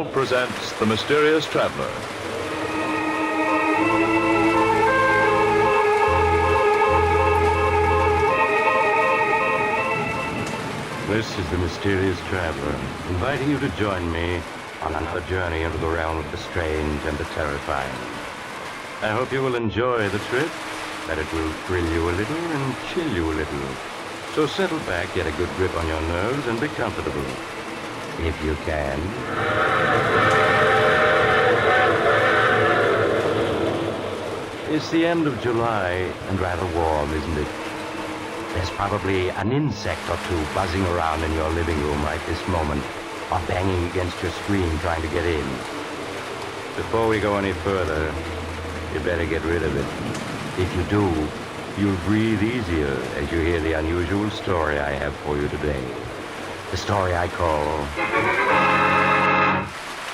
presents The Mysterious Traveler. This is The Mysterious Traveler, inviting you to join me on another journey into the realm of the strange and the terrifying. I hope you will enjoy the trip, that it will thrill you a little and chill you a little. So settle back, get a good grip on your nerves, and be comfortable, if you can. It's the end of July and rather warm, isn't it? There's probably an insect or two buzzing around in your living room right this moment, or banging against your screen trying to get in. Before we go any further, you better get rid of it. If you do, you'll breathe easier as you hear the unusual story I have for you today. The story I call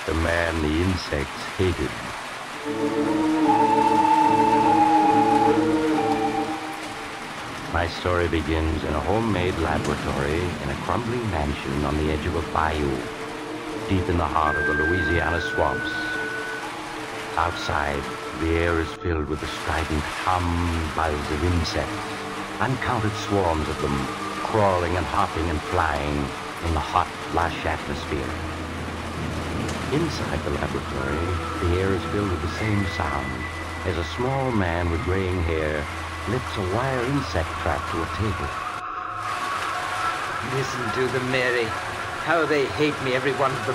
The Man the Insects Hated. My story begins in a homemade laboratory in a crumbling mansion on the edge of a bayou, deep in the heart of the Louisiana swamps. Outside, the air is filled with the strident hum and buzz of insects, uncounted swarms of them, crawling and hopping and flying in the hot, lush atmosphere. Inside the laboratory, the air is filled with the same sound as a small man with graying hair lifts a wire insect trap to a table. Listen to them, Mary. How they hate me, every one of them.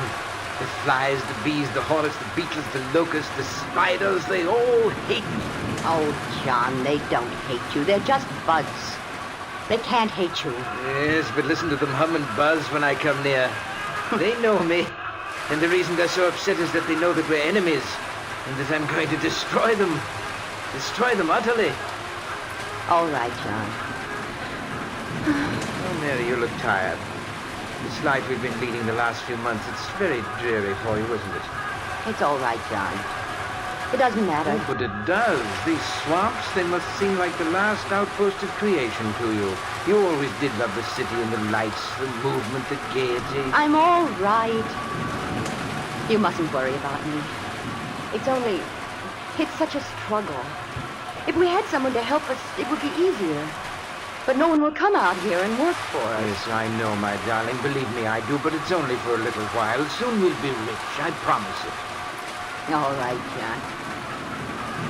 The flies, the bees, the hornets, the beetles, the locusts, the spiders, they all hate me. Oh, John, they don't hate you. They're just bugs. They can't hate you. Yes, but listen to them hum and buzz when I come near. They know me. And the reason they're so upset is that they know that we're enemies. And that I'm going to destroy them. Destroy them utterly. All right, John. Oh, Mary, you look tired. This life we've been leading the last few months, it's very dreary for you, isn't it? It's all right, John. It doesn't matter. Oh, but it does. These swamps, they must seem like the last outpost of creation to you. You always did love the city and the lights, the movement, the gaiety. I'm all right. You mustn't worry about me. It's such a struggle. If we had someone to help us, it would be easier. But no one will come out here and work for us. Yes, I know, my darling. Believe me, I do. But it's only for a little while. Soon we'll be rich. I promise it. All right, John.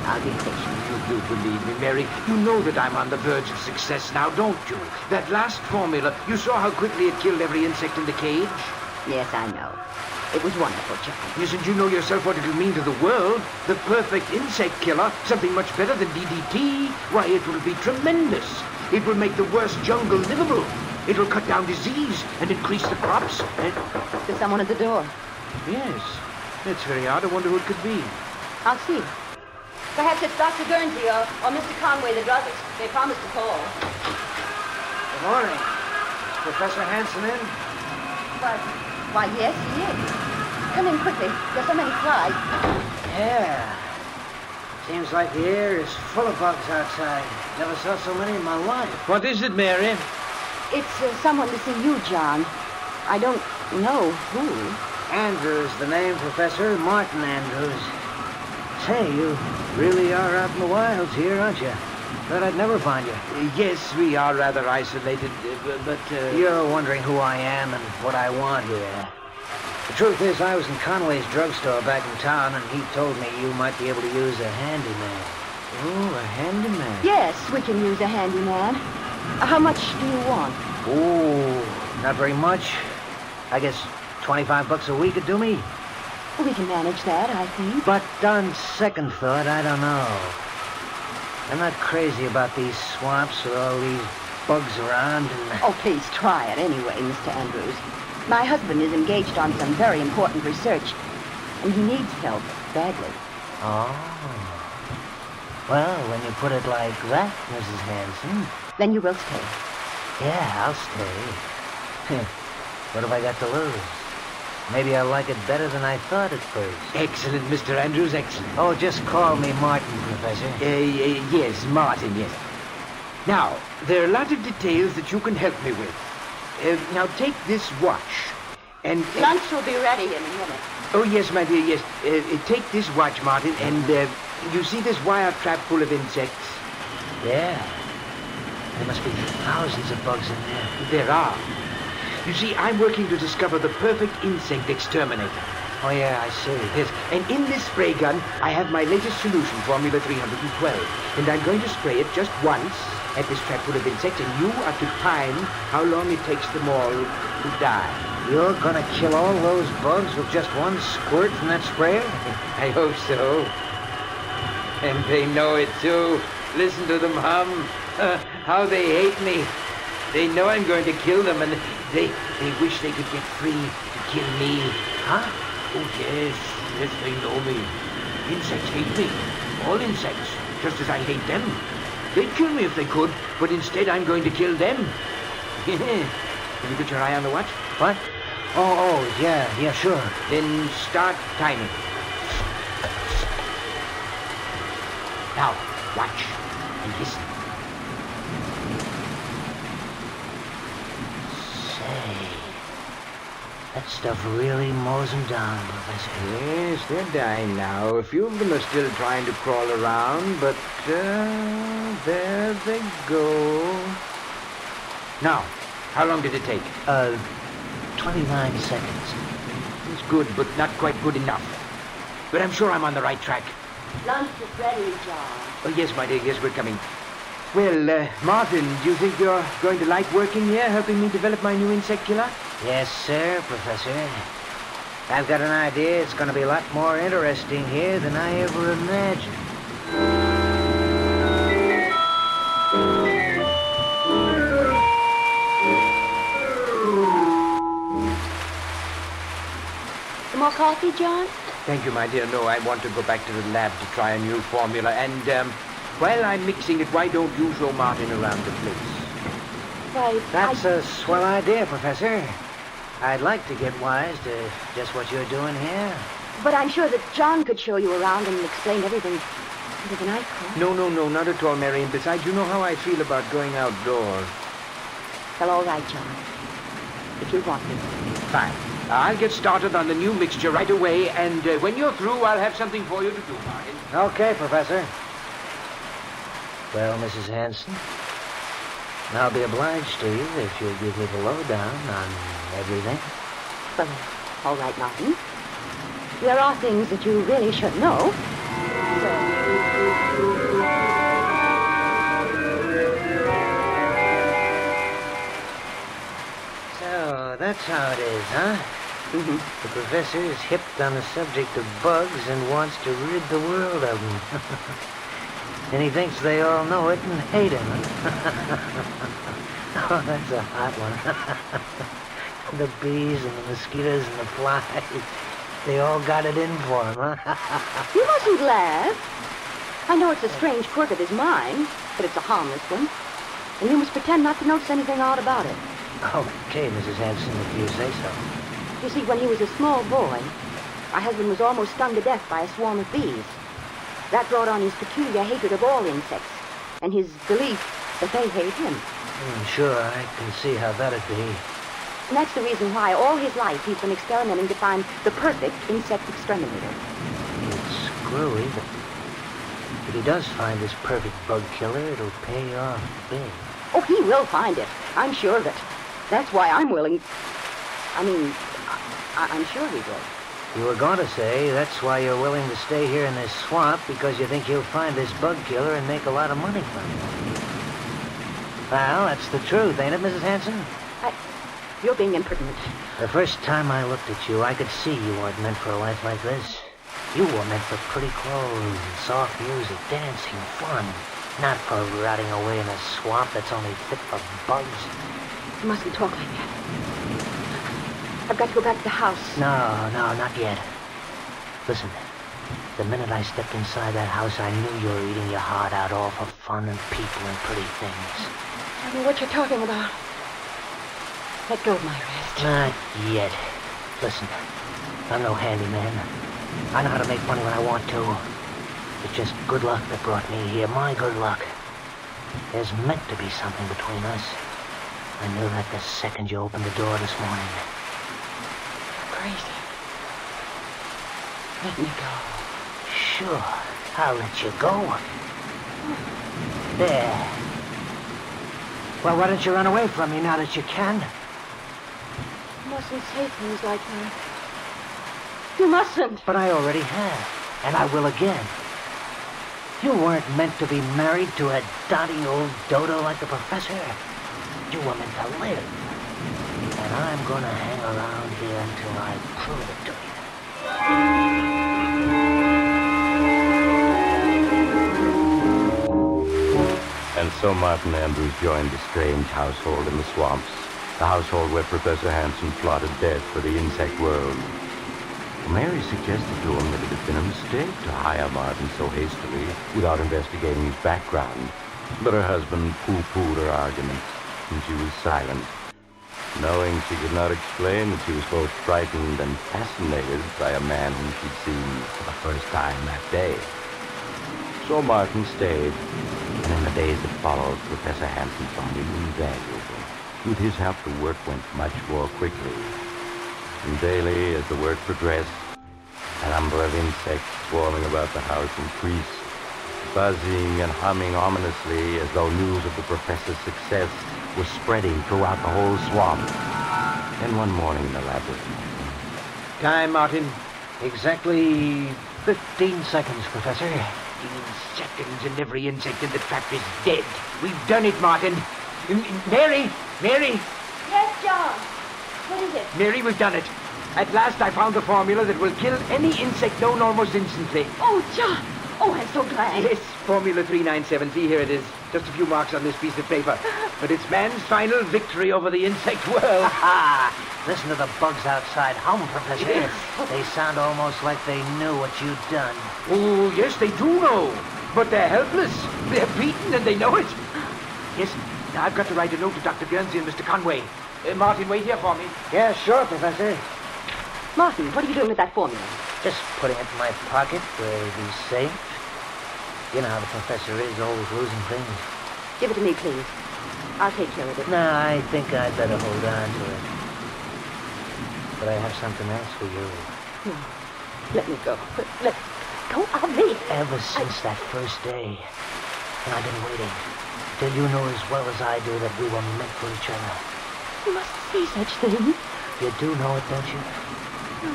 I'll be patient. You do believe me, Mary. You know that I'm on the verge of success now, don't you? That last formula, you saw how quickly it killed every insect in the cage? Yes, I know. It was wonderful, John. Yes, and you know yourself what it'll mean to the world. The perfect insect killer. Something much better than DDT. Why, it will be tremendous. It will make the worst jungle livable. It'll cut down disease and increase the crops. There's someone at the door. Yes. That's very odd. I wonder who it could be. I'll see. Perhaps it's Dr. Guernsey or Mr. Conway, the druggist. They promised to call. Good morning. Is Professor Hanson in? Why, yes, he is. Come in quickly. There's so many flies. Yeah. Seems like the air is full of bugs outside. Never saw so many in my life. What is it, Mary? It's someone to see you, John. I don't know who. Andrews, the name, Professor. Martin Andrews. Say, you really are out in the wilds here, aren't you? Thought I'd never find you. Yes, we are rather isolated, but... You're wondering who I am and what I want here. The truth is, I was in Conway's drugstore back in town, and he told me you might be able to use a handyman. Oh, a handyman. Yes, we can use a handyman. How much do you want? Oh, not very much. I guess $25 a week would do me. We can manage that, I think. But on second thought, I don't know. I'm not crazy about these swamps with all these bugs around and... Oh, please try it anyway, Mr. Andrews. My husband is engaged on some very important research, and he needs help badly. Oh. Well, when you put it like that, Mrs. Hanson... Then you will stay. Yeah, I'll stay. What have I got to lose? Maybe I'll like it better than I thought at first. Excellent, Mr. Andrews, excellent. Oh, just call me Martin, Professor. Yes, Martin, yes. Now, there are a lot of details that you can help me with. Now, take this watch. And lunch will be ready in a minute. Oh, yes, my dear, yes. Take this watch, Martin, and you see this wire trap full of insects? Yeah. There must be thousands of bugs in there. There are. You see, I'm working to discover the perfect insect exterminator. Oh, yeah, I see. Yes, and in this spray gun, I have my latest solution, Formula 312. And I'm going to spray it just once at this trap full of insects, and you are to time how long it takes them all to die. You're gonna kill all those bugs with just one squirt from that sprayer? I hope so. And they know it, too. Listen to them hum. How they hate me. They know I'm going to kill them, and they wish they could get free to kill me. Huh? Oh, yes, they know me. Insects hate me. All insects, just as I hate them. They'd kill me if they could, but instead I'm going to kill them. Can you put your eye on the watch? What? Oh, yeah, sure. Then start timing. Now, watch and listen. Say, that stuff really mows them down, Professor. Yes, they're dying now. A few of them are still trying to crawl around, but there they go. Now, how long did it take? 29 seconds. It's good, but not quite good enough. But I'm sure I'm on the right track. Lunch is ready, John. Oh, yes, my dear, yes, we're coming. Well, Martin, do you think you're going to like working here, helping me develop my new insect killer? Yes, sir, Professor. I've got an idea it's gonna be a lot more interesting here than I ever imagined. Some more coffee, John? Thank you, my dear. No, I want to go back to the lab to try a new formula. And, while I'm mixing it, why don't you show Martin around the place? Why, That's a swell idea, Professor. I'd like to get wise to just what you're doing here. But I'm sure that John could show you around and explain everything better than I could. No, not at all, Mary. And besides, you know how I feel about going outdoors. Well, all right, John. If you want me. Fine. I'll get started on the new mixture right away, and when you're through, I'll have something for you to do, Martin. Okay, Professor. Well, Mrs. Hanson, I'll be obliged to you if you'll give me the lowdown on everything. Well, all right, Martin. There are things that you really should know. So, that's how it is, huh? Mm-hmm. The professor is hipped on the subject of bugs and wants to rid the world of them. And he thinks they all know it and hate him. Oh, that's a hot one. The bees and the mosquitoes and the flies, they all got it in for him, huh? You mustn't laugh. I know it's a strange quirk of his mind, but it's a harmless one. And you must pretend not to notice anything odd about it. Okay, Mrs. Hanson, if you say so. You see, when he was a small boy, my husband was almost stung to death by a swarm of bees. That brought on his peculiar hatred of all insects, and his belief that they hate him. Sure, I can see how that'd be. And that's the reason why all his life he's been experimenting to find the perfect insect exterminator. It's screwy, but if he does find this perfect bug killer, it'll pay off big. Oh, he will find it. I'm sure of it. That's why I'm willing... I'm sure he will. You were going to say that's why you're willing to stay here in this swamp, because you think he'll find this bug killer and make a lot of money from it. Well, that's the truth, ain't it, Mrs. Hanson? You're being impertinent. The first time I looked at you, I could see you weren't meant for a life like this. You were meant for pretty clothes, soft music, dancing, fun. Not for rotting away in a swamp that's only fit for bugs. You mustn't talk like that. I've got to go back to the house. No, not yet. Listen, the minute I stepped inside that house, I knew you were eating your heart out all for fun and people and pretty things. Tell me what you're talking about. Let go of my wrist. Not yet. Listen, I'm no handyman. I know how to make money when I want to. It's just good luck that brought me here, my good luck. There's meant to be something between us. I knew that the second you opened the door this morning. Crazy. Let me go. Sure, I'll let you go. There. Well, why don't you run away from me now that you can? You mustn't say things like that. You mustn't. But I already have, and I will again. You weren't meant to be married to a dotty old dodo like the professor. You were meant to live. And I'm gonna hang around here until I prove it to you. And so Martin Andrews joined the strange household in the swamps, the household where Professor Hansen plotted death for the insect world. Mary suggested to him that it had been a mistake to hire Martin so hastily without investigating his background. But her husband pooh-poohed her arguments, and she was silent, knowing she could not explain that she was both frightened and fascinated by a man whom she'd seen for the first time that day. So Martin stayed, and in the days that followed, Professor Hansen found him invaluable. With his help, the work went much more quickly. And daily, as the work progressed, a number of insects swarming about the house increased, buzzing and humming ominously as though news of the professor's success was spreading throughout the whole swamp. Then one morning in the laboratory. Time, Martin. Exactly 15 seconds, Professor. 15 seconds and every insect in the trap is dead. We've done it, Martin. Mary! Mary! Yes, John. What is it? Mary, we've done it. At last I found the formula that will kill any insect known almost instantly. Oh, John. Oh, I'm so glad. Yes, Formula 3973, here it is. Just a few marks on this piece of paper. But it's man's final victory over the insect world. Ha! Listen to the bugs outside hum, Professor. Yes. They sound almost like they knew what you'd done. Oh, yes, they do know. But they're helpless. They're beaten and they know it. Yes, now I've got to write a note to Dr. Guernsey and Mr. Conway. Martin, wait here for me. Yeah, sure, Professor. Martin, what are you doing with that formula? Just putting it in my pocket where it'll be safe. You know how the professor is, always losing things. Give it to me, please. I'll take care of it. No, I think I'd better hold on to it. But I have something else for you. No. Let me go. Let go of me. Ever since that first day, and I've been waiting, till you know as well as I do that we were meant for each other. You must say such things. You do know it, don't you? No.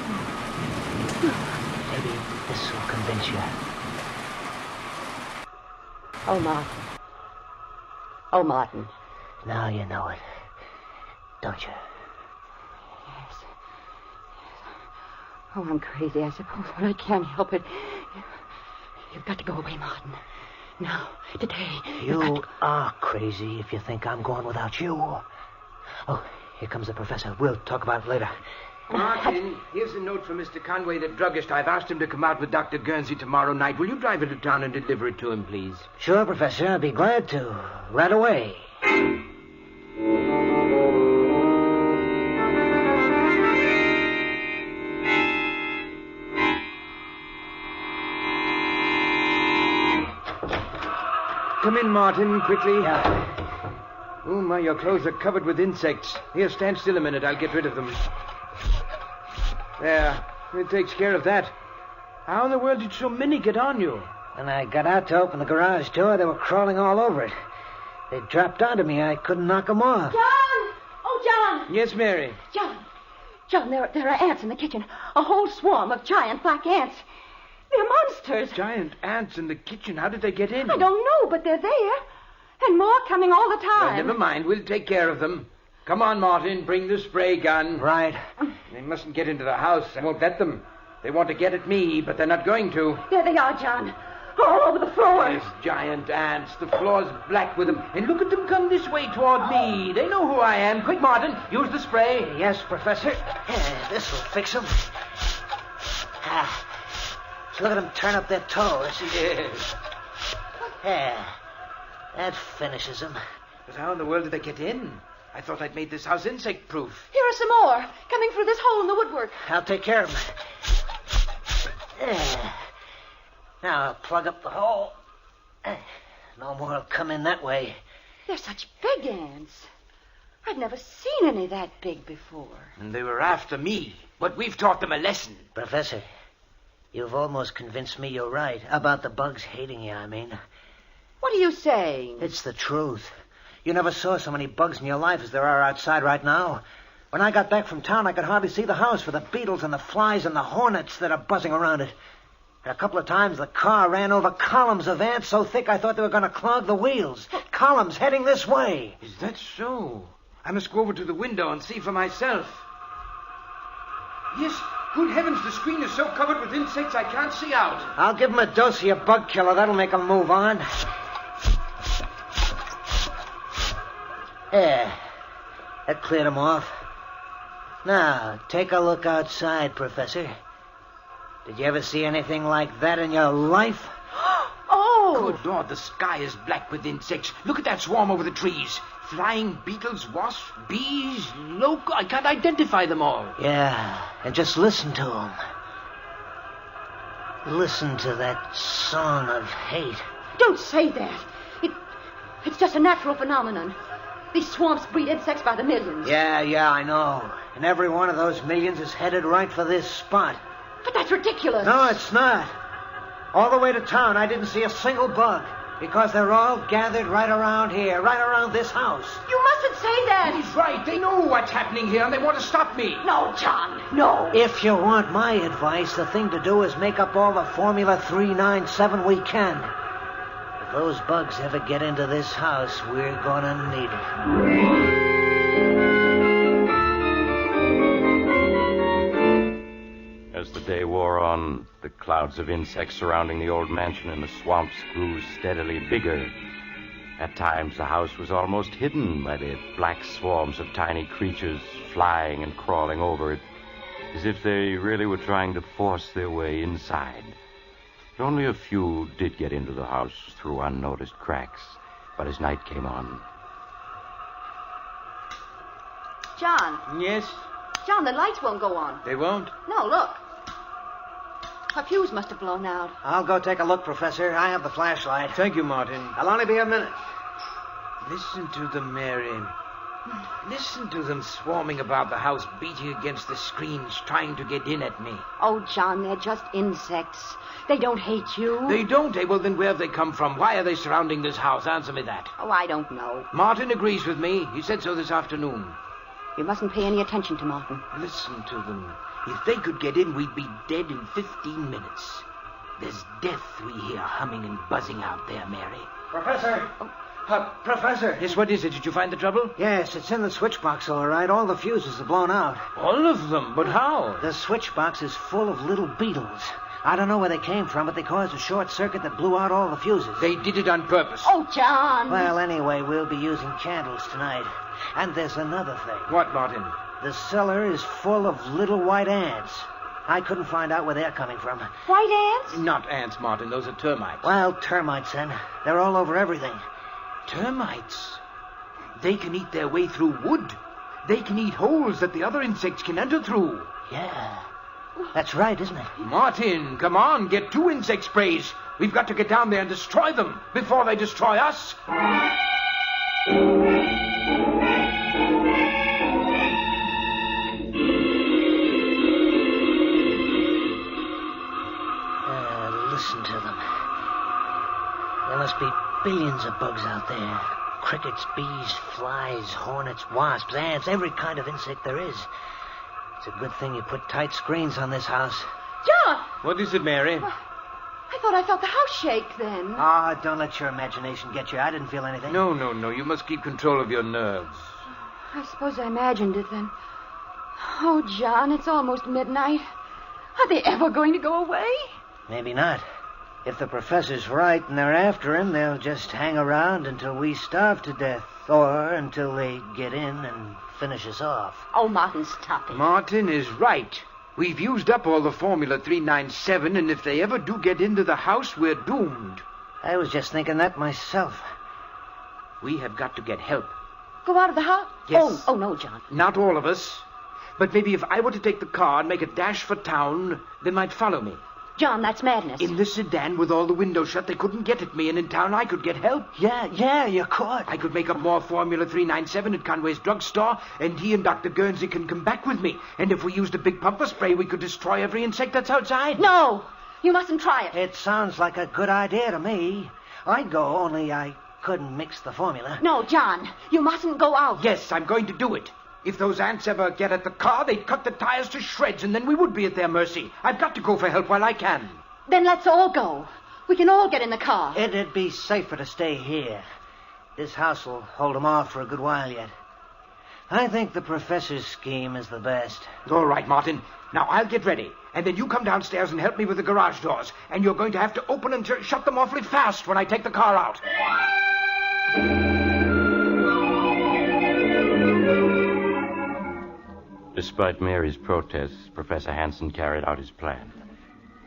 Maybe this will convince you. Oh, Martin. Oh, Martin. Now you know it, don't you? Yes. Oh, I'm crazy, I suppose, but I can't help it. You've got to go away, Martin. Now, today. You are crazy if you think I'm going without you. Oh, here comes the professor. We'll talk about it later. Martin, here's a note from Mr. Conway, the druggist. I've asked him to come out with Dr. Guernsey tomorrow night. Will you drive into town and deliver it to him, please? Sure, Professor. I'd be glad to. Right away. Come in, Martin, quickly. Oh, my, your clothes are covered with insects. Here, stand still a minute. I'll get rid of them. There. It takes care of that. How in the world did so many get on you? When I got out to open the garage door, they were crawling all over it. They dropped onto me. I couldn't knock them off. John! Oh, John! Yes, Mary. John, there are ants in the kitchen. A whole swarm of giant black ants. They're monsters. Giant ants in the kitchen. How did they get in? I don't know, but they're there. And more coming all the time. Well, never mind. We'll take care of them. Come on, Martin. Bring the spray gun. Right. They mustn't get into the house. I won't let them. They want to get at me, but they're not going to. There they are, John. All over the floor. Yes, giant ants. The floor's black with them. And look at them come this way toward me. They know who I am. Quick, Martin. Use the spray. Yes, Professor. This'll fix them. Look at them turn up their toes. Yes. That finishes them. But how in the world did they get in? I thought I'd made this house insect-proof. Here are some more, coming through this hole in the woodwork. I'll take care of them. There. Now I'll plug up the hole. No more will come in that way. They're such big ants. I've never seen any that big before. And they were after me. But we've taught them a lesson. Professor, You've almost convinced me you're right. About the bugs hating you, I mean. What are you saying? It's the truth. You never saw so many bugs in your life as there are outside right now. When I got back from town, I could hardly see the house for the beetles and the flies and the hornets that are buzzing around it. And a couple of times the car ran over columns of ants so thick I thought they were going to clog the wheels. Columns heading this way. Is that so? I must go over to the window and see for myself. Yes, good heavens, the screen is so covered with insects I can't see out. I'll give them a dose of your bug killer. That'll make them move on. There. That cleared them off. Now, take a look outside, Professor. Did you ever see anything like that in your life? Oh! Good Lord, the sky is black with insects. Look at that swarm over the trees. Flying beetles, wasps, bees, locusts. I can't identify them all. Yeah, and just listen to them. Listen to that song of hate. Don't say that. It's just a natural phenomenon. These swamps breed insects by the millions. Yeah, I know. And every one of those millions is headed right for this spot. But that's ridiculous. No, it's not. All the way to town, I didn't see a single bug. Because they're all gathered right around here, right around this house. You mustn't say that. He's right. They know what's happening here, and they want to stop me. No, John, no. If you want my advice, the thing to do is make up all the Formula 397 we can. If those bugs ever get into this house, we're gonna need it. As the day wore on, the clouds of insects surrounding the old mansion in the swamps grew steadily bigger. At times, the house was almost hidden by the black swarms of tiny creatures flying and crawling over it, as if they really were trying to force their way inside. But only a few did get into the house through unnoticed cracks, but as night came on. John. Yes? John, the lights won't go on. They won't? No, look. Our fuse must have blown out. I'll go take a look, Professor. I have the flashlight. Thank you, Martin. I'll only be a minute. Listen to them, Mary. Listen to them swarming about the house, beating against the screens, trying to get in at me. Oh, John, they're just insects. They don't hate you. They don't? Eh? Well, then where have they come from? Why are they surrounding this house? Answer me that. Oh, I don't know. Martin agrees with me. He said so this afternoon. You mustn't pay any attention to Martin. Listen to them. If they could get in, we'd be dead in 15 minutes. There's death we hear humming and buzzing out there, Mary. Professor! Professor! Yes, what is it? Did you find the trouble? Yes, it's in the switch box, all right. All the fuses are blown out. All of them? But how? The switch box is full of little beetles. I don't know where they came from, but they caused a short circuit that blew out all the fuses. They did it on purpose. Oh, John! Well, anyway, we'll be using candles tonight. And there's another thing. What, Martin? The cellar is full of little white ants. I couldn't find out where they're coming from. White ants? Not ants, Martin. Those are termites. Well, termites, then. They're all over everything. Termites? They can eat their way through wood. They can eat holes that the other insects can enter through. Yeah. That's right, isn't it? Martin, come on. Get 2 insect sprays. We've got to get down there and destroy them before they destroy us. Listen to them. There must be billions of bugs out there. Crickets, bees, flies, hornets, wasps, ants, every kind of insect there is. It's a good thing you put tight screens on this house. John! What is it, Mary? I thought I felt the house shake then. Ah, don't let your imagination get you. I didn't feel anything. No. You must keep control of your nerves. I suppose I imagined it then. Oh, John, it's almost midnight. Are they ever going to go away? Maybe not. If the professor's right and they're after him, they'll just hang around until we starve to death. Or until they get in and finish us off. Oh, Martin, stop it. Martin is right. We've used up all the Formula 397, and if they ever do get into the house, we're doomed. I was just thinking that myself. We have got to get help. Go out of the house? Yes. Oh, no, John. Not all of us. But maybe if I were to take the car and make a dash for town, they might follow me. John, that's madness. In the sedan with all the windows shut, they couldn't get at me, and in town I could get help. Yeah, you could. I could make up more Formula 397 at Conway's drugstore, and he and Dr. Guernsey can come back with me. And if we used a big pumper spray, we could destroy every insect that's outside. No! You mustn't try it. It sounds like a good idea to me. I'd go, only I couldn't mix the formula. No, John, you mustn't go out. Yes, I'm going to do it. If those ants ever get at the car, they'd cut the tires to shreds, and then we would be at their mercy. I've got to go for help while I can. Then let's all go. We can all get in the car. It'd be safer to stay here. This house will hold them off for a good while yet. I think the professor's scheme is the best. All right, Martin. Now, I'll get ready. And then you come downstairs and help me with the garage doors. And you're going to have to open and shut them awfully fast when I take the car out. Despite Mary's protests, Professor Hansen carried out his plan.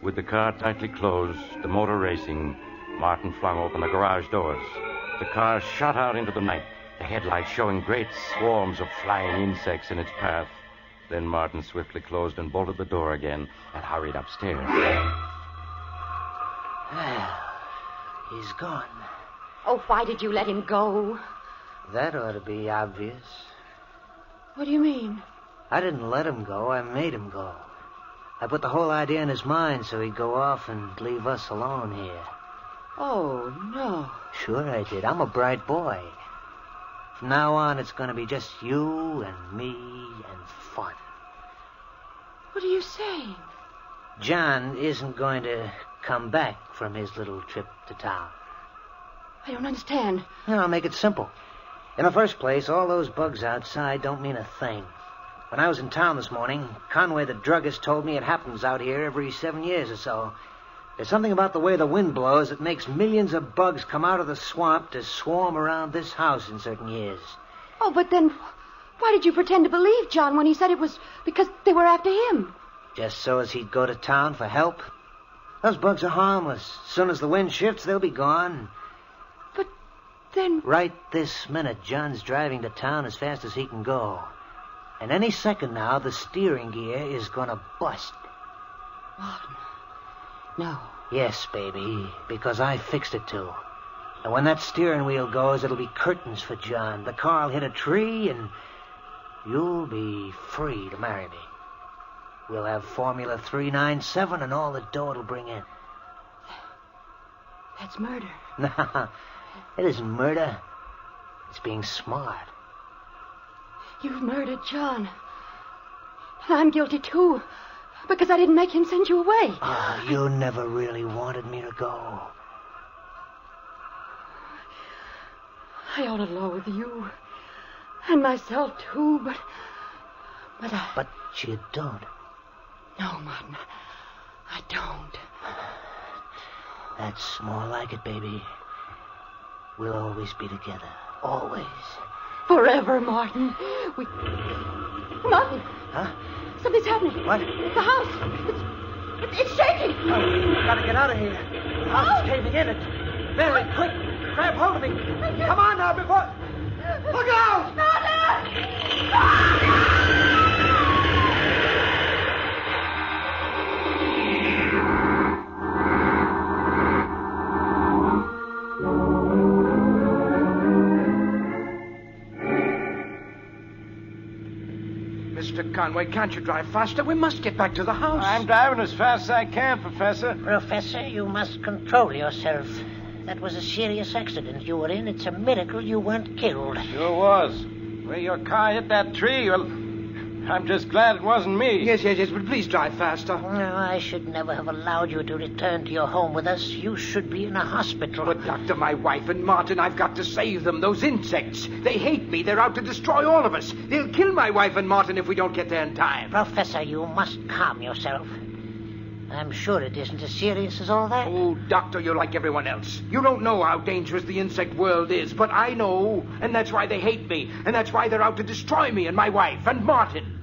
With the car tightly closed, the motor racing, Martin flung open the garage doors. The car shot out into the night, the headlights showing great swarms of flying insects in its path. Then Martin swiftly closed and bolted the door again and hurried upstairs. Well, he's gone. Oh, why did you let him go? That ought to be obvious. What do you mean? I didn't let him go. I made him go. I put the whole idea in his mind so he'd go off and leave us alone here. Oh, no. Sure I did. I'm a bright boy. From now on, it's going to be just you and me and fun. What are you saying? John isn't going to come back from his little trip to town. I don't understand. I'll make it simple. In the first place, all those bugs outside don't mean a thing. When I was in town this morning, Conway the druggist told me it happens out here every 7 years or so. There's something about the way the wind blows that makes millions of bugs come out of the swamp to swarm around this house in certain years. Oh, but then why did you pretend to believe John when he said it was because they were after him? Just so as he'd go to town for help. Those bugs are harmless. As soon as the wind shifts, they'll be gone. But then... Right this minute, John's driving to town as fast as he can go. And any second now, the steering gear is going to bust. Martin. No. Yes, baby, because I fixed it to. And when that steering wheel goes, it'll be curtains for John. The car'll hit a tree, and you'll be free to marry me. We'll have Formula 397 and all the dough it'll bring in. That's murder. No, it isn't murder. It's being smart. You've murdered John. And I'm guilty, too. Because I didn't make him send you away. Oh, you never really wanted me to go. I ought to loathe you. And myself, too, but I... But you don't. No, Martin. I don't. That's more like it, baby. We'll always be together. Always. Forever, Martin. Martin! Huh? Something's happening. What? The house. It's shaking. Oh, gotta get out of here. The house is caving in. Mary, quick. Grab hold of me. Come on now before... Look out! Mr. Conway, can't you drive faster? We must get back to the house. I'm driving as fast as I can, Professor. Professor, you must control yourself. That was a serious accident you were in. It's a miracle you weren't killed. Sure was. Where your car hit that tree, well, I'm just glad it wasn't me. Yes, but please drive faster. No, I should never have allowed you to return to your home with us. You should be in a hospital. But, Doctor, my wife and Martin, I've got to save them. Those insects. They hate me. They're out to destroy all of us. They'll kill my wife and Martin if we don't get there in time. Professor, you must calm yourself. I'm sure it isn't as serious as all that. Oh, Doctor, you're like everyone else. You don't know how dangerous the insect world is, but I know, and that's why they hate me, and that's why they're out to destroy me and my wife and Martin.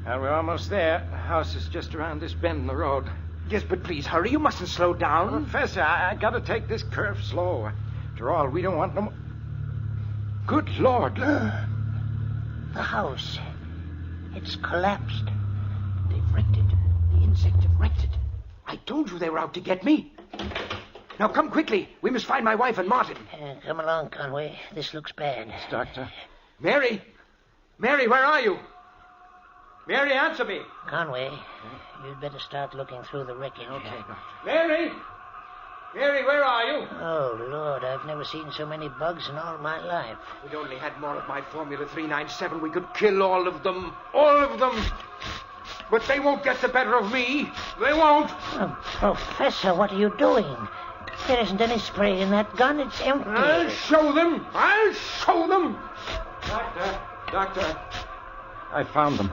Well, we're almost there. The house is just around this bend in the road. Yes, but please hurry. You mustn't slow down. Professor, I gotta take this curve slow. After all, we don't want no more... Good Lord. The house. It's collapsed. They've wrecked it. The insects have wrecked it. I told you they were out to get me. Now come quickly. We must find my wife and Martin. Come along, Conway. This looks bad. Doctor. Mary, where are you? Mary, answer me. Conway, you'd better start looking through the wreckage. Okay, Doctor. Mary! Mary, where are you? Oh, Lord, I've never seen so many bugs in all my life. If we'd only had more of my Formula 397, we could kill all of them. All of them. But they won't get the better of me. They won't. Oh, Professor, what are you doing? There isn't any spray in that gun. It's empty. I'll show them. I'll show them. Doctor. I found them.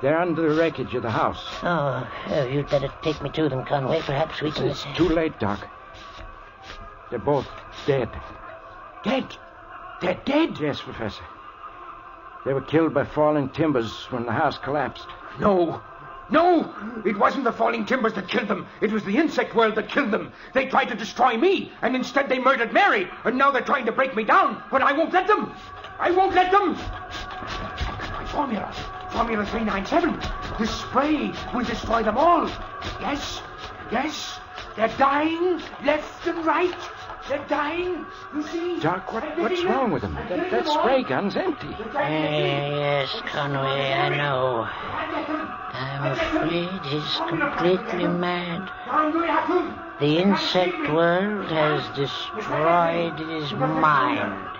They're under the wreckage of the house. Oh, you'd better take me to them, Conway. Perhaps we can... It's too late, Doc. They're both dead. Dead? They're dead? Yes, Professor. They were killed by falling timbers when the house collapsed. No. It wasn't the falling timbers that killed them. It was the insect world that killed them. They tried to destroy me, and instead they murdered Mary. And now they're trying to break me down. But I won't let them. I won't let them. I've got my formula. Formula 397. This spray will destroy them all. Yes. They're dying left and right. They're dying. You see? Doc, what's wrong with them? That spray gun's empty. Yes, Conway, I know. I'm afraid he's completely mad. The insect world has destroyed his mind.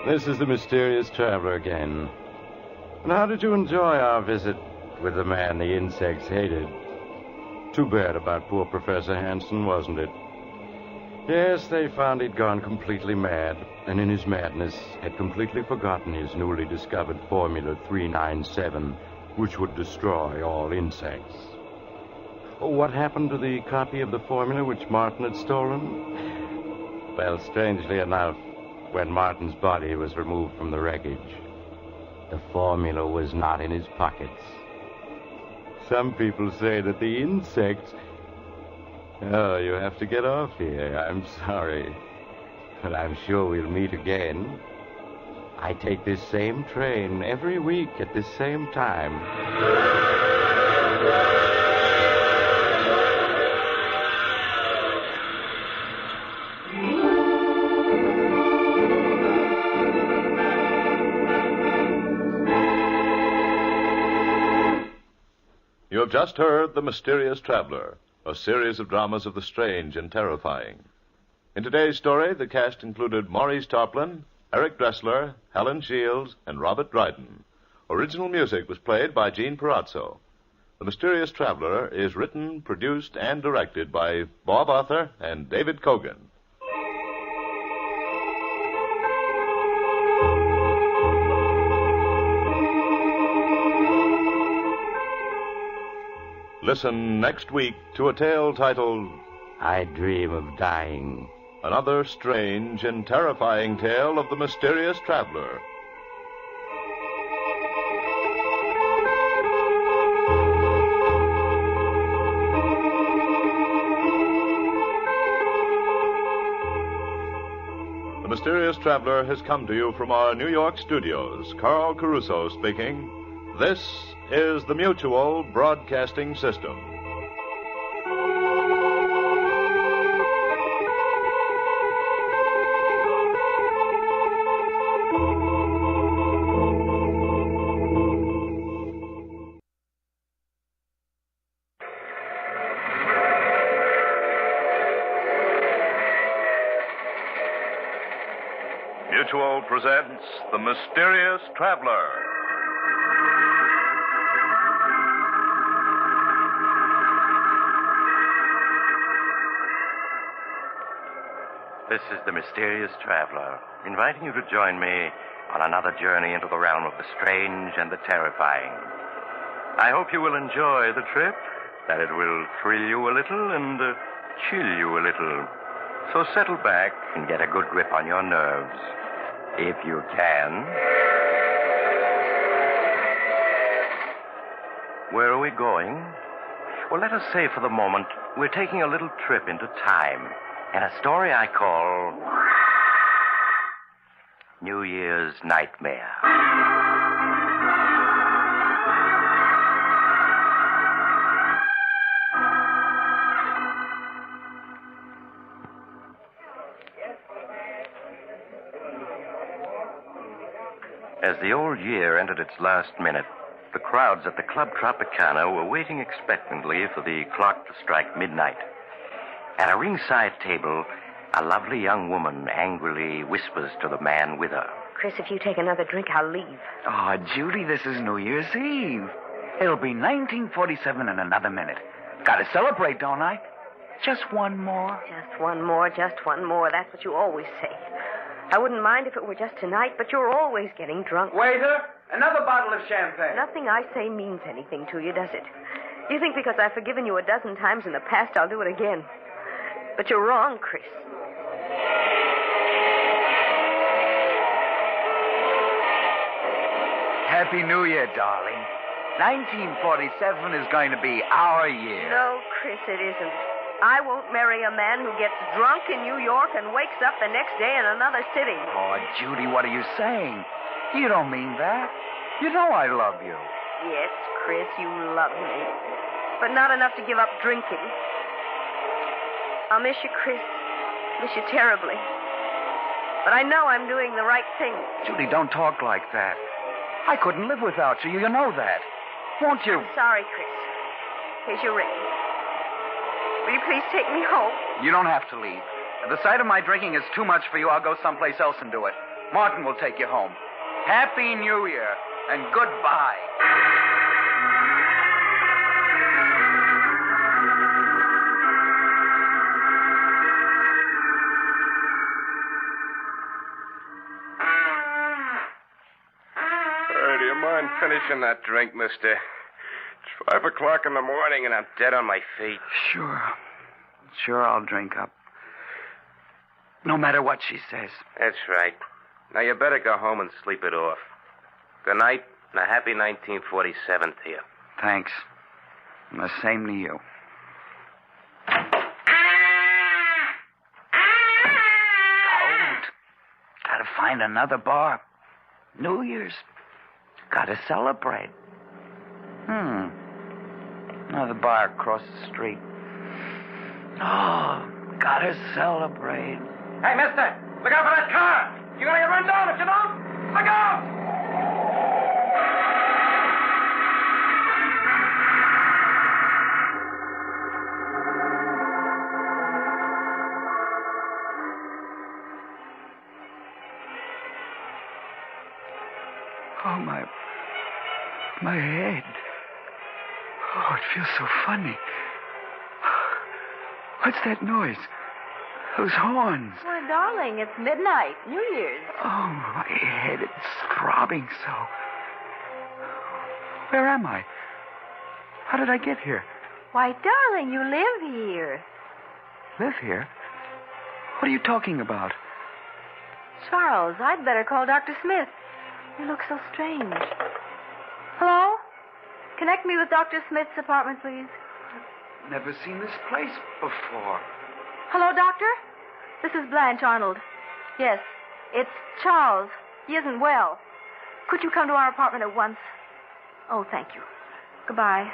This is the mysterious traveler again. And how did you enjoy our visit with the man the insects hated? Too bad about poor Professor Hansen, wasn't it? Yes, they found he'd gone completely mad, and in his madness had completely forgotten his newly discovered Formula 397, which would destroy all insects. Oh, what happened to the copy of the formula which Martin had stolen? Well, strangely enough, when Martin's body was removed from the wreckage, the formula was not in his pockets. Some people say that the insects... Oh, you have to get off here. I'm sorry. But I'm sure we'll meet again. I take this same train every week at this same time. You have just heard The Mysterious Traveler, a series of dramas of the strange and terrifying. In today's story, the cast included Maurice Tarplin, Eric Dressler, Helen Shields, and Robert Dryden. Original music was played by Gene Perazzo. The Mysterious Traveler is written, produced, and directed by Bob Arthur and David Kogan. Listen next week to a tale titled I Dream of Dying. Another Strange and Terrifying Tale of the Mysterious Traveler. The Mysterious Traveler has come to you from our New York studios. Carl Caruso speaking. This is the Mutual Broadcasting System. Mutual presents The Mysterious Traveler. This is the Mysterious Traveler, inviting you to join me on another journey into the realm of the strange and the terrifying. I hope you will enjoy the trip, that it will thrill you a little and chill you a little. So settle back and get a good grip on your nerves, if you can. Where are we going? Well, let us say for the moment we're taking a little trip into time. and a story I call New Year's Nightmare. As the old year entered its last minute, the crowds at the Club Tropicana were waiting expectantly for the clock to strike midnight. At a ringside table, a lovely young woman angrily whispers to the man with her. Chris, if you take another drink, I'll leave. Oh, Judy, this is New Year's Eve. It'll be 1947 in another minute. Gotta celebrate, don't I? Just one more. Just one more, just one more. That's what you always say. I wouldn't mind if it were just tonight, but you're always getting drunk. Waiter, another bottle of champagne. Nothing I say means anything to you, does it? You think because I've forgiven you a dozen times in the past, I'll do it again. But you're wrong, Chris. Happy New Year, darling. 1947 is going to be our year. No, Chris, it isn't. I won't marry a man who gets drunk in New York and wakes up the next day in another city. Oh, Judy, what are you saying? You don't mean that. You know I love you. Yes, Chris, you love me. But not enough to give up drinking. I'll miss you, Chris. Miss you terribly. But I know I'm doing the right thing. Judy, don't talk like that. I couldn't live without you. You know that. Won't you? I'm sorry, Chris. Here's your ring. Will you please take me home? You don't have to leave. If the sight of my drinking is too much for you, I'll go someplace else and do it. Martin will take you home. Happy New Year and goodbye. Do you mind finishing that drink, mister? It's 5 o'clock in the morning and I'm dead on my feet. Sure, I'll drink up. No matter what she says. That's right. Now you better go home and sleep it off. Good night and a happy 1947 to you. Thanks. And the same to you. Cold. Gotta find another bar. New Year's. Gotta celebrate. Another bar across the street. Oh, gotta celebrate. Hey, mister, look out for that car. You're gonna get run down if you don't. Look out! Oh, my head. Oh, it feels so funny. What's that noise? Those horns. Why, darling, it's midnight. New Year's. Oh, my head, it's throbbing so. Where am I? How did I get here? Why, darling, you live here. Live here? What are you talking about? Charles, I'd better call Dr. Smith. You look so strange. Hello? Connect me with Dr. Smith's apartment, please. Never seen this place before. Hello, Doctor? This is Blanche Arnold. Yes, it's Charles. He isn't well. Could you come to our apartment at once? Oh, thank you. Goodbye.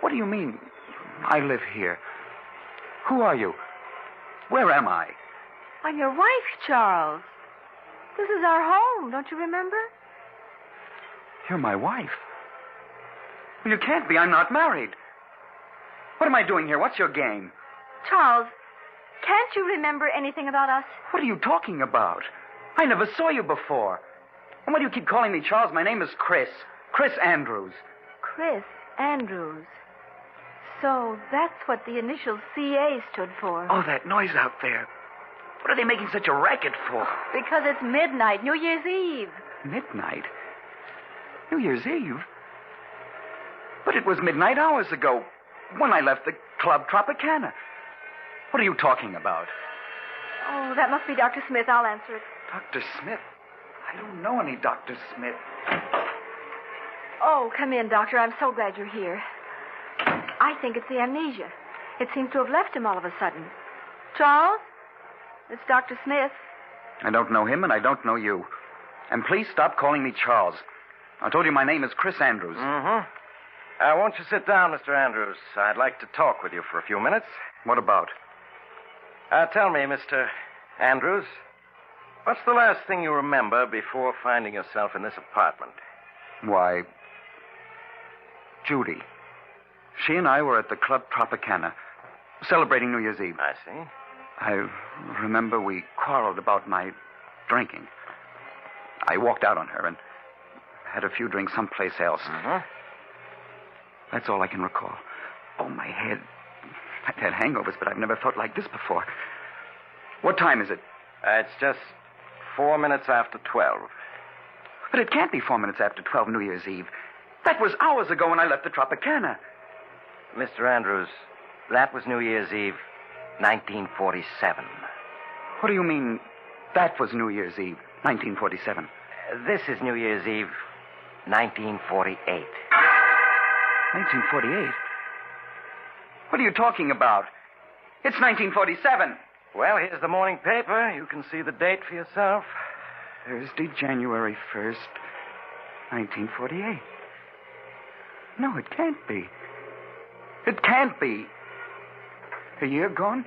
What do you mean, I live here? Who are you? Where am I? I'm your wife, Charles. This is our home, don't you remember? You're my wife. Well, you can't be. I'm not married. What am I doing here? What's your game? Charles, can't you remember anything about us? What are you talking about? I never saw you before. And why do you keep calling me Charles? My name is Chris. Chris Andrews. Chris Andrews. So that's what the initials CA stood for. Oh, that noise out there. What are they making such a racket for? Because it's midnight, New Year's Eve. Midnight? New Year's Eve? But it was midnight hours ago when I left the Club Tropicana. What are you talking about? Oh, that must be Dr. Smith. I'll answer it. Dr. Smith? I don't know any Dr. Smith. Oh, come in, Doctor. I'm so glad you're here. I think it's the amnesia. It seems to have left him all of a sudden. Charles? It's Dr. Smith. I don't know him, and I don't know you. And please stop calling me Charles. I told you my name is Chris Andrews. Mm-hmm. Won't you sit down, Mr. Andrews? I'd like to talk with you for a few minutes. What about? Tell me, Mr. Andrews, what's the last thing you remember before finding yourself in this apartment? Why, Judy. She and I were at the Club Tropicana, celebrating New Year's Eve. I see. I remember we quarreled about my drinking. I walked out on her and had a few drinks someplace else. Mm-hmm. That's all I can recall. Oh, my head. I've had hangovers, but I've never felt like this before. What time is it? It's just 4 minutes after 12. But it can't be 4 minutes after 12 New Year's Eve. That was hours ago when I left the Tropicana. Mr. Andrews, that was New Year's Eve, 1947. What do you mean, that was New Year's Eve, 1947? This is New Year's Eve, 1948. 1948? What are you talking about? It's 1947. Well, here's the morning paper. You can see the date for yourself. Thursday, January 1st, 1948. No, it can't be. It can't be. A year gone?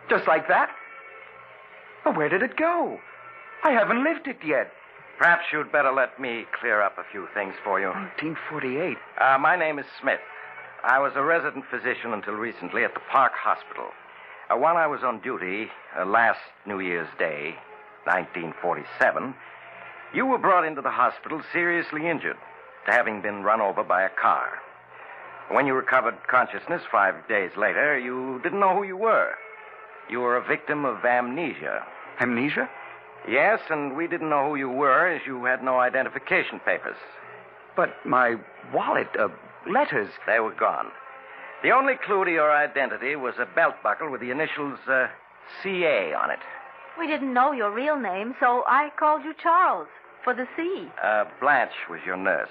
Just like that? Well, where did it go? I haven't lived it yet. Perhaps you'd better let me clear up a few things for you. 1948. My name is Smith. I was a resident physician until recently at the Park Hospital. While I was on duty, last New Year's Day, 1947, you were brought into the hospital seriously injured, having been run over by a car. When you recovered consciousness 5 days later, you didn't know who you were. You were a victim of amnesia. Amnesia? Yes, and we didn't know who you were as you had no identification papers. But my wallet, letters... They were gone. The only clue to your identity was a belt buckle with the initials CA on it. We didn't know your real name, so I called you Charles, for the C. Blanche was your nurse.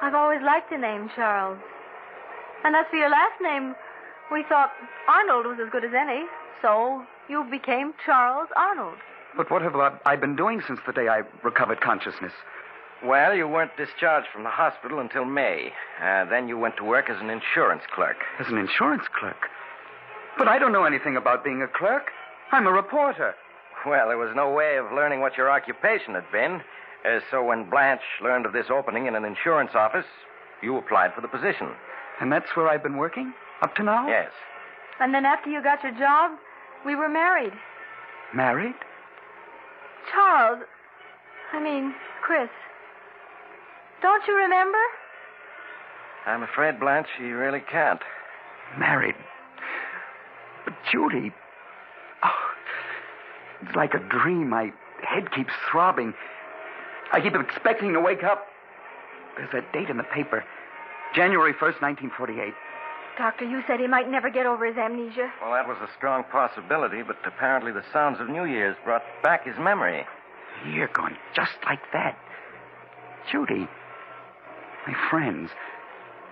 I've always liked the name Charles. And as for your last name, we thought Arnold was as good as any, so you became Charles Arnold. But what have I been doing since the day I recovered consciousness? Well, you weren't discharged from the hospital until May. Then you went to work as an insurance clerk. As an insurance clerk? But I don't know anything about being a clerk. I'm a reporter. Well, there was no way of learning what your occupation had been. So when Blanche learned of this opening in an insurance office, you applied for the position. And that's where I've been working? Up to now? Yes. And then after you got your job, we were married. Married? Charles. Chris. Don't you remember? I'm afraid, Blanche, you really can't. Married. But Judy... Oh, it's like a dream. My head keeps throbbing. I keep expecting to wake up. There's that date in the paper. January 1st, 1948. Doctor, you said he might never get over his amnesia. Well, that was a strong possibility, but apparently the sounds of New Year's brought back his memory. You're going just like that. Judy, my friends,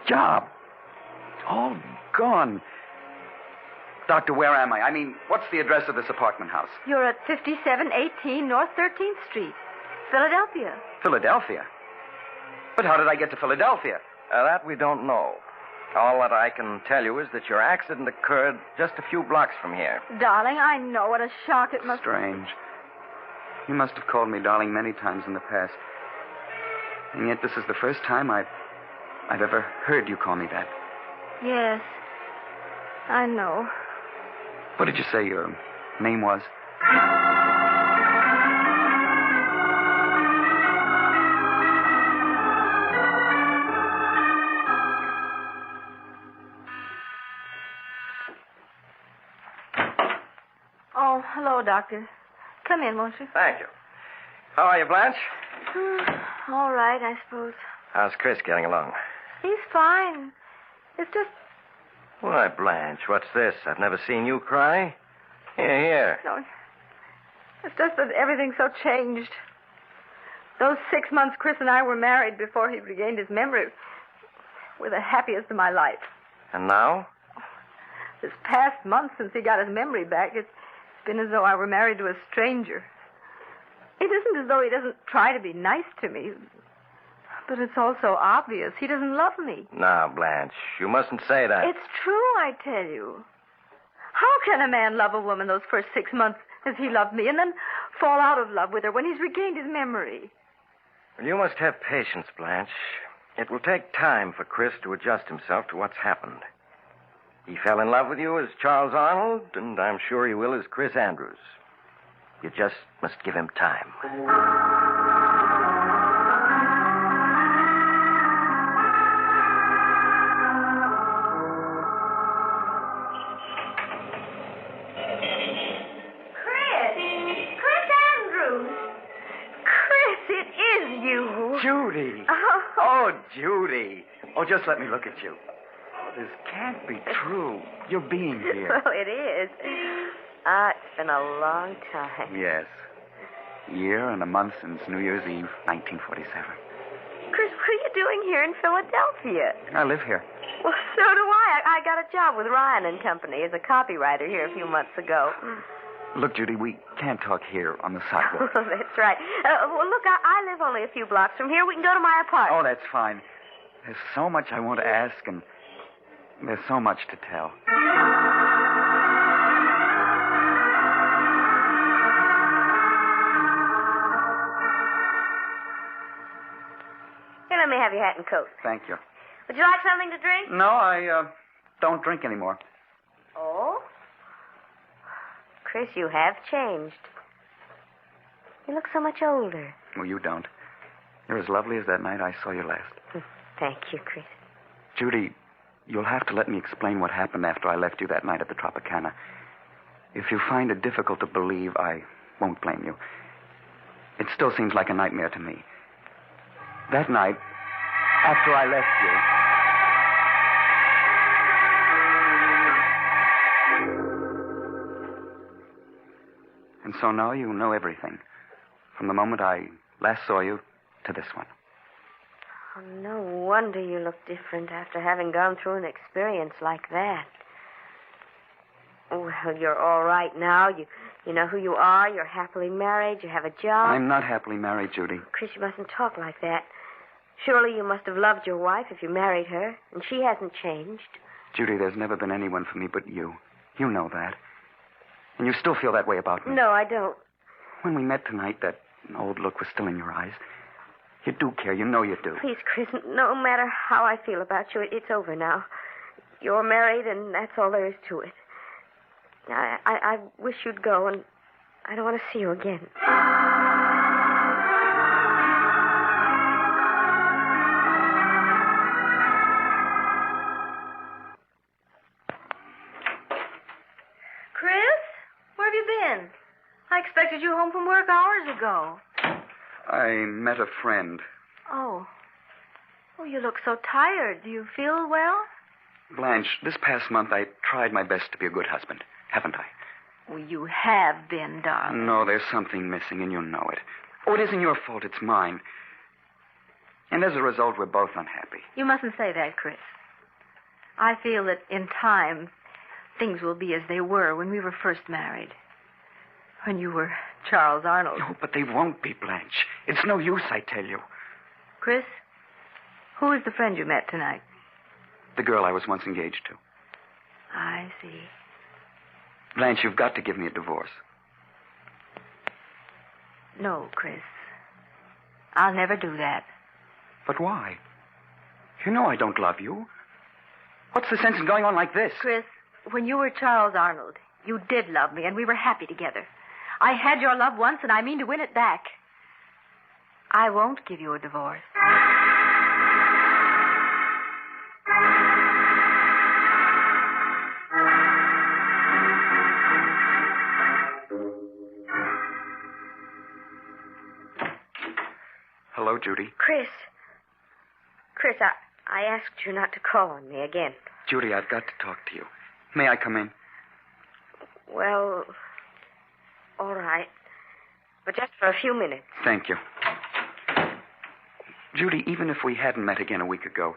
job, all gone. Doctor, where am I? What's the address of this apartment house? You're at 5718 North 13th Street, Philadelphia. Philadelphia? But how did I get to Philadelphia? That we don't know. All that I can tell you is that your accident occurred just a few blocks from here. Darling, I know what a shock it must be. Strange. You must have called me darling many times in the past. And yet this is the first time I've ever heard you call me that. Yes, I know. What did you say your name was? Oh, hello, Doctor. Come in, won't you? Thank you. How are you, Blanche? All right, I suppose. How's Chris getting along? He's fine. It's just... Why, Blanche, what's this? I've never seen you cry. Here. No, it's just that everything's so changed. Those 6 months Chris and I were married before he regained his memory were the happiest of my life. And now? This past month since he got his memory back, it's been as though I were married to a stranger. It isn't as though he doesn't try to be nice to me, but it's also obvious he doesn't love me. Now, Blanche, you mustn't say that. It's true, I tell you. How can a man love a woman those first 6 months as he loved me and then fall out of love with her when he's regained his memory? You must have patience, Blanche. It will take time for Chris to adjust himself to what's happened. He fell in love with you as Charles Arnold, and I'm sure he will as Chris Andrews. You just must give him time. Judy. Oh, Judy. Oh, just let me look at you. Oh, this can't be true. You're being here. Well, it is. It's been a long time. Yes. Year and a month since New Year's Eve, 1947. Chris, what are you doing here in Philadelphia? I live here. Well, so do I. I got a job with Ryan and Company as a copywriter here a few months ago. Look, Judy, we can't talk here on the sidewalk. That's right. Well, look, I live only a few blocks from here. We can go to my apartment. Oh, that's fine. There's so much I want to ask, and there's so much to tell. Here, let me have your hat and coat. Thank you. Would you like something to drink? No, I don't drink anymore. Oh? Chris, you have changed. You look so much older. Well, you don't. You're as lovely as that night I saw you last. Thank you, Chris. Judy, you'll have to let me explain what happened after I left you that night at the Tropicana. If you find it difficult to believe, I won't blame you. It still seems like a nightmare to me. That night, after I left you... And so now you know everything. From the moment I last saw you to this one. Oh, no wonder you look different after having gone through an experience like that. Well, you're all right now. You know who you are. You're happily married. You have a job. I'm not happily married, Judy. Chris, you mustn't talk like that. Surely you must have loved your wife if you married her, and she hasn't changed. Judy, there's never been anyone for me but you. You know that. And you still feel that way about me. No, I don't. When we met tonight, that old look was still in your eyes. You do care. You know you do. Please, Chris, no matter how I feel about you, it's over now. You're married, and that's all there is to it. I wish you'd go, and I don't want to see you again. I expected you home from work hours ago. I met a friend. Oh. Oh, you look so tired. Do you feel well? Blanche, this past month I tried my best to be a good husband, haven't I? Well, you have been, darling. No, there's something missing, and you know it. Oh, it isn't your fault. It's mine. And as a result, we're both unhappy. You mustn't say that, Chris. I feel that in time, things will be as they were when we were first married. When you were Charles Arnold. No, but they won't be, Blanche. It's no use, I tell you. Chris, who is the friend you met tonight? The girl I was once engaged to. I see. Blanche, you've got to give me a divorce. No, Chris. I'll never do that. But why? You know I don't love you. What's the sense in going on like this? Chris, when you were Charles Arnold, you did love me, and we were happy together. I had your love once, and I mean to win it back. I won't give you a divorce. Hello, Judy. Chris, I asked you not to call on me again. Judy, I've got to talk to you. May I come in? Well, all right. But just for a few minutes. Thank you. Judy, even if we hadn't met again a week ago,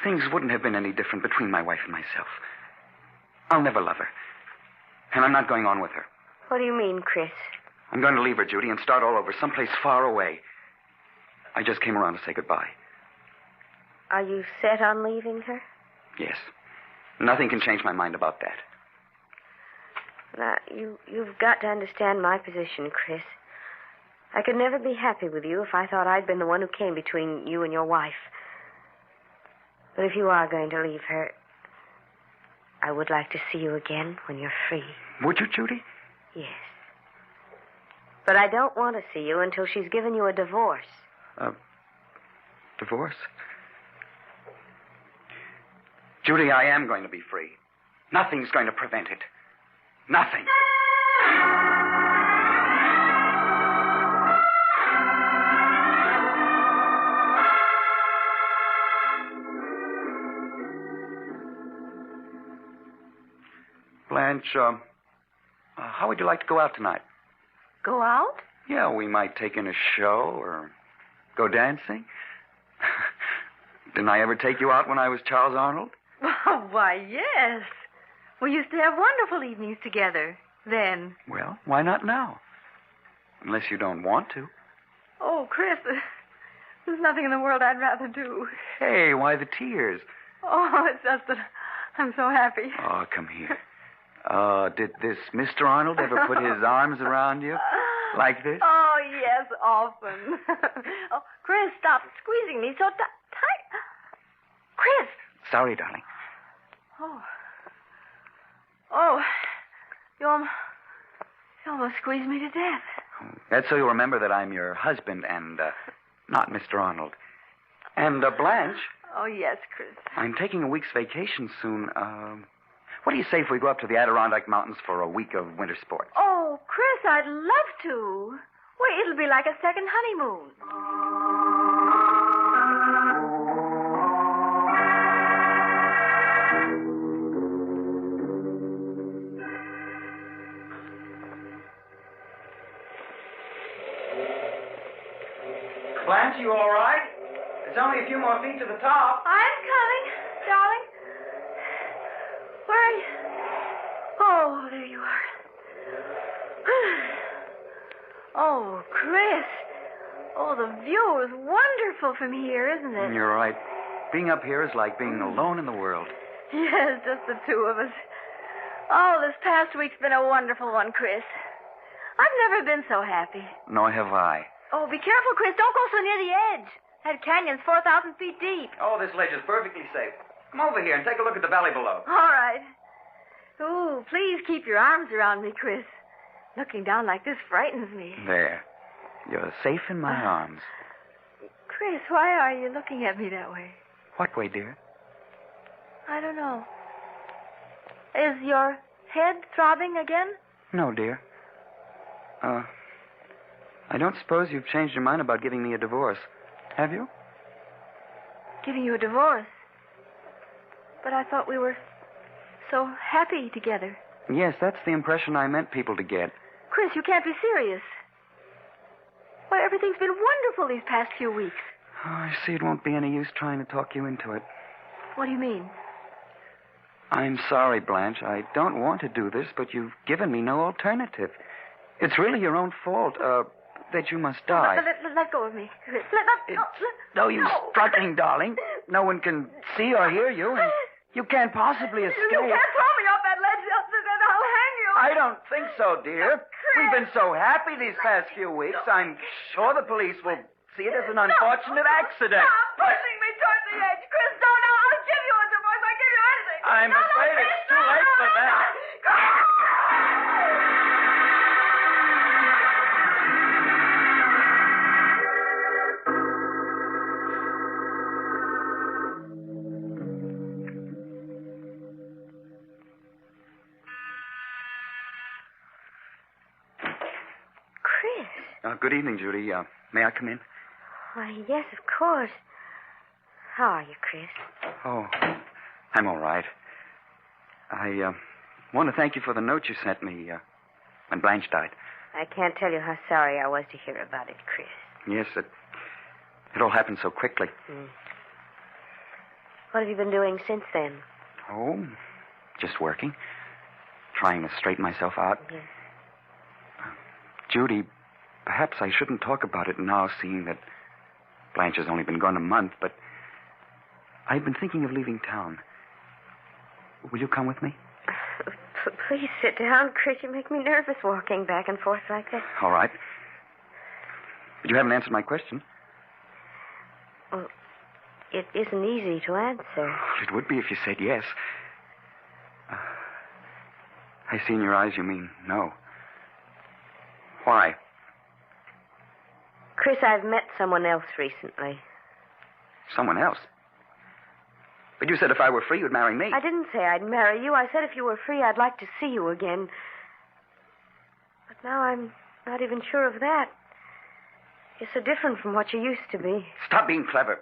things wouldn't have been any different between my wife and myself. I'll never love her. And I'm not going on with her. What do you mean, Chris? I'm going to leave her, Judy, and start all over, someplace far away. I just came around to say goodbye. Are you set on leaving her? Yes. Nothing can change my mind about that. Now, you've got to understand my position, Chris. I could never be happy with you if I thought I'd been the one who came between you and your wife. But if you are going to leave her, I would like to see you again when you're free. Would you, Judy? Yes. But I don't want to see you until she's given you a divorce. Divorce? Judy, I am going to be free. Nothing's going to prevent it. Nothing. Blanche, how would you like to go out tonight? Go out? Yeah, we might take in a show or go dancing. Didn't I ever take you out when I was Charles Arnold? Why, yes. We used to have wonderful evenings together then. Well, why not now? Unless you don't want to. Oh, Chris, there's nothing in the world I'd rather do. Hey, why the tears? Oh, it's just that I'm so happy. Oh, come here. Did this Mr. Arnold ever put his arms around you? Like this? Oh, yes, often. Oh, Chris, stop squeezing me so tight. Chris! Sorry, darling. Oh, you almost squeezed me to death. That's so you'll remember that I'm your husband and not Mr. Arnold. And Blanche. Oh, yes, Chris. I'm taking a week's vacation soon. What do you say if we go up to the Adirondack Mountains for a week of winter sports? Oh, Chris, I'd love to. Wait, it'll be like a second honeymoon. Blanche, you all right? There's only a few more feet to the top. I'm coming, darling. Where are you? Oh, there you are. Oh, Chris. Oh, the view is wonderful from here, isn't it? You're right. Being up here is like being alone in the world. Yes, just the two of us. Oh, this past week's been a wonderful one, Chris. I've never been so happy. Nor have I. Oh, be careful, Chris. Don't go so near the edge. That canyon's 4,000 feet deep. Oh, this ledge is perfectly safe. Come over here and take a look at the valley below. All right. Ooh, please keep your arms around me, Chris. Looking down like this frightens me. There. You're safe in my arms. Chris, why are you looking at me that way? What way, dear? I don't know. Is your head throbbing again? No, dear. I don't suppose you've changed your mind about giving me a divorce, have you? Giving you a divorce? But I thought we were so happy together. Yes, that's the impression I meant people to get. Chris, you can't be serious. Why, everything's been wonderful these past few weeks. Oh, I see it won't be any use trying to talk you into it. What do you mean? I'm sorry, Blanche. I don't want to do this, but you've given me no alternative. It's really your own fault, that you must die. Let go of me, Chris. No use struggling, darling. No one can see or hear you, and you can't possibly escape. You can't throw me off that ledge, then I'll hang you. I don't think so, dear. We've been so happy these past few weeks. I'm sure the police will see it as an unfortunate accident. Stop pushing me toward the edge. Chris, don't. I'll give you a divorce. I'll give you anything. I'm afraid it's too late for that. Good evening, Judy. May I come in? Why, yes, of course. How are you, Chris? Oh, I'm all right. I want to thank you for the note you sent me when Blanche died. I can't tell you how sorry I was to hear about it, Chris. Yes, it all happened so quickly. What have you been doing since then? Oh, just working. trying to straighten myself out. Yes. Judy, perhaps I shouldn't talk about it now, seeing that Blanche has only been gone a month, but I've been thinking of leaving town. Will you come with me? Please sit down, Chris. You make me nervous walking back and forth like that. All right. But you haven't answered my question. Well, it isn't easy to answer. It would be if you said yes. I see in your eyes you mean no. Why? Chris, I've met someone else recently. Someone else? But you said if I were free, you'd marry me. I didn't say I'd marry you. I said if you were free, I'd like to see you again. But now I'm not even sure of that. You're so different from what you used to be. Stop being clever.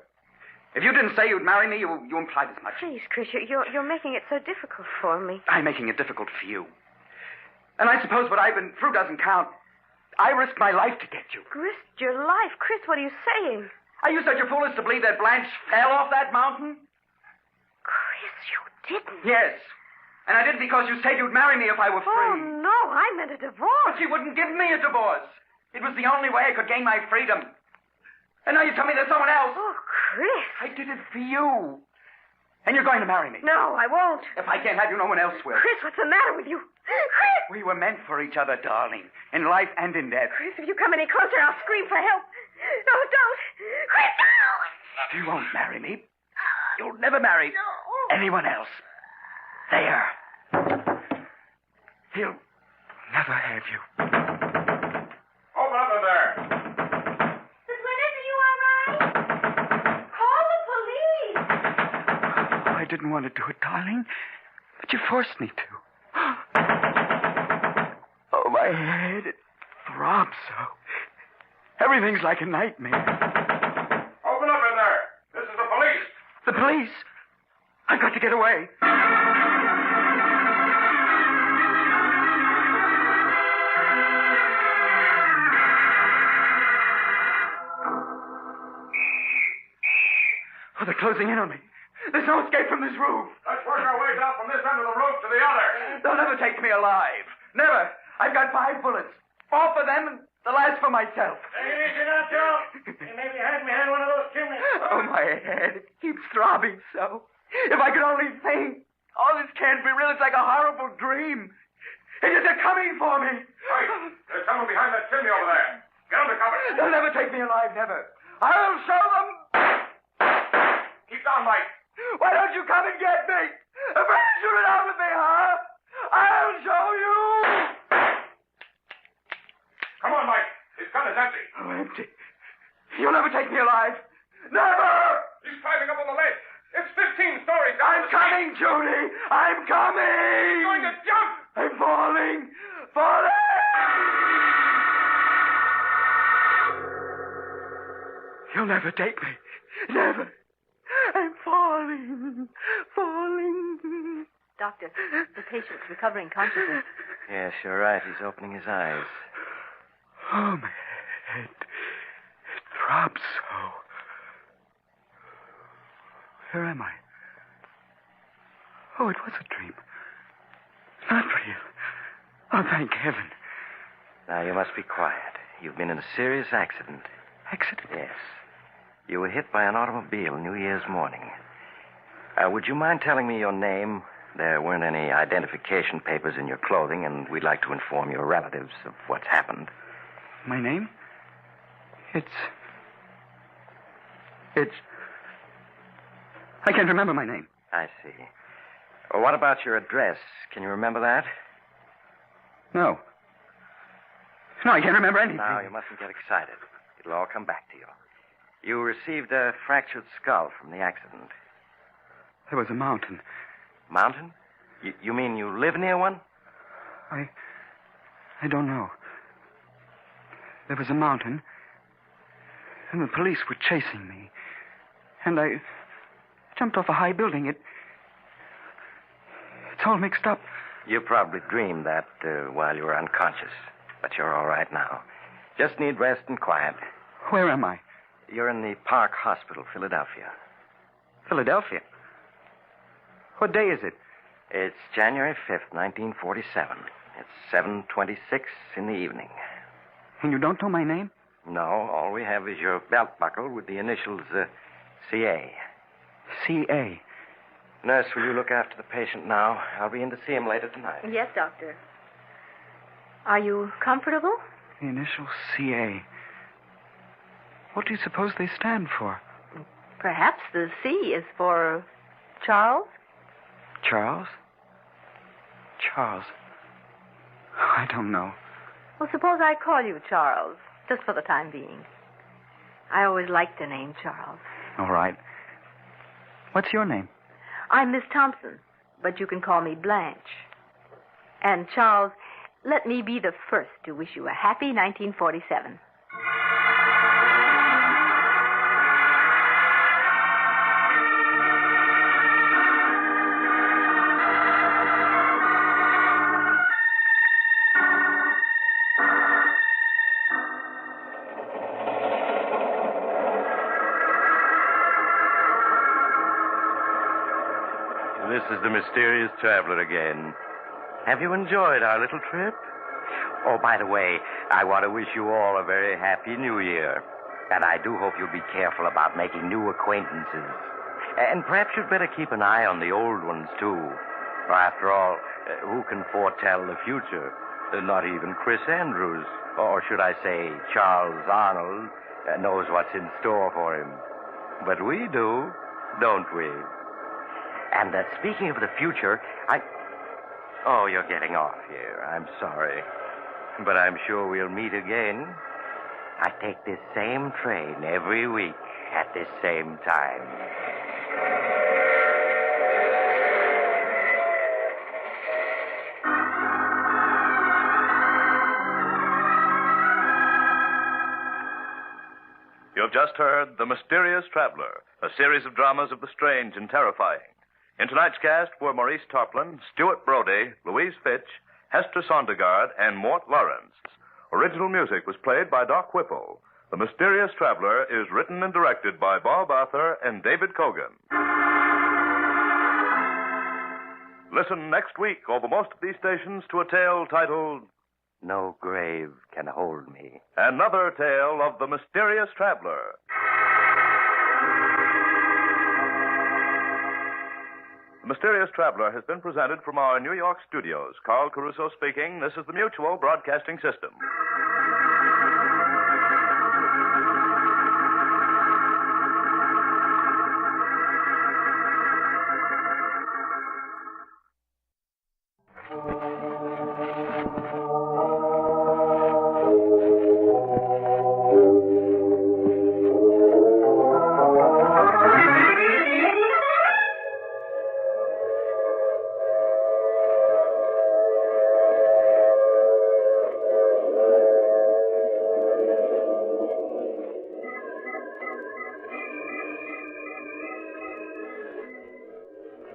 If you didn't say you'd marry me, you implied as much. Please, Chris, you're making it so difficult for me. I'm making it difficult for you. And I suppose what I've been through doesn't count. I risked my life to get you. Risked your life? Chris, what are you saying? Are you such a fool as to believe that Blanche fell off that mountain? Chris, you didn't. Yes. And I did because you said you'd marry me if I were free. Oh, no, I meant a divorce. But she wouldn't give me a divorce. It was the only way I could gain my freedom. And now you tell me there's someone else. Oh, Chris. I did it for you. And you're going to marry me. No, I won't. If I can't have you, no one else will. Chris, what's the matter with you? Chris! We were meant for each other, darling. In life and in death. Chris, if you come any closer, I'll scream for help. No, don't. Chris, no! You won't marry me. You'll never marry anyone else. There. He'll never have you. Open up in there. Miss Winters, are you all right? Call the police. Oh, I didn't want to do it, darling. But you forced me to. Oh, my head. It throbs so. Everything's like a nightmare. Open up in there. This is the police. The police? I've got to get away. Oh, they're closing in on me. There's no escape from this roof. Let's work our way down from this end of the roof to the other. They'll never take me alive. Never. I've got 5 bullets. 4 for them and the last for myself. Take it easy now, Joe. You may be hiding behind one of those chimneys. Oh, my head. It keeps throbbing so. If I could only think. Oh, this can't be real. It's like a horrible dream. They're coming for me. Wait. There's someone behind that chimney over there. Get under cover. They'll never take me alive, never. I'll show them. Keep down, Mike. Why don't you come and get me? Afraid to shoot it out with me, huh? I'll show you. Come on, Mike. His gun is empty. Oh, empty. You'll never take me alive. Never! He's climbing up on the ledge. It's 15 stories down. I'm coming, Judy. I'm coming. He's going to jump. I'm falling. Falling! You'll never take me. Never. I'm falling. Falling. Doctor, the patient's recovering consciousness. Yes, you're right. He's opening his eyes. Oh, my head. It throbs so. Where am I? Oh, it was a dream. Not real. Oh, thank heaven. Now, you must be quiet. You've been in a serious accident. Accident? Yes. You were hit by an automobile New Year's morning. Would you mind telling me your name? There weren't any identification papers in your clothing, and we'd like to inform your relatives of what's happened. My name? It's... I can't remember my name. I see. Well, what about your address? Can you remember that? No. No, I can't remember anything. Now, you mustn't get excited. It'll all come back to you. You received a fractured skull from the accident. There was a mountain. Mountain? You mean you live near one? I don't know. There was a mountain, and the police were chasing me. And I jumped off a high building. It's all mixed up. You probably dreamed that while you were unconscious. But you're all right now. Just need rest and quiet. Where am I? You're in the Park Hospital, Philadelphia. Philadelphia? What day is it? It's January 5th, 1947. It's 7:26 in the evening. And you don't know my name? No, all we have is your belt buckle with the initials CA. C.A. Nurse, will you look after the patient now? I'll be in to see him later tonight. Yes, Doctor. Are you comfortable? The initials C.A. What do you suppose they stand for? Perhaps the C is for Charles? Charles? Charles. I don't know. Well, suppose I call you Charles, just for the time being. I always liked the name Charles. All right. What's your name? I'm Miss Thompson, but you can call me Blanche. And, Charles, let me be the first to wish you a happy 1947. This is the mysterious traveler again. Have you enjoyed our little trip? Oh, by the way, I want to wish you all a very happy New Year. And I do hope you'll be careful about making new acquaintances. And perhaps you'd better keep an eye on the old ones, too. For after all, who can foretell the future? Not even Chris Andrews, or should I say Charles Arnold, knows what's in store for him. But we do, don't we? And speaking of the future, Oh, you're getting off here. I'm sorry. But I'm sure we'll meet again. I take this same train every week at this same time. You've just heard The Mysterious Traveler, a series of dramas of the strange and terrifying. In tonight's cast were Maurice Tarplin, Stuart Brody, Louise Fitch, Hester Sondergaard, and Mort Lawrence. Original music was played by Doc Whipple. The Mysterious Traveler is written and directed by Bob Arthur and David Cogan. Listen next week over most of these stations to a tale titled No Grave Can Hold Me. Another Tale of the Mysterious Traveler. The Mysterious Traveler has been presented from our New York studios. Carl Caruso speaking. This is the Mutual Broadcasting System.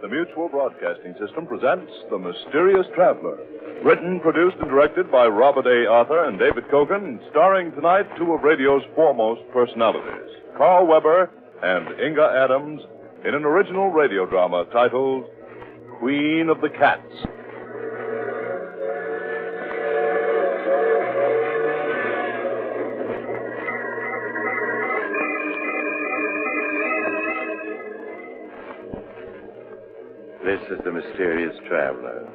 The Mutual Broadcasting System presents The Mysterious Traveler. Written, produced, and directed by Robert A. Arthur and David Cogan, starring tonight two of radio's foremost personalities, Carl Weber and Inga Adams, in an original radio drama titled Queen of the Cats. This is the Mysterious Traveler,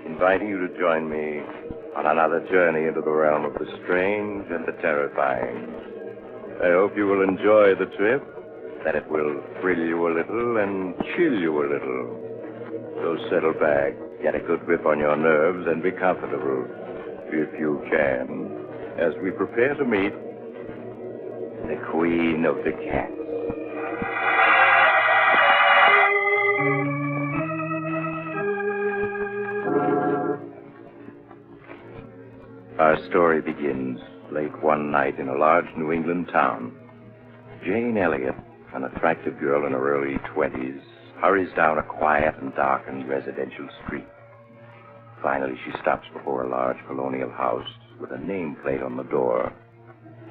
inviting you to join me on another journey into the realm of the strange and the terrifying. I hope you will enjoy the trip, that it will thrill you a little and chill you a little. So settle back, get a good grip on your nerves, and be comfortable, if you can, as we prepare to meet the Queen of the Cats. Our story begins late one night in a large New England town. Jane Elliott, an attractive girl in her early 20s, hurries down a quiet and darkened residential street. Finally, she stops before a large colonial house with a nameplate on the door,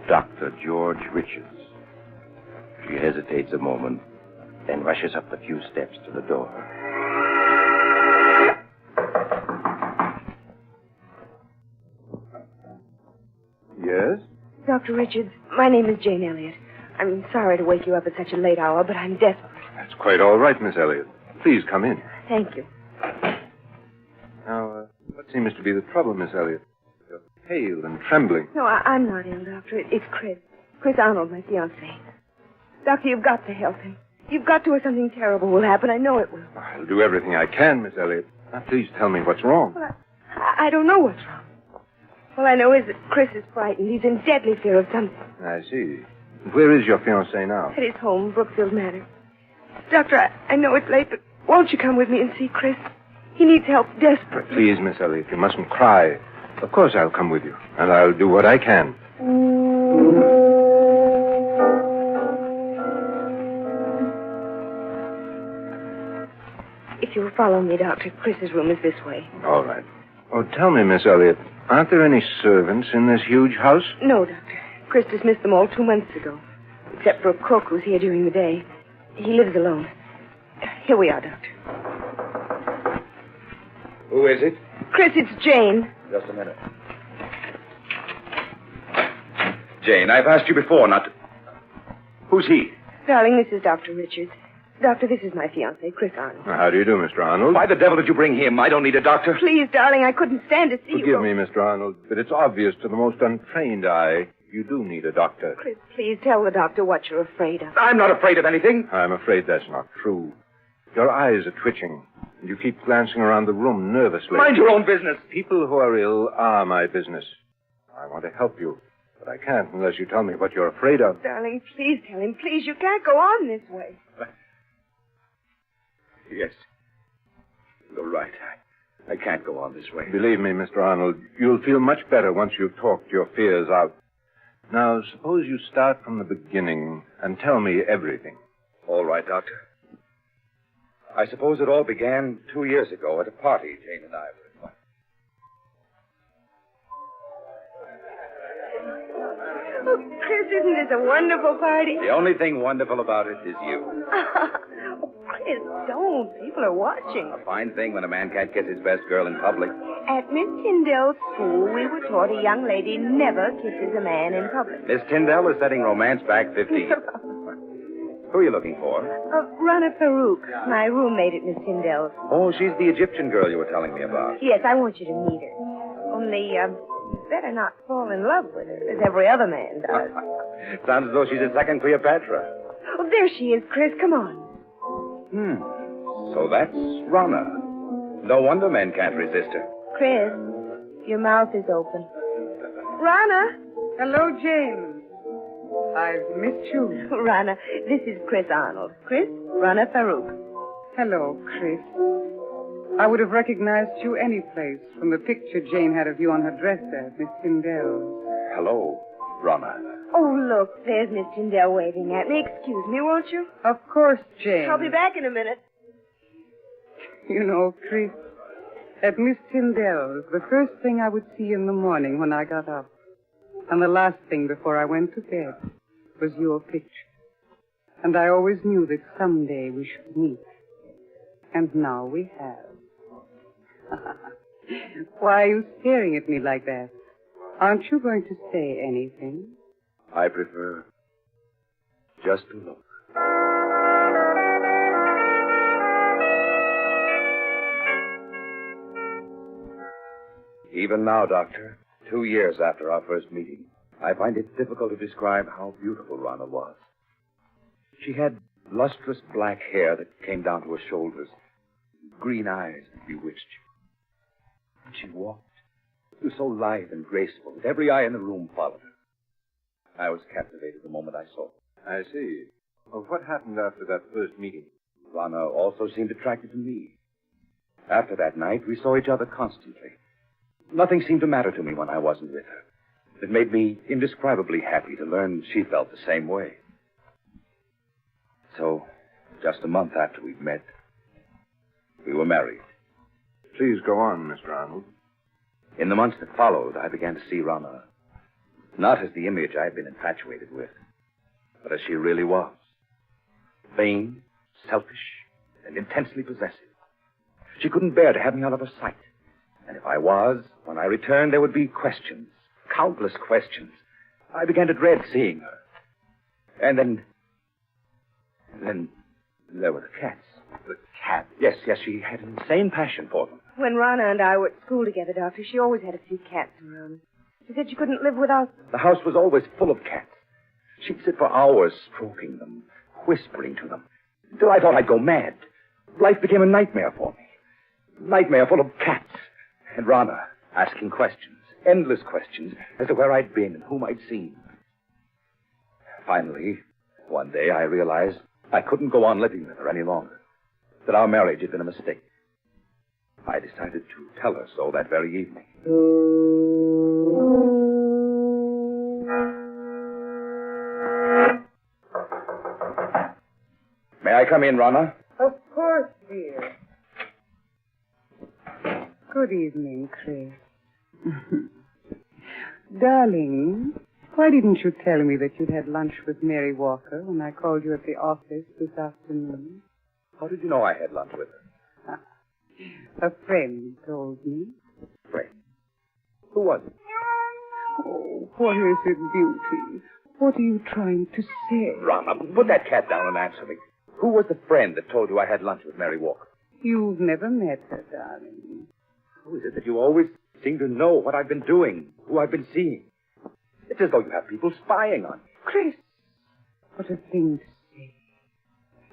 Dr. George Richards. She hesitates a moment, then rushes up the few steps to the door. Dr. Richards, my name is Jane Elliott. I'm sorry to wake you up at such a late hour, but I'm desperate. That's quite all right, Miss Elliott. Please come in. Thank you. Now, what seems to be the trouble, Miss Elliott? You're pale and trembling. No, I'm not ill, Doctor. It's Chris. Chris Arnold, my fiancé. Doctor, you've got to help him. You've got to, or something terrible will happen. I know it will. I'll do everything I can, Miss Elliott. Now, please tell me what's wrong. Well, I don't know what's wrong. All I know is that Chris is frightened. He's in deadly fear of something. I see. Where is your fiancé now? At his home, Brookfield Manor. Doctor, I know it's late, but won't you come with me and see Chris? He needs help desperately. Please, Miss Elliott, you mustn't cry. Of course I'll come with you, and I'll do what I can. If you'll follow me, Doctor, Chris's room is this way. All right. Oh, tell me, Miss Elliott, aren't there any servants in this huge house? No, Doctor. Chris dismissed them all 2 months ago, except for a cook who's here during the day. He lives alone. Here we are, Doctor. Who is it? Chris, it's Jane. Just a minute. Jane, I've asked you before not to... Who's he? Darling, this is Dr. Richards. Doctor, this is my fiancé, Chris Arnold. How do you do, Mr. Arnold? Why the devil did you bring him? I don't need a doctor. Please, darling, I couldn't stand to see you. Forgive me, Mr. Arnold, but it's obvious to the most untrained eye you do need a doctor. Chris, please tell the doctor what you're afraid of. I'm not afraid of anything. I'm afraid that's not true. Your eyes are twitching, and you keep glancing around the room nervously. Mind your own business. People who are ill are my business. I want to help you, but I can't unless you tell me what you're afraid of. Darling, please tell him. Please, you can't go on this way. Yes. You're right. I can't go on this way. Believe me, Mr. Arnold, you'll feel much better once you've talked your fears out. Now, suppose you start from the beginning and tell me everything. All right, Doctor. I suppose it all began 2 years ago at a party Jane and I were invited. Oh, Chris, isn't this a wonderful party? The only thing wonderful about it is you. Oh, Chris, don't. People are watching. A fine thing when a man can't kiss his best girl in public. At Miss Tyndall's school, we were taught a young lady never kisses a man in public. Miss Tyndall is setting romance back 50 years. Who are you looking for? Rana Farouk, my roommate at Miss Tyndall's. Oh, she's the Egyptian girl you were telling me about. Yes, I want you to meet her. Only, better not fall in love with her, as every other man does. Sounds as though she's a second Cleopatra. Oh, there she is, Chris. Come on. So that's Rana. No wonder men can't resist her. Chris, your mouth is open. Rana! Hello, Jane. I've missed you. Rana, this is Chris Arnold. Chris, Rana Farouk. Hello, Chris. I would have recognized you any place from the picture Jane had of you on her dresser at Miss Tyndall's. Hello, Rana. Oh, look, there's Miss Tyndall waving at me. Excuse me, won't you? Of course, Jane. I'll be back in a minute. You know, Chris, at Miss Tyndall's, the first thing I would see in the morning when I got up, and the last thing before I went to bed, was your picture. And I always knew that someday we should meet. And now we have. Why are you staring at me like that? Aren't you going to say anything? I prefer just to look. Even now, Doctor, 2 years after our first meeting, I find it difficult to describe how beautiful Rana was. She had lustrous black hair that came down to her shoulders, green eyes that bewitched you. And she walked. She was so lithe and graceful that every eye in the room followed her. I was captivated the moment I saw her. I see. Well, what happened after that first meeting? Rana also seemed attracted to me. After that night, we saw each other constantly. Nothing seemed to matter to me when I wasn't with her. It made me indescribably happy to learn she felt the same way. So, just a month after we'd met, we were married. Please go on, Mr. Arnold. In the months that followed, I began to see Rana not as the image I had been infatuated with, but as she really was. Vain, selfish, and intensely possessive. She couldn't bear to have me out of her sight. And if I was, when I returned, there would be questions, countless questions. I began to dread seeing her. And then there were the cats. The cat. Yes, she had an insane passion for them. When Rana and I were at school together, Doctor, she always had a few cats around. She said she couldn't live without them. The house was always full of cats. She'd sit for hours stroking them, whispering to them, until I thought I'd go mad. Life became a nightmare for me. Nightmare full of cats. And Rana asking questions, endless questions, as to where I'd been and whom I'd seen. Finally, one day I realized I couldn't go on living with her any longer, that our marriage had been a mistake. I decided to tell her so that very evening. May I come in, Rana? Of course, dear. Good evening, Chris. Darling, why didn't you tell me that you'd had lunch with Mary Walker when I called you at the office this afternoon? How did you know I had lunch with her? A friend told me. Friend? Who was it? Oh, what is it, Beauty? What are you trying to say? Rana, put that cat down and answer me. Who was the friend that told you I had lunch with Mary Walker? You've never met her, darling. Who is it that you always seem to know what I've been doing, who I've been seeing? It's as though you have people spying on me. Chris, what a thing to say.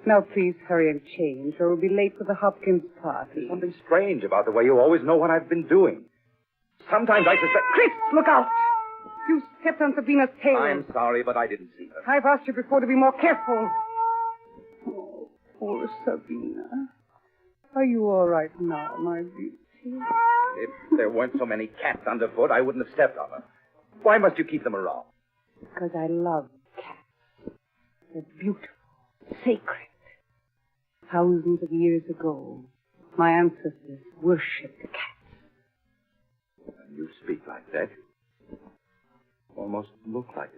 Now, please hurry and change, or we'll be late for the Hopkins party. There's something strange about the way you always know what I've been doing. Sometimes I suspect... Chris, look out! You stepped on Sabina's tail. I'm sorry, but I didn't see her. I've asked you before to be more careful. Oh, poor Sabina. Are you all right now, my beauty? If there weren't so many cats underfoot, I wouldn't have stepped on her. Why must you keep them around? Because I love cats. They're beautiful, sacred. Thousands of years ago, my ancestors worshipped cats. When you speak like that, you almost look like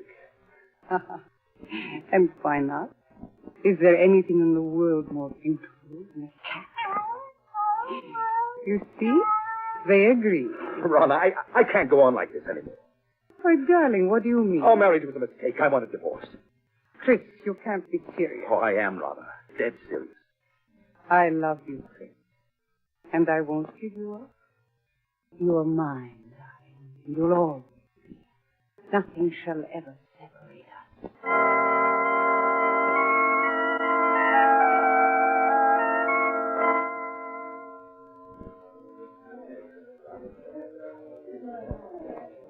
a cat. And why not? Is there anything in the world more beautiful than a cat? You see? They agree. Rana, I can't go on like this anymore. Why, darling, what do you mean? Our marriage was a mistake. I want a divorce. Chris, you can't be serious. Oh, I am, Rana. Dead serious. I love you, Chris. And I won't give you up. You're mine, darling. You'll always be. Nothing shall ever separate us.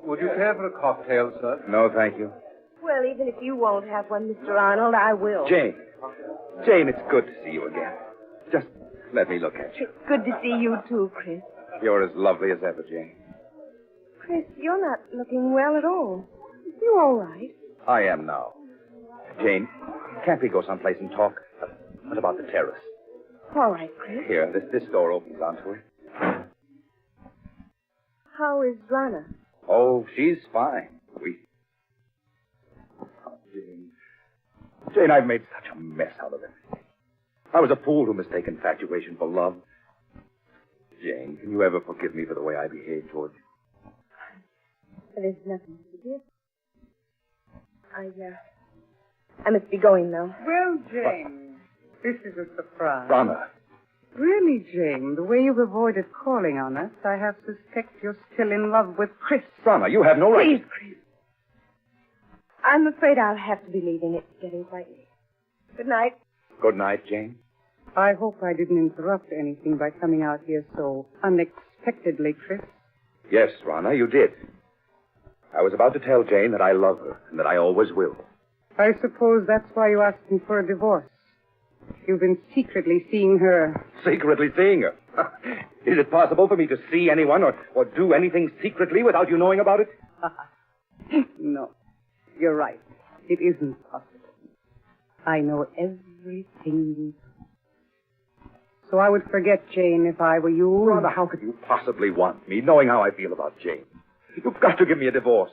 Would you care for a cocktail, sir? No, thank you. Well, even if you won't have one, Mr. Arnold, I will. Jane, it's good to see you again. Just let me look at you. It's good to see you, too, Chris. You're as lovely as ever, Jane. Chris, you're not looking well at all. You all right? I am now. Jane, can't we go someplace and talk? What about the terrace? All right, Chris. Here, this door opens onto it. How is Rana? Oh, she's fine. Jane, I've made such a mess out of it. I was a fool to mistake infatuation for love. Jane, can you ever forgive me for the way I behaved towards you? There's nothing to forgive. I must be going now. Well, Jane, this is a surprise. Rana. Really, Jane, the way you've avoided calling on us, I have suspect you're still in love with Chris. Rana, you have no right... Please, Chris. I'm afraid I'll have to be leaving. It's getting quite late. Good night. Good night, Jane. I hope I didn't interrupt anything by coming out here so unexpectedly, Chris. Yes, Rana, you did. I was about to tell Jane that I love her and that I always will. I suppose that's why you asked me for a divorce. You've been secretly seeing her. Secretly seeing her? Is it possible for me to see anyone or do anything secretly without you knowing about it? No, you're right. It isn't possible. I know everything you do. So I would forget Jane if I were you. Rhonda, how could you possibly want me, knowing how I feel about Jane? You've got to give me a divorce.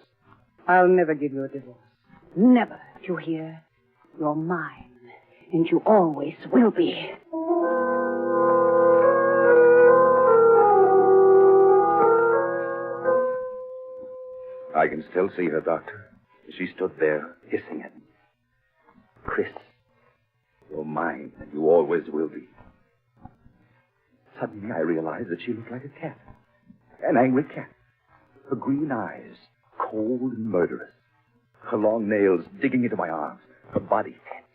I'll never give you a divorce. Never, do you hear? You're mine, and you always will be. I can still see her, Doctor. She stood there, hissing at me. Chris, you're mine, and you always will be. Suddenly, I realized that she looked like a cat. An angry cat. Her green eyes, cold and murderous. Her long nails digging into my arms. Her body tense.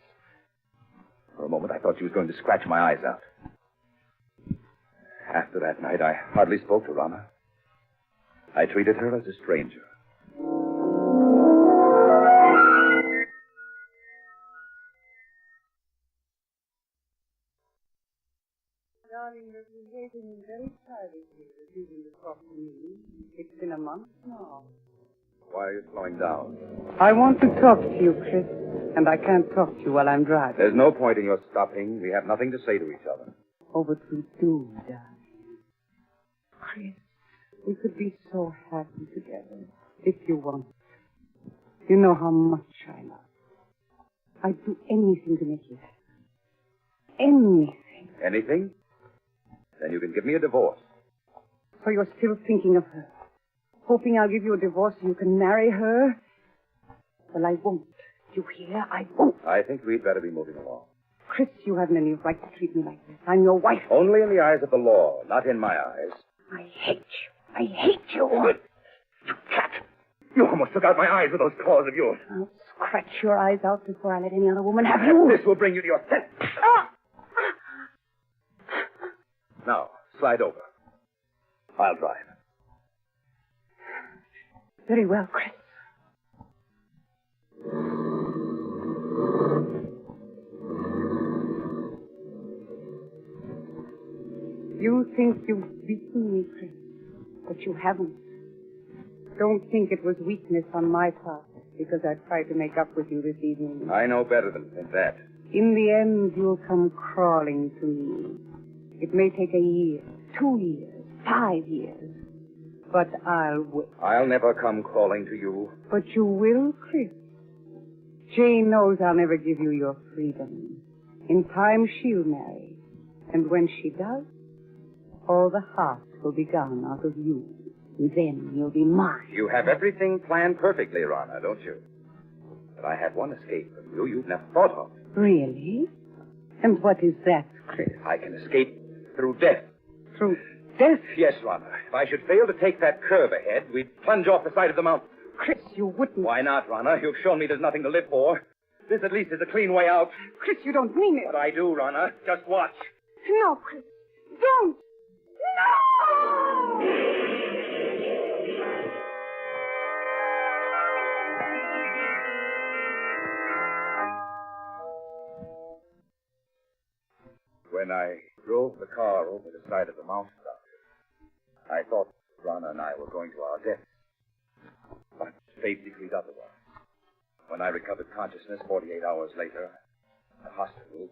For a moment, I thought she was going to scratch my eyes out. After that night, I hardly spoke to Rana. I treated her as a stranger. Darling, you're behaving very childishly, refusing to talk to me. It's been a month now. Why are you slowing down? I want to talk to you, Chris, and I can't talk to you while I'm driving. There's no point in your stopping. We have nothing to say to each other. Oh, but we do, darling. Chris, we could be so happy together if you want. You know how much I love you. I'd do anything to make you happy. Anything. Anything? Then you can give me a divorce. So you're still thinking of her? Hoping I'll give you a divorce so you can marry her? Well, I won't. You hear? I won't. I think we'd better be moving along. Chris, you haven't any right to treat me like this. I'm your wife. Only in the eyes of the law, not in my eyes. I hate you. I hate you. Good. You cat. You almost took out my eyes with those claws of yours. I'll scratch your eyes out before I let any other woman have you. This will bring you to your senses. Now, slide over. I'll drive. Very well, Chris. You think you've beaten me, Chris, but you haven't. Don't think it was weakness on my part because I tried to make up with you this evening. I know better than to think that. In the end, you'll come crawling to me. It may take a year, 2 years, 5 years, but I'll wait. I'll never come crawling to you. But you will, Chris. Jane knows I'll never give you your freedom. In time, she'll marry. And when she does, all the heart will be gone out of you. And then you'll be mine. You have everything planned perfectly, Rana, don't you? But I have one escape from you you've never thought of. Really? And what is that, Chris? I can escape through death. Through death? Yes, Rana. If I should fail to take that curve ahead, we'd plunge off the side of the mountain. Chris, you wouldn't. Why not, Rana? You've shown me there's nothing to live for. This at least is a clean way out. Chris, you don't mean it. But I do, Rana. Just watch. No, Chris. Don't. No! When I drove the car over the side of the mountain, I thought Rana and I were going to our death. But fate decreed otherwise. When I recovered consciousness 48 hours later, in the hospital,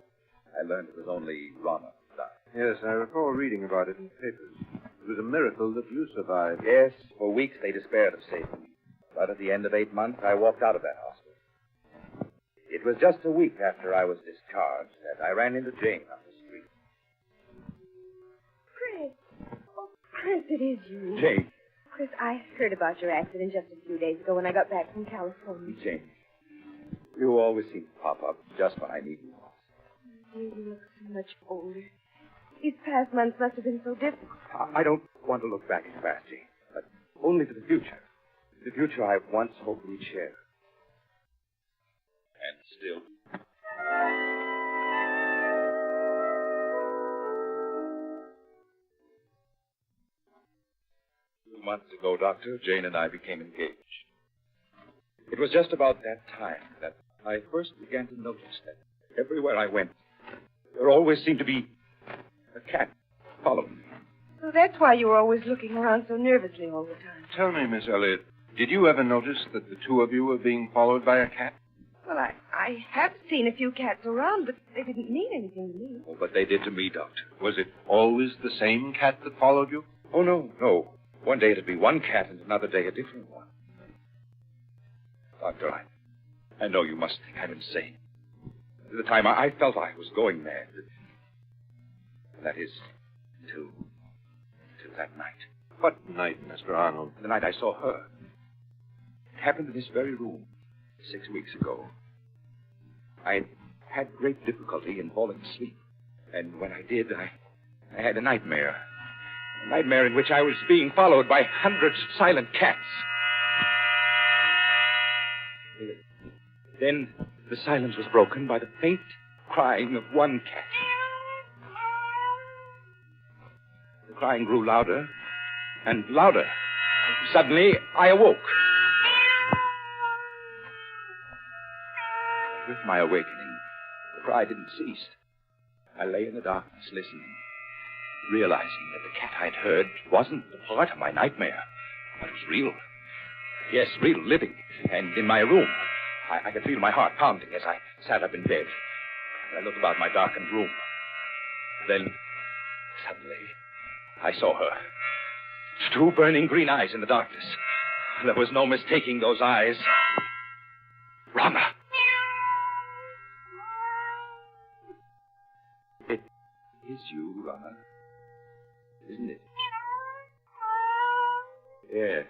I learned it was only Rana who died. Yes, I recall reading about it in the papers. It was a miracle that you survived. Yes, for weeks they despaired of saving me. But at the end of 8 months, I walked out of that hospital. It was just a week after I was discharged that I ran into Jane on the street. Chris. Oh, Chris, it is you. Jane. Chris, I heard about your accident just a few days ago when I got back from California. Jane. You always seem to pop up just when I need you most. You look so much older. These past months must have been so difficult. I don't want to look back as fast, Jane, but only to the future. The future I once hoped we'd share. And still. 2 months ago, Doctor, Jane and I became engaged. It was just about that time that I first began to notice that everywhere I went, there always seemed to be a cat following me. So that's why you were always looking around so nervously all the time. Tell me, Miss Elliot, did you ever notice that the two of you were being followed by a cat? Well, I have seen a few cats around, but they didn't mean anything to me. Oh, but they did to me, Doctor. Was it always the same cat that followed you? Oh, no. One day it'd be one cat and another day a different one. Doctor, I know you must think I'm insane. At the time, I felt I was going mad. That is, till that night. What night, Mr. Arnold? The night I saw her. It happened in this very room. 6 weeks ago. I had great difficulty in falling asleep. And when I did, I had a nightmare. A nightmare in which I was being followed by hundreds of silent cats. Then the silence was broken by the faint crying of one cat. The crying grew louder and louder. Suddenly, I awoke. With my awakening, the cry didn't cease. I lay in the darkness listening, realizing that the cat I'd heard wasn't a part of my nightmare, but was real. Yes, real, living, and in my room. I could feel my heart pounding as I sat up in bed. I looked about my darkened room. Then, suddenly, I saw her. 2 burning green eyes in the darkness. There was no mistaking those eyes. Rama! It is you, Rama. Isn't it? Yes,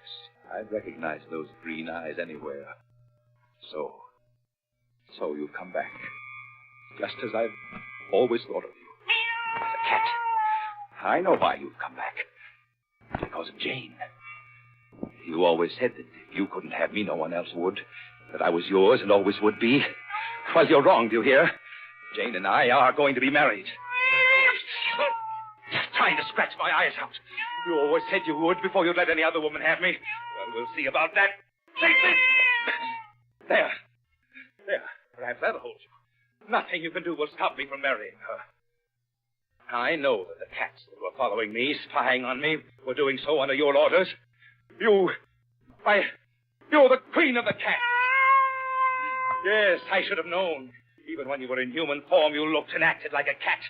I'd recognize those green eyes anywhere. So you've come back. Just as I've always thought of you. As a cat. I know why you've come back. Because of Jane. You always said that if you couldn't have me, no one else would. That I was yours and always would be. Well, you're wrong, do you hear? Jane and I are going to be married. Just trying to scratch my eyes out. You always said you would before you'd let any other woman have me. Well, we'll see about that. There. Perhaps that'll hold you. Nothing you can do will stop me from marrying her. I know that the cats that were following me, spying on me, were doing so under your orders. You're the queen of the cats. Yes, I should have known. Even when you were in human form, you looked and acted like a cat.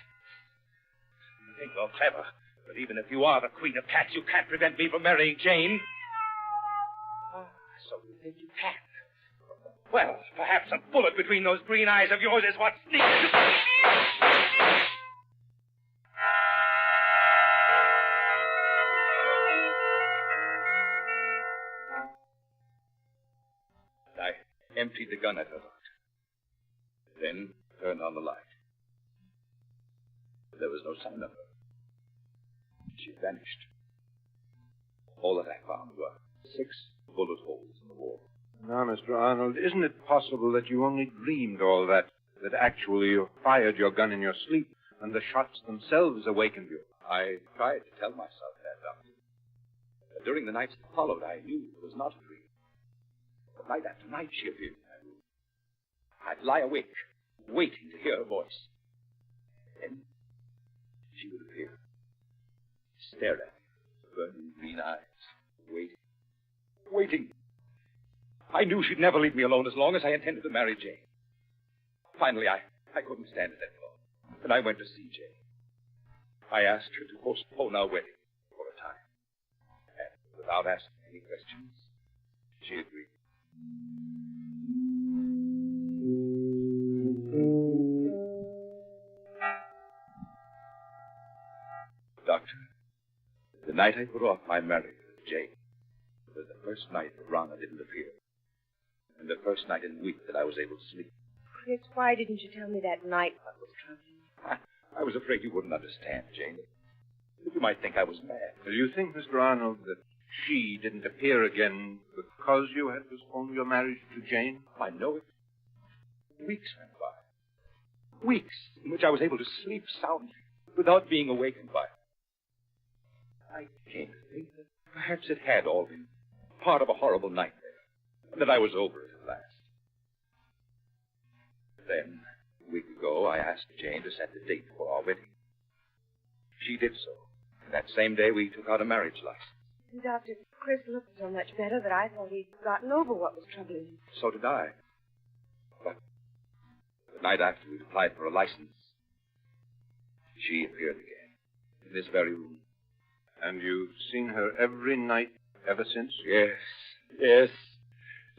You think you're clever, but even if you are the queen of cats, you can't prevent me from marrying Jane. So you think you can? Well, perhaps a bullet between those green eyes of yours is what's needed. I emptied the gun at her. Then turned on the light. There was no sign of her. She vanished. All that I found were 6 bullet holes in the wall. Now, Mr. Arnold, isn't it possible that you only dreamed all that actually you fired your gun in your sleep and the shots themselves awakened you? I tried to tell myself that, Doctor. But during the nights that followed, I knew it was not a dream. But night after night, she appeared in my room. I'd lie awake, waiting to hear her voice. Then she would appear, stare at me with burning green eyes, waiting. I knew she'd never leave me alone as long as I intended to marry Jane. Finally, I couldn't stand it any longer, and I went to see Jane. I asked her to postpone our wedding for a time. And without asking any questions, she agreed. Doctor, the night I put off my marriage with Jane was the first night that Rana didn't appear. And the first night in a week that I was able to sleep. Chris, why didn't you tell me that night what was troubling you? I was afraid you wouldn't understand, Jane. That you might think I was mad. Do you think, Mr. Arnold, that she didn't appear again because you had postponed your marriage to Jane? I know it. Weeks went by. Weeks in which I was able to sleep soundly without being awakened by her. I came to think that perhaps it had all been part of a horrible nightmare. And that I was over it at last. Then, a week ago, I asked Jane to set the date for our wedding. She did so. And that same day, we took out a marriage license. Doctor, Chris looked so much better that I thought he'd gotten over what was troubling him. So did I. But the night after we'd applied for a license, she appeared again, in this very room. And you've seen her every night ever since? Yes.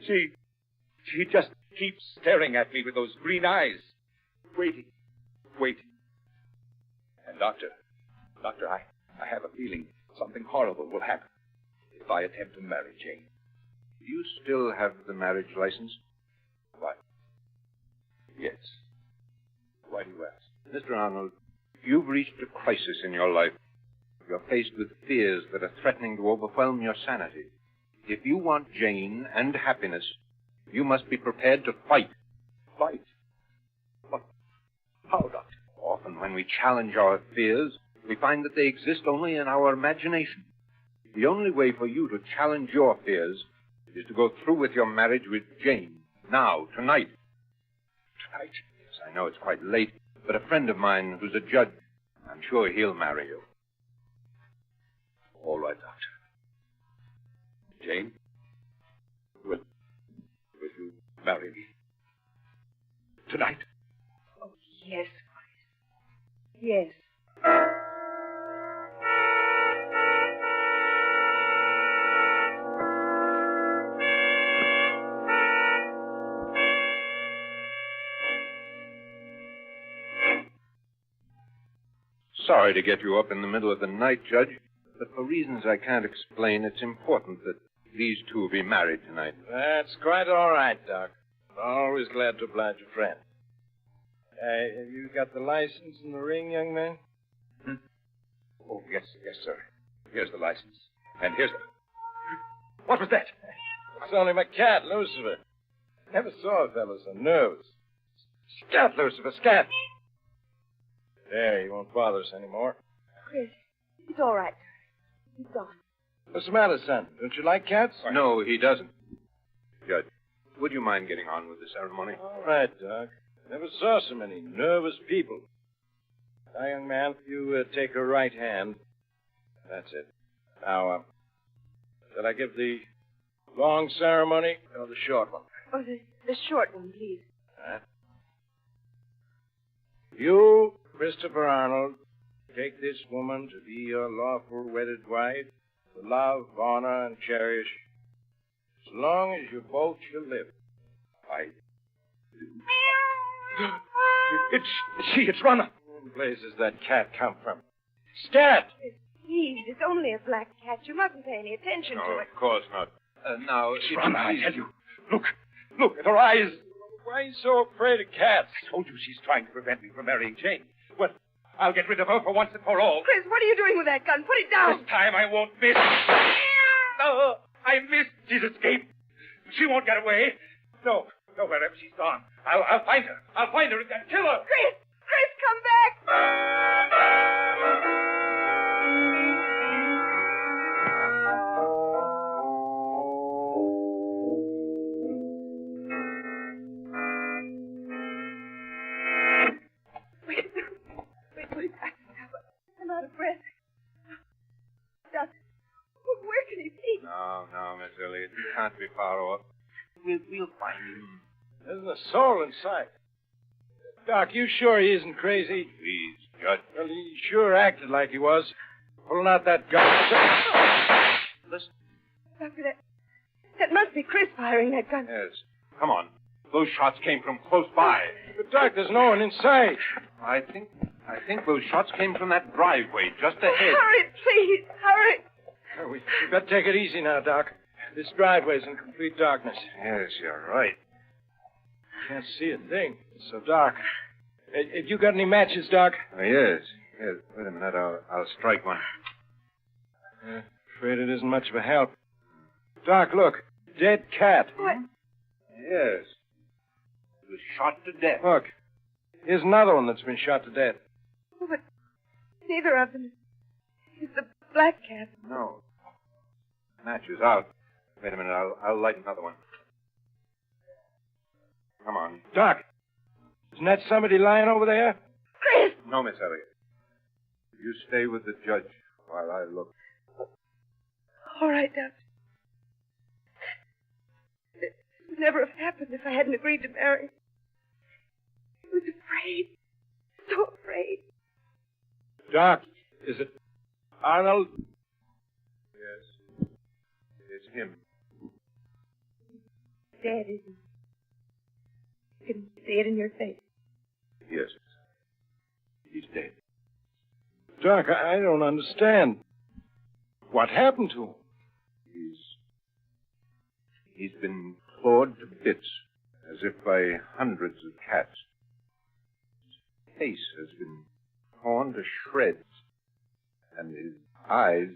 She just keeps staring at me with those green eyes. Waiting. And Doctor, I have a feeling something horrible will happen if I attempt to marry Jane. Do you still have the marriage license? Yes. Why do you ask? Mr. Arnold, you've reached a crisis in your life. You're faced with fears that are threatening to overwhelm your sanity. If you want Jane and happiness, you must be prepared to fight. Fight? But how, Doctor? Often when we challenge our fears, we find that they exist only in our imagination. The only way for you to challenge your fears is to go through with your marriage with Jane. Now, tonight. Tonight? Yes, I know it's quite late, but a friend of mine who's a judge, I'm sure he'll marry you. All right, Doctor. Jane, will you marry me? Tonight? Oh, yes, Chris. Yes. Sorry to get you up in the middle of the night, Judge, but for reasons I can't explain, it's important that these two be married tonight. That's quite all right, Doc. Always glad to oblige a friend. Have you got the license and the ring, young man? Oh, yes, sir. Here's the license. And here's the... What was that? It's only my cat, Lucifer. Never saw a fellow so nervous. Scat, Lucifer, scat! There, he won't bother us anymore. Chris, it's all right. He's gone. What's the matter, son? Don't you like cats? No, he doesn't. Judge, would you mind getting on with the ceremony? All right, Doc. Never saw so many nervous people. Now, young man, you take her right hand. That's it. Now, shall I give the long ceremony or the short one? Oh, the short one, please. All right. You, Christopher Arnold, take this woman to be your lawful wedded wife, to love, honor, and cherish, as long as you both shall live. I do. It's Runner. What place does that cat come from? Scat! Please, it's only a black cat. You mustn't pay any attention to it. Of course not. Now, It's Runner, I tell you. Look at her eyes. Why are you so afraid of cats? I told you she's trying to prevent me from marrying Jane. Well, I'll get rid of her for once and for all. Chris, what are you doing with that gun? Put it down. This time I won't miss. No, I missed. She's escaped. She won't get away. No, wherever she's gone. I'll find her. I'll find her and kill her. Chris, come back. Wait, I'm out of breath. Doc, where can he be? No, Miss Elliot. You can't be far off. We'll find him. There isn't a soul in sight. Doc, you sure he isn't crazy? Please, Judge. Well, he sure acted like he was. Pulling out that gun. Listen. Doctor, that must be Chris firing that gun. Yes. Come on. Those shots came from close by. But, Doc, there's no one in sight. I think those shots came from that driveway just ahead. Hurry, please. Hurry. We better take it easy now, Doc. This driveway's in complete darkness. Yes, you're right. Can't see a thing. It's so dark. Have you got any matches, Doc? Yes. Wait a minute. I'll strike one. Afraid it isn't much of a help. Doc, look. Dead cat. What? Yes. He was shot to death. Look. Here's another one that's been shot to death. Oh, but neither of them is the black cat. No. Match is out. Wait a minute. I'll light another one. Come on. Doc, isn't that somebody lying over there? Chris! No, Miss Elliot. You stay with the judge while I look. All right, Doctor. This would never have happened if I hadn't agreed to marry. I was afraid. So afraid. Doc, is it Arnold? Yes. It's him. Dead, isn't he? You can see it in your face. Yes. He's dead. Doc, I don't understand. What happened to him? He's been clawed to bits, as if by hundreds of cats. face has been torn to shreds. And his eyes...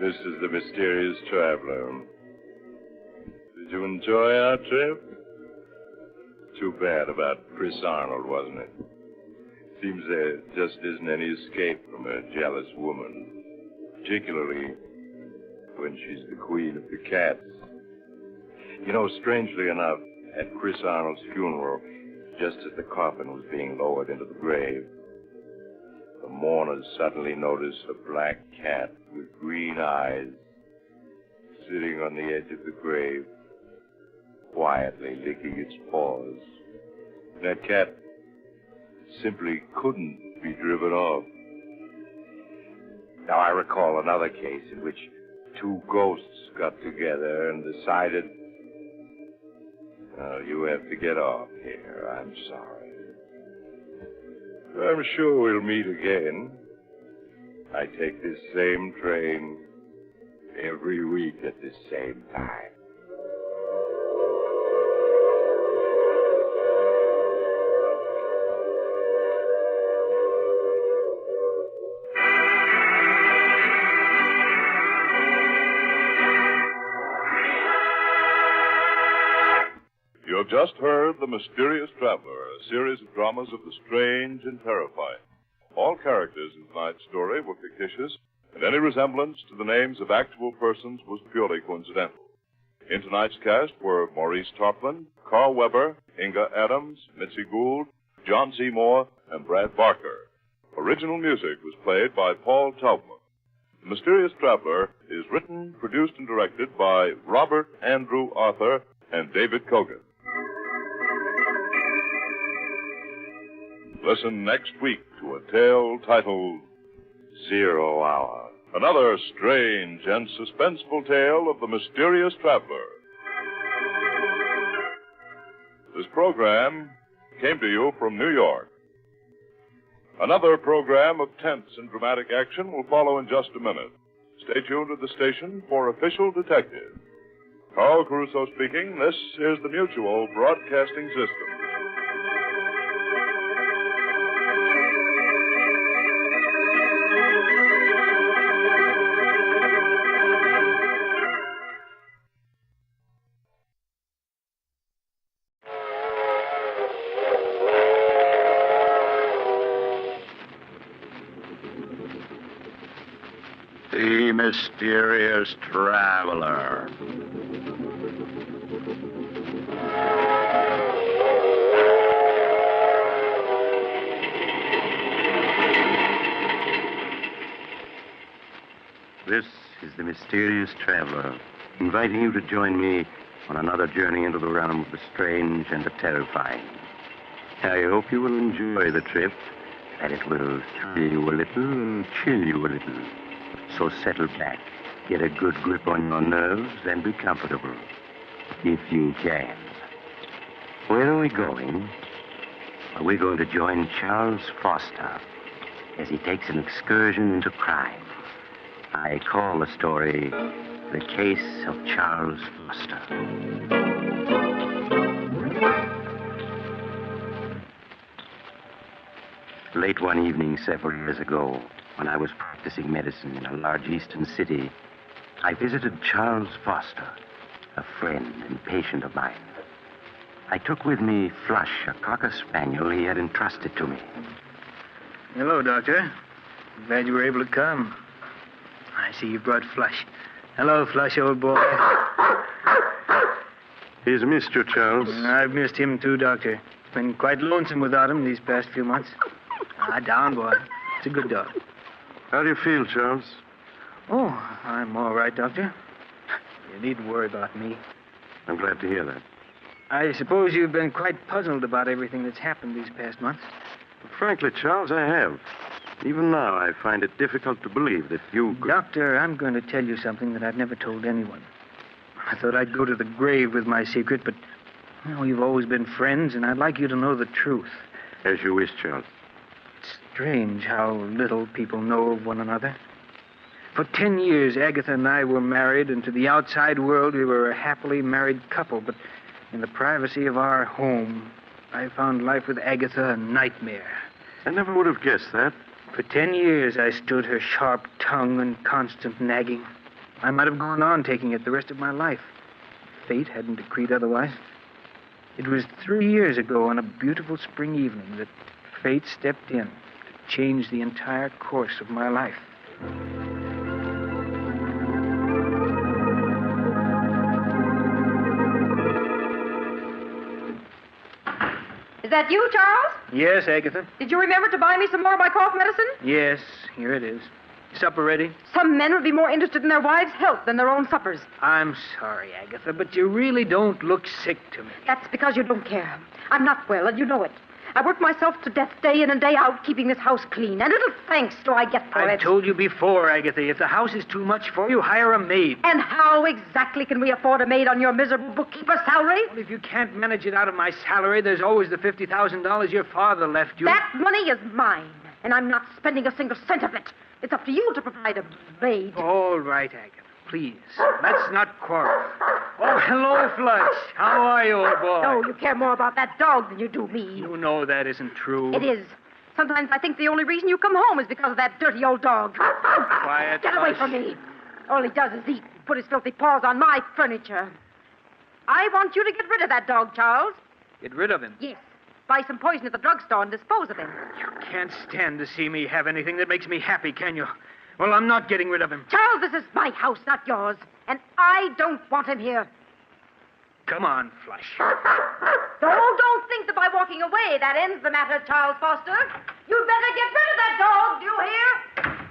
This is the mysterious traveler. Did you enjoy our trip? Too bad about Chris Arnold, wasn't it? Seems there just isn't any escape from a jealous woman, particularly when she's the queen of the cats. You know, strangely enough, at Chris Arnold's funeral, just as the coffin was being lowered into the grave, the mourners suddenly noticed a black cat with green eyes sitting on the edge of the grave, quietly licking its paws. That cat simply couldn't be driven off. Now, I recall another case in which two ghosts got together and decided, "Oh, you have to get off here. I'm sorry. I'm sure we'll meet again. I take this same train every week at the same time." You have just heard The Mysterious Traveler, a series of dramas of the strange and terrifying. All characters in tonight's story were fictitious, and any resemblance to the names of actual persons was purely coincidental. In tonight's cast were Maurice Tarplin, Carl Weber, Inga Adams, Mitzi Gould, John Seymour, and Brad Barker. Original music was played by Paul Taubman. The Mysterious Traveler is written, produced, and directed by Robert Andrew Arthur and David Kogan. Listen next week to a tale titled 0 Hour. Another strange and suspenseful tale of the mysterious traveler. This program came to you from New York. Another program of tense and dramatic action will follow in just a minute. Stay tuned to the station for Official Detective. Carl Caruso speaking. This is the Mutual Broadcasting System. The Mysterious Traveler. This is the Mysterious Traveler, inviting you to join me on another journey into the realm of the strange and the terrifying. I hope you will enjoy the trip, that it will thrill you a little and chill you a little. So settle back, get a good grip on your nerves, and be comfortable, if you can. Where are we going? Well, we're going to join Charles Foster as he takes an excursion into crime. I call the story The Case of Charles Foster. Late one evening several years ago, when I was practicing medicine in a large eastern city, I visited Charles Foster, a friend and patient of mine. I took with me Flush, a cocker spaniel he had entrusted to me. Hello, Doctor. Glad you were able to come. I see you brought Flush. Hello, Flush, old boy. He's missed you, Charles. I've missed him too, Doctor. Been quite lonesome without him these past few months. Down, boy. It's a good dog. How do you feel, Charles? Oh, I'm all right, Doctor. You needn't worry about me. I'm glad to hear that. I suppose you've been quite puzzled about everything that's happened these past months. Frankly, Charles, I have. Even now, I find it difficult to believe that you could... Doctor, I'm going to tell you something that I've never told anyone. I thought I'd go to the grave with my secret, but, we've always been friends, and I'd like you to know the truth. As you wish, Charles. It's strange how little people know of one another. For 10 years, Agatha and I were married, and to the outside world, we were a happily married couple. But in the privacy of our home, I found life with Agatha a nightmare. I never would have guessed that. For 10 years, I stood her sharp tongue and constant nagging. I might have gone on taking it the rest of my life. Fate hadn't decreed otherwise. It was 3 years ago on a beautiful spring evening that fate stepped in to change the entire course of my life. Is that you, Charles? Yes, Agatha? Did you remember to buy me some more of my cough medicine? Yes, here it is. Supper ready? Some men would be more interested in their wives' health than their own suppers. I'm sorry, Agatha, but you really don't look sick to me. That's because you don't care. I'm not well, and you know it. I work myself to death day in and day out, keeping this house clean. And little thanks do I get for it. I've told you before, Agatha, if the house is too much for you, hire a maid. And how exactly can we afford a maid on your miserable bookkeeper's salary? Well, if you can't manage it out of my salary, there's always the $50,000 your father left you. That money is mine, and I'm not spending a single cent of it. It's up to you to provide a maid. All right, Agatha, please. Let's not quarrel. Oh, hello, Flush. How are you, old boy? No, you care more about that dog than you do me. You know that isn't true. It is. Sometimes I think the only reason you come home is because of that dirty old dog. Quiet, Get away from me. All he does is eat and put his filthy paws on my furniture. I want you to get rid of that dog, Charles. Get rid of him? Yes. Buy some poison at the drugstore and dispose of him. You can't stand to see me have anything that makes me happy, can you? Well, I'm not getting rid of him. Charles, this is my house, not yours. And I don't want him here. Come on, Flush. Don't think that by walking away that ends the matter, Charles Foster. You'd better get rid of that dog, do you hear?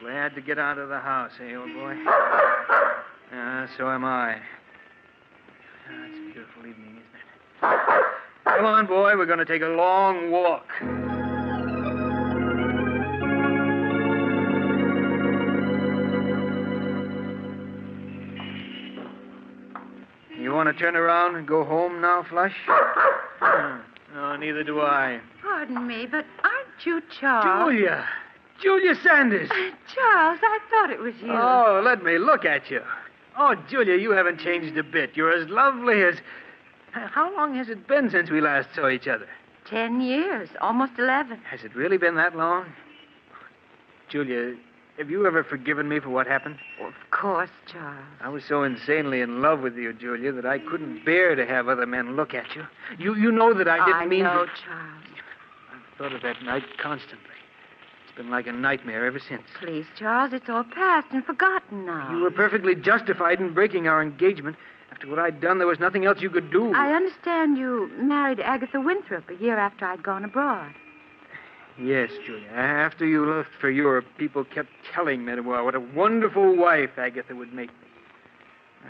Glad to get out of the house, eh, old boy? So am I. It's a beautiful evening, isn't it? Come on, boy, we're going to take a long walk. You want to turn around and go home now, Flush? No, neither do I. Pardon me, but aren't you Charles? Julia! Julia Sanders! Charles, I thought it was you. Oh, let me look at you. Oh, Julia, you haven't changed a bit. You're as lovely as... How long has it been since we last saw each other? 10 years, almost 11. Has it really been that long? Julia, have you ever forgiven me for what happened? Of course, Charles. I was so insanely in love with you, Julia, that I couldn't bear to have other men look at you. You know that I didn't mean... I know, Charles. I've thought of that night constantly. It's been like a nightmare ever since. Please, Charles, it's all past and forgotten now. You were perfectly justified in breaking our engagement. After what I'd done, there was nothing else you could do. I understand you married Agatha Winthrop a year after I'd gone abroad. Yes, Julia. After you left for Europe, people kept telling me what a wonderful wife Agatha would make me.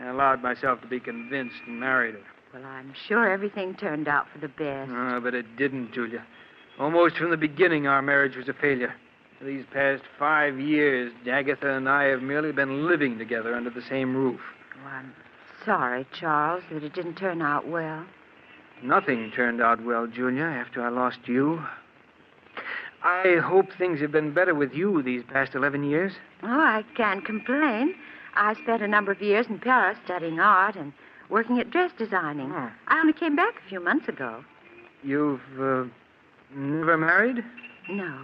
I allowed myself to be convinced and married her. Well, I'm sure everything turned out for the best. Oh, but it didn't, Julia. Almost from the beginning, our marriage was a failure. For these past 5 years, Agatha and I have merely been living together under the same roof. Oh, I'm sorry, Charles, that it didn't turn out well. Nothing turned out well, Julia, after I lost you. I hope things have been better with you these past 11 years. Oh, I can't complain. I spent a number of years in Paris studying art and working at dress designing. Oh. I only came back a few months ago. You've never married? No.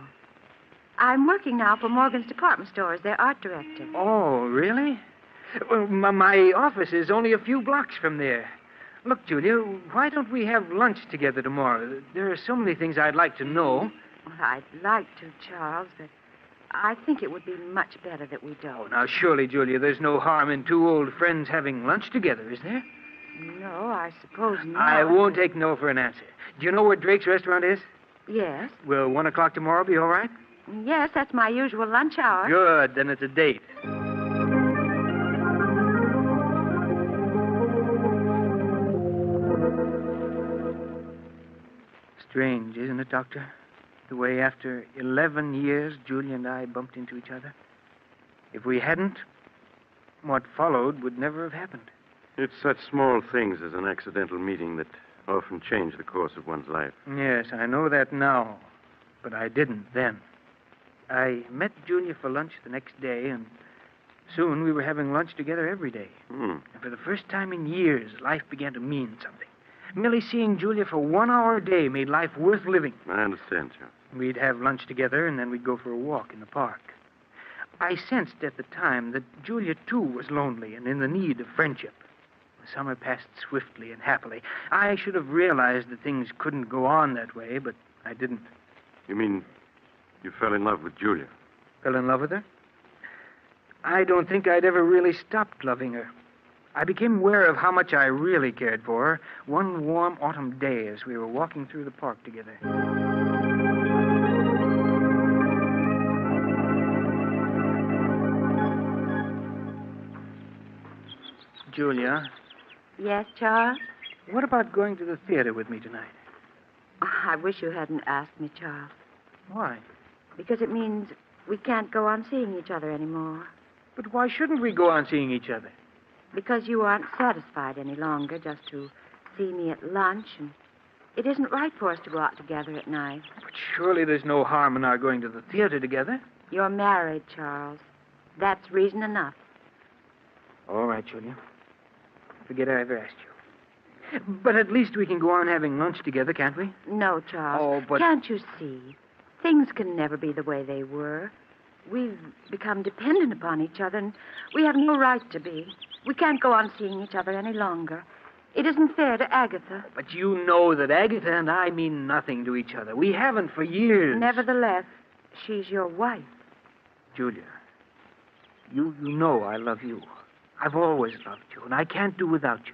I'm working now for Morgan's department store as their art director. Oh, really? Well, my office is only a few blocks from there. Look, Julia, why don't we have lunch together tomorrow? There are so many things I'd like to know. Well, I'd like to, Charles, but I think it would be much better that we don't. Oh, now, surely, Julia, there's no harm in two old friends having lunch together, is there? No, I suppose not. I won't take no for an answer. Do you know where Drake's restaurant is? Yes. Will 1 o'clock tomorrow be all right? Yes, that's my usual lunch hour. Good. Then it's a date. Strange, isn't it, Doctor? The way after 11 years, Julia and I bumped into each other. If we hadn't, what followed would never have happened. It's such small things as an accidental meeting that often change the course of one's life. Yes, I know that now, but I didn't then. I met Julia for lunch the next day, and soon we were having lunch together every day. And for the first time in years, life began to mean something. Merely seeing Julia for 1 hour a day made life worth living. I understand, Joe. We'd have lunch together, and then we'd go for a walk in the park. I sensed at the time that Julia, too, was lonely and in the need of friendship. The summer passed swiftly and happily. I should have realized that things couldn't go on that way, but I didn't. You mean you fell in love with Julia? Fell in love with her? I don't think I'd ever really stopped loving her. I became aware of how much I really cared for her one warm autumn day as we were walking through the park together. Julia. Yes, Charles? What about going to the theater with me tonight? Oh, I wish you hadn't asked me, Charles. Why? Because it means we can't go on seeing each other anymore. But why shouldn't we go on seeing each other? Because you aren't satisfied any longer just to see me at lunch, and it isn't right for us to go out together at night. But surely there's no harm in our going to the theater together. You're married, Charles. That's reason enough. All right, Julia. Forget I ever asked you. But at least we can go on having lunch together, can't we? No, Charles. Oh, but... Can't you see? Things can never be the way they were. We've become dependent upon each other, and we have no right to be. We can't go on seeing each other any longer. It isn't fair to Agatha. But you know that Agatha and I mean nothing to each other. We haven't for years. Nevertheless, she's your wife. Julia, you know I love you. I've always loved you, and I can't do without you.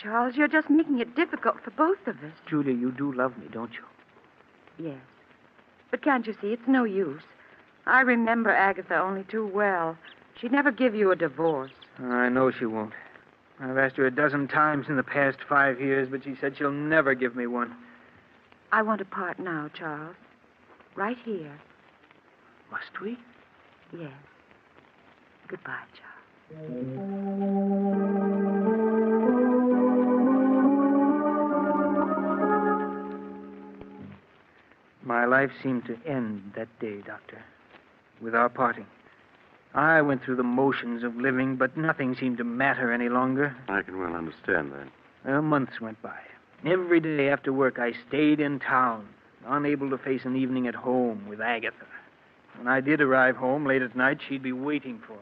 Charles, you're just making it difficult for both of us. Julia, you do love me, don't you? Yes. But can't you see, it's no use. I remember Agatha only too well. She'd never give you a divorce. I know she won't. I've asked her a dozen times in the past 5 years, but she said she'll never give me one. I want to part now, Charles. Right here. Must we? Yes. Goodbye, Charles. My life seemed to end that day, Doctor, with our parting. I went through the motions of living, but nothing seemed to matter any longer. I can well understand that. Months went by. Every day after work, I stayed in town, unable to face an evening at home with Agatha. When I did arrive home late at night, she'd be waiting for me.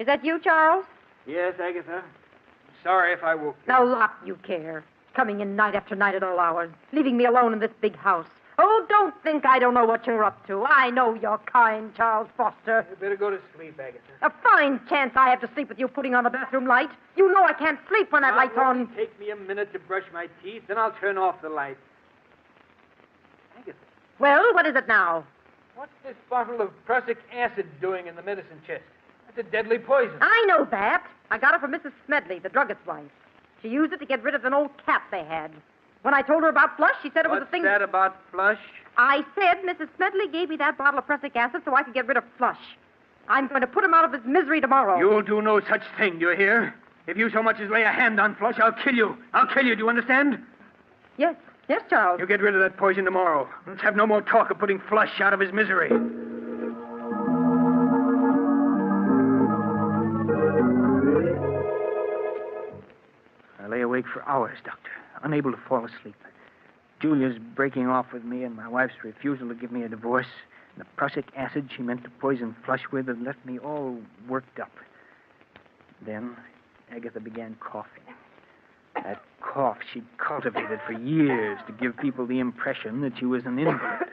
Is that you, Charles? Yes, Agatha. Sorry if I woke you. Now, lot you care. Coming in night after night at all hours, leaving me alone in this big house. Oh, don't think I don't know what you're up to. I know you're kind, Charles Foster. You better go to sleep, Agatha. A fine chance I have to sleep with you putting on the bathroom light. You know I can't sleep when that light's on. Take me a minute to brush my teeth, then I'll turn off the light. Agatha. Well, what is it now? What's this bottle of prussic acid doing in the medicine chest? That's a deadly poison. I know that. I got it from Mrs. Smedley, the druggist's wife. She used it to get rid of an old cat they had. When I told her about Flush, she said it was a thing... What's that about Flush? I said Mrs. Smedley gave me that bottle of prussic acid so I could get rid of Flush. I'm going to put him out of his misery tomorrow. You'll do no such thing, do you hear? If you so much as lay a hand on Flush, I'll kill you. I'll kill you, do you understand? Yes, Charles. You get rid of that poison tomorrow. Let's have no more talk of putting Flush out of his misery. I lay awake for hours, Doctor, unable to fall asleep. Julia's breaking off with me and my wife's refusal to give me a divorce. And the prussic acid she meant to poison Flush with had left me all worked up. Then Agatha began coughing. That cough she'd cultivated for years to give people the impression that she was an invalid.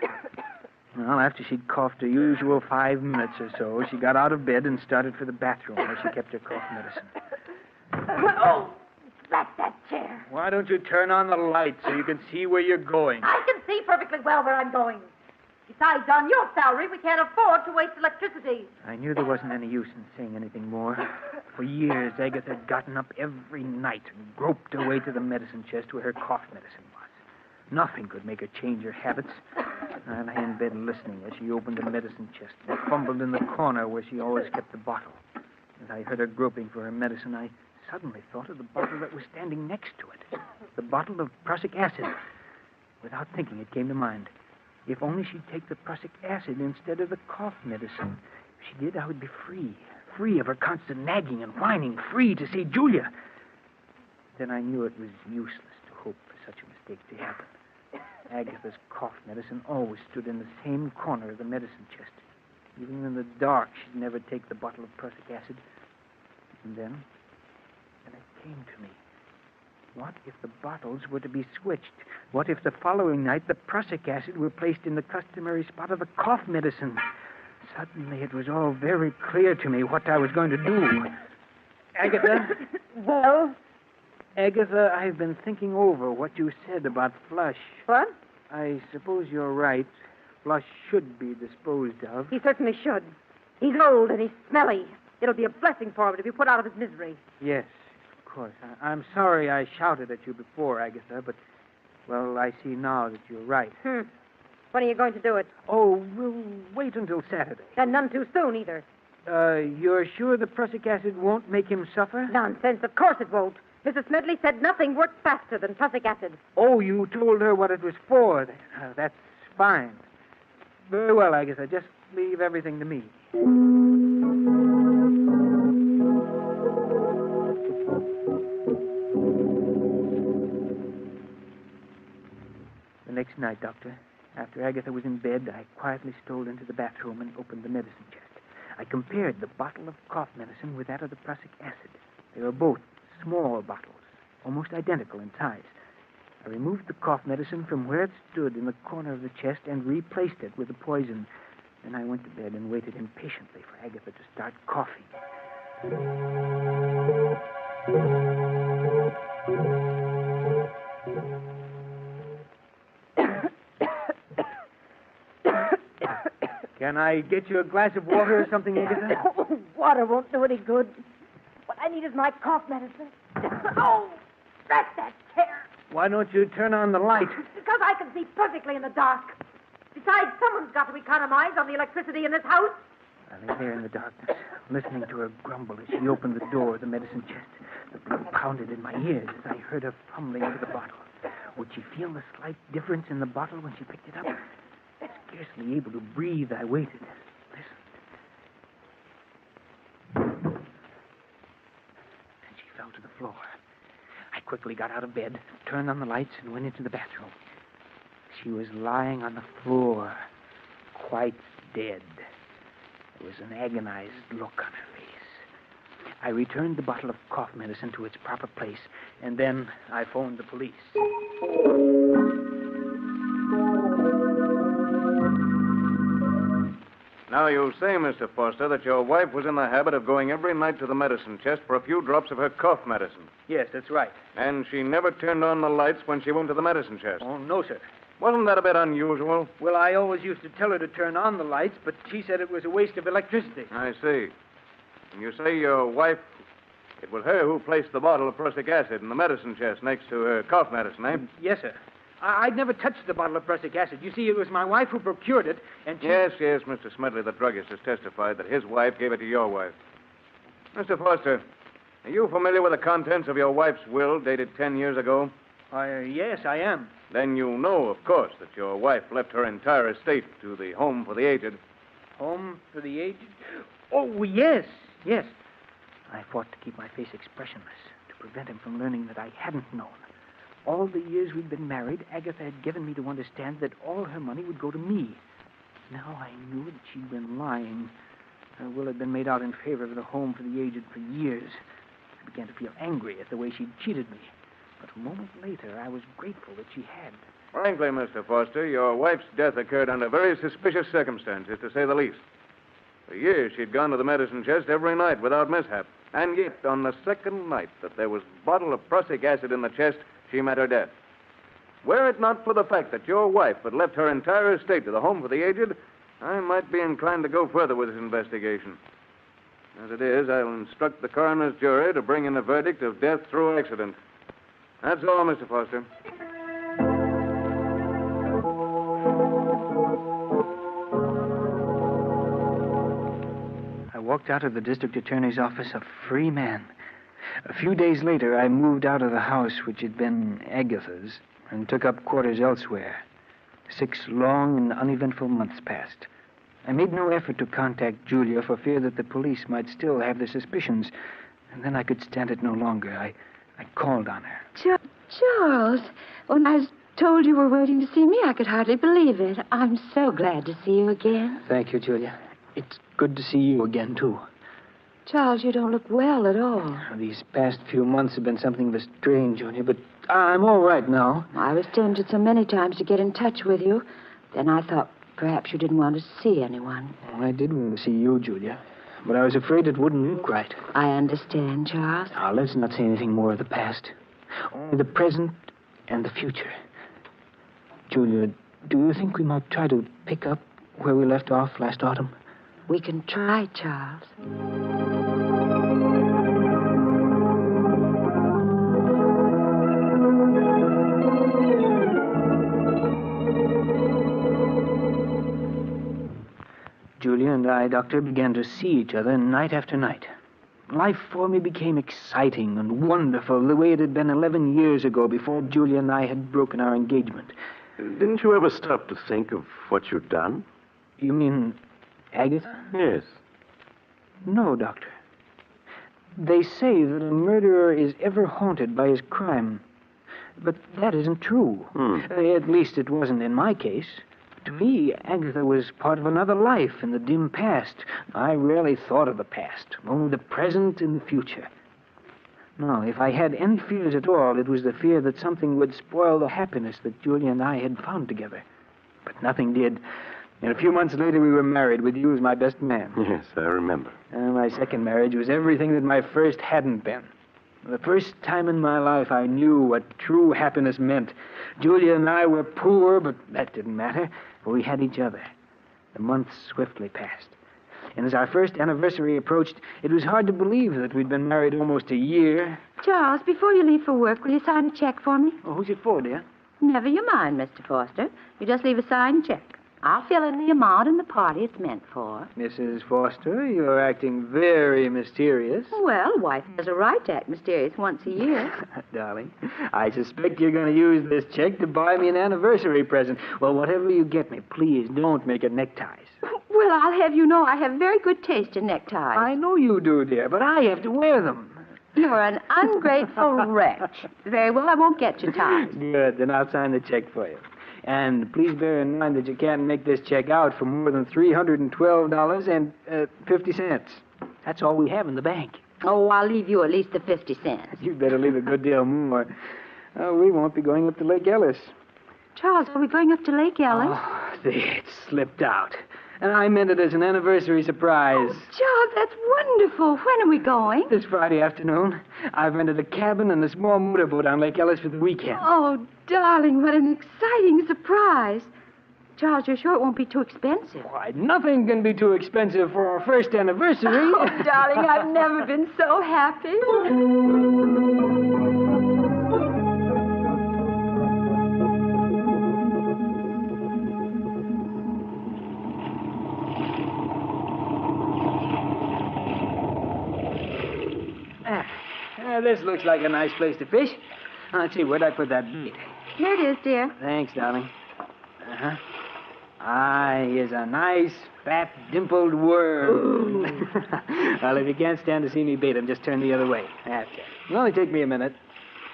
Well, after she'd coughed her usual 5 minutes or so, she got out of bed and started for the bathroom where she kept her cough medicine. Oh, chair. Why don't you turn on the light so you can see where you're going? I can see perfectly well where I'm going. Besides, on your salary, we can't afford to waste electricity. I knew there wasn't any use in saying anything more. For years, Agatha had gotten up every night and groped her way to the medicine chest where her cough medicine was. Nothing could make her change her habits. I lay in bed listening as she opened the medicine chest and fumbled in the corner where she always kept the bottle. As I heard her groping for her medicine, I suddenly thought of the bottle that was standing next to it. The bottle of prussic acid. Without thinking, it came to mind. If only she'd take the prussic acid instead of the cough medicine. If she did, I would be free. Free of her constant nagging and whining. Free to see Julia. Then I knew it was useless to hope for such a mistake to happen. Agatha's cough medicine always stood in the same corner of the medicine chest. Even in the dark, she'd never take the bottle of prussic acid. And then it came to me. What if the bottles were to be switched? What if the following night the prussic acid were placed in the customary spot of the cough medicine? Suddenly it was all very clear to me what I was going to do. Agatha? Well? Agatha, I've been thinking over what you said about Flush. What? I suppose you're right. Flush should be disposed of. He certainly should. He's old and he's smelly. It'll be a blessing for him to be put out of his misery. Yes, of course. I'm sorry I shouted at you before, Agatha, but, well, I see now that you're right. When are you going to do it? Oh, we'll wait until Saturday. And none too soon, either. You're sure the prussic acid won't make him suffer? Nonsense. Of course it won't. Mrs. Smedley said nothing worked faster than prussic acid. Oh, you told her what it was for. That's fine. Very well, Agatha. Just leave everything to me. The next night, Doctor, after Agatha was in bed, I quietly strolled into the bathroom and opened the medicine chest. I compared the bottle of cough medicine with that of the prussic acid. They were both small bottles, almost identical in size. I removed the cough medicine from where it stood in the corner of the chest and replaced it with the poison. Then I went to bed and waited impatiently for Agatha to start coughing. Can I get you a glass of water or something, Agatha? Water won't do any good. What I need is my cough medicine. Oh, that's that chair. Why don't you turn on the light? Because I can see perfectly in the dark. Besides, someone's got to economize on the electricity in this house. I lay there in the darkness, listening to her grumble as she opened the door of the medicine chest. The blood pounded in my ears as I heard her fumbling for the bottle. Would she feel the slight difference in the bottle when she picked it up? Scarcely able to breathe, I waited, listened. And she fell to the floor. I quickly got out of bed, turned on the lights, and went into the bathroom. She was lying on the floor, quite dead. There was an agonized look on her face. I returned the bottle of cough medicine to its proper place, and then I phoned the police. Now, you say, Mr. Foster, that your wife was in the habit of going every night to the medicine chest for a few drops of her cough medicine. Yes, that's right. And she never turned on the lights when she went to the medicine chest. Oh, no, sir. Wasn't that a bit unusual? Well, I always used to tell her to turn on the lights, but she said it was a waste of electricity. I see. And you say your wife, it was her who placed the bottle of prussic acid in the medicine chest next to her cough medicine, eh? Yes, sir. I'd never touched the bottle of prussic acid. You see, it was my wife who procured it, and she... Yes, Mr. Smedley, the druggist, has testified that his wife gave it to your wife. Mr. Foster, are you familiar with the contents of your wife's will dated 10 years ago? Yes, I am. Then you know, of course, that your wife left her entire estate to the Home for the Aged. Home for the Aged? Oh, yes. I fought to keep my face expressionless, to prevent him from learning that I hadn't known. All the years we'd been married, Agatha had given me to understand that all her money would go to me. Now I knew that she'd been lying. Her will had been made out in favor of the Home for the Aged for years. I began to feel angry at the way she'd cheated me. But a moment later, I was grateful that she had. Frankly, Mr. Foster, your wife's death occurred under very suspicious circumstances, to say the least. For years, she'd gone to the medicine chest every night without mishap. And yet, on the second night that there was a bottle of prussic acid in the chest, she met her death. Were it not for the fact that your wife had left her entire estate to the Home for the Aged, I might be inclined to go further with this investigation. As it is, I'll instruct the coroner's jury to bring in a verdict of death through accident. That's all, Mr. Foster. I walked out of the district attorney's office a free man. A few days later, I moved out of the house which had been Agatha's and took up quarters elsewhere. 6 long and uneventful months passed. I made no effort to contact Julia for fear that the police might still have their suspicions, and then I could stand it no longer. I called on her. Charles, when I was told you were waiting to see me, I could hardly believe it. I'm so glad to see you again. Thank you, Julia. It's good to see you again, too. Charles, you don't look well at all. These past few months have been something of a strain, Julia, but I'm all right now. I was tempted so many times to get in touch with you. Then I thought perhaps you didn't want to see anyone. I did want to see you, Julia, but I was afraid it wouldn't look right. I understand, Charles. Now, let's not say anything more of the past. Only the present and the future. Julia, do you think we might try to pick up where we left off last autumn? We can try, Charles. Julia and I, Doctor, began to see each other night after night. Life for me became exciting and wonderful, the way it had been 11 years ago before Julia and I had broken our engagement. Didn't you ever stop to think of what you'd done? You mean Agatha? Yes. No, Doctor. They say that a murderer is ever haunted by his crime. But that isn't true. At least it wasn't in my case. To me, Agatha was part of another life in the dim past. I rarely thought of the past, only the present and the future. No, if I had any fears at all, it was the fear that something would spoil the happiness that Julia and I had found together. But nothing did. And a few months later, we were married with you as my best man. Yes, I remember. And my second marriage was everything that my first hadn't been. The first time in my life I knew what true happiness meant. Julia and I were poor, but that didn't matter, for we had each other. The months swiftly passed. And as our first anniversary approached, it was hard to believe that we'd been married almost a year. Charles, before you leave for work, will you sign a check for me? Oh, who's it for, dear? Never you mind, Mr. Foster. You just leave a signed check. I'll fill in the amount and the party it's meant for. Mrs. Foster, you're acting very mysterious. Well, a wife has a right to act mysterious once a year. Darling, I suspect you're going to use this check to buy me an anniversary present. Well, whatever you get me, please don't make it neckties. Well, I'll have you know I have very good taste in neckties. I know you do, dear, but I have to wear them. You're an ungrateful wretch. Very well, I won't get you ties. Good, then I'll sign the check for you. And please bear in mind that you can't make this check out for more than $312.50. That's all we have in the bank. Oh, I'll leave you at least the 50 cents. You'd better leave a good deal more. We won't be going up to Lake Ellis. Charles, are we going up to Lake Ellis? Oh, it slipped out. And I meant it as an anniversary surprise. Oh, Charles, that's wonderful. When are we going? This Friday afternoon. I've rented a cabin and a small motorboat on Lake Ellis for the weekend. Oh, darling, what an exciting surprise. Charles, you're sure it won't be too expensive? Why, nothing can be too expensive for our first anniversary. Oh, darling, I've never been so happy. This looks like a nice place to fish. Let's see, where'd I put that bait? Here it is, dear. Thanks, darling. Uh-huh. Here's a nice, fat, dimpled worm. Well, if you can't stand to see me bait him, just turn the other way. That's it. It'll only take me a minute.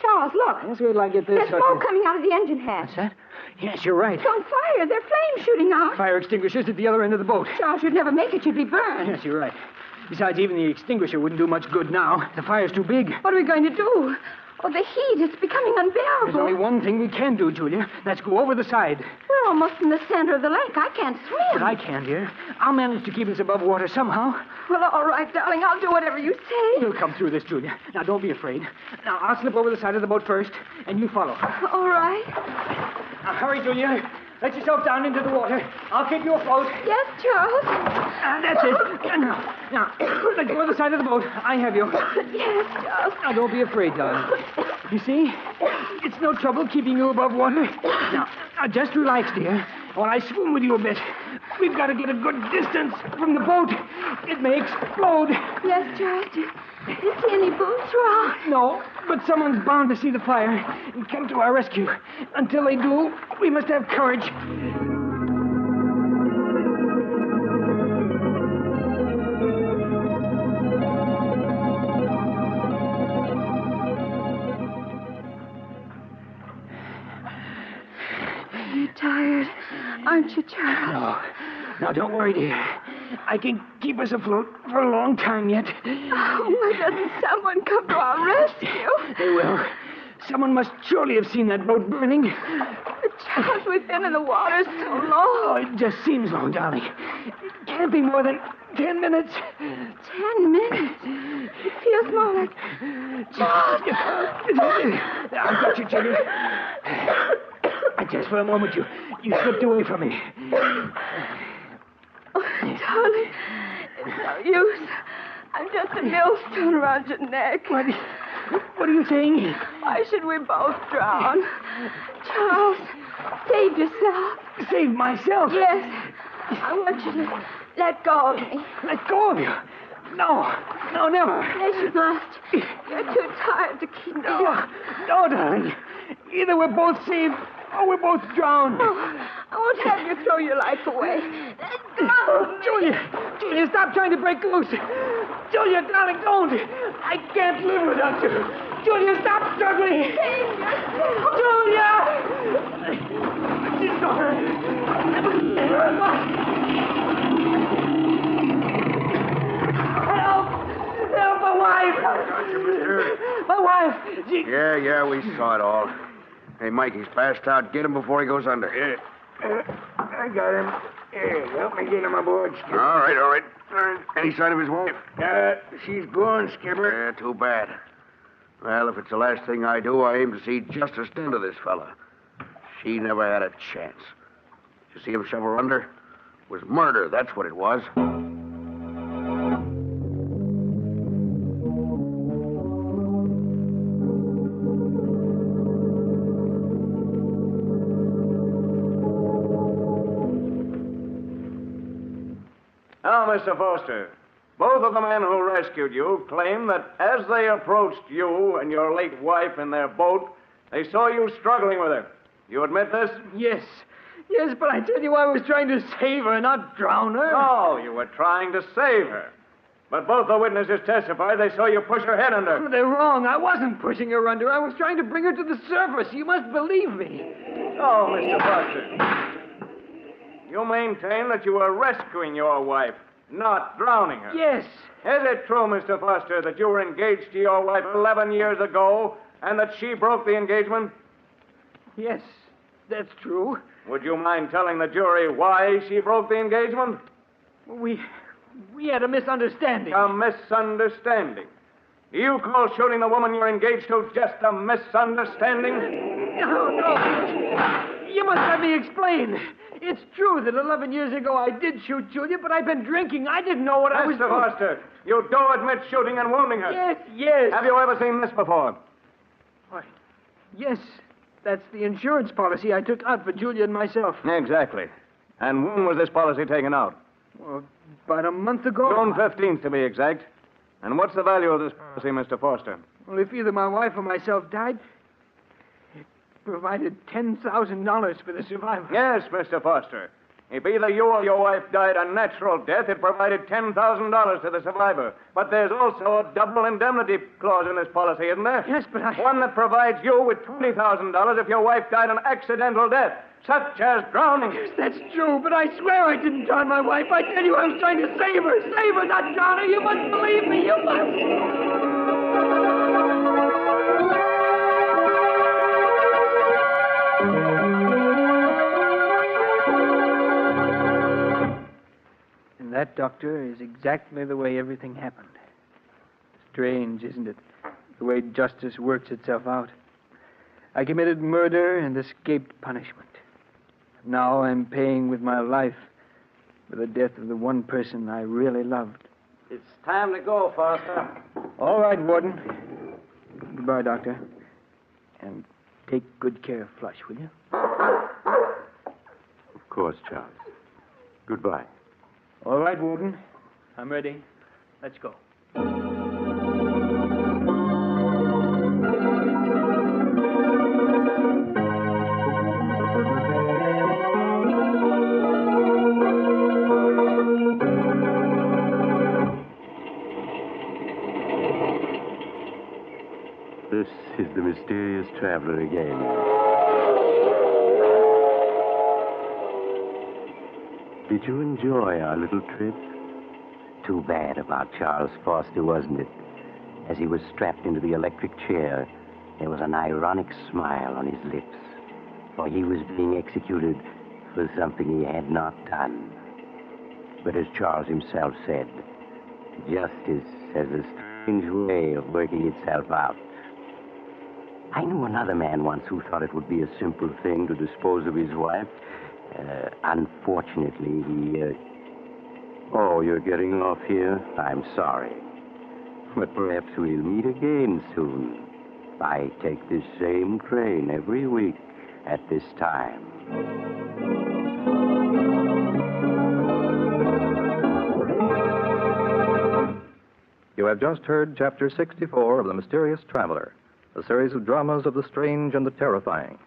Charles, look. Let's wait till I get this. There's smoke coming out of the engine hatch. What's that? Yes, you're right. It's on fire. There are flames shooting out. Fire extinguishers at the other end of the boat. Charles, you'd never make it. You'd be burned. Yes, you're right. Besides, even the extinguisher wouldn't do much good now. The fire's too big. What are we going to do? Oh, the heat, it's becoming unbearable. There's only one thing we can do, Julia. That's go over the side. Where We're almost in the center of the lake. I can't swim. But I can, dear. I'll manage to keep us above water somehow. Well, all right, darling. I'll do whatever you say. You'll come through this, Julia. Now, don't be afraid. Now, I'll slip over the side of the boat first, and you follow. All right. Now, hurry, Julia. Let yourself down into the water. I'll keep you afloat. Yes, Charles. That's it. Now, let go of the side of the boat. I have you. Yes, Charles. Now, don't be afraid, darling. You see, it's no trouble keeping you above water. Now, just relax, dear, while I swim with you a bit. We've got to get a good distance from the boat. It may explode. Yes, Charles. Do you see any boats around? No, but someone's bound to see the fire and come to our rescue. Until they do, we must have courage. You're tired, aren't you, Charles? No. Now, don't worry, dear. I can keep us afloat for a long time yet. Oh, why doesn't someone come to our rescue? They will. Someone must surely have seen that boat burning. But Charles, we've been in the water so long. Oh, it just seems long, darling. It can't be more than 10 minutes. 10 minutes? It feels more like... Charles! I've got you, Julia. Just for a moment, you slipped away from me. Oh, darling, it's no use. I'm just a millstone around your neck. What are you saying? Why should we both drown? Charles, save yourself. Save myself? Yes. I want you to let go of me. Let go of you? No, never. Yes, you must. You're too tired to keep me up. No, darling. Either we're both saved or we're both drowned. Oh, I won't have you throw your life away. Let go of me. Julia, stop trying to break loose. Julia, darling, don't. I can't live without you. Julia, stop struggling. Save yourself. Julia! She's gone. Help, my wife. My wife. Yeah, we saw it all. Hey, Mike, he's passed out. Get him before he goes under. I got him. Here, help me get him aboard, Skipper. All right. Any sign of his wife? She's gone, Skipper. Yeah, too bad. Well, if it's the last thing I do, I aim to see justice done to this fella. She never had a chance. You see him shove her under? It was murder, that's what it was. Now, Mr. Foster, both of the men who rescued you claim that as they approached you and your late wife in their boat, they saw you struggling with her. You admit this? Yes, but I tell you, I was trying to save her, not drown her. No, you were trying to save her. But both the witnesses testify they saw you push her head under. They're wrong. I wasn't pushing her under. I was trying to bring her to the surface. You must believe me. Oh, Mr. Foster, you maintain that you were rescuing your wife, not drowning her. Yes. Is it true, Mr. Foster, that you were engaged to your wife 11 years ago and that she broke the engagement? Yes, that's true. Would you mind telling the jury why she broke the engagement? We had a misunderstanding. A misunderstanding? Do you call shooting the woman you're engaged to just a misunderstanding? No. You must let me explain. It's true that 11 years ago I did shoot Julia, but I've been drinking. I didn't know what I was doing. Mr. Foster, you do admit shooting and wounding her? Yes. Have you ever seen this before? Why, yes. That's the insurance policy I took out for Julia and myself. Exactly. And when was this policy taken out? Well, about a month ago. June 15th, to be exact. And what's the value of this policy, Mr. Foster? Well, if either my wife or myself died, it provided $10,000 for the survivor. Yes, Mr. Foster. If either you or your wife died a natural death, it provided $10,000 to the survivor. But there's also a double indemnity clause in this policy, isn't there? Yes, but One that provides you with $20,000 if your wife died an accidental death, such as drowning. Yes, that's true, but I swear I didn't drown my wife. I tell you, I was trying to save her. Save her, not drown her. You must believe me. You must. That, Doctor, is exactly the way everything happened. Strange, isn't it? The way justice works itself out. I committed murder and escaped punishment. Now I'm paying with my life for the death of the one person I really loved. It's time to go, Foster. All right, Warden. Goodbye, Doctor. And take good care of Flush, will you? Of course, Charles. Goodbye. All right, Warden. I'm ready. Let's go. This is the mysterious traveler again. Did you enjoy our little trip? Too bad about Charles Foster, wasn't it? As he was strapped into the electric chair, there was an ironic smile on his lips, for he was being executed for something he had not done. But as Charles himself said, justice has a strange way of working itself out. I knew another man once who thought it would be a simple thing to dispose of his wife. Unfortunately, he... Oh, you're getting off here? I'm sorry. But perhaps we'll meet again soon. I take this same train every week at this time. You have just heard Chapter 64 of The Mysterious Traveler, a series of dramas of the strange and the terrifying.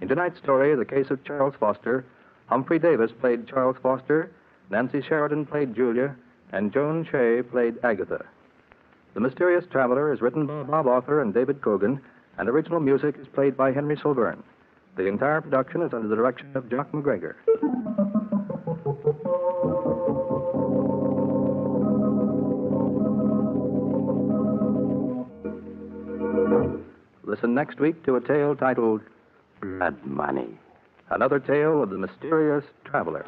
In tonight's story, The Case of Charles Foster, Humphrey Davis played Charles Foster, Nancy Sheridan played Julia, and Joan Shea played Agatha. The Mysterious Traveler is written by Bob Arthur and David Cogan, and original music is played by Henry Silverne. The entire production is under the direction of Jock McGregor. Listen next week to a tale titled Blood Money. Another tale of the Mysterious Traveler.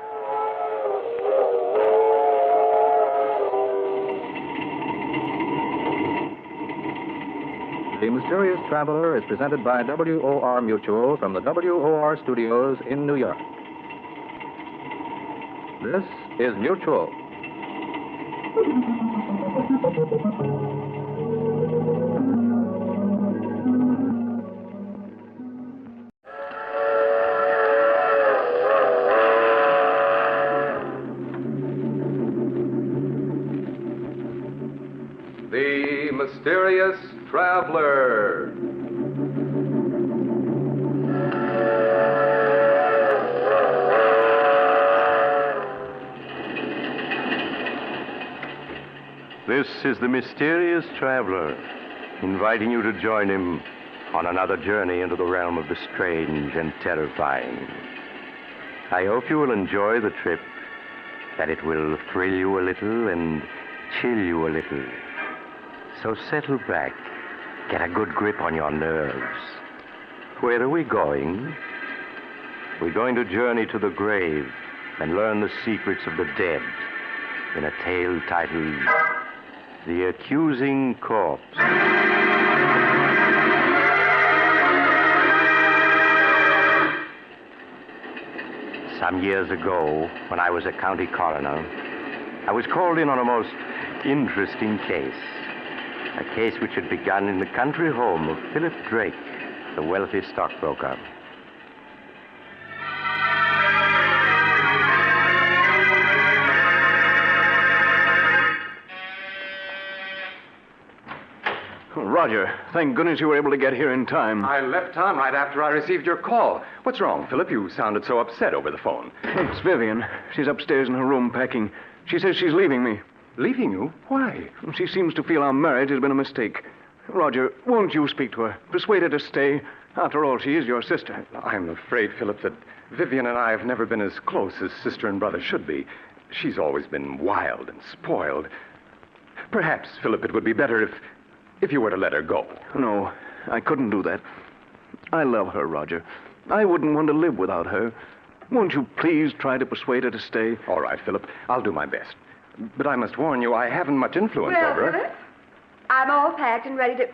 The Mysterious Traveler is presented by WOR Mutual from the WOR Studios in New York. This is Mutual. The Mysterious Traveler. This is the Mysterious Traveler, inviting you to join him on another journey into the realm of the strange and terrifying. I hope you will enjoy the trip, that it will thrill you a little and chill you a little. So settle back, get a good grip on your nerves. Where are we going? We're going to journey to the grave and learn the secrets of the dead in a tale titled The Accusing Corpse. Some years ago, when I was a county coroner, I was called in on a most interesting case. A case which had begun in the country home of Philip Drake, the wealthy stockbroker. Roger, thank goodness you were able to get here in time. I left town right after I received your call. What's wrong, Philip? You sounded so upset over the phone. It's Vivian. She's upstairs in her room packing. She says she's leaving me. Leaving you? Why? She seems to feel our marriage has been a mistake. Roger, won't you speak to her? Persuade her to stay. After all, she is your sister. I'm afraid, Philip, that Vivian and I have never been as close as sister and brother should be. She's always been wild and spoiled. Perhaps, Philip, it would be better if you were to let her go. No, I couldn't do that. I love her, Roger. I wouldn't want to live without her. Won't you please try to persuade her to stay? All right, Philip. I'll do my best. But I must warn you, I haven't much influence over her. Philip, I'm all packed and ready to...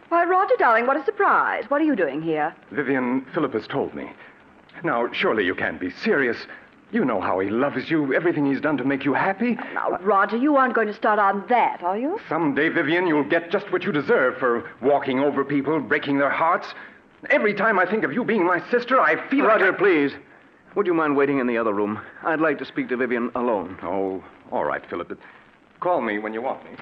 Why, Roger, darling, what a surprise. What are you doing here? Vivian, Philip has told me. Now, surely you can't be serious. You know how he loves you, everything he's done to make you happy. Now, Roger, you aren't going to start on that, are you? Someday, Vivian, you'll get just what you deserve for walking over people, breaking their hearts. Every time I think of you being my sister, I feel Roger, like please. Would you mind waiting in the other room? I'd like to speak to Vivian alone. Oh, all right, Philip. Call me when you want me.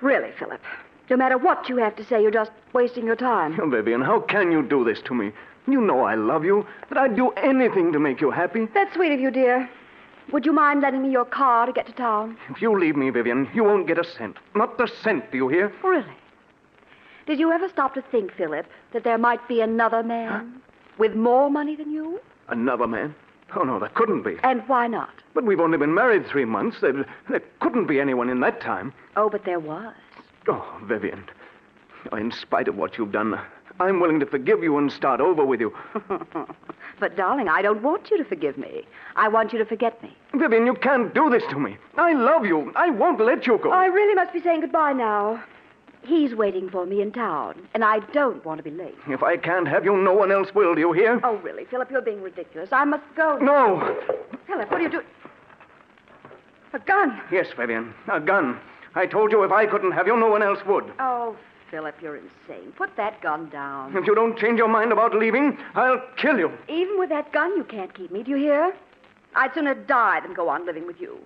Really, Philip. No matter what you have to say, you're just wasting your time. Oh, Vivian, how can you do this to me? You know I love you, that I'd do anything to make you happy. That's sweet of you, dear. Would you mind lending me your car to get to town? If you leave me, Vivian, you won't get a cent. Not a cent, do you hear? Really? Did you ever stop to think, Philip, that there might be another man with more money than you? Another man? Oh, no, there couldn't be. And why not? But we've only been married 3 months. There couldn't be anyone in that time. Oh, but there was. Oh, Vivian, in spite of what you've done, I'm willing to forgive you and start over with you. But, darling, I don't want you to forgive me. I want you to forget me. Vivian, you can't do this to me. I love you. I won't let you go. I really must be saying goodbye now. He's waiting for me in town, and I don't want to be late. If I can't have you, no one else will, do you hear? Oh, really, Philip, you're being ridiculous. I must go. No. Philip, what are you doing? A gun. Yes, Vivian, a gun. I told you if I couldn't have you, no one else would. Oh, Philip, you're insane. Put that gun down. If you don't change your mind about leaving, I'll kill you. Even with that gun, you can't keep me. Do you hear? I'd sooner die than go on living with you.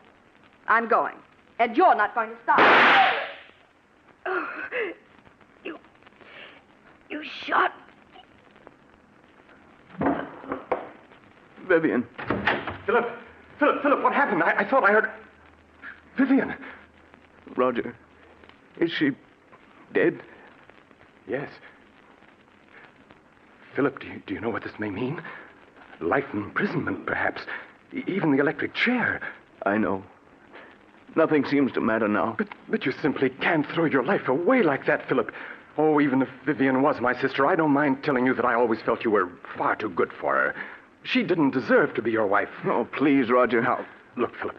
I'm going. And you're not going to stop. Oh, you shot me. Vivian. Philip, what happened? I thought I heard... Vivian. Roger, is she dead? Yes. Philip, do you know what this may mean? Life imprisonment, perhaps. Even the electric chair. I know. Nothing seems to matter now. But you simply can't throw your life away like that, Philip. Oh, even if Vivian was my sister, I don't mind telling you that I always felt you were far too good for her. She didn't deserve to be your wife. Oh, please, Roger. Now, look, Philip,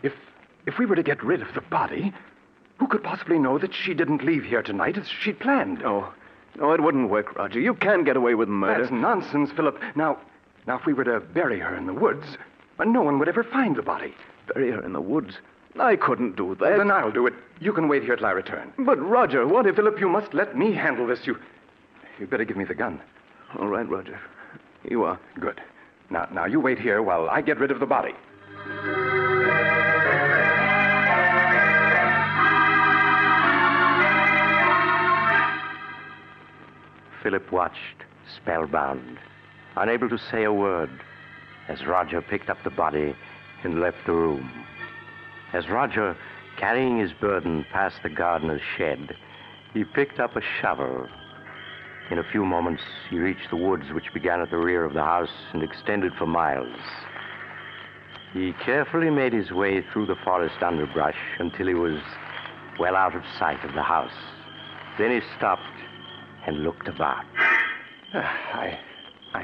if we were to get rid of the body, who could possibly know that she didn't leave here tonight as she'd planned? No, it wouldn't work, Roger. You can't get away with murder. That's nonsense, Philip. Now, if we were to bury her in the woods, no one would ever find the body. Bury her in the woods? I couldn't do that. Well, then I'll do it. You can wait here till I return. But, Roger, what if... Philip, you must let me handle this. You better give me the gun. All right, Roger. You are. Good. Now, you wait here while I get rid of the body. Philip watched, spellbound, unable to say a word, as Roger picked up the body and left the room. As Roger, carrying his burden, passed the gardener's shed, he picked up a shovel. In a few moments, he reached the woods which began at the rear of the house and extended for miles. He carefully made his way through the forest underbrush until he was well out of sight of the house. Then he stopped and looked about. I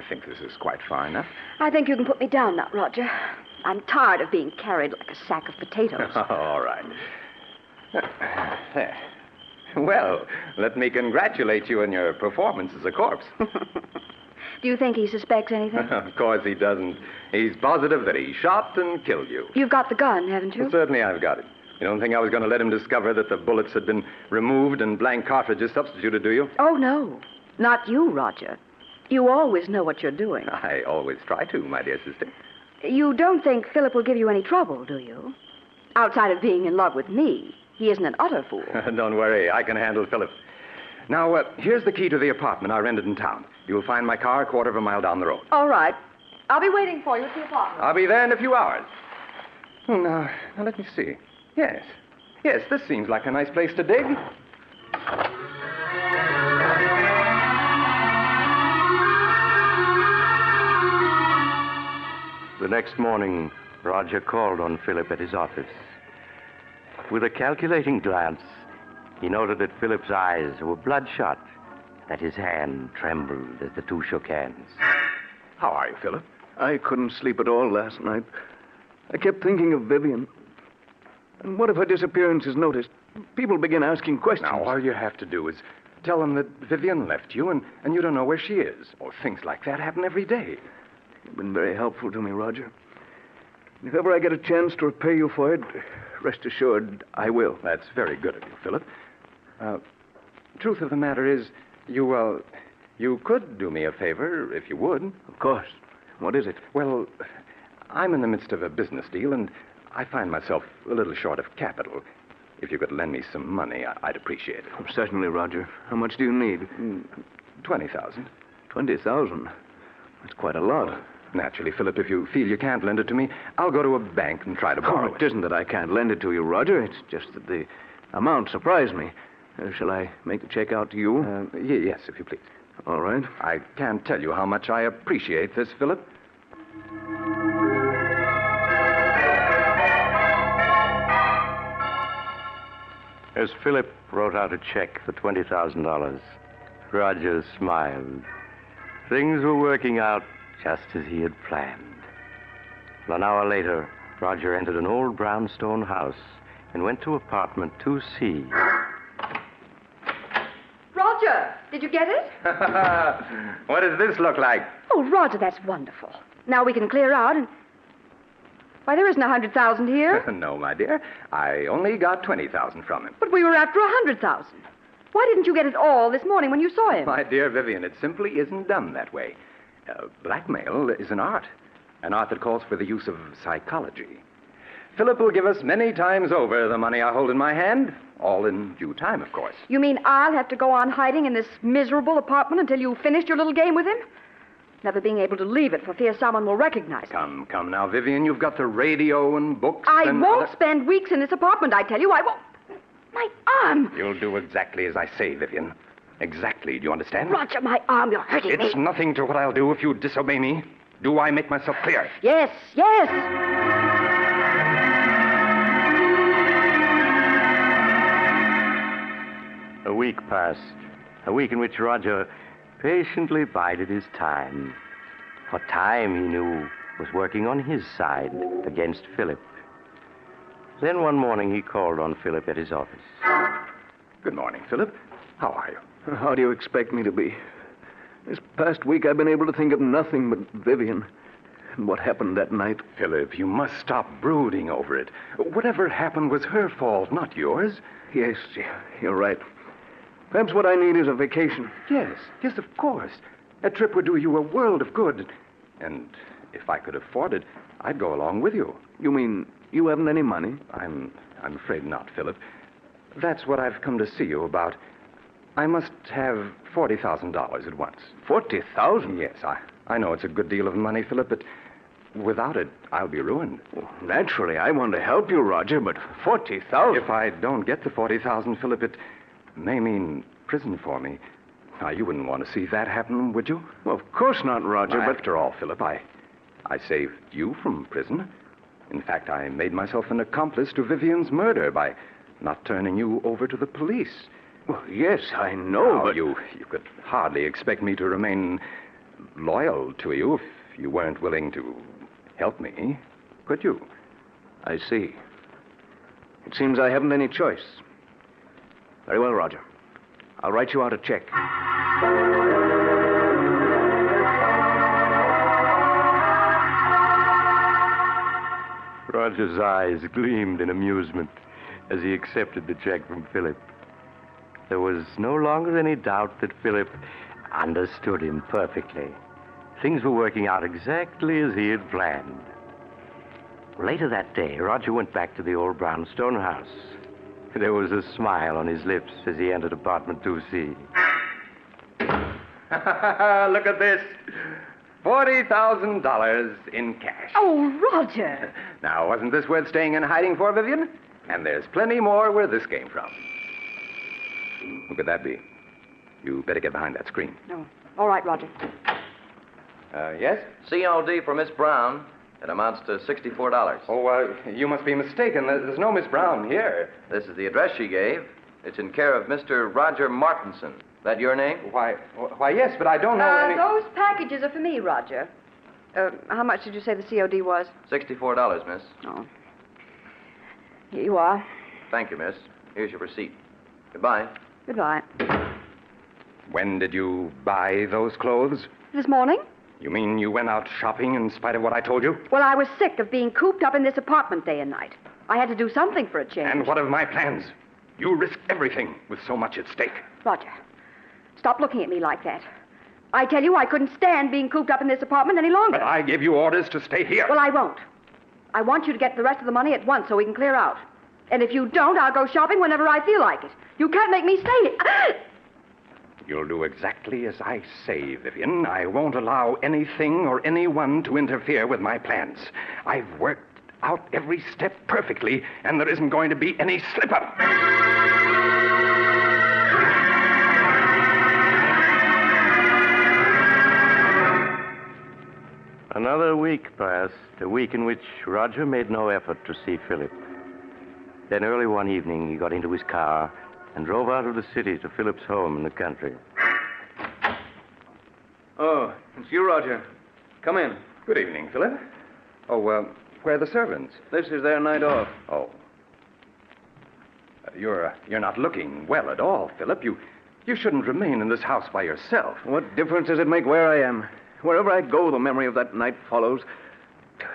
think this is quite far enough. I think you can put me down now, Roger. I'm tired of being carried like a sack of potatoes. All right. Well, let me congratulate you on your performance as a corpse. Do you think he suspects anything? Of course he doesn't. He's positive that he shot and killed you. You've got the gun, haven't you? Well, certainly I've got it. You don't think I was going to let him discover that the bullets had been removed and blank cartridges substituted, do you? Oh, no. Not you, Roger. You always know what you're doing. I always try to, my dear sister. You don't think Philip will give you any trouble, do you? Outside of being in love with me, he isn't an utter fool. Don't worry, I can handle Philip. Now, here's the key to the apartment I rented in town. You'll find my car a quarter of a mile down the road. All right. I'll be waiting for you at the apartment. I'll be there in a few hours. Oh, now let me see. Yes, this seems like a nice place to dig. The next morning, Roger called on Philip at his office. With a calculating glance, he noted that Philip's eyes were bloodshot that his hand trembled as the two shook hands. How are you, Philip? I couldn't sleep at all last night. I kept thinking of Vivian. And what if her disappearance is noticed? People begin asking questions. Now, all you have to do is tell them that Vivian left you and you don't know where she is. Or things like that happen every day. You've been very helpful to me, Roger. If ever I get a chance to repay you for it, rest assured I will. That's very good of you, Philip. Truth of the matter is, you could do me a favor if you would. Of course. What is it? Well, I'm in the midst of a business deal, and I find myself a little short of capital. If you could lend me some money, I'd appreciate it. Oh, certainly, Roger. How much do you need? 20,000. 20,000? That's quite a lot. Naturally, Philip, if you feel you can't lend it to me, I'll go to a bank and try to borrow it. It isn't that I can't lend it to you, Roger. It's just that the amount surprised me. Shall I make the check out to you? Yes, if you please. All right. I can't tell you how much I appreciate this, Philip. As Philip wrote out a check for $20,000, Roger smiled. Things were working out just as he had planned. An hour later, Roger entered an old brownstone house and went to apartment 2C. Roger, did you get it? What does this look like? Oh, Roger, that's wonderful. Now we can clear out and... Why, there isn't 100,000 here. No, my dear. I only got 20,000 from him. But we were after 100,000. Why didn't you get it all this morning when you saw him? My dear Vivian, it simply isn't done that way. Blackmail is an art that calls for the use of psychology. Philip will give us many times over the money I hold in my hand, all in due time, of course. You mean I'll have to go on hiding in this miserable apartment until you finished your little game with him? Never being able to leave it for fear someone will recognize me. Come now, Vivian. You've got the radio and books. I won't spend weeks in this apartment, I tell you. I won't. My arm. You'll do exactly as I say, Vivian. Exactly. Do you understand? Roger, my arm. You're hurting me. It's nothing to what I'll do if you disobey me. Do I make myself clear? Yes, yes. A week passed. A week in which Roger patiently bided his time. For time, he knew, was working on his side against Philip. Then one morning he called on Philip at his office. Good morning, Philip. How are you? How do you expect me to be? This past week I've been able to think of nothing but Vivian and what happened that night. Philip, you must stop brooding over it. Whatever happened was her fault, not yours. Yes, you're right. Perhaps what I need is a vacation. Yes, of course. A trip would do you a world of good. And if I could afford it, I'd go along with you. You mean you haven't any money? I'm afraid not, Philip. That's what I've come to see you about. I must have $40,000 at once. 40,000? Yes, I know it's a good deal of money, Philip, but without it, I'll be ruined. Well, naturally, I want to help you, Roger, but 40,000? If I don't get the 40,000, Philip, it may mean prison for me. Now, you wouldn't want to see that happen, would you? Well, of course not, Roger, but... After all, Philip, I saved you from prison. In fact, I made myself an accomplice to Vivian's murder by not turning you over to the police. Well, yes, I know, now, but... You could hardly expect me to remain loyal to you if you weren't willing to help me, could you? I see. It seems I haven't any choice. Very well, Roger. I'll write you out a check. Roger's eyes gleamed in amusement as he accepted the check from Philip. There was no longer any doubt that Philip understood him perfectly. Things were working out exactly as he had planned. Later that day, Roger went back to the old brownstone house. There was a smile on his lips as he entered apartment 2C. Look at this. $40,000 in cash. Oh, Roger. Now, wasn't this worth staying in hiding for, Vivian? And there's plenty more where this came from. Who could that be? You better get behind that screen. No. All right, Roger. Yes? COD for Miss Brown. It amounts to $64. Oh, you must be mistaken. There's no Miss Brown here. This is the address she gave. It's in care of Mr. Roger Martinson. That your name? Why, yes, but I don't know any... Those packages are for me, Roger. How much did you say the COD was? $64, miss. Oh. Here you are. Thank you, miss. Here's your receipt. Goodbye. Goodbye. When did you buy those clothes? This morning? You mean you went out shopping in spite of what I told you? Well, I was sick of being cooped up in this apartment day and night. I had to do something for a change. And what of my plans? You risked everything with so much at stake. Roger, stop looking at me like that. I tell you, I couldn't stand being cooped up in this apartment any longer. But I gave you orders to stay here. Well, I won't. I want you to get the rest of the money at once so we can clear out. And if you don't, I'll go shopping whenever I feel like it. You can't make me stay here. You'll do exactly as I say, Vivian. I won't allow anything or anyone to interfere with my plans. I've worked out every step perfectly, and there isn't going to be any slip-up. Another week passed, a week in which Roger made no effort to see Philip. Then early one evening, he got into his car and drove out of the city to Philip's home in the country. Oh, it's you, Roger. Come in. Good evening, Philip. Oh, where are the servants? This is their night off. Oh. You're not looking well at all, Philip. You shouldn't remain in this house by yourself. What difference does it make where I am? Wherever I go, the memory of that night follows.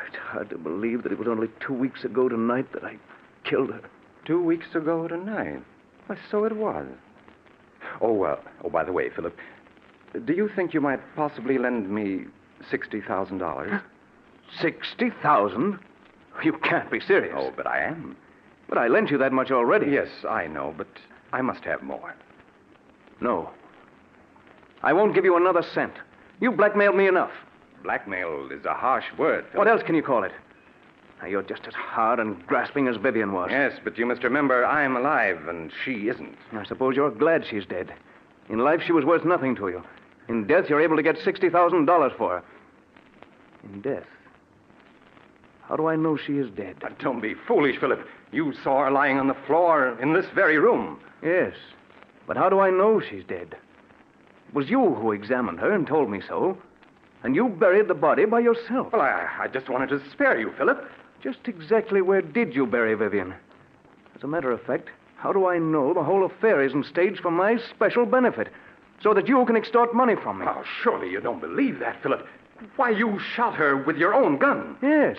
It's hard to believe that it was only 2 weeks ago tonight that I killed her. 2 weeks ago tonight? Why, so it was. Oh, by the way, Philip, do you think you might possibly lend me $60,000? 60,000? You can't be serious. Oh, but I am. But I lent you that much already. Yes, I know, but I must have more. No. I won't give you another cent. You blackmailed me enough. Blackmail is a harsh word, Philip. What else can you call it? Now, you're just as hard and grasping as Vivian was. Yes, but you must remember I'm alive and she isn't. I suppose you're glad she's dead. In life, she was worth nothing to you. In death, you're able to get $60,000 for her. In death? How do I know she is dead? Don't be foolish, Philip. You saw her lying on the floor in this very room. Yes, but how do I know she's dead? It was you who examined her and told me so. And you buried the body by yourself. Well, I just wanted to spare you, Philip. Just exactly where did you bury Vivian? As a matter of fact, how do I know the whole affair isn't staged for my special benefit, so that you can extort money from me? Oh, surely you don't believe that, Philip. Why, you shot her with your own gun. Yes,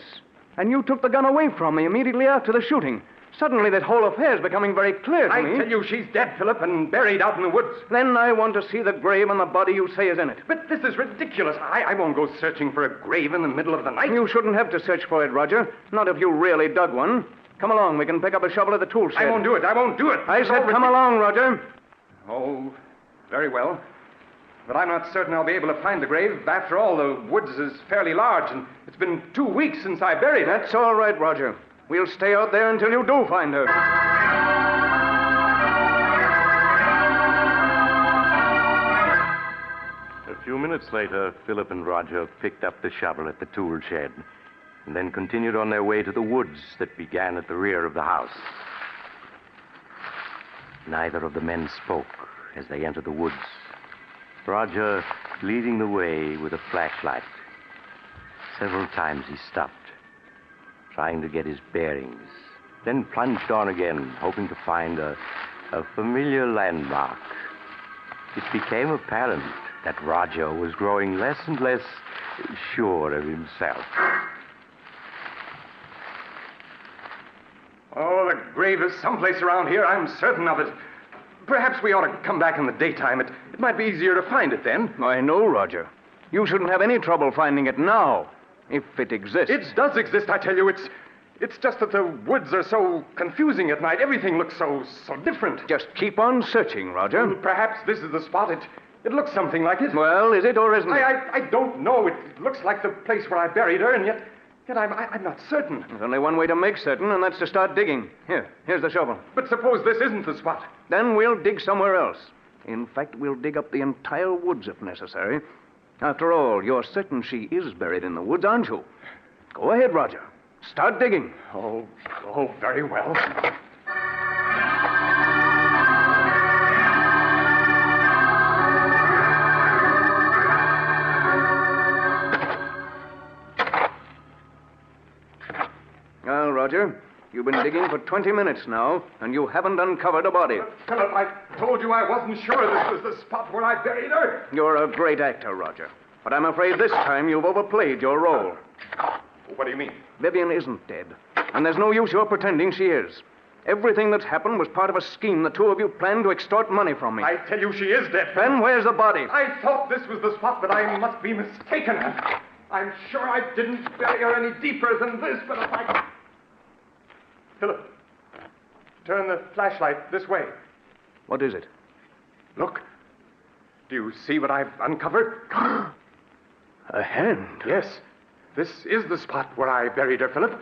and you took the gun away from me immediately after the shooting. Suddenly, that whole affair is becoming very clear to me. I tell you, she's dead, Philip, and buried out in the woods. Then I want to see the grave and the body you say is in it. But this is ridiculous. I won't go searching for a grave in the middle of the night. You shouldn't have to search for it, Roger. Not if you really dug one. Come along. We can pick up a shovel at the tool shed. I won't do it. I said come along, Roger. Oh, very well. But I'm not certain I'll be able to find the grave. After all, the woods is fairly large, and it's been 2 weeks since I buried her. That's all right, Roger. We'll stay out there until you do find her. A few minutes later, Philip and Roger picked up the shovel at the tool shed and then continued on their way to the woods that began at the rear of the house. Neither of the men spoke as they entered the woods, Roger leading the way with a flashlight. Several times he stopped, trying to get his bearings, then plunged on again, hoping to find a familiar landmark. It became apparent that Roger was growing less and less sure of himself. Oh, the grave is someplace around here. I'm certain of it. Perhaps we ought to come back in the daytime. It might be easier to find it then. I know, Roger. You shouldn't have any trouble finding it now, if it exists. It does exist, I tell you. It's just that the woods are so confusing at night. Everything looks so different. Just keep on searching, Roger. Well, perhaps this is the spot. It looks something like it. Well, is it or isn't it? I don't know. It looks like the place where I buried her, and yet I'm not certain. There's only one way to make certain, and that's to start digging. Here's the shovel. But suppose this isn't the spot. Then we'll dig somewhere else. In fact, we'll dig up the entire woods if necessary. After all, you're certain she is buried in the woods, aren't you? Go ahead, Roger. Start digging. Oh, very well. You've been digging for 20 minutes now, and you haven't uncovered a body. Philip, I told you I wasn't sure this was the spot where I buried her. You're a great actor, Roger. But I'm afraid this time you've overplayed your role. What do you mean? Vivian isn't dead. And there's no use your pretending she is. Everything that's happened was part of a scheme the two of you planned to extort money from me. I tell you she is dead. Then where's the body? I thought this was the spot, but I must be mistaken. I'm sure I didn't bury her any deeper than this, but if I... Philip, turn the flashlight this way. What is it? Look. Do you see what I've uncovered? A hand? Yes. This is the spot where I buried her, Philip.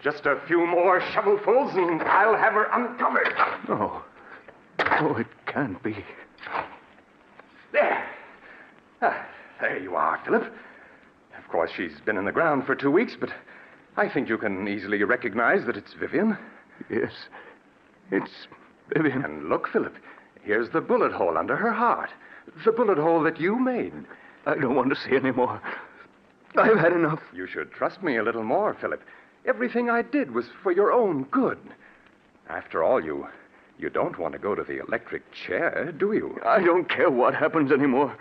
Just a few more shovelfuls and I'll have her uncovered. No. Oh, it can't be. There. There you are, Philip. Of course, she's been in the ground for 2 weeks, but I think you can easily recognize that it's Vivian. Yes. It's Vivian. And look, Philip, here's the bullet hole under her heart. The bullet hole that you made. I don't want to see any more. I've had enough. You should trust me a little more, Philip. Everything I did was for your own good. After all, you don't want to go to the electric chair, do you? I don't care what happens anymore.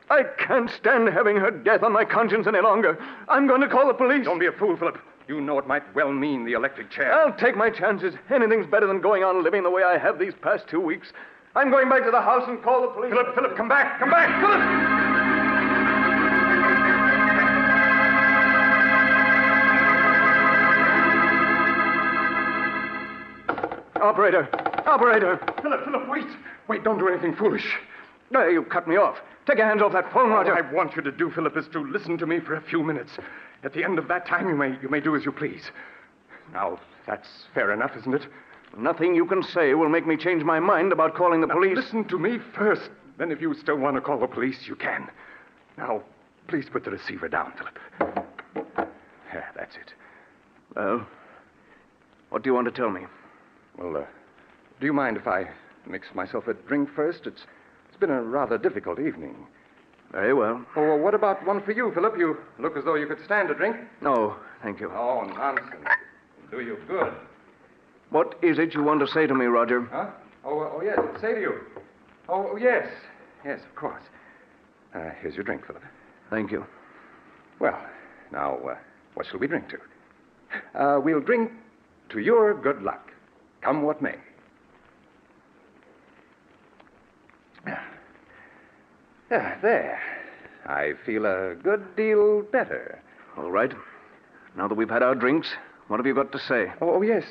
I can't stand having her death on my conscience any longer. I'm going to call the police. Don't be a fool, Philip. You know it might well mean the electric chair. I'll take my chances. Anything's better than going on living the way I have these past 2 weeks. I'm going back to the house and call the police. Philip, come back! Come back! Philip! Operator! Philip, wait! Wait, don't do anything foolish. You cut me off. Take your hands off that phone, Roger. All I want you to do, Philip, is to listen to me for a few minutes. At the end of that time, you may do as you please. Now, that's fair enough, isn't it? Nothing you can say will make me change my mind about calling the police. Listen to me first. Then if you still want to call the police, you can. Now, please put the receiver down, Philip. Yeah, that's it. Well, what do you want to tell me? Well, do you mind if I mix myself a drink first? It's been a rather difficult evening. Very well. Oh, well, what about one for you, Philip? You look as though you could stand a drink. No, thank you. Oh, nonsense. It'll do you good. What is it you want to say to me, Roger? Huh? Oh, yes. Say to you. Oh, yes. Yes, of course. Here's your drink, Philip. Thank you. Well, now, what shall we drink to? We'll drink to your good luck, come what may. There. I feel a good deal better. All right. Now that we've had our drinks, what have you got to say? Oh, yes.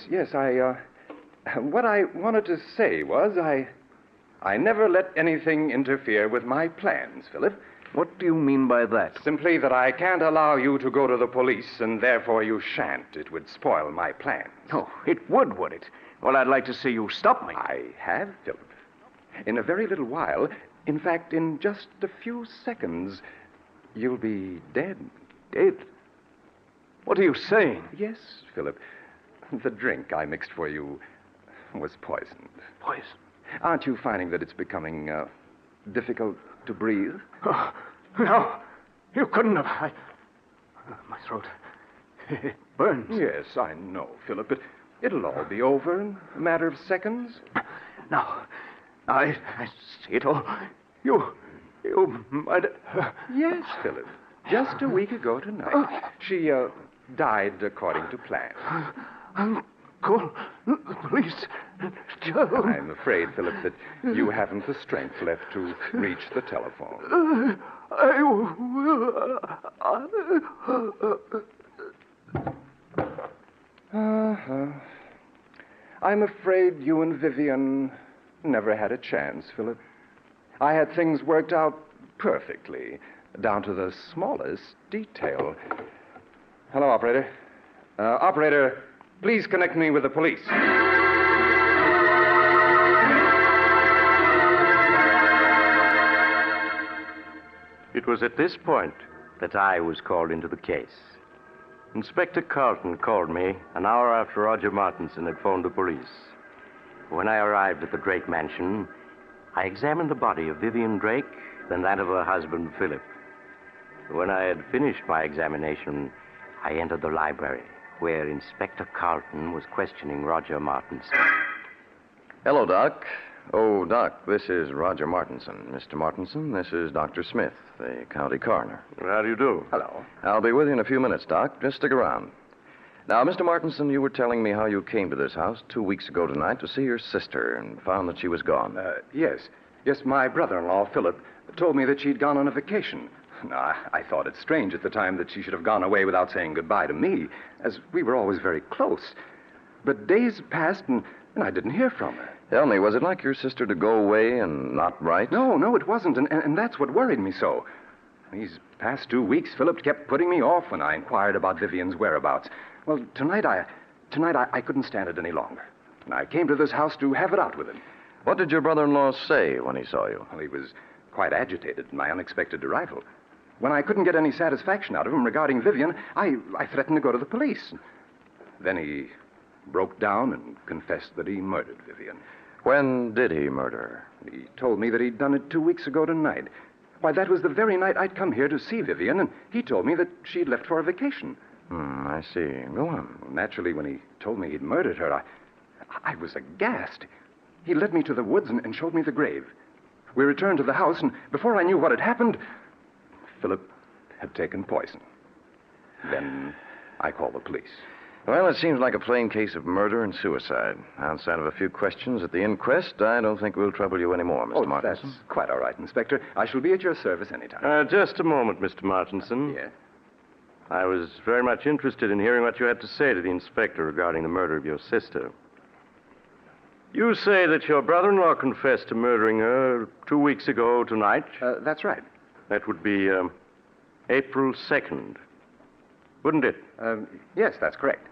What I wanted to say was I never let anything interfere with my plans, Philip. What do you mean by that? Simply that I can't allow you to go to the police, and therefore you shan't. It would spoil my plans. Oh, it would it? Well, I'd like to see you stop me. I have, Philip. In a very little while, in fact, in just a few seconds, you'll be dead. Dead? What are you saying? Yes, Philip. The drink I mixed for you was poisoned. Poison? Aren't you finding that it's becoming difficult to breathe? Oh, no. You couldn't have. My throat. It burns. Yes, I know, Philip, but it'll all be over in a matter of seconds. Now, I see it all. You murdered her. Yes, Philip. Just a week ago tonight. She died according to plan. Call the police. Joe. I'm afraid, Philip, that you haven't the strength left to reach the telephone. I will. I'm afraid you and Vivian never had a chance, Philip. I had things worked out perfectly, down to the smallest detail. Hello, operator. Operator, please connect me with the police. It was at this point that I was called into the case. Inspector Carlton called me an hour after Roger Martinson had phoned the police. When I arrived at the Drake mansion, I examined the body of Vivian Drake, then that of her husband, Philip. When I had finished my examination, I entered the library, where Inspector Carlton was questioning Roger Martinson. Hello, Doc. Oh, Doc, this is Roger Martinson. Mr. Martinson, this is Dr. Smith, the county coroner. How do you do? Hello. I'll be with you in a few minutes, Doc. Just stick around. Now, Mr. Martinson, you were telling me how you came to this house 2 weeks ago tonight to see your sister and found that she was gone. Yes. Yes, my brother-in-law, Philip, told me that she'd gone on a vacation. Now, I thought it strange at the time that she should have gone away without saying goodbye to me, as we were always very close. But days passed, and I didn't hear from her. Tell me, was it like your sister to go away and not write? No, it wasn't, and that's what worried me so. These past 2 weeks, Philip kept putting me off when I inquired about Vivian's whereabouts. Well, tonight I couldn't stand it any longer. And I came to this house to have it out with him. What did your brother-in-law say when he saw you? Well, he was quite agitated at my unexpected arrival. When I couldn't get any satisfaction out of him regarding Vivian, I threatened to go to the police. Then he broke down and confessed that he murdered Vivian. When did he murder her? He told me that he'd done it 2 weeks ago tonight. Why, that was the very night I'd come here to see Vivian, and he told me that she'd left for a vacation. I see. Go on. Well, naturally, when he told me he'd murdered her, I was aghast. He led me to the woods and showed me the grave. We returned to the house, and before I knew what had happened, Philip had taken poison. Then I called the police. Well, it seems like a plain case of murder and suicide. Outside of a few questions at the inquest, I don't think we'll trouble you anymore, Mr. Martinson. That's quite all right, Inspector. I shall be at your service anytime. Just a moment, Mr. Martinson. Yes? I was very much interested in hearing what you had to say to the inspector regarding the murder of your sister. You say that your brother-in-law confessed to murdering her 2 weeks ago tonight? That's right. That would be April 2nd, wouldn't it? Yes, that's correct.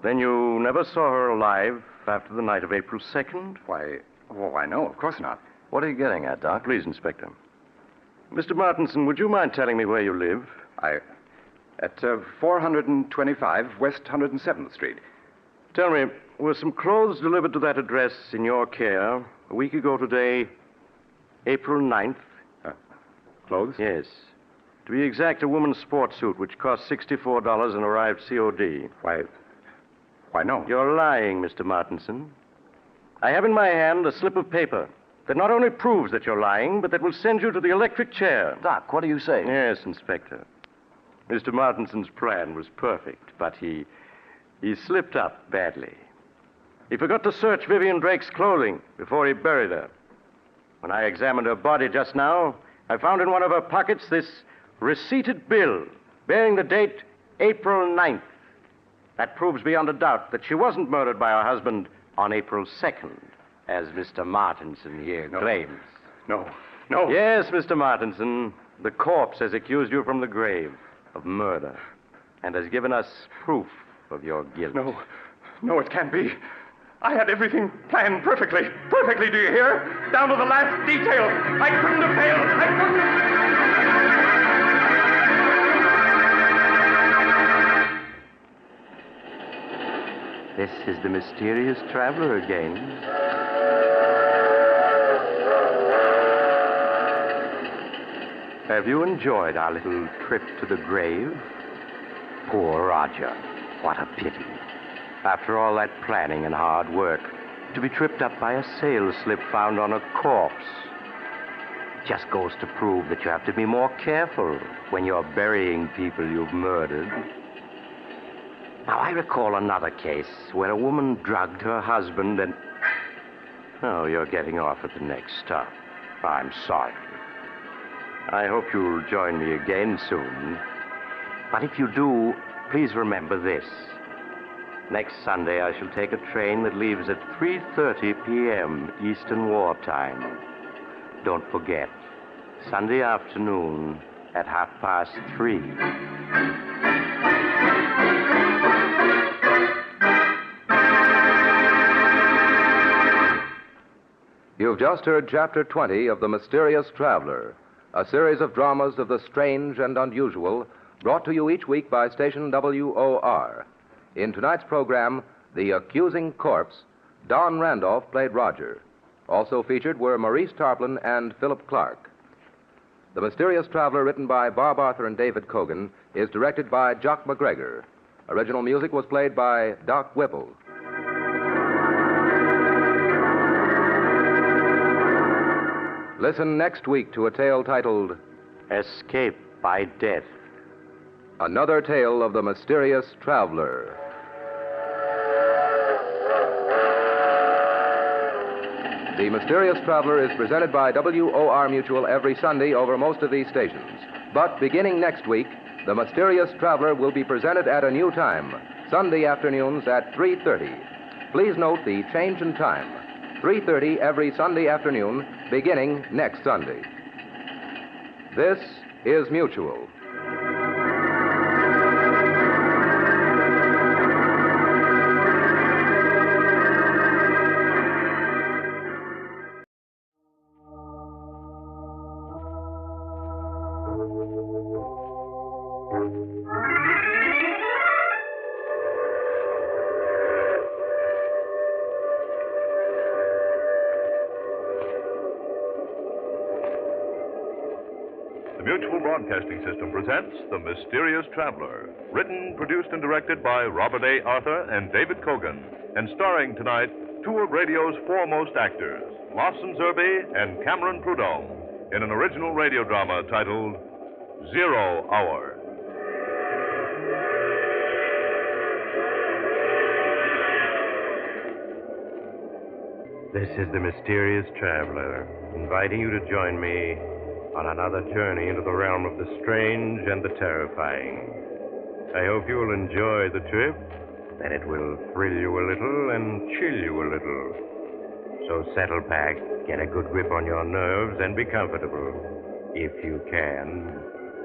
Then you never saw her alive after the night of April 2nd? Why, no, of course not. What are you getting at, Doc? Please, Inspector. Mr. Martinson, would you mind telling me where you live? At 425 West 107th Street. Tell me, were some clothes delivered to that address in your care a week ago today, April 9th? Clothes? Yes. To be exact, a woman's sports suit, which cost $64 and arrived COD. Why, no. You're lying, Mr. Martinson. I have in my hand a slip of paper that not only proves that you're lying, but that will send you to the electric chair. Doc, what are you saying? Yes, Inspector. Mr. Martinson's plan was perfect, but he slipped up badly. He forgot to search Vivian Drake's clothing before he buried her. When I examined her body just now, I found in one of her pockets this receipted bill bearing the date April 9th. That proves beyond a doubt that she wasn't murdered by her husband on April 2nd, as Mr. Martinson here claims. No. Yes, Mr. Martinson, the corpse has accused you from the grave of murder and has given us proof of your guilt. No, it can't be. I had everything planned perfectly. Perfectly, do you hear? Down to the last detail. I couldn't have failed. This is the mysterious traveler again. Have you enjoyed our little trip to the grave? Poor Roger. What a pity. After all that planning and hard work, to be tripped up by a sail slip found on a corpse. Just goes to prove that you have to be more careful when you're burying people you've murdered. Now, I recall another case where a woman drugged her husband and... Oh, you're getting off at the next stop. I'm sorry. I hope you'll join me again soon. But if you do, please remember this. Next Sunday, I shall take a train that leaves at 3:30 p.m. Eastern Wartime. Don't forget, Sunday afternoon at 3:30. You've just heard Chapter 20 of The Mysterious Traveler, a series of dramas of the strange and unusual, brought to you each week by station WOR. In tonight's program, The Accusing Corpse, Don Randolph played Roger. Also featured were Maurice Tarplin and Philip Clark. The Mysterious Traveler, written by Bob Arthur and David Cogan, is directed by Jock McGregor. Original music was played by Doc Whipple. Listen next week to a tale titled Escape by Death. Another tale of the mysterious traveler. The Mysterious Traveler is presented by WOR Mutual every Sunday over most of these stations. But beginning next week, The Mysterious Traveler will be presented at a new time, Sunday afternoons at 3:30. Please note the change in time. 3:30 every Sunday afternoon, beginning next Sunday. This is Mutual. The Mutual Broadcasting System presents The Mysterious Traveler, written, produced, and directed by Robert A. Arthur and David Cogan, and starring tonight two of radio's foremost actors, Lawson Zerbe and Cameron Prudhomme, in an original radio drama titled 0 Hour. This is the Mysterious Traveler, inviting you to join me on another journey into the realm of the strange and the terrifying. I hope you will enjoy the trip, that it will thrill you a little and chill you a little. So settle back, get a good grip on your nerves, and be comfortable, if you can,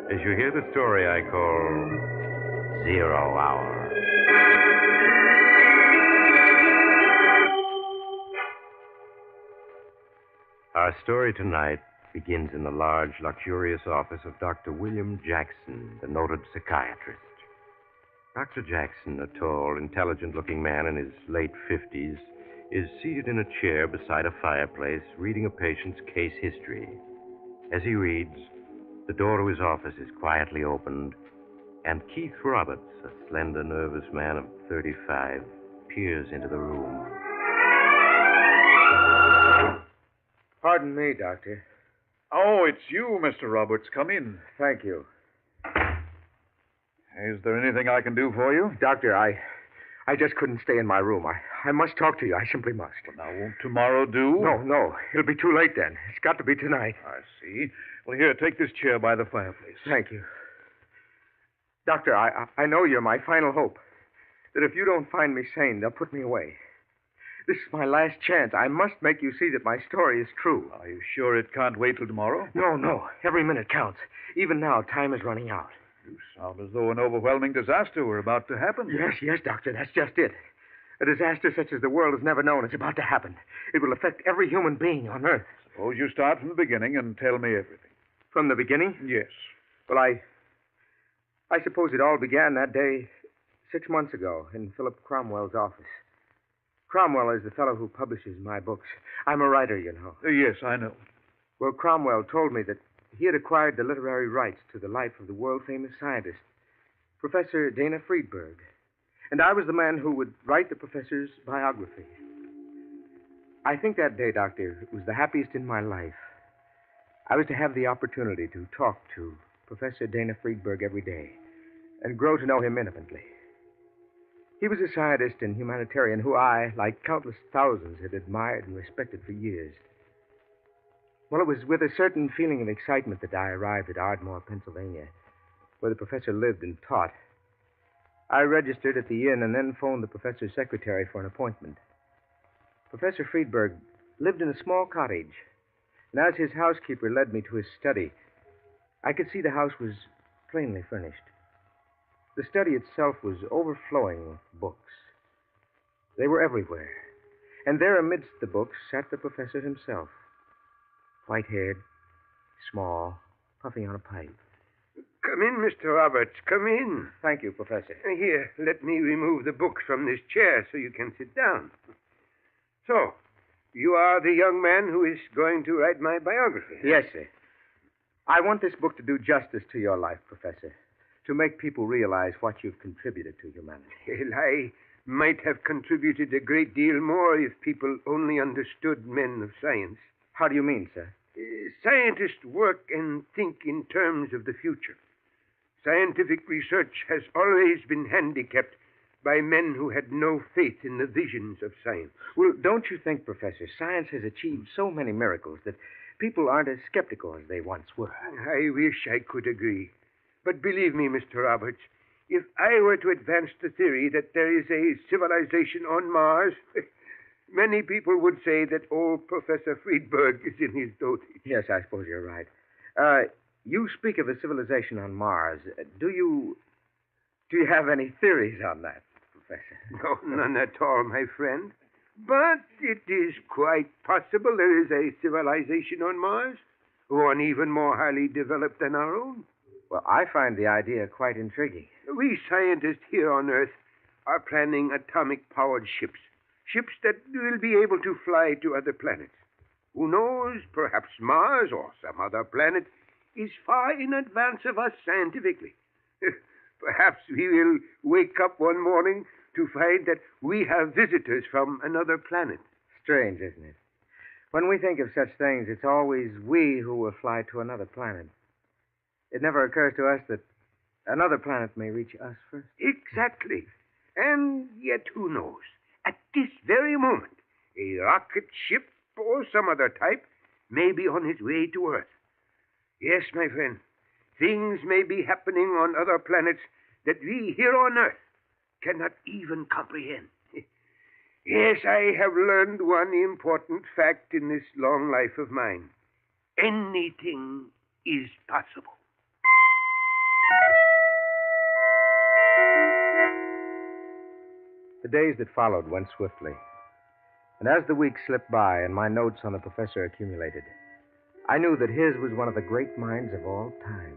as you hear the story I call 0 Hour. Our story tonight begins in the large, luxurious office of Dr. William Jackson, the noted psychiatrist. Dr. Jackson, a tall, intelligent-looking man in his late 50s, is seated in a chair beside a fireplace reading a patient's case history. As he reads, the door to his office is quietly opened, and Keith Roberts, a slender, nervous man of 35, peers into the room. Pardon me, Doctor. Oh, it's you, Mr. Roberts. Come in. Thank you. Is there anything I can do for you? Doctor, I just couldn't stay in my room. I must talk to you. I simply must. Well, now, won't tomorrow do? No. It'll be too late then. It's got to be tonight. I see. Well, here, take this chair by the fireplace. Thank you. Doctor, I know you're my final hope. That if you don't find me sane, they'll put me away. This is my last chance. I must make you see that my story is true. Are you sure it can't wait till tomorrow? No. Every minute counts. Even now, time is running out. You sound as though an overwhelming disaster were about to happen. Yes, Doctor. That's just it. A disaster such as the world has never known is about to happen. It will affect every human being on Earth. Suppose you start from the beginning and tell me everything. From the beginning? Yes. Well, I suppose it all began that day 6 months ago in Philip Cromwell's office. Cromwell is the fellow who publishes my books. I'm a writer, you know. Yes, I know. Well, Cromwell told me that he had acquired the literary rights to the life of the world-famous scientist, Professor Dana Friedberg. And I was the man who would write the professor's biography. I think that day, Doctor, was the happiest in my life. I was to have the opportunity to talk to Professor Dana Friedberg every day and grow to know him intimately. He was a scientist and humanitarian who I, like countless thousands, had admired and respected for years. Well, it was with a certain feeling of excitement that I arrived at Ardmore, Pennsylvania, where the professor lived and taught. I registered at the inn and then phoned the professor's secretary for an appointment. Professor Friedberg lived in a small cottage, and as his housekeeper led me to his study, I could see the house was plainly furnished. The study itself was overflowing with books. They were everywhere, and there amidst the books sat the professor himself, white-haired, small, puffing on a pipe. Come in, Mr. Roberts. Come in. Thank you, Professor. Here, let me remove the books from this chair so you can sit down. So, you are the young man who is going to write my biography? Yes, sir. I want this book to do justice to your life, Professor. to make people realize what you've contributed to humanity. Well, I might have contributed a great deal more if people only understood men of science. How do you mean, sir? Scientists work and think in terms of the future. Scientific research has always been handicapped by men who had no faith in the visions of science. Well, don't you think, Professor, science has achieved so many miracles that people aren't as skeptical as they once were? I wish I could agree. But believe me, Mr. Roberts, if I were to advance the theory that there is a civilization on Mars, many people would say that old Professor Friedberg is in his dotage. Yes, I suppose you're right. You speak of a civilization on Mars. Do you have any theories on that, Professor? No, none at all, my friend. But it is quite possible there is a civilization on Mars, one even more highly developed than our own. Well, I find the idea quite intriguing. We scientists here on Earth are planning atomic-powered ships. Ships that will be able to fly to other planets. Who knows, perhaps Mars or some other planet is far in advance of us scientifically. Perhaps we will wake up one morning to find that we have visitors from another planet. Strange, isn't it? When we think of such things, it's always we who will fly to another planet. It never occurs to us that another planet may reach us first. Exactly. And yet, who knows? At this very moment, a rocket ship or some other type may be on its way to Earth. Yes, my friend, things may be happening on other planets that we here on Earth cannot even comprehend. Yes, I have learned one important fact in this long life of mine. Anything is possible. The days that followed went swiftly. And as the weeks slipped by and my notes on the professor accumulated, I knew that his was one of the great minds of all time.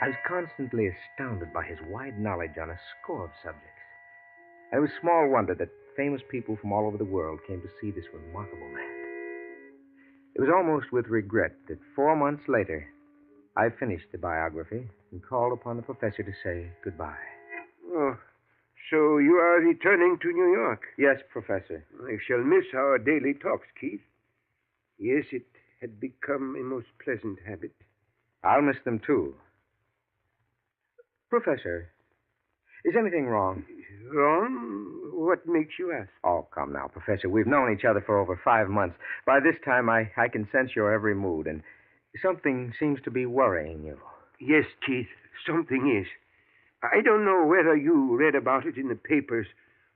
I was constantly astounded by his wide knowledge on a score of subjects. And it was small wonder that famous people from all over the world came to see this remarkable man. It was almost with regret that 4 months later, I finished the biography and called upon the professor to say goodbye. Oh, so you are returning to New York? Yes, Professor. I shall miss our daily talks, Keith. Yes, it had become a most pleasant habit. I'll miss them, too. Professor, is anything wrong? Wrong? What makes you ask? Oh, come now, Professor. We've known each other for over 5 months. By this time, I can sense your every mood, and something seems to be worrying you. Yes, Keith, something is. I don't know whether you read about it in the papers,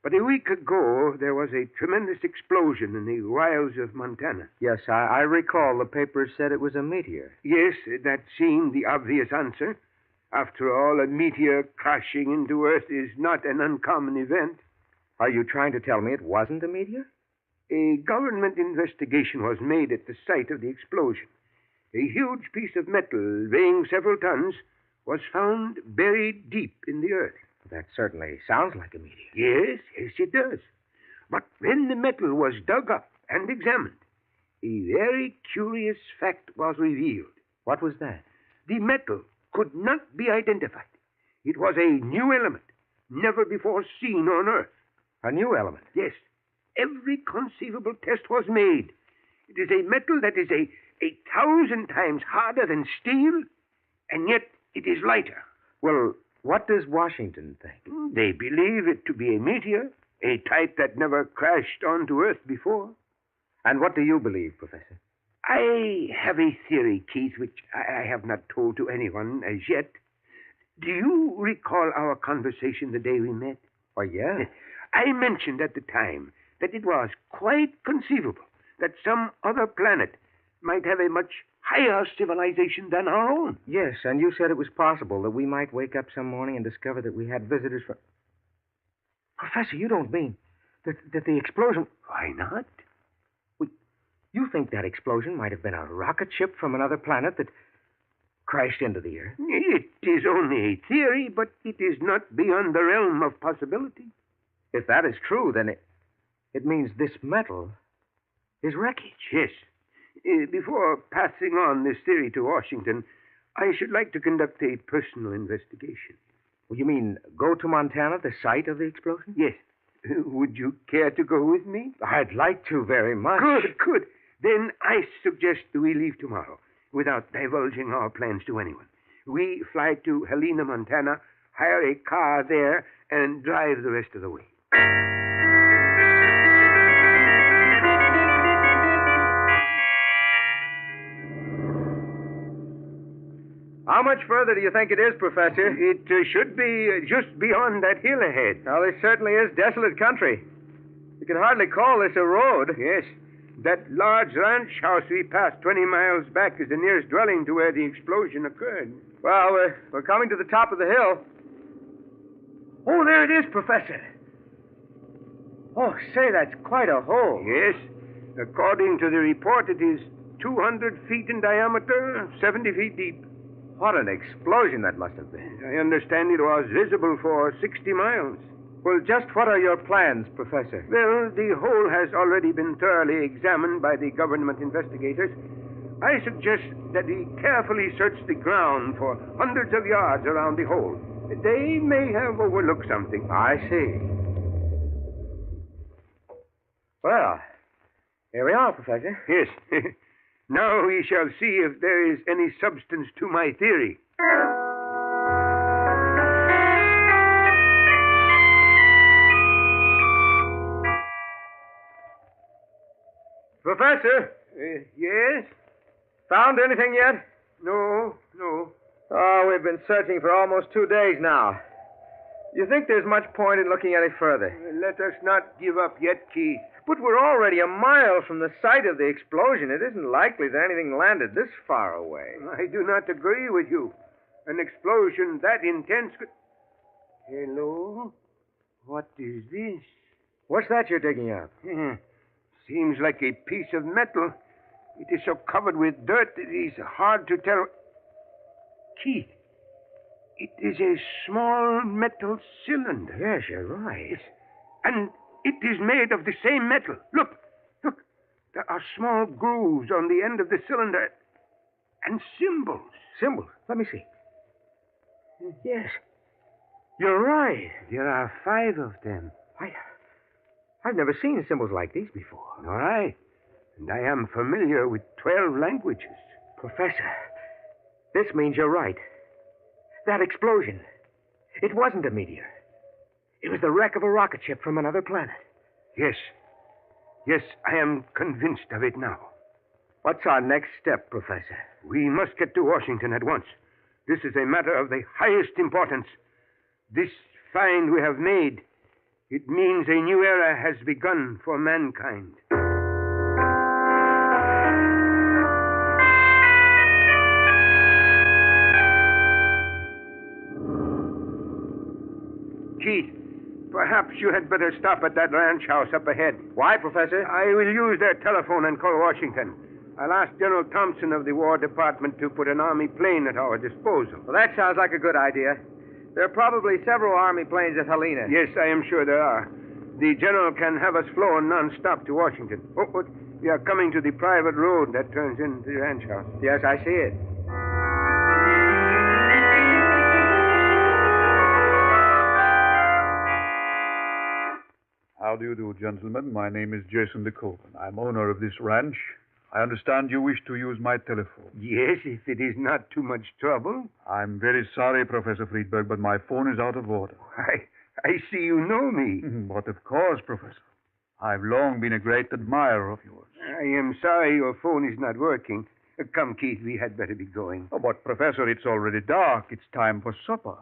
but a week ago there was a tremendous explosion in the wilds of Montana. Yes, I recall the papers said it was a meteor. Yes, that seemed the obvious answer. After all, a meteor crashing into Earth is not an uncommon event. Are you trying to tell me it wasn't a meteor? A government investigation was made at the site of the explosion. A huge piece of metal weighing several tons was found buried deep in the earth. That certainly sounds like a meteor. Yes, it does. But when the metal was dug up and examined, a very curious fact was revealed. What was that? The metal could not be identified. It was a new element, never before seen on Earth. A new element? Yes. Every conceivable test was made. It is a metal that is a 1,000 times harder than steel, and yet it is lighter. Well, what does Washington think? They believe it to be a meteor, a type that never crashed onto Earth before. And what do you believe, Professor? I have a theory, Keith, which I have not told to anyone as yet. Do you recall our conversation the day we met? Oh, yeah. I mentioned at the time that it was quite conceivable that some other planet might have a much higher civilization than our own. Yes, and you said it was possible that we might wake up some morning and discover that we had visitors from... Professor, you don't mean that the explosion... Why not? You think that explosion might have been a rocket ship from another planet that crashed into the Earth? It is only a theory, but it is not beyond the realm of possibility. If that is true, then it means this metal is wreckage. Yes. Before passing on this theory to Washington, I should like to conduct a personal investigation. You mean go to Montana, the site of the explosion? Yes. Would you care to go with me? I'd like to very much. Good. Then I suggest we leave tomorrow without divulging our plans to anyone. We fly to Helena, Montana, hire a car there, and drive the rest of the way. How much further do you think it is, Professor? It should be just beyond that hill ahead. Well, this certainly is desolate country. You can hardly call this a road. Yes. That large ranch house we passed 20 miles back is the nearest dwelling to where the explosion occurred. Well, we're coming to the top of the hill. Oh, there it is, Professor. Oh, say, that's quite a hole. Yes. According to the report, it is 200 feet in diameter, 70 feet deep. What an explosion that must have been. I understand it was visible for 60 miles. Well, just what are your plans, Professor? Well, the hole has already been thoroughly examined by the government investigators. I suggest that we carefully search the ground for hundreds of yards around the hole. They may have overlooked something. I see. Well, here we are, Professor. Yes. Now we shall see if there is any substance to my theory. Professor? Yes? Found anything yet? No. Oh, we've been searching for almost 2 days now. You think there's much point in looking any further? Let us not give up yet, Keith. But we're already a mile from the site of the explosion. It isn't likely that anything landed this far away. I do not agree with you. An explosion that intense could... Hello? What is this? What's that you're digging up? Seems like a piece of metal. It is so covered with dirt it is hard to tell. Keith, it is a small metal cylinder. Yes, you're right. And it is made of the same metal. Look. There are small grooves on the end of the cylinder. And symbols. Symbols? Let me see. Yes. You're right. There are 5 of them. I've never seen symbols like these before. Nor I. And I am familiar with 12 languages. Professor, this means you're right. That explosion, it wasn't a meteor. It was the wreck of a rocket ship from another planet. Yes, I am convinced of it now. What's our next step, Professor? We must get to Washington at once. This is a matter of the highest importance. This find we have made, it means a new era has begun for mankind. Keith, perhaps you had better stop at that ranch house up ahead. Why, Professor? I will use their telephone and call Washington. I'll ask General Thompson of the War Department to put an Army plane at our disposal. Well, that sounds like a good idea. There are probably several Army planes at Helena. Yes, I am sure there are. The General can have us flown non-stop to Washington. Oh, we are coming to the private road that turns into the ranch house. Yes, I see it. How do you do, gentlemen? My name is Jason DeCoven. I'm owner of this ranch. I understand you wish to use my telephone. Yes, if it is not too much trouble. I'm very sorry, Professor Friedberg, but my phone is out of order. I see you know me. But of course, Professor. I've long been a great admirer of yours. I am sorry your phone is not working. Come, Keith, we had better be going. Oh, but, Professor, it's already dark. It's time for supper.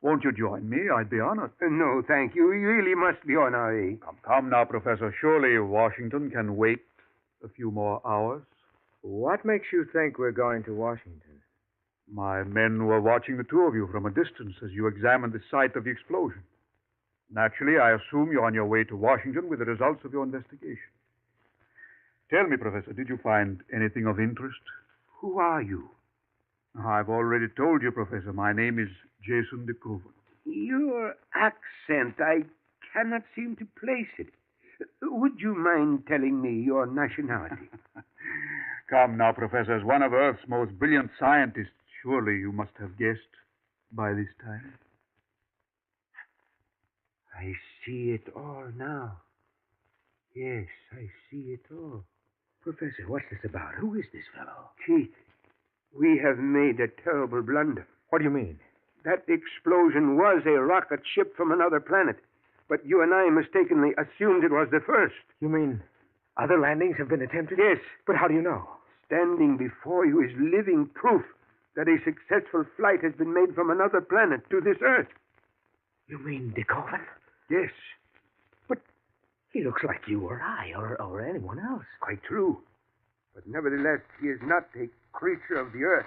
Won't you join me? I'd be honored. No, thank you. We really must be on our way. Come now, Professor. Surely Washington can wait a few more hours. What makes you think we're going to Washington? My men were watching the two of you from a distance as you examined the site of the explosion. Naturally, I assume you're on your way to Washington with the results of your investigation. Tell me, Professor, did you find anything of interest? Who are you? I've already told you, Professor. My name is Jason DeCoven. Your accent, I cannot seem to place it. Would you mind telling me your nationality? Come now, Professor. As one of Earth's most brilliant scientists, Surely you must have guessed by this time. I see it all now. Yes, I see it all. Professor, what's this about? Who is this fellow? Keith, we have made a terrible blunder. What do you mean? That explosion was a rocket ship from another planet, but you and I mistakenly assumed it was the first. You mean other landings have been attempted? Yes. But how do you know? Standing before you is living proof that a successful flight has been made from another planet to this Earth. You mean De Koven? Yes. But he looks like you or I or anyone else. Quite true. But nevertheless, he is not a creature of the Earth.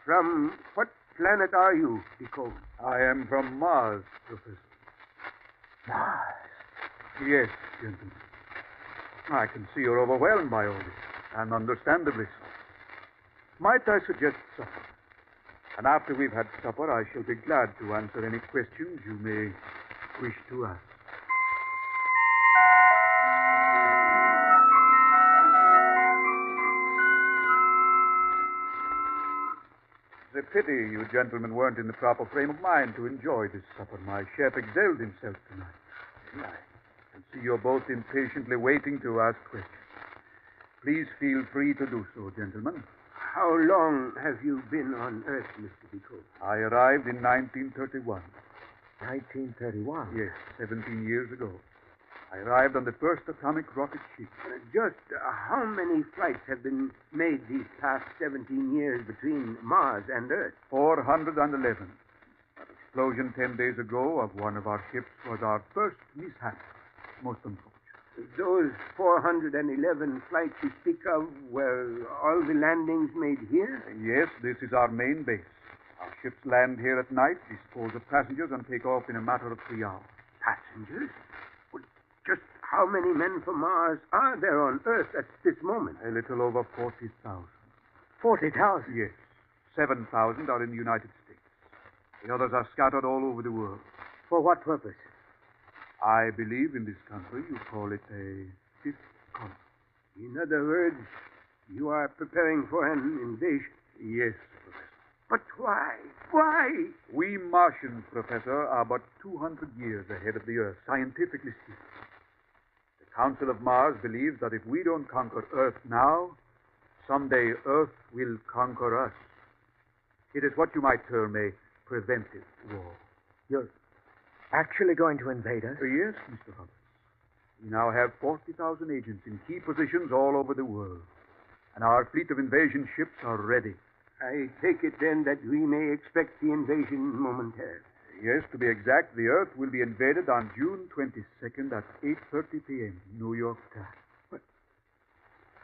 From what planet are you, De Koven? I am from Mars, Professor. Mars? Yes, gentlemen. I can see you're overwhelmed by all this, and understandably so. Might I suggest supper? And after we've had supper, I shall be glad to answer any questions you may wish to ask. It's a pity you gentlemen weren't in the proper frame of mind to enjoy this supper. My chef excelled himself tonight. I can see you're both impatiently waiting to ask questions. Please feel free to do so, gentlemen. How long have you been on Earth, Mr. De Koven? I arrived in 1931. 1931? Yes, 17 years ago. I arrived on the first atomic rocket ship. Just how many flights have been made these past 17 years between Mars and Earth? 411. That explosion 10 days ago of one of our ships was our first mishap. Most unfortunate. Those 411 flights you speak of, were all the landings made here? Yes, this is our main base. Our ships land here at night, dispose of passengers, and take off in a matter of 3 hours. Passengers? Well, just how many men from Mars are there on Earth at this moment? A little over 40,000. 40,000? Yes. 7,000 are in the United States. The others are scattered all over the world. For what purpose? I believe in this country you call it a fifth colony. In other words, you are preparing for an invasion. Yes, Professor. But why? Why? We Martians, Professor, are but 200 years ahead of the Earth, scientifically speaking. The Council of Mars believes that if we don't conquer Earth now, someday Earth will conquer us. It is what you might term a preventive war. You're actually going to invade us? Yes, Mr. Hubbard. We now have 40,000 agents in key positions all over the world. And our fleet of invasion ships are ready. I take it then that we may expect the invasion momentarily. Yes, to be exact, the Earth will be invaded on June 22nd at 8:30 p.m. New York time. But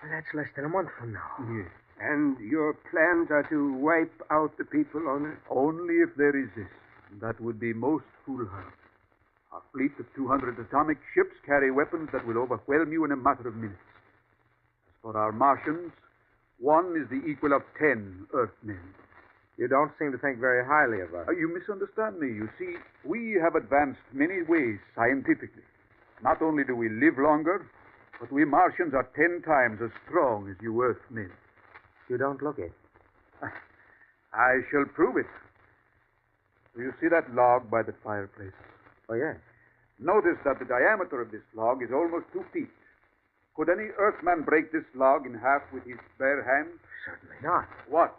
that's less than a month from now. Yes. And your plans are to wipe out the people on Earth? Only if they resist. That would be most foolhardy. Our fleet of 200 atomic ships carry weapons that will overwhelm you in a matter of minutes. As for our Martians, one is the equal of 10 Earthmen. You don't seem to think very highly of us. You misunderstand me. You see, we have advanced many ways scientifically. Not only do we live longer, but we Martians are 10 times as strong as you Earthmen. You don't look it. I shall prove it. Do you see that log by the fireplace? Oh, yes. Notice that the diameter of this log is almost 2 feet. Could any Earthman break this log in half with his bare hands? Certainly not. Watch.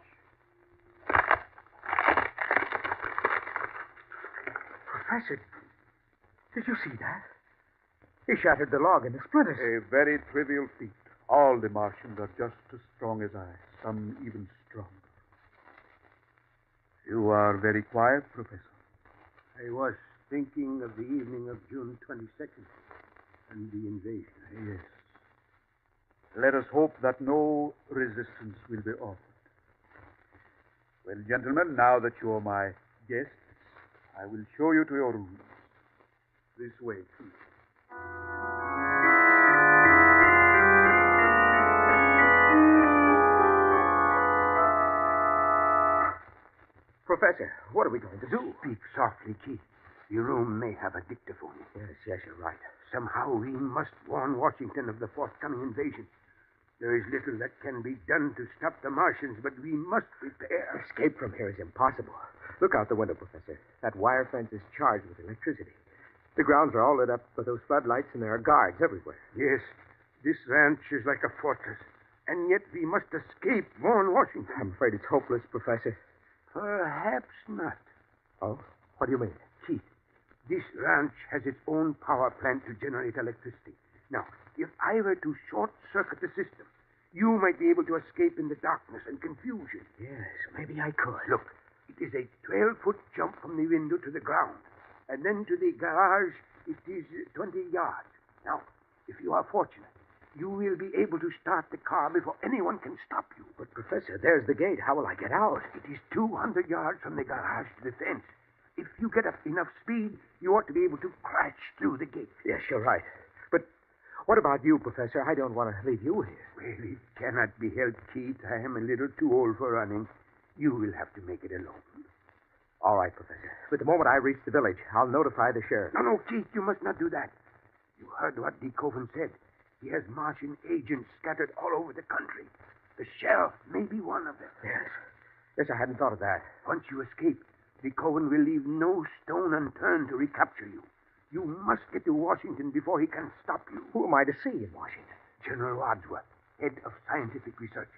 Professor, did you see that? He shattered the log into splinters. A very trivial feat. All the Martians are just as strong as I, some even stronger. You are very quiet, Professor. I was thinking of the evening of June 22nd and the invasion. Yes. Let us hope that no resistance will be offered. Well, gentlemen, now that you're my guests, I will show you to your rooms. This way, please. Professor, what are we going to do? Speak softly, Keith. Your room may have a dictaphone. Yes, you're right. Somehow we must warn Washington of the forthcoming invasion. There is little that can be done to stop the Martians, but we must prepare. Escape from here is impossible. Look out the window, Professor. That wire fence is charged with electricity. The grounds are all lit up with those floodlights, and there are guards everywhere. Yes, this ranch is like a fortress, and yet we must escape Vaughan, Washington. I'm afraid it's hopeless, Professor. Perhaps not. Oh? What do you mean? Keith, this ranch has its own power plant to generate electricity. Now, if I were to short-circuit the system, you might be able to escape in the darkness and confusion. Yes, maybe I could. Look, it is a 12-foot jump from the window to the ground. And then to the garage, it is 20 yards. Now, if you are fortunate, you will be able to start the car before anyone can stop you. But, Professor, there's the gate. How will I get out? It is 200 yards from the garage to the fence. If you get up enough speed, you ought to be able to crash through the gate. Yes, you're right. But what about you, Professor? I don't want to leave you here. Well, it cannot be helped, Keith. I am a little too old for running. You will have to make it alone. All right, Professor. But the moment I reach the village, I'll notify the sheriff. No, Keith, you must not do that. You heard what DeKoven said. He has Martian agents scattered all over the country. The sheriff may be one of them. Yes, I hadn't thought of that. Once you escape, DeKoven will leave no stone unturned to recapture you. You must get to Washington before he can stop you. Who am I to see in Washington? General Wadsworth, head of scientific research.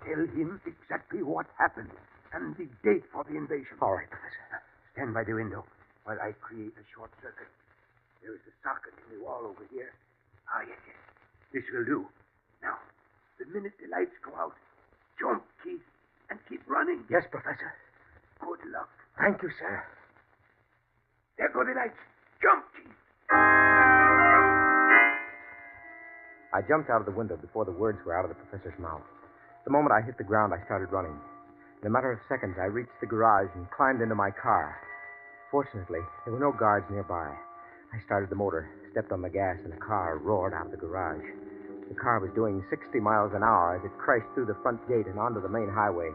Tell him exactly what happened and the date for the invasion. All right, Professor. Stand by the window while I create a short circuit. There is a socket in the wall over here. Yes. This will do. Now, the minute the lights go out, jump, Keith, and keep running. Yes, Professor. Good luck. Thank you, sir. There go the lights. Jump, Keith. I jumped out of the window before the words were out of the professor's mouth. The moment I hit the ground, I started running. In a matter of seconds, I reached the garage and climbed into my car. Fortunately, there were no guards nearby. I started the motor, stepped on the gas, and the car roared out of the garage. The car was doing 60 miles an hour as it crashed through the front gate and onto the main highway.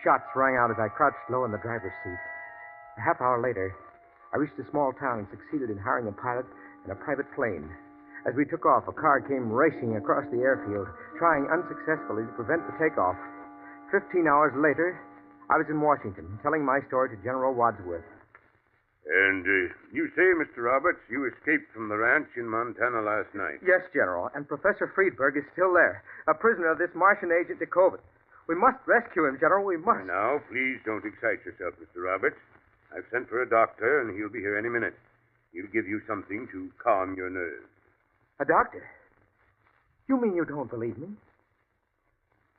Shots rang out as I crouched low in the driver's seat. A half hour later, I reached a small town and succeeded in hiring a pilot and a private plane. As we took off, a car came racing across the airfield, trying unsuccessfully to prevent the takeoff. 15 hours later, I was in Washington, telling my story to General Wadsworth. And you say, Mr. Roberts, you escaped from the ranch in Montana last night. Yes, General, and Professor Friedberg is still there, a prisoner of this Martian agent DeKoven. We must rescue him, General, we must. Now, please don't excite yourself, Mr. Roberts. I've sent for a doctor, and he'll be here any minute. He'll give you something to calm your nerves. A doctor? You mean you don't believe me?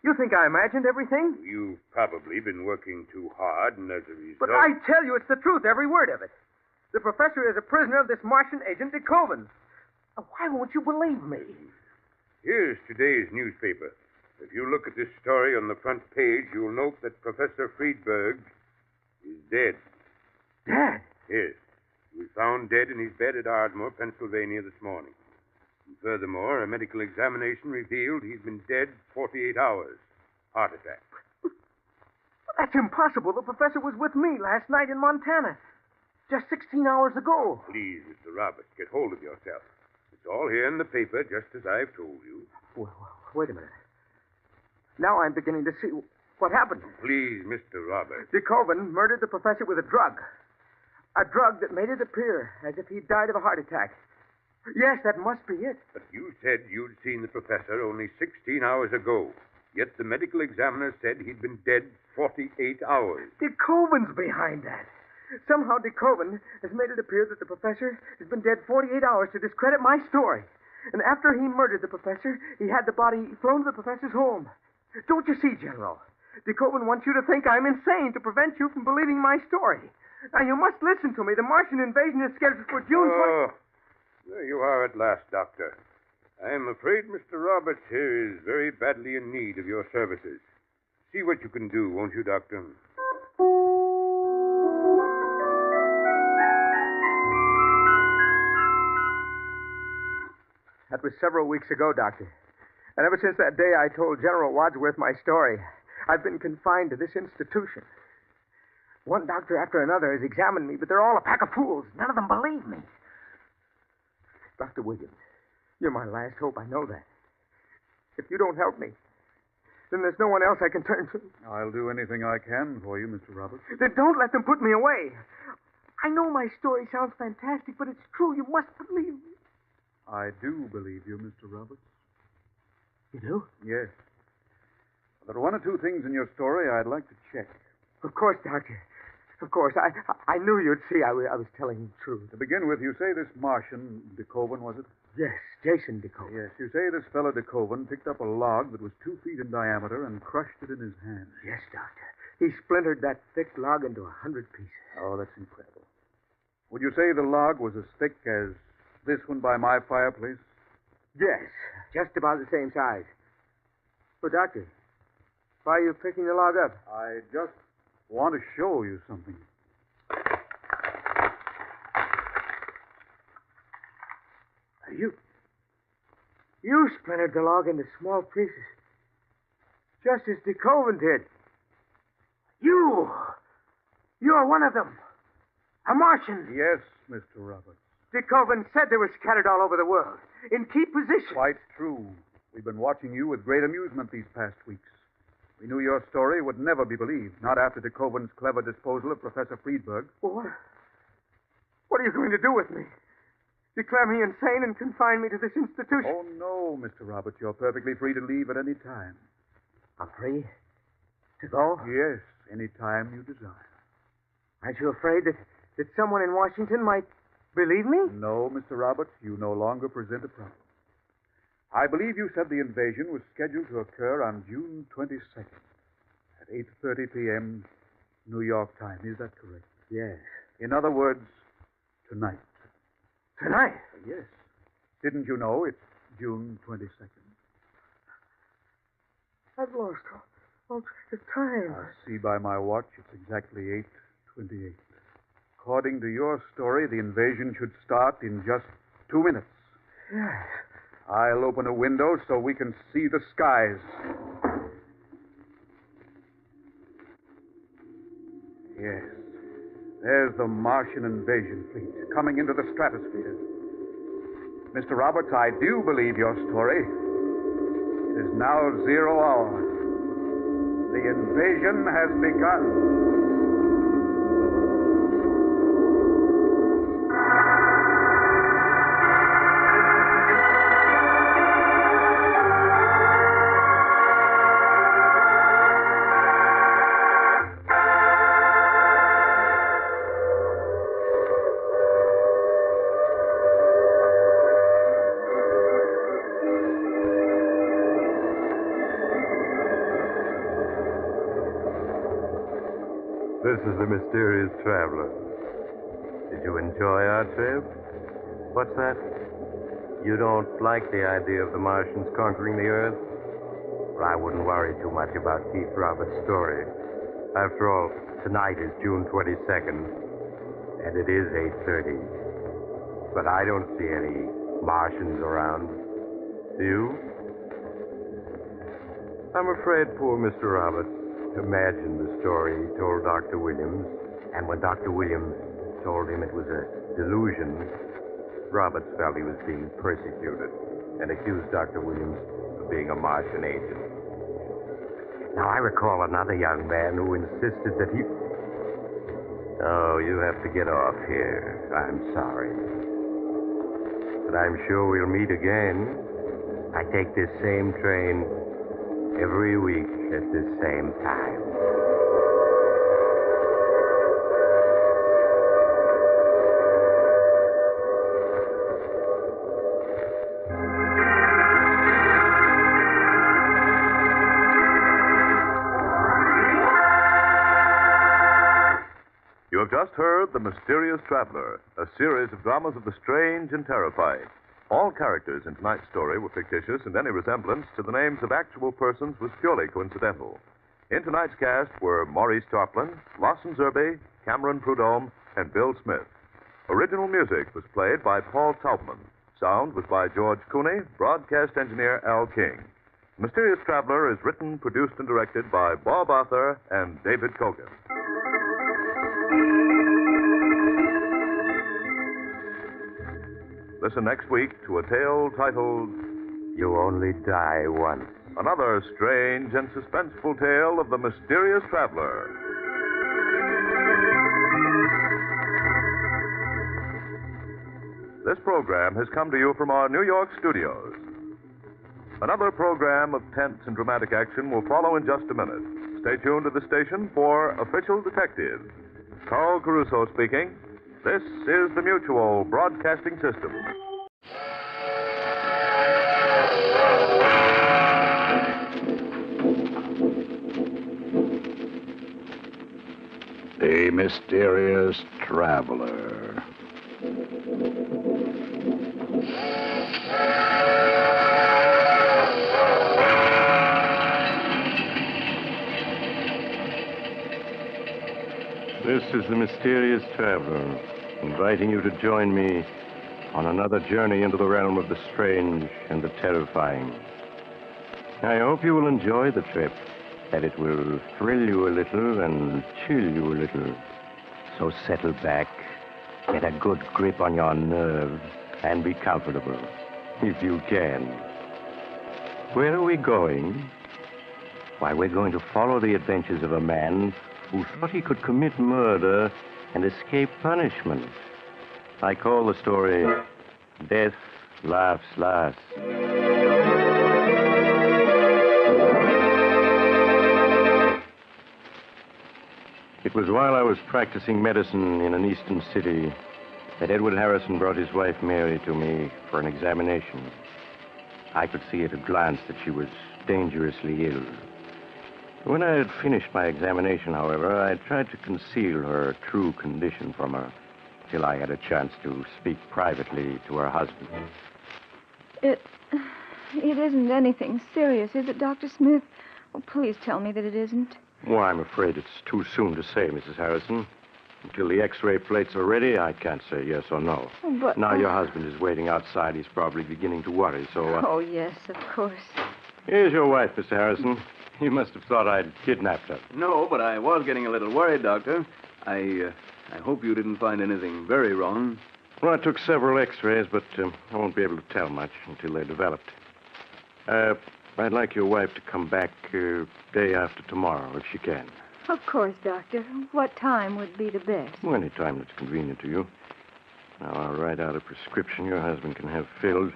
You think I imagined everything? You've probably been working too hard, and as a result... But I tell you, it's the truth, every word of it. The professor is a prisoner of this Martian agent DeKoven. Why won't you believe me? Here's today's newspaper. If you look at this story on the front page, you'll note that Professor Friedberg is dead. Dead? Yes. He was found dead in his bed at Ardmore, Pennsylvania this morning. And furthermore, a medical examination revealed he's been dead 48 hours. Heart attack. That's impossible. The professor was with me last night in Montana. Just 16 hours ago. Please, Mr. Roberts, get hold of yourself. It's all here in the paper, just as I've told you. Well, wait a minute. Now I'm beginning to see what happened. Please, Mr. Roberts. DeKoven murdered the professor with a drug. A drug that made it appear as if he'd died of a heart attack. Yes, that must be it. But you said you'd seen the professor only 16 hours ago. Yet the medical examiner said he'd been dead 48 hours. DeKoven's behind that. Somehow DeKoven has made it appear that the professor has been dead 48 hours to discredit my story. And after he murdered the professor, he had the body flown to the professor's home. Don't you see, General? DeKoven wants you to think I'm insane to prevent you from believing my story. Now, you must listen to me. The Martian invasion is scheduled for June 20... There you are at last, Doctor. I'm afraid Mr. Roberts here is very badly in need of your services. See what you can do, won't you, Doctor? That was several weeks ago, Doctor. And ever since that day I told General Wadsworth my story, I've been confined to this institution. One doctor after another has examined me, but they're all a pack of fools. None of them believe me. Dr. Williams, you're my last hope. I know that. If you don't help me, then there's no one else I can turn to. I'll do anything I can for you, Mr. Roberts. Then don't let them put me away. I know my story sounds fantastic, but it's true. You must believe me. I do believe you, Mr. Roberts. You do? Yes. There are one or two things in your story I'd like to check. Of course, Doctor. Of course. I knew you'd see I was telling the truth. To begin with, you say this Martian, DeKoven, was it? Yes, Jason DeKoven. Yes, you say this fellow DeKoven picked up a log that was 2 feet in diameter and crushed it in his hand. Yes, Doctor. He splintered that thick log into 100 pieces. Oh, that's incredible. Would you say the log was as thick as this one by my fireplace? Yes, just about the same size. Oh, Doctor, why are you picking the log up? I just want to show you something. You splintered the log into small pieces, just as DeKoven did. You're one of them. A Martian. Yes, Mr. Roberts. DeKoven said they were scattered all over the world, in key positions. Quite true. We've been watching you with great amusement these past weeks. We knew your story would never be believed, not after DeKoven's clever disposal of Professor Friedberg. Well, what are you going to do with me? Declare me insane and confine me to this institution? Oh, no, Mr. Roberts. You're perfectly free to leave at any time. I'm free? To go? Yes, any time you desire. Aren't you afraid that someone in Washington might believe me? No, Mr. Roberts. You no longer present a problem. I believe you said the invasion was scheduled to occur on June 22nd at 8:30 p.m. New York time. Is that correct? Yes. In other words, tonight. Tonight? Yes. Didn't you know it's June 22nd? I've lost all track of time. I see by my watch it's exactly 8:28. According to your story, the invasion should start in just 2 minutes. Yes. I'll open a window so we can see the skies. Yes. There's the Martian invasion fleet coming into the stratosphere. Mr. Roberts, I do believe your story. It is now 0 hour. The invasion has begun. This is the mysterious traveler. Did you enjoy our trip? What's that? You don't like the idea of the Martians conquering the Earth? Well, I wouldn't worry too much about Keith Roberts' story. After all, tonight is June 22nd, and it is 8:30. But I don't see any Martians around. Do you? I'm afraid poor Mr. Roberts imagined the story he told Dr. Williams, and when Dr. Williams told him it was a delusion, Roberts felt he was being persecuted and accused Dr. Williams of being a Martian agent. Now, I recall another young man who insisted that he... Oh, you have to get off here. I'm sorry. But I'm sure we'll meet again. I take this same train every week at this same time. You have just heard The Mysterious Traveler, a series of dramas of the strange and terrifying. All characters in tonight's story were fictitious, and any resemblance to the names of actual persons was purely coincidental. In tonight's cast were Maurice Tarplin, Lawson Zerbe, Cameron Prudhomme, and Bill Smith. Original music was played by Paul Taubman. Sound was by George Cooney, broadcast engineer Al King. Mysterious Traveler is written, produced, and directed by Bob Arthur and David Kogan. Listen next week to a tale titled You only die once. Another strange and suspenseful tale of the mysterious traveler. This program has come to you from our New York studios. Another program of tense and dramatic action will follow in just a minute. Stay tuned to the station for Official Detective. Carl Caruso speaking. This is the Mutual Broadcasting System. The Mysterious Traveler. This is the Mysterious Traveler, inviting you to join me on another journey into the realm of the strange and the terrifying. I hope you will enjoy the trip, that it will thrill you a little and chill you a little. So settle back, get a good grip on your nerves, and be comfortable, if you can. Where are we going? Why, we're going to follow the adventures of a man who thought he could commit murder and escape punishment. I call the story Death Laughs Last. It was while I was practicing medicine in an eastern city that Edward Harrison brought his wife Mary to me for an examination. I could see at a glance that she was dangerously ill. When I had finished my examination, however, I tried to conceal her true condition from her till I had a chance to speak privately to her husband. It isn't anything serious, is it, Dr. Smith? Oh, please tell me that it isn't. Well, I'm afraid it's too soon to say, Mrs. Harrison. Until the X-ray plates are ready, I can't say yes or no. But... Now your husband is waiting outside. He's probably beginning to worry, so... Oh, yes, of course. Here's your wife, Mr. Harrison. You must have thought I'd kidnapped her. No, but I was getting a little worried, Doctor. I hope you didn't find anything very wrong. Well, I took several X-rays, but I won't be able to tell much until they're developed. I'd like your wife to come back day after tomorrow, if she can. Of course, Doctor. What time would be the best? Well, any time that's convenient to you. Now, I'll write out a prescription your husband can have filled.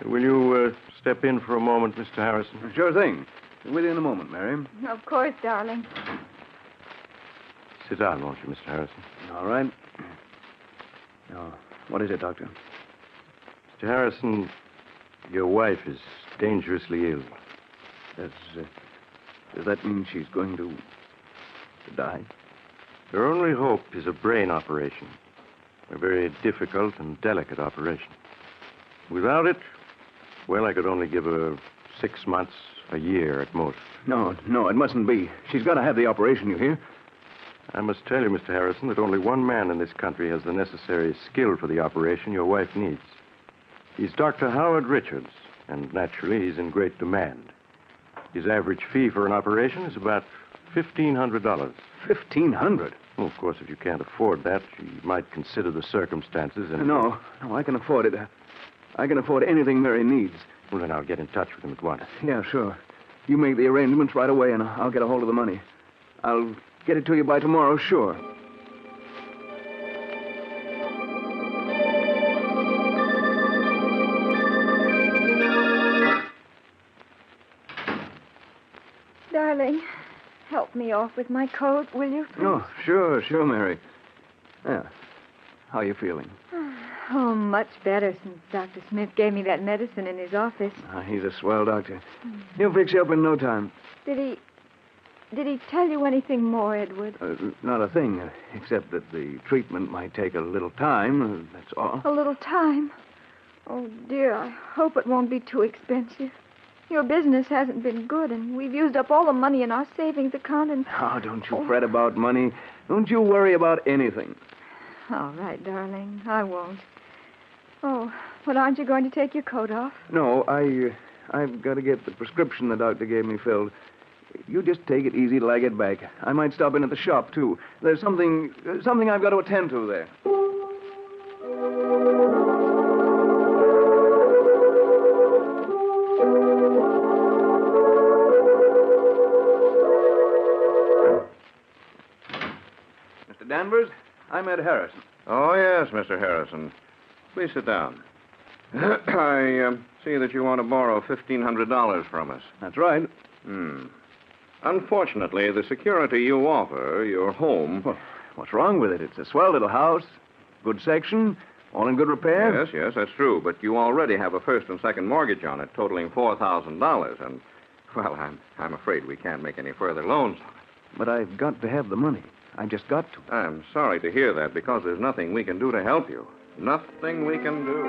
Will you step in for a moment, Mr. Harrison? Sure thing. With you in a moment, Mary. Of course, darling. Sit down, won't you, Mr. Harrison? All right. Now, what is it, Doctor? Mr. Harrison, your wife is dangerously ill. Does that mean she's going to die? Her only hope is a brain operation. A very difficult and delicate operation. Without it, well, I could only give her 6 months, a year at most. No, it mustn't be. She's got to have the operation, you hear? I must tell you, Mr. Harrison, that only one man in this country has the necessary skill for the operation your wife needs. He's Dr. Howard Richards, and naturally he's in great demand. His average fee for an operation is about $1,500. $1,500? Well, of course, if you can't afford that, you might consider the circumstances and... No, I can afford it. I can afford anything Mary needs. Well, then I'll get in touch with him at once. Yeah, sure. You make the arrangements right away, and I'll get a hold of the money. I'll get it to you by tomorrow, sure. Darling, help me off with my coat, will you, please? Oh, sure, Mary. Yeah. How are you feeling? Oh, much better since Dr. Smith gave me that medicine in his office. He's a swell doctor. He'll fix you up in no time. Did he tell you anything more, Edward? Not a thing, except that the treatment might take a little time, that's all. A little time? Oh, dear, I hope it won't be too expensive. Your business hasn't been good, and we've used up all the money in our savings account, and... Oh, don't you fret about money. Don't you worry about anything. All right, darling, I won't. Oh, but aren't you going to take your coat off? No, I've got to get the prescription the doctor gave me filled. You just take it easy till I get back. I might stop in at the shop, too. There's something I've got to attend to there. Danvers, I'm Ed Harrison. Oh, yes, Mr. Harrison. Please sit down. I see that you want to borrow $1,500 from us. That's right. Unfortunately, the security you offer, your home... Well, what's wrong with it? It's a swell little house, good section, all in good repair. Yes, that's true. But you already have a first and second mortgage on it, totaling $4,000. And, well, I'm afraid we can't make any further loans on it. But I've got to have the money. I've just got to. I'm sorry to hear that, because there's nothing we can do to help you. Nothing we can do.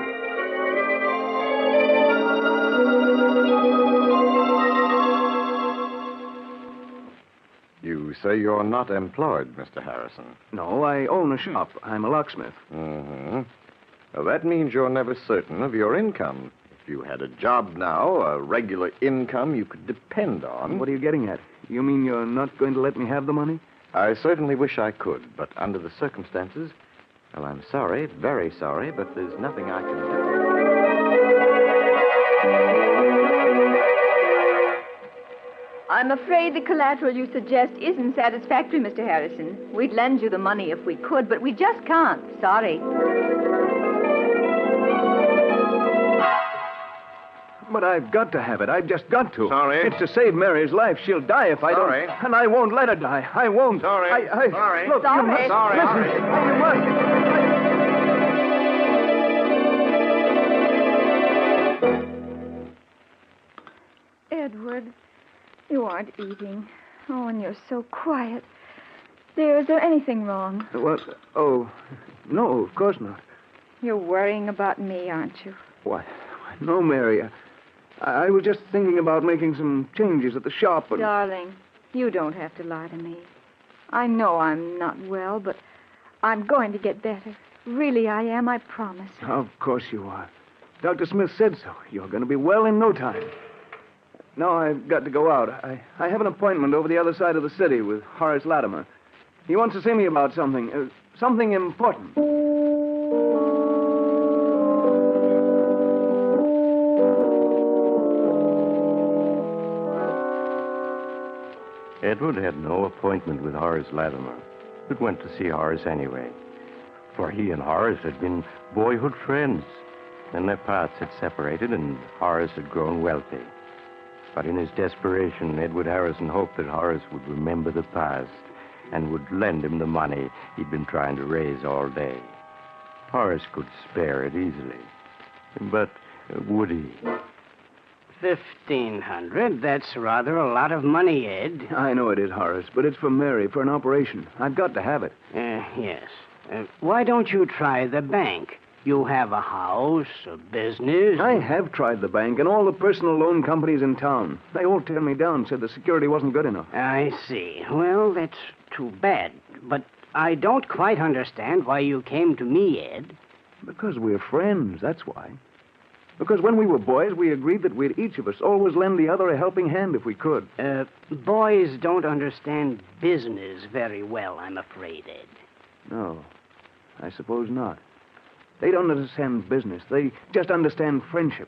You say you're not employed, Mr. Harrison. No, I own a shop. I'm a locksmith. Mm-hmm. Well, that means you're never certain of your income. If you had a job now, a regular income you could depend on... What are you getting at? You mean you're not going to let me have the money? I certainly wish I could, but under the circumstances... Well, I'm sorry, very sorry, but there's nothing I can do. I'm afraid the collateral you suggest isn't satisfactory, Mr. Harrison. We'd lend you the money if we could, but we just can't. Sorry. But I've got to have it. I've just got to. Sorry. It's to save Mary's life. She'll die if I don't. And I won't let her die. I won't. Sorry. Sorry. Look, Sorry. you must... Sorry. Listen. You must... Edward, you aren't eating. Oh, and you're so quiet. Is there anything wrong? What? Oh, no, of course not. You're worrying about me, aren't you? Why, no, Mary. I was just thinking about making some changes at the shop. And... Darling, you don't have to lie to me. I know I'm not well, but I'm going to get better. Really, I am, I promise. Of course you are. Dr. Smith said so. You're going to be well in no time. Now I've got to go out. I have an appointment over the other side of the city with Horace Latimer. He wants to see me about something. Something important. Edward had no appointment with Horace Latimer, but went to see Horace anyway. For he and Horace had been boyhood friends. Then their paths had separated, and Horace had grown wealthy. But in his desperation, Edward Harrison hoped that Horace would remember the past and would lend him the money he'd been trying to raise all day. Horace could spare it easily. But would he? 1,500? That's rather a lot of money, Ed. I know it is, Horace, but it's for Mary, for an operation. I've got to have it. Yes. Why don't you try the bank? You have a house, a business. I have tried the bank and all the personal loan companies in town. They all turned me down, said the security wasn't good enough. I see. Well, that's too bad. But I don't quite understand why you came to me, Ed. Because we're friends, that's why. Because when we were boys, we agreed that we'd each of us always lend the other a helping hand if we could. Boys don't understand business very well, I'm afraid, Ed. No, I suppose not. They don't understand business. They just understand friendship.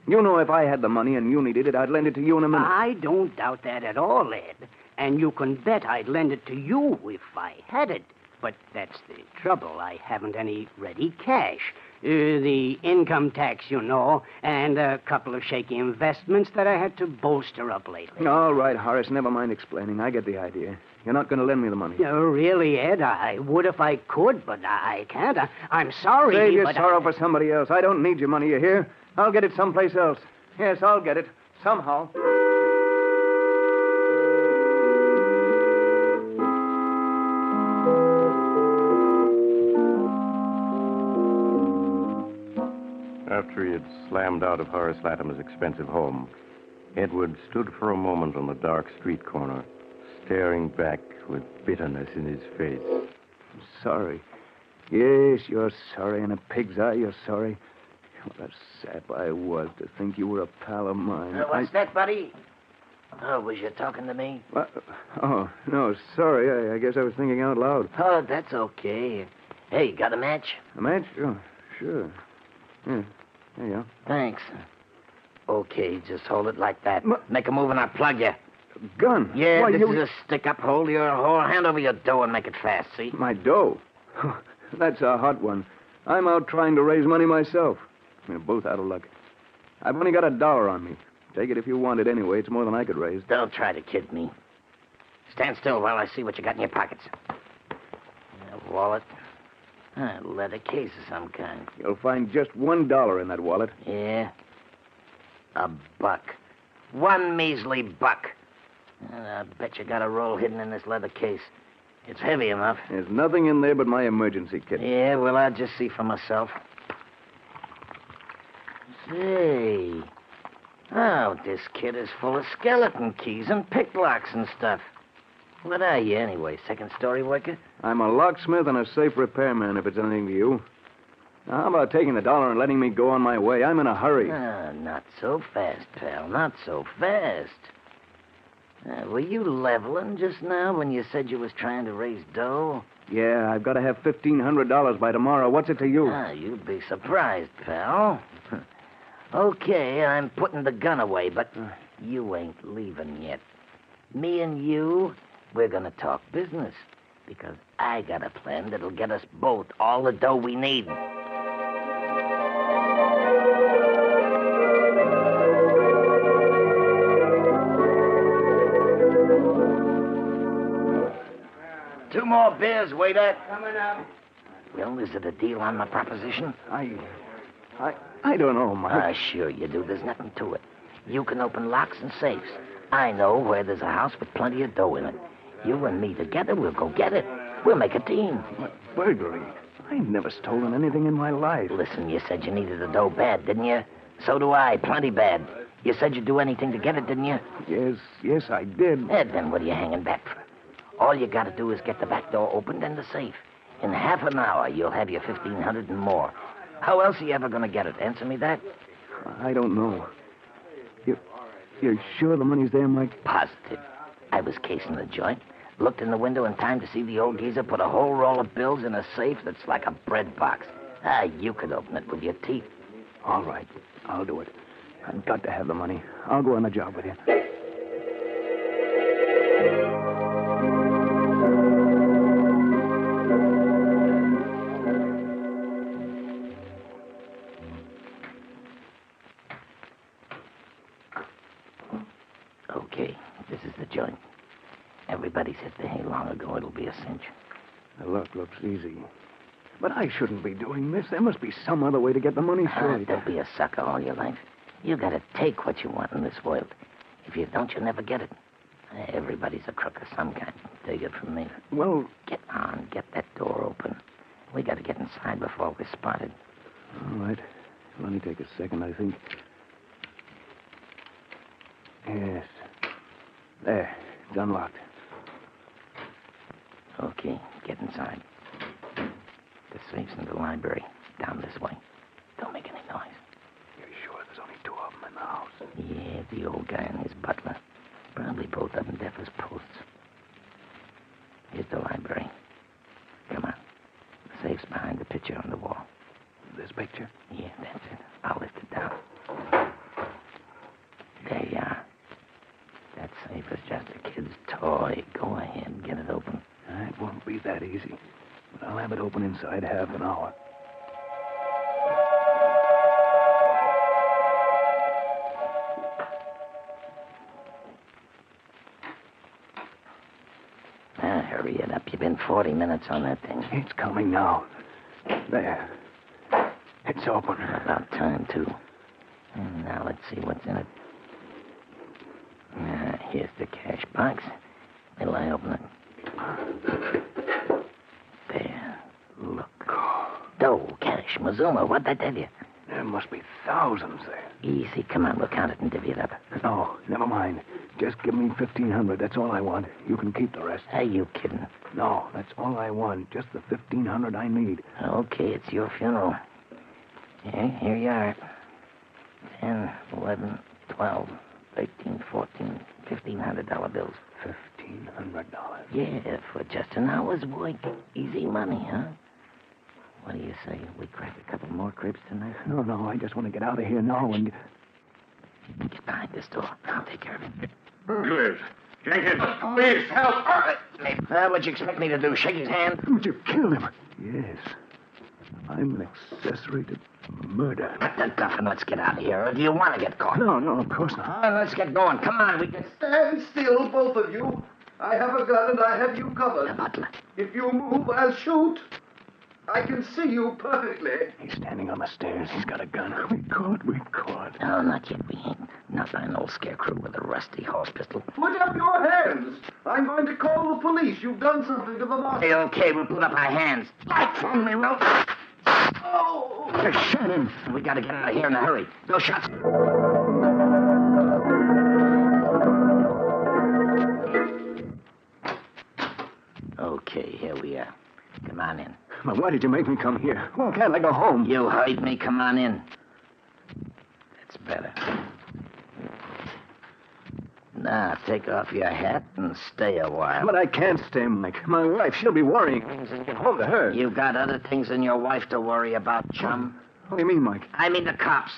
You know, if I had the money and you needed it, I'd lend it to you in a minute. I don't doubt that at all, Ed. And you can bet I'd lend it to you if I had it. But that's the trouble. I haven't any ready cash. The income tax, you know, and a couple of shaky investments that I had to bolster up lately. All right, Horace, never mind explaining. I get the idea. You're not going to lend me the money. Really, Ed? I would if I could, but I can't. I'm sorry, Save your but sorrow for somebody else. I don't need your money, you hear? I'll get it someplace else. Yes, I'll get it. Somehow. After he had slammed out of Horace Latimer's expensive home, Edward stood for a moment on the dark street corner, staring back with bitterness in his face. I'm sorry. Yes, you're sorry. In a pig's eye, you're sorry. What a sap I was to think you were a pal of mine. What's that, buddy? Oh, was you talking to me? Oh, no, sorry. I guess I was thinking out loud. Oh, that's okay. Hey, got a match? A match? Oh, sure. Yeah, there you are. Thanks. Okay, just hold it like that. Make a move and I'll plug you. Gun? Yeah, Why, this you... is a stick-up. Hold your whole hand over your dough and make it fast, see? My dough? That's a hot one. I'm out trying to raise money myself. We're both out of luck. I've only got $1 on me. Take it if you want it anyway. It's more than I could raise. Don't try to kid me. Stand still while I see what you got in your pockets. A wallet. A leather case of some kind. You'll find just $1 in that wallet. Yeah? A buck. One measly buck. I bet you got a roll hidden in this leather case. It's heavy enough. There's nothing in there but my emergency kit. Yeah, well, I'll just see for myself. Say. Oh, this kit is full of skeleton keys and picklocks and stuff. What are you, anyway? Second-story worker? I'm a locksmith and a safe repairman, if it's anything to you. Now, how about taking the $1 and letting me go on my way? I'm in a hurry. Not so fast, pal. Not so fast. Were you leveling just now when you said you was trying to raise dough? Yeah, I've got to have $1,500 by tomorrow. What's it to you? You'd be surprised, pal. Okay, I'm putting the gun away, but you ain't leaving yet. Me and you, we're gonna talk business. Because I got a plan that'll get us both all the dough we need. Two more beers, waiter. Coming up. Well, is it a deal on my proposition? I don't know, Mike. Sure you do. There's nothing to it. You can open locks and safes. I know where there's a house with plenty of dough in it. You and me together, we'll go get it. We'll make a team. But burglary? I've never stolen anything in my life. Listen, you said you needed the dough bad, didn't you? So do I, plenty bad. You said you'd do anything to get it, didn't you? Yes, I did. Then what are you hanging back for? All you gotta do is get the back door opened and the safe. In half an hour, you'll have your $1,500 and more. How else are you ever gonna get it? Answer me that. I don't know. You're sure the money's there, Mike? Positive. I was casing the joint. Looked in the window in time to see the old geezer put a whole roll of bills in a safe that's like a bread box. You could open it with your teeth. All right, I'll do it. I've got to have the money. I'll go on the job with you. Okay, this is the joint. Everybody's hit the hay long ago. It'll be a cinch. The luck looks easy. But I shouldn't be doing this. There must be some other way to get the money straight. Don't be a sucker all your life. You gotta take what you want in this world. If you don't, you'll never get it. Everybody's a crook of some kind. Take it from me. Well... Get on. Get that door open. We gotta get inside before we're spotted. All right. Let me take a second, I think. Yes. There. It's unlocked. Okay, get inside. The safe's in the library. Down this way. Don't make any noise. You're sure there's only 2 of them in the house? Yeah, the old guy and his butler. Probably both of them deaf as posts. Here's the library. Come on. The safe's behind the picture on the wall. This picture? Yeah, that's it. I'll lift it down. There you are. That safe is just a kid's toy. Go ahead, get it open. It won't be that easy. But I'll have it open inside half an hour. Hurry it up. You've been 40 minutes on that thing. It's coming now. There. It's open. About time, too. And now let's see what's in it. Here's the cash box. Will I open it? There. Look. Dough, cash, Mazuma. What'd I tell you? There must be thousands there. Easy. Come on, we'll count it and divvy it up. No, never mind. Just give me $1,500. That's all I want. You can keep the rest. Are you kidding? No, that's all I want. Just the $1,500 I need. Okay, it's your funeral. Here you are. 10, 11, 12, 13, 14, $1,500 bills. $1,500? Yeah, for just an hour's work. Easy money, huh? What do you say? We crack a couple more cribs tonight? No, I just want to get out of here now and... Get behind this door. I'll take care of it. Burglars. Jenkins, please, help! What'd you expect me to do, shake his hand? But you killed him. Yes. I'm an accessory to murder. Cut the guff and let's get out of here. Or do you want to get caught? No, of course not. All right, let's get going. Come on, we can... Stand still, both of you. I have a gun and I have you covered. The butler. If you move, I'll shoot. I can see you perfectly. He's standing on the stairs. He's got a gun. We caught. No, not yet. We ain't. Not by an old scarecrow with a rusty horse pistol. Put up your hands. I'm going to call the police. You've done something to the master. Okay, we'll put up our hands. Light from me, will. Oh! I shot him. We gotta get out of here in a hurry. No shots. Okay, here we are. Come on in. But why did you make me come here? Why can't I go home? You heard me. Come on in. That's better. Now, take off your hat and stay a while. But I can't stay, Mike. My wife, she'll be worrying. I'll get home to her. You got other things than your wife to worry about, chum. What do you mean, Mike? I mean the cops.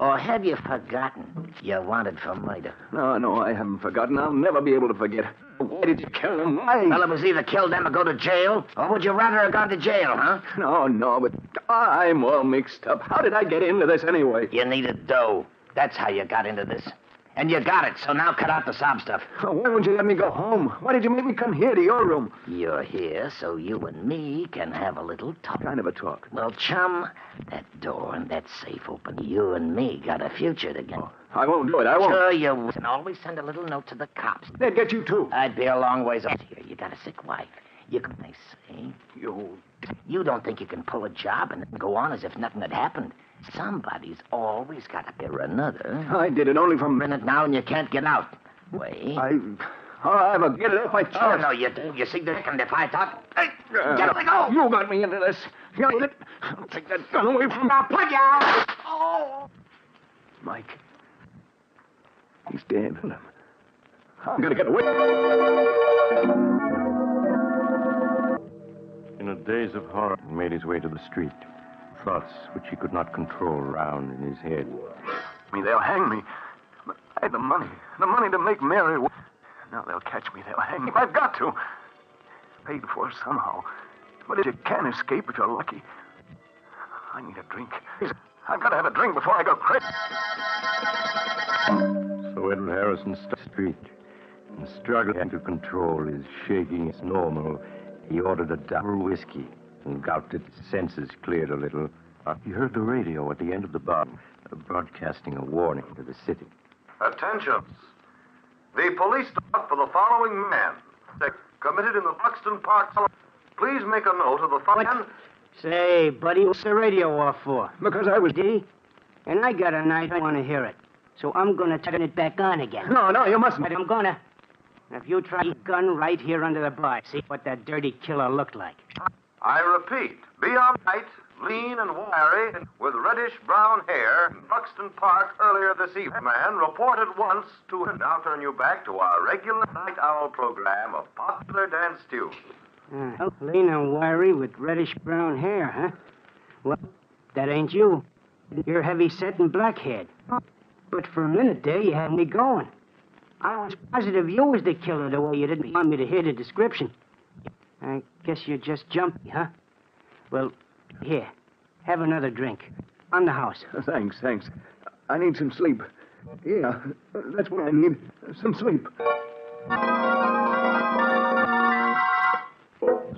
Or have you forgotten you're wanted for murder? No, I haven't forgotten. I'll never be able to forget. Why did you kill them? Why? Well, it was either kill them or go to jail. Or would you rather have gone to jail, huh? No, but I'm all mixed up. How did I get into this anyway? You needed dough. That's how you got into this. And you got it, so now cut out the sob stuff. Why won't you let me go home? Why did you make me come here to your room? You're here so you and me can have a little talk. Kind of a talk. Well, chum, that door and that safe open. You and me got a future together. Oh, I won't do it. I won't. Sure you will. And always send a little note to the cops. They'd get you, too. I'd be a long ways off here. You got a sick wife. You can, they say. You don't think you can pull a job and go on as if nothing had happened. Somebody's always got to be or another. I did it only from... A minute now and you can't get out. Wait. I'll get it off my chest. Oh, no, you do. You see, and if I talk... Hey, get it, go! You got me into this. I'll take that gun away from... I'll put you out! Oh! Mike. He's dead. I'm gonna get away. In a daze of horror, he made his way to the street. Thoughts which he could not control round in his head. They'll hang me. But I had the money to make Mary. Now they'll catch me. They'll hang me. I've got to. Paid for somehow. But you can escape if you're lucky. I need a drink. I've got to have a drink before I go crazy. So Edward Harrison stopped the street and struggling to control his shaking as normal. He ordered a double whiskey and gulped it. His senses cleared a little. He heard the radio at the end of the bar broadcasting a warning to the city. Attention. The police stop for the following man. Committed in the Buxton Park. Please make a note of the following. Say, buddy, what's the radio off for? Because I was... Did he? And I got a night I want to hear it. So I'm going to turn it back on again. No, you mustn't. But I'm going to. If you try your gun right here under the bar, see what that dirty killer looked like. I repeat, beyond height, lean and wiry, with reddish-brown hair, in Buxton Park earlier this evening. Man reported once to... Now turn you back to our regular night owl program of popular dance tunes. Lean and wiry with reddish-brown hair, huh? Well, that ain't you. You're heavy-set and black-haired. But for a minute there, you had me going. I was positive you was the killer the way you didn't want me to hear the description. I guess you're just jumpy, huh? Well, here, have another drink. On the house. Thanks. I need some sleep. Yeah, that's what I need. Some sleep.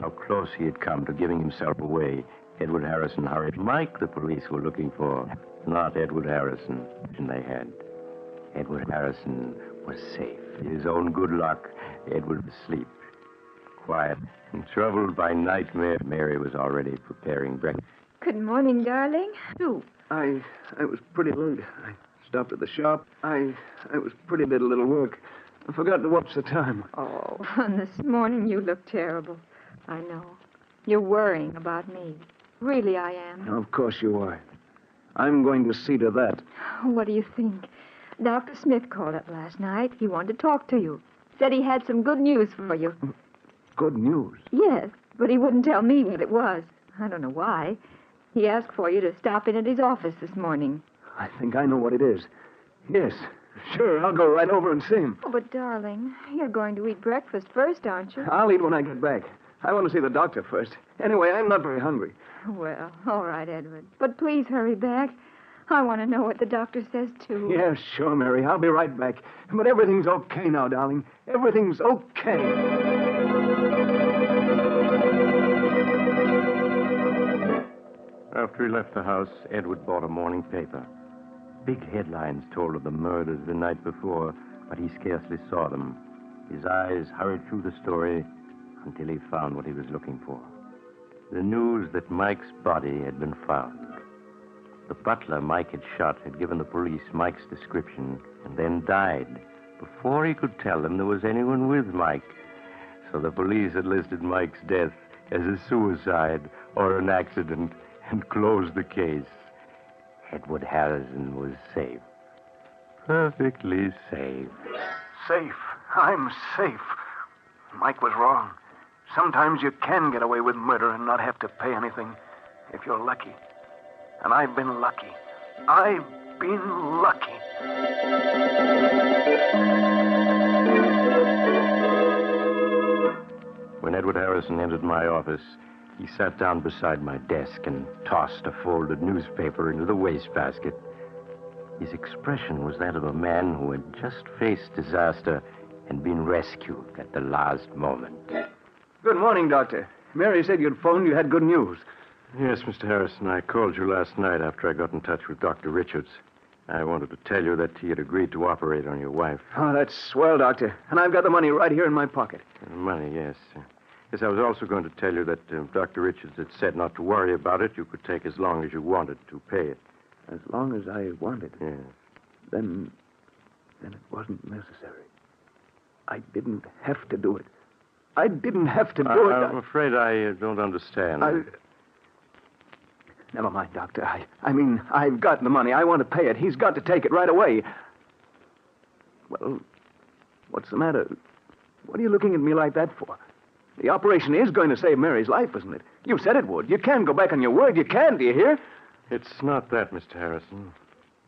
How close he had come to giving himself away, Edward Harrison hurried. Mike the police were looking for, not Edward Harrison. And they had. Edward Harrison was safe. His own good luck, Edward was asleep. Quiet and troubled by nightmare, Mary was already preparing breakfast. Good morning, darling. I was pretty late. I stopped at the shop. I was pretty late at a little work. I forgot to watch the time. Oh, this morning you look terrible. I know. You're worrying about me. Really, I am. Of course you are. I'm going to see to that. What do you think? Dr. Smith called up last night. He wanted to talk to you. Said he had some good news for you. Good news? Yes, but he wouldn't tell me what it was. I don't know why. He asked for you to stop in at his office this morning. I think I know what it is. Yes, Sure, I'll go right over and see him. Oh, but, darling, you're going to eat breakfast first, aren't you? I'll eat when I get back. I want to see the doctor first. Anyway, I'm not very hungry. Well, all right, Edward. But please hurry back. I want to know what the doctor says, too. Yeah, sure, Mary. I'll be right back. But everything's okay now, darling. Everything's okay. After he left the house, Edward bought a morning paper. Big headlines told of the murders the night before, but he scarcely saw them. His eyes hurried through the story until he found what he was looking for. The news that Mike's body had been found. The butler Mike had shot had given the police Mike's description and then died before he could tell them there was anyone with Mike. So the police had listed Mike's death as a suicide or an accident and closed the case. Edward Harrison was safe. Perfectly safe. Safe. I'm safe. Mike was wrong. Sometimes you can get away with murder and not have to pay anything if you're lucky. And I've been lucky. I've been lucky. When Edward Harrison entered my office, he sat down beside my desk and tossed a folded newspaper into the wastebasket. His expression was that of a man who had just faced disaster and been rescued at the last moment. Good morning, Doctor. Mary said you'd phoned. You had good news. Yes, Mr. Harrison, I called you last night after I got in touch with Dr. Richards. I wanted to tell you that he had agreed to operate on your wife. Oh, that's swell, Doctor. And I've got the money right here in my pocket. Money, yes. Yes, I was also going to tell you that Dr. Richards had said not to worry about it. You could take as long as you wanted to pay it. As long as I wanted? Yes. Then it wasn't necessary. I didn't have to do it. I didn't have to do it. I'm afraid I don't understand. Never mind, Doctor. I mean, I've got the money. I want to pay it. He's got to take it right away. Well, what's the matter? What are you looking at me like that for? The operation is going to save Mary's life, isn't it? You said it would. You can't go back on your word. You can, do you hear? It's not that, Mr. Harrison.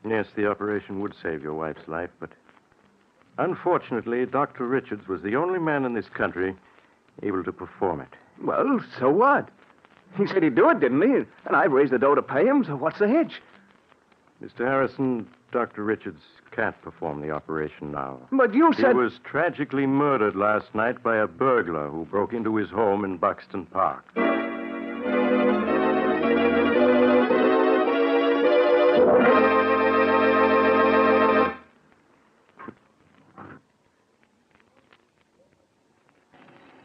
Yes, the operation would save your wife's life, but unfortunately, Dr. Richards was the only man in this country able to perform it. Well, so what? He said he'd do it, didn't he? And I've raised the dough to pay him, so what's the hitch? Mr. Harrison, Dr. Richards can't perform the operation now. But you said... He was tragically murdered last night by a burglar who broke into his home in Buxton Park.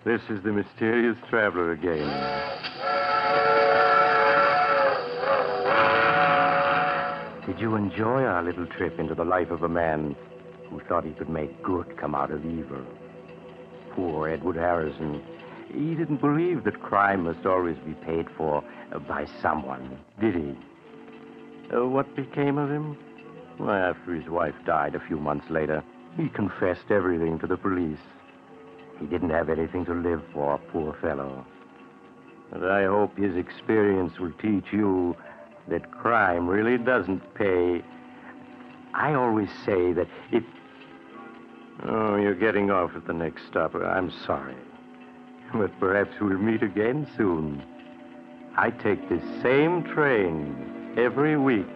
This is the mysterious traveler again. Did you enjoy our little trip into the life of a man who thought he could make good come out of evil? Poor Edward Harrison. He didn't believe that crime must always be paid for by someone, did he? What became of him? Well, after his wife died a few months later, he confessed everything to the police. He didn't have anything to live for, poor fellow. But I hope his experience will teach you that crime really doesn't pay. I always say that if... Oh, you're getting off at the next stop. I'm sorry. But perhaps we'll meet again soon. I take this same train every week.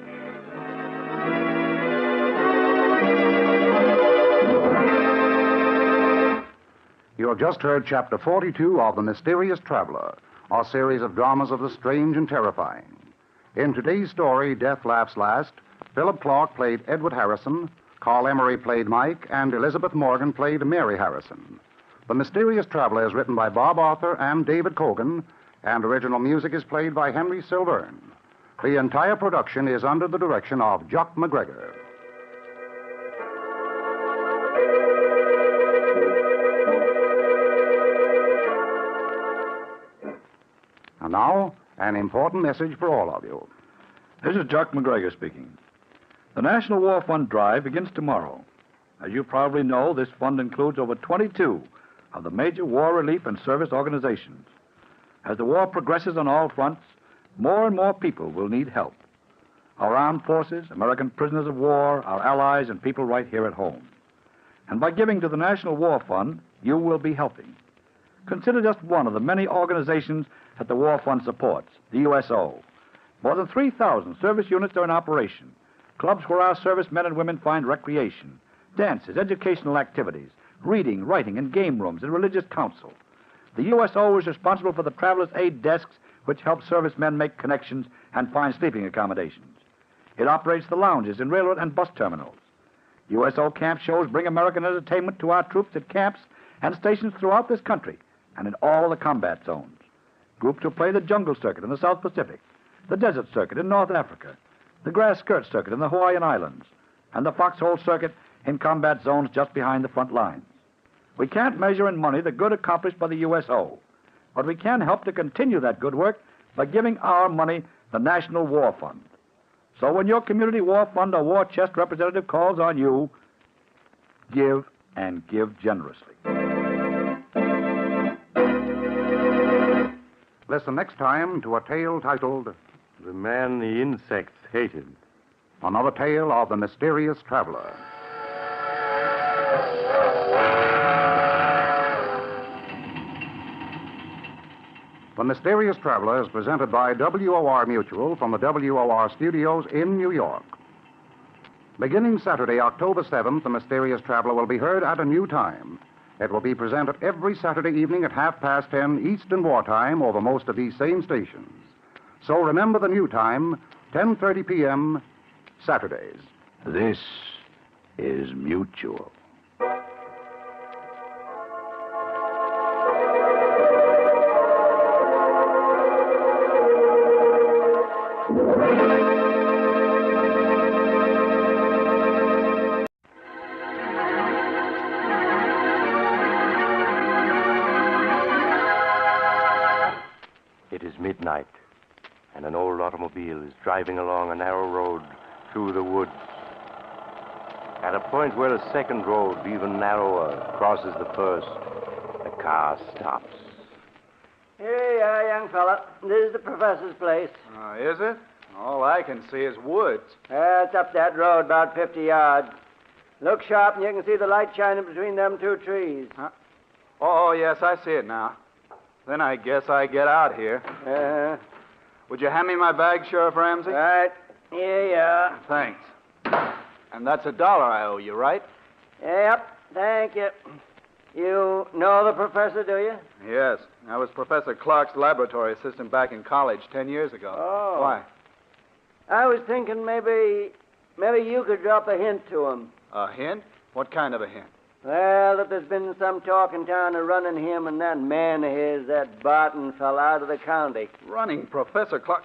You have just heard Chapter 42 of The Mysterious Traveler, a series of dramas of the strange and terrifying. In today's story, Death Laughs Last, Philip Clark played Edward Harrison, Carl Emery played Mike, and Elizabeth Morgan played Mary Harrison. The Mysterious Traveler is written by Bob Arthur and David Cogan, and original music is played by Henry Silverne. The entire production is under the direction of Jock McGregor. And now, an important message for all of you. This is Jock McGregor speaking. The National War Fund Drive begins tomorrow. As you probably know, this fund includes over 22 of the major war relief and service organizations. As the war progresses on all fronts, more and more people will need help. our armed forces, American prisoners of war, our allies, and people right here at home. And by giving to the National War Fund, you will be helping. Consider just one of the many organizations that the War Fund supports, the USO. More than 3,000 service units are in operation, clubs where our servicemen and women find recreation, dances, educational activities, reading, writing, and game rooms, and religious counsel. The USO is responsible for the traveler's aid desks, which help servicemen make connections and find sleeping accommodations. It operates the lounges in railroad and bus terminals. USO camp shows bring American entertainment to our troops at camps and stations throughout this country and in all the combat zones. Groups will play the jungle circuit in the South Pacific, the desert circuit in North Africa, the grass skirt circuit in the Hawaiian Islands, and the foxhole circuit in combat zones just behind the front lines. We can't measure in money the good accomplished by the USO, but we can help to continue that good work by giving our money the National War Fund. So when your community war fund or war chest representative calls on you, give and give generously. Listen next time to a tale titled The Man the Insects Hated. Another tale of the mysterious traveler. The Mysterious Traveler is presented by WOR Mutual from the WOR studios in New York. Beginning Saturday, October 7th, The Mysterious Traveler will be heard at a new time. It will be presented every Saturday evening at 10:30 Eastern Wartime over most of these same stations. So remember the new time, 10:30 p.m., Saturdays. This is Mutual. It is midnight, and an old automobile is driving along a narrow road through the woods. At a point where a second road, even narrower, crosses the first, the car stops. Here you are, young fella. This is the professor's place. Is it? All I can see is woods. It's up that road, about 50 yards. Look sharp, and you can see the light shining between them two trees. Oh, yes, I see it now. Then I guess I get out here. Would you hand me my bag, Sheriff Ramsey? Right. Here you are. Thanks. And that's $1 I owe you, right? Yep, thank you. You know the professor, do you? Yes. I was Professor Clark's laboratory assistant back in college 10 years ago. Oh. Why? I was thinking maybe you could drop a hint to him. A hint? What kind of a hint? Well, that there's been some talk in town of running him and that man of his, that Barton fell out of the county. Running Professor Clark?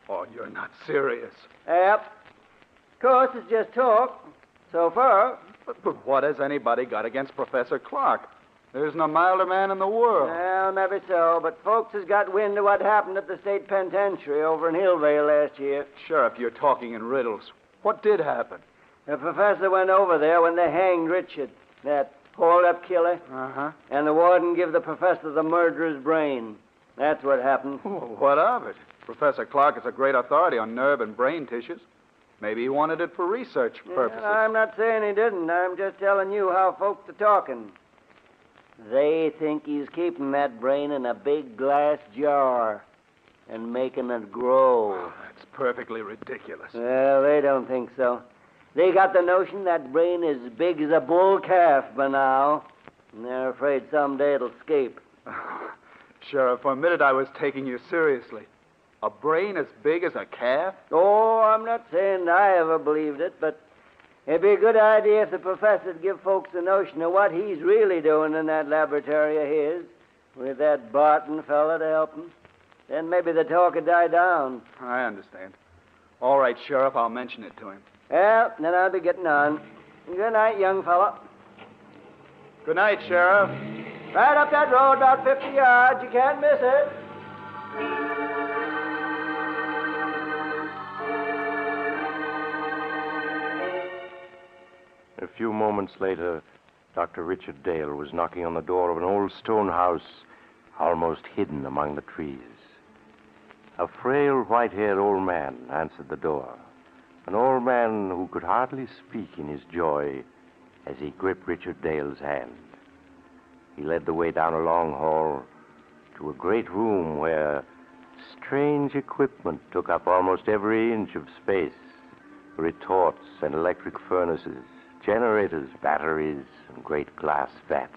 Oh, you're not serious. Yep. Of course, it's just talk. So far. But what has anybody got against Professor Clark? There isn't a milder man in the world. Well, maybe so, but folks has got wind of what happened at the state penitentiary over in Hillvale last year. Sheriff, you're talking in riddles. What did happen? The professor went over there when they hanged Richard, that hold-up killer. Uh-huh. And the warden gave the professor the murderer's brain. That's what happened. Oh, what of it? Professor Clark is a great authority on nerve and brain tissues. Maybe he wanted it for research purposes. I'm not saying he didn't. I'm just telling you how folks are talking. They think he's keeping that brain in a big glass jar and making it grow. Oh, that's perfectly ridiculous. Well, they don't think so. They got the notion that brain is as big as a bull calf by now, and they're afraid someday it'll escape. Sheriff, for a minute I was taking you seriously. A brain as big as a calf? Oh, I'm not saying I ever believed it, but it'd be a good idea if the professor'd give folks the notion of what he's really doing in that laboratory of his, with that Barton fella to help him. Then maybe the talk would die down. I understand. All right, Sheriff, I'll mention it to him. Well, then I'll be getting on. Good night, young fella. Good night, Sheriff. Right up that road, about 50 yards. You can't miss it. A few moments later, Dr. Richard Dale was knocking on the door of an old stone house almost hidden among the trees. A frail, white-haired old man answered the door. an old man who could hardly speak in his joy as he gripped Richard Dale's hand. He led the way down a long hall to a great room where strange equipment took up almost every inch of space. Retorts and electric furnaces, generators, batteries, and great glass vats.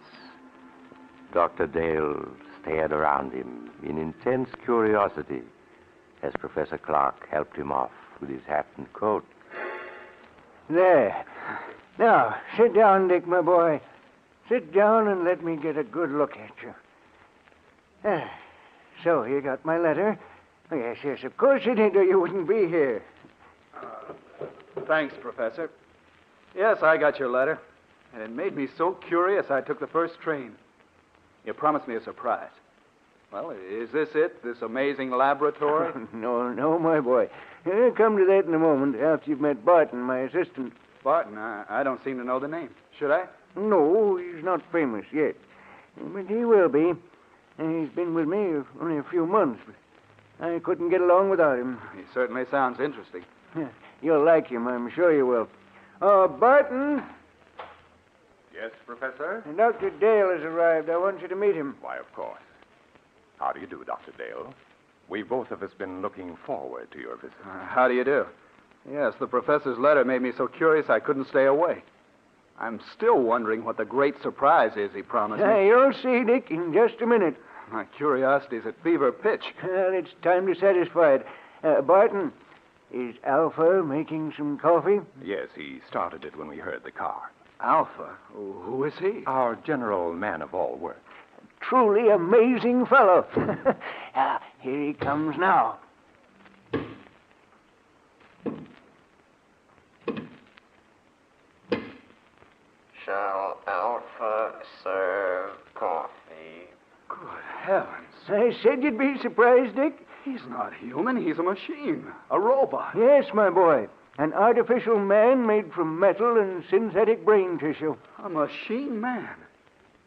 Dr. Dale stared around him in intense curiosity as Professor Clark helped him off with his hat and coat. There. Now, sit down, Dick, my boy. Sit down and let me get a good look at you. So, you got my letter? Oh, yes, of course you did, or you wouldn't be here. Thanks, Professor. Yes, I got your letter, and it made me so curious I took the first train. You promised me a surprise. Well, is this it, this amazing laboratory? No, my boy. Come to that in a moment, after you've met Barton, my assistant. Barton? I don't seem to know the name. Should I? No, he's not famous yet. But he will be. He's been with me only a few months, but I couldn't get along without him. He certainly sounds interesting. You'll like him, I'm sure you will. Barton. Yes, Professor? Dr. Dale has arrived. I want you to meet him. Why, of course. How do you do, Dr. Dale? We've both of us been looking forward to your visit. How do you do? Yes, the professor's letter made me so curious I couldn't stay away. I'm still wondering what the great surprise is he promised me. You'll see, Dick, in just a minute. My curiosity's at fever pitch. Well, it's time to satisfy it. Barton, is Alpha making some coffee? Yes, he started it when we heard the car. Alpha? Who is he? Our general man of all work. Truly amazing fellow. Here he comes now. Shall Alpha serve coffee? Good heavens. I said you'd be surprised, Dick. He's not human. He's a machine. A robot. Yes, my boy. An artificial man made from metal and synthetic brain tissue. A machine man?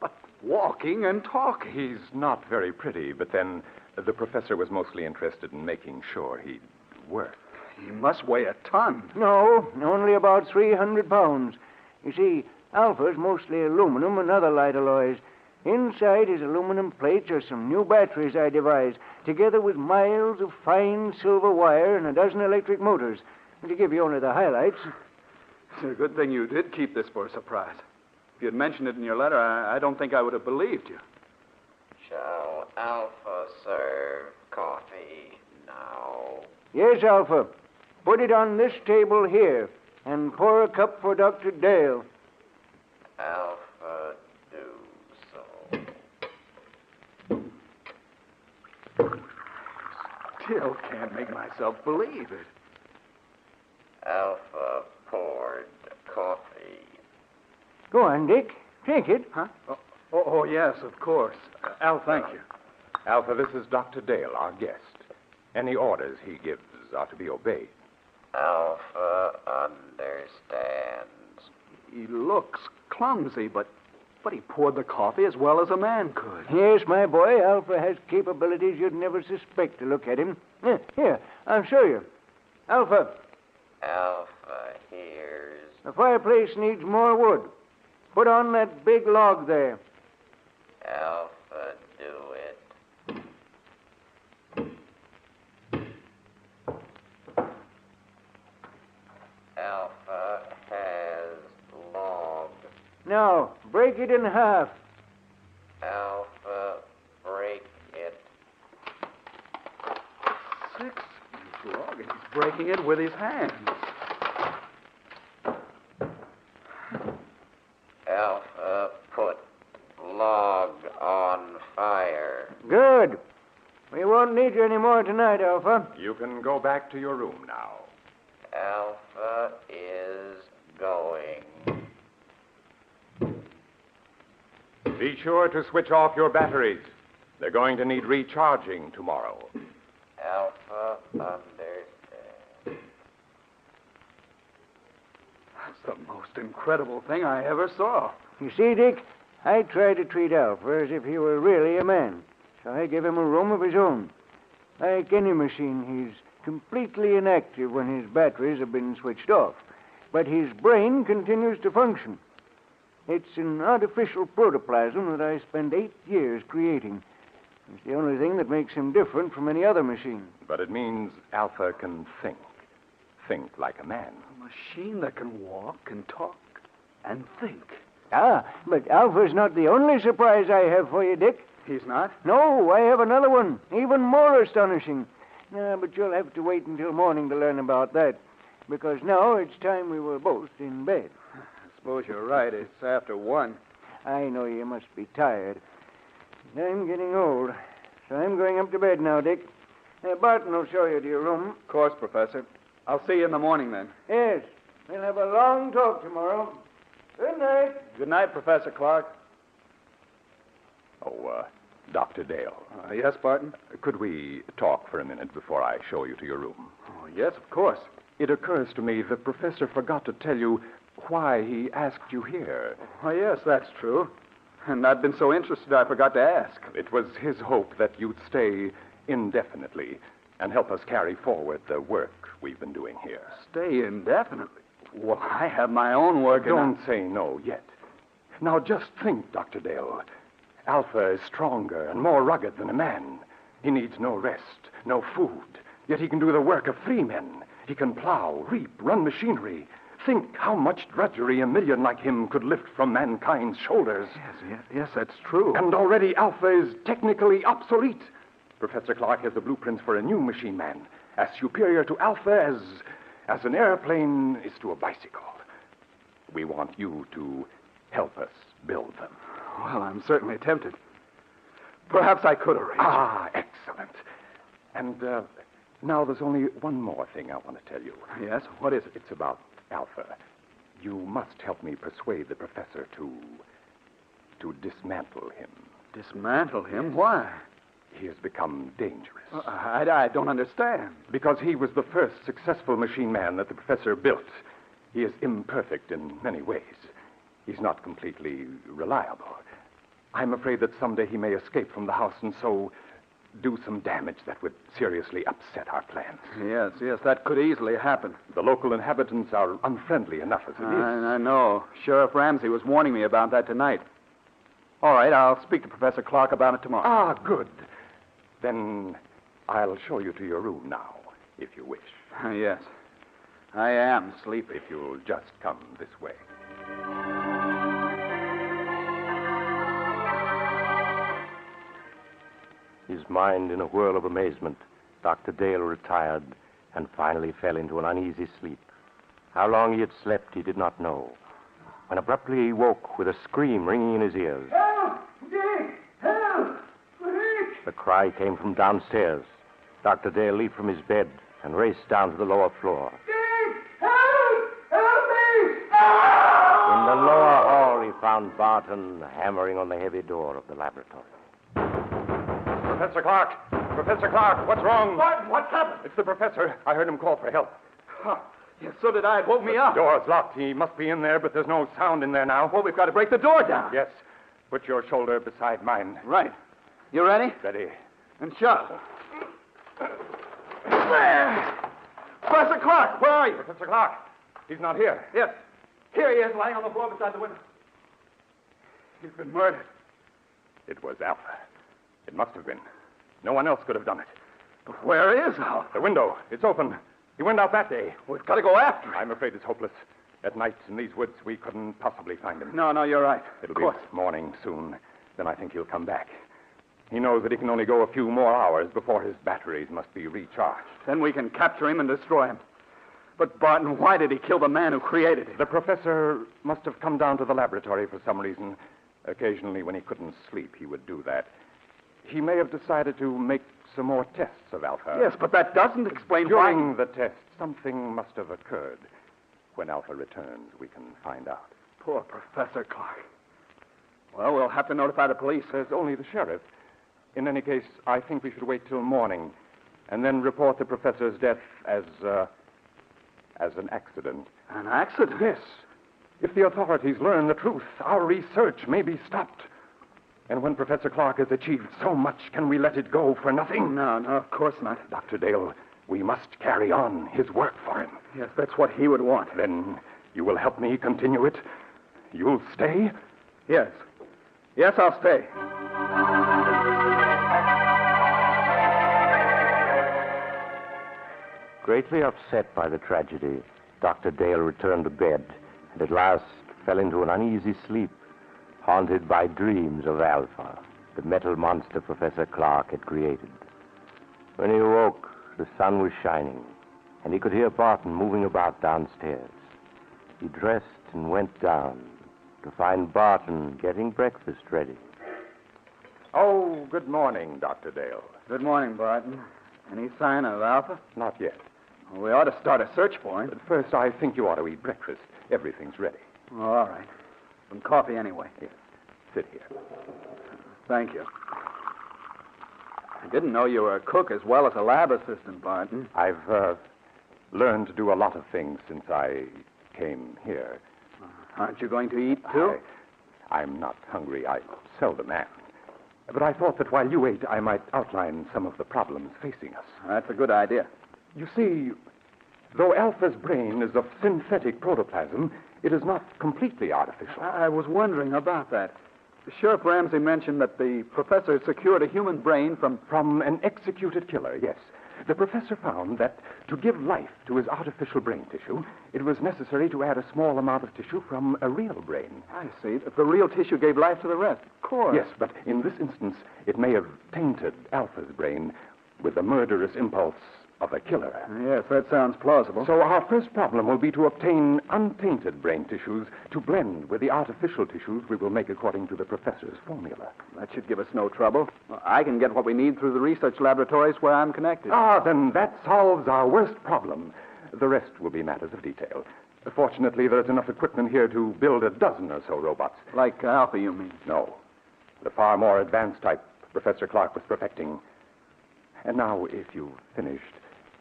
But walking and talking. He's not very pretty, but then the professor was mostly interested in making sure he'd work. He must weigh a ton. No, only about 300 pounds. You see, Alpha's mostly aluminum and other light alloys. Inside his aluminum plates are some new batteries I devised, together with miles of fine silver wire and a dozen electric motors. And to give you only the highlights. It's a good thing you did keep this for a surprise. If you'd mentioned it in your letter, I don't think I would have believed you. Shall Alpha serve coffee now? Yes, Alpha. Put it on this table here, and pour a cup for Dr. Dale. Alpha, do so. Still can't make myself believe it. Alpha poured coffee. Go on, Dick. Take it. Huh? Oh, yes, of course. Al, thank you. Alpha, this is Dr. Dale, our guest. Any orders he gives are to be obeyed. Alpha understands. He looks clumsy, but he poured the coffee as well as a man could. Yes, my boy, Alpha has capabilities you'd never suspect to look at him. Here, I'll show you. Alpha. Alpha hears. The fireplace needs more wood. Put on that big log there. Alpha, do it. Alpha has log. Now, break it in half. Alpha, break it. 6-inch log, and he's breaking it with his hands. Alpha, put log on fire. Good. We won't need you anymore tonight, Alpha. You can go back to your room now. Alpha is going. Be sure to switch off your batteries. They're going to need recharging tomorrow. Alpha understands. That's the most incredible thing I ever saw. You see, Dick, I try to treat Alpha as if he were really a man. So I give him a room of his own. Like any machine, he's completely inactive when his batteries have been switched off, but his brain continues to function. It's an artificial protoplasm that I spent 8 years creating. It's the only thing that makes him different from any other machine. But it means Alpha can think. Think like a man. A machine that can walk and talk and think. Ah, but Alpha's not the only surprise I have for you, Dick. He's not? No, I have another one, even more astonishing. But you'll have to wait until morning to learn about that, because now it's time we were both in bed. I suppose you're right. It's after 1. I know you must be tired. I'm getting old, so I'm going up to bed now, Dick. Barton will show you to your room. Of course, Professor. I'll see you in the morning, then. Yes, we'll have a long talk tomorrow. Good night. Good night, Professor Clark. Oh, Dr. Dale. Yes, Barton? Could we talk for a minute before I show you to your room? Oh, yes, of course. It occurs to me the professor forgot to tell you why he asked you here. Oh, yes, that's true. And I've been so interested I forgot to ask. It was his hope that you'd stay indefinitely and help us carry forward the work we've been doing here. Stay indefinitely? Well, I have my own work. Don't say no yet. Now, just think, Dr. Dale. Alpha is stronger and more rugged than a man. He needs no rest, no food. Yet he can do the work of 3 men. He can plow, reap, run machinery. Think how much drudgery a million like him could lift from mankind's shoulders. Yes, that's true. And already Alpha is technically obsolete. Professor Clark has the blueprints for a new machine man, as superior to Alpha as an airplane is to a bicycle. We want you to help us build them. Well, I'm certainly tempted. Perhaps I could arrange. Ah, excellent. And now there's only one more thing I want to tell you. Yes? What is it? It's about Alpha. You must help me persuade the professor to dismantle him. Dismantle him? Yes. Why? He has become dangerous. I don't understand. Because he was the first successful machine man that the professor built. He is imperfect in many ways. He's not completely reliable. I'm afraid that someday he may escape from the house and so do some damage that would seriously upset our plans. Yes, that could easily happen. The local inhabitants are unfriendly enough as it is. I know. Sheriff Ramsey was warning me about that tonight. All right, I'll speak to Professor Clark about it tomorrow. Ah, good. Then I'll show you to your room now, if you wish. Yes. I am sleepy. If you'll just come this way. His mind in a whirl of amazement, Dr. Dale retired and finally fell into an uneasy sleep. How long he had slept, he did not know. When abruptly he woke with a scream ringing in his ears. Help! Dick! Help! Dick! The cry came from downstairs. Dr. Dale leaped from his bed and raced down to the lower floor. Dick! Help! Help me! Ah! In the lower hall, he found Barton hammering on the heavy door of the laboratory. Professor Clark! Professor Clark, what's wrong? What's happened? It's the professor. I heard him call for help. Huh. Yes, so did I. It woke me up. The door's locked. He must be in there, but there's no sound in there now. Well, we've got to break the door down. Yes. Put your shoulder beside mine. Right. You ready? Ready. And shove. There! Professor Clark, where are you? Professor Clark. He's not here. Yes. Here he is, lying on the floor beside the window. He's been murdered. It was Alpha. It must have been. No one else could have done it. But where is Alpha? The window. It's open. He went out that day. We've got to go after him. I'm afraid it's hopeless. At night in these woods, we couldn't possibly find him. No, you're right. It'll be morning soon. Then I think he'll come back. He knows that he can only go a few more hours before his batteries must be recharged. Then we can capture him and destroy him. But, Barton, why did he kill the man who created him? The professor must have come down to the laboratory for some reason. Occasionally, when he couldn't sleep, he would do that. He may have decided to make some more tests of Alpha. Yes, but that doesn't explain why. During the test, something must have occurred. When Alpha returns, we can find out. Poor Professor Clark. Well, we'll have to notify the police. There's only the sheriff. In any case, I think we should wait till morning and then report the professor's death as an accident. An accident? Yes. If the authorities learn the truth, our research may be stopped. And when Professor Clark has achieved so much, can we let it go for nothing? No, of course not. Dr. Dale, We must carry on his work for him. Yes, that's what he would want. Then you will help me continue it? You'll stay? Yes. Yes, I'll stay. Greatly upset by the tragedy, Dr. Dale returned to bed and at last fell into an uneasy sleep, haunted by dreams of Alpha, the metal monster Professor Clark had created. When he awoke, the sun was shining, and he could hear Barton moving about downstairs. He dressed and went down to find Barton getting breakfast ready. Oh, good morning, Dr. Dale. Good morning, Barton. Any sign of Alpha? Not yet. Well, we ought to start a search for him. But first, I think you ought to eat breakfast. Everything's ready. Oh, all right. Some coffee anyway. Here, sit here. Thank you. I didn't know you were a cook as well as a lab assistant, Barton. I've learned to do a lot of things since I came here. Aren't you going to eat, too? I'm not hungry. I seldom am. But I thought that while you ate, I might outline some of the problems facing us. That's a good idea. You see, though Alpha's brain is of synthetic protoplasm, it is not completely artificial. I was wondering about that. Sheriff Ramsey mentioned that the professor had secured a human brain from an executed killer, yes. The professor found that to give life to his artificial brain tissue, it was necessary to add a small amount of tissue from a real brain. I see. The real tissue gave life to the rest. Of course. Yes, but in this instance, it may have tainted Alpha's brain with the murderous impulse of a killer. Yes, that sounds plausible. So our first problem will be to obtain untainted brain tissues to blend with the artificial tissues we will make according to the professor's formula. That should give us no trouble. I can get what we need through the research laboratories where I'm connected. Ah, then that solves our worst problem. The rest will be matters of detail. Fortunately, there's enough equipment here to build a dozen or so robots. Like Alpha, you mean? No. The far more advanced type Professor Clark was perfecting. And now, if you've finished,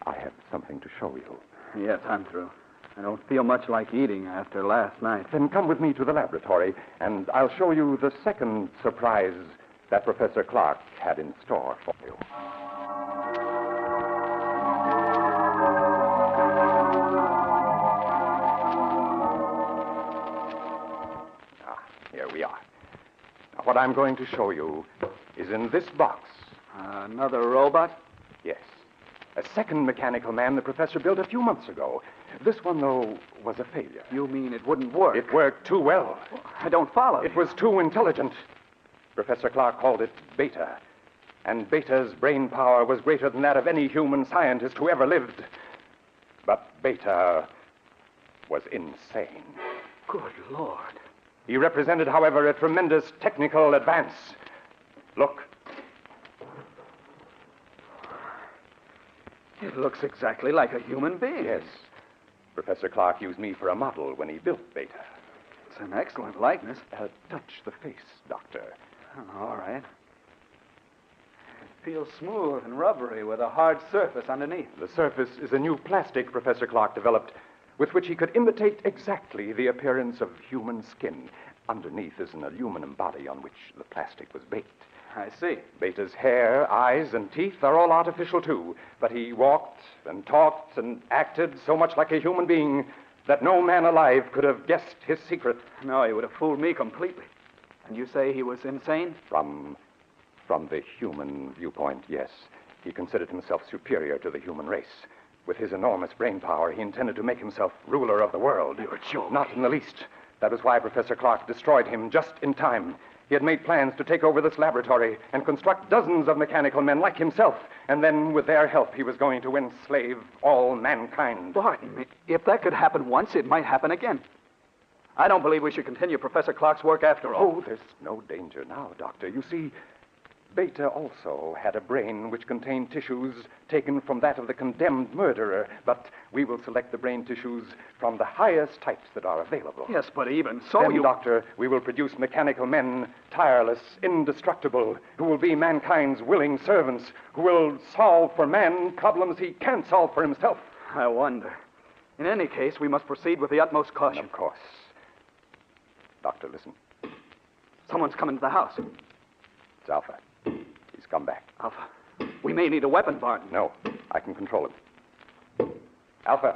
I have something to show you. Yes, I'm through. I don't feel much like eating after last night. Then come with me to the laboratory, and I'll show you the second surprise that Professor Clark had in store for you. Here we are. Now, what I'm going to show you is in this box. Another robot? Yes. A second mechanical man the professor built a few months ago. This one, though, was a failure. You mean it wouldn't work? It worked too well. I don't follow. It was too intelligent. Professor Clark called it Beta. And Beta's brain power was greater than that of any human scientist who ever lived. But Beta was insane. Good Lord. He represented, however, a tremendous technical advance. Look. It looks exactly like a human being. Yes. Professor Clark used me for a model when he built Beta. It's an excellent likeness. Touch the face, Doctor. All right. It feels smooth and rubbery with a hard surface underneath. The surface is a new plastic Professor Clark developed with which he could imitate exactly the appearance of human skin. Underneath is an aluminum body on which the plastic was baked. I see. Beta's hair, eyes, and teeth are all artificial, too. But he walked and talked and acted so much like a human being that no man alive could have guessed his secret. No, he would have fooled me completely. And you say he was insane? From the human viewpoint, yes. He considered himself superior to the human race. With his enormous brain power, he intended to make himself ruler of the world. You're joking. Not in the least. That was why Professor Clark destroyed him just in time. He had made plans to take over this laboratory and construct dozens of mechanical men like himself. And then, with their help, he was going to enslave all mankind. Barton, if that could happen once, it might happen again. I don't believe we should continue Professor Clark's work after all. Oh, there's no danger now, Doctor. You see, Beta also had a brain which contained tissues taken from that of the condemned murderer, but we will select the brain tissues from the highest types that are available. Yes, but even so, then, Doctor, we will produce mechanical men, tireless, indestructible, who will be mankind's willing servants, who will solve for man problems he can't solve for himself. I wonder. In any case, we must proceed with the utmost caution. And of course. Doctor, listen. Someone's coming to the house. It's Alpha. He's come back. Alpha, we may need a weapon, Barton. No, I can control him. Alpha.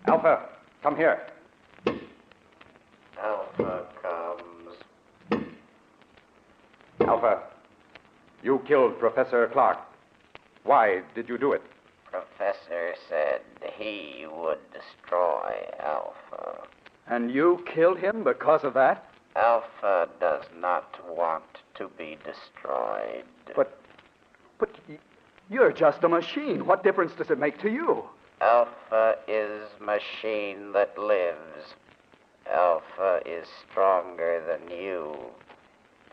Alpha, come here. Alpha comes. Alpha, you killed Professor Clark. Why did you do it? Professor said he would destroy Alpha. And you killed him because of that? Alpha does not want to be destroyed. But you're just a machine. What difference does it make to you? Alpha is machine that lives. Alpha is stronger than you.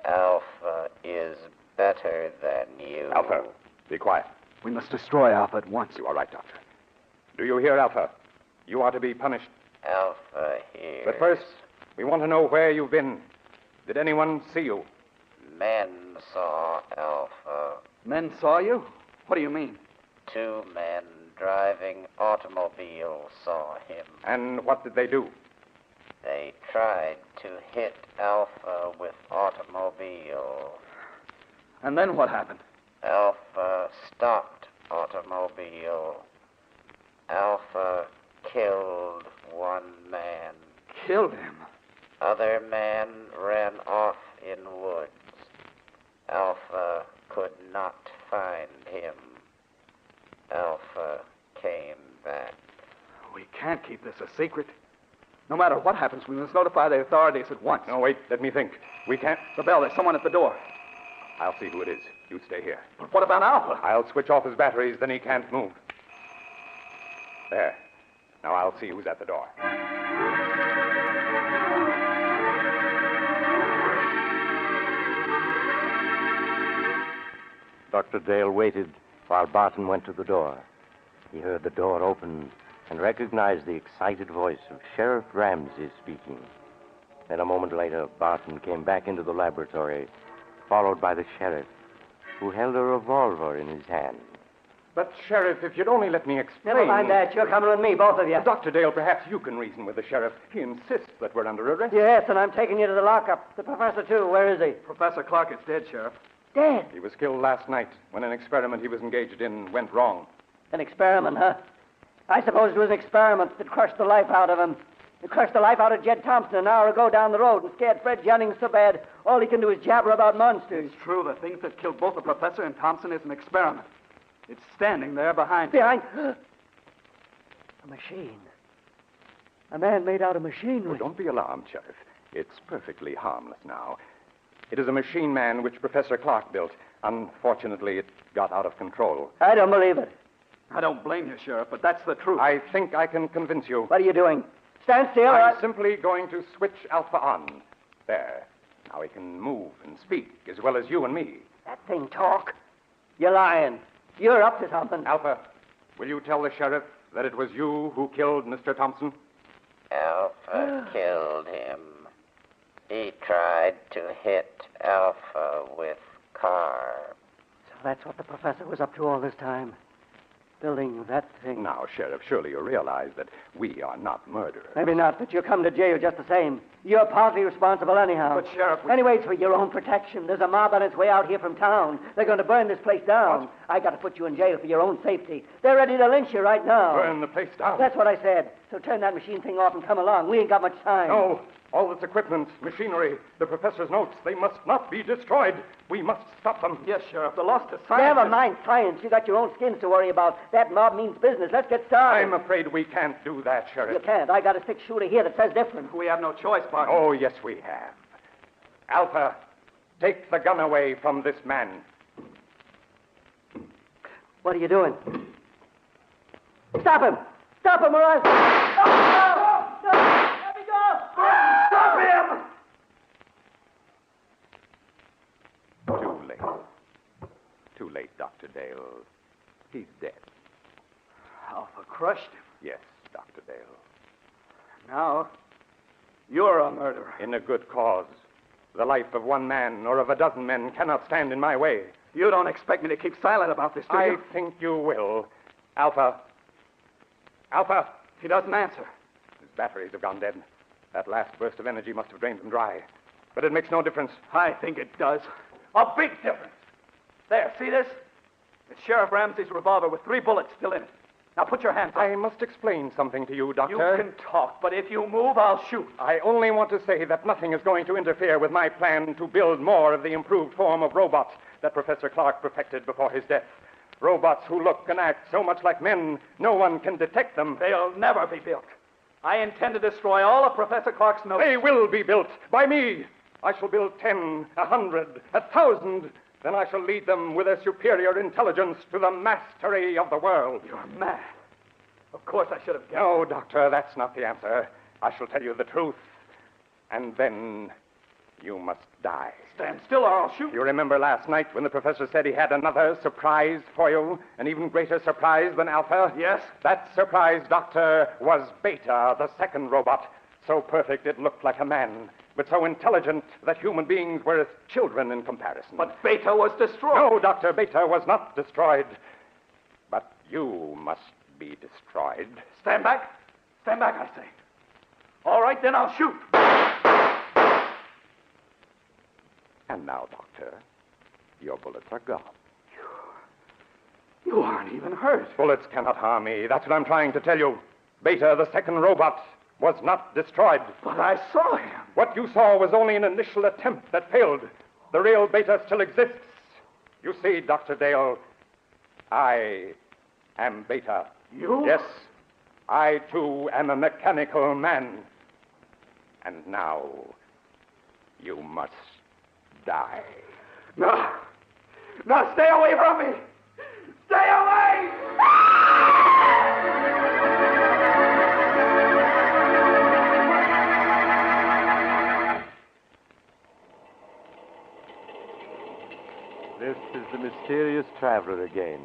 Alpha is better than you. Alpha, be quiet. We must destroy Alpha at once. You are right, Doctor. Do you hear, Alpha? You are to be punished. Alpha here. But first, we want to know where you've been. Did anyone see you? Men saw Alpha. Men saw you? What do you mean? 2 men driving automobiles saw him. And what did they do? They tried to hit Alpha with automobile. And then what happened? Alpha stopped automobile. Alpha killed 1 man. Killed him? Other man ran off in woods. Alpha could not find him. Alpha came back. We can't keep this a secret. No matter what happens, we must notify the authorities at once. No, wait, let me think. We can't. The bell, there's someone at the door. I'll see who it is. You stay here. But what about Alpha? I'll switch off his batteries, then he can't move. There. Now I'll see who's at the door. Dr. Dale waited while Barton went to the door. He heard the door open and recognized the excited voice of Sheriff Ramsey speaking. Then a moment later, Barton came back into the laboratory, followed by the sheriff, who held a revolver in his hand. But, Sheriff, if you'd only let me explain... Never mind that. You're coming with me, both of you. Dr. Dale, perhaps you can reason with the sheriff. He insists that we're under arrest. Yes, and I'm taking you to the lockup. The professor, too. Where is he? Professor Clark is dead, Sheriff. Dead? He was killed last night when an experiment he was engaged in went wrong. An experiment, huh? I suppose it was an experiment that crushed the life out of him. It crushed the life out of Jed Thompson an hour ago down the road and scared Fred Jennings so bad all he can do is jabber about monsters. It's true. The thing that killed both the professor and Thompson is an experiment. It's standing there behind... Behind... A machine. A man made out of machinery. Oh, don't be alarmed, Sheriff. It's perfectly harmless now. It is a machine man which Professor Clark built. Unfortunately, it got out of control. I don't believe it. I don't blame you, Sheriff, but that's the truth. I think I can convince you. What are you doing? Stand still. I'm simply going to switch Alpha on. There. Now he can move and speak as well as you and me. That thing talk? You're lying. You're up to something. Alpha, will you tell the sheriff that it was you who killed Mr. Thompson? Alpha killed him. He tried to hit Alpha with car. So that's what the professor was up to all this time. Building that thing. Now, Sheriff, surely you realize that we are not murderers. Maybe not, but you'll come to jail just the same. You're partly responsible anyhow. But, Sheriff... Anyway, it's for your own protection. There's a mob on its way out here from town. They're going to burn this place down. What? I got to put you in jail for your own safety. They're ready to lynch you right now. Burn the place down? That's what I said. So turn that machine thing off and come along. We ain't got much time. No. All this equipment, machinery, the professor's notes, they must not be destroyed. We must stop them. Yes, Sheriff. The loss to science... Never mind science. You got your own skins to worry about. That mob means business. Let's get started. I'm afraid we can't do that, Sheriff. You can't. I got a 6-shooter here that says different. We have no choice, partner. Oh, yes, we have. Alpha, take the gun away from this man. What are you doing? Stop him! Stop him or else... No! Let me go! Stop him! Too late. Too late, Dr. Dale. He's dead. Alpha crushed him. Yes, Dr. Dale. Now, you're a murderer. In a good cause. The life of one man or of a dozen men cannot stand in my way. You don't expect me to keep silent about this, do you? I think you will. Alpha. Alpha. He doesn't answer. His batteries have gone dead. That last burst of energy must have drained them dry. But it makes no difference. I think it does. A big difference. There, see this? It's Sheriff Ramsey's revolver with 3 bullets still in it. Now put your hands up. I must explain something to you, Doctor. You can talk, but if you move, I'll shoot. I only want to say that nothing is going to interfere with my plan to build more of the improved form of robots that Professor Clark perfected before his death. Robots who look and act so much like men, no one can detect them. They'll never be built. I intend to destroy all of Professor Clark's notes. They will be built by me. I shall build 10, 100, 1,000. Then I shall lead them with their superior intelligence to the mastery of the world. You're mad. Of course I should have guessed. No, Doctor, that's not the answer. I shall tell you the truth. And then you must die. Stand still or I'll shoot. You remember last night when the professor said he had another surprise for you? An even greater surprise than Alpha? Yes. That surprise, Doctor, was Beta, the second robot. So perfect it looked like a man, but so intelligent that human beings were as children in comparison. But Beta was destroyed. No, Doctor, Beta was not destroyed. But you must be destroyed. Stand back. Stand back, I say. All right, then I'll shoot. And now, Doctor, your bullets are gone. You aren't even hurt. Bullets cannot harm me. That's what I'm trying to tell you. Beta, the second robot, was not destroyed. But I saw him. What you saw was only an initial attempt that failed. The real Beta still exists. You see, Dr. Dale, I am Beta. You? Yes, I, too, am a mechanical man. And now, you must die. No. No, stay away from me. Stay away! This is the mysterious traveler again.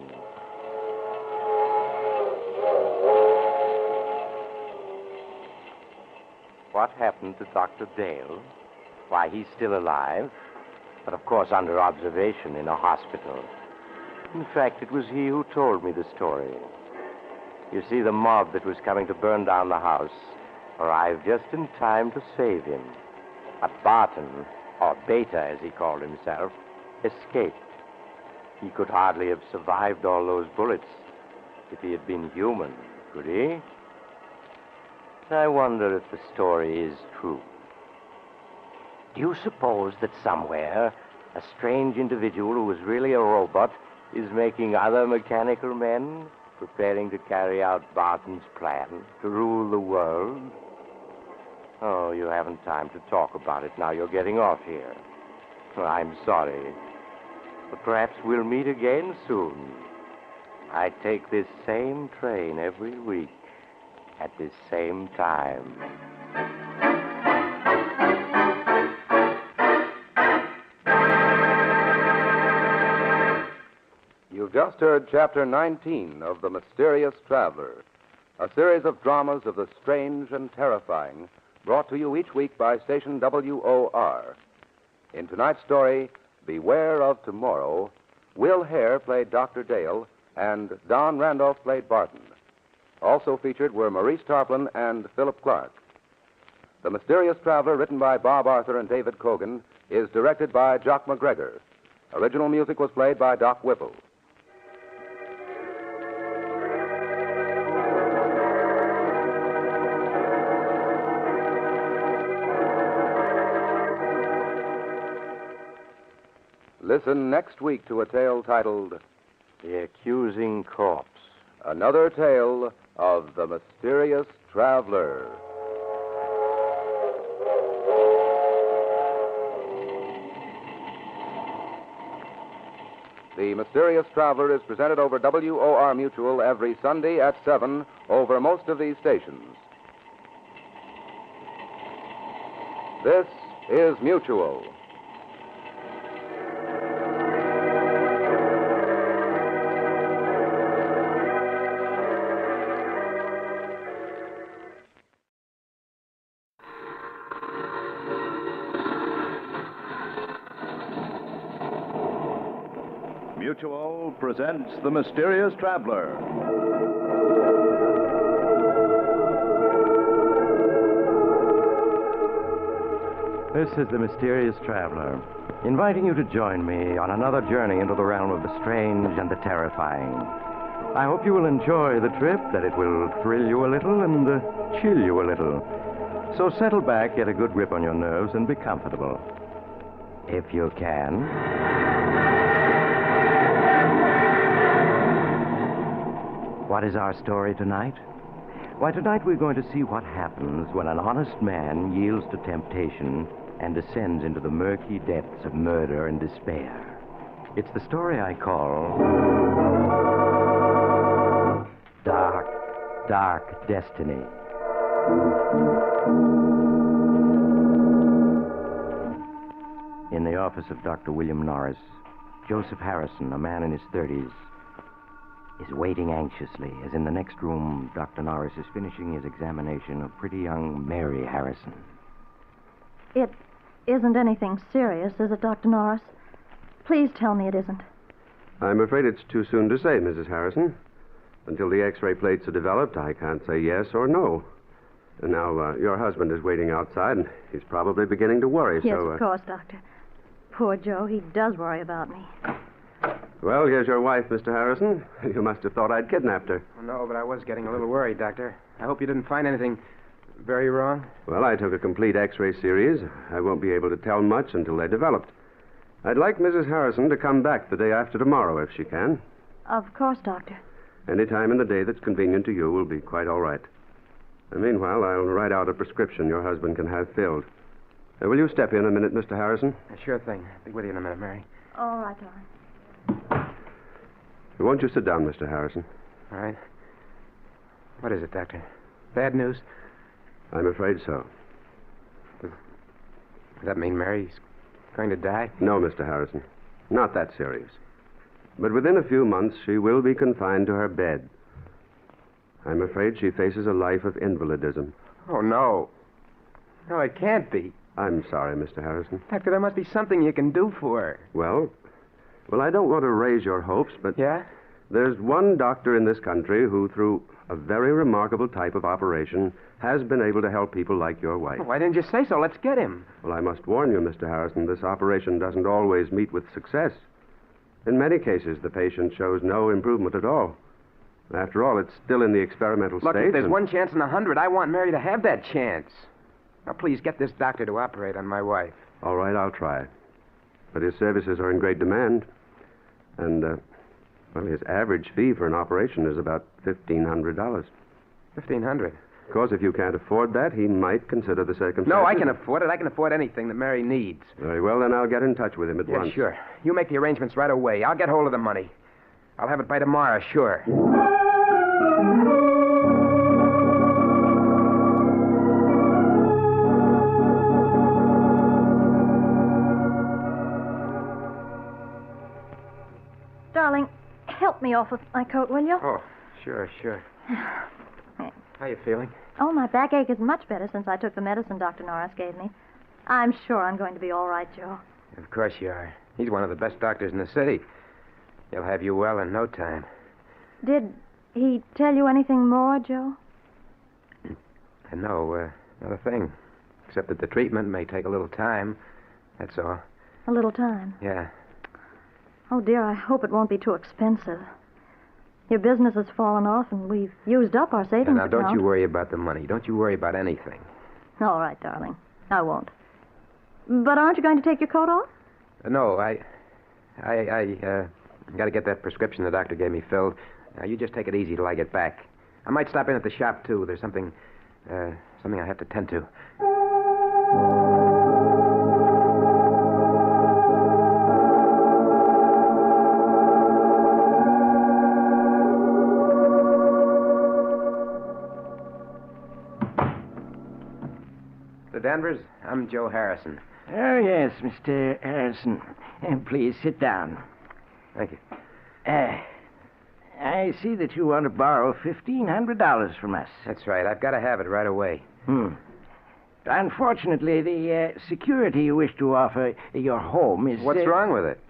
What happened to Dr. Dale? Why, he's still alive, but of course under observation in a hospital. In fact, it was he who told me the story. You see, the mob that was coming to burn down the house arrived just in time to save him. But Barton, or Beta as he called himself, escaped. He could hardly have survived all those bullets if he had been human, could he? I wonder if the story is true. Do you suppose that somewhere a strange individual who is really a robot is making other mechanical men, preparing to carry out Barton's plan to rule the world? Oh, you haven't time to talk about it now. You're getting off here. I'm sorry. But perhaps we'll meet again soon. I take this same train every week at this same time. You've just heard Chapter 19 of The Mysterious Traveler, a series of dramas of the strange and terrifying, brought to you each week by station WOR. In tonight's story, Beware of Tomorrow, Will Hare played Dr. Dale, and Don Randolph played Barton. Also featured were Maurice Tarplin and Philip Clark. The Mysterious Traveler, written by Bob Arthur and David Cogan, is directed by Jock McGregor. Original music was played by Doc Whipple. Listen next week to a tale titled The Accusing Corpse. Another tale of the Mysterious Traveler. The Mysterious Traveler is presented over WOR Mutual every Sunday at 7 over most of these stations. This is Mutual. Mutual presents The Mysterious Traveler. This is The Mysterious Traveler, inviting you to join me on another journey into the realm of the strange and the terrifying. I hope you will enjoy the trip, that it will thrill you a little and chill you a little. So settle back, get a good grip on your nerves, and be comfortable. If you can. What is our story tonight? Why, tonight we're going to see what happens when an honest man yields to temptation and descends into the murky depths of murder and despair. It's the story I call Dark Destiny. In the office of Dr. William Norris, Joseph Harrison, a man in his 30s, is waiting anxiously as in the next room Dr. Norris is finishing his examination of pretty young Mary Harrison. It isn't anything serious, is it, Dr. Norris? Please tell me it isn't. I'm afraid it's too soon to say, Mrs. Harrison. Until the X-ray plates are developed, I can't say yes or no. And now, your husband is waiting outside, and he's probably beginning to worry, Yes, so... of course, Doctor. Poor Joe, he does worry about me. Well, here's your wife, Mr. Harrison. You must have thought I'd kidnapped her. No, but I was getting a little worried, Doctor. I hope you didn't find anything very wrong. Well, I took a complete X-ray series. I won't be able to tell much until they're developed. I'd like Mrs. Harrison to come back the day after tomorrow, if she can. Of course, Doctor. Any time in the day that's convenient to you will be quite all right. And meanwhile, I'll write out a prescription your husband can have filled. Will you step in a minute, Mr. Harrison? Sure thing. I'll be with you in a minute, Mary. All right, darling. Won't you sit down, Mr. Harrison? All right. What is it, Doctor? Bad news? I'm afraid so. Does that mean Mary's going to die? No, Mr. Harrison. Not that serious. But within a few months, she will be confined to her bed. I'm afraid she faces a life of invalidism. Oh, no. No, it can't be. I'm sorry, Mr. Harrison. Doctor, there must be something you can do for her. Well, I don't want to raise your hopes, but... Yeah? There's one doctor in this country who, through a very remarkable type of operation, has been able to help people like your wife. Why didn't you say so? Let's get him. Well, I must warn you, Mr. Harrison, this operation doesn't always meet with success. In many cases, the patient shows no improvement at all. After all, it's still in the experimental Look, stage. if there's one chance in 100, I want Mary to have that chance. Now, please, get this doctor to operate on my wife. All right, I'll try. But his services are in great demand. And, his average fee for an operation is about $1,500. $1,500? Of course, if you can't afford that, he might consider the circumstances. No, I can afford it. I can afford anything that Mary needs. Very well, then I'll get in touch with him at once. Yeah, sure. You make the arrangements right away. I'll get hold of the money. I'll have it by tomorrow, sure. Darling, help me off with my coat, will you? Oh, sure. How you feeling? Oh, my backache is much better since I took the medicine Dr. Norris gave me. I'm sure I'm going to be all right, Joe. Of course you are. He's one of the best doctors in the city. He'll have you well in no time. Did he tell you anything more, Joe? No, not a thing. Except that the treatment may take a little time. That's all. A little time? Yeah. Oh, dear, I hope it won't be too expensive. Your business has fallen off, and we've used up our savings Now, don't account. you worry about the money. Don't you worry about anything. All right, darling. I won't. But aren't you going to take your coat off? No, I got to get that prescription the doctor gave me filled. Now, you just take it easy till I get back. I might stop in at the shop, too. There's something I have to tend to. The Danvers, I'm Joe Harrison. Oh, yes, Mr. Harrison. Please sit down. Thank you. I see that you want to borrow $1,500 from us. That's right. I've got to have it right away. Unfortunately, the security you wish to offer your home is... What's wrong with it?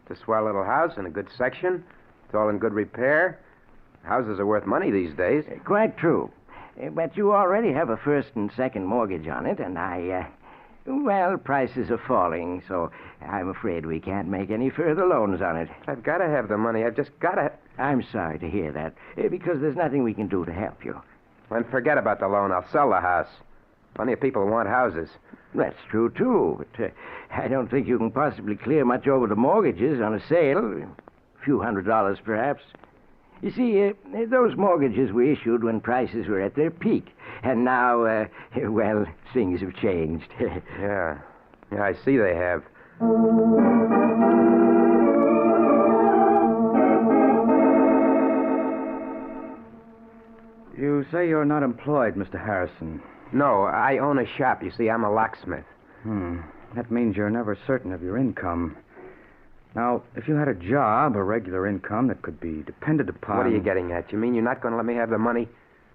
It's a swell little house in a good section. It's all in good repair. Houses are worth money these days. Quite true. But you already have a first and second mortgage on it, and prices are falling, so I'm afraid we can't make any further loans on it. I've got to have the money. I've just got to... I'm sorry to hear that, because there's nothing we can do to help you. Then forget about the loan. I'll sell the house. Plenty of people want houses. That's true, too, but I don't think you can possibly clear much over the mortgages on a sale. A few $100s, perhaps. You see, those mortgages were issued when prices were at their peak. And now, well, things have changed. Yeah, I see they have. You say you're not employed, Mr. Harrison. No, I own a shop. You see, I'm a locksmith. That means you're never certain of your income. Now, if you had a job, a regular income that could be depended upon... What are you getting at? You mean you're not going to let me have the money?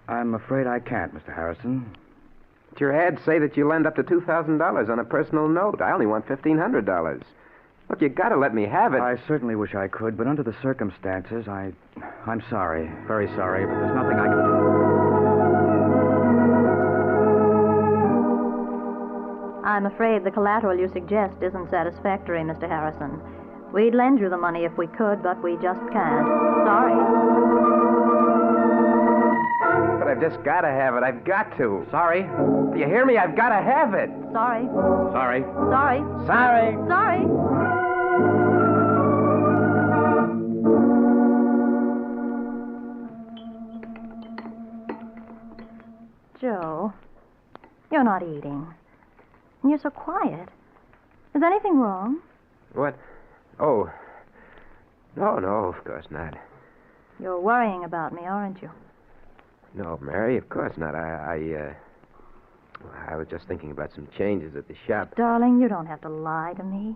I'm afraid I can't, Mr. Harrison. But your ads say that you lend up to $2,000 on a personal note. I only want $1,500. Look, you got to let me have it. I certainly wish I could, but under the circumstances, I'm sorry. Very sorry, but there's nothing I can do. I'm afraid the collateral you suggest isn't satisfactory, Mr. Harrison. We'd lend you the money if we could, but we just can't. Sorry. But I've just got to have it. I've got to. Sorry. Do you hear me? I've got to have it. Sorry. Sorry. Sorry. Sorry. Sorry. Joe, you're not eating. And you're so quiet. Is anything wrong? What? Oh. No, of course not. You're worrying about me, aren't you? No, Mary, of course not. I was just thinking about some changes at the shop. Darling, you don't have to lie to me.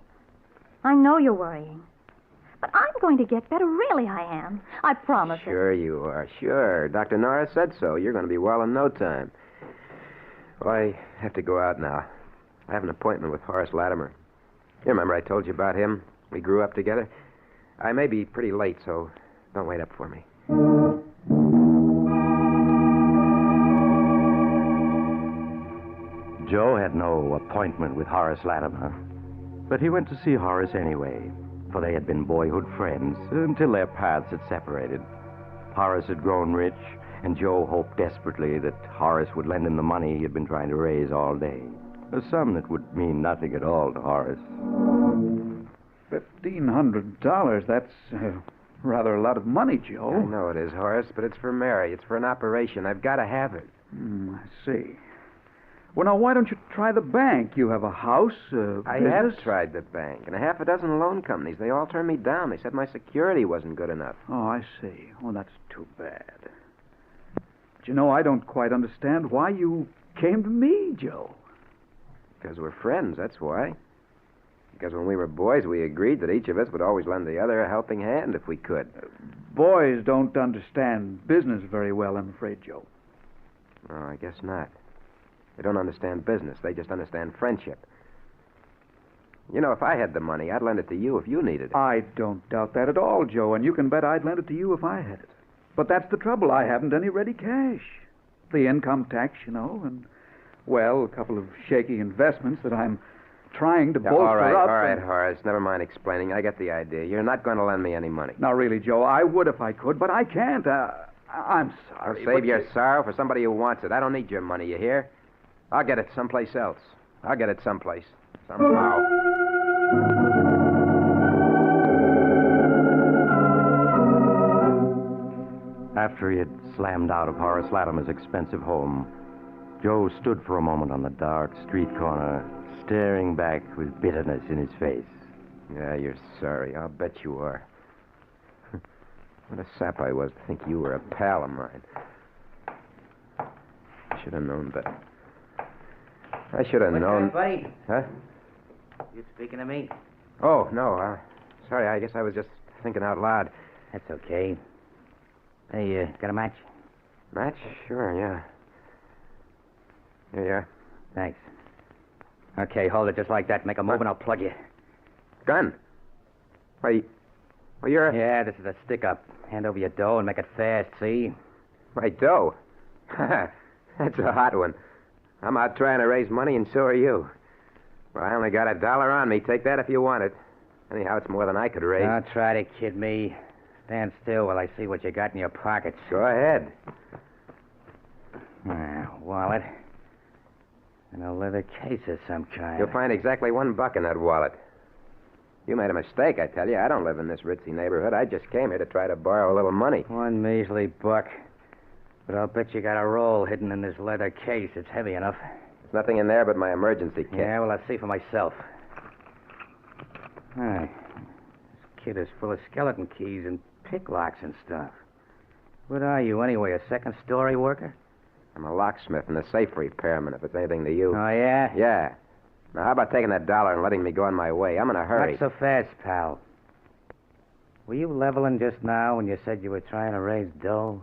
I know you're worrying. But I'm going to get better. Really, I am. I promise it. Sure you are. Sure. Dr. Norris said so. You're going to be well in no time. Well, I have to go out now. I have an appointment with Horace Latimer. You remember I told you about him? We grew up together. I may be pretty late, so don't wait up for me. Joe had no appointment with Horace Latimer, but he went to see Horace anyway, for they had been boyhood friends until their paths had separated. Horace had grown rich, and Joe hoped desperately that Horace would lend him the money he had been trying to raise all day. A sum that would mean nothing at all to Horace. $1,500, that's rather a lot of money, Joe. I know it is, Horace, but it's for Mary. It's for an operation. I've got to have it. I see. Well, now, why don't you try the bank? You have a house, I have tried the bank, and a half a dozen loan companies. They all turned me down. They said my security wasn't good enough. Oh, I see. Oh, that's too bad. But you know, I don't quite understand why you came to me, Joe. Because we're friends, that's why. Because when we were boys, we agreed that each of us would always lend the other a helping hand if we could. Boys don't understand business very well, I'm afraid, Joe. Oh, I guess not. They don't understand business. They just understand friendship. You know, if I had the money, I'd lend it to you if you needed it. I don't doubt that at all, Joe, and you can bet I'd lend it to you if I had it. But that's the trouble. I haven't any ready cash. The income tax, you know, and, well, a couple of shaky investments that I'm trying to bolster up. All right, Horace. Never mind explaining. I get the idea. You're not going to lend me any money. Now, really, Joe, I would if I could, but I can't. I'm sorry. Save your sorrow for somebody who wants it. I don't need your money, you hear? I'll get it someplace else. I'll get it someplace. Somehow. After he had slammed out of Horace Latimer's expensive home, Joe stood for a moment on the dark street corner, staring back with bitterness in his face. Yeah, you're sorry. I'll bet you are. What a sap I was to think you were a pal of mine. I should have known better. I should have known. Buddy? Huh? You speaking to me? Oh, no. Sorry, I guess I was just thinking out loud. That's okay. Hey, got a match? Match? Sure, yeah. Here you are. Thanks. Okay, hold it just like that. Make a move and I'll plug you. Gun? Why, well, you're... Yeah, this is a stick-up. Hand over your dough and make it fast, see? My dough? That's a hot one. I'm out trying to raise money, and so are you. Well, I only got $1 on me. Take that if you want it. Anyhow, it's more than I could raise. Don't try to kid me. stand still while I see what you got in your pockets. Go ahead. Wallet. And a leather case of some kind. You'll find exactly $1 in that wallet. You made a mistake, I tell you. I don't live in this ritzy neighborhood. I just came here to try to borrow a little money. One measly buck. But I'll bet you got a roll hidden in this leather case. It's heavy enough. There's nothing in there but my emergency kit. Yeah, well, I'll see for myself. This kit is full of skeleton keys and pick locks and stuff. What are you, anyway, a second-story worker? I'm a locksmith and a safe repairman, if it's anything to you. Oh, yeah? Yeah. Now, how about taking that $1 and letting me go on my way? I'm in a hurry. Not so fast, pal. Were you leveling just now when you said you were trying to raise dough?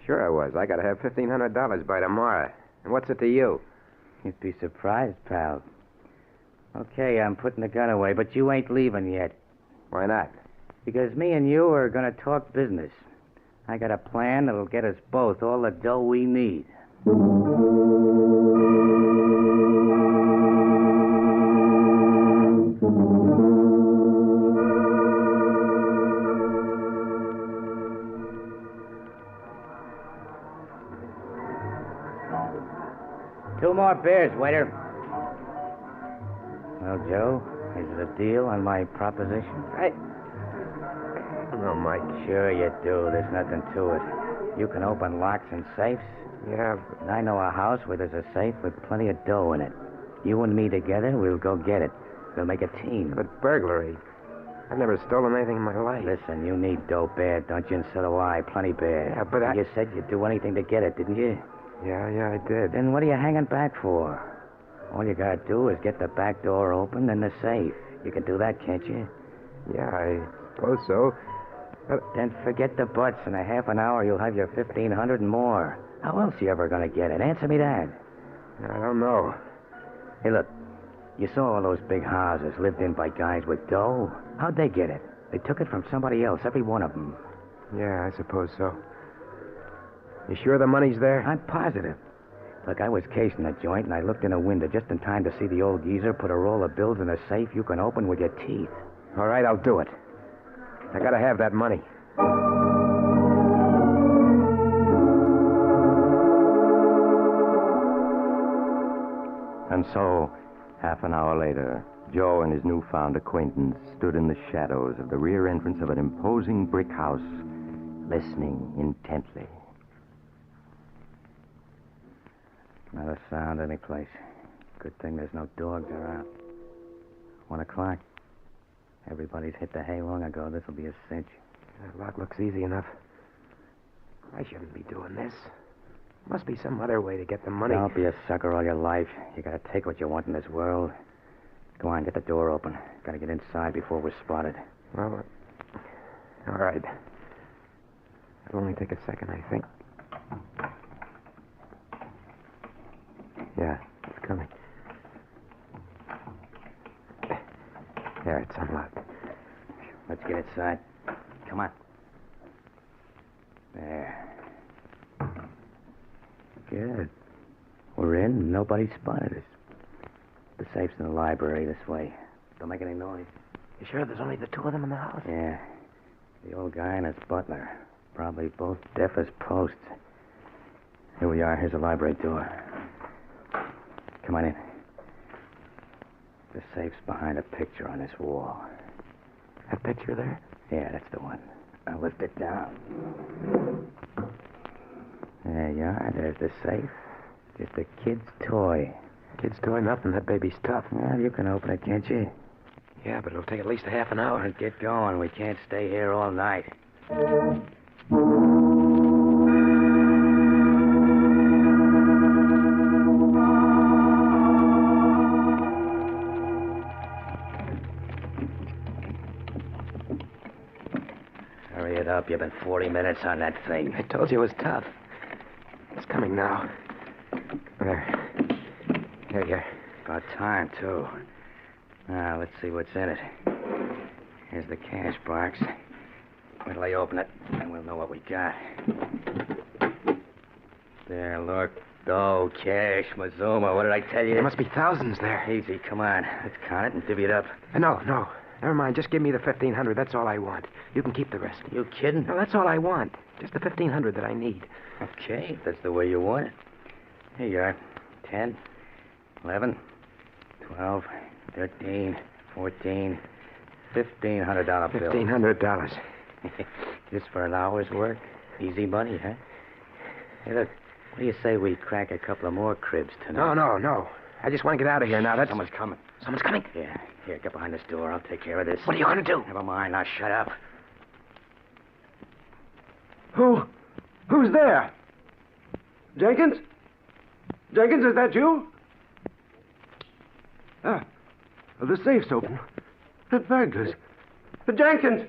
Sure I was. I got to have $1,500 by tomorrow. And what's it to you? You'd be surprised, pal. Okay, I'm putting the gun away, but you ain't leaving yet. Why not? Because me and you are going to talk business. I got a plan that'll get us both all the dough we need. Two more beers, waiter. Well, Joe, is it a deal on my proposition? I don't know, Mike. Sure you do. There's nothing to it. You can open locks and safes. Yeah, And I know a house where there's a safe with plenty of dough in it. You and me together, we'll go get it. We'll make a team. but burglary. I've never stolen anything in my life. Listen, you need dough bad, don't you? And so do I. Plenty bad. Yeah, but You said you'd do anything to get it, didn't you? Yeah, I did. Then what are you hanging back for? All you gotta do is get the back door open and the safe. You can do that, can't you? Yeah, I suppose so. Then forget the buts. In a half an hour, you'll have your 1,500 and more. How else you ever gonna get it? Answer me that. I don't know. Hey, look. You saw all those big houses lived in by guys with dough. How'd they get it? They took it from somebody else, every one of them. Yeah, I suppose so. You sure the money's there? I'm positive. Look, I was casing the joint, and I looked in a window just in time to see the old geezer put a roll of bills in a safe you can open with your teeth. All right, I'll do it. I gotta have that money. And so, half an hour later, Joe and his newfound acquaintance stood in the shadows of the rear entrance of an imposing brick house, listening intently. Not a sound anyplace. Good thing there's no dogs around. 1 o'clock. Everybody's hit the hay long ago. This'll be a cinch. That lock looks easy enough. I shouldn't be doing this. Must be some other way to get the money. Don't be a sucker all your life. You gotta take what you want in this world. Go on, get the door open. Gotta get inside before we're spotted. Well, all right. It'll only take a second, I think. Yeah, it's coming. There, it's unlocked. Let's get inside. Come on. There. Good. We're in, and nobody spotted us. The safe's in the library this way. Don't make any noise. You sure there's only the two of them in the house? Yeah. The old guy and his butler. Probably both deaf as posts. Here we are. Here's the library door. Come on in. The safe's behind a picture on this wall. That picture there? Yeah, that's the one. Now lift it down. There you are. There's the safe. Just a kid's toy. Kid's toy? Nothing. That baby's tough. Well, you can open it, can't you? Yeah, but it'll take at least a half an hour. Well, get going. We can't stay here all night. Hurry it up. You've been 40 minutes on that thing. I told you it was tough. It's coming now. There. Here you are. About time, too. Now, let's see what's in it. Here's the cash box. Wait till I open it, and we'll know what we got. There, look. Dough, cash, Mazuma. What did I tell you? There must be thousands there. Easy, come on. Let's count it and divvy it up. No. Never mind. Just give me the 1,500. That's all I want. You can keep the rest. You kidding? No, that's all I want. Just the 1,500 that I need. Okay, if that's the way you want it. Here you are. 10, 11, 12, 13, 14, $1,500 bill. $1,500. Just for an hour's work? Easy money, huh? Hey, look, what do you say we crack a couple of more cribs tonight? No. I just want to get out of here now. Someone's coming. Someone's coming? Yeah. Here, get behind this door. I'll take care of this. What are you going to do? Never mind. Now shut up. Who's there? Jenkins? Jenkins, is that you? The safe's open. The burglars. Jenkins!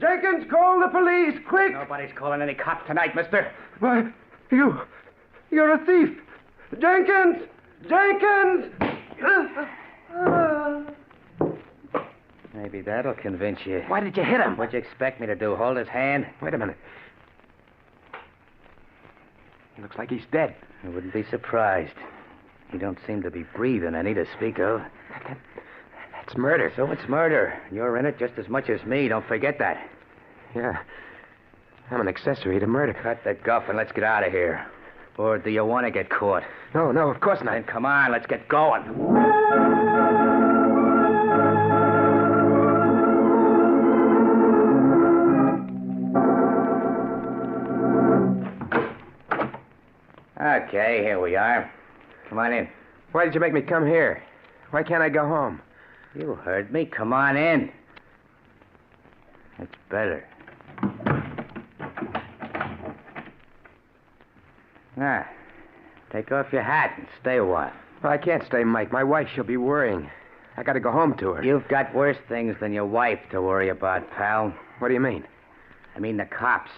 Jenkins, call the police, quick! Nobody's calling any cops tonight, mister. Why, you're a thief! Jenkins! Jenkins! Maybe that'll convince you. Why did you hit him? What'd you expect me to do? Hold his hand? Wait a minute. He looks like he's dead. I wouldn't be surprised. He don't seem to be breathing any to speak of. That's murder. So it's murder. You're in it just as much as me. Don't forget that. Yeah. I'm an accessory to murder. Cut the guff and let's get out of here. Or do you want to get caught? No, of course not. Then come on, let's get going. Okay, here we are. Come on in. Why did you make me come here? Why can't I go home? You heard me. Come on in. That's better. Now, take off your hat and stay a while. Well, I can't stay, Mike. My wife, she'll be worrying. I got to go home to her. You've got worse things than your wife to worry about, pal. What do you mean? I mean the cops.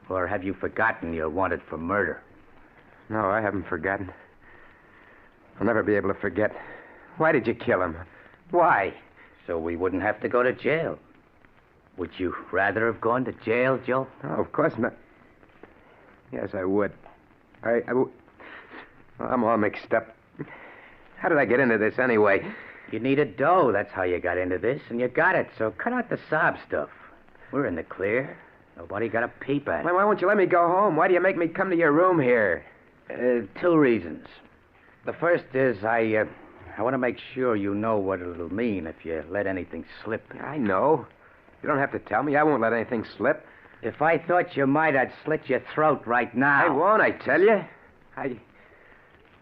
Or have you forgotten you're wanted for murder? No, I haven't forgotten. I'll never be able to forget. Why did you kill him? Why? So we wouldn't have to go to jail. Would you rather have gone to jail, Joe? Oh, of course not. Yes, I would. Well, I'm all mixed up. How did I get into this anyway? You needed dough. That's how you got into this, and you got it. So cut out the sob stuff. We're in the clear. Nobody got a peep at it. Why won't you let me go home? Why do you make me come to your room here? 2 reasons. The first is I want to make sure you know what it'll mean if you let anything slip. I know. You don't have to tell me. I won't let anything slip. If I thought you might, I'd slit your throat right now. I won't, I tell you. I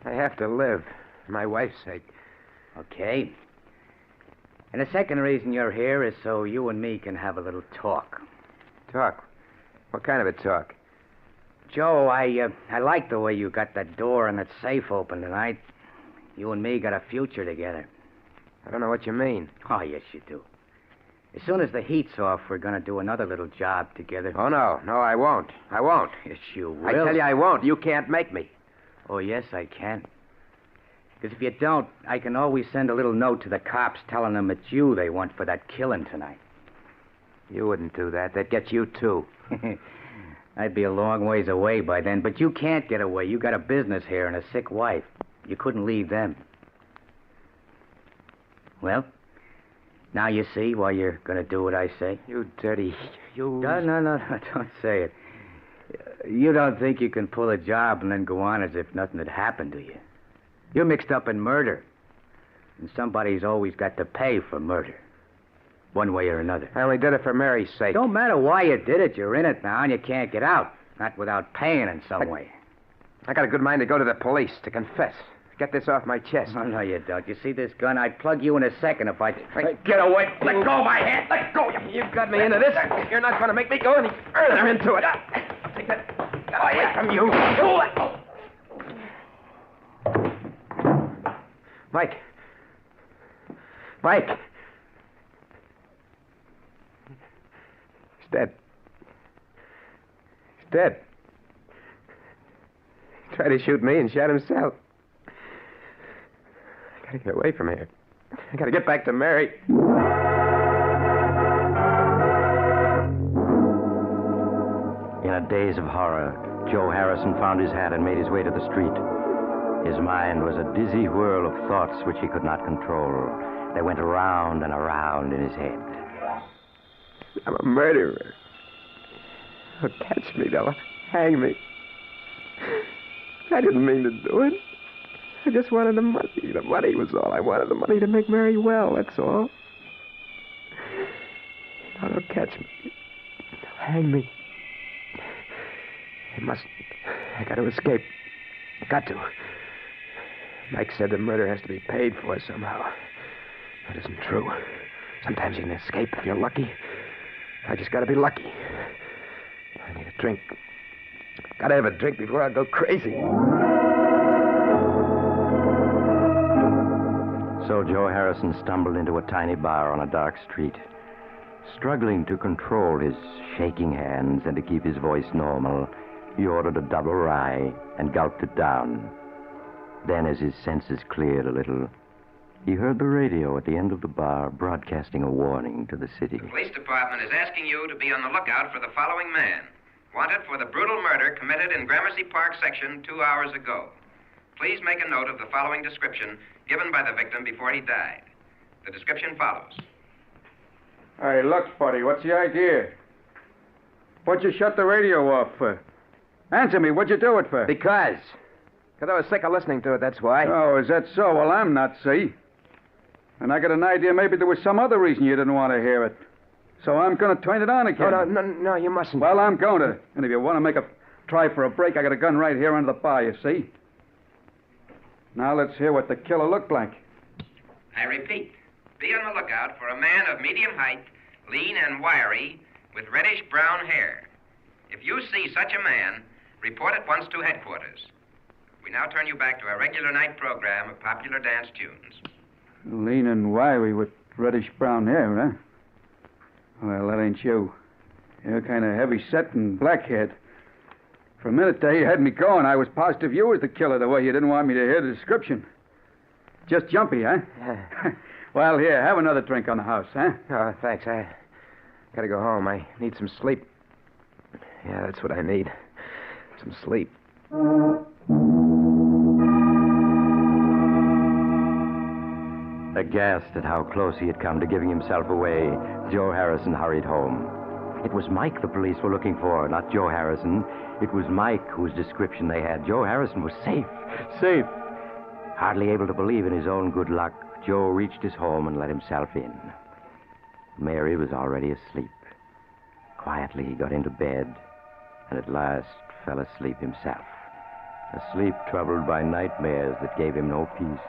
have to live, for my wife's sake. Okay. And the second reason you're here is so you and me can have a little talk. Talk? What kind of a talk? Joe, I like the way you got that door and that safe open tonight. You and me got a future together. I don't know what you mean. Oh, yes, you do. As soon as the heat's off, we're going to do another little job together. Oh, no. No, I won't. I won't. Yes, you will. I tell you I won't. You can't make me. Oh, yes, I can. Because if you don't, I can always send a little note to the cops telling them it's you they want for that killing tonight. You wouldn't do that. They'd get you, too. I'd be a long ways away by then, but you can't get away. You got a business here and a sick wife. You couldn't leave them. Well, now you see why you're going to do what I say? You dirty... You... No, don't say it. You don't think you can pull a job and then go on as if nothing had happened to you. You're mixed up in murder. And somebody's always got to pay for murder. One way or another. I only did it for Mary's sake. Don't matter why you did it. You're in it now and you can't get out. Not without paying in some way. I got a good mind to go to the police, to confess. Get this off my chest. Oh, no, you don't. You see this gun? I'd plug you in a second if I... Get away. Let go of my hand. Let go. You got me into this. You're not going to make me go any further into it. Take that away from you. Mike. Mike. He's dead. He's dead. He tried to shoot me and shot himself. I gotta get away from here. I gotta get back to Mary. In a daze of horror, Joe Harrison found his hat and made his way to the street. His mind was a dizzy whirl of thoughts which he could not control. They went around and around in his head. I'm a murderer. They'll catch me. They'll hang me. I didn't mean to do it. I just wanted the money. The money was all I wanted. The money to make Mary well, that's all. Now they'll catch me. They'll hang me. I got to escape. Got to. Mike said the murder has to be paid for somehow. That isn't true. Sometimes you can escape if you're lucky. I just got to be lucky. I need a drink. Got to have a drink before I go crazy. So Joe Harrison stumbled into a tiny bar on a dark street. Struggling to control his shaking hands and to keep his voice normal, he ordered a double rye and gulped it down. Then, as his senses cleared a little, he heard the radio at the end of the bar broadcasting a warning to the city. The police department is asking you to be on the lookout for the following man, wanted for the brutal murder committed in Gramercy Park section 2 hours ago. Please make a note of the following description given by the victim before he died. The description follows. Hey, look, buddy, what's the idea? What'd you shut the radio off for? Answer me, what'd you do it for? Because I was sick of listening to it, that's why. Oh, is that so? Well, I'm not, see? And I got an idea maybe there was some other reason you didn't want to hear it. So I'm going to turn it on again. No, you mustn't. Well, I'm going to. And if you want to make a try for a break, I got a gun right here under the bar, you see? Now let's hear what the killer looked like. I repeat, be on the lookout for a man of medium height, lean and wiry, with reddish-brown hair. If you see such a man, report at once to headquarters. We now turn you back to our regular night program of popular dance tunes. Lean and wiry with reddish-brown hair, huh? Well, that ain't you. You're kind of heavy-set and black-haired. For a minute there, you had me going. I was positive you was the killer, the way you didn't want me to hear the description. Just jumpy, huh? Yeah. Well, here, have another drink on the house, huh? Oh, thanks. I gotta go home. I need some sleep. Yeah, that's what I need. Some sleep. Aghast at how close he had come to giving himself away, Joe Harrison hurried home. It was Mike the police were looking for, not Joe Harrison. It was Mike whose description they had. Joe Harrison was safe. Safe. Hardly able to believe in his own good luck, Joe reached his home and let himself in. Mary was already asleep. Quietly, he got into bed and at last fell asleep himself. A sleep troubled by nightmares that gave him no peace.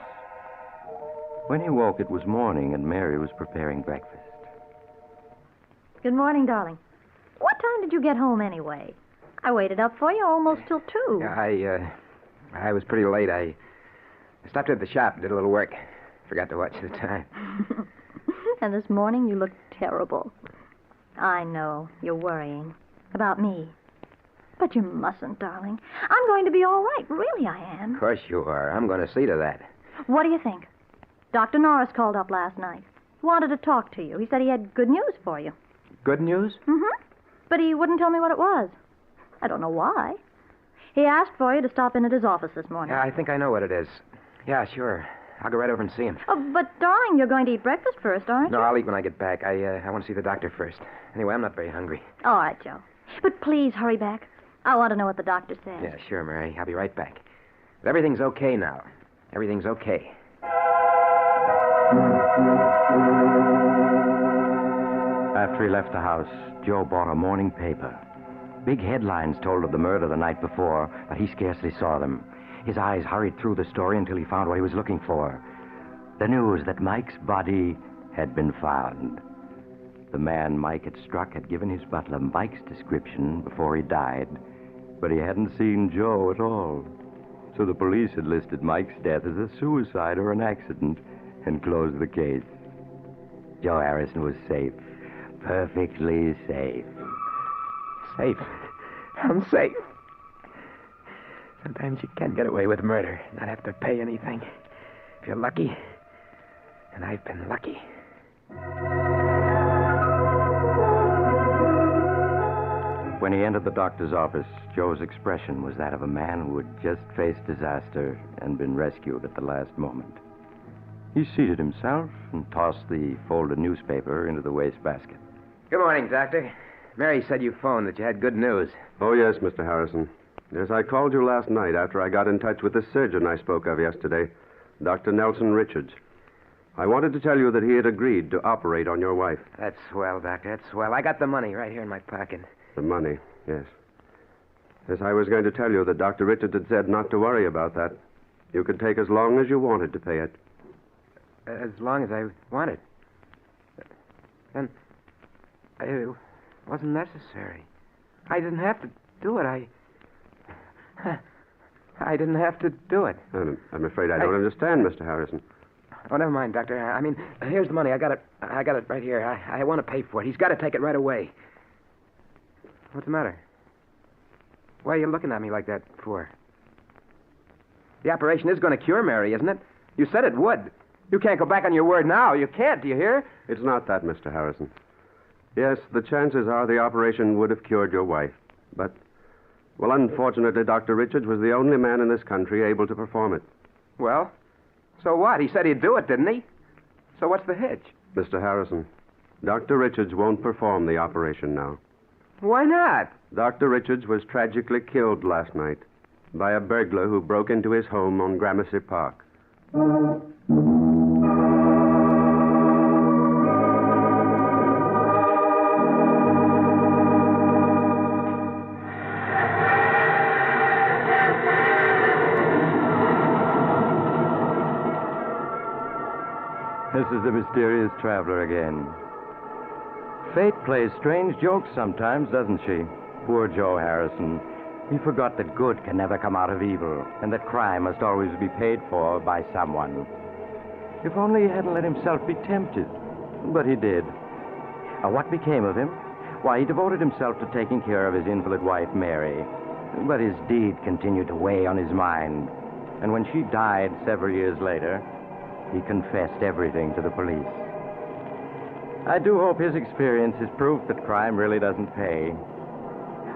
When he woke, it was morning, and Mary was preparing breakfast. Good morning, darling. What time did you get home anyway? I waited up for you almost till 2. I was pretty late. I stopped at the shop and did a little work. Forgot to watch the time. And this morning you looked terrible. I know. You're worrying. About me. But you mustn't, darling. I'm going to be all right. Really, I am. Of course you are. I'm going to see to that. What do you think? Dr. Norris called up last night. He wanted to talk to you. He said he had good news for you. Good news? Mm-hmm. But he wouldn't tell me what it was. I don't know why. He asked for you to stop in at his office this morning. Yeah, I think I know what it is. Yeah, sure. I'll go right over and see him. Oh, but, darling, you're going to eat breakfast first, aren't you? No, I'll eat when I get back. I want to see the doctor first. Anyway, I'm not very hungry. All right, Joe. But please hurry back. I want to know what the doctor says. Yeah, sure, Mary. I'll be right back. But everything's okay now. Everything's okay. After he left the house, Joe bought a morning paper. Big headlines told of the murder the night before, but he scarcely saw them. His eyes hurried through the story until he found what he was looking for. The news that Mike's body had been found. The man Mike had struck had given his butler Mike's description before he died, but he hadn't seen Joe at all. So the police had listed Mike's death as a suicide or an accident and closed the case. Joe Harrison was safe. Perfectly safe. Safe? I'm safe. Sometimes you can get away with murder, not have to pay anything. If you're lucky. And I've been lucky. When he entered the doctor's office, Joe's expression was that of a man who had just faced disaster and been rescued at the last moment. He seated himself and tossed the folded newspaper into the wastebasket. Good morning, Doctor. Mary said you phoned that you had good news. Oh, yes, Mr. Harrison. Yes, I called you last night after I got in touch with the surgeon I spoke of yesterday, Dr. Nelson Richards. I wanted to tell you that he had agreed to operate on your wife. That's swell, Doctor. That's swell. I got the money right here in my pocket. The money, yes. Yes, I was going to tell you that Dr. Richards had said not to worry about that. You could take as long as you wanted to pay it. As long as I wanted. And it wasn't necessary. I didn't have to do it. I didn't have to do it. I'm afraid I don't understand, Mr. Harrison. Oh, never mind, Doctor. I mean, here's the money. I got it right here. I want to pay for it. He's got to take it right away. What's the matter? Why are you looking at me like that for? The operation is going to cure Mary, isn't it? You said it would. You can't go back on your word now. You can't, do you hear? It's not that, Mr. Harrison. Yes, the chances are the operation would have cured your wife. But, well, unfortunately, Dr. Richards was the only man in this country able to perform it. Well, so what? He said he'd do it, didn't he? So what's the hitch? Mr. Harrison, Dr. Richards won't perform the operation now. Why not? Dr. Richards was tragically killed last night by a burglar who broke into his home on Gramercy Park. This is the mysterious traveler again. Fate plays strange jokes sometimes, doesn't she? Poor Joe Harrison. He forgot that good can never come out of evil, and that crime must always be paid for by someone. If only he hadn't let himself be tempted. But he did. What became of him? Why, he devoted himself to taking care of his invalid wife, Mary. But his deed continued to weigh on his mind. And when she died several years later, he confessed everything to the police. I do hope his experience is proof that crime really doesn't pay.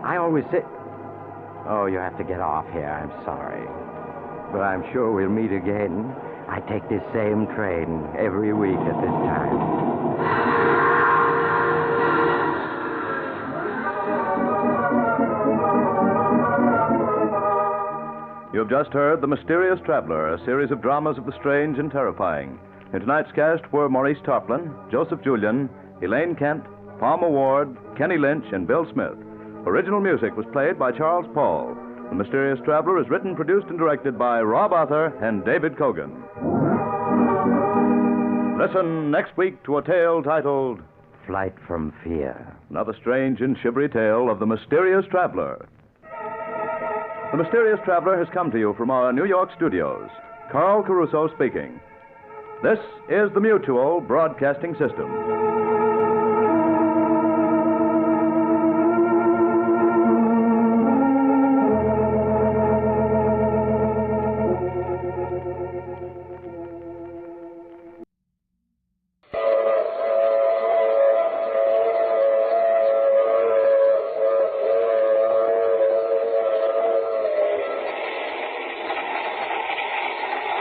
I always say... Oh, you have to get off here. I'm sorry. But I'm sure we'll meet again. I take this same train every week at this time. You have just heard The Mysterious Traveler, a series of dramas of the strange and terrifying. In tonight's cast were Maurice Tarplin, Joseph Julian, Elaine Kent, Palmer Ward, Kenny Lynch, and Bill Smith. Original music was played by Charles Paul. The Mysterious Traveler is written, produced, and directed by Rob Arthur and David Cogan. Listen next week to a tale titled Flight from Fear. Another strange and shivery tale of The Mysterious Traveler. The Mysterious Traveler has come to you from our New York studios. Carl Caruso speaking. This is the Mutual Broadcasting System.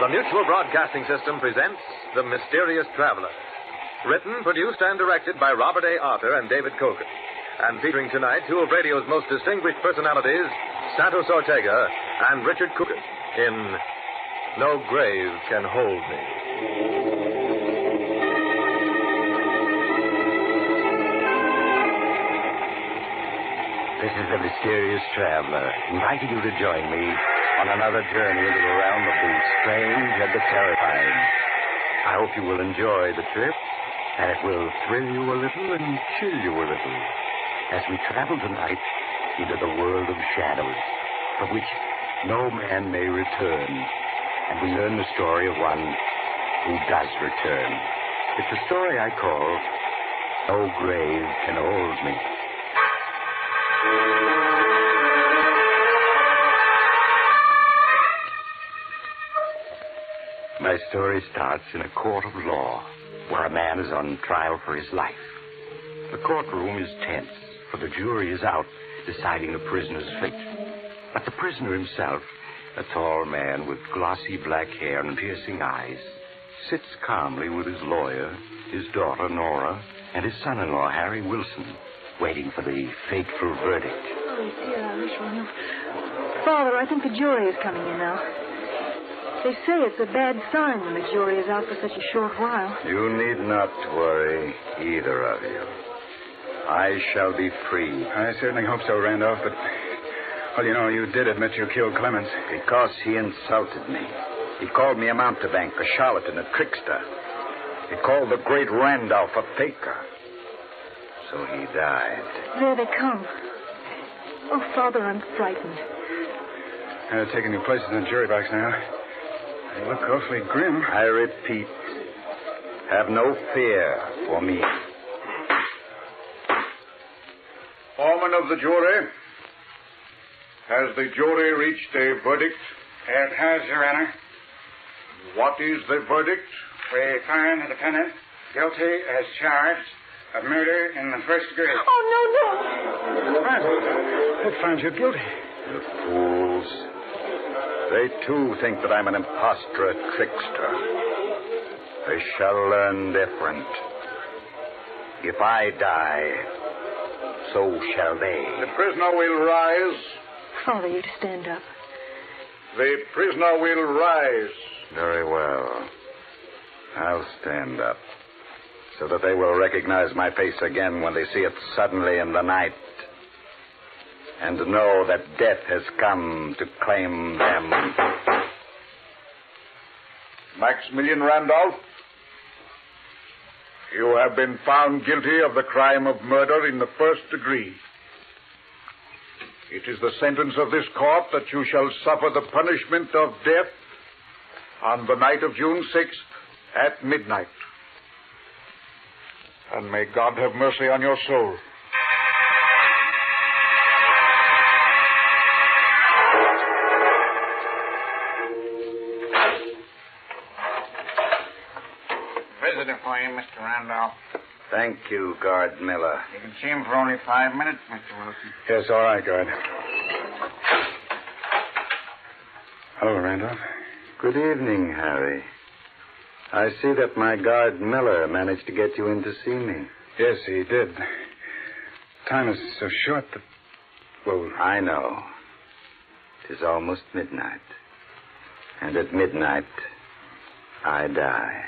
The Mutual Broadcasting System presents The Mysterious Traveler. Written, produced, and directed by Robert A. Arthur and David Cogan. And featuring tonight two of radio's most distinguished personalities, Santos Ortega and Richard Coogan, in No Grave Can Hold Me. This is the Mysterious Traveler, inviting you to join me on another journey into the realm of the strange and the terrifying. I hope you will enjoy the trip, and it will thrill you a little and chill you a little as we travel tonight into the world of shadows, from which no man may return, and we learn the story of one who does return. It's a story I call No Grave Can Hold Me. My story starts in a court of law, where a man is on trial for his life. The courtroom is tense, for the jury is out deciding the prisoner's fate. But the prisoner himself, a tall man with glossy black hair and piercing eyes, sits calmly with his lawyer, his daughter, Nora, and his son-in-law, Harry Wilson, waiting for the fateful verdict. Oh, dear, I wish we knew. Father, I think the jury is coming in now. They say it's a bad sign when the jury is out for such a short while. You need not worry, either of you. I shall be free. I certainly hope so, Randolph, but... Well, you know, you did admit you killed Clemens. Because he insulted me. He called me a mountebank, a charlatan, a trickster. He called the great Randolph a faker. So he died. There they come. Oh, Father, I'm frightened. They're taking your places in the jury box now. They look awfully grim. I repeat, have no fear for me. Foreman of the jury, has the jury reached a verdict? It has, Your Honor. What is the verdict? We find the defendant guilty as charged of murder in the first degree. Oh, no. Randolph, it finds you guilty. The fools. They, too, think that I'm an impostor, a trickster. They shall learn different. If I die, so shall they. The prisoner will rise. Father, you to stand up. The prisoner will rise. Very well. I'll stand up, so that they will recognize my face again when they see it suddenly in the night, and know that death has come to claim them. Maximilian Randolph, you have been found guilty of the crime of murder in the first degree. It is the sentence of this court that you shall suffer the punishment of death on the night of June 6th at midnight. And may God have mercy on your soul. Visitor for you, Mr. Randolph. Thank you, Guard Miller. You can see him for only 5 minutes, Mr. Wilson. Yes, all right, Guard. Hello, Randolph. Good evening, Harry. I see that my guard Miller managed to get you in to see me. Yes, he did. Time is so short that... Well, I know. It is almost midnight. And at midnight, I die.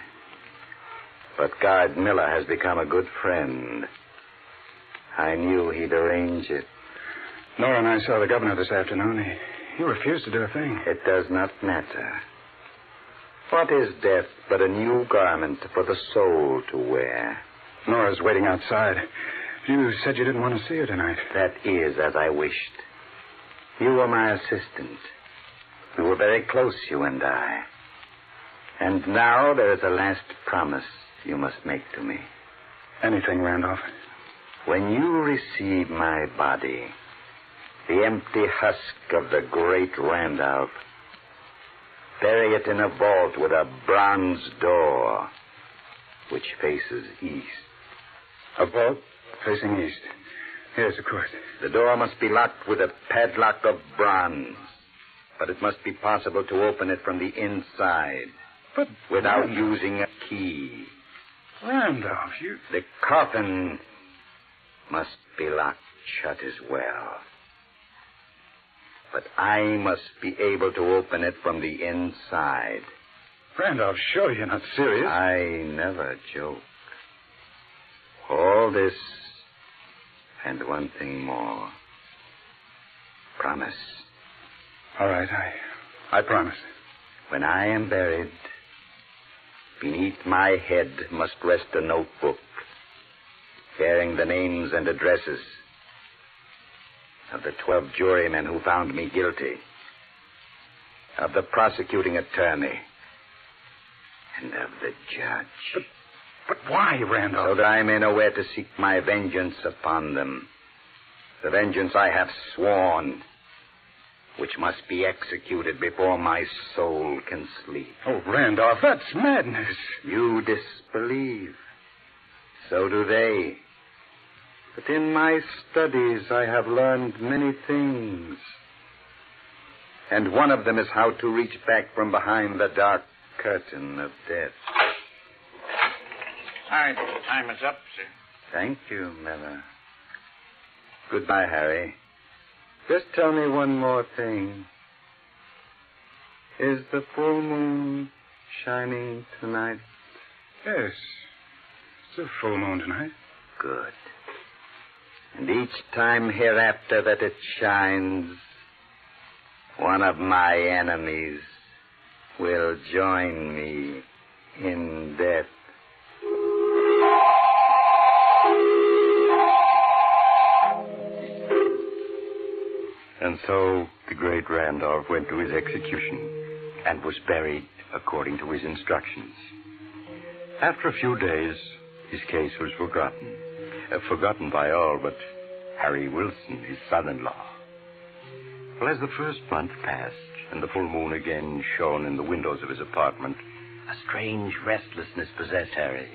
But Guard Miller has become a good friend. I knew he'd arrange it. Nora and I saw the governor this afternoon. He refused to do a thing. It does not matter. What is death but a new garment for the soul to wear? Nora's waiting outside. You said you didn't want to see her tonight. That is as I wished. You were my assistant. We were very close, you and I. And now there is a last promise you must make to me. Anything, Randolph. When you receive my body, the empty husk of the great Randolph, bury it in a vault with a bronze door which faces east. A vault facing east? Yes, of course. The door must be locked with a padlock of bronze, but it must be possible to open it from the inside without using a key. Randolph, you... The coffin must be locked shut as well. But I must be able to open it from the inside. Randolph, sure you're not serious. I never joke. All this and one thing more. Promise. All right, I promise. When I am buried, beneath my head must rest a notebook bearing the names and addresses of the 12 jurymen who found me guilty, of the prosecuting attorney, and of the judge. But why, Randolph? So that I may know where to seek my vengeance upon them. The vengeance I have sworn, which must be executed before my soul can sleep. Oh, Randolph, that's madness. You disbelieve. So do they. But in my studies, I have learned many things. And one of them is how to reach back from behind the dark curtain of death. Hi, time is up, sir. Thank you, Miller. Goodbye, Harry. Just tell me one more thing. Is the full moon shining tonight? Yes. It's a full moon tonight. Good. And each time hereafter that it shines, one of my enemies will join me in death. And so the great Randolph went to his execution and was buried according to his instructions. After a few days, his case was forgotten. Forgotten by all but Harry Wilson, his son-in-law. Well, as the first month passed and the full moon again shone in the windows of his apartment, a strange restlessness possessed Harry.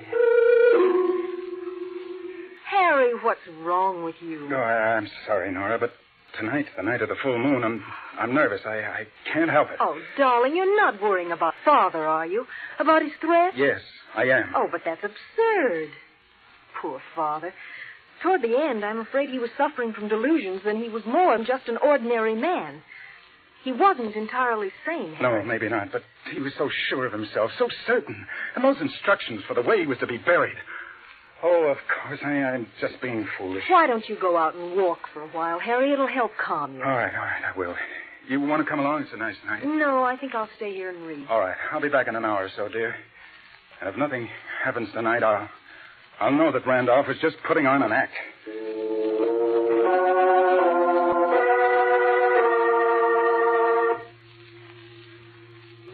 Harry, what's wrong with you? No, I'm sorry, Nora, but tonight, the night of the full moon, I'm nervous. I can't help it. Oh, darling, you're not worrying about Father, are you? About his threat? Yes, I am. Oh, but that's absurd. Poor Father. Toward the end, I'm afraid he was suffering from delusions, and he was more than just an ordinary man. He wasn't entirely sane. No, maybe not, but he was so sure of himself, so certain. And those instructions for the way he was to be buried. Oh, of course, I'm just being foolish. Why don't you go out and walk for a while, Harry? It'll help calm you. All right, I will. You want to come along? It's a nice night. No, I think I'll stay here and read. All right, I'll be back in an hour or so, dear. And if nothing happens tonight, I'll know that Randolph was just putting on an act.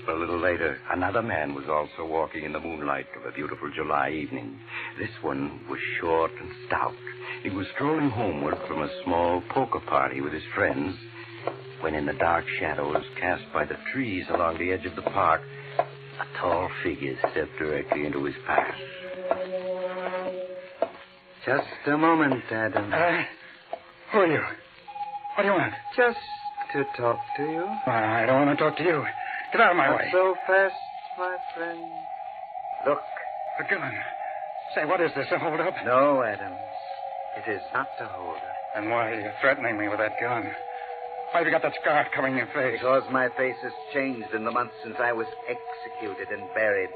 A little later, another man was also walking in the moonlight of a beautiful July evening. This one was short and stout. He was strolling homeward from a small poker party with his friends when, in the dark shadows cast by the trees along the edge of the park, a tall figure stepped directly into his path. Just a moment, Adam. Who are you? What do you want? Just to talk to you. I don't want to talk to you. Get out of my Not way. so fast, my friend. Look. A gun. Say, what is this, a hold-up? No, Adam. It is not to hold up. Then why are you threatening me with that gun? Why have you got that scar covering your face? Because my face has changed in the months since I was executed and buried.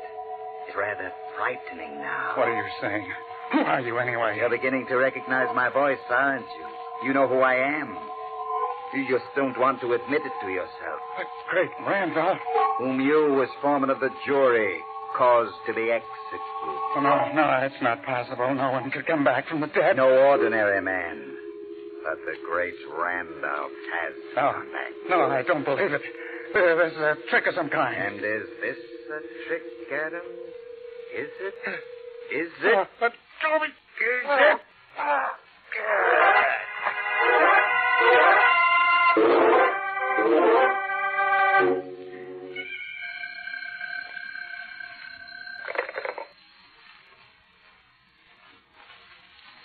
It's rather frightening now. What are you saying? Who are you, anyway? You're beginning to recognize my voice, aren't you? You know who I am. You just don't want to admit it to yourself. The great Randolph. Whom you, as foreman of the jury, caused to be executed. Oh, no, it's not possible. No one could come back from the dead. No ordinary man. But the great Randolph has come back. No, I don't believe it. There's a trick of some kind. And is this a trick, Adam? Is it? Is it? But Toby, is it?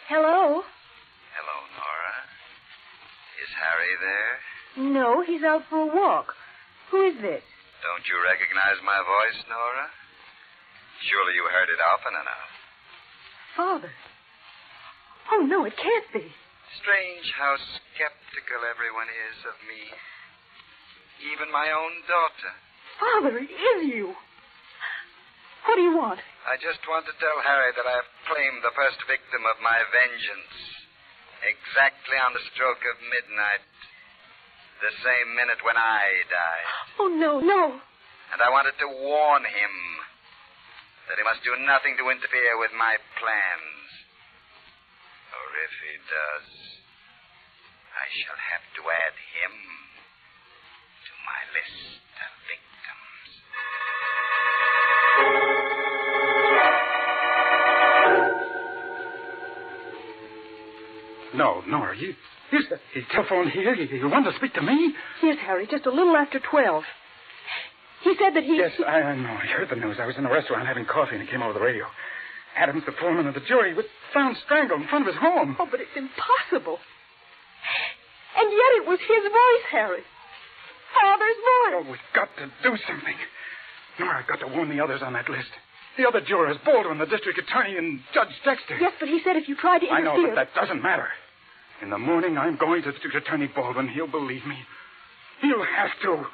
Hello? Hello, Nora. Is Harry there? No, he's out for a walk. Who is this? Don't you recognize my voice, Nora? Surely you heard it often enough. Father. Oh, no, it can't be. Strange how skeptical everyone is of me. Even my own daughter. Father, it is you. What do you want? I just want to tell Harry that I have claimed the first victim of my vengeance. Exactly on the stroke of midnight. The same minute when I died. Oh, no, no. And I wanted to warn him that he must do nothing to interfere with my plans. Or if he does, I shall have to add him to my list of victims. No, Nora, you telephoned here? You want to speak to me? Yes, Harry, just a little after 12. He said that he... Yes, I know. I heard the news. I was in the restaurant having coffee, and it came over the radio. Adams, the foreman of the jury, was found strangled in front of his home. Oh, but it's impossible. And yet it was his voice, Harry. Father's voice. Oh, we've got to do something. Nora, I've got to warn the others on that list. The other jurors, Baldwin, the district attorney, and Judge Dexter. Yes, but he said if you tried to I interfere... know, but that doesn't matter. In the morning, I'm going to District Attorney Baldwin. He'll believe me. He'll have to.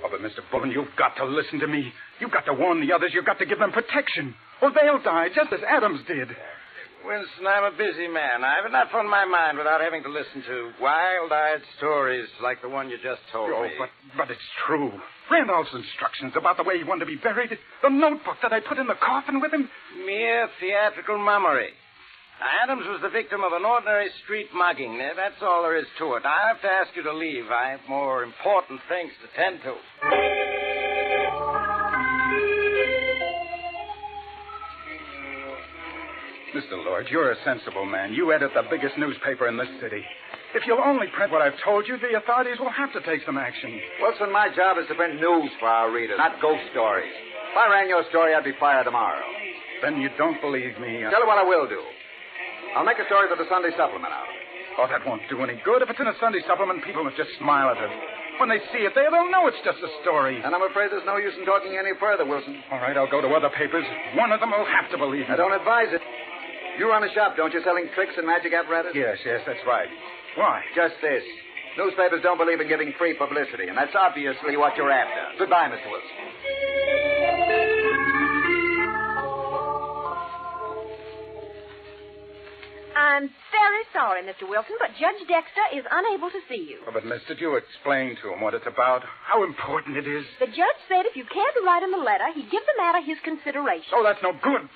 Oh, but Mr. Baldwin, you've got to listen to me. You've got to warn the others. You've got to give them protection. Or they'll die, just as Adams did. Winston, I'm a busy man. I have enough on my mind without having to listen to wild-eyed stories like the one you just told me. But it's true. Randolph's instructions about the way he wanted to be buried, the notebook that I put in the coffin with him. Mere theatrical mummery. Adams was the victim of an ordinary street mugging. That's all there is to it. I have to ask you to leave. I have more important things to tend to. Mr. Lord, you're a sensible man. You edit the biggest newspaper in this city. If you'll only print what I've told you, the authorities will have to take some action. Wilson, my job is to print news for our readers, not ghost stories. If I ran your story, I'd be fired tomorrow. Then you don't believe me. Tell you what I will do. I'll make a story for the Sunday supplement out of it. Oh, that won't do any good. If it's in a Sunday supplement, people will just smile at it. When they see it, they'll know it's just a story. And I'm afraid there's no use in talking any further, Wilson. All right, I'll go to other papers. One of them will have to believe me. I don't advise it. You run a shop, don't you, selling tricks and magic apparatus? Yes, that's right. Why? Just this. Newspapers don't believe in giving free publicity, and that's obviously what you're after. Goodbye, Mr. Wilson. I'm very sorry, Mr. Wilson, but Judge Dexter is unable to see you. Oh, but, miss, did you explain to him what it's about? How important it is? The judge said if you cared to write him a letter, he'd give the matter his consideration. Oh, that's no good.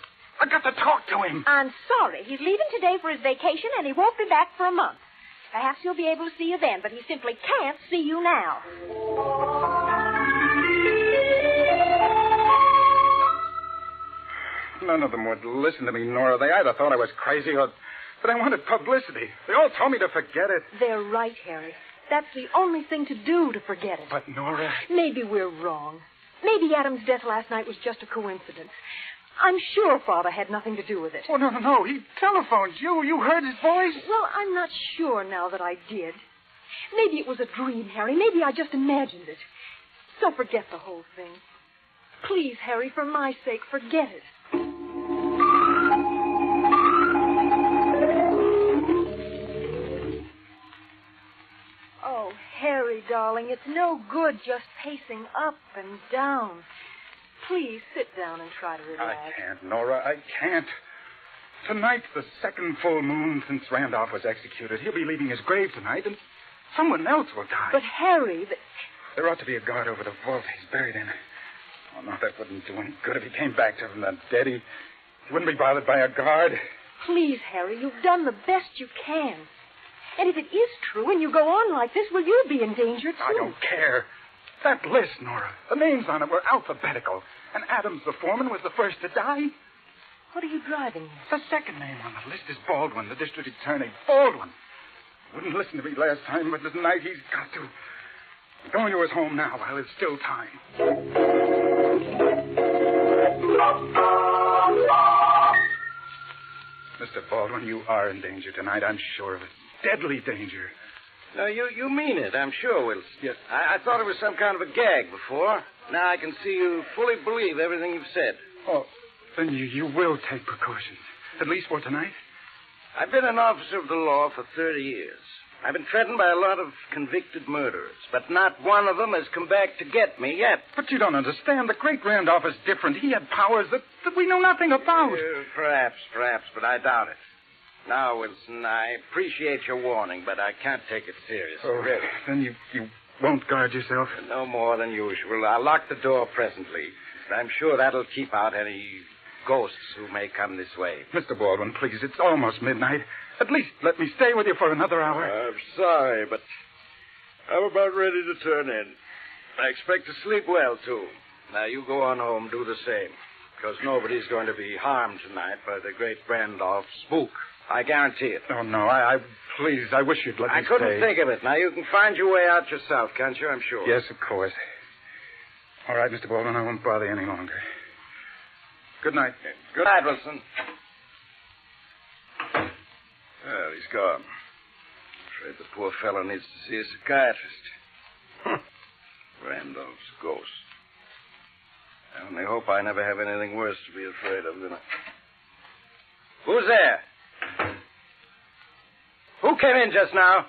I got to talk to him. I'm sorry. He's leaving today for his vacation, and he won't be back for a month. Perhaps he'll be able to see you then, but he simply can't see you now. None of them would listen to me, Nora. They either thought I was crazy or that I wanted publicity. They all told me to forget it. They're right, Harry. That's the only thing to do to forget it. But, Nora... Maybe we're wrong. Maybe Adam's death last night was just a coincidence. I'm sure Father had nothing to do with it. Oh, no. He telephoned you. You heard his voice? Well, I'm not sure now that I did. Maybe it was a dream, Harry. Maybe I just imagined it. So forget the whole thing. Please, Harry, for my sake, forget it. Oh, Harry, darling, it's no good just pacing up and down. Please sit down and try to relax. I can't, Nora. I can't. Tonight's the second full moon since Randolph was executed. He'll be leaving his grave tonight, and someone else will die. But, Harry, there ought to be a guard over the vault he's buried in. Oh, no, that wouldn't do any good if he came back to the dead. He wouldn't be bothered by a guard. Please, Harry, you've done the best you can. And if it is true and you go on like this, well, you'll be in danger, too. I don't care. That list, Nora, the names on it were alphabetical. And Adams, the foreman, was the first to die. What are you driving at? The second name on the list is Baldwin, the district attorney. Baldwin. Wouldn't listen to me last time, but tonight he's got to. I'm going to his home now while there's still time. Mr. Baldwin, you are in danger tonight. I'm sure of it. Deadly danger. No, you mean it, I'm sure, Wilson. Yes. I thought it was some kind of a gag before. Now I can see you fully believe everything you've said. Oh, then you will take precautions, at least for tonight? I've been an officer of the law for 30 years. I've been threatened by a lot of convicted murderers, but not one of them has come back to get me yet. But you don't understand. The great Randolph is different. He had powers that we know nothing about. Perhaps, but I doubt it. Now, Wilson, I appreciate your warning, but I can't take it seriously. Oh, really. Then you won't guard yourself? No more than usual. I'll lock the door presently. I'm sure that'll keep out any ghosts who may come this way. Mr. Baldwin, please, it's almost midnight. At least let me stay with you for another hour. I'm sorry, but I'm about ready to turn in. I expect to sleep well, too. Now, you go on home, do the same, because nobody's going to be harmed tonight by the great Randolph spook. I guarantee it. Oh, no, please, I wish you'd let me stay. I couldn't think of it. Now, you can find your way out yourself, can't you? I'm sure. Yes, of course. All right, Mr. Baldwin, I won't bother you any longer. Good night. Good night, Wilson. Well, he's gone. Afraid the poor fellow needs to see a psychiatrist. Randolph's ghost. I only hope I never have anything worse to be afraid of than I... Who's there? Who came in just now?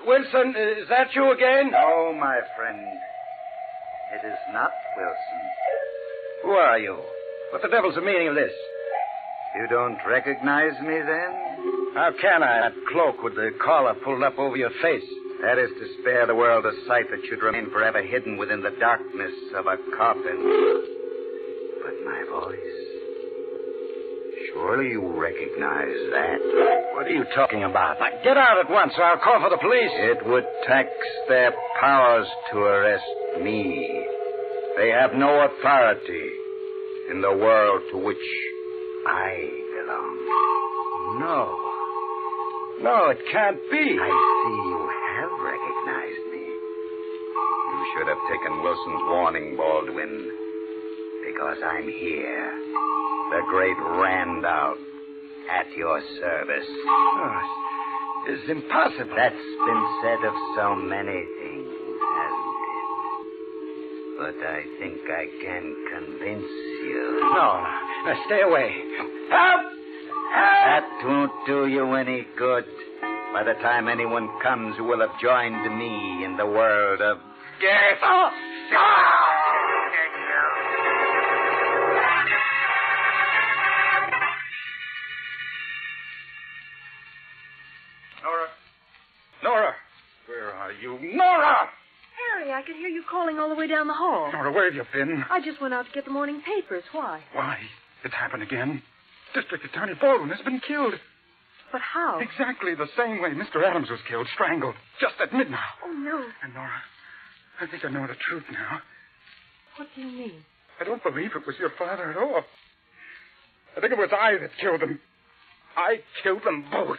Wilson, is that you again? No, my friend. It is not Wilson. Who are you? What the devil's the meaning of this? You don't recognize me, then? How can I? That cloak with the collar pulled up over your face. That is to spare the world a sight that should remain forever hidden within the darkness of a coffin. But my voice... Surely you recognize that. What are you talking about? Now, get out at once or I'll call for the police. It would tax their powers to arrest me. They have no authority in the world to which I belong. No, it can't be. I see you have recognized me. You should have taken Wilson's warning, Baldwin, because I'm here. The great Randolph, at your service. Oh, it's impossible. That's been said of so many things, hasn't it? But I think I can convince you. No, stay away. Help! That won't do you any good. By the time anyone comes, you will have joined me in the world of death. Oh! Nora! Where are you? Nora! Harry, I could hear you calling all the way down the hall. Nora, where have you been? I just went out to get the morning papers. Why? Why? It's happened again. District Attorney Baldwin has been killed. But how? Exactly the same way Mr. Adams was killed, strangled, just at midnight. Oh, no. And Nora, I think I know the truth now. What do you mean? I don't believe it was your father at all. I think it was I that killed them. I killed them both.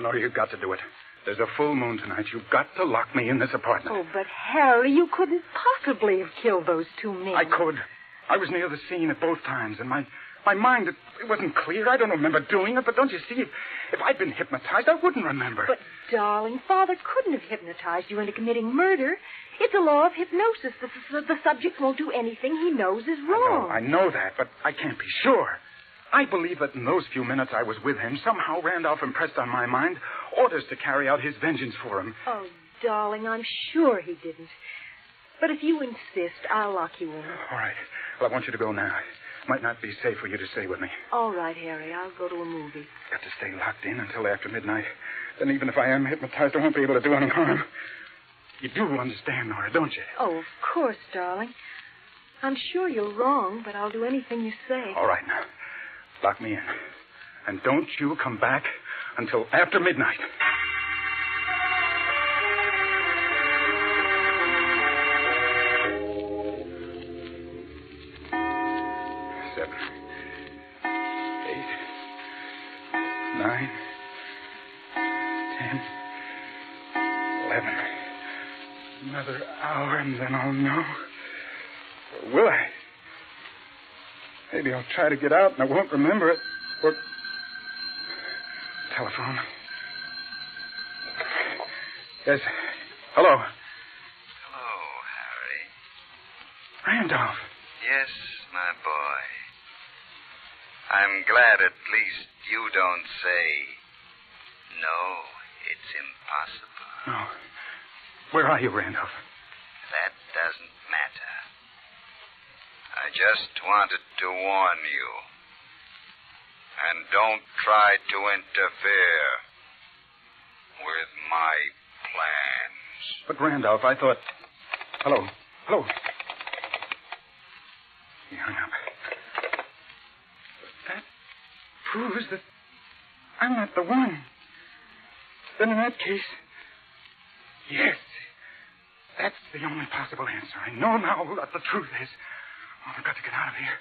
No, you've got to do it. There's a full moon tonight. You've got to lock me in this apartment. Oh, but Harry, you couldn't possibly have killed those two men. I could. I was near the scene at both times, and my mind, it wasn't clear. I don't remember doing it, but don't you see, if I'd been hypnotized, I wouldn't remember. But, darling, Father couldn't have hypnotized you into committing murder. It's a law of hypnosis. The subject won't do anything he knows is wrong. I know that, but I can't be sure. I believe that in those few minutes I was with him, somehow Randolph impressed on my mind orders to carry out his vengeance for him. Oh, darling, I'm sure he didn't. But if you insist, I'll lock you in. All right. Well, I want you to go now. It might not be safe for you to stay with me. All right, Harry. I'll go to a movie. Got to stay locked in until after midnight. Then even if I am hypnotized, I won't be able to do any harm. You do understand, Nora, don't you? Oh, of course, darling. I'm sure you're wrong, but I'll do anything you say. All right, now. Lock me in. And don't you come back until after midnight. 7, 8, 9, 10, 11. Another hour and then I'll know. Or will I? Maybe I'll try to get out and I won't remember it. Or... Telephone. Yes. Hello. Hello, Harry. Randolph. Yes, my boy. I'm glad at least you don't say, no, it's impossible. No. Where are you, Randolph? That doesn't matter. I just wanted to warn you. And don't try to interfere with my plans. But, Randolph, I thought... Hello. Hello. He hung up. That proves that I'm not the one. Then in that case... Yes. That's the only possible answer. I know now what the truth is. Oh, I've got to get out of here.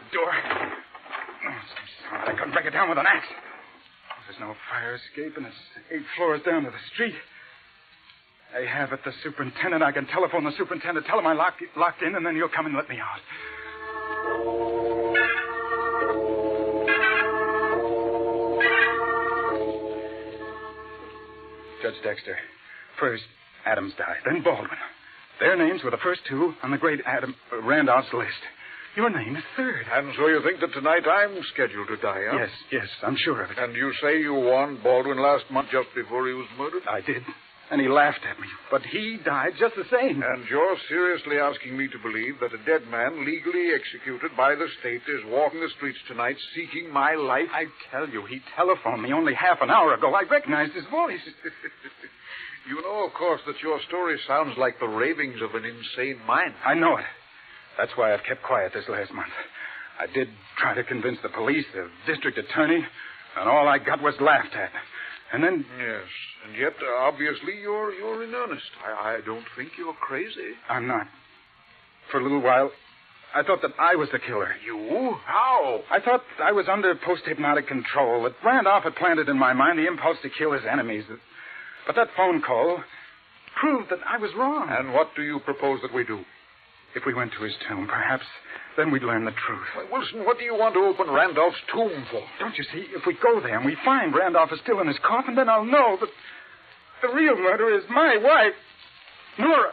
The door. Oh, I couldn't break it down with an axe. There's no fire escape, and it's 8 floors down to the street. I have it, the superintendent. I can telephone the superintendent, tell him I locked in, and then you'll come and let me out. Judge Dexter, first Adams died, then Baldwin. Their names were the first two on the great Randolph's list. Your name is third. And so you think that tonight I'm scheduled to die, huh? Yes, I'm sure of it. And you say you warned Baldwin last month just before he was murdered? I did. And he laughed at me. But he died just the same. And you're seriously asking me to believe that a dead man legally executed by the state is walking the streets tonight seeking my life? I tell you, he telephoned me only half an hour ago. I recognized his voice. You know, of course, that your story sounds like the ravings of an insane mind. I know it. That's why I've kept quiet this last month. I did try to convince the police, the district attorney, and all I got was laughed at. And then... Yes, and yet, obviously, you're in earnest. I don't think you're crazy. I'm not. For a little while, I thought that I was the killer. You? How? I thought I was under post-hypnotic control, that Randolph had planted in my mind the impulse to kill his enemies. But that phone call proved that I was wrong. And what do you propose that we do? If we went to his tomb, perhaps then we'd learn the truth. Why, Wilson, what do you want to open Randolph's tomb for? Don't you see? If we go there and we find Randolph is still in his coffin, then I'll know that the real murderer is my wife, Nora.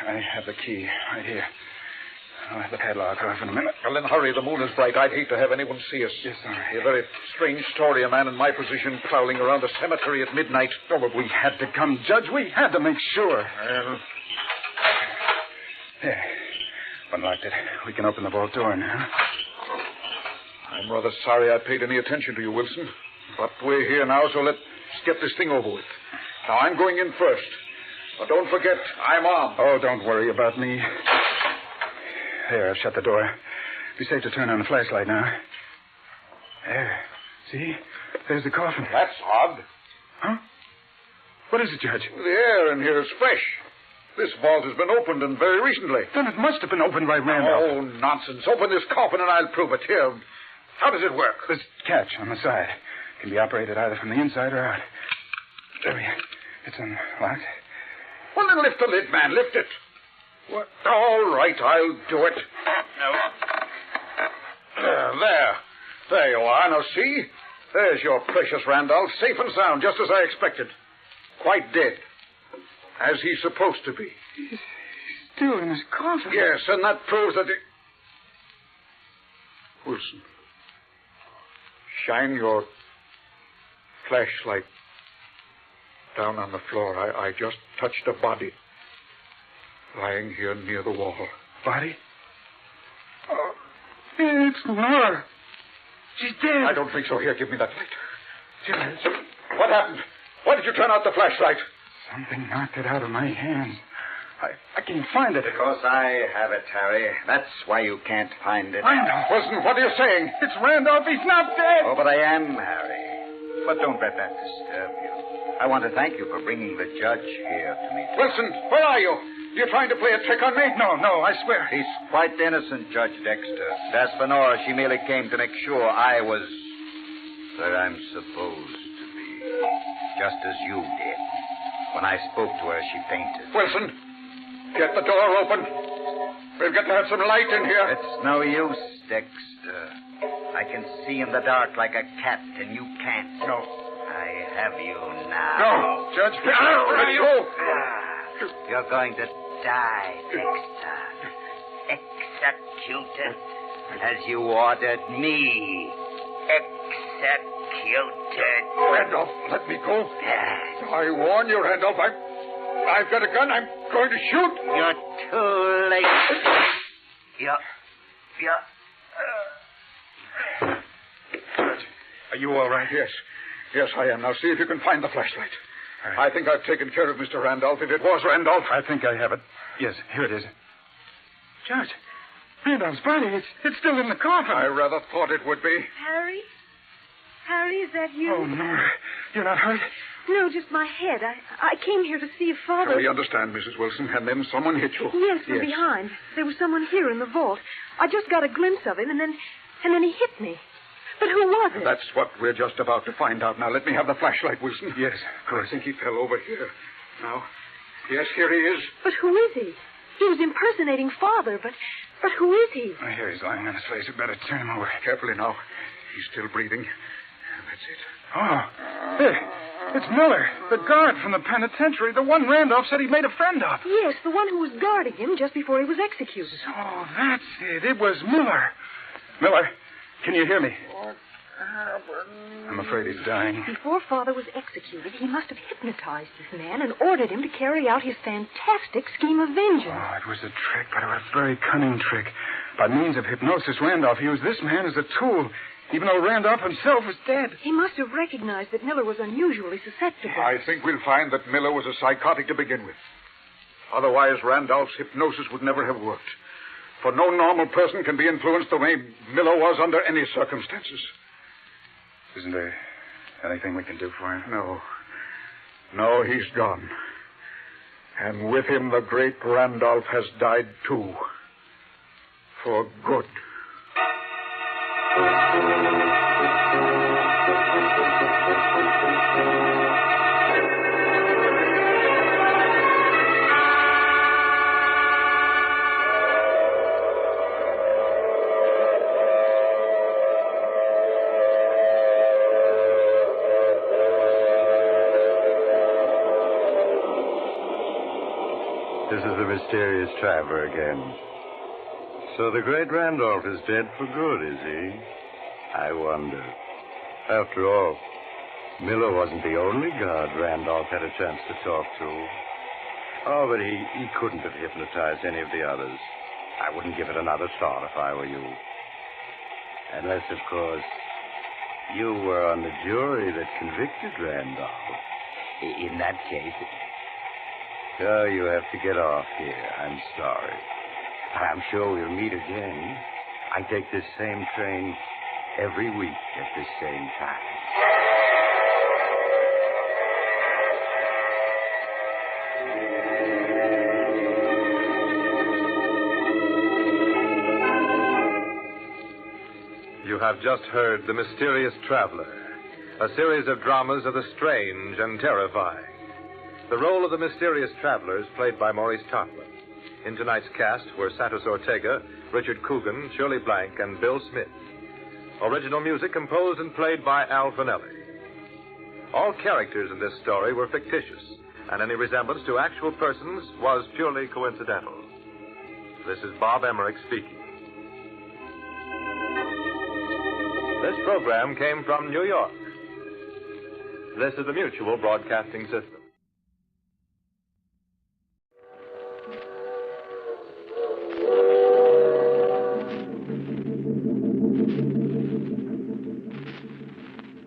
I have the key right here. I'll have the padlock off in a minute. Well, then hurry. The moon is bright. I'd hate to have anyone see us. Yes, sir. A very strange story, a man in my position prowling around a cemetery at midnight. Oh, but we had to come, Judge. We had to make sure. Well... There. Unlocked it. We can open the vault door now. I'm rather sorry I paid any attention to you, Wilson. But we're here now, so let's get this thing over with. Now, I'm going in first. But don't forget, I'm armed. Oh, don't worry about me. There, I've shut the door. Be safe to turn on the flashlight now. There. See? There's the coffin. That's odd. Huh? What is it, Judge? The air in here is fresh. This vault has been opened, and very recently. Then it must have been opened by Randolph. Oh, nonsense. Open this coffin and I'll prove it. Here. How does it work? This catch on the side. Can be operated either from the inside or out. There we are. It's unlocked. Well, then lift the lid, man. Lift it. What? All right, I'll do it. There. There you are. Now, see? There's your precious Randolph, safe and sound, just as I expected. Quite dead. As he's supposed to be. He's still in his coffin. Yes, and that proves that Wilson, shine your flashlight down on the floor. I just touched a body lying here near the wall. Body? Oh, it's Nora. She's dead. I don't think so. Here, give me that light. Judge. What happened? Why did you turn out the flashlight? Something knocked it out of my hands. I can't find it. Because I have it, Harry. That's why you can't find it. Randolph. Wilson, what are you saying? It's Randolph. He's not dead. Oh, but I am, Harry. But don't let that disturb you. I want to thank you for bringing the judge here to me. Wilson, where are you? You're trying to play a trick on me? No, I swear. He's quite innocent, Judge Dexter. As for Nora, she merely came to make sure I was where I'm supposed to be. Just as you did. When I spoke to her, she fainted. Wilson, get the door open. We've got to have some light in here. It's no use, Dexter. I can see in the dark like a cat, and you can't. No. I have you now. No, Judge. Let go. You're going to die, Dexter. Executed as you ordered me. Executed. Randolph, let me go. I warn you, Randolph. I've got a gun. I'm going to shoot. You're too late. Are you all right? Yes, I am. Now, see if you can find the flashlight. Right. I think I've taken care of Mr. Randolph. If it was Randolph. I think I have it. Yes, here it is. Judge, Randolph's body, it's still in the coffin. I rather thought it would be. Harry? Harry, is that you? Oh, no. You're not hurt? No, just my head. I came here to see if Father... We understand, Mrs. Wilson. And then someone hit you. Yes, from behind. There was someone here in the vault. I just got a glimpse of him, and then And then he hit me. But who was it? That's what we're just about to find out. Now, let me have the flashlight, Wilson. Yes, of course. I think he fell over here. Now, yes, here he is. But who is he? He was impersonating Father, but who is he? Oh, here he's lying on his face. You'd better turn him over. Carefully now. He's still breathing. That's it. Oh, it's Miller, the guard from the penitentiary, the one Randolph said he made a friend of. Yes, the one who was guarding him just before he was executed. Oh, that's it. It was Miller. Miller, can you hear me? What happened? I'm afraid he's dying. Before Father was executed, he must have hypnotized this man and ordered him to carry out his fantastic scheme of vengeance. Oh, it was a trick, but it was a very cunning trick. By means of hypnosis, Randolph used this man as a tool, even though Randolph himself was dead. He must have recognized that Miller was unusually susceptible. I think we'll find that Miller was a psychotic to begin with. Otherwise, Randolph's hypnosis would never have worked. For no normal person can be influenced the way Miller was under any circumstances. Isn't there anything we can do for him? No. No, he's gone. And with him, the great Randolph has died, too. For good. This is the mysterious traveler again. So the great Randolph is dead for good, is he? I wonder. After all, Miller wasn't the only guard Randolph had a chance to talk to. Oh, but he couldn't have hypnotized any of the others. I wouldn't give it another thought if I were you. Unless, of course, you were on the jury that convicted Randolph. In that case... Oh, you have to get off here. I'm sorry. I'm sure we'll meet again. I take this same train every week at this same time. You have just heard The Mysterious Traveler, a series of dramas of the strange and terrifying. The role of the mysterious traveler is played by Maurice Tarplin. In tonight's cast were Santos Ortega, Richard Coogan, Shirley Blank, and Bill Smith. Original music composed and played by Al Finelli. All characters in this story were fictitious, and any resemblance to actual persons was purely coincidental. This is Bob Emmerich speaking. This program came from New York. This is the Mutual Broadcasting System.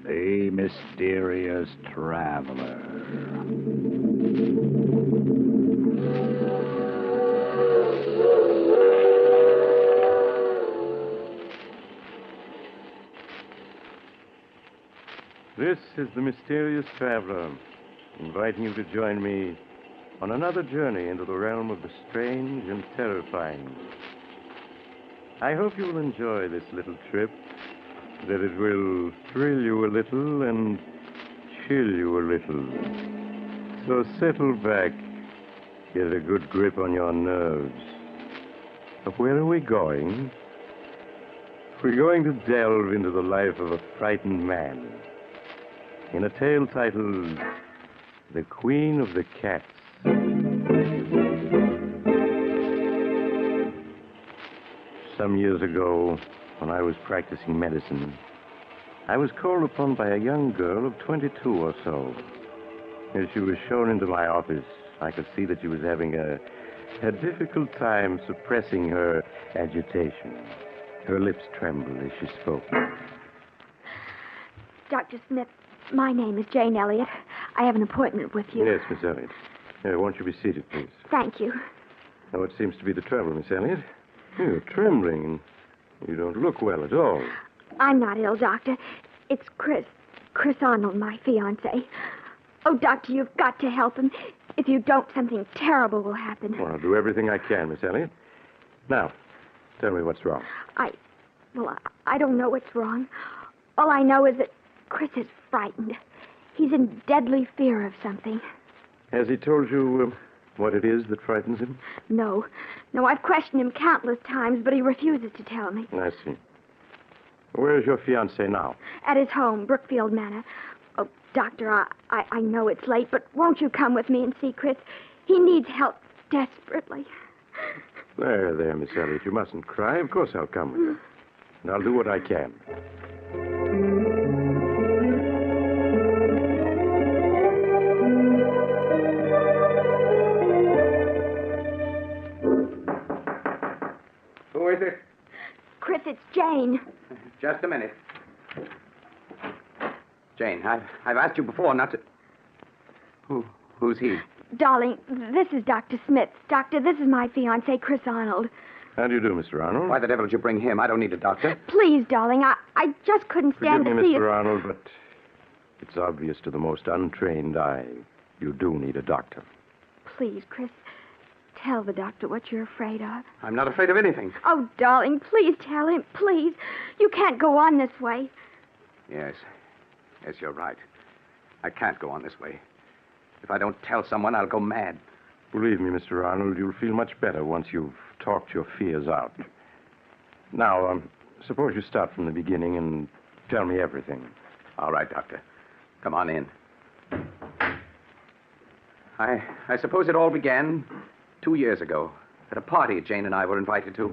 The Mysterious Traveler. This is the Mysterious Traveler, inviting you to join me on another journey into the realm of the strange and terrifying. I hope you will enjoy this little trip, that it will thrill you a little and chill you a little. So settle back, get a good grip on your nerves. But where are we going? We're going to delve into the life of a frightened man in a tale titled The Queen of the Cats. Some years ago, when I was practicing medicine, I was called upon by a young girl of 22 or so. As she was shown into my office, I could see that she was having a difficult time suppressing her agitation. Her lips trembled as she spoke. Dr. Smith, my name is Jane Elliott. I have an appointment with you. Yes, Miss Elliott. Won't you be seated, please? Thank you. Now, what seems to be the trouble, Miss Elliott? You're trembling. You don't look well at all. I'm not ill, Doctor. It's Chris Arnold, my fiancé. Oh, Doctor, you've got to help him. If you don't, something terrible will happen. Well, I'll do everything I can, Miss Elliott. Now, tell me what's wrong. Well, I don't know what's wrong. All I know is that Chris is frightened. He's in deadly fear of something. Has he told you what it is that frightens him? No, I've questioned him countless times, but he refuses to tell me. I see. Where's your fiancé now? At his home, Brookfield Manor. Oh, Doctor, I know it's late, but won't you come with me and see Chris? He needs help desperately. There, Miss Elliot. You mustn't cry. Of course I'll come with you. And I'll do what I can. Who is it? Chris, it's Jane. Just a minute. Jane, I've asked you before not to... Who's he? Darling, this is Dr. Smith. Doctor, this is my fiancé, Chris Arnold. How do you do, Mr. Arnold? Why the devil did you bring him? I don't need a doctor. Please, darling, I just couldn't stand Forgive to me, see Mr. you. Arnold, but it's obvious to the most untrained eye you do need a doctor. Please, Chris, tell the doctor what you're afraid of. I'm not afraid of anything. Oh, darling, please tell him, please. You can't go on this way. Yes, you're right. I can't go on this way. If I don't tell someone, I'll go mad. Believe me, Mr. Arnold, you'll feel much better once you've talked your fears out. Now, suppose you start from the beginning and tell me everything. All right, Doctor. Come on in. I suppose it all began 2 years ago at a party Jane and I were invited to.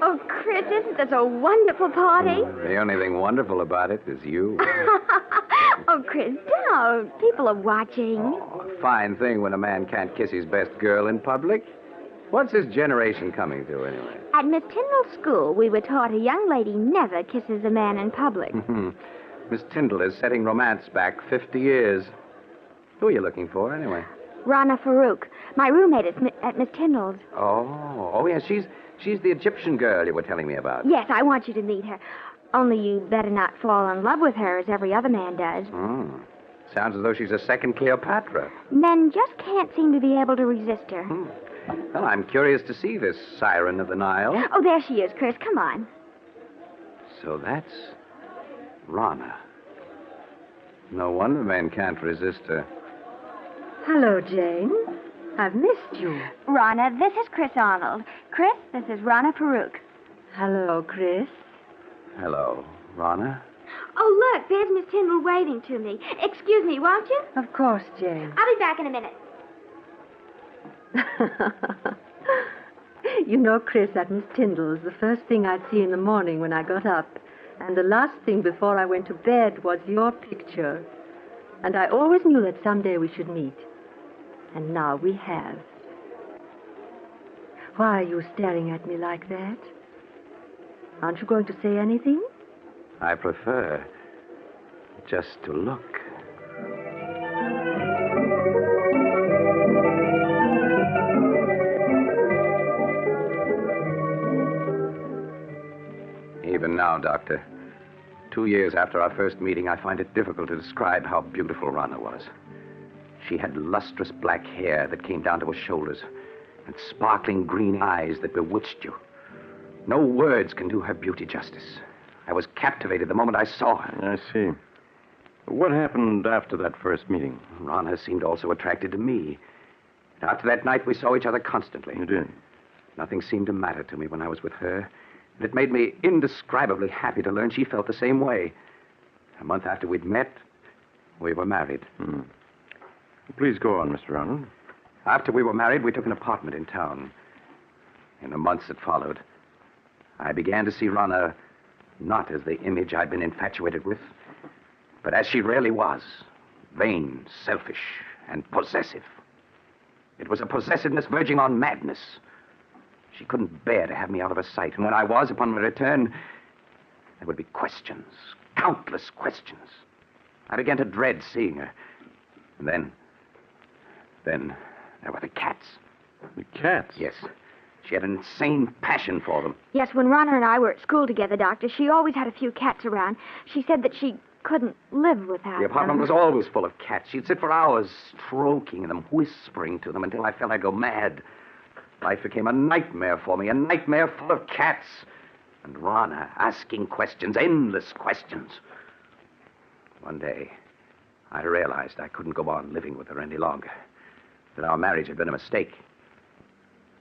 Oh, Chris, isn't this a wonderful party? The only thing wonderful about it is you. Oh, Chris, don't. People are watching. A fine thing when a man can't kiss his best girl in public. What's this generation coming to, anyway? At Miss Tyndall's school, we were taught a young lady never kisses a man in public. Miss Tyndall is setting romance back 50 years. Who are you looking for, anyway? Rana Farouk, my roommate at Miss Tyndall's. Oh, yes, she's the Egyptian girl you were telling me about. Yes, I want you to meet her. Only you better not fall in love with her as every other man does. Sounds as though she's a second Cleopatra. Men just can't seem to be able to resist her. Well, I'm curious to see this siren of the Nile. Oh, there she is, Chris. Come on. So that's Rana. No wonder men can't resist her. Hello, Jane. I've missed you. Rana, this is Chris Arnold. Chris, this is Rana Farouk. Hello, Chris. Hello, Rana. Oh, look, there's Miss Tyndall waving to me. Excuse me, won't you? Of course, Jane. I'll be back in a minute. You know, Chris, at Miss Tyndall's, the first thing I'd see in the morning when I got up, and the last thing before I went to bed was your picture. And I always knew that someday we should meet. And now we have. Why are you staring at me like that? Aren't you going to say anything? I prefer just to look. Even now, Doctor, 2 years after our first meeting, I find it difficult to describe how beautiful Rana was. She had lustrous black hair that came down to her shoulders and sparkling green eyes that bewitched you. No words can do her beauty justice. I was captivated the moment I saw her. I see. What happened after that first meeting? Rana seemed also attracted to me. After that night, we saw each other constantly. You did? Nothing seemed to matter to me when I was with her. And it made me indescribably happy to learn she felt the same way. A month after we'd met, we were married. Please go on, Mr. Arnold. After we were married, we took an apartment in town. In the months that followed, I began to see Rana not as the image I'd been infatuated with, but as she really was, vain, selfish, and possessive. It was a possessiveness verging on madness. She couldn't bear to have me out of her sight, and when I was, upon my return, there would be questions, countless questions. I began to dread seeing her. And then there were the cats. The cats? Yes. She had an insane passion for them. Yes, when Rana and I were at school together, Doctor, she always had a few cats around. She said that she couldn't live without The apartment them. was always full of cats. She'd sit for hours stroking them, whispering to them until I felt I'd go mad. Life became a nightmare for me, a nightmare full of cats. And Rana asking questions, endless questions. One day, I realized I couldn't go on living with her any longer, that our marriage had been a mistake.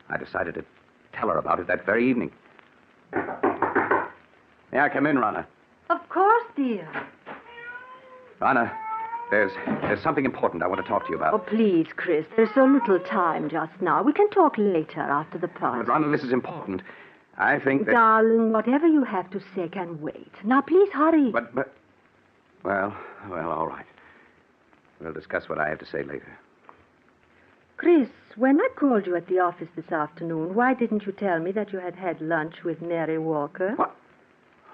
I decided to tell her about it that very evening. May I come in, Rana? Of course, dear. Rana, there's something important I want to talk to you about. Oh, please, Chris. There's so little time just now. We can talk later after the party. But, Rana, this is important. I think that... Darling, whatever you have to say can wait. Now, please hurry. But... Well, all right. We'll discuss what I have to say later. Chris, when I called you at the office this afternoon, why didn't you tell me that you had had lunch with Mary Walker? What?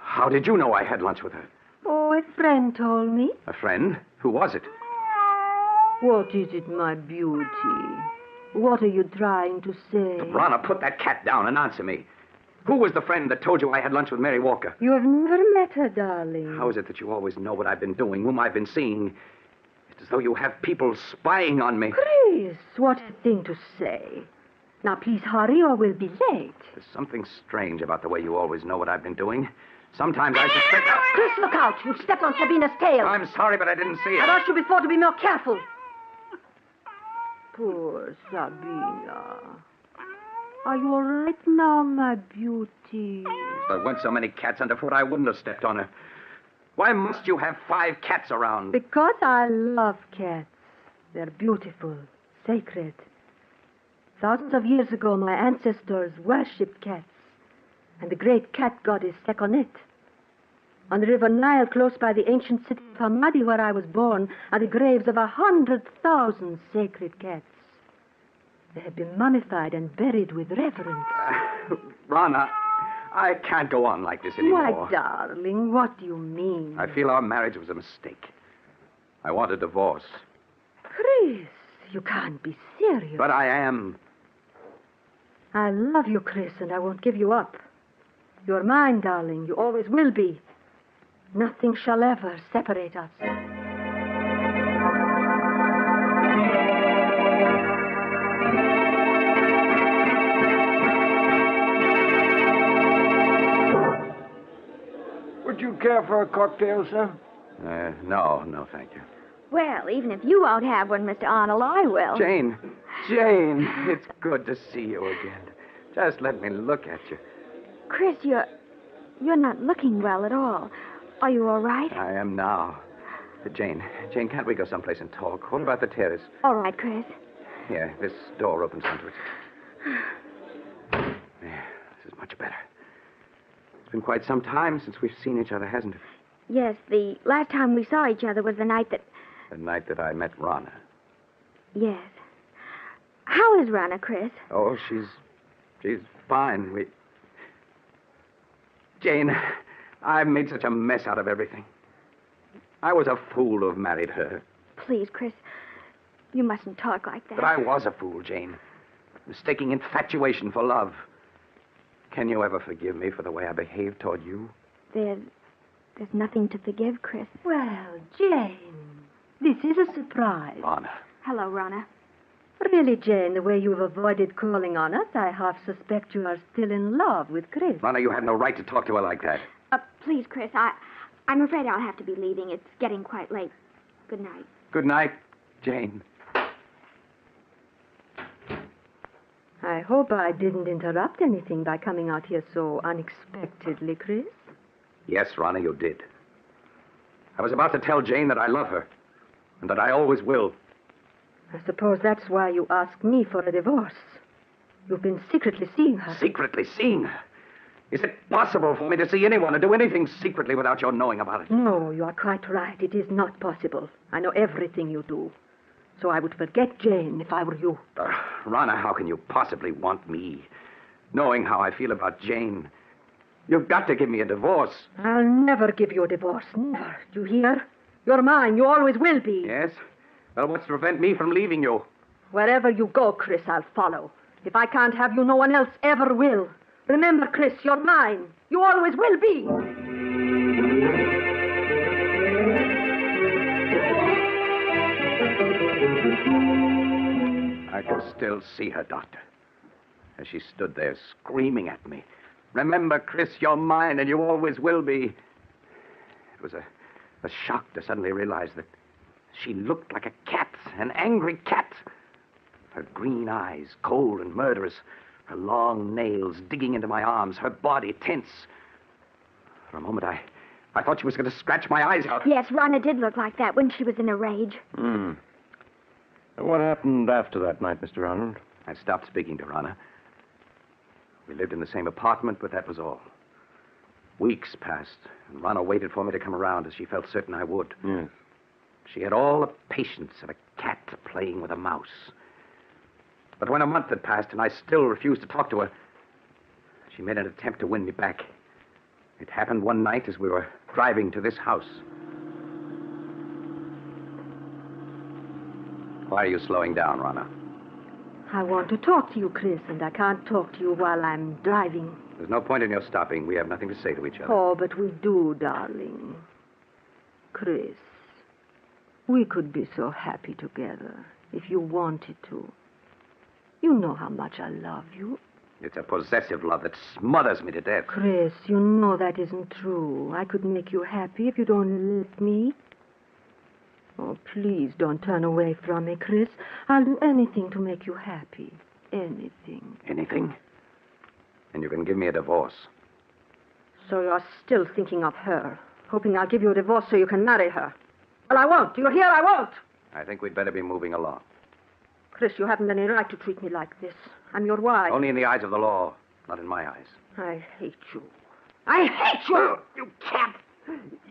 How did you know I had lunch with her? Oh, a friend told me. A friend? Who was it? What is it, my beauty? What are you trying to say? Rana, put that cat down and answer me. Who was the friend that told you I had lunch with Mary Walker? You have never met her, darling. How is it that you always know what I've been doing, whom I've been seeing? It's as though you have people spying on me. Chris, what a thing to say. Now, please hurry or we'll be late. There's something strange about the way you always know what I've been doing. Sometimes I suspect... Chris, look out. You've stepped on Sabina's tail. I'm sorry, but I didn't see it. I asked you before to be more careful. Poor Sabina. Are you all right now, my beauty? If there weren't so many cats underfoot, I wouldn't have stepped on her. Why must you have 5 cats around? Because I love cats. They're beautiful, sacred. Thousands of years ago, my ancestors worshipped cats. And the great cat goddess Sekhmet. On the river Nile, close by the ancient city of Hamadi, where I was born, are the graves of 100,000 sacred cats. They have been mummified and buried with reverence. Rana, I can't go on like this anymore. Why, darling, what do you mean? I feel our marriage was a mistake. I want a divorce. Chris, you can't be serious. But I am. I love you, Chris, and I won't give you up. You're mine, darling. You always will be. Nothing shall ever separate us. Would you care for a cocktail, sir? No, thank you. Well, even if you won't have one, Mr. Arnold, I will. Jane, it's good to see you again. Just let me look at you. Chris, you're not looking well at all. Are you all right? I am now. Jane, can't we go someplace and talk? What about the terrace? All right, Chris. Here, this door opens onto it. There, this is much better. It's been quite some time since we've seen each other, hasn't it? Yes, the last time we saw each other was the night that... The night that I met Rana. Yes. How is Rana, Chris? Oh, she's fine. Jane, I've made such a mess out of everything. I was a fool to have married her. Please, Chris, you mustn't talk like that. But I was a fool, Jane. Mistaking infatuation for love. Can you ever forgive me for the way I behaved toward you? There's nothing to forgive, Chris. Well, Jane, this is a surprise. Rana. Hello, Rana. Really, Jane, the way you've avoided calling on us, I half suspect you are still in love with Chris. Rana, you had no right to talk to her like that. Please, Chris, I'm afraid I'll have to be leaving. It's getting quite late. Good night. Good night, Jane. I hope I didn't interrupt anything by coming out here so unexpectedly, Chris. Yes, Rana, you did. I was about to tell Jane that I love her, and that I always will. I suppose that's why you asked me for a divorce. You've been secretly seeing her. Secretly seeing her? Is it possible for me to see anyone or do anything secretly without your knowing about it? No, you are quite right. It is not possible. I know everything you do. So I would forget Jane if I were you. Rana, how can you possibly want me? Knowing how I feel about Jane. You've got to give me a divorce. I'll never give you a divorce. Never. Do you hear? You're mine. You always will be. Yes? Well, what's to prevent me from leaving you? Wherever you go, Chris, I'll follow. If I can't have you, no one else ever will. Remember, Chris, you're mine. You always will be. can still see her, Doctor. As she stood there screaming at me. Remember, Chris, you're mine and you always will be. It was a shock to suddenly realize that she looked like a cat, an angry cat. Her green eyes, cold and murderous. Her long nails digging into my arms. Her body tense. For a moment, I thought she was going to scratch my eyes out. Yes, Rana did look like that when she was in a rage. What happened after that night, Mr. Arnold? I stopped speaking to Rana. We lived in the same apartment, but that was all. Weeks passed, and Rana waited for me to come around as she felt certain I would. Yes. She had all the patience of a cat playing with a mouse. But when a month had passed and I still refused to talk to her, she made an attempt to win me back. It happened one night as we were driving to this house. Why are you slowing down, Rana? I want to talk to you, Chris, and I can't talk to you while I'm driving. There's no point in your stopping. We have nothing to say to each other. Oh, but we do, darling. Chris, we could be so happy together if you wanted to. You know how much I love you. It's a possessive love that smothers me to death. Chris, you know that isn't true. I could make you happy if you'd only let me. Oh, please don't turn away from me, Chris. I'll do anything to make you happy. Anything. Anything? And you can give me a divorce. So you're still thinking of her, hoping I'll give you a divorce so you can marry her. Well, I won't. Do you hear? I won't. I think we'd better be moving along. Chris, you haven't any right to treat me like this. I'm your wife. Only in the eyes of the law, not in my eyes. I hate you. I hate you! You cat!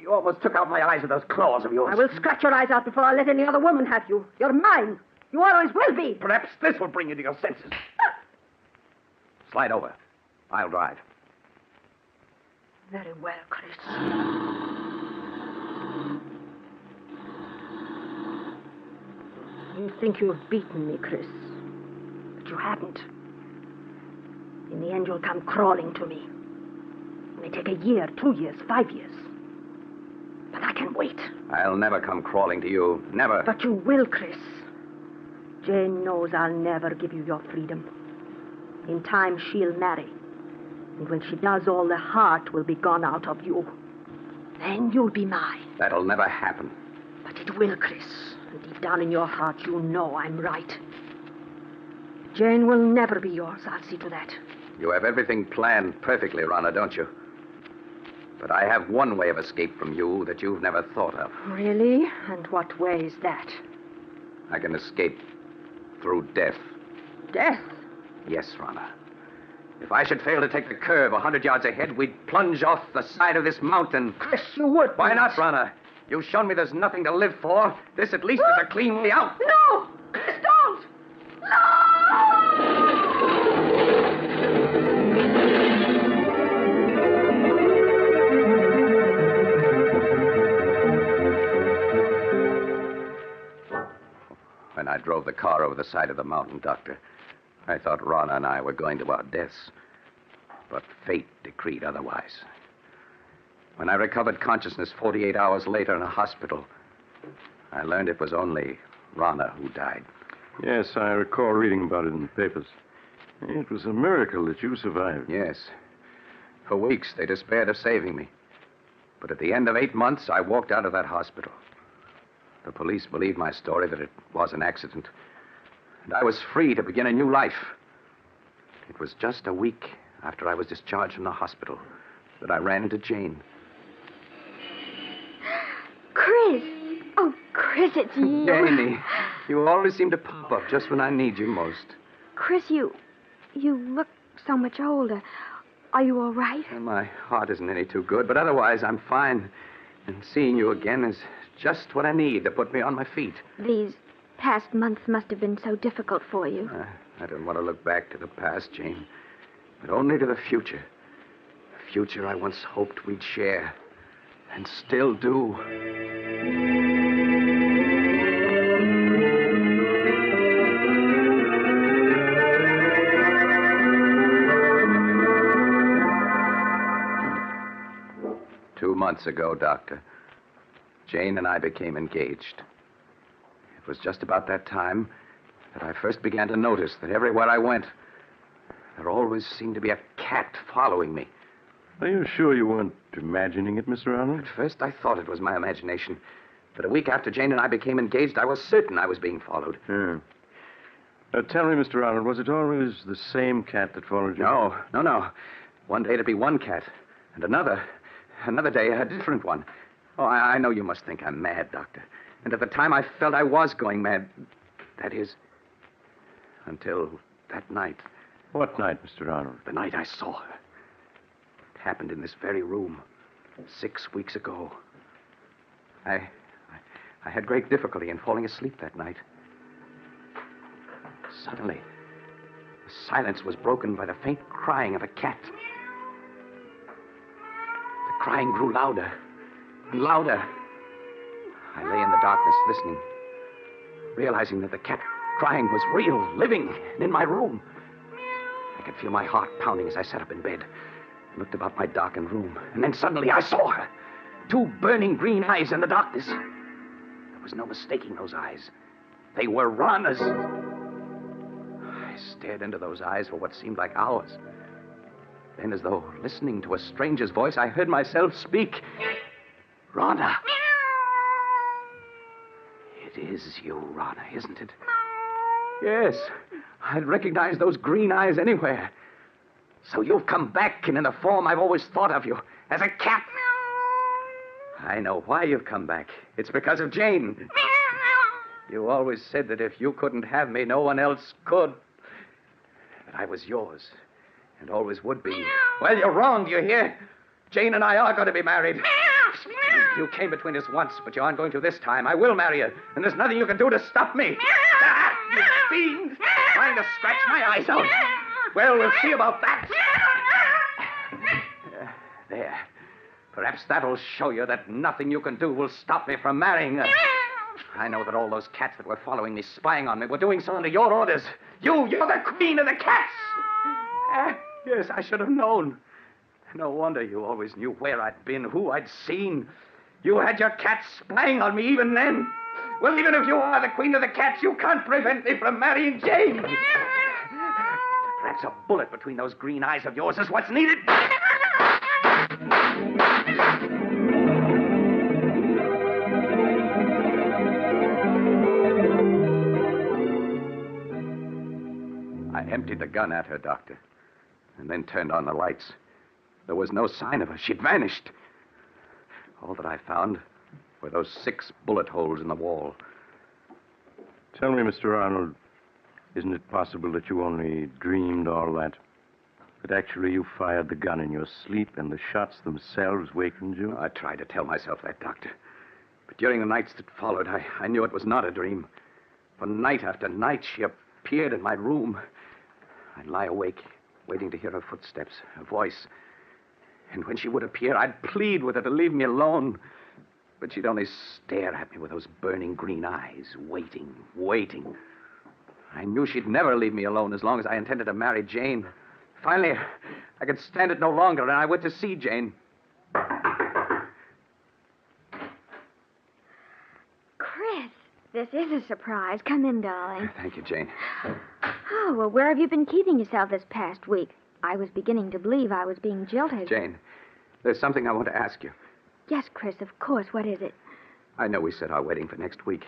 You almost took out my eyes with those claws of yours. I will scratch your eyes out before I let any other woman have you. You're mine. You always will be. Perhaps this will bring you to your senses. Slide over. I'll drive. Very well, Chris. You think you've beaten me, Chris. But you haven't. In the end, you'll come crawling to me. It may take a year, 2 years, 5 years. But I can wait. I'll never come crawling to you. Never. But you will, Chris. Jane knows I'll never give you your freedom. In time, she'll marry. And when she does, all the heart will be gone out of you. Then you'll be mine. That'll never happen. But it will, Chris. And deep down in your heart, you know I'm right. Jane will never be yours. I'll see to that. You have everything planned perfectly, Rana, don't you? But I have one way of escape from you that you've never thought of. Really? And what way is that? I can escape through death. Death? Yes, Rana. If I should fail to take the curve 100 yards ahead, we'd plunge off the side of this mountain. Chris, you would. Why not, Rana? You've shown me there's nothing to live for. This at least is a clean way out. No! Chris, don't! When I drove the car over the side of the mountain, Doctor, I thought Rana and I were going to our deaths. But fate decreed otherwise. When I recovered consciousness 48 hours later in a hospital, I learned it was only Rana who died. Yes, I recall reading about it in the papers. It was a miracle that you survived. Yes. For weeks, they despaired of saving me. But at the end of 8 months, I walked out of that hospital. The police believed my story that it was an accident. And I was free to begin a new life. It was just a week after I was discharged from the hospital that I ran into Jane. Chris! Oh, Chris, it's you. Janie, you always seem to pop up just when I need you most. Chris, you look so much older. Are you all right? And my heart isn't any too good, but otherwise I'm fine. And seeing you again is just what I need to put me on my feet. These past months must have been so difficult for you. I don't want to look back to the past, Jane, but only to the future. The future I once hoped we'd share, and still do. Two months ago, Doctor, Jane and I became engaged. It was just about that time that I first began to notice that everywhere I went, there always seemed to be a cat following me. Are you sure you weren't imagining it, Mr. Arnold? At first, I thought it was my imagination. But a week after Jane and I became engaged, I was certain I was being followed. Yeah. Tell me, Mr. Arnold, was it always the same cat that followed you? No. One day it'd be one cat, and another day a different one. Oh, I know you must think I'm mad, Doctor. And at the time, I felt I was going mad. That is, until that night. What night, Mr. Arnold? The night I saw her. It happened in this very room 6 weeks ago. I had great difficulty in falling asleep that night. Suddenly, the silence was broken by the faint crying of a cat. The crying grew louder and louder. I lay in the darkness listening, realizing that the cat crying was real, living, and in my room. I could feel my heart pounding as I sat up in bed and looked about my darkened room. And then suddenly I saw her. 2 burning green eyes in the darkness. There was no mistaking those eyes. They were Rana's. I stared into those eyes for what seemed like hours. Then, as though listening to a stranger's voice, I heard myself speak. Rana. It is you, Rana, isn't it? Yes. I'd recognize those green eyes anywhere. So you've come back, and in the form I've always thought of you, as a cat. I know why you've come back. It's because of Jane. You always said that if you couldn't have me, no one else could. That I was yours, and always would be. Well, you're wrong, do you hear? Jane and I are going to be married. You came between us once, but you aren't going to this time. I will marry you, and there's nothing you can do to stop me. Ah, you fiend! Trying to scratch my eyes out. Well, we'll see about that. There. Perhaps that'll show you that nothing you can do will stop me from marrying her. I know that all those cats that were following me, spying on me, were doing so under your orders. You're the queen of the cats. Yes, I should have known. No wonder you always knew where I'd been, who I'd seen. You had your cats spying on me even then. Well, even if you are the queen of the cats, you can't prevent me from marrying Jane. Perhaps a bullet between those green eyes of yours is what's needed. I emptied the gun at her, Doctor, and then turned on the lights. There was no sign of her. She'd vanished. All that I found were those 6 bullet holes in the wall. Tell me, Mr. Arnold, isn't it possible that you only dreamed all that? That actually you fired the gun in your sleep and the shots themselves wakened you? I tried to tell myself that, Doctor. But during the nights that followed, I knew it was not a dream. For night after night, she appeared in my room. I'd lie awake, waiting to hear her footsteps, her voice. And when she would appear, I'd plead with her to leave me alone. But she'd only stare at me with those burning green eyes, waiting. I knew she'd never leave me alone as long as I intended to marry Jane. Finally, I could stand it no longer, and I went to see Jane. Chris, this is a surprise. Come in, darling. Thank you, Jane. Oh, well, where have you been keeping yourself this past week? I was beginning to believe I was being jilted. Jane, there's something I want to ask you. Yes, Chris, of course. What is it? I know we set our wedding for next week.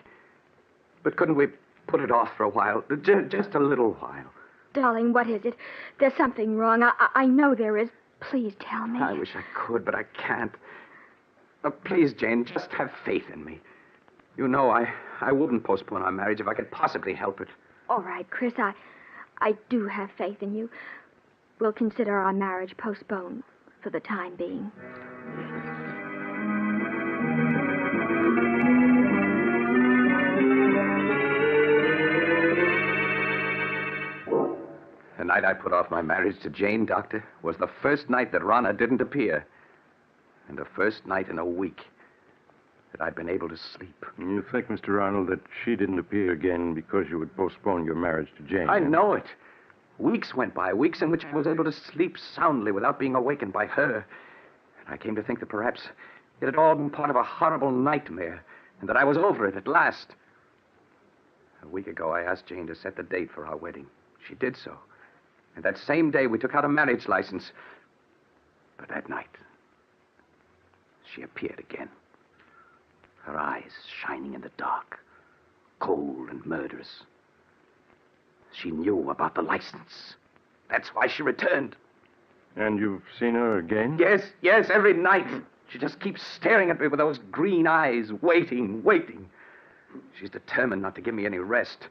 But couldn't we put it off for a while? Just a little while. Darling, what is it? There's something wrong. I know there is. Please tell me. I wish I could, but I can't. Please, Jane, just have faith in me. You know I wouldn't postpone our marriage if I could possibly help it. All right, Chris, I do have faith in you. We'll consider our marriage postponed for the time being. The night I put off my marriage to Jane, Doctor, was the first night that Rana didn't appear. And the first night in a week that I'd been able to sleep. You think, Mr. Arnold, that she didn't appear again because you would postpone your marriage to Jane? I know it. Weeks went by, weeks in which I was able to sleep soundly without being awakened by her. And I came to think that perhaps it had all been part of a horrible nightmare, and that I was over it at last. A week ago, I asked Jane to set the date for our wedding. She did so. And that same day, we took out a marriage license. But that night, she appeared again. Her eyes shining in the dark, cold and murderous. She knew about the license. That's why she returned. And you've seen her again? Yes, every night. She just keeps staring at me with those green eyes, waiting. She's determined not to give me any rest.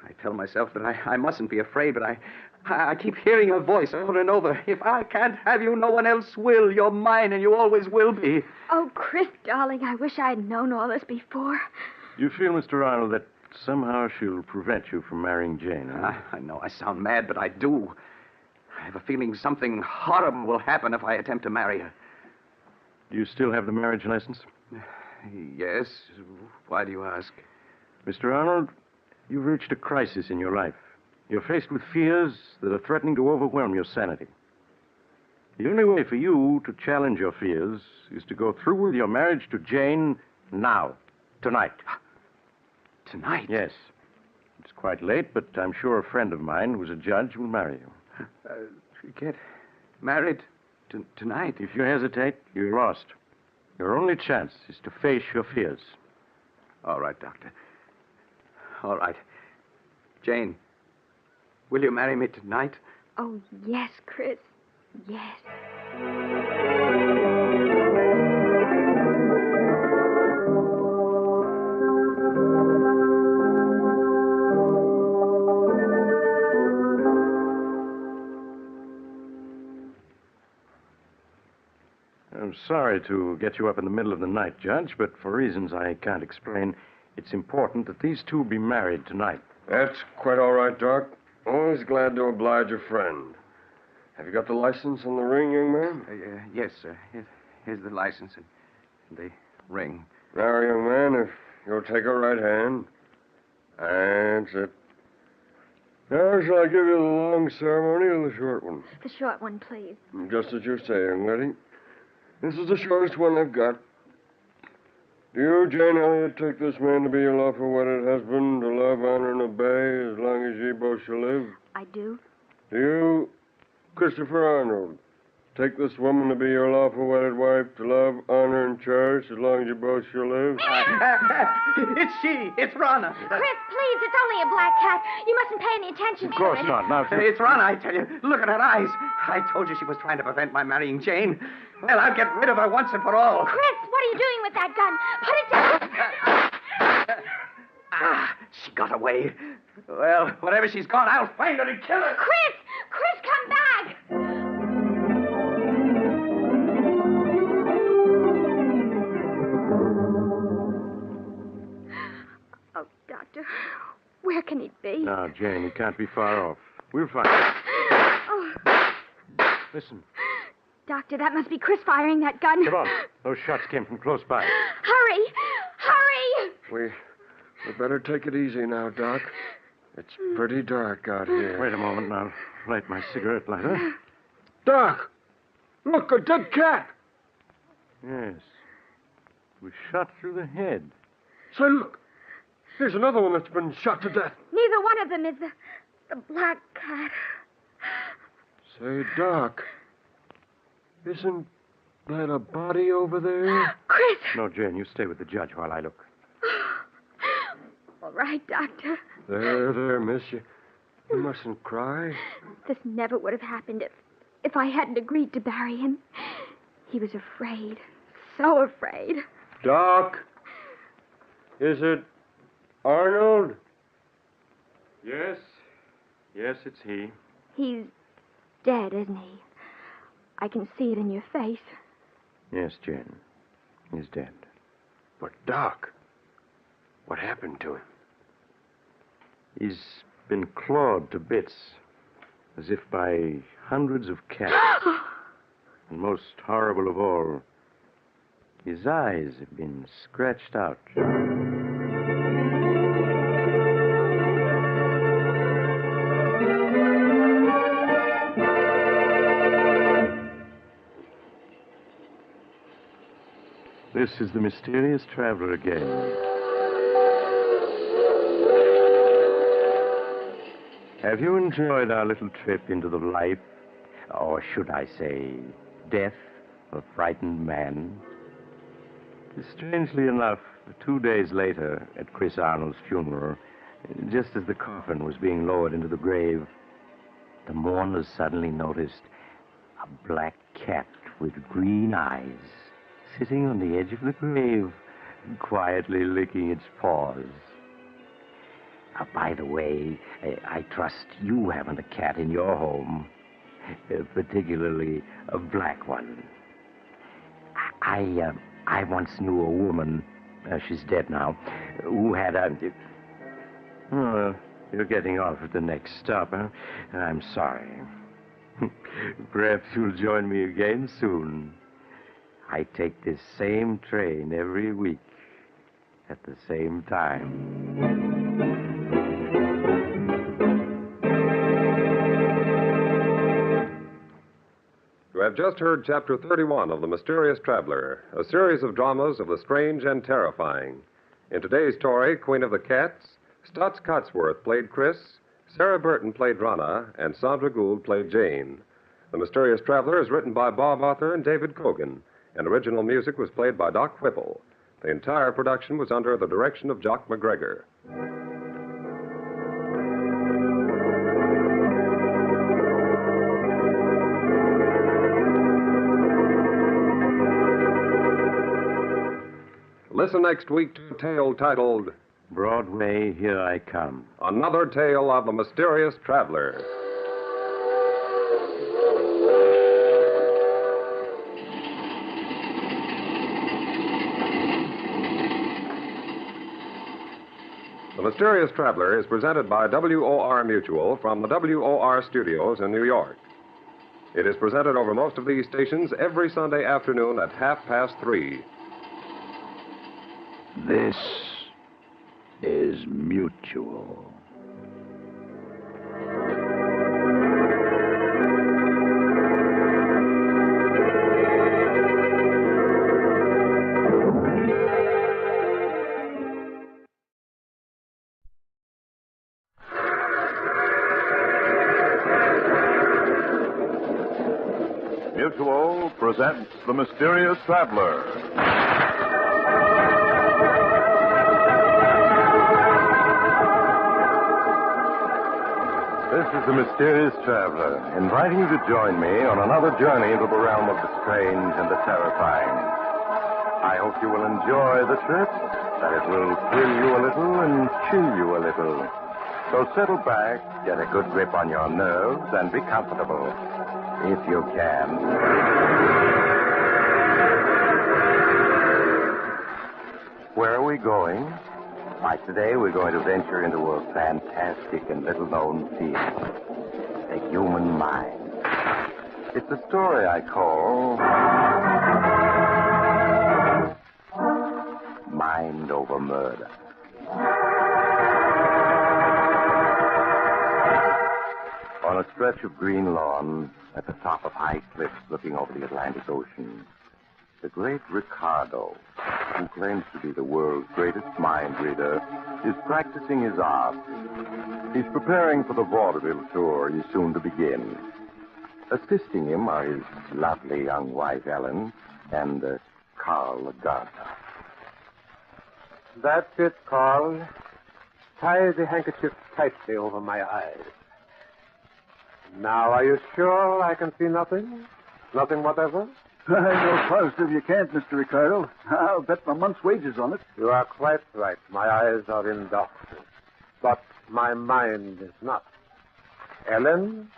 I tell myself that I mustn't be afraid, but I keep hearing her voice over and over. If I can't have you, no one else will. You're mine, and you always will be. Oh, Chris, darling, I wish I had known all this before. You feel, Mr. Arnold, that somehow she'll prevent you from marrying Jane, huh? I know I sound mad, but I do. I have a feeling something horrible will happen if I attempt to marry her. Do you still have the marriage license? Yes. Why do you ask? Mr. Arnold, you've reached a crisis in your life. You're faced with fears that are threatening to overwhelm your sanity. The only way for you to challenge your fears is to go through with your marriage to Jane now, tonight. Tonight? Yes. It's quite late, but I'm sure a friend of mine who's a judge will marry you. Get married tonight? If you hesitate, you're lost. Your only chance is to face your fears. All right, Doctor. All right. Jane, will you marry me tonight? Oh, yes, Chris. Yes. I'm sorry to get you up in the middle of the night, Judge, but for reasons I can't explain, it's important that these two be married tonight. That's quite all right, Doc. Always glad to oblige a friend. Have you got the license and the ring, young man? Yes, sir. Here's the license and the ring. Now, young man, if you'll take a right hand. That's it. Now, shall I give you the long ceremony or the short one? The short one, please. Just as you say, young lady. This is the shortest one I've got. Do you, Jane Elliott, take this man to be your lawful wedded husband, to love, honor, and obey as long as ye both shall live? I do. Do you, Christopher Arnold, take this woman to be your lawful wedded wife, to love, honor, and cherish as long as you both shall live? It's she. It's Rana. Chris, please, it's only a black cat. You mustn't pay any attention to it. Of course not. Now, It's Rana, I tell you. Look at her eyes. I told you she was trying to prevent my marrying Jane. Well, I'll get rid of her once and for all. Chris, what are you doing with that gun? Put it down. She got away. Well, wherever she's gone, I'll find her and kill her. Chris, come back. Oh, Doctor, where can he be? Now, Jane, he can't be far off. We'll find him. Oh, Listen. Doctor, that must be Chris firing that gun. Come on. Those shots came from close by. Hurry! Hurry! We better take it easy now, Doc. It's pretty dark out here. Wait a moment now. Light my cigarette lighter. Doc! Look, a dead cat! Yes. Was shot through the head. Say, look. Here's another one that's been shot to death. Neither one of them is the black cat. Say, Doc, isn't that a body over there? Chris! No, Jane, you stay with the judge while I look. All right, Doctor. There, miss. You mustn't cry. This never would have happened if I hadn't agreed to bury him. He was afraid. So afraid. Doc, is it Arnold? Yes. Yes, it's he. He's dead, isn't he? I can see it in your face. Yes, Jane. He's dead. But, Doc, what happened to him? He's been clawed to bits, as if by hundreds of cats. And most horrible of all, his eyes have been scratched out. This is the mysterious traveler again. Have you enjoyed our little trip into the life, or should I say, death of a frightened man? Strangely enough, 2 days later, at Chris Arnold's funeral, just as the coffin was being lowered into the grave, the mourners suddenly noticed a black cat with green eyes sitting on the edge of the grave, quietly licking its paws. By the way, I trust you haven't a cat in your home, particularly a black one. I once knew a woman, she's dead now, who had a... Oh, you're getting off at the next stop, huh? I'm sorry. Perhaps you'll join me again soon. I take this same train every week at the same time. You have just heard Chapter 31 of The Mysterious Traveler, a series of dramas of the strange and terrifying. In today's story, Queen of the Cats, Stutz Cotsworth played Chris, Sarah Burton played Rana, and Sandra Gould played Jane. The Mysterious Traveler is written by Bob Arthur and David Cogan, and original music was played by Doc Whipple. The entire production was under the direction of Jock McGregor. Listen next week to a tale titled Broadway, Here I Come. Another Tale of the Mysterious Traveler. The Mysterious Traveler is presented by WOR Mutual from the WOR studios in New York. It is presented over most of these stations every Sunday afternoon at 3:30. This is Mutual. Mutual presents The Mysterious Traveler. This is The Mysterious Traveler, inviting you to join me on another journey into the realm of the strange and the terrifying. I hope you will enjoy the trip, that it will thrill you a little and chill you a little. So settle back, get a good grip on your nerves, and be comfortable, if you can. Where are we going? Why, today we're going to venture into a fantastic and little-known field, the human mind. It's a story I call Mind Over Murder. On a stretch of green lawn, at the top of high cliffs looking over the Atlantic Ocean, the great Ricardo, who claims to be the world's greatest mind reader, is practicing his art. He's preparing for the vaudeville tour he's soon to begin. Assisting him are his lovely young wife, Ellen, and Carl Lagarda. That's it, Carl. Tie the handkerchief tightly over my eyes. Now, are you sure I can see nothing? Nothing whatever? I know positive you can't, Mr. Ricardo. I'll bet my month's wages on it. You are quite right. My eyes are in darkness. But my mind is not. Ellen,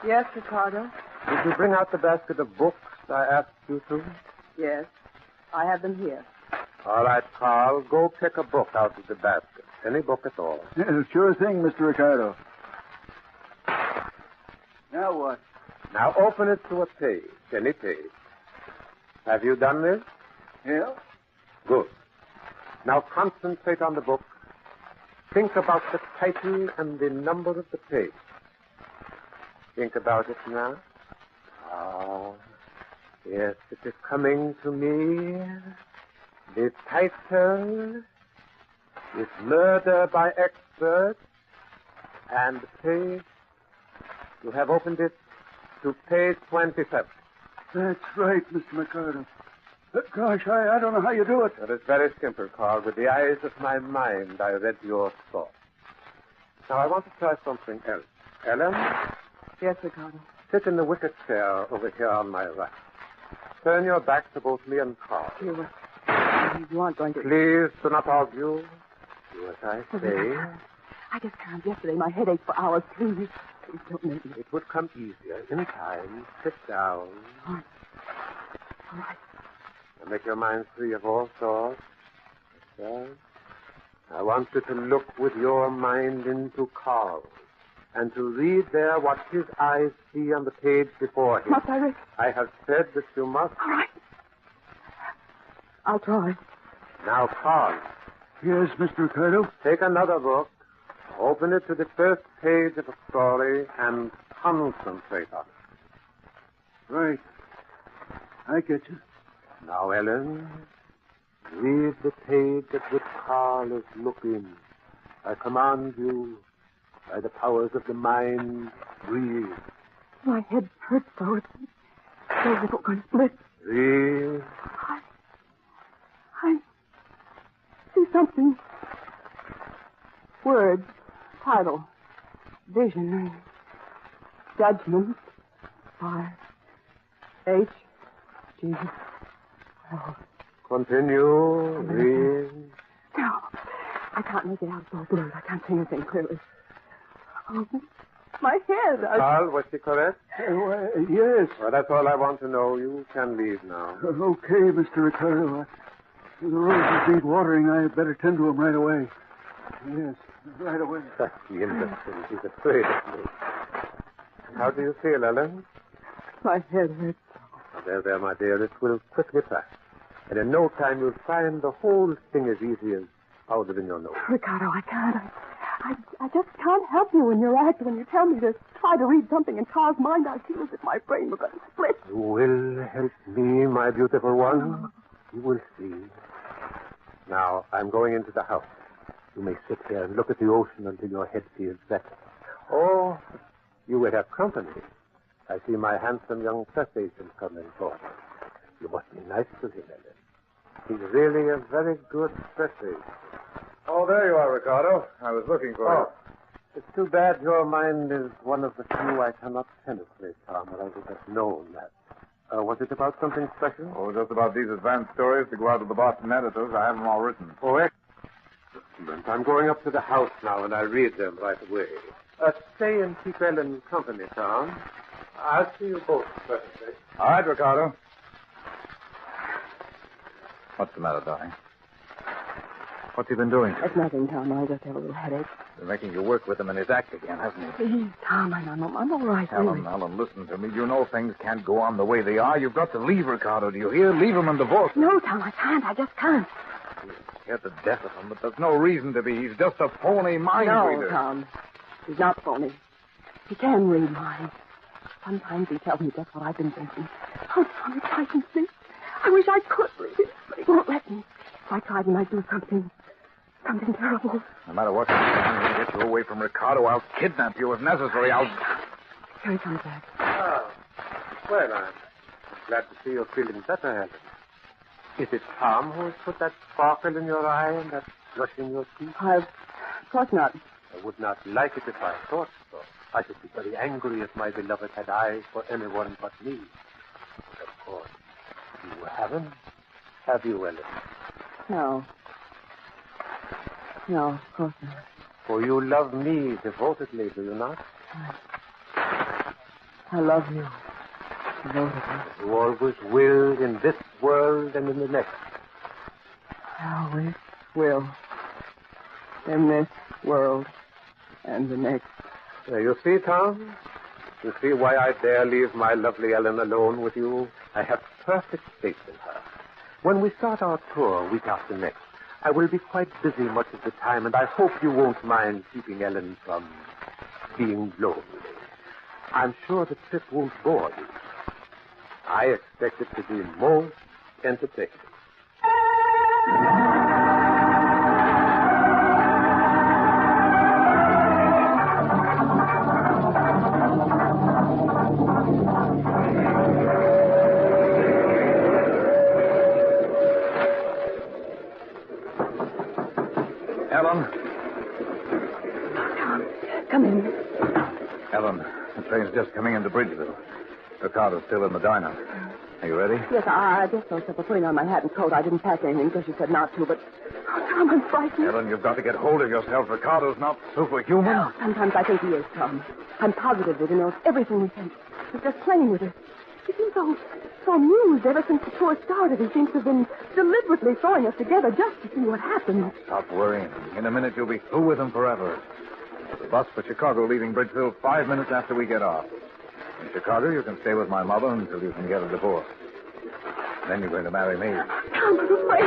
Yes, Ricardo. did you bring out the basket of books I asked you to? Yes, I have them here. All right, Carl, go pick a book out of the basket. Any book at all. Yeah, sure thing, Mr. Ricardo. Now what? Now open it to a page, any page. Have you done this? Yeah. Good. Now concentrate on the book. Think about the title and the number of the page. Think about it now. Ah, yes, it is coming to me. The title is Murder by Expert, And the page? You have opened it to page 27. That's right, Mr. McCarter. Gosh, I don't know how you do it. It is very simple, Carl. With the eyes of my mind, I read your thoughts. Now, I want to try something else. Ellen? Yes, Ricardo. Sit in the wicker chair over here on my right. Turn your back to both me and Carl. You aren't going to... Please do not argue. Do as I say. I just can't. Yesterday, my head ached for hours. Please don't make me. It would come easier in time. Sit down. All right. And make your mind free of all thoughts. Yes. I want you to look with your mind into Carl and to read there what his eyes see on the page before him. Must I read? I have said that you must. All right. I'll try. Now, Carl. Yes, Mr. Ricardo? Take another book, open it to the first page of a story, and concentrate on it. Right. I get you. Now, Ellen, read the page at which Carl is looking. I command you, by the powers of the mind, read. My head hurts so. It's so as if it going to split. Read. I see something. Words. Title. Vision. Judgment. Fire. H. Jesus. Oh. Continue. Read. No. I can't make it out. It's all blurred. I can't see anything clearly. Oh, my head. Carl, was she correct? Yes. Well, that's all I want to know. You can leave now. Okay, Mr. Ricardo. The roses need watering. I better tend to them right away. Yes, right away. That's the innocent. She's afraid of me. How do you feel, Ellen? My head hurts. There, my dear. It will quickly pass. And in no time you'll find the whole thing as easy as powder in your nose. Ricardo, I can't. I just can't help you when you're acting. When you tell me to try to read something in Carl's mind, I feel as if my brain were going to split. You will help me, my beautiful one. You will see. Now, I'm going into the house. You may sit here and look at the ocean until your head feels better. Or you will have company. I see my handsome young press agent coming forward. You must be nice to him, Ellen. He's really a very good press agent. Oh, there you are, Ricardo. I was looking for you. It's too bad your mind is one of the few I cannot penetrate, Tom, or I would have known that. Was it about something special? Oh, just about these advanced stories to go out to the Boston editors. I have them all written. Oh, excellent. I'm going up to the house now, and I'll read them right away. Stay and keep Ellen company, Tom. I'll see you both presently. All right, Ricardo. What's the matter, darling? What's he been doing? It's nothing, Tom. I just have a little headache. Been making you work with him in his act again, hasn't he? Please, Tom, I'm all right. Ellen, listen to me. You know things can't go on the way they are. You've got to leave Ricardo, do you hear? Leave him and divorce him. No, Tom, I can't. I just can't. You're scared to death of him, but there's no reason to be. He's just a phony mind reader. No, Tom. He's not phony. He can read minds. Sometimes he tells me just what I've been thinking. Oh, Tom, it's I can think. I wish I could read it, but he won't let me. If I tried, he might do something terrible. No matter what I'm going to get you away from Ricardo. I'll kidnap you if necessary. Here he comes back. Oh. Well, I'm glad to see you're feeling better, Helen. Is it Tom who has put that sparkle in your eye and that flush in your cheek? Of course not. I would not like it if I thought so. I should be very angry if my beloved had eyes for anyone but me. But of course, you haven't, have you, Ellen? No. No, of course not. For you love me devotedly, do you not? I love you devotedly. You always will in this world and in the next. I always will. In this world and the next. You see, Tom? You see why I dare leave my lovely Ellen alone with you? I have perfect faith in her. When we start our tour week after next, I will be quite busy much of the time, and I hope you won't mind keeping Ellen from being lonely. I'm sure the trip won't bore you. I expect it to be most entertaining. Come in. Ellen, the train's just coming into Bridgeville. Ricardo's still in the diner. Are you ready? Yes, I guess so, except for putting on my hat and coat. I didn't pack anything because you said not to, but... Oh, Tom, I'm frightened. Ellen, you've got to get hold of yourself. Ricardo's not superhuman. No, sometimes I think he is, Tom. I'm positive that he knows everything we think. He's just playing with us. He seems so amused ever since the tour started. He seems to have been deliberately throwing us together just to see what happens. Stop worrying. In a minute, you'll be through with him forever. The bus for Chicago leaving Bridgeville 5 minutes after we get off. In Chicago, you can stay with my mother until you can get a divorce. Then you're going to marry me. Tom, I'm afraid.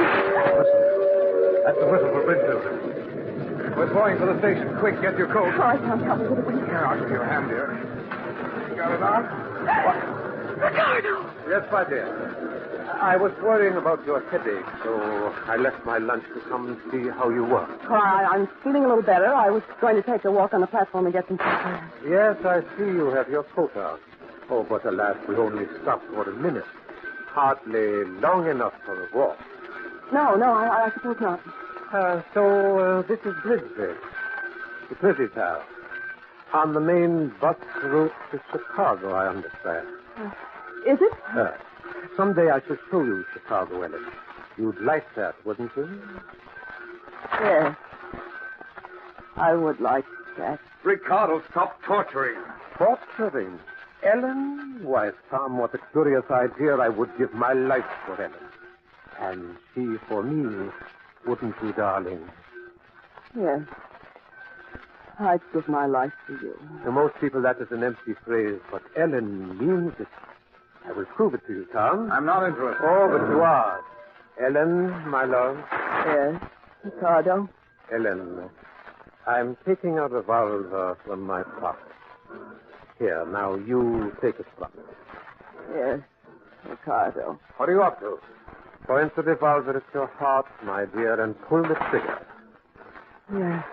Listen. That's the whistle for Bridgeville. We're going for the station. Quick, get your coat. All right, Tom, help me with it. Here, I'll give you a hand here. You got it on? What? Ricardo! Yes, my dear. I was worrying about your headache, so I left my lunch to come and see how you were. Oh, I'm feeling a little better. I was going to take a walk on the platform and get some fresh air. Yes, I see you have your coat out. Oh, but alas, we only stopped for a minute. Hardly long enough for a walk. No, I suppose not. So this is Bridgeville. The pretty town. On the main bus route to Chicago, I understand. Is it? Someday I shall show you Chicago, Ellen. You'd like that, wouldn't you? Yes. I would like that. Ricardo, stop torturing. Torturing? Ellen? Why, Tom, what a curious idea. I would give my life for Ellen. And she for me, wouldn't you, darling? Yes. I'd give my life for you. To most people, that is an empty phrase, but Ellen means it. I will prove it to you, Tom. I'm not interested. Oh, but you are. Ellen, my love. Yes, Ricardo. Ellen, I'm taking a revolver from my pocket. Here, now you take it from me. Yes, Ricardo. What are you up to? Point the revolver at your heart, my dear, and pull the trigger. Yes,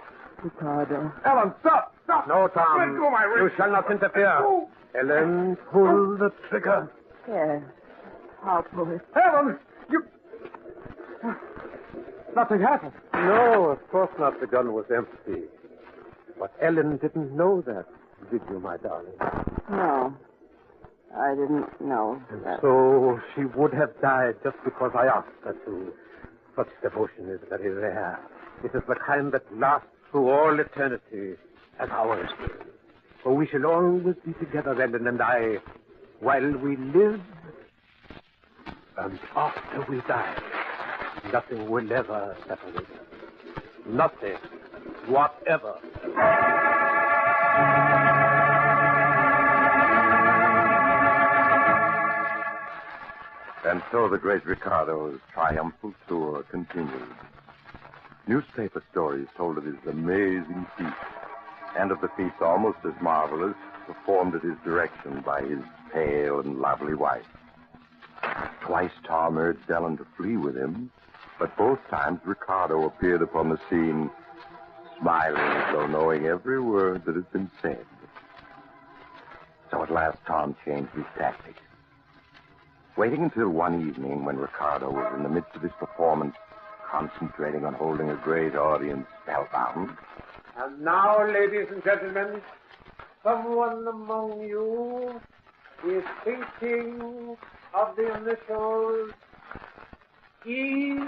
Ricardo. Ellen, stop! Stop! No, Tom. Let go of my wrist. You shall not interfere. Oh. Ellen, pull the trigger. Yes, I'll pull it. Ellen, you... Nothing happened. No, of course not. The gun was empty. But Ellen didn't know that, did you, my darling? No, I didn't know that. So she would have died just because I asked her to. Such devotion is very rare. It is the kind that lasts through all eternity, as ours will. For we shall always be together, Ellen and I, while we live and after we die. Nothing will ever separate us. Nothing whatever. And so the great Ricardo's triumphal tour continued. Newspaper stories told of his amazing feats, and of the feats almost as marvelous performed at his direction by his pale and lovely wife. Twice Tom urged Ellen to flee with him, but both times Ricardo appeared upon the scene, smiling as though knowing every word that had been said. So at last Tom changed his tactics. Waiting until one evening when Ricardo was in the midst of his performance, concentrating on holding a great audience spellbound. And now, ladies and gentlemen, someone among you is thinking of the initials E.N.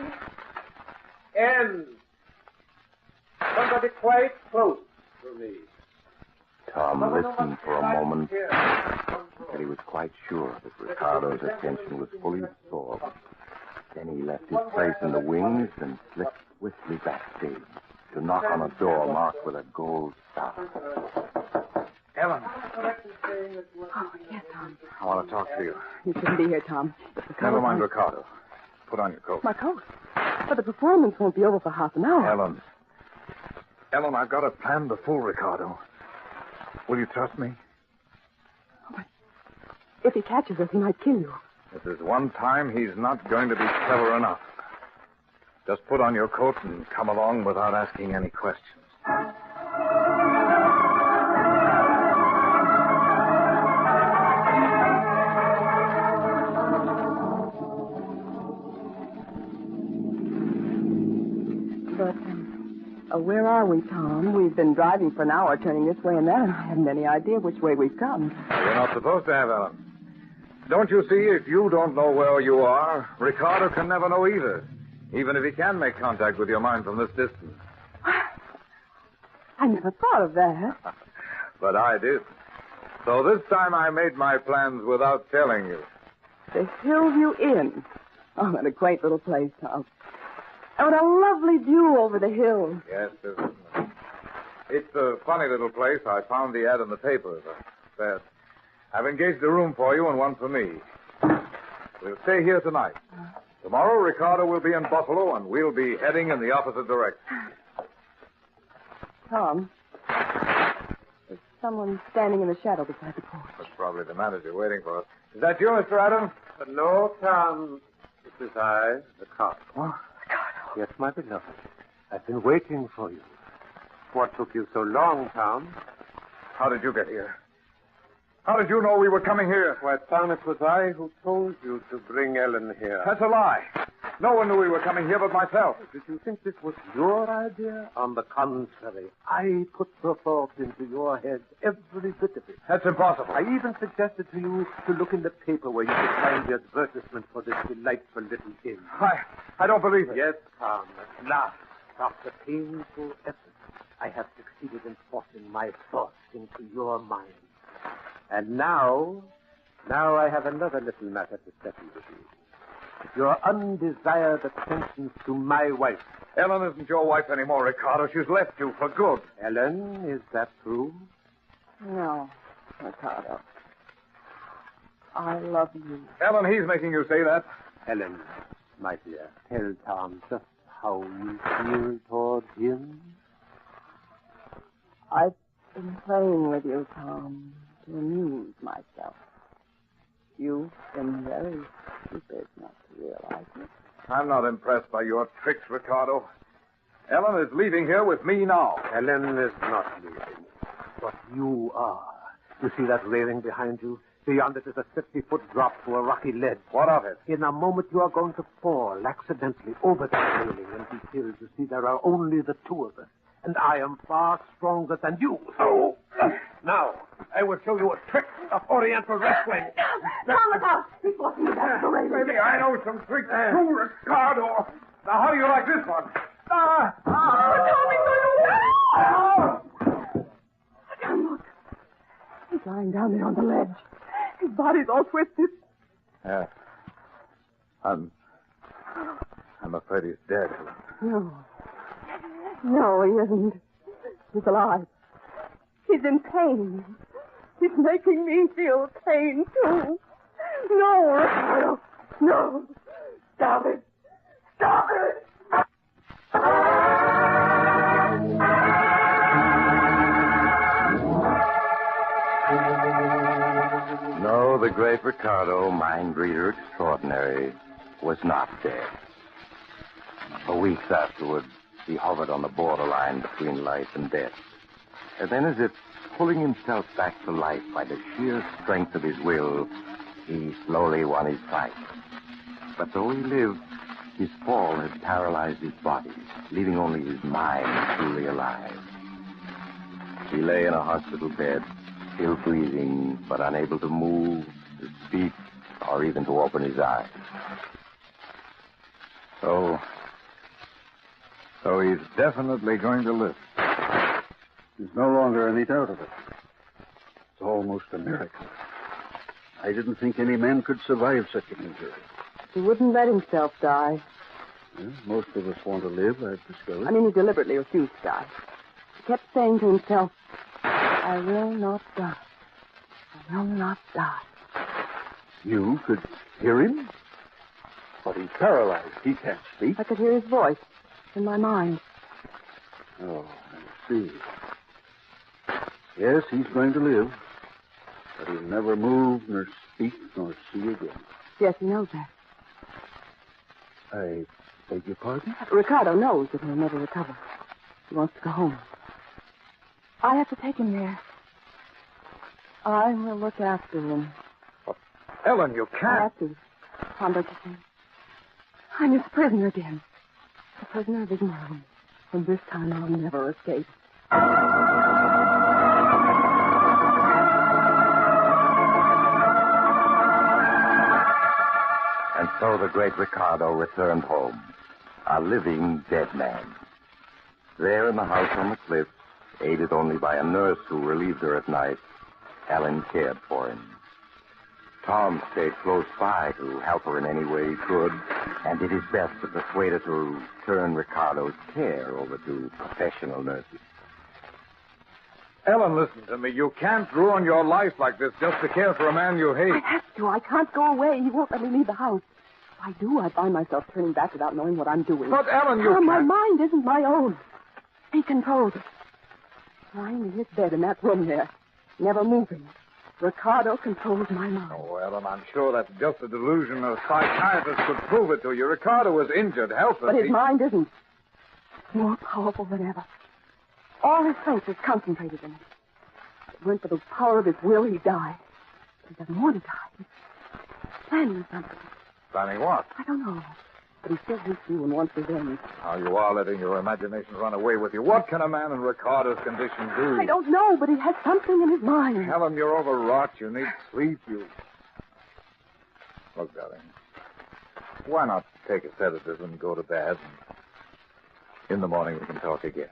Somebody quite close to me. Tom listened for a moment until he was quite sure that Ricardo's attention was fully absorbed. Then he left his place in the wings and slipped swiftly backstage to knock on a door marked with a gold star. Ellen. Oh, yes, Tom. I want to talk to you. You shouldn't be here, Tom. Never mind Ricardo. Put on your coat. My coat? But the performance won't be over for half an hour. Ellen. Ellen, I've got a plan to fool Ricardo. Will you trust me? But if he catches us, he might kill you. If there's one time he's not going to be clever enough. Just put on your coat and come along without asking any questions. But where are we, Tom? We've We've been driving for an hour, turning this way and that, and I haven't any idea which way we've come. You're not supposed to have, Ellen. Don't you see, if you don't know where you are, Ricardo can never know either, even if he can make contact with your mind from this distance. I never thought of that. But I did. So this time I made my plans without telling you. The Hillview Inn. Oh, what a quaint little place, Tom. And what a lovely view over the hills. Yes, isn't it? It's a funny little place. I found the ad in the paper. That I've engaged a room for you and one for me. We'll stay here tonight. Tomorrow, Ricardo will be in Buffalo, and we'll be heading in the opposite direction. Tom, there's someone standing in the shadow beside the porch. That's probably the manager waiting for us. Is that you, Mr. Adams? No, Tom. This is I, Ricardo. Oh, Ricardo. Yes, my beloved. I've been waiting for you. What took you so long, Tom? How did you get here? How did you know we were coming here? Why, Tom, it was I who told you to bring Ellen here. That's a lie. No one knew we were coming here but myself. Did you think this was your idea? On the contrary, I put the thought into your head, every bit of it. That's impossible. I even suggested to you to look in the paper where you could find the advertisement for this delightful little inn. I don't believe it. Yes, Tom, at last, after painful effort, I have succeeded in forcing my thoughts into your mind. And now I have another little matter to settle with you. Your undesired attentions to my wife. Ellen isn't your wife anymore, Ricardo. She's left you for good. Ellen, is that true? No, Ricardo. I love you. Ellen, he's making you say that. Ellen, my dear, tell Tom just how you feel toward him. I've been playing with you, Tom, to amuse myself. You've been very stupid not to realize it. I'm not impressed by your tricks, Ricardo. Ellen is leaving here with me now. Ellen is not leaving, but you are. You see that railing behind you? Beyond it is a 50-foot drop to a rocky ledge. What of it? In a moment you are going to fall accidentally over that railing and be killed. You see, there are only the two of us, and I am far stronger than you. Oh! Now, I will show you a trick of Oriental wrestling. Tom, look out! He's walking back the railing. Maybe I know some tricks too, Ricardo. Now, how do you like this one? Tom, look. He's lying down there on the ledge. His body's all twisted. Yeah. I'm afraid he's dead. No. No, he isn't. He's alive. He's in pain. He's making me feel pain, too. No, Ricardo. No. Stop it. Stop it. No, the great Ricardo, mind reader extraordinary, was not dead. For weeks afterwards, he hovered on the borderline between life and death. And then, as if pulling himself back to life by the sheer strength of his will, he slowly won his fight. But though he lived, his fall had paralyzed his body, leaving only his mind truly alive. He lay in a hospital bed, still breathing, but unable to move, to speak, or even to open his eyes. So he's definitely going to live. There's no longer any doubt of it. It's almost a miracle. I didn't think any man could survive such an injury. He wouldn't let himself die. Well, most of us want to live, I've discovered. I mean, he deliberately refused to die. He kept saying to himself, I will not die. I will not die. You could hear him? But he's paralyzed. He can't speak. I could hear his voice in my mind. Oh, I see. Yes, he's going to live. But he'll never move, nor speak, nor see again. Yes, he knows that. I beg your pardon? Ricardo knows that he'll never recover. He wants to go home. I have to take him there. I will look after him. Ellen, you can't. I have to. Tom, don't you see? I'm his prisoner again. A prisoner of his mind. And this time I'll never escape. And so the great Ricardo returned home, a living dead man. There in the house on the cliff, aided only by a nurse who relieved her at night, Helen cared for him. Tom stayed close by to help her in any way he could, and did his best to persuade her to turn Ricardo's care over to professional nurses. Ellen, listen to me. You can't ruin your life like this just to care for a man you hate. I have to. I can't go away. He won't let me leave the house. If I do, I find myself turning back without knowing what I'm doing. But, Ellen, you My can't... mind isn't my own. Be controlled. Lying in his bed in that room there, never moving. Ricardo controls my mind. Oh, Ellen, I'm sure that's just a delusion. A psychiatrist could prove it to you. Ricardo was injured, helpless. But his mind isn't. It's more powerful than ever. All his strength is concentrated in it. If it weren't for the power of his will, he'd die. But he doesn't want to die. He's planning something. Planning what? I don't know. But he still hates you and wants revenge. Now, you are letting your imagination run away with you. What can a man in Ricardo's condition do? I don't know, but he has something in his mind. Helen, you're overwrought. You need sleep. Look, darling, why not take a sedative and go to bed? In the morning, we can talk again.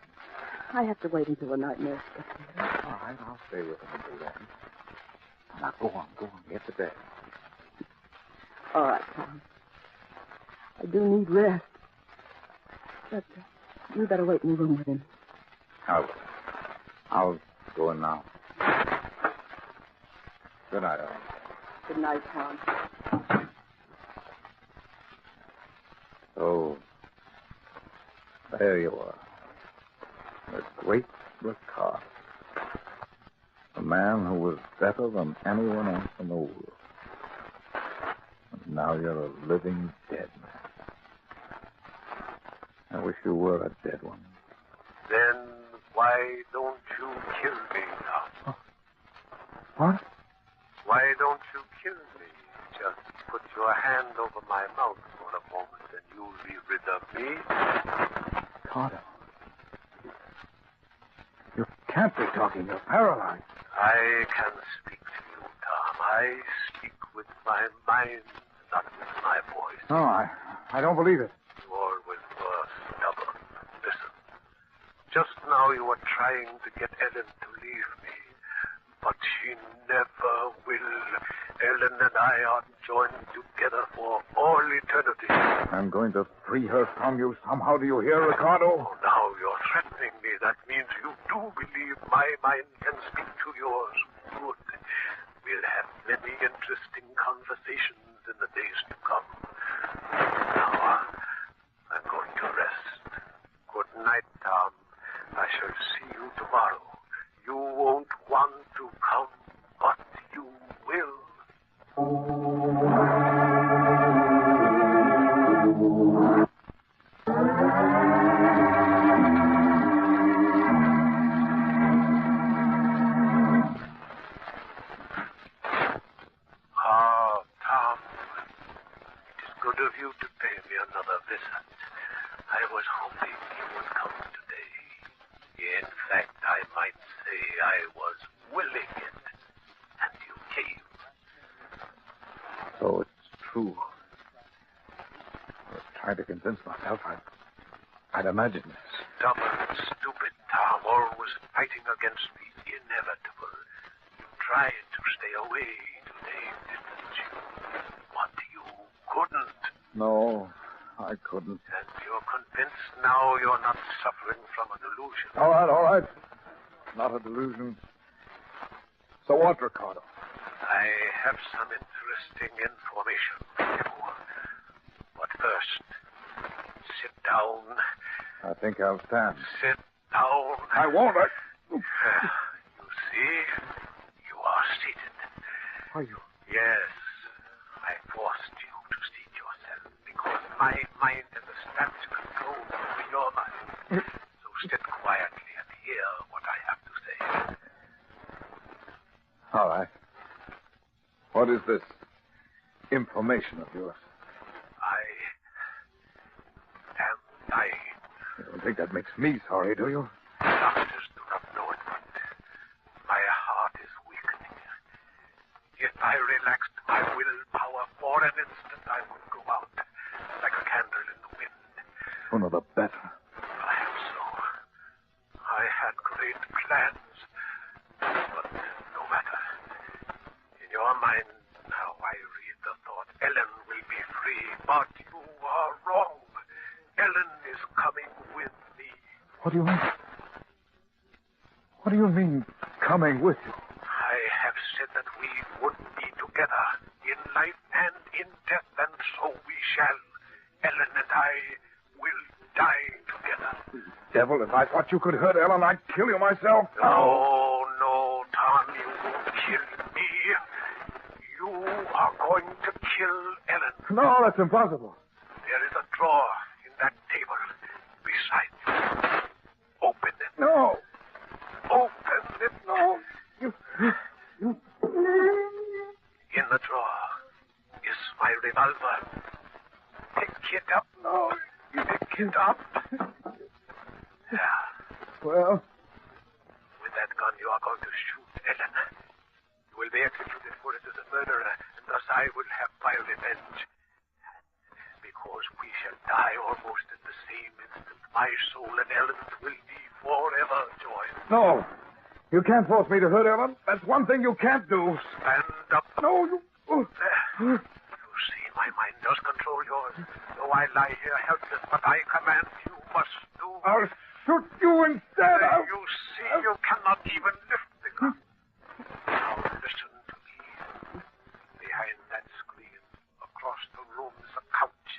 I have to wait until the night nurse gets here. All right, I'll stay with him until then. Now, go on. Get to bed. All right, Tom. I do need rest. But you better wait in the room with him. I'll go in now. Good night, Ellen. Good night, Tom. So, there you are. The great Ricardo. A man who was better than anyone else in the world. And now you're a living dead man. I wish you were a dead one. Then why don't you kill me now? What? Why don't you kill me? Just put your hand over my mouth for a moment and you'll be rid of me. Ricardo. You can't be talking. You're paralyzed. I can speak to you, Tom. I speak with my mind, not with my voice. No, I don't believe it. You always were stubborn. Listen. Just now you were trying to get Ellen to leave me. But she never will. Ellen and I are joined together for all eternity. I'm going to free her from you somehow. Do you hear, Ricardo? Oh, now you're threatening me. That means you do believe my mind can speak to yours. Good. We'll have many interesting conversations in the days to come. Now, I'm going to rest. Good night, Tom. I shall see you tomorrow. You won't want to come, but you will. Ah, Tom, it is good of you to pay me another visit. I was hoping you would come today. In fact, I might say I was willing it, and you came. So it's true. I was trying to convince myself I'd imagined this. Stubborn, stupid Tom, always fighting against the inevitable. You tried to stay away today, didn't you? But you couldn't. No, I couldn't. And you're convinced now you're not suffering from a delusion. All right. Not a delusion. So what, Ricardo? I have some interesting information for you. But first, sit down. I think I'll stand. Sit down. I won't. You see, you are seated. Are you? Yes. I forced you to seat yourself because my mind has established control over your mind. So sit quietly and hear what I have to say. All right. What is this information of yours? I am dying. You don't think that makes me sorry, do you? Doctors do relaxed my willpower for an instant, I would go out like a candle in the wind. Sooner the better. Perhaps so. I had great plans. But no matter. In your mind now I read the thought, Ellen will be free, but you are wrong. Ellen is coming with me. What do you mean? What do you mean, coming with you? I have said that we would be together in life and in death, and so we shall. Ellen and I will die together. Devil, if I thought you could hurt Ellen, I'd kill you myself. No, Tom, you won't kill me. You are going to kill Ellen. No, that's impossible. There is a drawer in that table beside you. Open it. No. Open it. No. In the drawer is my revolver. Pick it up. No. Pick it up. There. Well? With that gun, you are going to shoot Ellen. You will be executed for it as a murderer, and thus I will have my revenge. Because we shall die almost at the same instant, my soul and Ellen's will be forever joined. No. You can't force me to hurt Ellen. That's one thing you can't do. Stand up. No, you... There. You see, my mind does control yours. Though I lie here helpless, but I command you must do. I'll shoot you instead. You see, you cannot even lift the gun. Now listen to me. Behind that screen, across the room, is a couch.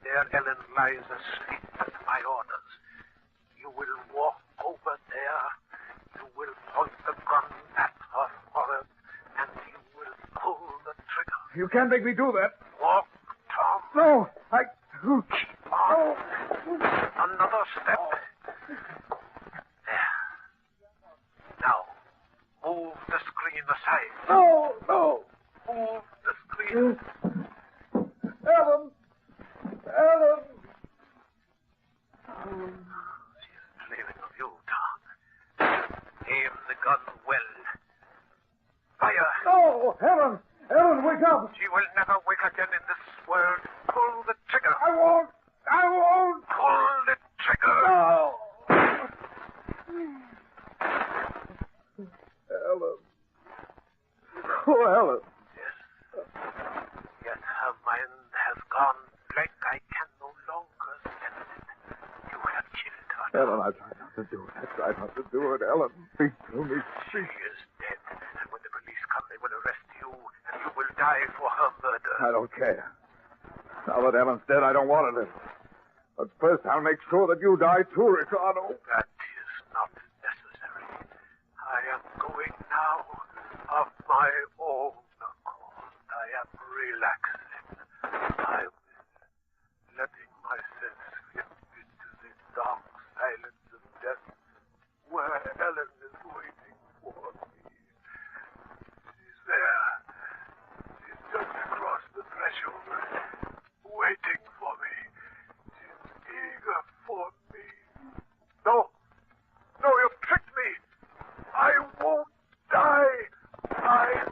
There Ellen lies asleep at my orders. You will walk over there. You will point the gun at her forehead, and you will pull the trigger. You can't make me do that. Walk, Tom. No, I... On. Another step. There. Now, move the screen aside. No. Move the screen. Ellen. She's dreaming of you, Tom. Aim the gun well. Fire. No, Ellen, wake up. She will never wake again in this world. Pull the trigger. I won't. Pull the trigger. No. Ellen. Oh, Ellen. Yes, her mind has gone blank. I can no longer sense it. You have killed her. Ellen, I tried not to do it. Ellen, speak to me. She is dead. And when the police come, they will arrest you, and you will die for her murder. I don't care. Now that Ellen's dead, I don't want to live. But first, I'll make sure that you die too, Ricardo. That is not necessary. I am going now of my own accord. I am relaxing. I will, letting myself slip into the dark silence of death, where Ellen is waiting for me. She's there. She's just across the threshold, waiting for me. She's eager for me. No, you've tricked me. I won't die. I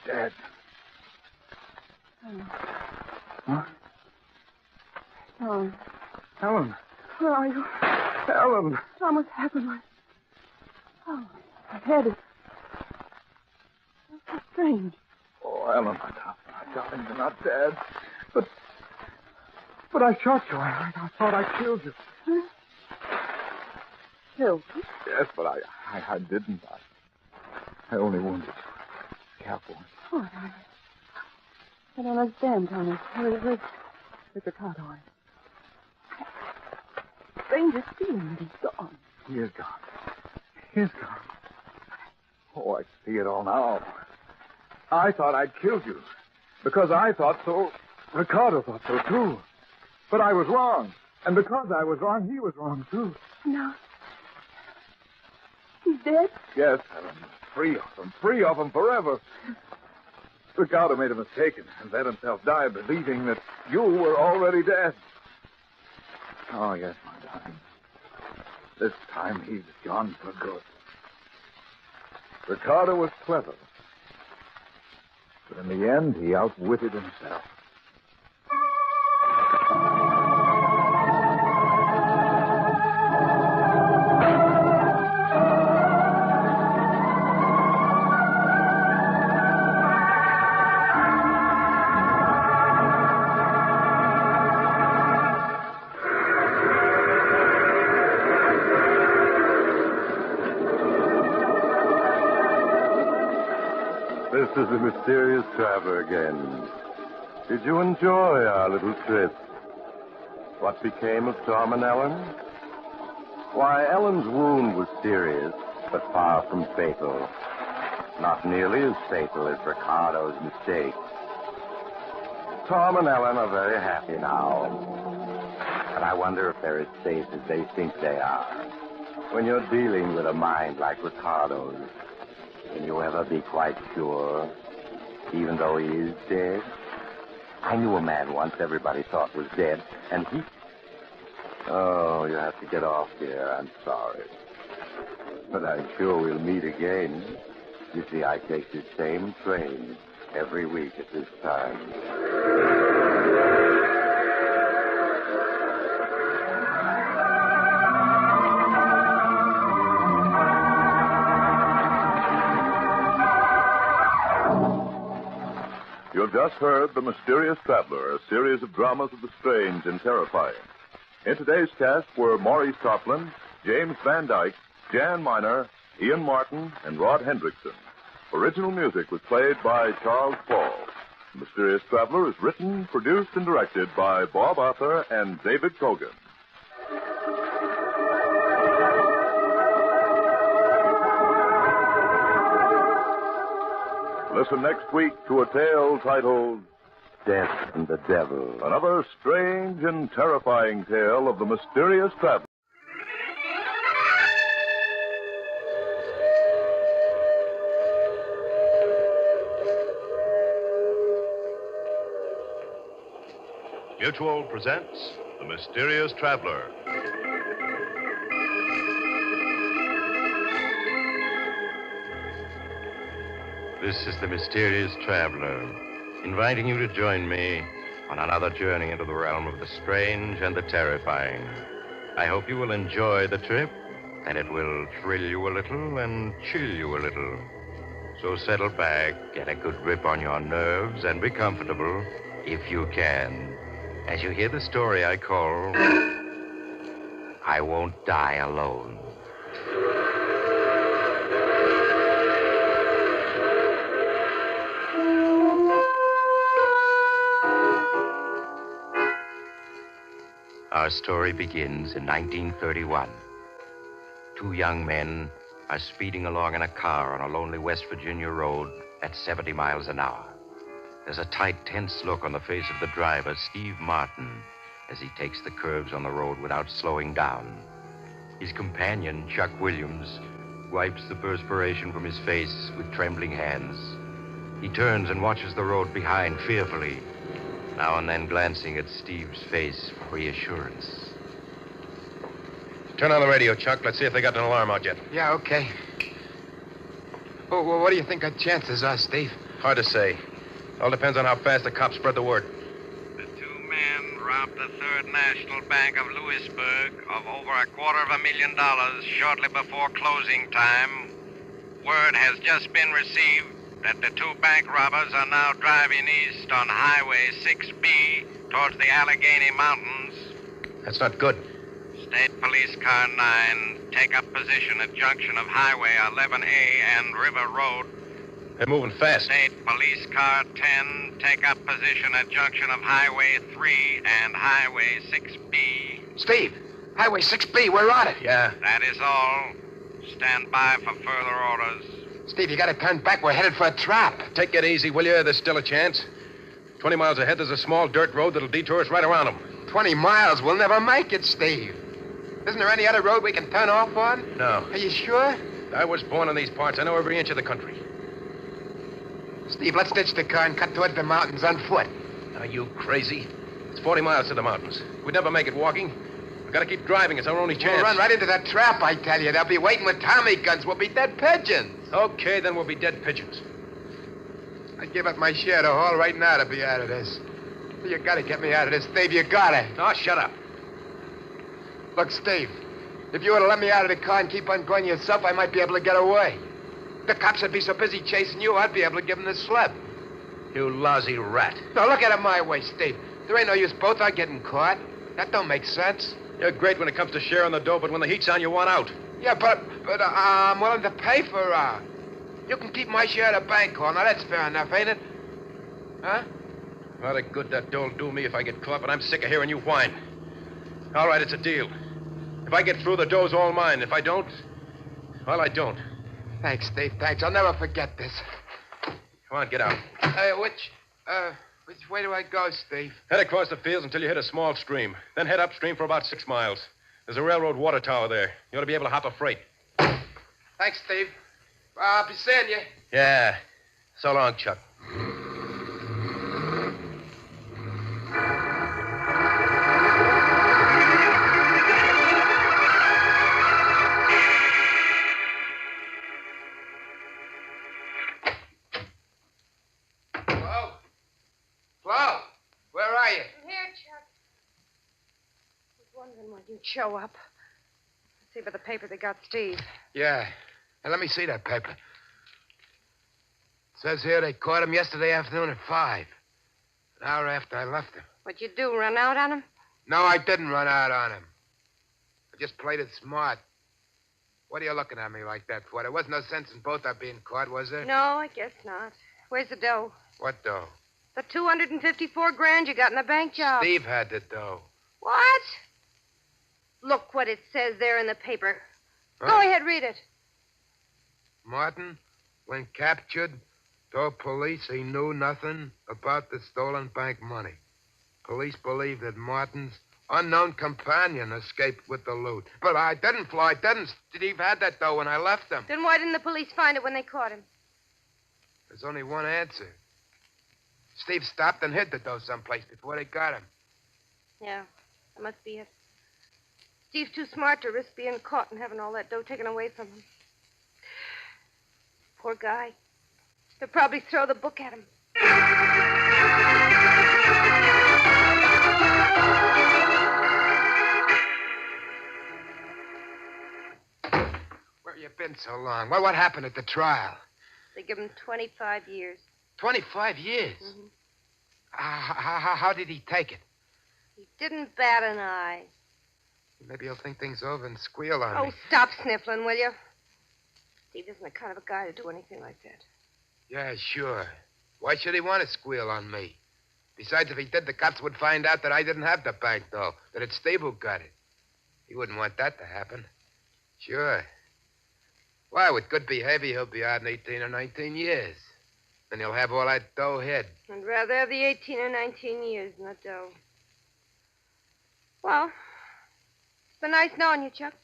Dead. Huh? Tom. Ellen. Where are you? Ellen. Tom, what's happened? My head is... That's so strange. Oh, Ellen, my darling, you're not dead. But I shot you. I thought I killed you. Huh? Killed you? Yes, but I didn't. I only wounded you. Careful. Oh, I don't understand, Tommy. Where's Ricardo? Strangest feeling that he's gone. He is gone. Oh, I see it all now. I thought I'd killed you. Because I thought so, Ricardo thought so, too. But I was wrong. And because I was wrong, he was wrong, too. No. He's dead? Yes, Ellen. Free of him forever. Ricardo made a mistake and let himself die believing that you were already dead. Oh, yes, my darling. This time he's gone for good. Ricardo was clever. But in the end, he outwitted himself. This is the mysterious traveler again. Did you enjoy our little trip? What became of Tom and Ellen? Why, Ellen's wound was serious, but far from fatal. Not nearly as fatal as Ricardo's mistake. Tom and Ellen are very happy now. But I wonder if they're as safe as they think they are. When you're dealing with a mind like Ricardo's, can you ever be quite sure, even though he is dead? I knew a man once everybody thought was dead, and he... Oh, you have to get off here. I'm sorry. But I'm sure we'll meet again. You see, I take this same train every week at this time. You have just heard The Mysterious Traveler, a series of dramas of the strange and terrifying. In today's cast were Maurice Tarplin, James Van Dyke, Jan Miner, Ian Martin, and Rod Hendrickson. Original music was played by Charles Paul. The Mysterious Traveler is written, produced, and directed by Bob Arthur and David Cogan. Listen next week to a tale titled Death and the Devil. Another strange and terrifying tale of the mysterious traveler. Mutual presents The Mysterious Traveler. This is the Mysterious Traveler, inviting you to join me on another journey into the realm of the strange and the terrifying. I hope you will enjoy the trip, and it will thrill you a little and chill you a little. So settle back, get a good grip on your nerves, and be comfortable, if you can, as you hear the story I call I Won't Die Alone. Our story begins in 1931. Two young men are speeding along in a car on a lonely West Virginia road at 70 miles an hour. There's a tight, tense look on the face of the driver, Steve Martin, as he takes the curves on the road without slowing down. His companion, Chuck Williams, wipes the perspiration from his face with trembling hands. He turns and watches the road behind fearfully, now and then glancing at Steve's face for reassurance. Turn on the radio, Chuck. Let's see if they got an alarm out yet. Yeah, okay. Well, what do you think our chances are, Steve? Hard to say. All depends on how fast the cops spread the word. The two men robbed the Third National Bank of Louisburg of over $250,000 shortly before closing time. Word has just been received that the two bank robbers are now driving east on Highway 6B towards the Allegheny Mountains. That's not good. State Police Car 9, take up position at junction of Highway 11A and River Road. They're moving fast. State Police Car 10, take up position at junction of Highway 3 and Highway 6B. Steve, Highway 6B, we're on it. Yeah. That is all. Stand by for further orders. Steve, you gotta turn back. We're headed for a trap. Take it easy, will you? There's still a chance. 20 miles ahead, there's a small dirt road that'll detour us right around them. 20 miles? We'll never make it, Steve. Isn't there any other road we can turn off on? No. Are you sure? I was born in these parts. I know every inch of the country. Steve, let's ditch the car and cut toward the mountains on foot. Are you crazy? It's 40 miles to the mountains. We'd never make it walking. We've got to keep driving. It's our only chance. We'll run right into that trap, I tell you. They'll be waiting with Tommy guns. We'll be dead pigeons. Okay, then we'll be dead pigeons. I'd give up my share to haul right now to be out of this. You gotta get me out of this, Steve. You gotta. Oh, shut up. Look, Steve, if you were to let me out of the car and keep on going yourself, I might be able to get away. The cops would be so busy chasing you, I'd be able to give them the slip. You lousy rat. Now, look at it my way, Steve. There ain't no use both our getting caught. That don't make sense. You're great when it comes to sharing the dough, but when the heat's on, you want out. Yeah, but I'm willing to pay for you can keep my share of the bank haul. Now, that's fair enough, ain't it? Huh? A lot of good that dought'll do me if I get caught, but I'm sick of hearing you whine. All right, it's a deal. If I get through, the dough's all mine. If I don't, well, I don't. Thanks, Steve, thanks. I'll never forget this. Come on, get out. Which way do I go, Steve? Head across the fields until you hit a small stream. Then head upstream for about 6 miles. There's a railroad water tower there. You ought to be able to hop a freight. Thanks, Steve. I'll be seeing you. Yeah. So long, Chuck. Flo, where are you? I'm here, Chuck. I was wondering when you'd show up. See by the paper they got Steve. Yeah. Now, let me see that paper. It says here they caught him yesterday afternoon at 5. An hour after I left him. What'd you do, run out on him? No, I didn't run out on him. I just played it smart. What are you looking at me like that for? There was no sense in both our being caught, was there? No, I guess not. Where's the dough? What dough? The $254,000 you got in the bank job. Steve had the dough. What? Look what it says there in the paper. Huh? Go ahead, read it. Martin, when captured, told police he knew nothing about the stolen bank money. Police believe that Martin's unknown companion escaped with the loot. But I didn't, Flo. I didn't. Steve had that dough when I left him. Then why didn't the police find it when they caught him? There's only one answer. Steve stopped and hid the dough someplace before they got him. Yeah, that must be it. Steve's too smart to risk being caught and having all that dough taken away from him. Poor guy. They'll probably throw the book at him. Where you been so long? What happened at the trial? They give him 25 years. 25 years? Mm-hmm. How did he take it? He didn't bat an eye. Maybe he'll think things over and squeal on me. Oh, stop sniffling, will you? Steve isn't the kind of a guy to do anything like that. Yeah, sure. Why should he want to squeal on me? Besides, if he did, the cops would find out that I didn't have the bank, though. That it's Steve who got it. He wouldn't want that to happen. Sure. Why, with good behavior, he'll be out in 18 or 19 years. Then he'll have all that dough hid. I'd rather have the 18 or 19 years than the dough. Well, it's been nice knowing you, Chuck.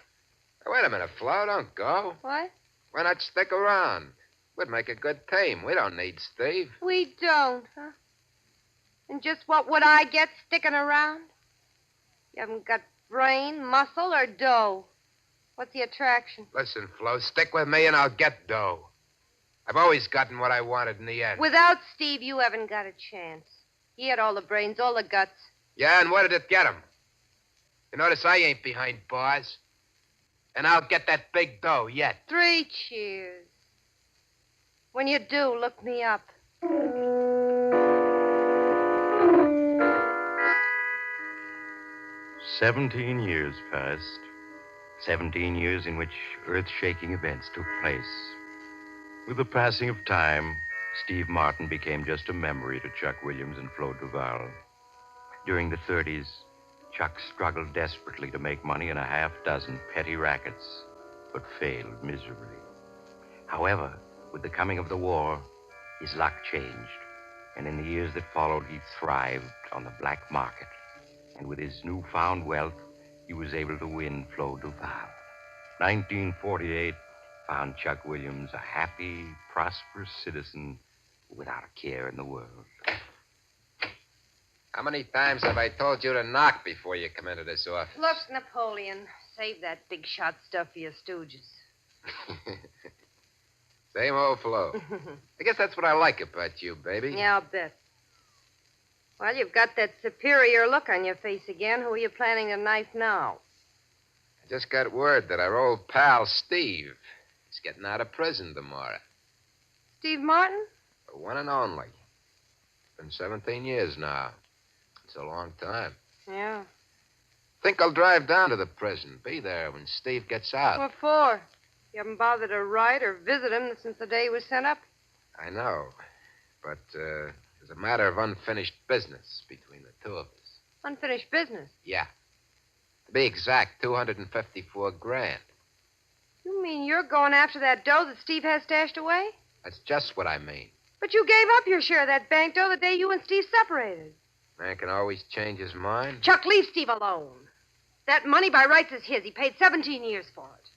Hey, wait a minute, Flo. Don't go. What? Why not stick around? We'd make a good team. We don't need Steve. We don't, huh? And just what would I get sticking around? You haven't got brain, muscle, or dough. What's the attraction? Listen, Flo, stick with me and I'll get dough. I've always gotten what I wanted in the end. Without Steve, you haven't got a chance. He had all the brains, all the guts. Yeah, and what did it get him? You notice I ain't behind bars. And I'll get that big dough yet. 3 cheers. When you do, look me up. 17 years passed. 17 years in which earth-shaking events took place. With the passing of time, Steve Martin became just a memory to Chuck Williams and Flo Duval. During the 30s, Chuck struggled desperately to make money in a half-dozen petty rackets, but failed miserably. However, with the coming of the war, his luck changed, and in the years that followed, he thrived on the black market. And with his newfound wealth, he was able to win Flo Duval. 1948 found Chuck Williams a happy, prosperous citizen who without a care in the world. How many times have I told you to knock before you come into this office? Look, Napoleon, save that big shot stuff for your stooges. Same old flow. I guess that's what I like about you, baby. Yeah, I'll bet. Well, you've got that superior look on your face again. Who are you planning to knife now? I just got word that our old pal, Steve, is getting out of prison tomorrow. Steve Martin? The one and only. Been 17 years now. It's a long time. Yeah. Think I'll drive down to the prison. Be there when Steve gets out. What for? You haven't bothered to write or visit him since the day he was sent up? I know. But there's a matter of unfinished business between the two of us. Unfinished business? Yeah. To be exact, 254 grand. You mean you're going after that dough that Steve has stashed away? That's just what I mean. But you gave up your share of that bank dough the day you and Steve separated. Man can always change his mind. Chuck, leave Steve alone. That money by rights is his. He paid 17 years for it.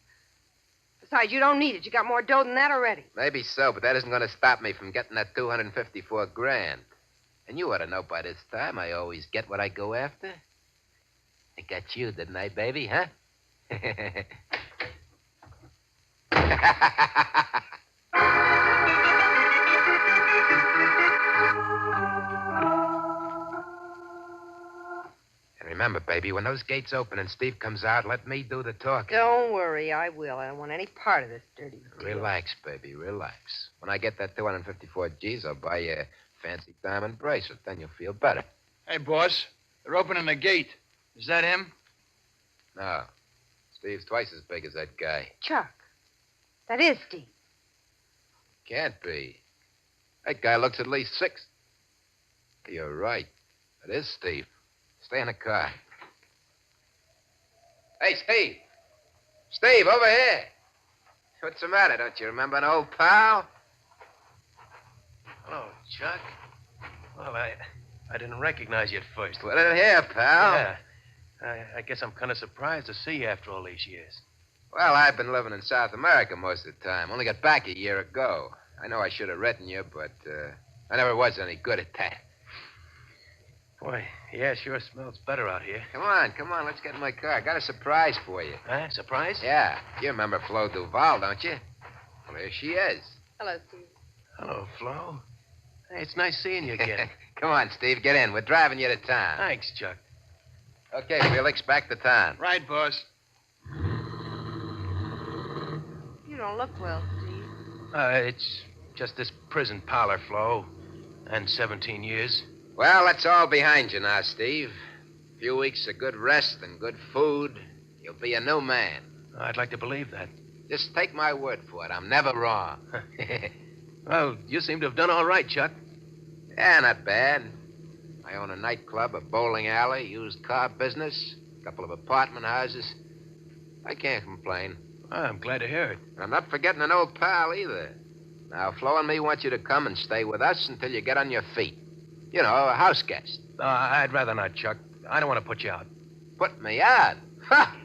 Besides, you don't need it. You got more dough than that already. Maybe so, but that isn't going to stop me from getting that 254 grand. And you ought to know by this time I always get what I go after. I got you, didn't I, baby, huh? And remember, baby, when those gates open and Steve comes out, let me do the talking. Don't worry, I will. I don't want any part of this dirty deal. Relax, baby, relax. When I get that 254 G's, I'll buy you a fancy diamond bracelet. Then you'll feel better. Hey, boss. They're opening the gate. Is that him? No. Steve's twice as big as that guy. Chuck, that is Steve. Can't be. That guy looks at least 6. You're right. That is Steve. Stay in the car. Hey, Steve. Steve, over here. What's the matter? Don't you remember an old pal? Hello, Chuck. Well, I didn't recognize you at first. Well, here, pal. Yeah. I guess I'm kind of surprised to see you after all these years. Well, I've been living in South America most of the time. Only got back a year ago. I know I should have written you, but I never was any good at that. Boy, yeah, sure smells better out here. Come on. Let's get in my car. I got a surprise for you. Huh? Surprise? Yeah. You remember Flo Duval, don't you? Well, here she is. Hello, Steve. Hello, Flo. Hey, it's nice seeing you again. Come on, Steve. Get in. We're driving you to town. Thanks, Chuck. Okay, Felix, back to town. Right, boss. You don't look well, Steve. It's just this prison parlor, Flo. And 17 years. Well, that's all behind you now, Steve. A few weeks of good rest and good food. You'll be a new man. I'd like to believe that. Just take my word for it. I'm never wrong. Well, you seem to have done all right, Chuck. Yeah, not bad. I own a nightclub, a bowling alley, used car business, a couple of apartment houses. I can't complain. I'm glad to hear it. And I'm not forgetting an old pal either. Now, Flo and me want you to come and stay with us until you get on your feet. You know, a house guest. I'd rather not, Chuck. I don't want to put you out. Put me out? Ha!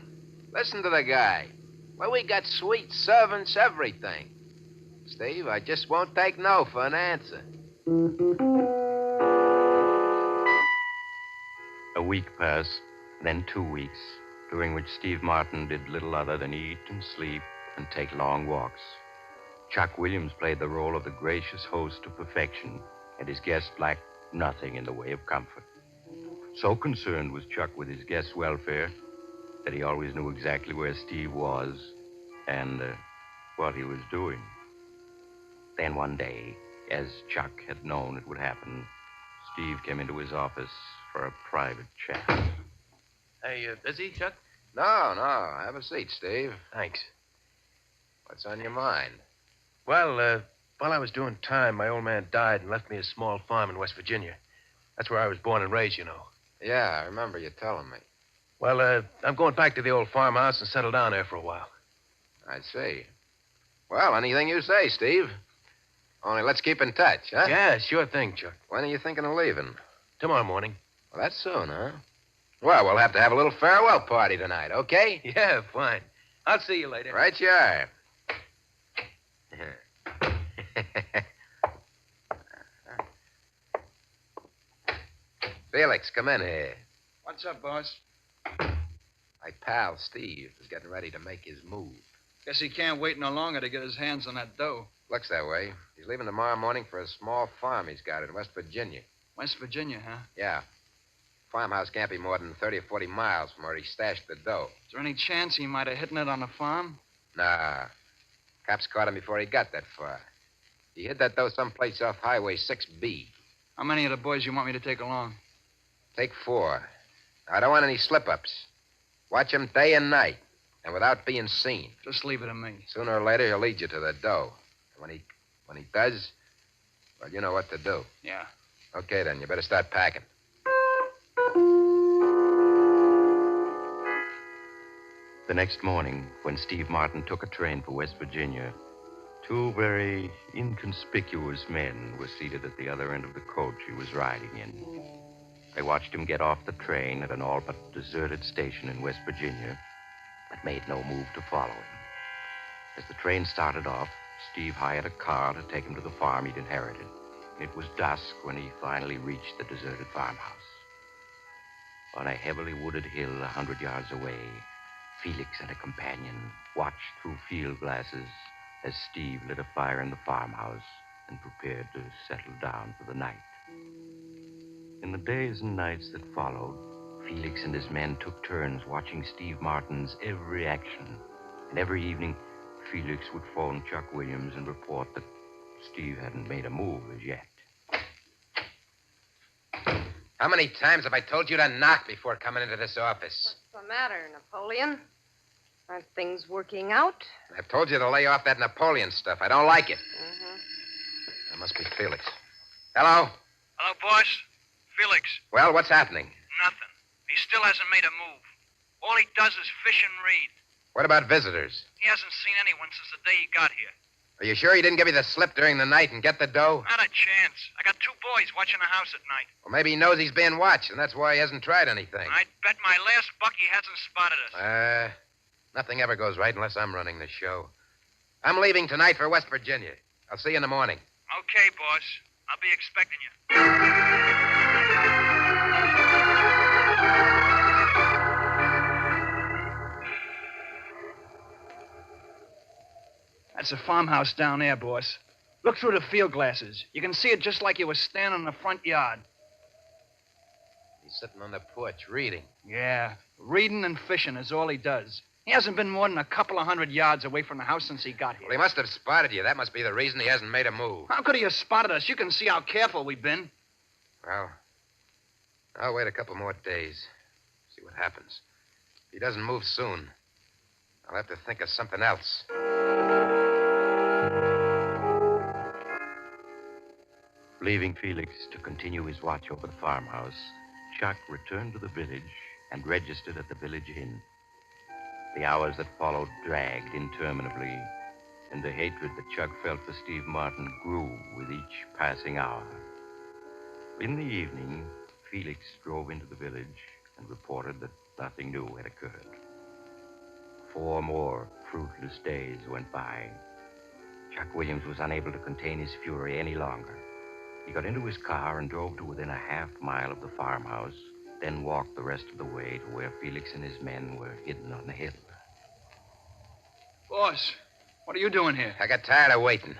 Listen to the guy. Well, we got suite servants, everything. Steve, I just won't take no for an answer. A week passed, then 2 weeks, during which Steve Martin did little other than eat and sleep and take long walks. Chuck Williams played the role of the gracious host to perfection, and his guests lacked nothing in the way of comfort. So concerned was Chuck with his guests' welfare that he always knew exactly where Steve was and what he was doing. Then one day, as Chuck had known it would happen, Steve came into his office for a private chat. Hey, busy, Chuck? No. Have a seat, Steve. Thanks. What's on your mind? Well, while I was doing time, my old man died and left me a small farm in West Virginia. That's where I was born and raised, you know. Yeah, I remember you telling me. Well, I'm going back to the old farmhouse and settle down there for a while. I see. Well, anything you say, Steve. Only let's keep in touch, huh? Yeah, sure thing, Chuck. When are you thinking of leaving? Tomorrow morning. Well, that's soon, huh? Well, we'll have to have a little farewell party tonight, okay? Yeah, fine. I'll see you later. Right you are. Felix, come in here. What's up, boss? My pal, Steve, is getting ready to make his move. Guess he can't wait no longer to get his hands on that dough. Looks that way. He's leaving tomorrow morning for a small farm he's got in West Virginia. West Virginia, huh? Yeah. Farmhouse can't be more than 30 or 40 miles from where he stashed the dough. Is there any chance he might have hidden it on the farm? Nah. Cops caught him before he got that far. He hid that dough someplace off Highway 6B. How many of the boys you want me to take along? Take 4. I don't want any slip-ups. Watch him day and night, and without being seen. Just leave it to me. Sooner or later, he'll lead you to the dough. And when he does, well, you know what to do. Yeah. Okay, then. You better start packing. The next morning, when Steve Martin took a train for West Virginia, 2 very inconspicuous men were seated at the other end of the coach he was riding in. They watched him get off the train at an all but deserted station in West Virginia, but made no move to follow him. As the train started off, Steve hired a car to take him to the farm he'd inherited. It was dusk when he finally reached the deserted farmhouse. On a heavily wooded hill 100 yards away, Felix and a companion watched through field glasses as Steve lit a fire in the farmhouse and prepared to settle down for the night. In the days and nights that followed, Felix and his men took turns watching Steve Martin's every action. And every evening, Felix would phone Chuck Williams and report that Steve hadn't made a move as yet. How many times have I told you to knock before coming into this office? What's the matter, Napoleon? Aren't things working out? I've told you to lay off that Napoleon stuff. I don't like it. That must be Felix. Hello? Hello, boss. Felix. Well, what's happening? Nothing. He still hasn't made a move. All he does is fish and read. What about visitors? He hasn't seen anyone since the day he got here. Are you sure he didn't give you the slip during the night and get the dough? Not a chance. I got 2 boys watching the house at night. Well, maybe he knows he's being watched, and that's why he hasn't tried anything. I'd bet my last buck he hasn't spotted us. Nothing ever goes right unless I'm running the show. I'm leaving tonight for West Virginia. I'll see you in the morning. Okay, boss. I'll be expecting you. That's a farmhouse down there, boss. Look through the field glasses. You can see it just like you were standing in the front yard. He's sitting on the porch reading. Yeah, reading and fishing is all he does. He hasn't been more than a couple of 100 yards away from the house since he got here. Well, he must have spotted you. That must be the reason he hasn't made a move. How could he have spotted us? You can see how careful we've been. Well, I'll wait a couple more days. See what happens. If he doesn't move soon, I'll have to think of something else. Leaving Felix to continue his watch over the farmhouse, Chuck returned to the village and registered at the village inn. The hours that followed dragged interminably, and the hatred that Chuck felt for Steve Martin grew with each passing hour. In the evening, Felix drove into the village and reported that nothing new had occurred. 4 more fruitless days went by. Chuck Williams was unable to contain his fury any longer. He got into his car and drove to within a half-mile of the farmhouse, then walked the rest of the way to where Felix and his men were hidden on the hill. Boss, what are you doing here? I got tired of waiting.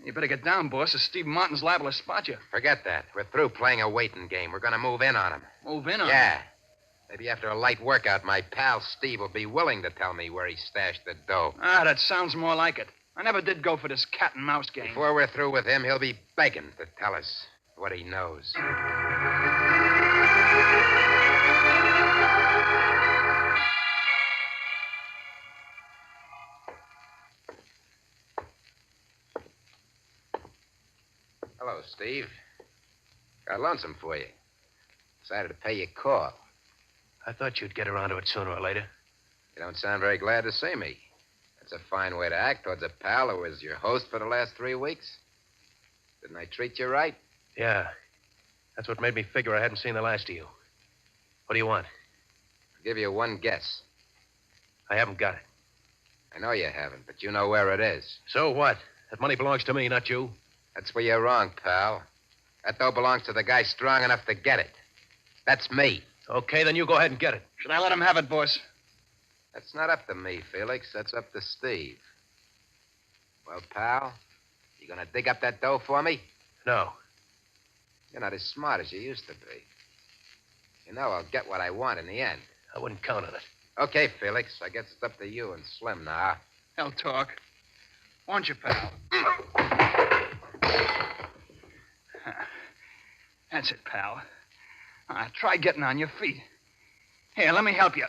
You better get down, boss, or Steve Martin's liable to spot you. Forget that. We're through playing a waiting game. We're going to move in on him. Move in on him? Yeah. Maybe after a light workout, my pal Steve will be willing to tell me where he stashed the dough. That sounds more like it. I never did go for this cat and mouse game. Before we're through with him, he'll be begging to tell us what he knows. Hello, Steve. Got lonesome for you. Decided to pay you a call. I thought you'd get around to it sooner or later. You don't sound very glad to see me. That's a fine way to act towards a pal who was your host for the last 3 weeks. Didn't I treat you right? Yeah. That's what made me figure I hadn't seen the last of you. What do you want? I'll give you one guess. I haven't got it. I know you haven't, but you know where it is. So what? That money belongs to me, not you. That's where you're wrong, pal. That dough belongs to the guy strong enough to get it. That's me. Okay, then you go ahead and get it. Should I let him have it, boss? That's not up to me, Felix. That's up to Steve. Well, pal, you gonna dig up that dough for me? No. You're not as smart as you used to be. You know I'll get what I want in the end. I wouldn't count on it. Okay, Felix. I guess it's up to you and Slim now. Hell talk. Won't you, pal? That's it, pal. Try getting on your feet. Here, let me help you.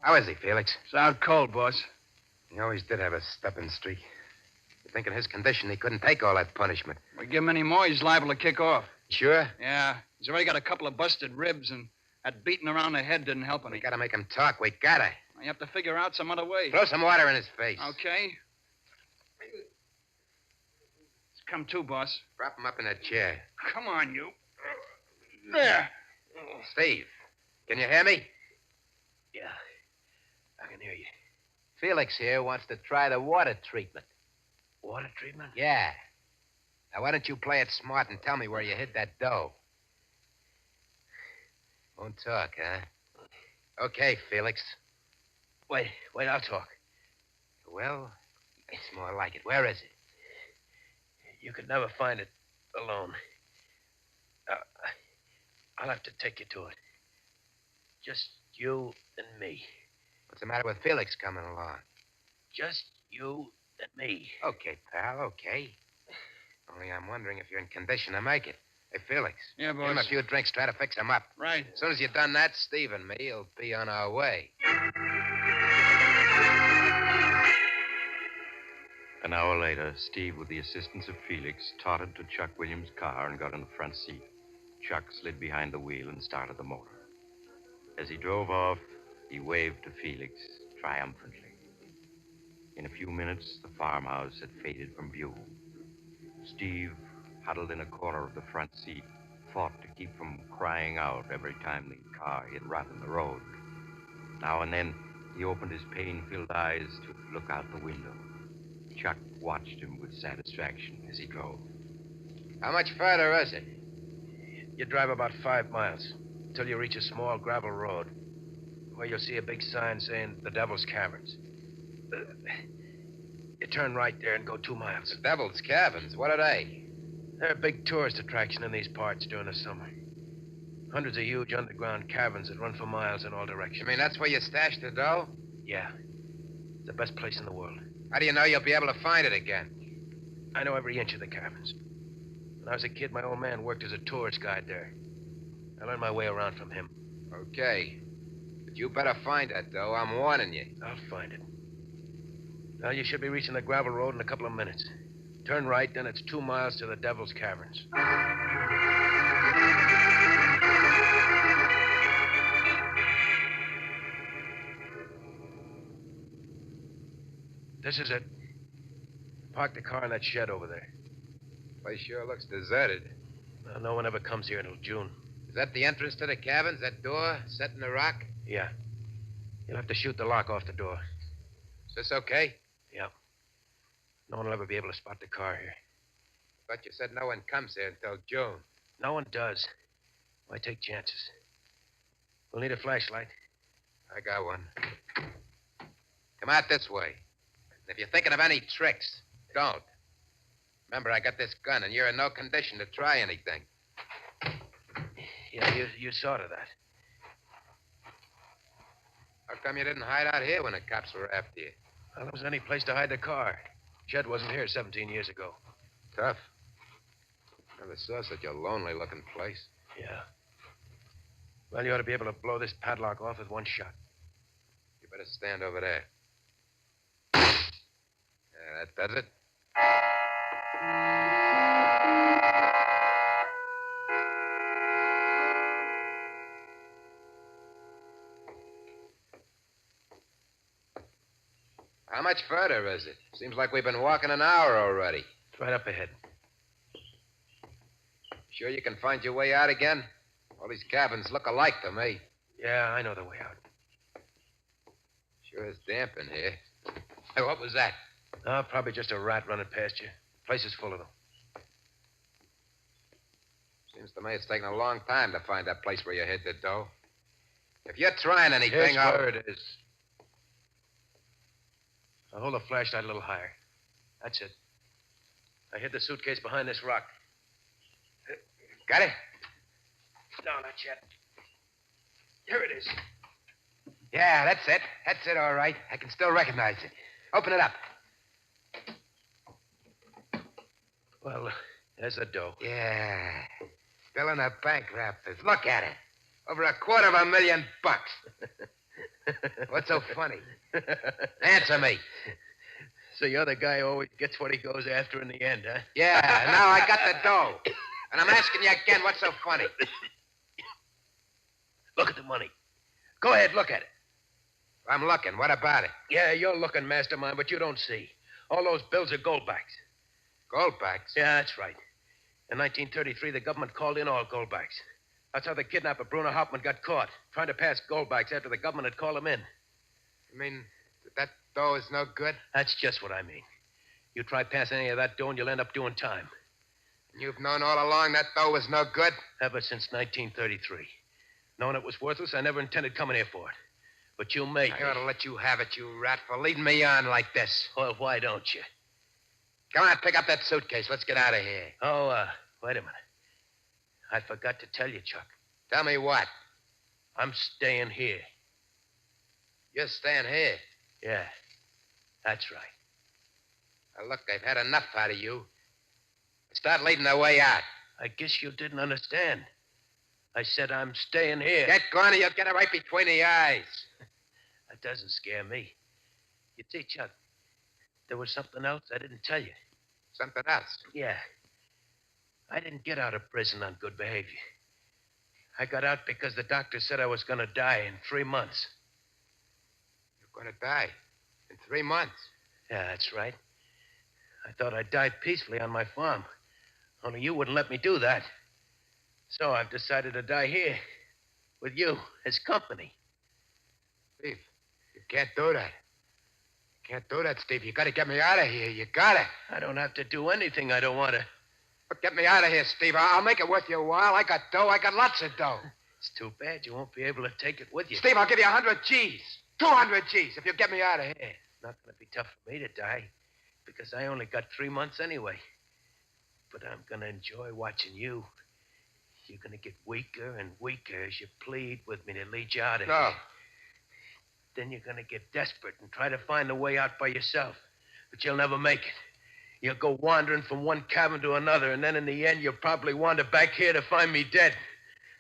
How is he, Felix? It's out cold, boss. He always did have a stepping streak. You think in his condition he couldn't take all that punishment? We give him any more, he's liable to kick off. Sure? Yeah. He's already got a couple of busted ribs, and that beating around the head didn't help any. We gotta make him talk. We gotta. You have to figure out some other way. Throw some water in his face. Okay. Let's come to, boss. Prop him up in that chair. Come on, you. There. Steve, can you hear me? Yeah. I can hear you. Felix here wants to try the water treatment. Water treatment? Yeah. Now, why don't you play it smart and tell me where you hid that dough? Won't talk, huh? Okay, Felix. Wait, I'll talk. Well, it's more like it. Where is it? You could never find it alone. I'll have to take you to it. Just you and me. What's the matter with Felix coming along? Just you and me. Okay, pal, okay. Only I'm wondering if you're in condition to make it. Hey, Felix. Yeah, boss. Give him a few drinks, try to fix him up. Right. As soon as you've done that, Steve and me will be on our way. An hour later, Steve, with the assistance of Felix, tottered to Chuck Williams' car and got in the front seat. Chuck slid behind the wheel and started the motor. As he drove off, he waved to Felix triumphantly. In a few minutes, the farmhouse had faded from view. Steve, huddled in a corner of the front seat, fought to keep from crying out every time the car hit rut in the road. Now and then, he opened his pain-filled eyes to look out the window. Chuck watched him with satisfaction as he drove. How much further is it? You drive about 5 miles until you reach a small gravel road where you'll see a big sign saying the Devil's Caverns. You turn right there and go 2 miles. The Devil's Caverns? What are they? They're a big tourist attraction in these parts during the summer. Hundreds of huge underground caverns that run for miles in all directions. You mean that's where you stashed the dough? Yeah. It's the best place in the world. How do you know you'll be able to find it again? I know every inch of the caverns. When I was a kid, my old man worked as a tourist guide there. I learned my way around from him. Okay. But you better find that dough. I'm warning you. I'll find it. Well, you should be reaching the gravel road in a couple of minutes. Turn right, then it's 2 miles to the Devil's Caverns. This is it. Park the car in that shed over there. Place sure looks deserted. Well, no one ever comes here until June. Is that the entrance to the caverns, that door set in the rock? Yeah. You'll have to shoot the lock off the door. Is this okay? Yeah. No one will ever be able to spot the car here. But you said no one comes here until June. No one does. Why take chances? We'll need a flashlight. I got one. Come out this way. If you're thinking of any tricks, don't. Remember, I got this gun, and you're in no condition to try anything. Yeah, you saw to that. How come you didn't hide out here when the cops were after you? Well, there wasn't any place to hide the car. Jed wasn't here 17 years ago. Tough. Never saw such a lonely-looking place. Yeah. Well, you ought to be able to blow this padlock off with one shot. You better stand over there. Yeah, that does it. How much further is it? Seems like we've been walking an hour already. It's right up ahead. Sure you can find your way out again? All these cabins look alike to me. Yeah, I know the way out. Sure is damp in here. Hey, what was that? Oh, probably just a rat running past you. Place is full of them. Seems to me it's taking a long time to find that place where you hid the dough. If you're trying anything, Here's I'll... where it is. Now hold the flashlight a little higher. That's it. I hid the suitcase behind this rock. Got it? No, not yet. Here it is. Yeah, that's it. That's it, all right. I can still recognize it. Open it up. Well, there's the dough. Yeah. Still in the bank wrappers. Look at it. Over $250,000. What's so funny? Answer me. So you're the guy who always gets what he goes after in the end, huh? Yeah, now I got the dough. And I'm asking you again, what's so funny? Look at the money. Go ahead, look at it. I'm looking. What about it? Yeah, you're looking, mastermind, but you don't see. All those bills are goldbacks. Goldbacks? Yeah, that's right. In 1933, the government called in all goldbacks. That's how the kidnapper Bruno Hauptmann got caught, trying to pass goldbacks after the government had called him in. You mean that dough is no good? That's just what I mean. You try passing any of that dough and you'll end up doing time. You've known all along that dough was no good? Ever since 1933. Knowing it was worthless, I never intended coming here for it. But you made me. I ought to let you have it, you rat, for leading me on like this. Well, why don't you? Come on, pick up that suitcase. Let's get out of here. Oh, wait a minute. I forgot to tell you, Chuck. Tell me what? I'm staying here. You're staying here? Yeah, that's right. Now, look, I've had enough out of you. Start leading the way out. I guess you didn't understand. I said I'm staying here. Get going or you'll get it right between the eyes. That doesn't scare me. You see, Chuck, there was something else I didn't tell you. Something else? Yeah. I didn't get out of prison on good behavior. I got out because the doctor said I was going to die in 3 months. You're going to die in 3 months? Yeah, that's right. I thought I'd die peacefully on my farm. Only you wouldn't let me do that. So I've decided to die here with you as company. Steve, you can't do that. You can't do that, Steve. You got to get me out of here. You got to. I don't have to do anything I don't want to. But get me out of here, Steve. I'll make it worth your while. I got dough. I got lots of dough. It's too bad you won't be able to take it with you. Steve, I'll give you 100 G's. 200 G's if you get me out of here. It's not going to be tough for me to die because I only got 3 months anyway. But I'm going to enjoy watching you. You're going to get weaker and weaker as you plead with me to lead you out of here. Then you're going to get desperate and try to find a way out by yourself. But you'll never make it. You'll go wandering from one cabin to another, and then in the end, you'll probably wander back here to find me dead.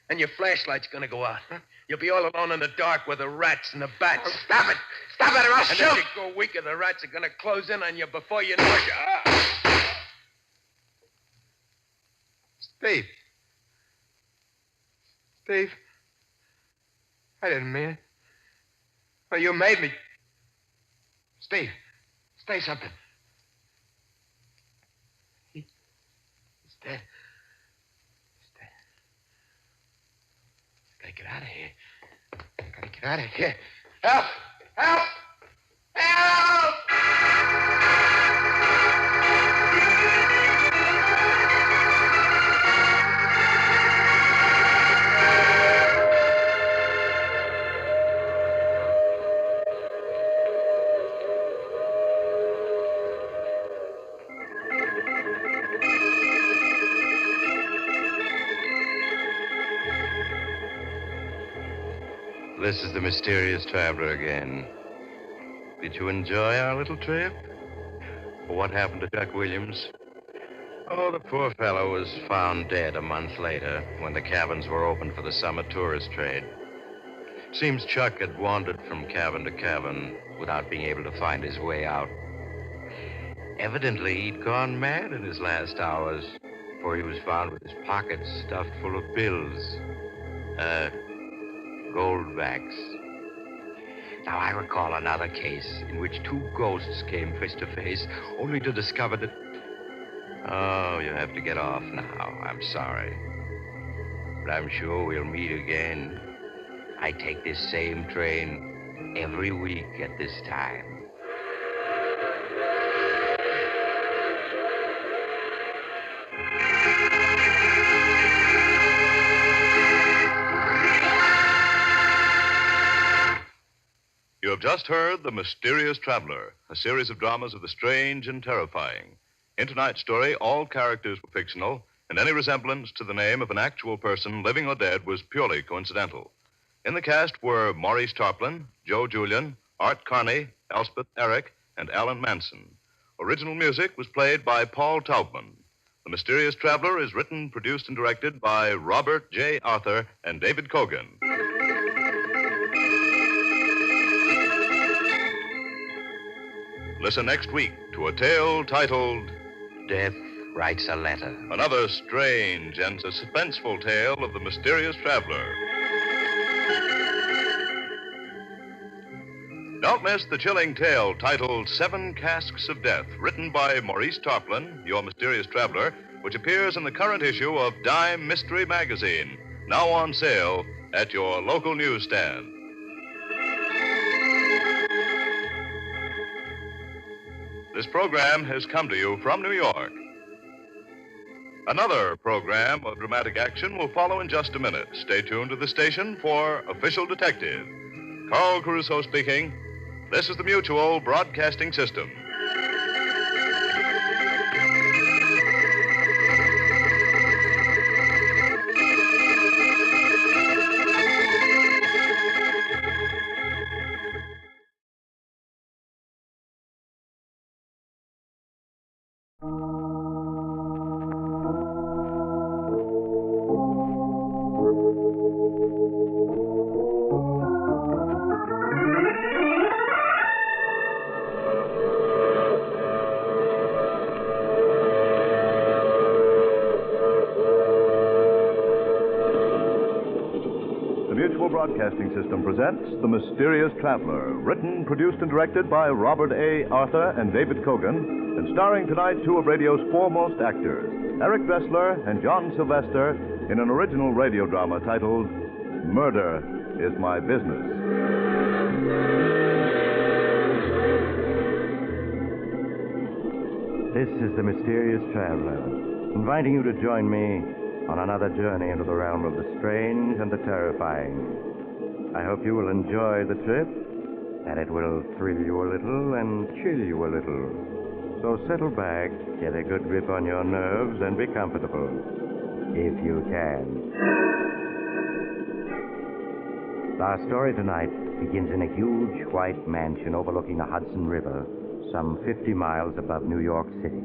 And your flashlight's going to go out. You'll be all alone in the dark with the rats and the bats. Oh, stop it! Stop it, or I'll shoot! And as you go weaker, the rats are going to close in on you before you know it. Steve. Steve. I didn't mean it. Well, you made me. Steve, say something. He's dead. He's dead. I gotta get out of here. I gotta get out of here. Help! Help! Help! This is the mysterious traveler again. Did you enjoy our little trip? What happened to Chuck Williams? Oh, the poor fellow was found dead a month later when the cabins were open for the summer tourist trade. Seems Chuck had wandered from cabin to cabin without being able to find his way out. Evidently, he'd gone mad in his last hours, for he was found with his pockets stuffed full of bills. Goldbacks. Now, I recall another case in which 2 ghosts came face to face, only to discover that... Oh, you have to get off now. I'm sorry. But I'm sure we'll meet again. I take this same train every week at this time. You have just heard The Mysterious Traveler, a series of dramas of the strange and terrifying. In tonight's story, all characters were fictional, and any resemblance to the name of an actual person, living or dead, was purely coincidental. In the cast were Maurice Tarplin, Joe Julian, Art Carney, Elspeth Eric, and Alan Manson. Original music was played by Paul Taubman. The Mysterious Traveler is written, produced, and directed by Robert J. Arthur and David Cogan. Listen next week to a tale titled Death Writes a Letter. Another strange and suspenseful tale of the mysterious traveler. Don't miss the chilling tale titled 7 Casks of Death, written by Maurice Tarplin, your mysterious traveler, which appears in the current issue of Dime Mystery Magazine, now on sale at your local newsstand. This program has come to you from New York. Another program of dramatic action will follow in just a minute. Stay tuned to the station for Official Detective. Carl Caruso speaking. This is the Mutual Broadcasting System. Broadcasting System presents The Mysterious Traveler, written, produced, and directed by Robert A. Arthur and David Cogan, and starring tonight 2 of radio's foremost actors, Eric Dressler and John Sylvester, in an original radio drama titled Murder is My Business. This is The Mysterious Traveler, inviting you to join me on another journey into the realm of the strange and the terrifying. I hope you will enjoy the trip, that it will thrill you a little and chill you a little. So settle back, get a good grip on your nerves, and be comfortable, if you can. Our story tonight begins in a huge white mansion overlooking the Hudson River, some 50 miles above New York City.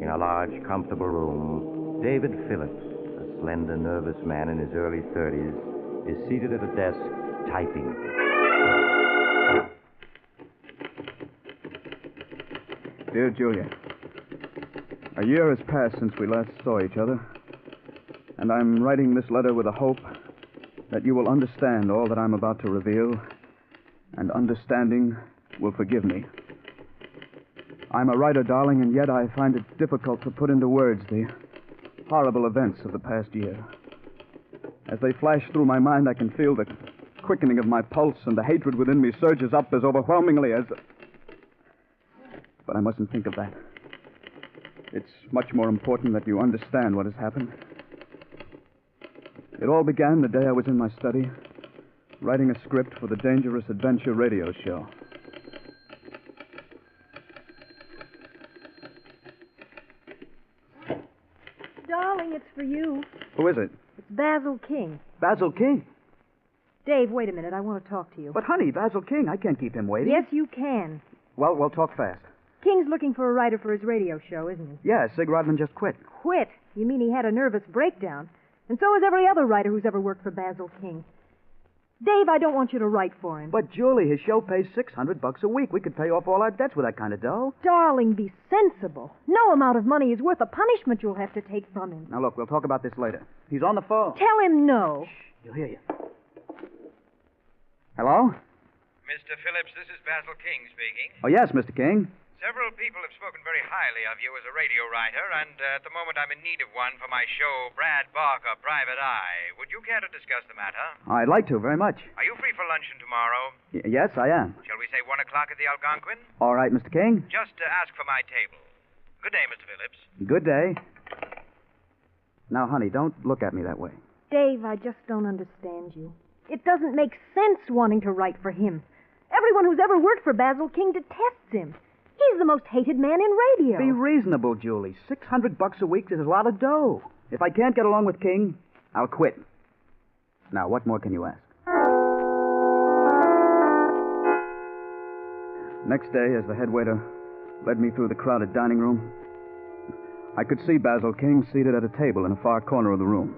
In a large, comfortable room, David Phillips, a slender, nervous man in his early 30s, is seated at a desk, typing. Dear Julia, a year has passed since we last saw each other, and I'm writing this letter with the hope that you will understand all that I'm about to reveal, and understanding will forgive me. I'm a writer, darling, and yet I find it difficult to put into words the horrible events of the past year. As they flash through my mind, I can feel the quickening of my pulse, and the hatred within me surges up as overwhelmingly as... But I mustn't think of that. It's much more important that you understand what has happened. It all began the day I was in my study, writing a script for the Dangerous Adventure radio show. Darling, it's for you. Who is it? It's Basil King. Basil King? Dave, wait a minute. I want to talk to you. But, honey, Basil King, I can't keep him waiting. Yes, you can. Well, we'll talk fast. King's looking for a writer for his radio show, isn't he? Yeah, Sig Rodman just quit. Quit? You mean he had a nervous breakdown? And so has every other writer who's ever worked for Basil King. Dave, I don't want you to write for him. But, Julie, his show pays $600 a week. We could pay off all our debts with that kind of dough. Darling, be sensible. No amount of money is worth the punishment you'll have to take from him. Now, look, we'll talk about this later. He's on the phone. Tell him no. Shh, he'll hear you. Hello? Mr. Phillips, this is Basil King speaking. Oh, yes, Mr. King. Several people have spoken very highly of you as a radio writer, and at the moment I'm in need of one for my show, Brad Barker, Private Eye. Would you care to discuss the matter? I'd like to, very much. Are you free for luncheon tomorrow? Yes, I am. Shall we say 1 o'clock at the Algonquin? All right, Mr. King. Just ask for my table. Good day, Mr. Phillips. Good day. Now, honey, don't look at me that way. Dave, I just don't understand you. It doesn't make sense wanting to write for him. Everyone who's ever worked for Basil King detests him. He's the most hated man in radio. Be reasonable, Julie. $600 a week is a lot of dough. If I can't get along with King, I'll quit. Now, what more can you ask? Next day, as the head waiter led me through the crowded dining room, I could see Basil King seated at a table in a far corner of the room.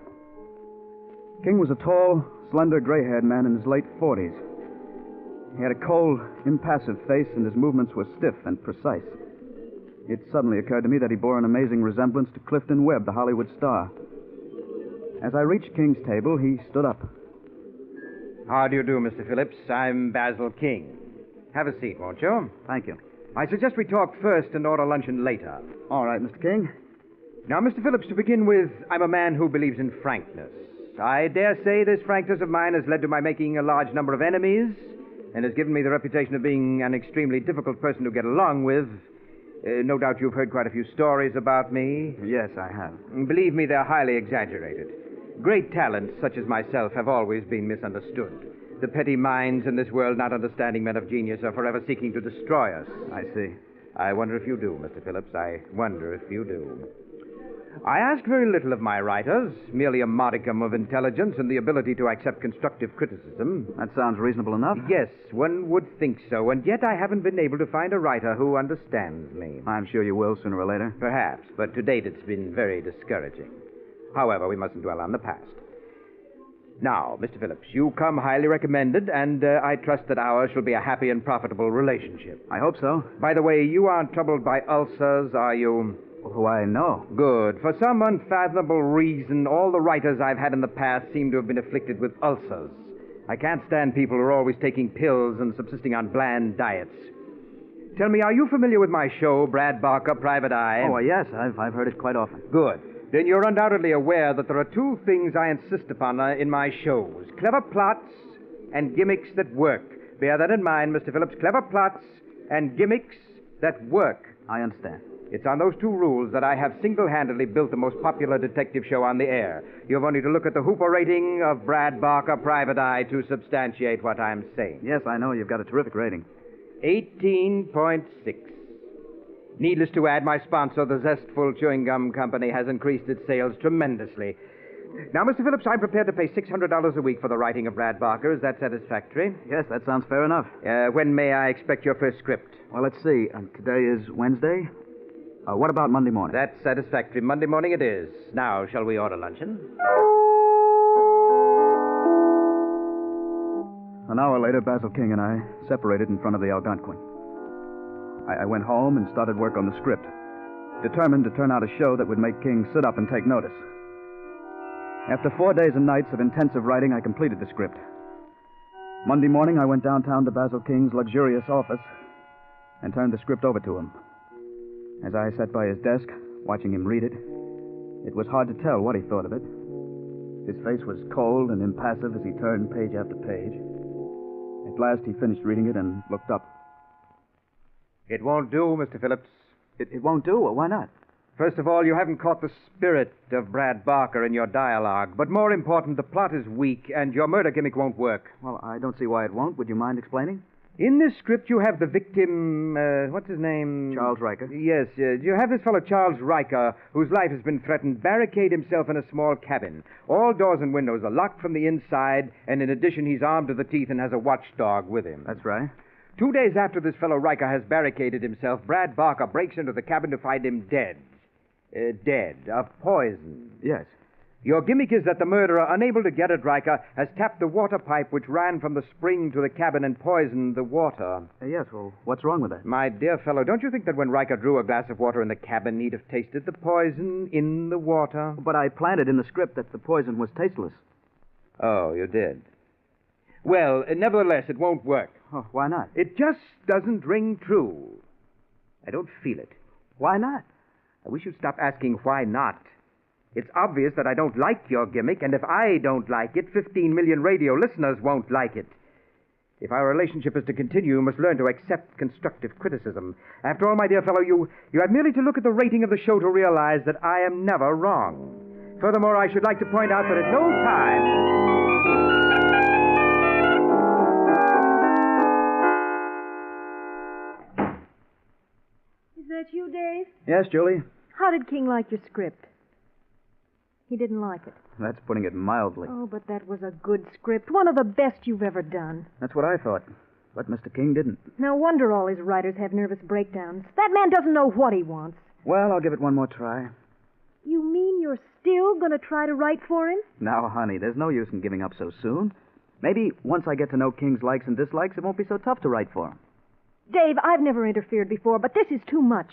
King was a tall, slender, gray-haired man in his late 40s. He had a cold, impassive face, and his movements were stiff and precise. It suddenly occurred to me that he bore an amazing resemblance to Clifton Webb, the Hollywood star. As I reached King's table, he stood up. How do you do, Mr. Phillips? I'm Basil King. Have a seat, won't you? Thank you. I suggest we talk first and order luncheon later. All right, Mr. King. Now, Mr. Phillips, to begin with, I'm a man who believes in frankness. I dare say this frankness of mine has led to my making a large number of enemies and has given me the reputation of being an extremely difficult person to get along with. No doubt you've heard quite a few stories about me. Yes, I have. Believe me, they're highly exaggerated. Great talents, such as myself, have always been misunderstood. The petty minds in this world, not understanding men of genius, are forever seeking to destroy us. I see. I wonder if you do, Mr. Phillips. I wonder if you do. I ask very little of my writers, merely a modicum of intelligence and the ability to accept constructive criticism. That sounds reasonable enough. Yes, one would think so, and yet I haven't been able to find a writer who understands me. I'm sure you will sooner or later. Perhaps, but to date it's been very discouraging. However, we mustn't dwell on the past. Now, Mr. Phillips, you come highly recommended, and I trust that ours shall be a happy and profitable relationship. I hope so. By the way, you aren't troubled by ulcers, are you? Why, no. Good. For some unfathomable reason, all the writers I've had in the past seem to have been afflicted with ulcers. I can't stand people who are always taking pills and subsisting on bland diets. Tell me, are you familiar with my show, Brad Barker, Private Eye? Oh, yes. I've heard it quite often. Good. Then you're undoubtedly aware that there are two things I insist upon in my shows. Clever plots and gimmicks that work. Bear that in mind, Mr. Phillips. Clever plots and gimmicks that work. I understand. It's on those two rules that I have single-handedly built the most popular detective show on the air. You've only to look at the Hooper rating of Brad Barker, Private Eye, to substantiate what I'm saying. Yes, I know. You've got a terrific rating. 18.6. Needless to add, my sponsor, the Zestful Chewing Gum Company, has increased its sales tremendously. Now, Mr. Phillips, I'm prepared to pay $600 a week for the writing of Brad Barker. Is that satisfactory? Yes, that sounds fair enough. When may I expect your first script? Well, let's see. Today is Wednesday. What about Monday morning? That's satisfactory. Monday morning it is. Now, shall we order luncheon? An hour later, Basil King and I separated in front of the Algonquin. I went home and started work on the script, determined to turn out a show that would make King sit up and take notice. After 4 days and nights of intensive writing, I completed the script. Monday morning, I went downtown to Basil King's luxurious office and turned the script over to him. As I sat by his desk, watching him read it, it was hard to tell what he thought of it. His face was cold and impassive as he turned page after page. At last, he finished reading it and looked up. It won't do, Mr. Phillips. It won't do? Well, why not? First of all, you haven't caught the spirit of Brad Barker in your dialogue. But more important, the plot is weak, and your murder gimmick won't work. Well, I don't see why it won't. Would you mind explaining? In this script, you have the victim, what's his name? Charles Riker. Yes, you have this fellow, Charles Riker, whose life has been threatened, barricade himself in a small cabin. All doors and windows are locked from the inside, and in addition, he's armed to the teeth and has a watchdog with him. That's right. 2 days after this fellow Riker has barricaded himself, Brad Barker breaks into the cabin to find him dead. Dead of poison. Yes. Your gimmick is that the murderer, unable to get at Riker, has tapped the water pipe which ran from the spring to the cabin and poisoned the water. Yes, well, what's wrong with that? My dear fellow, don't you think that when Riker drew a glass of water in the cabin, he'd have tasted the poison in the water? But I planted in the script that the poison was tasteless. Oh, you did? Well, nevertheless, it won't work. Oh, why not? It just doesn't ring true. I don't feel it. Why not? I wish you'd stop asking why not. It's obvious that I don't like your gimmick, and if I don't like it, 15 million radio listeners won't like it. If our relationship is to continue, you must learn to accept constructive criticism. After all, my dear fellow, you have merely to look at the rating of the show to realize that I am never wrong. Furthermore, I should like to point out that at no time... Is that you, Dave? Yes, Julie? How did King like your script? He didn't like it. That's putting it mildly. Oh, but that was a good script. One of the best you've ever done. That's what I thought. But Mr. King didn't. No wonder all his writers have nervous breakdowns. That man doesn't know what he wants. Well, I'll give it one more try. You mean you're still going to try to write for him? Now, honey, there's no use in giving up so soon. Maybe once I get to know King's likes and dislikes, it won't be so tough to write for him. Dave, I've never interfered before, but this is too much.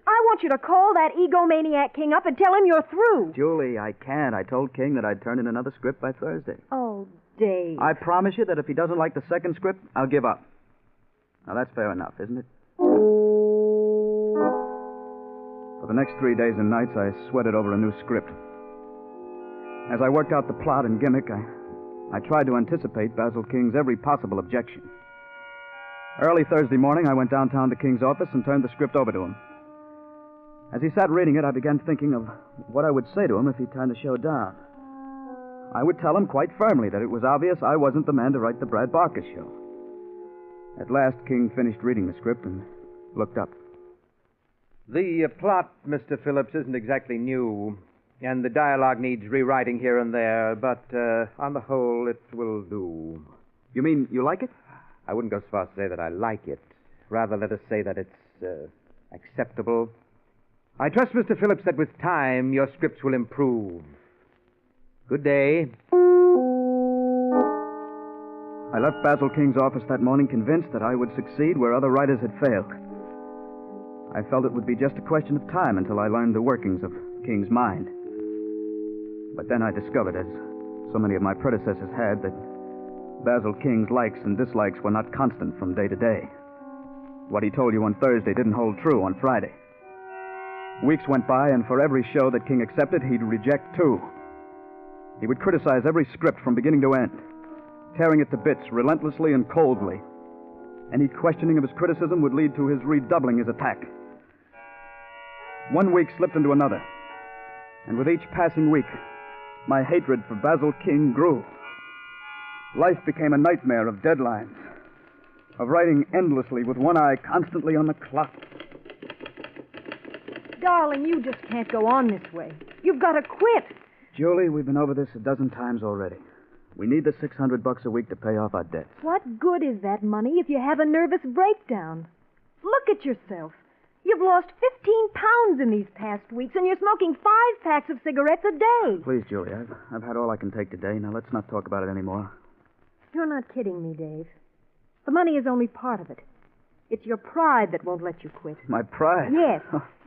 I want you to call that egomaniac King up and tell him you're through. Julie, I can't. I told King that I'd turn in another script by Thursday. Oh, Dave. I promise you that if he doesn't like the second script, I'll give up. Now, that's fair enough, isn't it? For the next 3 days and nights, I sweated over a new script. As I worked out the plot and gimmick, I tried to anticipate Basil King's every possible objection. Early Thursday morning, I went downtown to King's office and turned the script over to him. As he sat reading it, I began thinking of what I would say to him if he turned the show down. I would tell him quite firmly that it was obvious I wasn't the man to write the Brad Barker show. At last, King finished reading the script and looked up. The plot, Mr. Phillips, isn't exactly new, and the dialogue needs rewriting here and there, but on the whole, it will do. You mean you like it? I wouldn't go so far as to say that I like it. Rather, let us say that it's acceptable. I trust, Mr. Phillips, that with time your scripts will improve. Good day. I left Basil King's office that morning convinced that I would succeed where other writers had failed. I felt it would be just a question of time until I learned the workings of King's mind. But then I discovered, as so many of my predecessors had, that Basil King's likes and dislikes were not constant from day to day. What he told you on Thursday didn't hold true on Friday. Weeks went by, and for every show that King accepted, he'd reject two. He would criticize every script from beginning to end, tearing it to bits relentlessly and coldly. Any questioning of his criticism would lead to his redoubling his attack. One week slipped into another, and with each passing week, my hatred for Basil King grew. Life became a nightmare of deadlines, of writing endlessly with one eye constantly on the clock. Darling, you just can't go on this way. You've got to quit. Julie, we've been over this a dozen times already. We need the $600 a week to pay off our debts. What good is that money if you have a nervous breakdown? Look at yourself. You've lost 15 pounds in these past weeks, and you're smoking 5 packs of cigarettes a day. Please, Julie, I've had all I can take today. Now, let's not talk about it anymore. You're not kidding me, Dave. The money is only part of it. It's your pride that won't let you quit. My pride? Yes.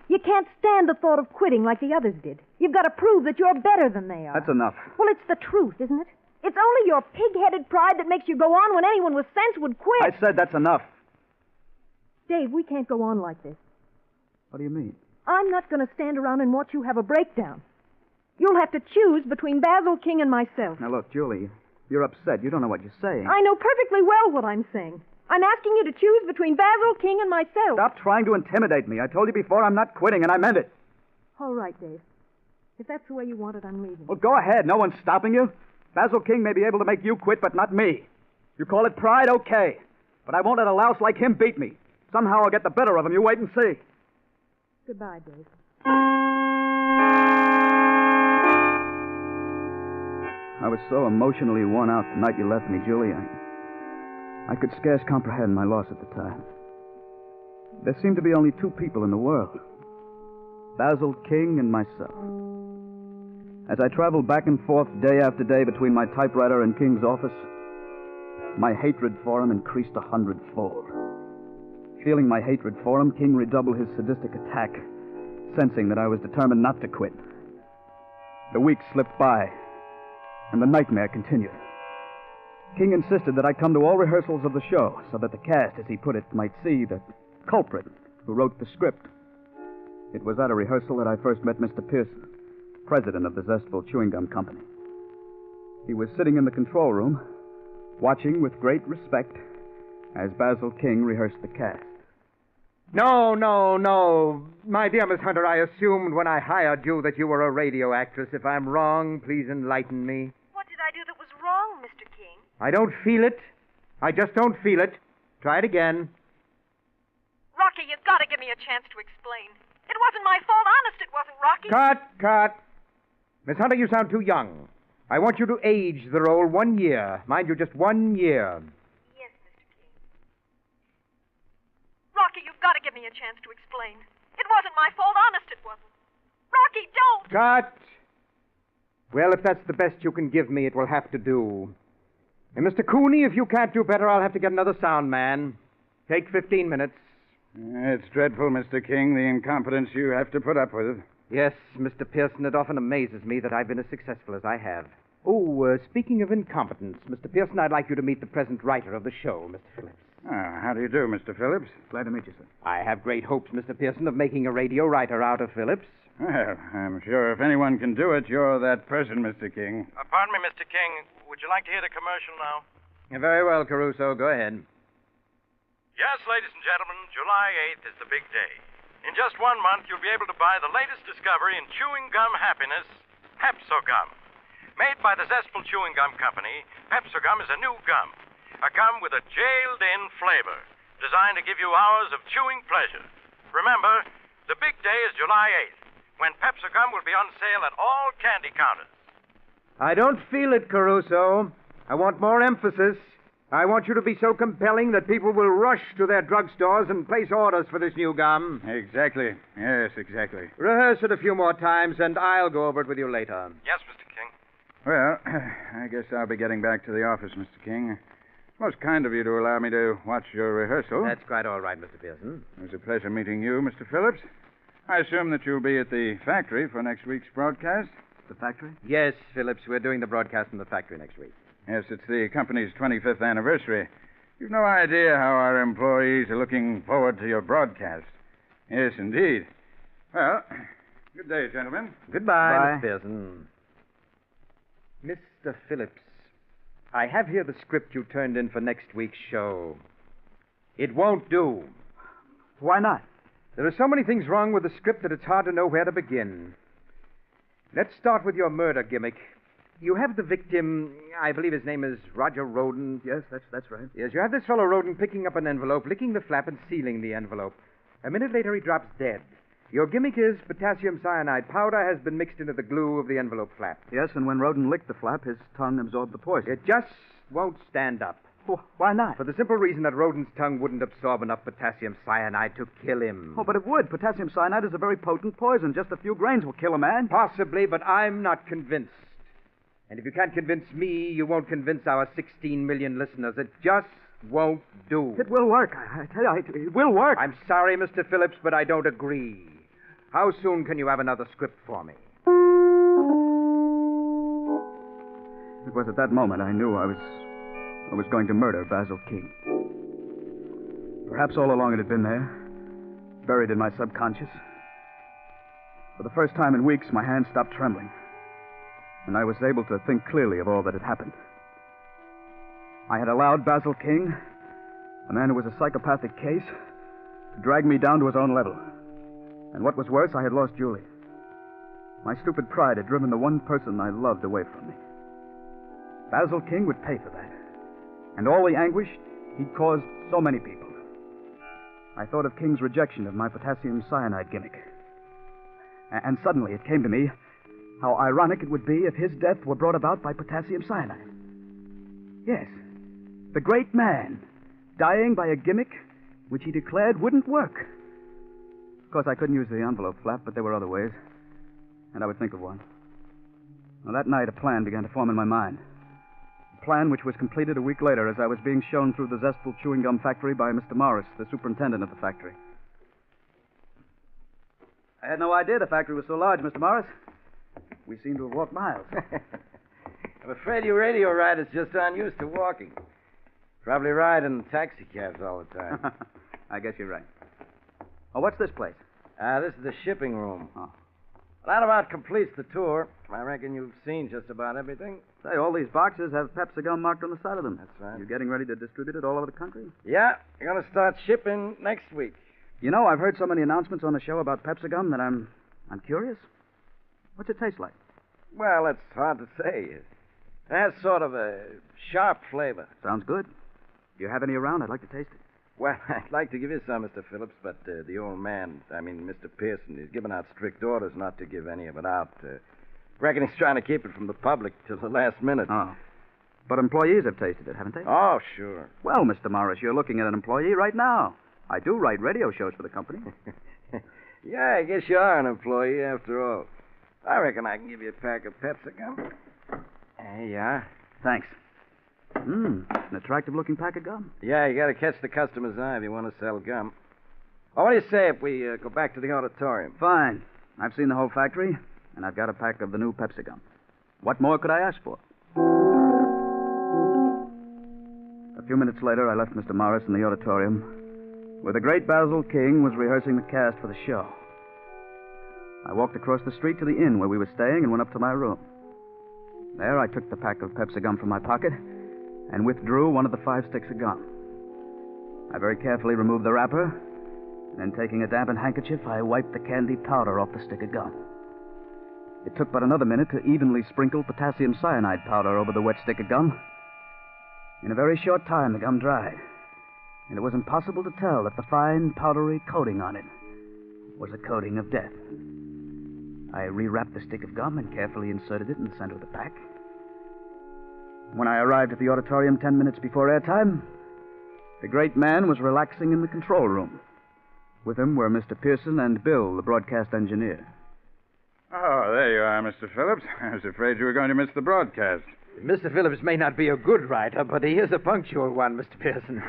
You can't stand the thought of quitting like the others did. You've got to prove that you're better than they are. That's enough. Well, it's the truth, isn't it? It's only your pig-headed pride that makes you go on when anyone with sense would quit. I said that's enough. Dave, we can't go on like this. What do you mean? I'm not going to stand around and watch you have a breakdown. You'll have to choose between Basil King and myself. Now, look, Julie, you're upset. You don't know what you're saying. I know perfectly well what I'm saying. I'm asking you to choose between Basil King and myself. Stop trying to intimidate me. I told you before I'm not quitting, and I meant it. All right, Dave. If that's the way you want it, I'm leaving. Well, go ahead. No one's stopping you. Basil King may be able to make you quit, but not me. You call it pride, okay. But I won't let a louse like him beat me. Somehow I'll get the better of him. You wait and see. Goodbye, Dave. I was so emotionally worn out the night you left me, Julie. I could scarce comprehend my loss at the time. There seemed to be only two people in the world. Basil King and myself. As I traveled back and forth day after day between my typewriter and King's office, my hatred for him increased 100-fold. Feeling my hatred for him, King redoubled his sadistic attack, sensing that I was determined not to quit. The weeks slipped by, and the nightmare continued. King insisted that I come to all rehearsals of the show so that the cast, as he put it, might see the culprit who wrote the script. It was at a rehearsal that I first met Mr. Pearson, president of the Zestful Chewing Gum Company. He was sitting in the control room, watching with great respect as Basil King rehearsed the cast. No. My dear Miss Hunter, I assumed when I hired you that you were a radio actress. If I'm wrong, please enlighten me. What did I do that was wrong, Mr. King? I don't feel it. I just don't feel it. Try it again. Rocky, you've got to give me a chance to explain. It wasn't my fault. Honest, it wasn't, Rocky. Cut. Miss Hunter, you sound too young. I want you to age the role 1 year. Mind you, just 1 year. Yes, Mr. King. Rocky, you've got to give me a chance to explain. It wasn't my fault. Honest, it wasn't. Rocky, don't! Cut! Well, if that's the best you can give me, it will have to do. And Mr. Cooney, if you can't do better, I'll have to get another sound man. Take 15 minutes. It's dreadful, Mr. King, the incompetence you have to put up with. Yes, Mr. Pearson, it often amazes me that I've been as successful as I have. Oh, speaking of incompetence, Mr. Pearson, I'd like you to meet the present writer of the show, Mr. Phillips. How do you do, Mr. Phillips? Glad to meet you, sir. I have great hopes, Mr. Pearson, of making a radio writer out of Phillips. Well, I'm sure if anyone can do it, you're that person, Mr. King. Pardon me, Mr. King. Would you like to hear the commercial now? Very well, Caruso. Go ahead. Yes, ladies and gentlemen, July 8th is the big day. In just 1 month, you'll be able to buy the latest discovery in chewing gum happiness, Pepso-Gum. Made by the Zestful Chewing Gum Company, Pepso-Gum is a new gum. A gum with a jailed-in flavor, designed to give you hours of chewing pleasure. Remember, the big day is July 8th, when Pepso-Gum will be on sale at all candy counters. I don't feel it, Caruso. I want more emphasis. I want you to be so compelling that people will rush to their drugstores and place orders for this new gum. Exactly. Yes, exactly. Rehearse it a few more times, and I'll go over it with you later. Yes, Mr. King. Well, I guess I'll be getting back to the office, Mr. King. It's most kind of you to allow me to watch your rehearsal. That's quite all right, Mr. Pearson. It was a pleasure meeting you, Mr. Phillips. I assume that you'll be at the factory for next week's broadcast? The factory? Yes, Phillips. We're doing the broadcast in the factory next week. Yes, it's the company's 25th anniversary. You've no idea how our employees are looking forward to your broadcast. Yes, indeed. Well, good day, gentlemen. Goodbye, Bye. Miss Pearson. Mr. Phillips, I have here the script you turned in for next week's show. It won't do. Why not? There are so many things wrong with the script that it's hard to know where to begin. Let's start with your murder gimmick. You have the victim, I believe his name is Roger Roden. Yes, that's right. Yes, you have this fellow Roden picking up an envelope, licking the flap, and sealing the envelope. A minute later, he drops dead. Your gimmick is potassium cyanide powder has been mixed into the glue of the envelope flap. Yes, and when Roden licked the flap, his tongue absorbed the poison. It just won't stand up. Why not? For the simple reason that Roden's tongue wouldn't absorb enough potassium cyanide to kill him. Oh, but it would. Potassium cyanide is a very potent poison. Just a few grains will kill a man. Possibly, but I'm not convinced. And if you can't convince me, you won't convince our 16 million listeners. It just won't do. It will work. I tell you, it will work. I'm sorry, Mr. Phillips, but I don't agree. How soon can you have another script for me? It was at that moment I knew I was going to murder Basil King. Perhaps all along it had been there, buried in my subconscious. For the first time in weeks, my hands stopped trembling, and I was able to think clearly of all that had happened. I had allowed Basil King, a man who was a psychopathic case, to drag me down to his own level. And what was worse, I had lost Julie. My stupid pride had driven the one person I loved away from me. Basil King would pay for that. And all the anguish he'd caused so many people. I thought of King's rejection of my potassium cyanide gimmick. And suddenly it came to me how ironic it would be if his death were brought about by potassium cyanide. Yes, the great man, dying by a gimmick which he declared wouldn't work. Of course, I couldn't use the envelope flap, but there were other ways, and I would think of one. Well, that night, a plan began to form in my mind. A plan which was completed a week later as I was being shown through the Zestful Chewing Gum factory by Mr. Morris, the superintendent of the factory. I had no idea the factory was so large, Mr. Morris. We seem to have walked miles. I'm afraid you radio riders just aren't used to walking. Probably ride in taxi cabs all the time. I guess you're right. Oh, what's this place? This is the shipping room. Oh. That about completes the tour. I reckon you've seen just about everything. Say, all these boxes have Pepsi gum marked on the side of them. That's right. You getting ready to distribute it all over the country? Yeah, you're going to start shipping next week. You know, I've heard so many announcements on the show about Pepsi gum that I'm curious. What's it taste like? Well, it's hard to say. It has sort of a sharp flavor. Sounds good. Do you have any around? I'd like to taste it. Well, I'd like to give you some, Mr. Phillips, but the old man, Mr. Pearson, he's given out strict orders not to give any of it out. Reckon he's trying to keep it from the public till the last minute. Oh. But employees have tasted it, haven't they? Oh, sure. Well, Mr. Morris, you're looking at an employee right now. I do write radio shows for the company. Yeah, I guess you are an employee after all. I reckon I can give you a pack of Pepsi gum. There you are. Thanks. An attractive-looking pack of gum. Yeah, you got to catch the customer's eye if you want to sell gum. Oh, what do you say if we go back to the auditorium? Fine. I've seen the whole factory, and I've got a pack of the new Pepsi gum. What more could I ask for? A few minutes later, I left Mr. Morris in the auditorium, where the great Basil King was rehearsing the cast for the show. I walked across the street to the inn where we were staying and went up to my room. There, I took the pack of Pepsi gum from my pocket and withdrew one of the 5 sticks of gum. I very carefully removed the wrapper, and then taking a dampened handkerchief, I wiped the candy powder off the stick of gum. It took but another minute to evenly sprinkle potassium cyanide powder over the wet stick of gum. In a very short time, the gum dried, and it was impossible to tell that the fine, powdery coating on it was a coating of death. I rewrapped the stick of gum and carefully inserted it in the center of the pack. When I arrived at the auditorium 10 minutes before airtime, the great man was relaxing in the control room. With him were Mr. Pearson and Bill, the broadcast engineer. Oh, there you are, Mr. Phillips. I was afraid you were going to miss the broadcast. Mr. Phillips may not be a good writer, but he is a punctual one, Mr. Pearson.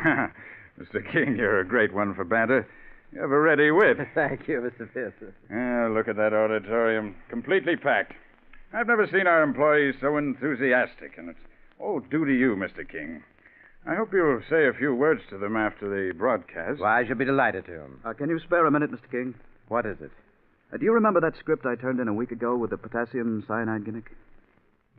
Mr. King, you're a great one for banter. You have a ready wit. Thank you, Mr. Pearson. Look at that auditorium. Completely packed. I've never seen our employees so enthusiastic, and it's all due to you, Mr. King. I hope you'll say a few words to them after the broadcast. Why, I shall be delighted to. Can you spare a minute, Mr. King? What is it? Do you remember that script I turned in a week ago with the potassium cyanide gimmick?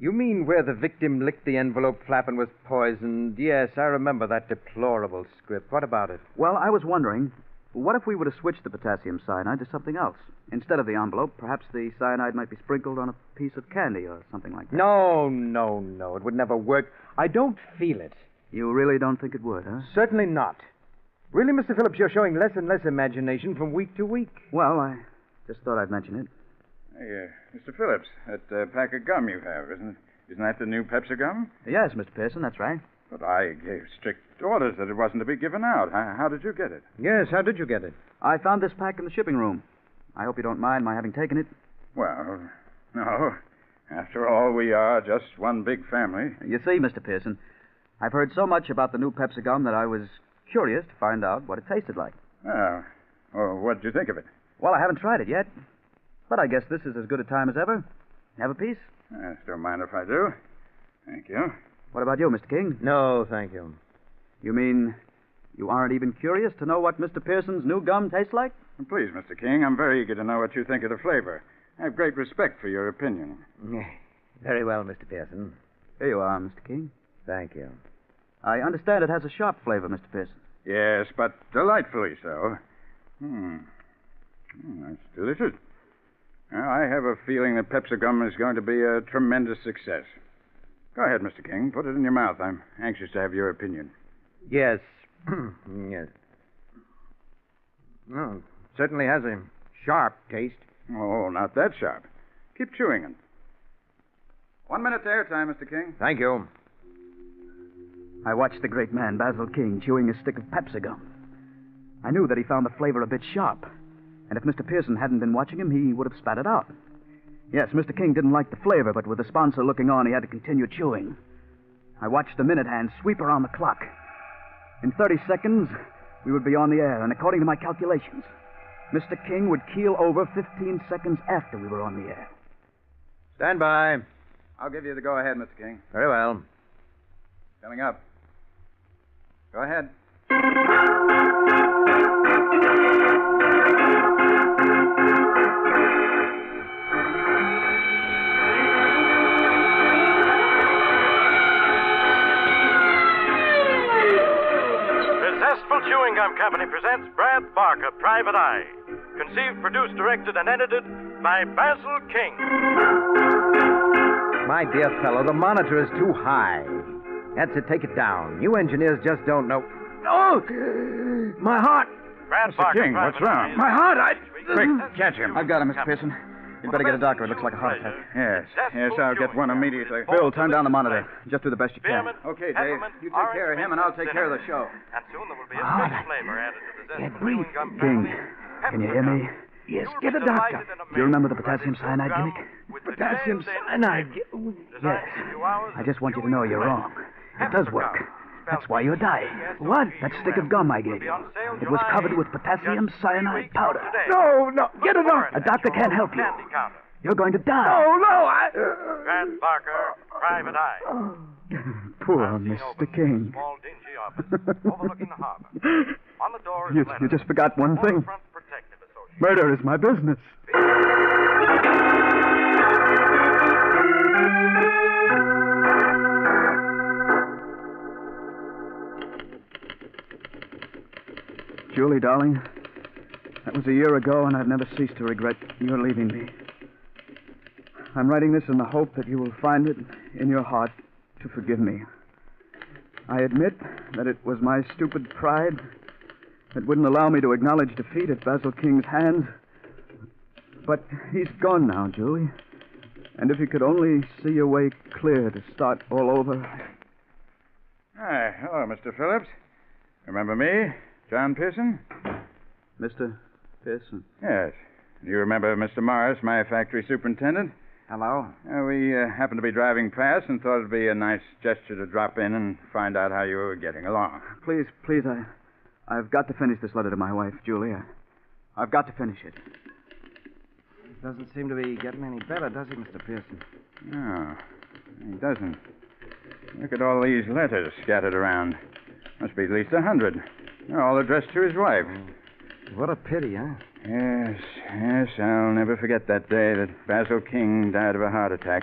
You mean where the victim licked the envelope flap and was poisoned? Yes, I remember that deplorable script. What about it? Well, I was wondering, what if we were to switch the potassium cyanide to something else? Instead of the envelope, perhaps the cyanide might be sprinkled on a piece of candy or something like that. No. It would never work. I don't feel it. You really don't think it would, huh? Certainly not. Really, Mr. Phillips, you're showing less and less imagination from week to week. Well, I just thought I'd mention it. Hey, Mr. Phillips, that pack of gum you have, isn't that the new Pepsi gum? Yes, Mr. Pearson, that's right. But I gave strict orders that it wasn't to be given out. How did you get it? Yes, how did you get it? I found this pack in the shipping room. I hope you don't mind my having taken it. Well, no. After all, we are just one big family. You see, Mr. Pearson, I've heard so much about the new Pepsi gum that I was curious to find out what it tasted like. Well, what did you think of it? Well, I haven't tried it yet. But I guess this is as good a time as ever. Have a piece? I don't mind if I do. Thank you. What about you, Mr. King? No, thank you. You mean you aren't even curious to know what Mr. Pearson's new gum tastes like? Please, Mr. King, I'm very eager to know what you think of the flavor. I have great respect for your opinion. Very well, Mr. Pearson. Here you are, Mr. King. Thank you. I understand it has a sharp flavor, Mr. Pearson. Yes, but delightfully so. That's delicious. Well, I have a feeling that Pepsi gum is going to be a tremendous success. Go ahead, Mr. King. Put it in your mouth. I'm anxious to have your opinion. Yes. Yes. Well, it certainly has a sharp taste. Oh, not that sharp. Keep chewing it. 1 minute to airtime, Mr. King. Thank you. I watched the great man, Basil King, chewing a stick of Pepsi gum. I knew that he found the flavor a bit sharp. And if Mr. Pearson hadn't been watching him, he would have spat it out. Yes, Mr. King didn't like the flavor, but with the sponsor looking on, he had to continue chewing. I watched the minute hand sweep around the clock. In 30 seconds, we would be on the air, and according to my calculations, Mr. King would keel over 15 seconds after we were on the air. Stand by. I'll give you the go-ahead, Mr. King. Very well. Coming up. Go ahead. Company presents Brad Barker, Private Eye. Conceived, produced, directed, and edited by Basil King. My dear fellow, the monitor is too high. That's it, take it down. You engineers just don't know. Oh! My heart! Brad Mr. Barker, King, what's Private wrong? Eye. My heart, Quick, catch him. I've got him, Mr. Pearson. You'd better get a doctor. It looks like a heart attack. Yes, I'll get one immediately. Bill, turn down the monitor. Just do the best you can. Okay, Dave. You take care of him, and I'll take care of the show. And soon there will be a special flavor added to the zest of chewing gum King, family. can you hear me? Yes, get a doctor. Do you remember the potassium cyanide gimmick? Potassium cyanide. Yes. I just want you to know you're wrong. It does work. That's why you're dying. What? That stick of gum I gave you. It was covered with potassium cyanide powder. No, get a doctor. A doctor can't help you. You're going to die. Brad Barker, Private Eye. Poor Mr. King. Small dingy office overlooking the harbor. On the door is a letter. You just forgot one thing. Waterfront Protective Association. Murder is my business. Julie, darling, that was a year ago, and I've never ceased to regret your leaving me. I'm writing this in the hope that you will find it in your heart to forgive me. I admit that it was my stupid pride that wouldn't allow me to acknowledge defeat at Basil King's hands. But he's gone now, Julie. And if you could only see your way clear to start all over. Hi, hello, Mr. Phillips. Remember me? John Pearson? Mr. Pearson? Yes. You remember Mr. Morris, my factory superintendent? Hello? We happened to be driving past and thought it'd be a nice gesture to drop in and find out how you were getting along. Please, I've got to finish this letter to my wife, Julie. I've got to finish it. Doesn't seem to be getting any better, does he, Mr. Pearson? No, he doesn't. Look at all these letters scattered around. Must be at least 100. They're all addressed to his wife. What a pity, huh? Yes, I'll never forget that day that Basil King died of a heart attack.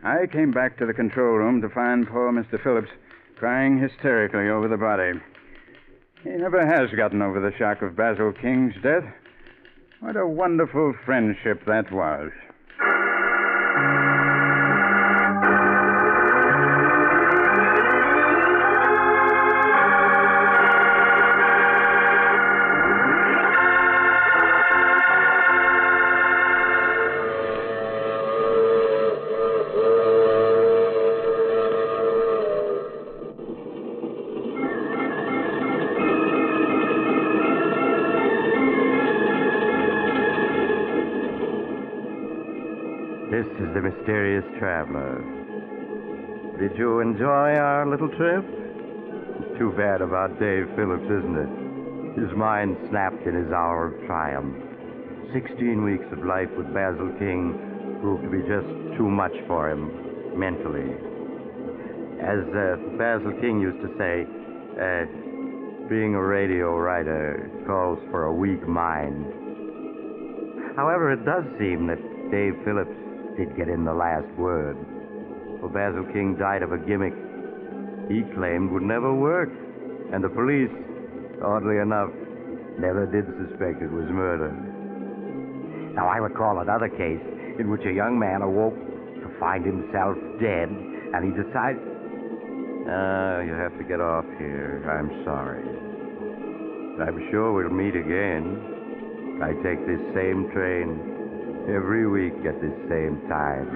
I came back to the control room to find poor Mr. Phillips crying hysterically over the body. He never has gotten over the shock of Basil King's death. What a wonderful friendship that was. This is the mysterious traveler. Did you enjoy our little trip? It's too bad about Dave Phillips, isn't it? His mind snapped in his hour of triumph. 16 weeks of life with Basil King proved to be just too much for him, mentally. As Basil King used to say, being a radio writer calls for a weak mind. However, it does seem that Dave Phillips did get in the last word. For Basil King died of a gimmick he claimed would never work. And the police, oddly enough, never did suspect it was murder. Now, I recall another case in which a young man awoke to find himself dead, and he decided... you have to get off here. I'm sorry. I'm sure we'll meet again. I take this same train every week at this same time.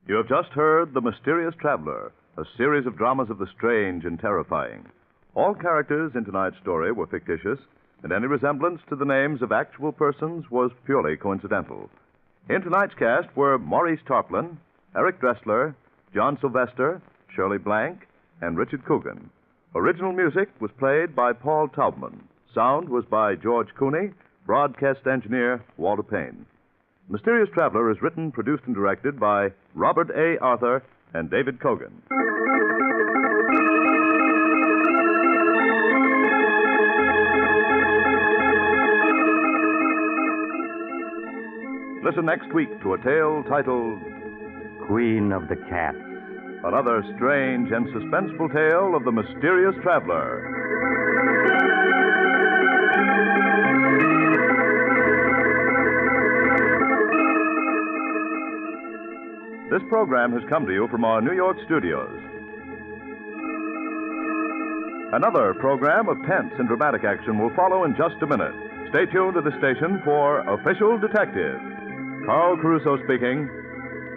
You have just heard The Mysterious Traveler, a series of dramas of the strange and terrifying. All characters in tonight's story were fictitious, and any resemblance to the names of actual persons was purely coincidental. In tonight's cast were Maurice Tarplin, Eric Dressler, John Sylvester, Shirley Blank, and Richard Coogan. Original music was played by Paul Taubman. Sound was by George Cooney, broadcast engineer Walter Payne. Mysterious Traveler is written, produced, and directed by Robert A. Arthur and David Cogan. listen next week to a tale titled Queen of the Cats. Another strange and suspenseful tale of the mysterious traveler. This program has come to you from our New York studios. Another program of tense and dramatic action will follow in just a minute. Stay tuned to the station for Official Detective. Carl Caruso speaking.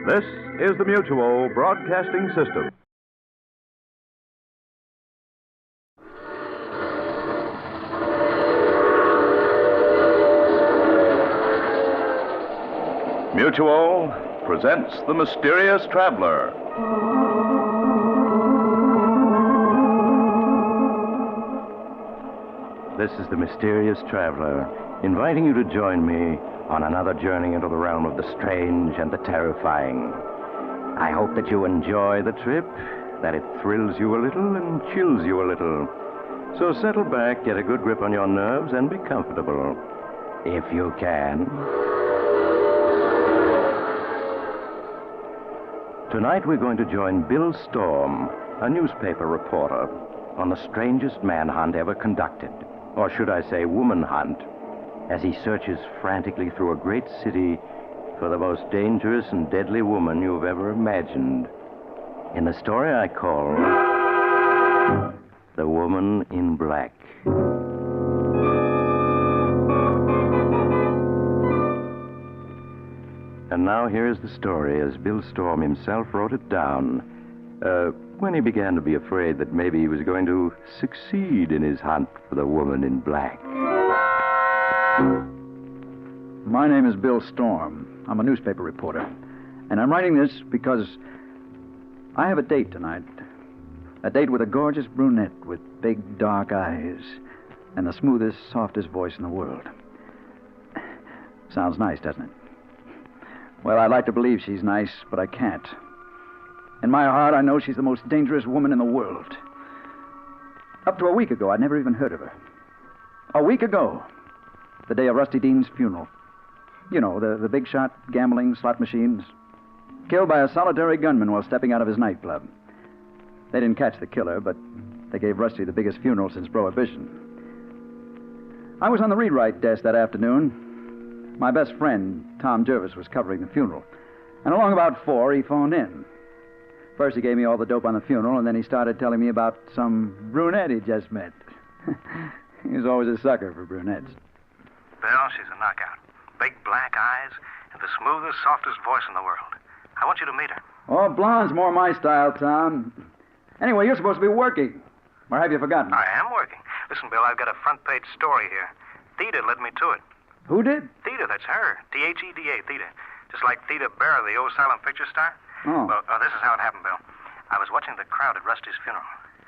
This is the Mutual Broadcasting System. Mutual presents The Mysterious Traveler. This is the Mysterious Traveler, inviting you to join me on another journey into the realm of the strange and the terrifying. I hope that you enjoy the trip, that it thrills you a little and chills you a little. So settle back, get a good grip on your nerves, and be comfortable, if you can. Tonight we're going to join Bill Storm, a newspaper reporter, on the strangest manhunt ever conducted, or should I say woman hunt, as he searches frantically through a great city for the most dangerous and deadly woman you've ever imagined. In the story I call The Woman in Black. And now here's the story as Bill Storm himself wrote it down when he began to be afraid that maybe he was going to succeed in his hunt for the woman in black. My name is Bill Storm. I'm a newspaper reporter. And I'm writing this because I have a date tonight. A date with a gorgeous brunette with big dark eyes and the smoothest, softest voice in the world. Sounds nice, doesn't it? Well, I'd like to believe she's nice, but I can't. In my heart, I know she's the most dangerous woman in the world. Up to a week ago, I'd never even heard of her. A week ago, the day of Rusty Dean's funeral. You know, the big shot gambling slot machines. Killed by a solitary gunman while stepping out of his nightclub. They didn't catch the killer, but they gave Rusty the biggest funeral since Prohibition. I was on the read-write desk that afternoon. My best friend, Tom Jervis, was covering the funeral. And along about 4, he phoned in. First, he gave me all the dope on the funeral, and then he started telling me about some brunette he just met. He was always a sucker for brunettes. Bill, she's a knockout. Big black eyes and the smoothest, softest voice in the world. I want you to meet her. Oh, blonde's more my style, Tom. Anyway, you're supposed to be working. Or have you forgotten? I am working. Listen, Bill, I've got a front-page story here. Theda led me to it. Who did? Theda, that's her. Theda, Theda. Just like Theda Barra, the old silent picture star. Oh. Well, this is how it happened, Bill. I was watching the crowd at Rusty's funeral.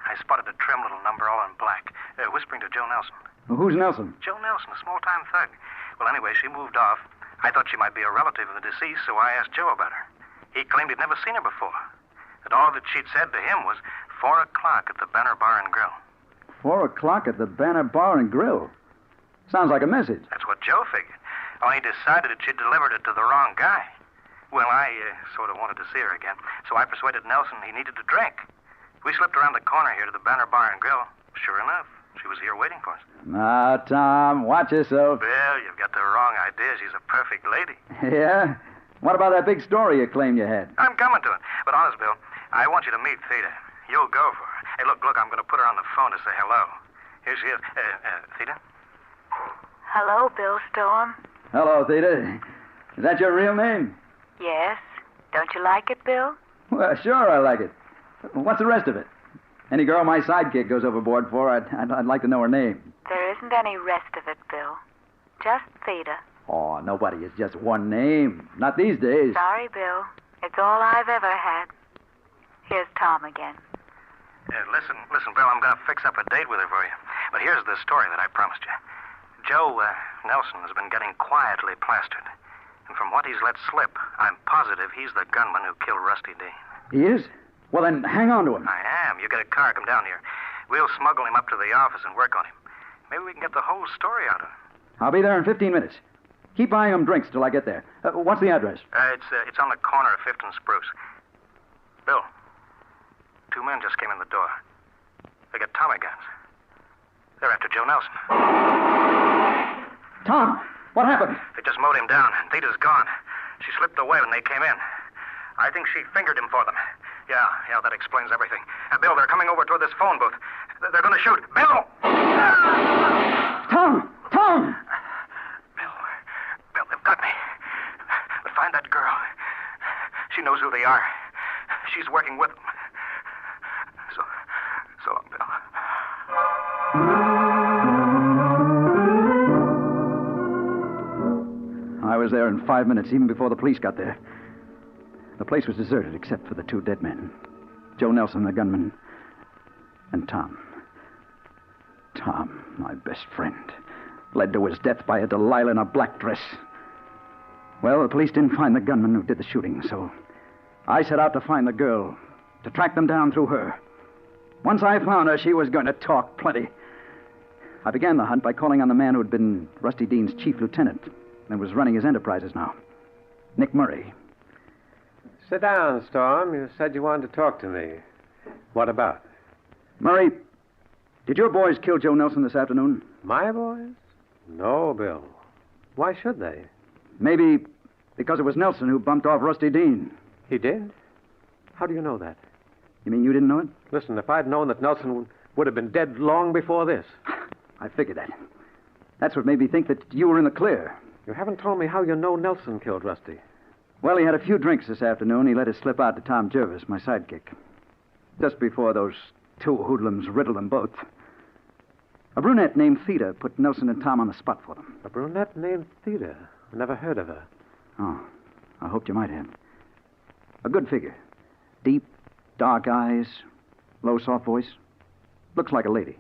I spotted a trim little number all in black, whispering to Joe Nelson. Well, who's Nelson? Joe Nelson, a small-time thug. Well, anyway, she moved off. I thought she might be a relative of the deceased, so I asked Joe about her. He claimed he'd never seen her before. That all that she'd said to him was 4 o'clock at the Banner Bar and Grill. 4 o'clock at the Banner Bar and Grill? Sounds like a message. That's what Joe figured. Only he decided that she'd delivered it to the wrong guy. Well, I sort of wanted to see her again, so I persuaded Nelson he needed a drink. We slipped around the corner here to the Banner Bar and Grill. Sure enough, she was here waiting for us. Now, Tom, watch yourself. Bill, you've got the wrong idea. She's a perfect lady. Yeah? What about that big story you claimed you had? I'm coming to it. But honest, Bill, I want you to meet Theda. You'll go for her. Hey, look, I'm going to put her on the phone to say hello. Here she is. Theda? Hello, Bill Storm. Hello, Theda. Is that your real name? Yes. Don't you like it, Bill? Well, sure I like it. What's the rest of it? Any girl my sidekick goes overboard for, I'd like to know her name. There isn't any rest of it, Bill. Just Theda. Oh, nobody is just one name. Not these days. Sorry, Bill. It's all I've ever had. Here's Tom again. Listen, Bill, I'm going to fix up a date with her for you. But here's the story that I promised you. Joe Nelson has been getting quietly plastered. And from what he's let slip, I'm positive he's the gunman who killed Rusty Dean. He is? Well, then hang on to him. I am. You get a car, come down here. We'll smuggle him up to the office and work on him. Maybe we can get the whole story out of him. I'll be there in 15 minutes. Keep buying them drinks till I get there. What's the address? It's on the corner of 5th and Spruce. Bill, 2 men just came in the door. They got Tommy guns. They're after Joe Nelson. Tom, what happened? They just mowed him down. Theta's gone. She slipped away when they came in. I think she fingered him for them. Yeah, that explains everything. Bill, they're coming over toward this phone booth. They're going to shoot. Bill! Tom! Bill, they've got me. But find that girl. She knows who they are. She's working with them. So long, Bill. I was there in 5 minutes, even before the police got there. The place was deserted except for the 2 dead men. Joe Nelson, the gunman, and Tom. Tom, my best friend, led to his death by a Delilah in a black dress. Well, the police didn't find the gunman who did the shooting, so I set out to find the girl, to track them down through her. Once I found her, she was going to talk plenty. I began the hunt by calling on the man who had been Rusty Dean's chief lieutenant and was running his enterprises now, Nick Murray. Sit down, Storm. You said you wanted to talk to me. What about? Murray, did your boys kill Joe Nelson this afternoon? My boys? No, Bill. Why should they? Maybe because it was Nelson who bumped off Rusty Dean. He did? How do you know that? You mean you didn't know it? Listen, if I'd known that Nelson would have been dead long before this. I figured that. That's what made me think that you were in the clear. You haven't told me how you know Nelson killed Rusty. Well, he had a few drinks this afternoon. He let it slip out to Tom Jervis, my sidekick. Just before those 2 hoodlums riddled them both. A brunette named Theta put Nelson and Tom on the spot for them. A brunette named Theta? I never heard of her. Oh, I hoped you might have. A good figure. Deep, dark eyes, low, soft voice. Looks like a lady.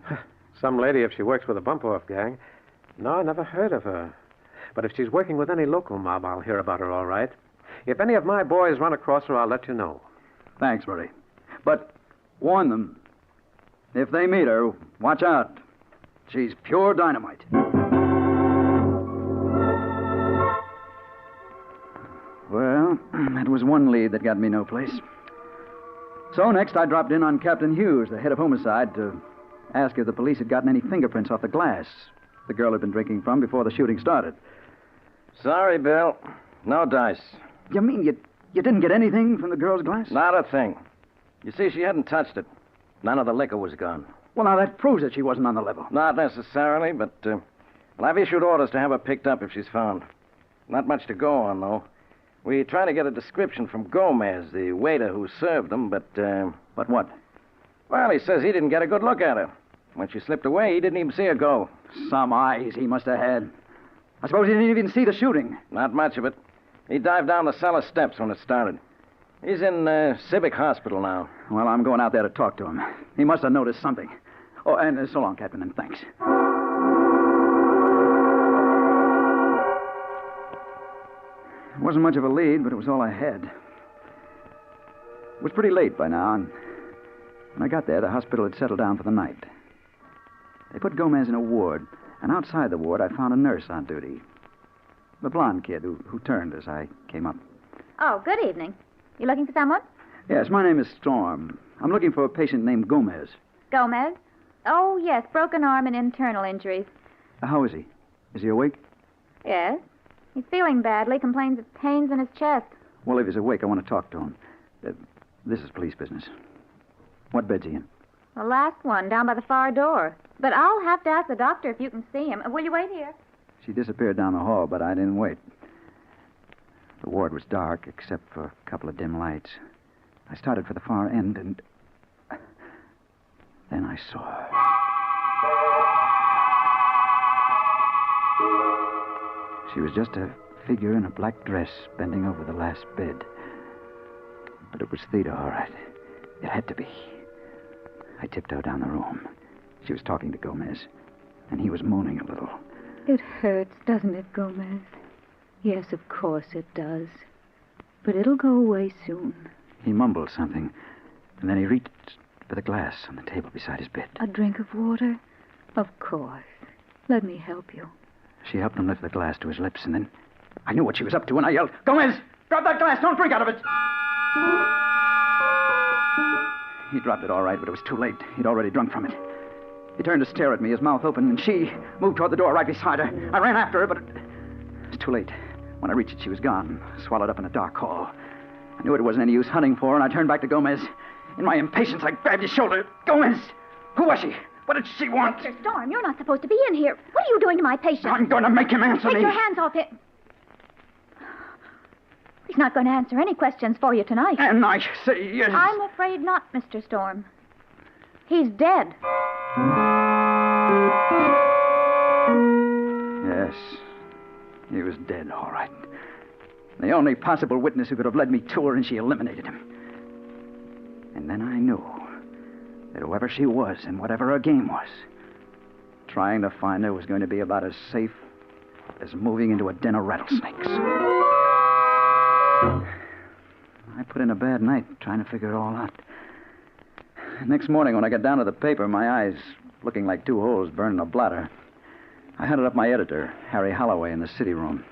Some lady if she works with a bump-off gang. No, I never heard of her. But if she's working with any local mob, I'll hear about her all right. If any of my boys run across her, I'll let you know. Thanks, Murray. But warn them. If they meet her, watch out. She's pure dynamite. Well, that was one lead that got me no place. So next I dropped in on Captain Hughes, the head of homicide, to ask if the police had gotten any fingerprints off the glass the girl had been drinking from before the shooting started. Sorry, Bill. No dice. You mean you didn't get anything from the girl's glass? Not a thing. You see, she hadn't touched it. None of the liquor was gone. Well, now that proves that she wasn't on the level. Not necessarily, but well, I've issued orders to have her picked up if she's found. Not much to go on, though. We tried to get a description from Gomez, the waiter who served them, but... But what? Well, he says he didn't get a good look at her. When she slipped away, he didn't even see her go. Some eyes he must have had. I suppose he didn't even see the shooting. Not much of it. He dived down the cellar steps when it started. He's in Civic Hospital now. Well, I'm going out there to talk to him. He must have noticed something. Oh, and so long, Captain, and thanks. It wasn't much of a lead, but it was all I had. It was pretty late by now, and when I got there, the hospital had settled down for the night. They put Gomez in a ward, and outside the ward, I found a nurse on duty. The blonde kid who turned as I came up. Oh, good evening. You looking for someone? Yes, my name is Storm. I'm looking for a patient named Gomez. Gomez? Oh, yes, broken arm and internal injuries. How is he? Is he awake? Yes. He's feeling badly, complains of pains in his chest. Well, if he's awake, I want to talk to him. This is police business. What bed's he in? The last one, down by the far door. But I'll have to ask the doctor if you can see him. Will you wait here? She disappeared down the hall, but I didn't wait. The ward was dark, except for a couple of dim lights. I started for the far end, and then I saw her. She was just a figure in a black dress bending over the last bed. But it was Theta, all right. It had to be. I tiptoed down the room. She was talking to Gomez, and he was moaning a little. It hurts, doesn't it, Gomez? Yes, of course it does. But it'll go away soon. He mumbled something, and then he reached for the glass on the table beside his bed. A drink of water? Of course. Let me help you. She helped him lift the glass to his lips, and then I knew what she was up to, and I yelled, Gomez, grab that glass. Don't drink out of it. He dropped it all right, but it was too late. He'd already drunk from it. He turned to stare at me, his mouth open, and she moved toward the door right beside her. I ran after her, but it was too late. When I reached it, she was gone, swallowed up in a dark hall. I knew it wasn't any use hunting for her, and I turned back to Gomez. In my impatience, I grabbed his shoulder. Gomez! Who was she? What did she want? Mr. Storm, you're not supposed to be in here. What are you doing to my patient? I'm going to make him answer me. Take your hands off him. He's not going to answer any questions for you tonight. And I say yes. I'm afraid not, Mr. Storm. He's dead. Yes. He was dead, all right. The only possible witness who could have led me to her, and she eliminated him. And then I knew that whoever she was and whatever her game was, trying to find her was going to be about as safe as moving into a den of rattlesnakes. I put in a bad night trying to figure it all out. Next morning, when I got down to the paper, my eyes looking like two holes burned in a bladder, I hunted up my editor, Harry Holloway, in the city room.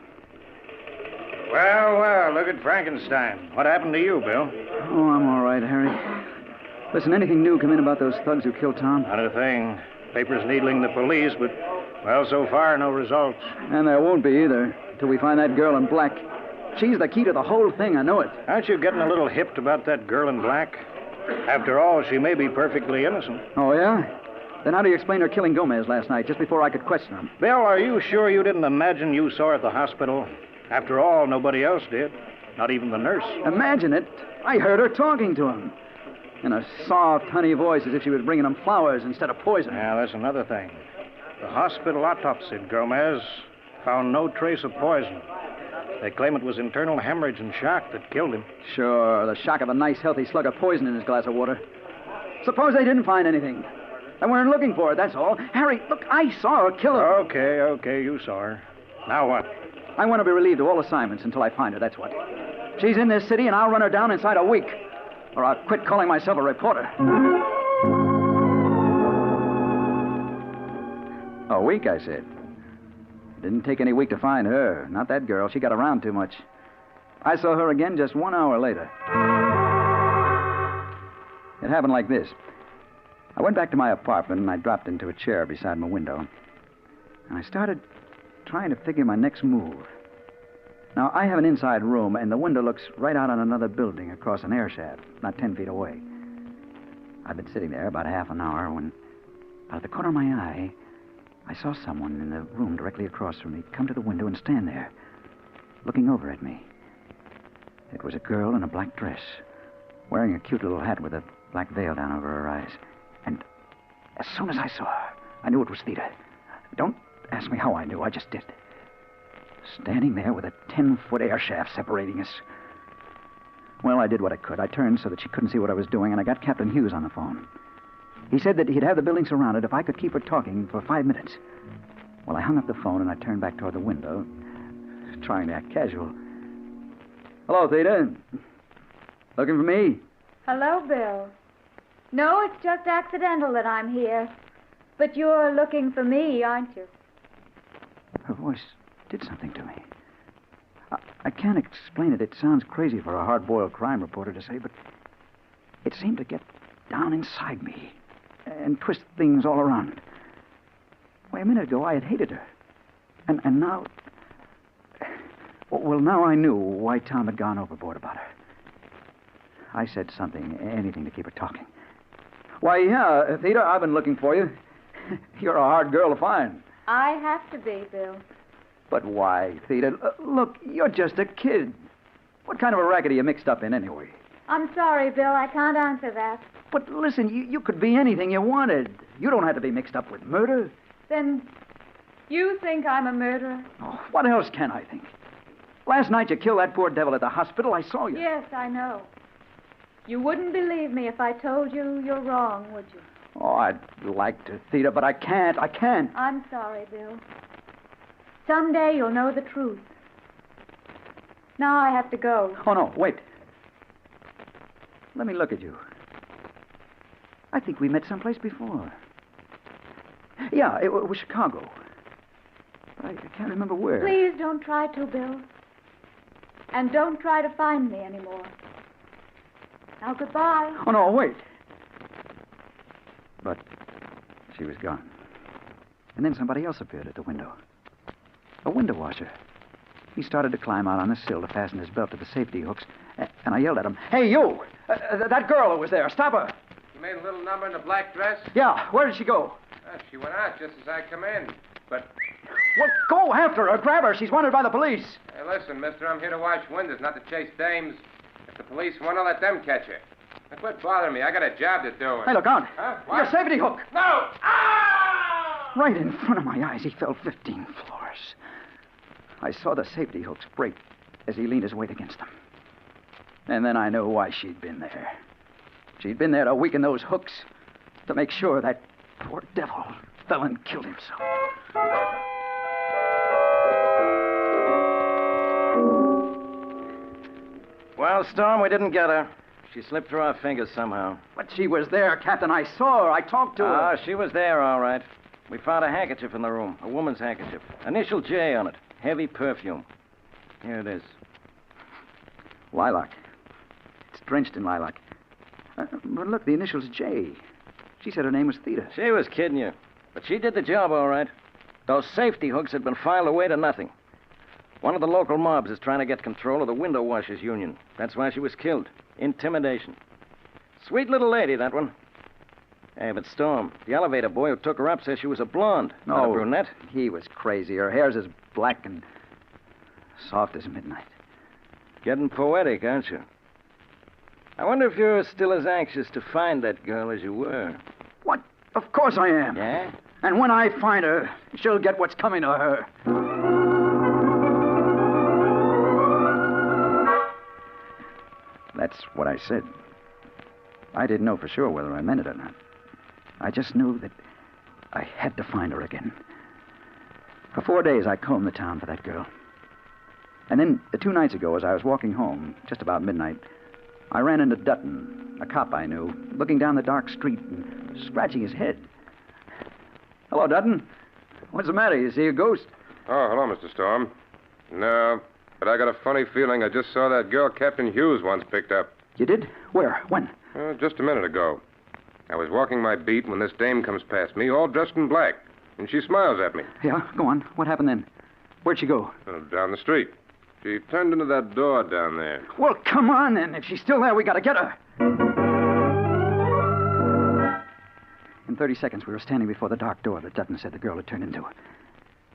Well, look at Frankenstein. What happened to you, Bill? Oh, I'm all right, Harry. Listen, anything new come in about those thugs who killed Tom? Not a thing. Paper's needling the police, but, well, so far, no results. And there won't be either, till we find that girl in black. She's the key to the whole thing, I know it. Aren't you getting a little hipped about that girl in black? After all, she may be perfectly innocent. Oh, yeah? Then how do you explain her killing Gomez last night, just before I could question him? Bill, are you sure you didn't imagine you saw her at the hospital? After all, nobody else did. Not even the nurse. Imagine it. I heard her talking to him. In a soft, honey voice, as if she was bringing him flowers instead of poison. Yeah, that's another thing. The hospital autopsied Gomez. Found no trace of poison. They claim it was internal hemorrhage and shock that killed him. Sure, the shock of a nice, healthy slug of poison in his glass of water. Suppose they didn't find anything. They weren't looking for it, that's all. Harry, look, I saw her kill her. Okay, you saw her. Now what? I want to be relieved of all assignments until I find her, that's what. She's in this city, and I'll run her down inside a week. Or I'll quit calling myself a reporter. A week, I said. Didn't take any week to find her. Not that girl. She got around too much. I saw her again just 1 hour later. It happened like this. I went back to my apartment, and I dropped into a chair beside my window. And I started trying to figure my next move. Now, I have an inside room, and the window looks right out on another building across an air shaft, not 10 feet away. I'd been sitting there about half an hour when, out of the corner of my eye, I saw someone in the room directly across from me come to the window and stand there, looking over at me. It was a girl in a black dress, wearing a cute little hat with a black veil down over her eyes. And as soon as I saw her, I knew it was Theda. Don't ask me how I knew, I just did. Standing there with a 10-foot air shaft separating us. Well, I did what I could. I turned so that she couldn't see what I was doing, and I got Captain Hughes on the phone. He said that he'd have the building surrounded if I could keep her talking for 5 minutes. Well, I hung up the phone, and I turned back toward the window, trying to act casual. Hello, Theda. Looking for me? Hello, Bill. No, it's just accidental that I'm here. But you're looking for me, aren't you? Her voice did something to me. I can't explain it. It sounds crazy for a hard-boiled crime reporter to say, but it seemed to get down inside me and twist things all around. Why, a minute ago, I had hated her. And now... Well, now I knew why Tom had gone overboard about her. I said something, anything to keep her talking. Why, yeah, Theda, I've been looking for you. You're a hard girl to find. I have to be, Bill. But why, Theda? Look, you're just a kid. What kind of a racket are you mixed up in, anyway? I'm sorry, Bill. I can't answer that. But listen, you could be anything you wanted. You don't have to be mixed up with murder. Then you think I'm a murderer? Oh, what else can I think? Last night you killed that poor devil at the hospital. I saw you. Yes, I know. You wouldn't believe me if I told you you're wrong, would you? Oh, I'd like to, Theda, but I can't. I can't. I'm sorry, Bill. Someday you'll know the truth. Now I have to go. Oh, no, wait. Let me look at you. I think we met someplace before. Yeah, it was Chicago. But I can't remember where. Please don't try to, Bill. And don't try to find me anymore. Now, goodbye. Oh, no, wait. But she was gone. And then somebody else appeared at the window. A window washer. He started to climb out on the sill to fasten his belt to the safety hooks, and I yelled at him, "Hey, you! That girl who was there, stop her!" You made a little number in the black dress? Yeah, where did she go? She went out just as I come in. But... Well, go after her. Grab her. She's wanted by the police. Hey, listen, mister, I'm here to watch windows, not to chase dames. If the police want to, let them catch her. Now, quit bothering me. I got a job to do. Hey, look out. Huh? Your safety hook. No! Right in front of my eyes, he fell 15 floors. I saw the safety hooks break as he leaned his weight against them. And then I knew why she'd been there. She'd been there to weaken those hooks, to make sure that poor devil fell and killed himself. Well, Storm, we didn't get her. She slipped through our fingers somehow. But she was there, Captain. I saw her. I talked to her. Ah, she was there, all right. We found a handkerchief in the room, a woman's handkerchief. Initial J on it. Heavy perfume. Here it is. Lilac. It's drenched in lilac. But look, the initials J. She said her name was Theta. She was kidding you. But she did the job, all right. Those safety hooks had been filed away to nothing. One of the local mobs is trying to get control of the window washers union. That's why she was killed. Intimidation. Sweet little lady, that one. Hey, but Storm, the elevator boy who took her up says she was a blonde, not a brunette. He was crazy. Her hair's as black and soft as midnight. Getting poetic, aren't you? I wonder if you're still as anxious to find that girl as you were. What? Of course I am. Yeah? And when I find her, she'll get what's coming to her. That's what I said. I didn't know for sure whether I meant it or not. I just knew that I had to find her again. For 4 days, I combed the town for that girl. And then, 2 nights ago, as I was walking home, just about midnight, I ran into Dutton, a cop I knew, looking down the dark street and scratching his head. Hello, Dutton. What's the matter? You see a ghost? Oh, hello, Mr. Storm. No, but I got a funny feeling I just saw that girl Captain Hughes once picked up. You did? Where? When? Just a minute ago. I was walking my beat when this dame comes past me, all dressed in black, and she smiles at me. Yeah, go on. What happened then? Where'd she go? Down the street. She turned into that door down there. Well, come on, then. If she's still there, we gotta get her. In 30 seconds, we were standing before the dark door that Dutton said the girl had turned into.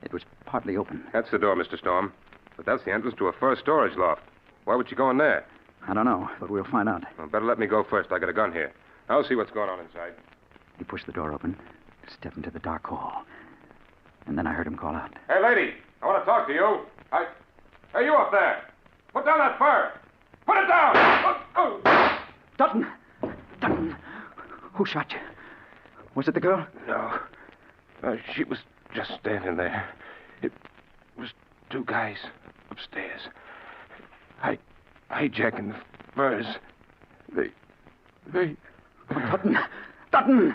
It was partly open. That's the door, Mr. Storm. But that's the entrance to a first storage loft. Why would she go in there? I don't know, but we'll find out. Well, better let me go first. I got a gun here. I'll see what's going on inside. He pushed the door open, stepped into the dark hall. And then I heard him call out. Hey, lady, I want to talk to you. Hey, you up there. Put down that fur. Put it down. Dutton! Dutton! Who shot you? Was it the girl? No. She was just standing there. It was 2 guys upstairs. Hijacking the furs. They... Dutton! Dutton!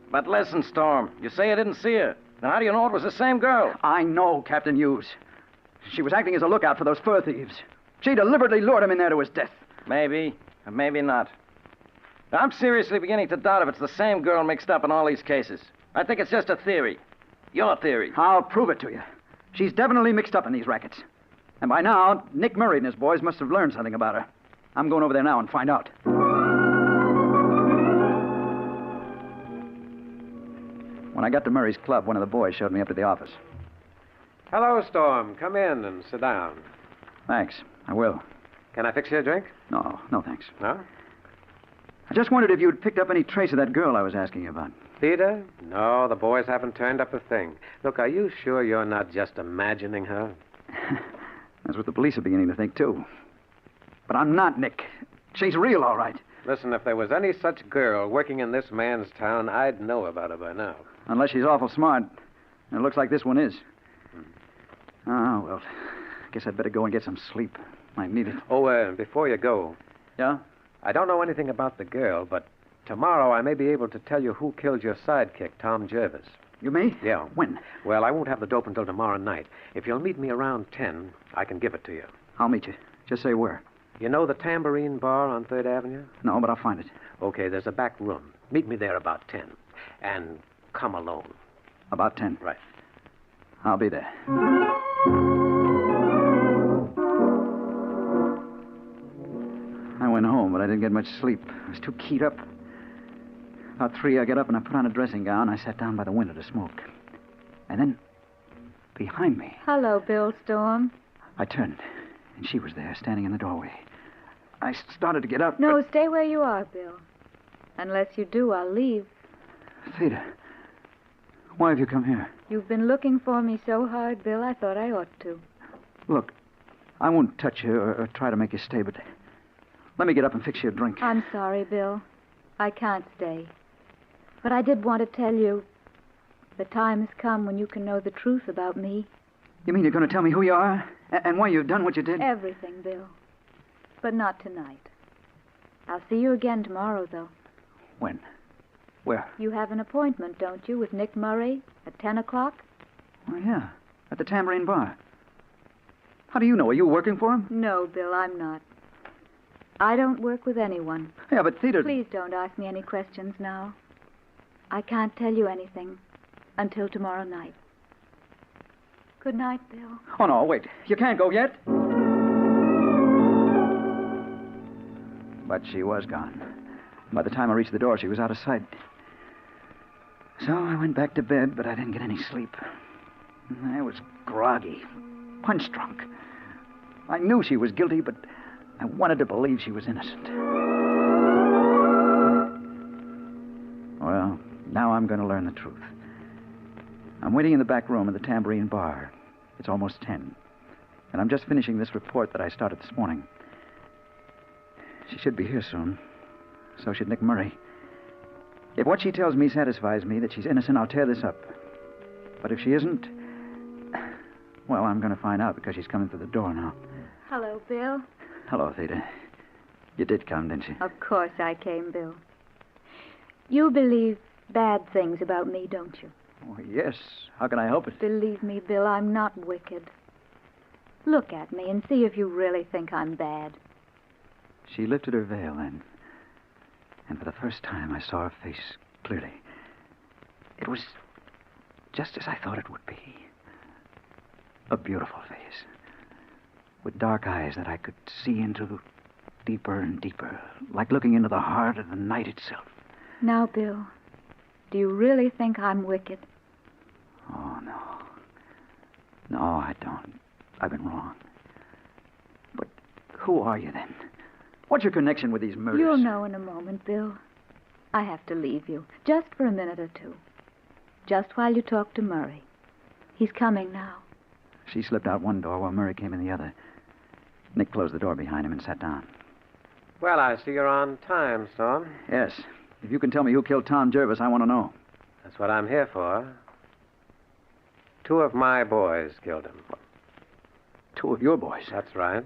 But listen, Storm. You say you didn't see her. Then how do you know it was the same girl? I know, Captain Hughes. She was acting as a lookout for those fur thieves. She deliberately lured him in there to his death. Maybe, or maybe not. I'm seriously beginning to doubt if it's the same girl mixed up in all these cases. I think it's just a theory. Your theory. I'll prove it to you. She's definitely mixed up in these rackets. And by now, Nick Murray and his boys must have learned something about her. I'm going over there now and find out. When I got to Murray's club, one of the boys showed me up to the office. Hello, Storm. Come in and sit down. Thanks. I will. Can I fix you a drink? No, thanks. No? I just wondered if you'd picked up any trace of that girl I was asking you about. Theta? No, the boys haven't turned up a thing. Look, are you sure you're not just imagining her? That's what the police are beginning to think, too. But I'm not, Nick. She's real, all right. Listen, if there was any such girl working in this man's town, I'd know about her by now. Unless she's awful smart. And it looks like this one is. Oh, well, I guess I'd better go and get some sleep. Might need it. Oh, before you go. Yeah? I don't know anything about the girl, but tomorrow I may be able to tell you who killed your sidekick, Tom Jervis. You may? Yeah. When? Well, I won't have the dope until tomorrow night. If you'll meet me around 10, I can give it to you. I'll meet you. Just say where. You know the Tambourine Bar on 3rd Avenue? No, but I'll find it. Okay, there's a back room. Meet me there about 10. And come alone. About 10. Right. I'll be there. I went home, but I didn't get much sleep. I was too keyed up. About 3, I got up and I put on a dressing gown. I sat down by the window to smoke. And then, behind me, Hello, Bill Storm. I turned, and she was there, standing in the doorway. I started to get up. No, stay where you are, Bill. Unless you do, I'll leave. Theda, why have you come here? You've been looking for me so hard, Bill, I thought I ought to. Look, I won't touch you or try to make you stay, but let me get up and fix you a drink. I'm sorry, Bill. I can't stay. But I did want to tell you the time has come when you can know the truth about me. You mean you're going to tell me who you are and why you've done what you did? Everything, Bill. But not tonight. I'll see you again tomorrow, though. When? Where? You have an appointment, don't you, with Nick Murray at 10 o'clock? Oh, yeah. At the Tambourine Bar. How do you know? Are you working for him? No, Bill, I'm not. I don't work with anyone. Yeah, but Theda... Please don't ask me any questions now. I can't tell you anything until tomorrow night. Good night, Bill. Oh, no, wait. You can't go yet. But she was gone. By the time I reached the door, she was out of sight. So I went back to bed, but I didn't get any sleep. I was groggy, punch-drunk. I knew she was guilty, but I wanted to believe she was innocent. Well, now I'm going to learn the truth. I'm waiting in the back room at the Tambourine Bar. It's almost 10. And I'm just finishing this report that I started this morning. She should be here soon. So should Nick Murray. If what she tells me satisfies me that she's innocent, I'll tear this up. But if she isn't, well, I'm going to find out because she's coming through the door now. Hello, Bill. Hello, Theda. You did come, didn't you? Of course I came, Bill. You believe bad things about me, don't you? Oh, yes. How can I help it? Believe me, Bill, I'm not wicked. Look at me and see if you really think I'm bad. She lifted her veil then. And for the first time, I saw her face clearly. It was just as I thought it would be. A beautiful face. With dark eyes that I could see into deeper and deeper, like looking into the heart of the night itself. Now, Bill, do you really think I'm wicked? Oh, no. No, I don't. I've been wrong. But who are you then? What's your connection with these murders? You'll know in a moment, Bill. I have to leave you, just for a minute or two. Just while you talk to Murray. He's coming now. She slipped out one door while Murray came in the other. Nick closed the door behind him and sat down. Well, I see you're on time, Storm. Yes. If you can tell me who killed Tom Jervis, I want to know. That's what I'm here for. 2 of my boys killed him. 2 of your boys? That's right.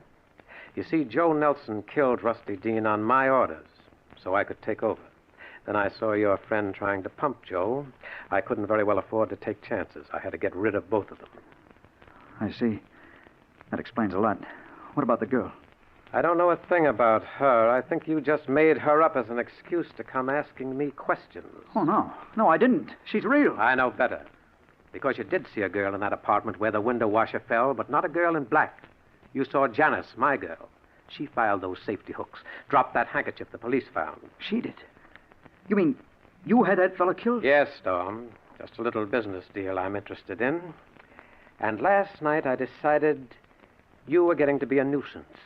You see, Joe Nelson killed Rusty Dean on my orders, so I could take over. Then I saw your friend trying to pump Joe. I couldn't very well afford to take chances. I had to get rid of both of them. I see. That explains a lot. What about the girl? I don't know a thing about her. I think you just made her up as an excuse to come asking me questions. Oh, no. No, I didn't. She's real. I know better. Because you did see a girl in that apartment where the window washer fell, but not a girl in black. You saw Janice, my girl. She filed those safety hooks, dropped that handkerchief the police found. She did? You mean you had that fella killed? Yes, Storm. Just a little business deal I'm interested in. And last night I decided you were getting to be a nuisance.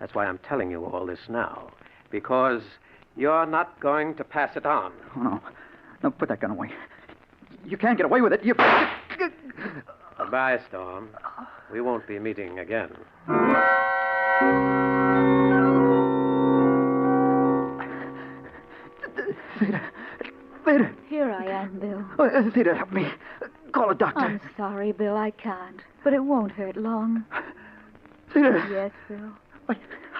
That's why I'm telling you all this now. Because you're not going to pass it on. Oh, no. No, put that gun away. You can't get away with it. You... Goodbye, Storm. We won't be meeting again. Theda. Here I am, Bill. Oh, Theda, help me. Call a doctor. I'm sorry, Bill, I can't. But it won't hurt long. Theda. Yes, Bill.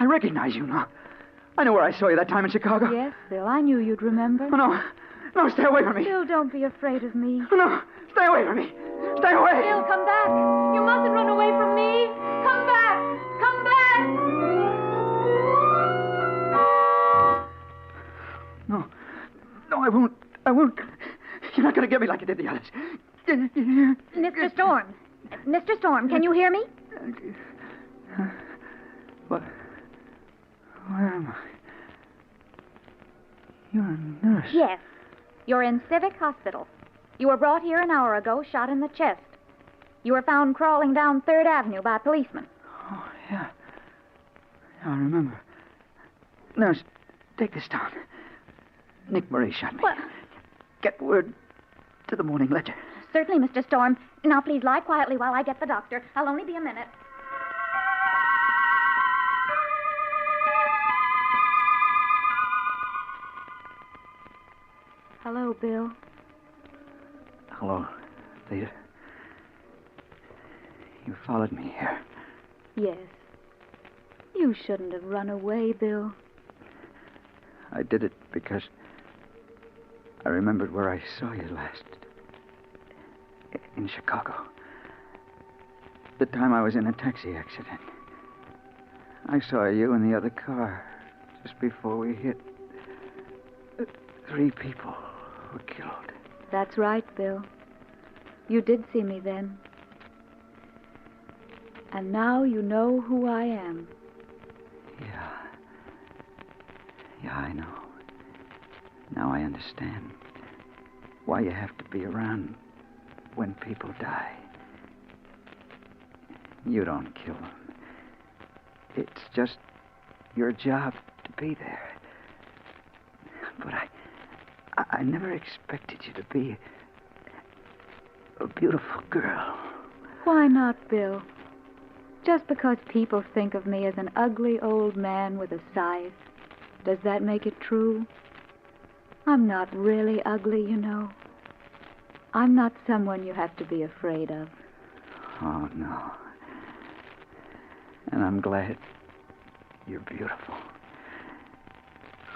I recognize you now. I know where I saw you that time in Chicago. Yes, Bill, I knew you'd remember. Oh, no. No, stay away from me. Bill, don't be afraid of me. No, stay away from me. Stay away. Bill, come back. You mustn't run away from me. Come back. Come back. No, I won't. I won't. You're not going to get me like you did the others. Mr. Storm. Mr. Storm, can you hear me? What? Where am I? You're a nurse. Yes. You're in Civic Hospital. You were brought here an hour ago, shot in the chest. You were found crawling down 3rd Avenue by policemen. Oh, yeah. I remember. Nurse, take this down. Nick Murray shot me. What? Get word to the Morning Ledger. Certainly, Mr. Storm. Now, please lie quietly while I get the doctor. I'll only be a minute. Hello, Bill. Hello, Thea. You followed me here. Yes. You shouldn't have run away, Bill. I did it because I remembered where I saw you last. In Chicago. The time I was in a taxi accident. I saw you in the other car just before we hit. 3 people were killed. That's right, Bill. You did see me then. And now you know who I am. Yeah, I know. Now I understand why you have to be around when people die. You don't kill them. It's just your job to be there. But I never expected you to be a beautiful girl. Why not, Bill? Just because people think of me as an ugly old man with a scythe, does that make it true? I'm not really ugly, you know. I'm not someone you have to be afraid of. Oh, no. And I'm glad you're beautiful.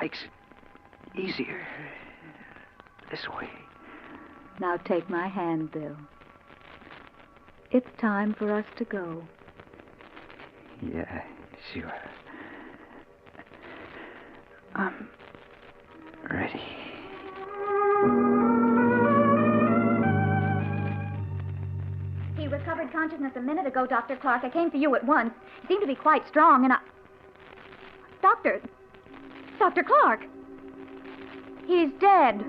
Makes it easier this way. Now take my hand, Bill. It's time for us to go. Yeah, sure. I'm ready. He recovered consciousness a minute ago, Dr. Clark. I came for you at once. He seemed to be quite strong, and I... Dr. Clark! He's dead.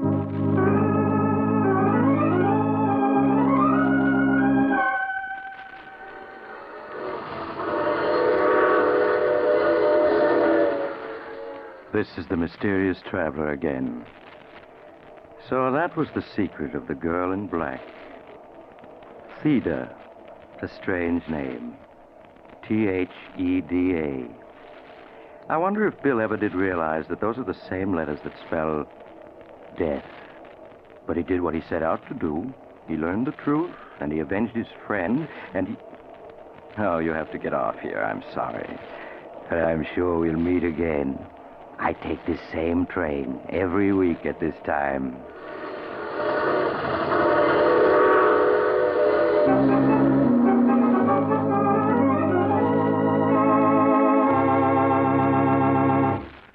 This is the mysterious traveler again. So that was the secret of the girl in black. Theda, a strange name. Theda. I wonder if Bill ever did realize that those are the same letters that spell death. But he did what he set out to do. He learned the truth, and he avenged his friend, and he... Oh, you have to get off here. I'm sorry. But I'm sure we'll meet again. I take this same train every week at this time.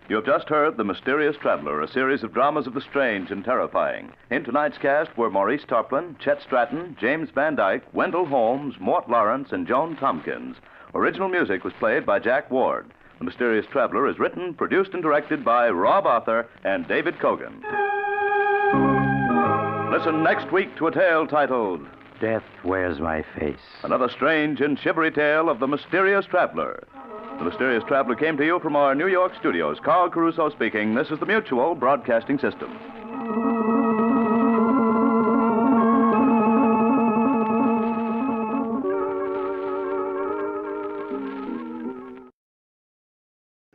You have just heard The Mysterious Traveler, a series of dramas of the strange and terrifying. In tonight's cast were Maurice Tarplin, Chet Stratton, James Van Dyke, Wendell Holmes, Mort Lawrence, and Joan Tompkins. Original music was played by Jack Ward. The Mysterious Traveler is written, produced, and directed by Rob Arthur and David Kogan. Listen next week to a tale titled Death Wears My Face. Another strange and shivery tale of the Mysterious Traveler. The Mysterious Traveler came to you from our New York studios. Carl Caruso speaking. This is the Mutual Broadcasting System.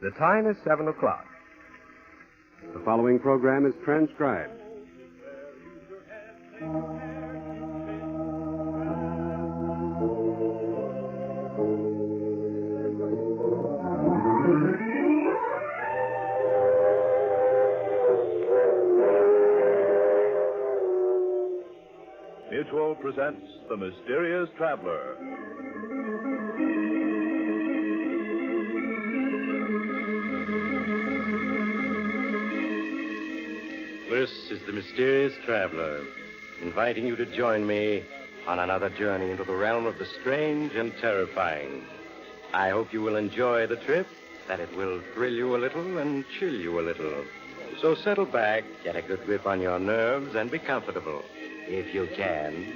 The time is 7 o'clock. The following program is transcribed. Mutual presents The Mysterious Traveler. This is The Mysterious Traveler, inviting you to join me on another journey into the realm of the strange and terrifying. I hope you will enjoy the trip, that it will thrill you a little and chill you a little. So settle back, get a good grip on your nerves, and be comfortable, if you can,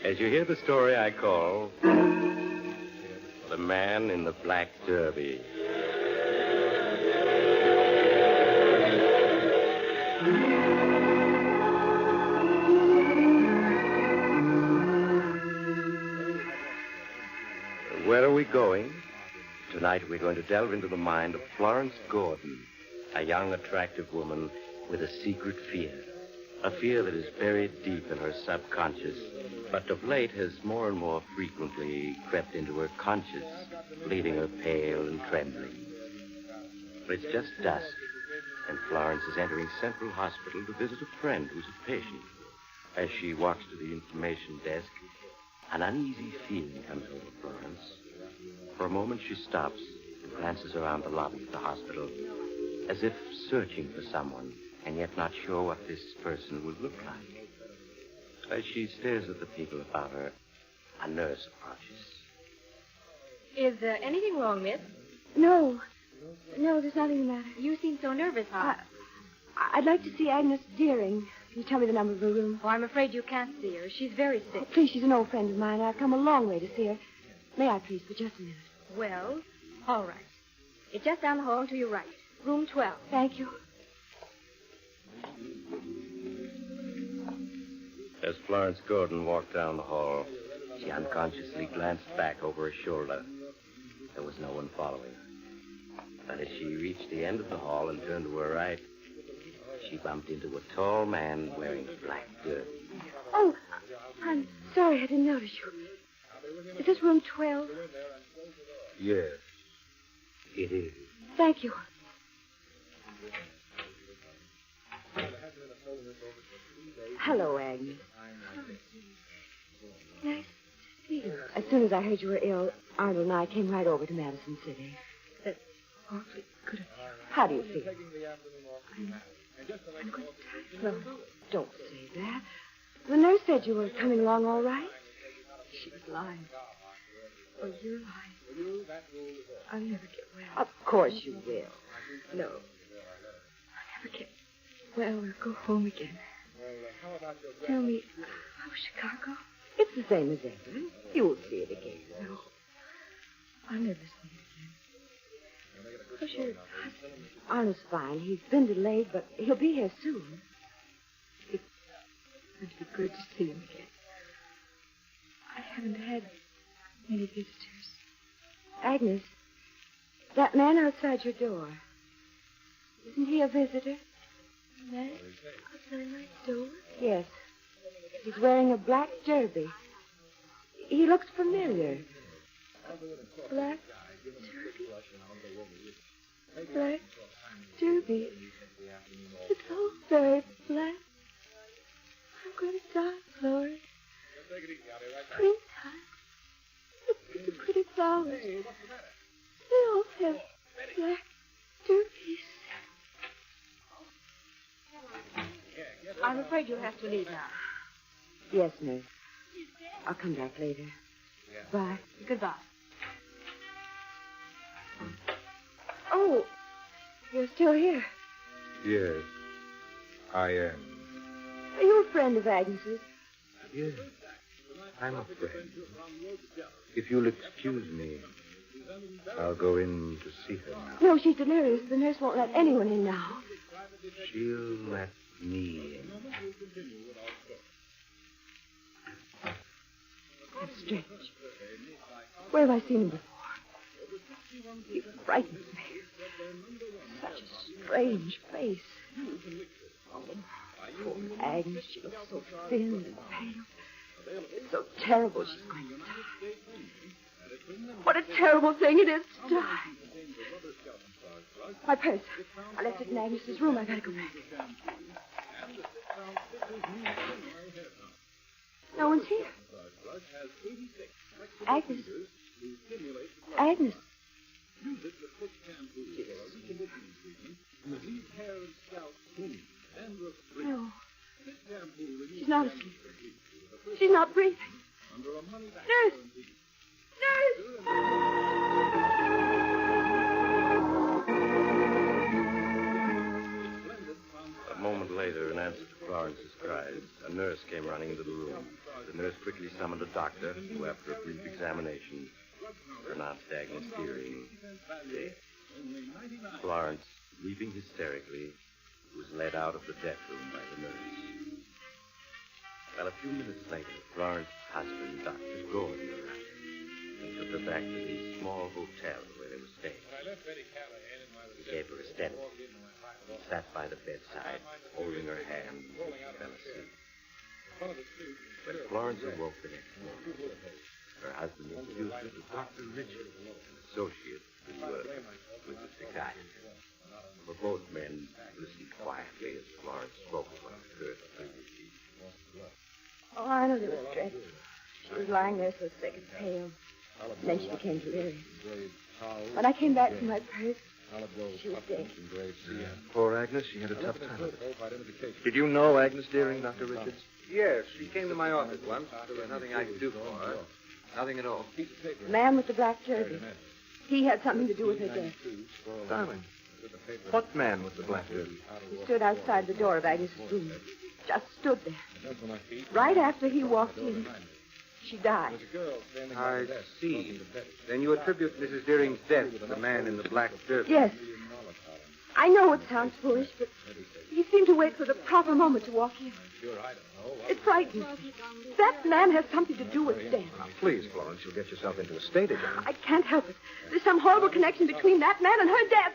as you hear the story I call The Man in the Black Derby. Where are we going? Tonight we're going to delve into the mind of Florence Gordon, a young, attractive woman with a secret fear. A fear that is buried deep in her subconscious, but of late has more and more frequently crept into her conscious, leaving her pale and trembling. But it's just dusk, and Florence is entering Central Hospital to visit a friend who's a patient. As she walks to the information desk, an uneasy feeling comes over Florence. For a moment, she stops and glances around the lobby of the hospital, as if searching for someone, and yet not sure what this person would look like. As she stares at the people about her, a nurse approaches. Is there anything wrong, miss? No, there's nothing the matter. You seem so nervous, huh? I'd like to see Agnes Deering. Can you tell me the number of her room? Oh, I'm afraid you can't see her. She's very sick. Oh, please, she's an old friend of mine. I've come a long way to see her. May I, please, for just a minute? Well, all right. It's just down the hall and to your right. Room 12. Thank you. As Florence Gordon walked down the hall, she unconsciously glanced back over her shoulder. There was no one following. But as she reached the end of the hall and turned to her right, she bumped into a tall man wearing a black derby. Oh, I'm sorry I didn't notice you. Is this room 12? Yes, it is. Thank you. Hello, Agnes. Nice to see you. As soon as I heard you were ill, Arnold and I came right over to Madison City. That's awfully good of you. How do you feel? I'm quite tired. Well, don't say that. The nurse said you were coming along all right. She was lying. Oh, you're lying. I'll never get well. Of course you will. No. I'll never get well or go home again. Tell me, how's Chicago? It's the same as ever. You'll see it again. No. I'll never see it again. How's your husband? Arnold's fine. He's been delayed, but he'll be here soon. It'd be good to see him again. I haven't had many visitors. Agnes, that man outside your door, isn't he a visitor? Man outside my door? Yes. He's wearing a black derby. He looks familiar. Black derby? Black derby. It's all very black. I'm going to die, Florence. Springtime. Look at the pretty flowers. They all have black derbies. I'm afraid you'll have to leave now. Yes, nurse. I'll come back later. Bye. Goodbye. Oh, you're still here. Yes, I am. Are you a friend of Agnes's? Yes, I'm a friend. If you'll excuse me, I'll go in to see her now. No, she's delirious. The nurse won't let anyone in now. She'll let me in. That's strange. Where have I seen him before? He frightens me. Such a strange face. Oh, poor Agnes. She looks so thin and pale. It's so terrible she's going to die. What a terrible thing it is to die. My purse. I left it in Agnes's room. I gotta go back. No one's here. Agnes. Agnes. No. She's not asleep. She's not breathing. Nurse! Nurse! A moment later, in answer to Florence's cries, a nurse came running into the room. The nurse quickly summoned a doctor who, after a brief examination, pronounced Agnes Deering dead. Florence, weeping hysterically, was led out of the death room by the nurse. Well, a few minutes later, Florence's husband, Dr. Gordon, arrived and took her back to the small hotel where they were staying. He gave her a stethoscope. He sat by the bedside, holding her hand until she fell asleep. When Florence awoke the next morning, her husband introduced her to Dr. Richard, an associate who was a psychiatrist. For both men listened quietly as Florence spoke of what occurred the previous evening. Oh, I know it was dreadful. She was lying there so sick and pale. And then she became delirious. When I came back from my purse, she was dead. Poor Agnes, she had a tough time of it. Did you know Agnes Deering, Dr. Richards? Yes, she came to my office once. There was nothing I could do for her. Nothing at all. The man with the black jersey. He had something to do with her death. Darling, what man with the black jersey? He stood outside the door of Agnes's room. Just stood there. Right after he walked in, she died. I see. Then you attribute Mrs. Deering's death to the man in the black jersey? Yes. I know it sounds foolish, but he seemed to wait for the proper moment to walk in. It frightened me. That man has something to do with death. Now, please, Florence, you'll get yourself into a state again. I can't help it. There's some horrible connection between that man and her death.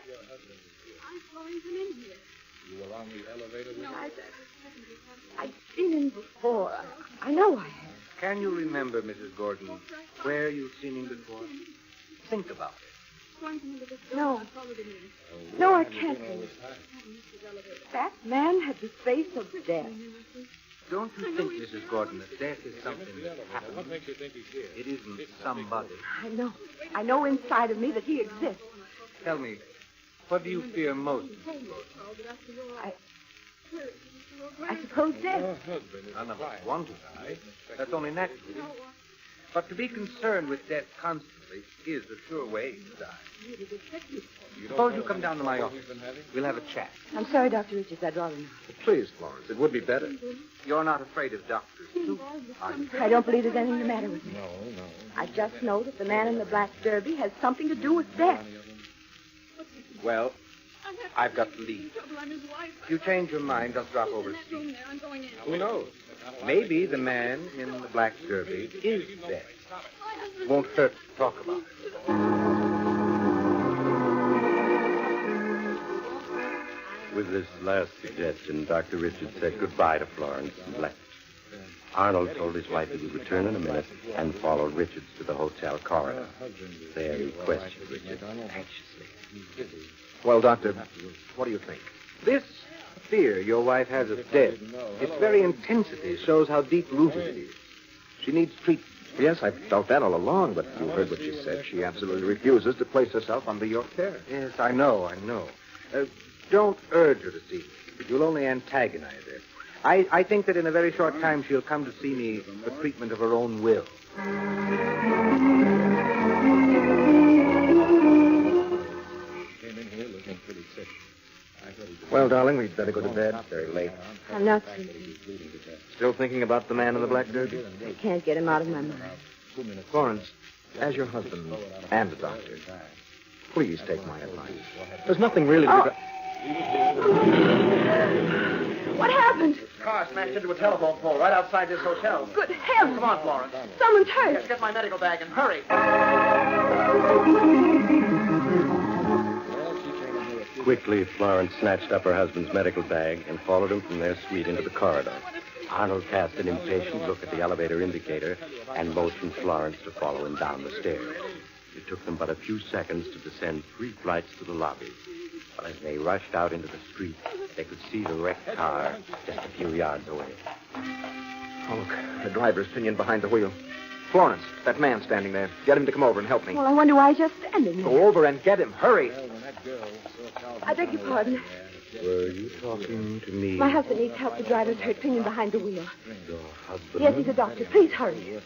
I saw him come in here. You were on the elevator with I've seen him before. I know I have. Can you remember, Mrs. Gordon, where you've seen him before? Think about it. No. No, I can't. That man had the face of death. Don't you think, Mrs. Gordon, that death is something that happens? What makes you think he's here? It isn't somebody. I know. I know inside of me that he exists. Tell me, what do you fear most? I suppose death. None of us want to die. That's only natural. But to be concerned with death constantly is the sure way to die. Suppose you come down to my office. We'll have a chat. I'm sorry, Dr. Richards. I'd rather not. Please, Florence, it would be better. You're not afraid of doctors, too, are you? I don't believe there's anything the matter with me. No. I just know that the man in the black derby has something to do with death. Well, I've got to leave. If you change your mind, just drop over to Steve. Who knows? Maybe the man in the black derby is dead. Won't hurt to talk about it. With this last suggestion, Dr. Richards said goodbye to Florence and left. Arnold told his wife he would return in a minute and followed Richards to the hotel corridor. There he questioned Richards anxiously. Well, Doctor, what do you think? This fear your wife has of death, its very intensity shows how deep-rooted it is. She needs treatment. Yes, I've felt that all along, but you heard what she said. She absolutely refuses to place herself under your care. Yes, I know. Don't urge her to see me. You'll only antagonize her. I think that in a very short time she'll come to see me for treatment of her own will. Well, darling, we'd better go to bed. It's very late. I'm not sleeping. Still thinking about the man in the black derby? I can't get him out of my mind. Florence, as your husband and a doctor, please take my advice. There's nothing really to be done. What happened? Car smashed into a telephone pole right outside this hotel. Good heavens. Come on, Florence. Someone's hurt. Yes, get my medical bag and hurry. Quickly, Florence snatched up her husband's medical bag and followed him from their suite into the corridor. Arnold cast an impatient look at the elevator indicator and motioned Florence to follow him down the stairs. It took them but a few seconds to descend 3 flights to the lobby. But as they rushed out into the street, they could see the wrecked car just a few yards away. Oh, look. The driver's pinioned behind the wheel. Florence, that man standing there. Get him to come over and help me. Well, I wonder why he's just standing there. Go over and get him. Hurry. I beg your pardon. Were you talking to me? My husband needs help. The driver's hurt, pinioned behind the wheel. Your husband? Yes, he's a doctor. Please hurry.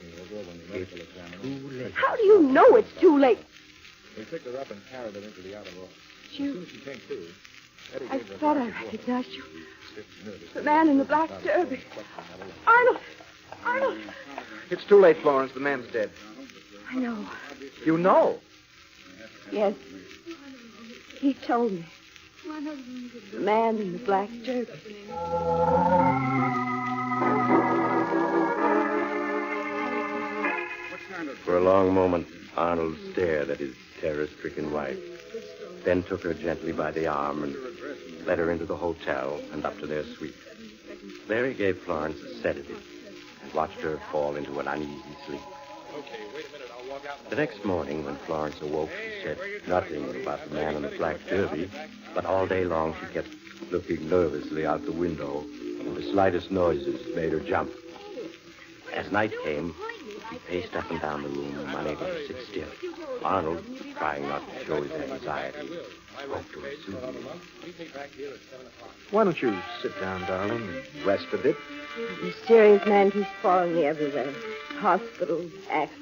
It's too late. How do you know it's too late? We picked her up and carried her into the outer room. You? She came to. I thought I recognized you. The man in the black derby. Arnold! Arnold! It's too late, Florence. The man's dead. I know. You know? Yes. He told me. The man in the black derby. For a long moment, Arnold stared at his terror-stricken wife, then took her gently by the arm and led her into the hotel and up to their suite. There he gave Florence a sedative and watched her fall into an uneasy sleep. The next morning, when Florence awoke, she said nothing about the man in the black derby, but all day long she kept looking nervously out the window, and the slightest noises made her jump. As night came, she paced up and down the room, unable to sit still. Arnold, trying not to show his anxiety, spoke to her soothingly. Why don't you sit down, darling, and rest a bit? The mysterious man keeps following me everywhere. Hospitals, accidents.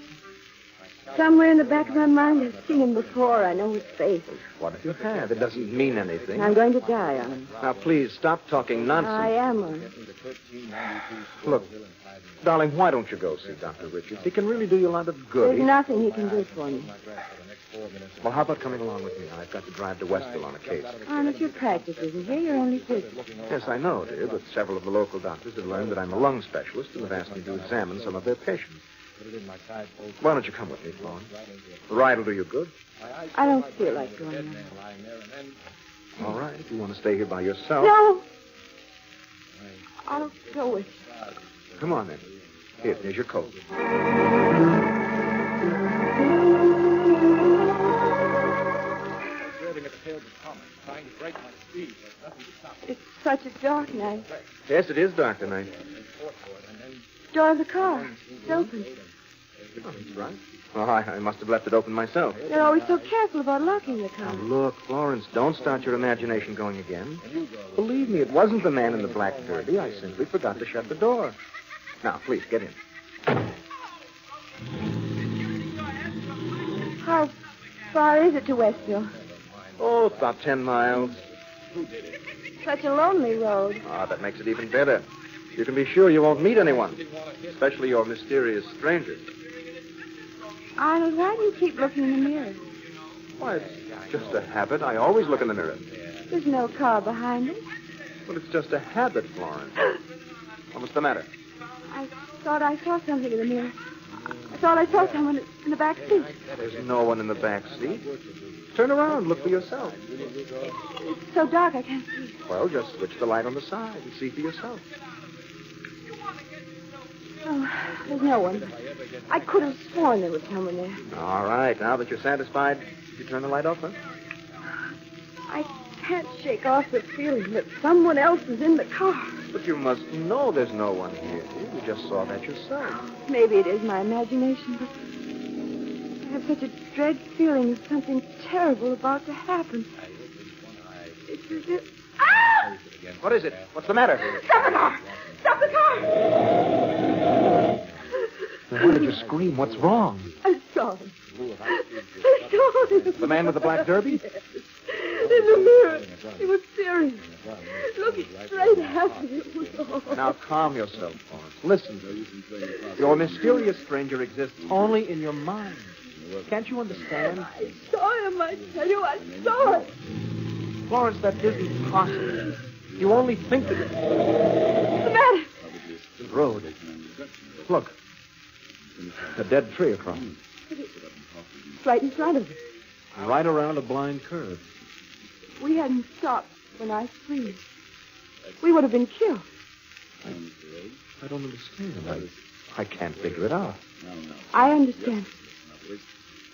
Somewhere in the back of my mind, I've seen him before. I know his face. What if you have? It doesn't mean anything. I'm going to die on him. Now, please, stop talking nonsense. I am on him. Look, darling, why don't you go see Dr. Richards? He can really do you a lot of good. There's nothing he can do for me. Well, how about coming along with me? I've got to drive to Westville on a case. Arnold, your practice isn't here. You're only visiting. Yes, I know, dear, but several of the local doctors have learned that I'm a lung specialist and have asked me to examine some of their patients. Why don't you come with me, Florence? The ride will do you good. I don't feel like going there. All right, if you want to stay here by yourself. No! I'll go with you. Come on, then. Here's your coat. It's such a dark night. Yes, it is dark tonight. Door of the car. It's open. Oh, that's right. Oh, I must have left it open myself. You're always so careful about locking the car. Now, look, Florence, don't start your imagination going again. Believe me, it wasn't the man in the black derby. I simply forgot to shut the door. Now, please, get in. How far is it to Westville? Oh, it's about 10 miles. Such a lonely road. Ah, that makes it even better. You can be sure you won't meet anyone, especially your mysterious stranger. Arnold, why do you keep looking in the mirror? Why, it's just a habit. I always look in the mirror. There's no car behind it. But it's just a habit, Florence. What's the matter? I thought I saw something in the mirror. I thought I saw someone in the back seat. There's no one in the back seat. Turn around. Look for yourself. It's so dark I can't see. Well, just switch the light on the side and see for yourself. Oh, there's no one. I could have sworn there was someone there. All right. Now that you're satisfied, you turn the light off, huh? I can't shake off the feeling that someone else is in the car. But you must know there's no one here. You just saw that yourself. Maybe it is my imagination, but I have such a dread feeling of something terrible about to happen. It's as if... Ah! What is it? What's the matter? Stop the car! Stop the car! Why did you scream? What's wrong? I saw him. I saw him. The man with the black derby? Yes. In the mirror. He was serious. Looking straight at me. It was all. Now calm yourself, Florence. Listen. Your mysterious stranger exists only in your mind. Can't you understand? I saw him, I tell you. I saw it. Florence, that isn't possible. You only think that... What's the matter? The road. Look. A dead tree across. It's right in front of us. Right around a blind curve. We hadn't stopped when I screamed. We would have been killed. I don't understand. I can't figure it out. I understand.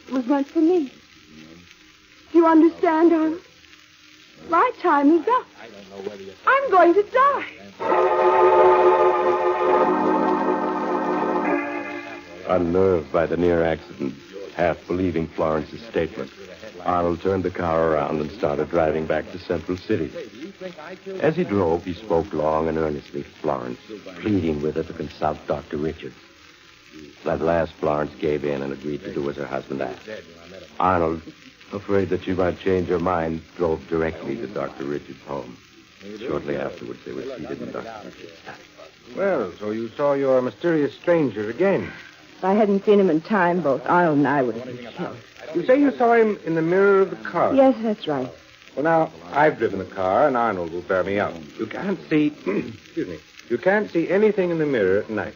It was meant for me. Do you understand, Arnold? My time is up. I'm going to die. Unnerved by the near accident, half believing Florence's statement, Arnold turned the car around and started driving back to Central City. As he drove, he spoke long and earnestly to Florence, pleading with her to consult Dr. Richards. At last, Florence gave in and agreed to do as her husband asked. Arnold, afraid that she might change her mind, drove directly to Dr. Richards' home. Shortly afterwards, they were seated in Dr. Richards' house. Well, so you saw your mysterious stranger again. If I hadn't seen him in time, both Arnold and I would have been killed. You say you saw him in the mirror of the car? Yes, that's right. Well, now, I've driven the car, and Arnold will bear me out. You can't see... excuse me. You can't see anything in the mirror at night,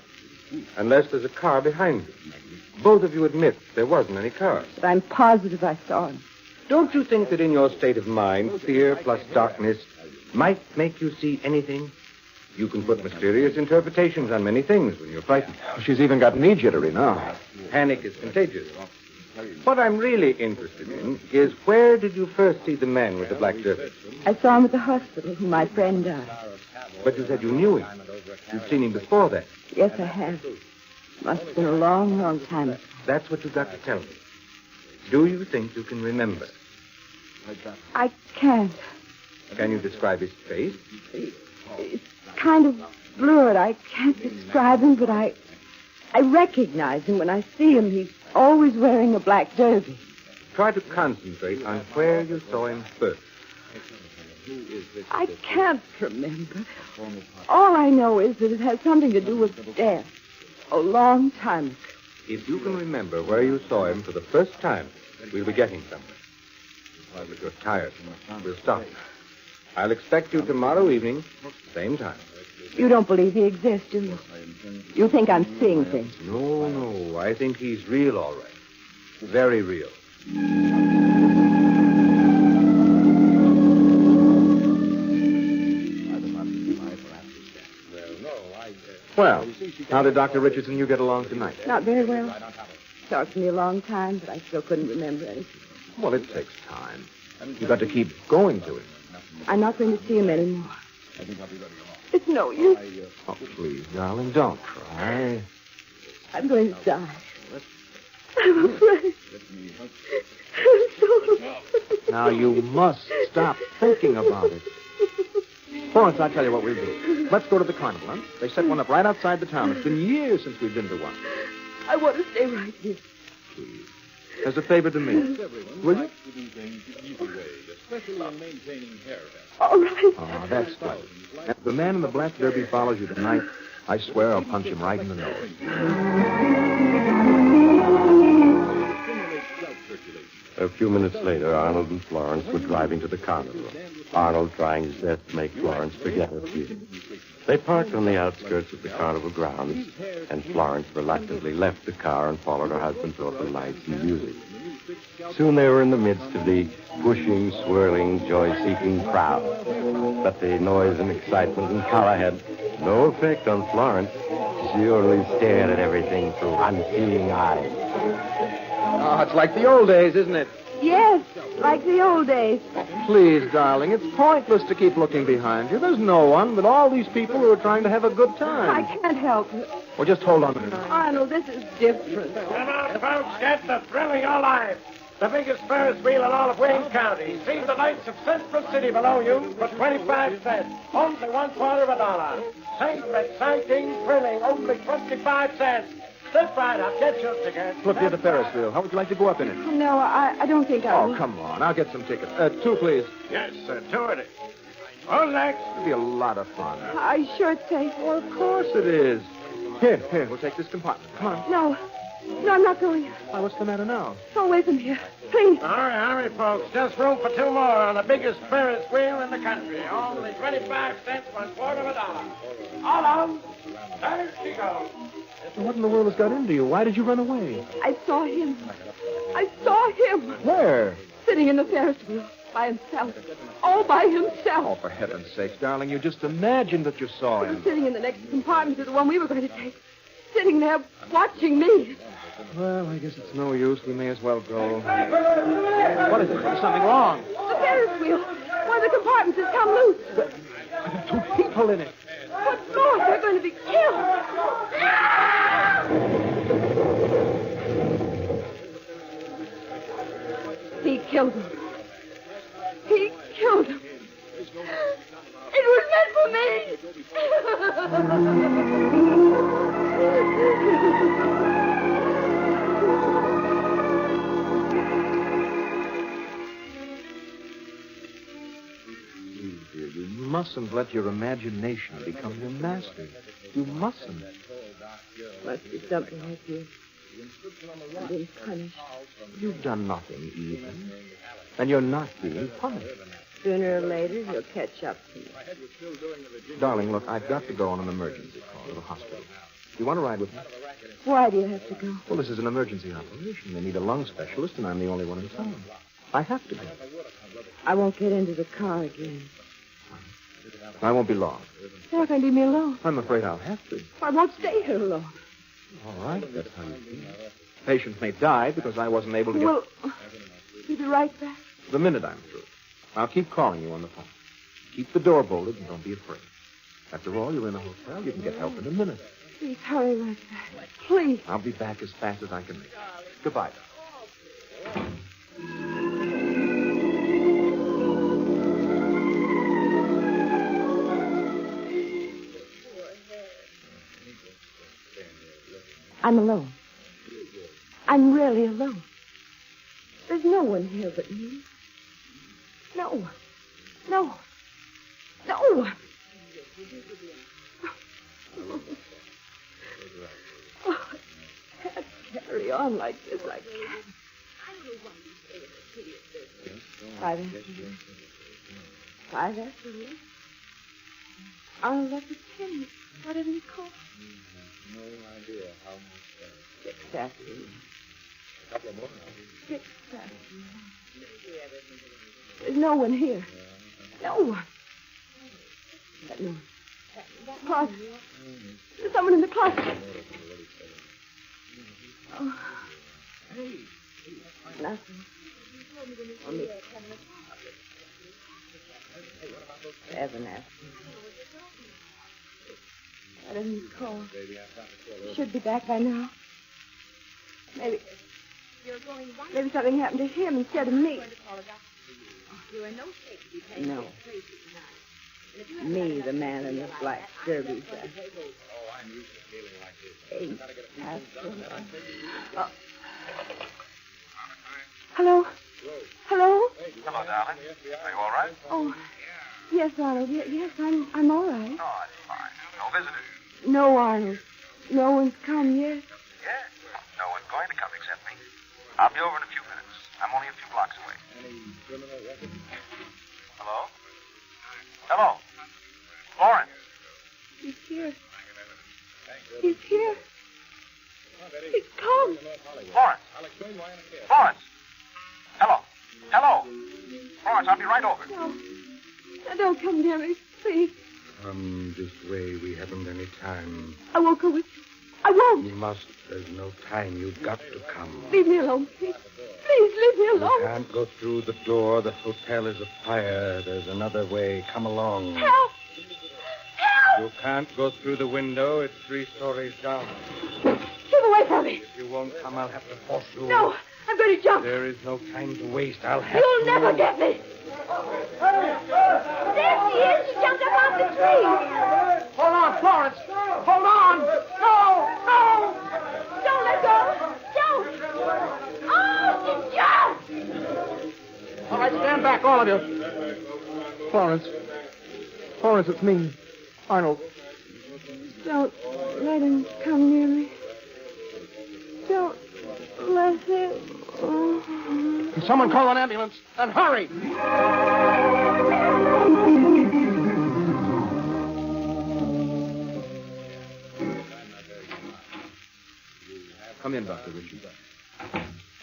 unless there's a car behind you. Both of you admit there wasn't any car. But I'm positive I saw him. Don't you think that in your state of mind, fear plus darkness might make you see anything? You can put mysterious interpretations on many things when you're frightened. She's even got knee jittery now. Panic is contagious. What I'm really interested in is where did you first see the man with the black derby? I saw him at the hospital when my friend died. But you said you knew him. You'd seen him before that. Yes, I have. Must have been a long, long time ago. That's what you've got to tell me. Do you think you can remember? I can't. Can you describe his face? It's kind of blurred. I can't describe him, but I recognize him when I see him. He's always wearing a black derby. Try to concentrate on where you saw him first. I can't remember. All I know is that it has something to do with death. A long time ago. If you can remember where you saw him for the first time, we'll be getting somewhere. But you're tired. We'll stop. I'll expect you tomorrow evening, same time. You don't believe he exists, do you? You think I'm seeing things? No. I think he's real, all right. Very real. Well, how did Dr. Richards and you get along tonight? Not very well. Talked to me a long time, but I still couldn't remember anything. Well, it takes time. You've got to keep going to him. I'm not going to see him anymore. It's no use. Oh, please, darling, don't cry. I'm going to die. I'm afraid. I'm so afraid. Now, you must stop thinking about it. Florence, I'll tell you what we'll do. Let's go to the carnival, huh? They set one up right outside the town. It's been years since we've been to one. I want to stay right here. Please. As a favor to me. Will you? All right. Oh, that's good. If the man in the black derby follows you tonight, I swear I'll punch him right in the nose. A few minutes later, Arnold and Florence were driving to the carnival. Arnold trying his best to make Florence forget her feelings. They parked on the outskirts of the carnival grounds, and Florence reluctantly left the car and followed her husband to open lights and music. Soon they were in the midst of the pushing, swirling, joy-seeking crowd. But the noise and excitement and color had no effect on Florence. She only stared at everything through unseeing eyes. Oh, it's like the old days, isn't it? Yes, like the old days. Please, darling, it's pointless to keep looking behind you. There's no one but all these people who are trying to have a good time. I can't help it. Well, just hold on a minute. Arnold, this is different. Come on, folks, get the thrill of your life. The biggest Ferris wheel in all of Wayne County. See the lights of Central City below you for 25 cents. Only $0.25. Safe, exciting, thrilling, only 25 cents. Sit right up. Get your ticket. Look, near the Ferris wheel. How would you like to go up in it? No, I don't think I will. Oh, come on. I'll get some tickets. Two, please. Yes, sir. 2 of it. Who's next? It'll be a lot of fun. Are you sure it's safe? Well, of course it is. Here, we'll take this compartment. Come on. No, I'm not going. Why, what's the matter now? Go away from here. Please. Hurry, folks. Just room for 2 more on the biggest Ferris wheel in the country. Only 25 cents, $0.25. All on. There she goes. What in the world has got into you? Why did you run away? I saw him. Where? Sitting in the Ferris wheel. By himself. All by himself. Oh, for heaven's sake, darling, you just imagined that you saw him. Sitting in the next compartment to the one we were going to take. Sitting there watching me. Well, I guess it's no use. We may as well go. What is it? There's something wrong. The Ferris wheel. One of the compartments has come loose. There are 2 people in it. What's more? They're going to be killed. killed him. He killed him. It was meant for me. Dear, you mustn't let your imagination become your master. You mustn't. Must be something like this. I've been punished. You've done nothing evil. And you're not being punished. Sooner or later, he'll catch up to you. Darling, look, I've got to go on an emergency call to the hospital. You want to ride with me? Why do you have to go? Well, this is an emergency operation. They need a lung specialist, and I'm the only one in town. I have to go. I won't get into the car again. I won't be long. You're not going to leave me alone. I'm afraid I'll have to. I won't stay here alone. All right, that's how you feel. Patients may die because I wasn't able to get... Well, you'll be right back. The minute I'm through. I'll keep calling you on the phone. Keep the door bolted and don't be afraid. After all, you're in a hotel. You can get help in a minute. Please hurry right back. Please. I'll be back as fast as I can make it. Goodbye. I'm alone. I'm really alone. There's no one here but me. No one. No one. No one. Oh, I can't carry on like this. I can't. Five after 8. I'll let the 10. What did he call? No idea how much. 6 after 8. A couple of more. 6 after 8. There's no one here. No one. No one. Closet. There's someone in the closet. Oh. Nothing. Only 7 after. I didn't call. Should be back by now. Maybe something happened to him instead of me. No. Me, the man in the black derby dress. Oh, I'm used to feeling like this. 8 after. Oh. Hello? Hello? Hello, darling. Are you all right? Oh, yes, Arnold. Yes, I'm all right. Oh, that's fine. No visitors? No, Arnold. No one's come yet. Yes. No one's going to come except me. I'll be over in a few minutes. I'm only a few blocks away. Hello? Hello? Florence? He's here. He's here. He's come. Florence? Florence? Hello? Hello? Florence, I'll be right over. No. Now, don't come near me, please. Come this way. We haven't any time. I won't go with you. I won't. You must. There's no time. You've got to come. Leave me alone, please. Please, leave me alone. You can't go through the door. The hotel is afire. There's another way. Come along. Help! Help! You can't go through the window. It's 3 stories down. Keep away from me. If you won't come, I'll have to force you. No, I'm going to jump. There is no time to waste. I'll have You'll to... never get me. There she is. She jumped up off the tree. Hold on, Florence. Hold on. No. Don't let go. Don't. Oh, she jumped. All right, stand back, all of you. Florence, it's me. Arnold. Don't let him come near me. Don't let him. Oh. Can someone call an ambulance? And hurry. Come in, Dr. Richard.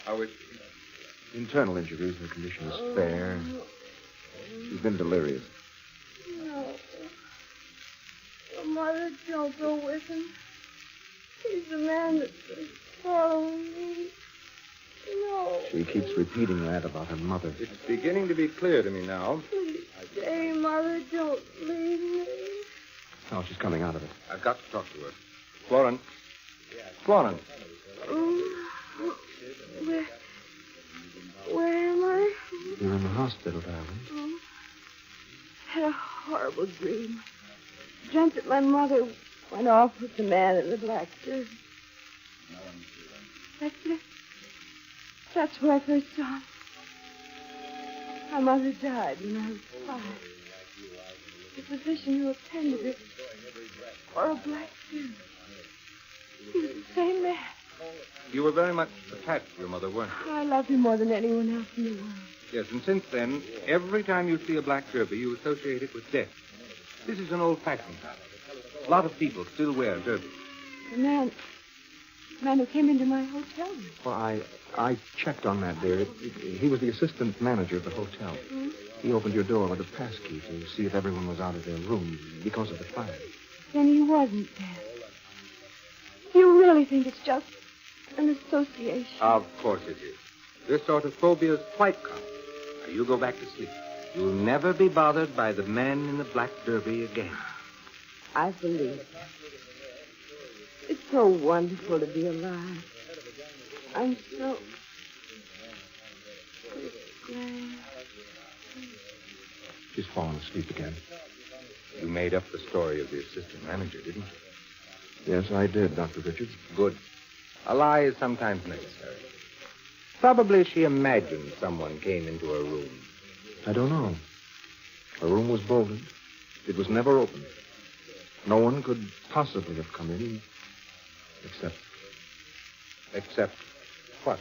How is she? Internal injuries. Her condition is fair. She's been delirious. No. Mother, don't go with him. He's the man that's following me. No. She keeps repeating that about her mother. It's beginning to be clear to me now. Please stay, Mother. Don't leave me. Oh, she's coming out of it. I've got to talk to her. Florence. Florence. Where am I? You're in the hospital, darling. Oh, I had a horrible dream. I dreamt that my mother went off with the man in the black suit. That's it. That's where I first saw him. My mother died when I was 5. The physician who attended her wore a black suit. He was the same man. You were very much attached to your mother, weren't you? I loved him more than anyone else in the world. Yes, and since then, every time you see a black derby, you associate it with death. This is an old-fashioned habit. A lot of people still wear derbies. The man who came into my hotel. Well, I checked on that, dear. He was the assistant manager of the hotel. Hmm? He opened your door with a passkey to see if everyone was out of their rooms because of the fire. Then he wasn't dead. You really think it's just an association? Of course it is. This sort of phobia is quite common. Now, you go back to sleep. You'll never be bothered by the man in the black derby again. I believe that. It's so wonderful to be alive. I'm so glad. She's fallen asleep again. You made up the story of the assistant manager, didn't you? Yes, I did, Dr. Richards. Good. A lie is sometimes necessary. Probably she imagined someone came into her room. I don't know. Her room was bolted. It was never opened. No one could possibly have come in except... Except what?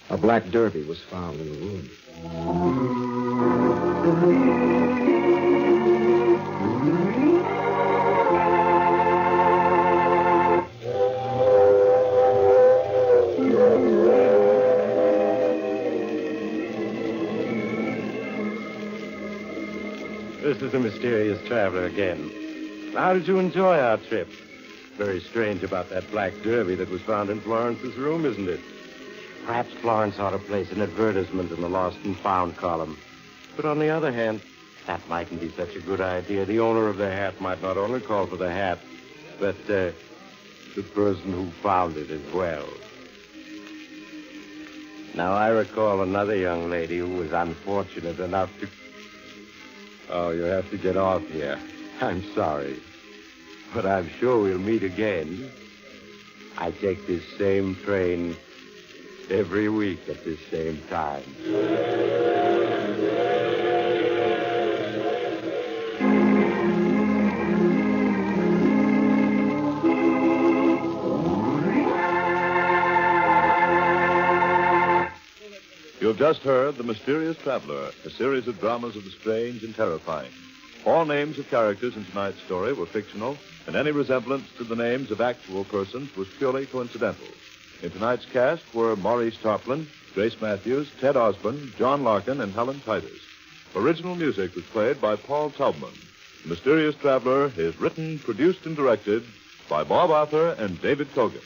A black derby was found in the room. This is the mysterious traveler again. How did you enjoy our trip? Very strange about that black derby that was found in Florence's room, isn't it? Perhaps Florence ought to place an advertisement in the lost and found column. But on the other hand, that mightn't be such a good idea. The owner of the hat might not only call for the hat, but the person who found it as well. Now, I recall another young lady who was unfortunate enough to... Oh, you have to get off here. I'm sorry. But I'm sure we'll meet again. I take this same train every week at this same time. You've just heard The Mysterious Traveler, a series of dramas of the strange and terrifying. All names of characters in tonight's story were fictional, and any resemblance to the names of actual persons was purely coincidental. In tonight's cast were Maurice Tarplin, Grace Matthews, Ted Osborne, John Larkin, and Helen Titus. Original music was played by Paul Taubman. The Mysterious Traveler is written, produced, and directed by Bob Arthur and David Kogan.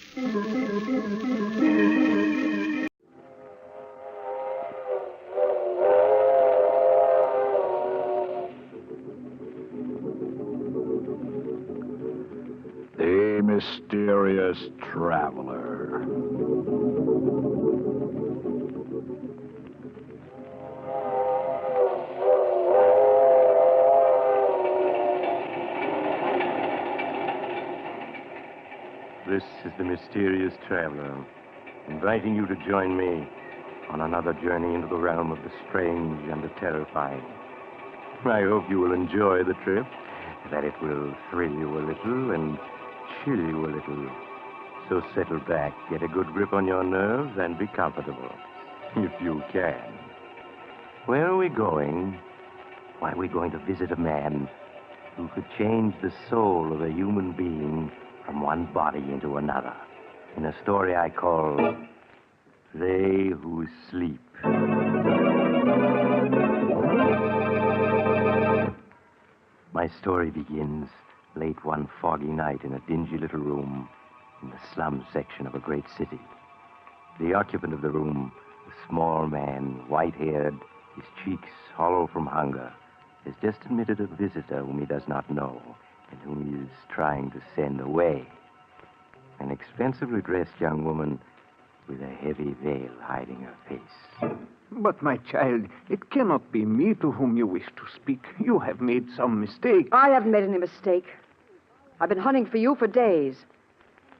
The Mysterious Traveler. This is the Mysterious Traveler, inviting you to join me on another journey into the realm of the strange and the terrifying. I hope you will enjoy the trip, that it will thrill you a little and chill you a little. So settle back, get a good grip on your nerves, and be comfortable, if you can. Where are we going? Why, we're going to visit a man who could change the soul of a human being from one body into another, in a story I call They Who Sleep. My story begins late one foggy night in a dingy little room in the slum section of a great city. The occupant of the room, a small man, white-haired, his cheeks hollow from hunger, has just admitted a visitor whom he does not know and whom he is trying to send away. An expensively dressed young woman with a heavy veil hiding her face. But, my child, it cannot be me to whom you wish to speak. You have made some mistake. I haven't made any mistake. I've been hunting for you for days.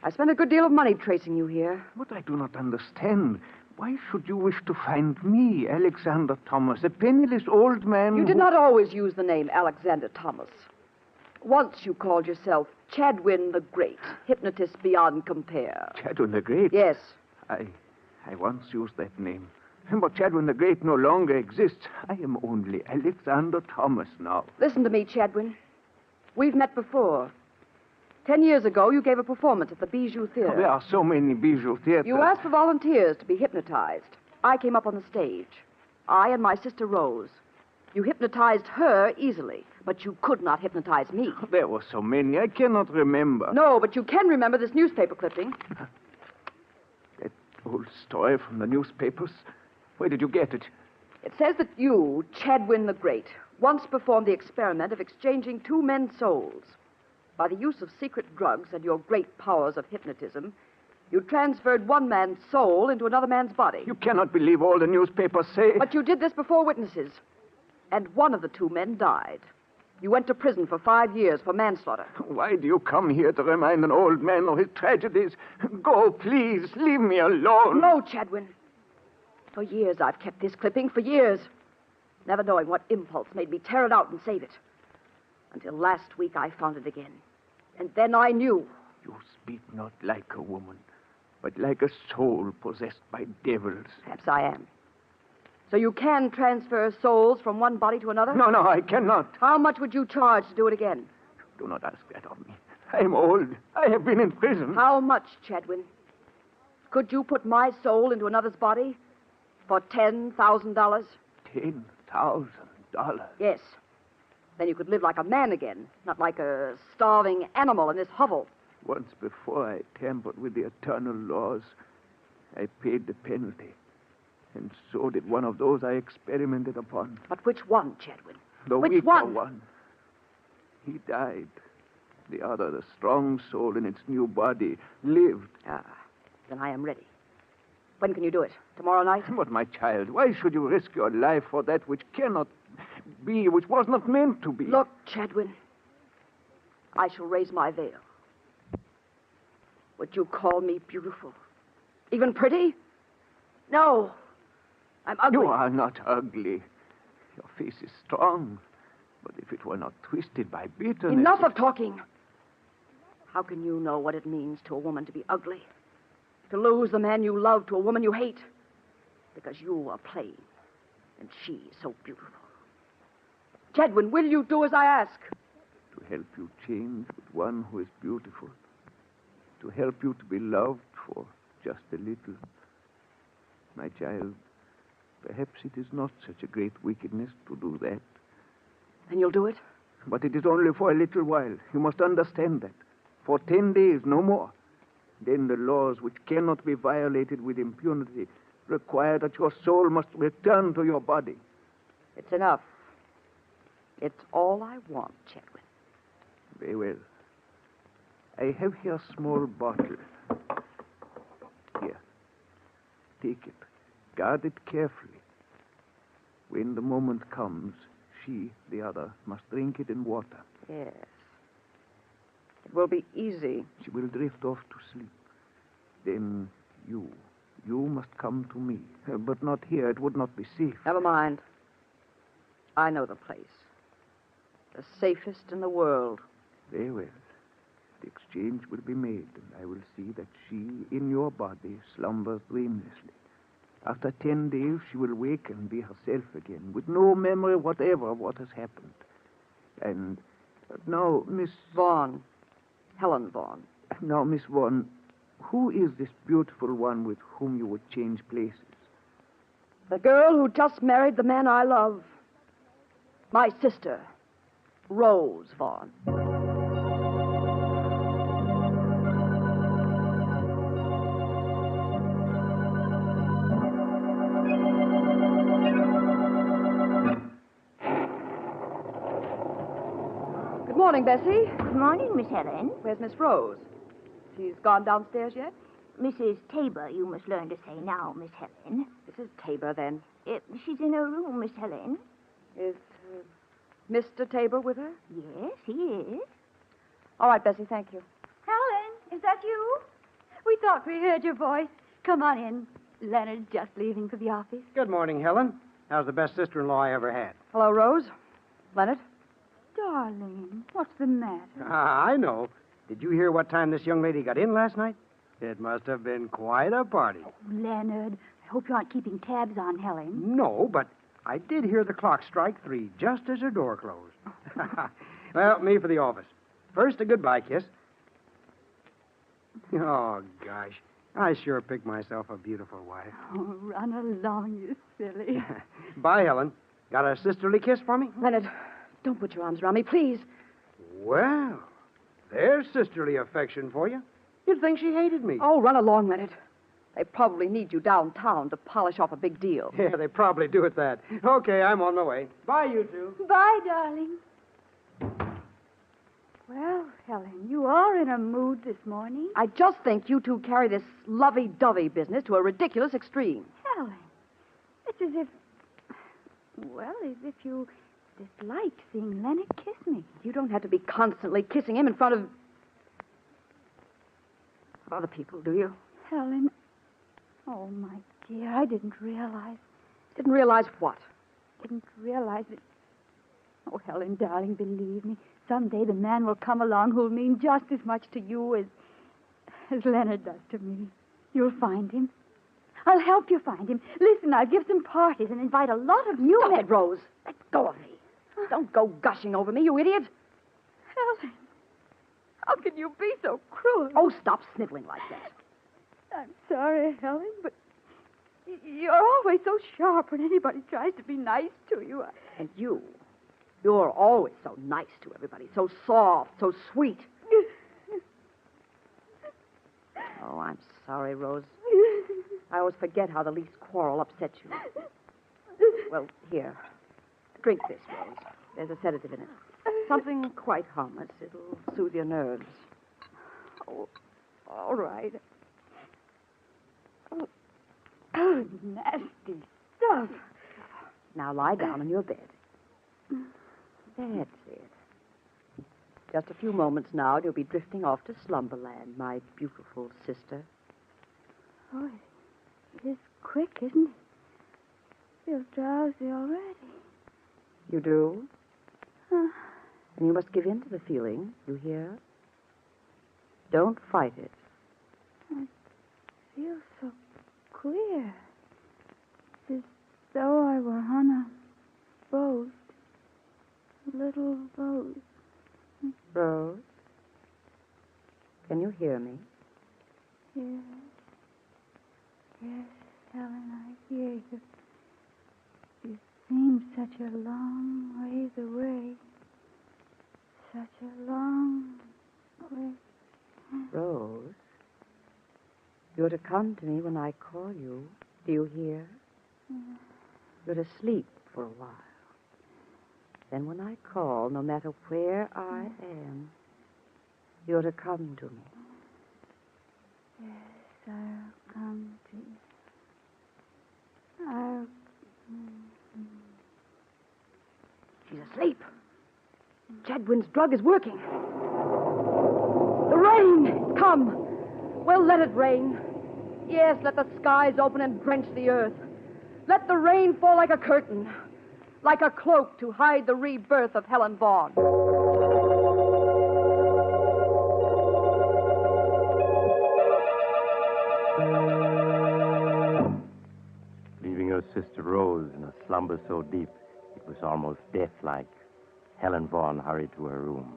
I spent a good deal of money tracing you here. But I do not understand. Why should you wish to find me, Alexander Thomas, a penniless old man You did not always use the name Alexander Thomas. Once you called yourself Chadwin the Great, hypnotist beyond compare. Chadwin the Great? Yes. I once used that name. But Chadwin the Great no longer exists. I am only Alexander Thomas now. Listen to me, Chadwin. We've met before. 10 years ago, you gave a performance at the Bijou Theater. Oh, there are so many Bijou theaters. You asked for volunteers to be hypnotized. I came up on the stage. I and my sister Rose. You hypnotized her easily, but you could not hypnotize me. There were so many, I cannot remember. No, but you can remember this newspaper clipping. That old story from the newspapers? Where did you get it? It says that you, Chadwin the Great, once performed the experiment of exchanging two men's souls. By the use of secret drugs and your great powers of hypnotism, you transferred one man's soul into another man's body. You cannot believe all the newspapers say. But you did this before witnesses. And one of the two men died. You went to prison for 5 years for manslaughter. Why do you come here to remind an old man of his tragedies? Go, please. Leave me alone. No, Chadwin. For years I've kept this clipping, for years. Never knowing what impulse made me tear it out and save it. Until last week I found it again. And then I knew. You speak not like a woman, but like a soul possessed by devils. Perhaps I am. So you can transfer souls from one body to another? No, I cannot. How much would you charge to do it again? Do not ask that of me. I am old. I have been in prison. How much, Chadwin? Could you put my soul into another's body for $10,000? $10,000? Yes. Then you could live like a man again, not like a starving animal in this hovel. Once before I tampered with the eternal laws. I paid the penalty. And so did one of those I experimented upon. But which one, Chadwin? Which weaker one? He died. The other, the strong soul in its new body, lived. Ah, then I am ready. When can you do it? Tomorrow night? But, my child, why should you risk your life for that which cannot be, which was not meant to be? Look, Chadwin, I shall raise my veil. Would you call me beautiful? Even pretty? No. I'm ugly. You are not ugly. Your face is strong. But if it were not twisted by bitterness... Enough of talking. How can you know what it means to a woman to be ugly? To lose the man you love to a woman you hate? Because you are plain, and she is so beautiful. Chadwin, will you do as I ask? To help you change with one who is beautiful. To help you to be loved for just a little. My child, perhaps it is not such a great wickedness to do that. Then you'll do it? But it is only for a little while. You must understand that. For 10 days, no more. Then the laws which cannot be violated with impunity require that your soul must return to your body. It's enough. It's all I want, Chadwin. Very well. I have here a small bottle. Here. Take it. Guard it carefully. When the moment comes, she, the other, must drink it in water. Yes. It will be easy. She will drift off to sleep. Then you must come to me. But not here. It would not be safe. Never mind. I know the place. The safest in the world. Very well. The exchange will be made, and I will see that she, in your body, slumbers dreamlessly. After 10 days, she will wake and be herself again, with no memory whatever of what has happened. And now, Miss... Vaughn. Helen Vaughn. Now, Miss Vaughn, who is this beautiful one with whom you would change places? The girl who just married the man I love. My sister, Rose Vaughn. Good morning, Bessie. Good morning, Miss Helen. Where's Miss Rose? She's gone downstairs yet? Mrs. Tabor, you must learn to say now, Miss Helen. This is Tabor, then. She's in her room, Miss Helen. Is Mr. Tabor with her? Yes, he is. All right, Bessie, thank you. Helen, is that you? We thought we heard your voice. Come on in. Leonard's just leaving for the office. Good morning, Helen. How's the best sister-in-law I ever had? Hello, Rose. Leonard? Darling, what's the matter? I know. Did you hear what time this young lady got in last night? It must have been quite a party. Leonard, I hope you aren't keeping tabs on Helen. No, but I did hear the clock strike 3 just as her door closed. Well, me for the office. First, a goodbye kiss. Oh, gosh. I sure picked myself a beautiful wife. Oh, run along, you silly. Bye, Helen. Got a sisterly kiss for me? Leonard, don't put your arms around me, please. Well, there's sisterly affection for you. You'd think she hated me. Oh, run along, Leonard. They probably need you downtown to polish off a big deal. Yeah, they probably do at that. Okay, I'm on my way. Bye, you two. Bye, darling. Well, Helen, you are in a mood this morning. I just think you two carry this lovey-dovey business to a ridiculous extreme. Helen, it's as if you dislike seeing Leonard kiss me. You don't have to be constantly kissing him in front of other people, do you? Helen, oh, my dear, I didn't realize. Didn't realize what? Didn't realize it. Oh, Helen, darling, believe me. Someday the man will come along who'll mean just as much to you as Leonard does to me. You'll find him. I'll help you find him. Listen, I'll give some parties and invite a lot of new Stop men. it, Rose. Let go of me. Don't go gushing over me, you idiot. Helen, how can you be so cruel? Oh, stop sniveling like that. I'm sorry, Helen, but you're always so sharp when anybody tries to be nice to you. And you're always so nice to everybody, so soft, so sweet. Oh, I'm sorry, Rose. I always forget how the least quarrel upsets you. Well, here. Drink this, Rose. There's a sedative in it. Something quite harmless. It'll soothe your nerves. Oh, all right. Oh, nasty stuff. Now lie down in your bed. That's it. Just a few moments now, and you'll be drifting off to slumberland, my beautiful sister. Oh, it is quick, isn't it? Feel drowsy already. You do? Huh. And you must give in to the feeling, you hear? Don't fight it. I feel so queer. As though I were on a boat. A little boat. Rose? Can you hear me? Yes. Yes, Helen, I hear you. You seem such a long ways away. Such a long way. Rose? You're to come to me when I call you. Do you hear? You're to sleep for a while. Then when I call, no matter where I am, you're to come to me. Yes, I'll come to you. I'll... She's asleep. Chadwin's drug is working. The rain! Come. Well, let it rain. Yes, let the skies open and drench the earth. Let the rain fall like a curtain, like a cloak to hide the rebirth of Helen Vaughn. Leaving her sister Rose in a slumber so deep it was almost death-like, Helen Vaughn hurried to her room.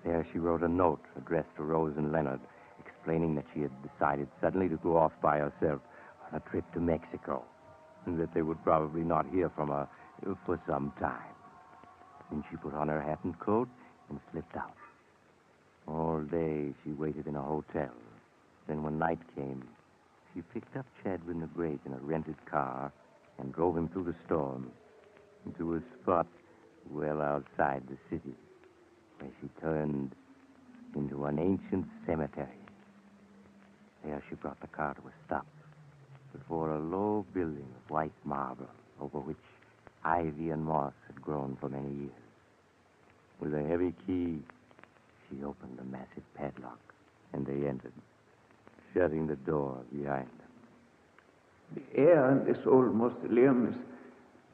There she wrote a note addressed to Rose and Leonard, explaining that she had decided suddenly to go off by herself on a trip to Mexico, and that they would probably not hear from her for some time. Then she put on her hat and coat and slipped out. All day she waited in a hotel. Then when night came, she picked up Chadwin the Great in a rented car and drove him through the storm into a spot well outside the city, where she turned into an ancient cemetery. There she brought the car to a stop before a low building of white marble over which ivy and moss had grown for many years. With a heavy key, she opened the massive padlock, and they entered, shutting the door behind them. The air in this old mausoleum is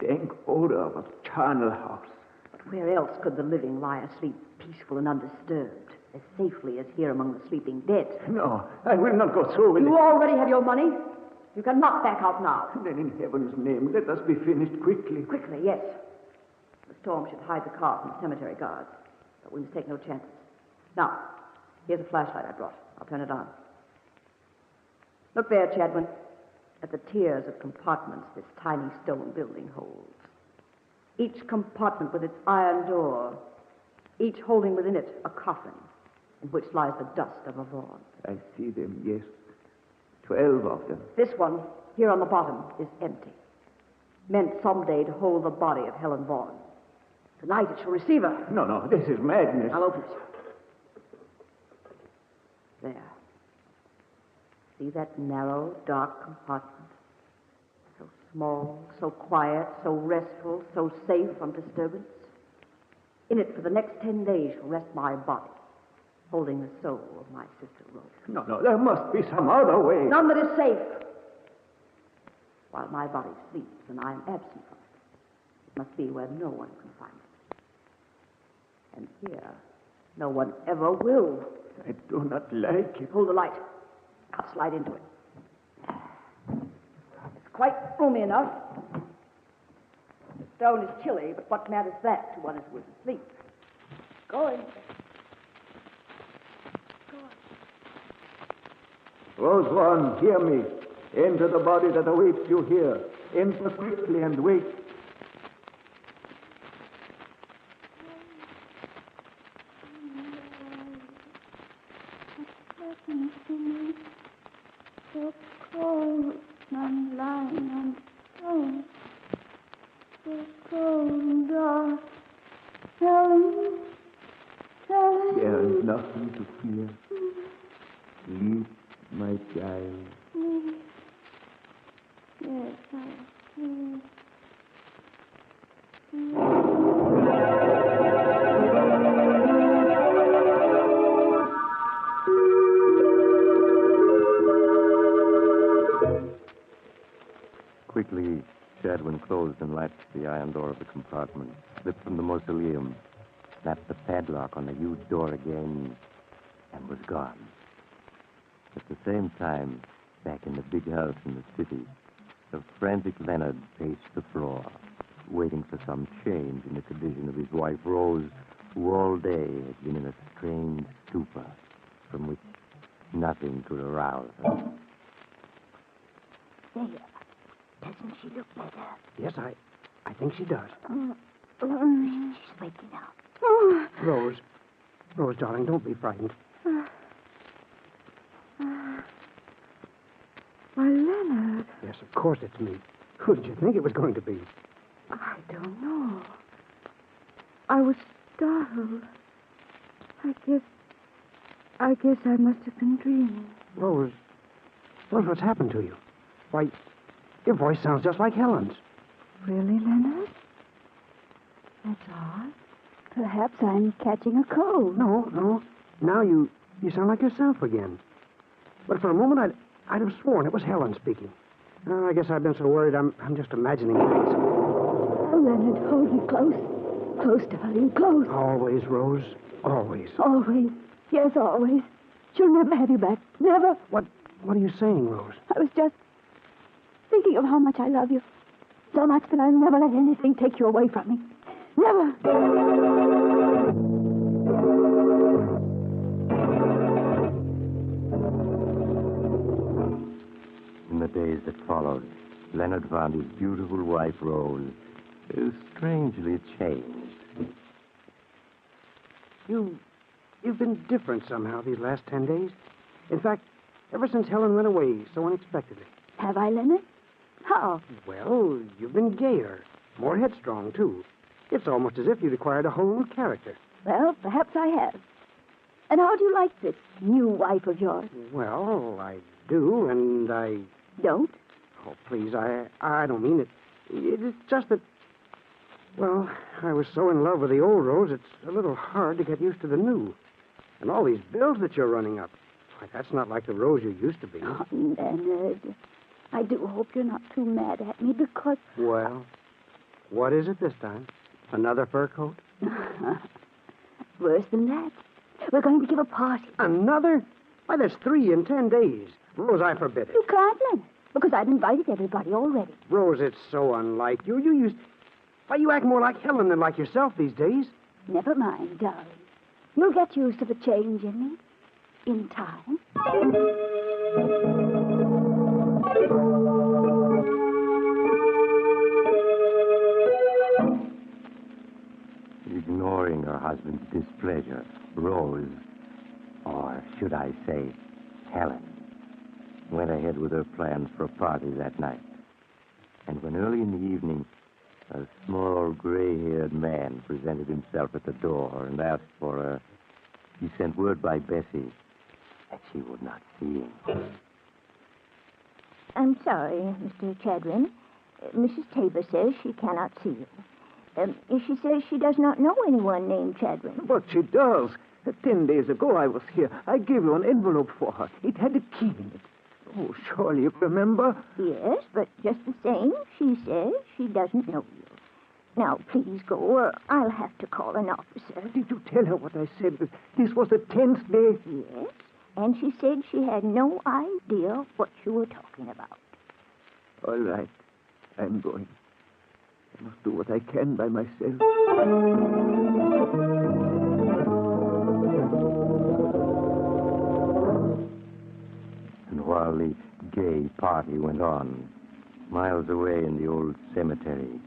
dank odor of a charnel house. But where else could the living lie asleep, peaceful and undisturbed, as safely as here among the sleeping dead? No, I will not go through with it. You already have your money. You cannot back out now. Then in heaven's name, let us be finished quickly. Quickly, yes. The storm should hide the car from the cemetery guards, but we must take no chances. Now, here's a flashlight I brought. I'll turn it on. Look there, Chadwin, at the tiers of compartments this tiny stone building holds. Each compartment with its iron door, each holding within it a coffin in which lies the dust of a Vaughan. I see them, yes. 12 of them. This one, here on the bottom, is empty. Meant someday to hold the body of Helen Vaughan. Tonight it shall receive her. No, this is madness. I'll open it. There. See that narrow, dark compartment? So small, so quiet, so restful, so safe from disturbance. In it for the next 10 days shall rest my body, holding the soul of my sister Rose. No, there must be some other way. None that is safe. While my body sleeps and I am absent from it, it must be where no one can find it. And here, no one ever will. I do not like it. Hold the light. I'll slide into it. It's quite roomy enough. The stone is chilly, but what matters that to one who is asleep? Going. Rose Vaughan, hear me. Enter the body that awaits you here. Enter quickly and wait. So cold, I'm lying on the stone. So cold and dark. Helen. There is nothing to fear. Sleep, my child. Yes, I see. Quickly, Chadwin closed and latched the iron door of the compartment, slipped from the mausoleum, snapped the padlock on the huge door again, and was gone. At the same time, back in the big house in the city, the frantic Leonard paced the floor, waiting for some change in the condition of his wife Rose, who all day had been in a strange stupor from which nothing could arouse her. There. Doesn't she look better? Yes, I think she does. She's waking up. Rose, darling, don't be frightened. Why, Leonard. Yes, of course it's me. Who did you think it was going to be? I don't know. I was startled. I guess I must have been dreaming. Rose, what's happened to you? Why, your voice sounds just like Helen's. Really, Leonard? That's odd. Perhaps I'm catching a cold. No. Now you sound like yourself again. But for a moment, I'd have sworn it was Helen speaking. I guess I've been so worried I'm just imagining things. Oh, Leonard, hold me close. Close, darling, close. Always, Rose. Always. Always. Yes, always. She'll never have you back. Never. What are you saying, Rose? I was just thinking of how much I love you. So much that I'll never let anything take you away from me. Never. In the days that followed, Leonard found his beautiful wife, Rose, strangely changed. You've been different somehow these last 10 days. In fact, ever since Helen went away so unexpectedly. Have I, Leonard? How? Well, you've been gayer, more headstrong, too. It's almost as if you'd acquired a whole new character. Well, perhaps I have. And how do you like this new wife of yours? Well, I do, and I... Don't? Oh, please, I don't mean it. It's just that, well, I was so in love with the old Rose, it's a little hard to get used to the new. And all these bills that you're running up. Why, that's not like the Rose you used to be. Oh, Leonard, I do hope you're not too mad at me because... Well, what is it this time? Another fur coat? Worse than that. We're going to give a party. Another? Why, there's 3 in 10 days. Rose, I forbid it. You can't, Leonard, because I've invited everybody already. Rose, it's so unlike you. Why, you act more like Helen than like yourself these days. Never mind, darling. You'll get used to the change in me. In time. Ignoring her husband's displeasure, Rose, or should I say, Helen, went ahead with her plans for a party that night. And when early in the evening, a small gray-haired man presented himself at the door and asked for her, he sent word by Bessie that she would not see him. I'm sorry, Mr. Chadwin. Mrs. Tabor says she cannot see you. She says she does not know anyone named Chadwin. But she does. 10 days ago I was here. I gave you an envelope for her. It had a key in it. Oh, surely you remember? Yes, but just the same, she says she doesn't know you. Now, please go, or I'll have to call an officer. Did you tell her what I said? This was the 10th day? Yes, and she said she had no idea what you were talking about. All right. I'm going. I must do what I can by myself. And while the gay party went on, miles away in the old cemetery,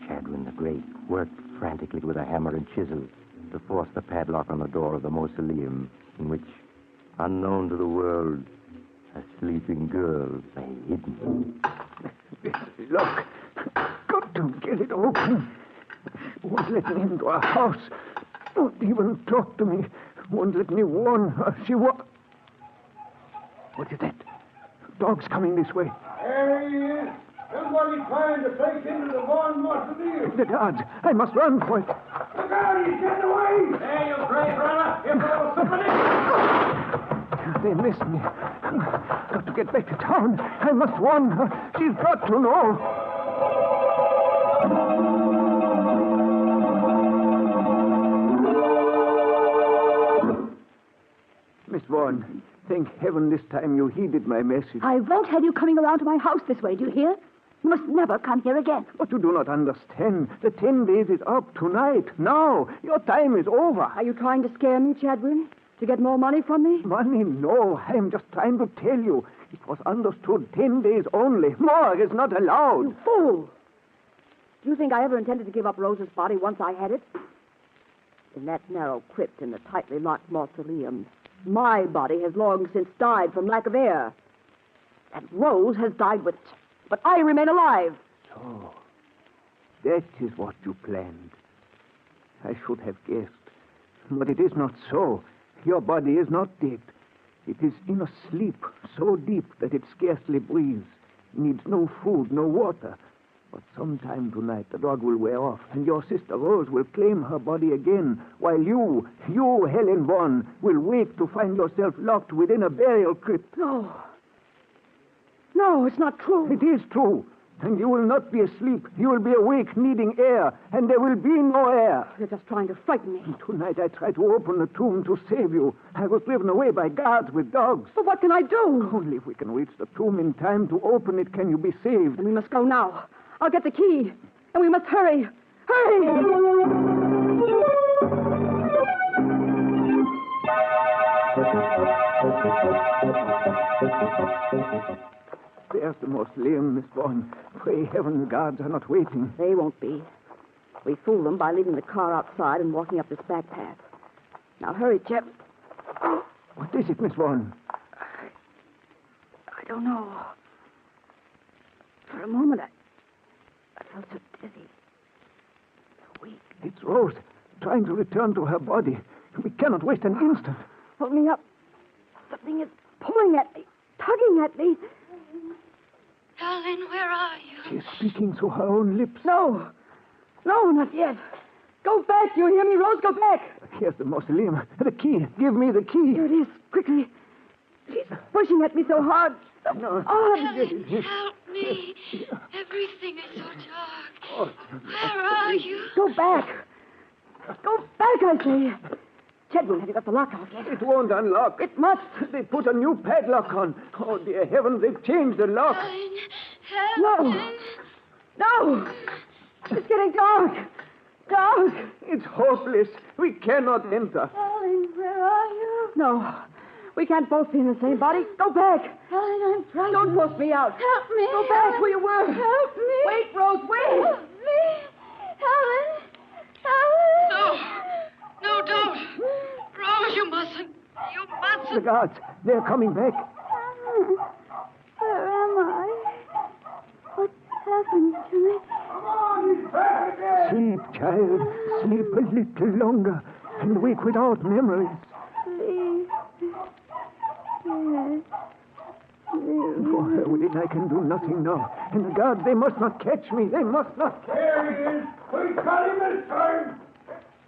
Chadwin the Great worked frantically with a hammer and chisel to force the padlock on the door of the mausoleum in which, unknown to the world, a sleeping girl lay hidden. Look, got to get it open. She won't let me into her house. Won't even talk to me. Won't let me warn her. What is that? Dog's coming this way. There he is. Somebody trying to break into the Vaughan mausoleum. The guards. I must run for it. Look out, he's getting away. There, you great runner. Here for a little sympathy. They miss me. Got to get back to town. I must warn her. She's got to know. Miss Vaughan, thank heaven this time you heeded my message. I won't have you coming around to my house this way, do you hear? You must never come here again. But you do not understand. The 10 days is up tonight. Now. Your time is over. Are you trying to scare me, Chadwin? To get more money from me? Money? No. I am just trying to tell you. It was understood 10 days only. More is not allowed. You fool! Do you think I ever intended to give up Rose's body once I had it? In that narrow crypt in the tightly locked mausoleum, my body has long since died from lack of air. And Rose has died with it. But I remain alive. So, that is what you planned. I should have guessed. But it is not so. Your body is not dead. It is in a sleep so deep that it scarcely breathes. It needs no food, no water. But sometime tonight the dog will wear off, and your sister Rose will claim her body again, while you, Helen Vaughan, will wake to find yourself locked within a burial crypt. No. No, it's not true. It is true. And you will not be asleep. You will be awake, needing air, and there will be no air. You're just trying to frighten me. Tonight I tried to open the tomb to save you. I was driven away by guards with dogs. But what can I do? Only if we can reach the tomb in time to open it can you be saved. And we must go now. I'll get the key. And we must hurry. Hurry! There's the mausoleum, Miss Vaughan. Pray heaven the guards are not waiting. They won't be. We fooled them by leaving the car outside and walking up this back path. Now hurry, Chip. What is it, Miss Vaughan? I don't know. For a moment, I felt so dizzy. So weak. It's Rose, trying to return to her body. We cannot waste an instant. Hold me up. Something is pulling at me. tugging at me. Helen, where are you? She's speaking through her own lips. No. No, not yet. Go back. You hear me, Rose? Go back. Here's the mausoleum. The key. Give me the key. Here it is. Quickly. She's pushing at me so hard. No. Helen, help me. Everything is so dark. Where are you? Go back. Go back, I say. Chadwin, have you got the lock out yet? It won't unlock. It must. They put a new padlock on. Oh, dear heavens, they've changed the lock. No. No. It's getting dark. Dark. It's hopeless. We cannot enter. Helen, where are you? No. We can't both be in the same body. Go back. Helen, I'm frightened. Don't force me out. Help me. Go back Helen. where you were. Help me. Wait, Rose, wait. Help me. Helen. Helen. No. No, don't. Rose, you mustn't. You mustn't. The guards. They're coming back. Where am I? What's happened to me? Sleep, child. Sleep a little longer and wake without memories. Please. Yes. Please. For her within, I can do nothing now. And the guards, they must not catch me. They must not catch me. There he is. We got him this time.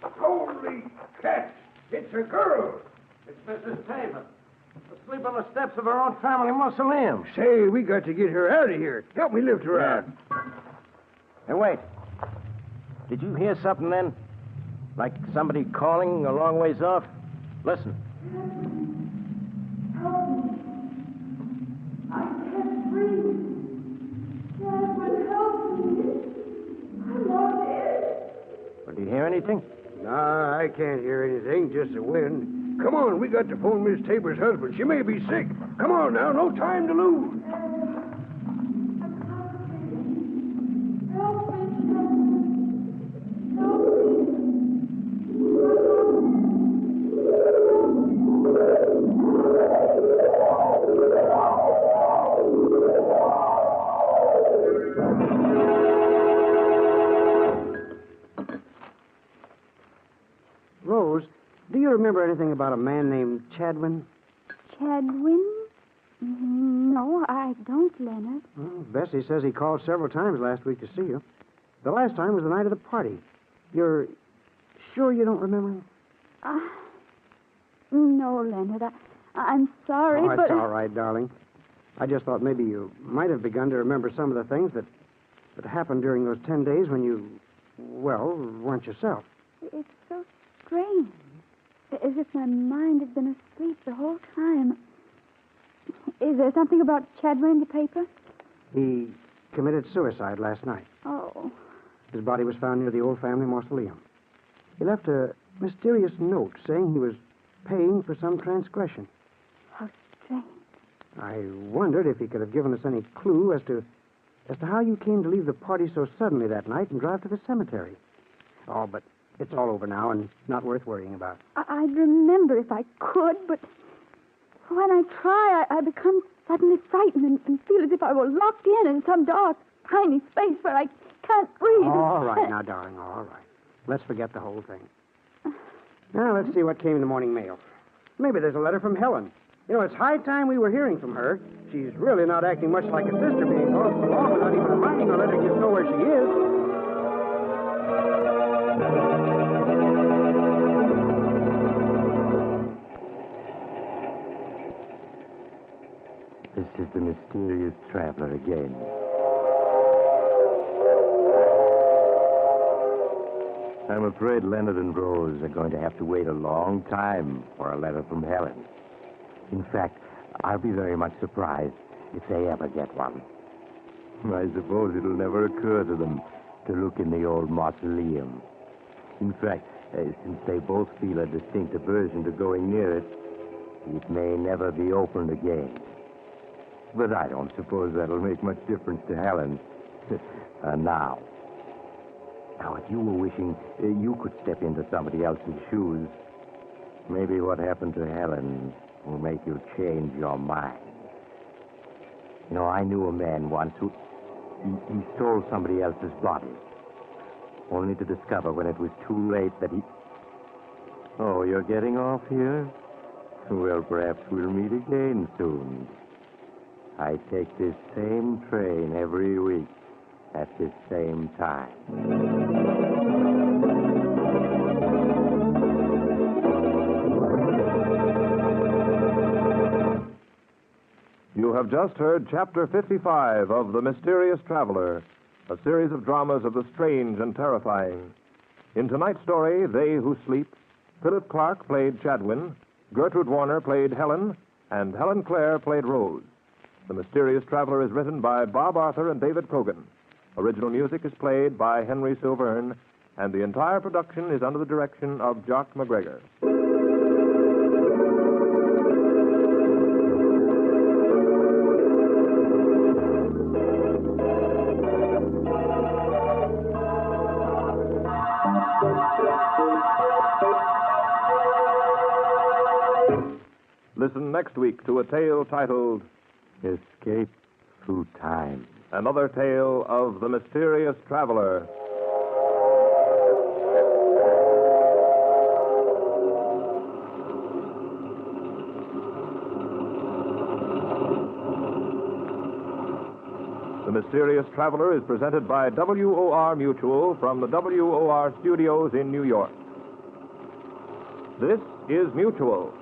Holy cats. It's a girl. It's Mrs. Tabor. Asleep on the steps of her own family mausoleum. Say, we got to get her out of here. Help me lift her out. Hey, wait. Did you hear something then? Like somebody calling a long ways off? Listen. I can't breathe. Chadwin, help me. I'm not dead. Well, do you hear anything? Nah, I can't hear anything, just the wind. Come on, we got to phone Miss Tabor's husband. She may be sick. Come on now, no time to lose. Rose, do you remember anything about a man named Chadwin? Chadwin? No, I don't, Leonard. Well, Bessie says he called several times last week to see you. The last time was the night of the party. You're sure you don't remember him? No, Leonard. I'm sorry, Oh, but... it's all right, darling. I just thought maybe you might have begun to remember some of the things that happened during those 10 days when you, well, weren't yourself. It's so strange. As if my mind had been asleep the whole time. Is there something about Chadwin in the paper? He committed suicide last night. Oh. His body was found near the old family mausoleum. He left a mysterious note saying he was paying for some transgression. How strange. I wondered if he could have given us any clue as to how you came to leave the party so suddenly that night and drive to the cemetery. Oh, but it's all over now and not worth worrying about. I'd remember if I could, but when I try, I become suddenly frightened and feel as if I were locked in some dark, tiny space where I can't breathe. All right now, darling, all right. Let's forget the whole thing. Now, let's see what came in the morning mail. Maybe there's a letter from Helen. You know, it's high time we were hearing from her. She's really not acting much like a sister, being gone so long without even writing a letter to know where she is. This is the mysterious traveler again. I'm afraid Leonard and Rose are going to have to wait a long time for a letter from Helen. In fact, I'll be very much surprised if they ever get one. I suppose it'll never occur to them to look in the old mausoleum. In fact, since they both feel a distinct aversion to going near it, it may never be opened again. But I don't suppose that'll make much difference to Helen. Now, if you were wishing you could step into somebody else's shoes, maybe what happened to Helen will make you change your mind. You know, I knew a man once who he stole somebody else's body, only to discover when it was too late that he... Oh, you're getting off here? Well, perhaps we'll meet again soon. I take this same train every week at this same time. You have just heard Chapter 55 of The Mysterious Traveler, a series of dramas of the strange and terrifying. In tonight's story, They Who Sleep, Philip Clark played Chadwin, Gertrude Warner played Helen, and Helen Clare played Rose. The Mysterious Traveler is written by Bob Arthur and David Cogan. Original music is played by Henry Silverne, and the entire production is under the direction of Jock McGregor. Listen next week to a tale titled Escape Through Time. Another Tale of the Mysterious Traveler. The Mysterious Traveler is presented by WOR Mutual from the WOR studios in New York. This is Mutual.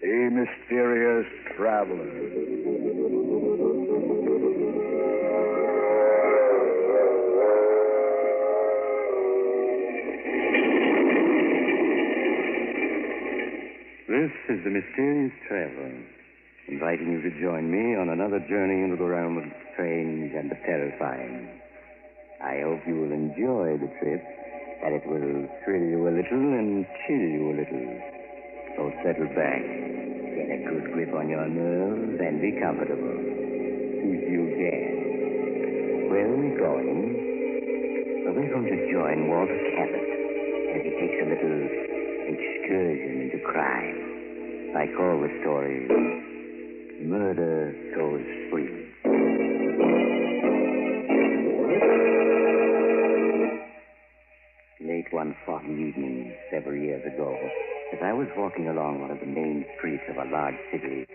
The Mysterious Traveler. This is the Mysterious Traveler, inviting you to join me on another journey into the realm of the strange and the terrifying. I hope you will enjoy the trip, that it will thrill you a little and chill you a little. So settle back, get a good grip on your nerves, and be comfortable. If you can. Where are we going? Well, we're going to join Walter Cabot as he takes a little excursion into crime. I call the story Murder Goes Free. Late one foggy evening, several years ago, as I was walking along one of the main streets of a large city,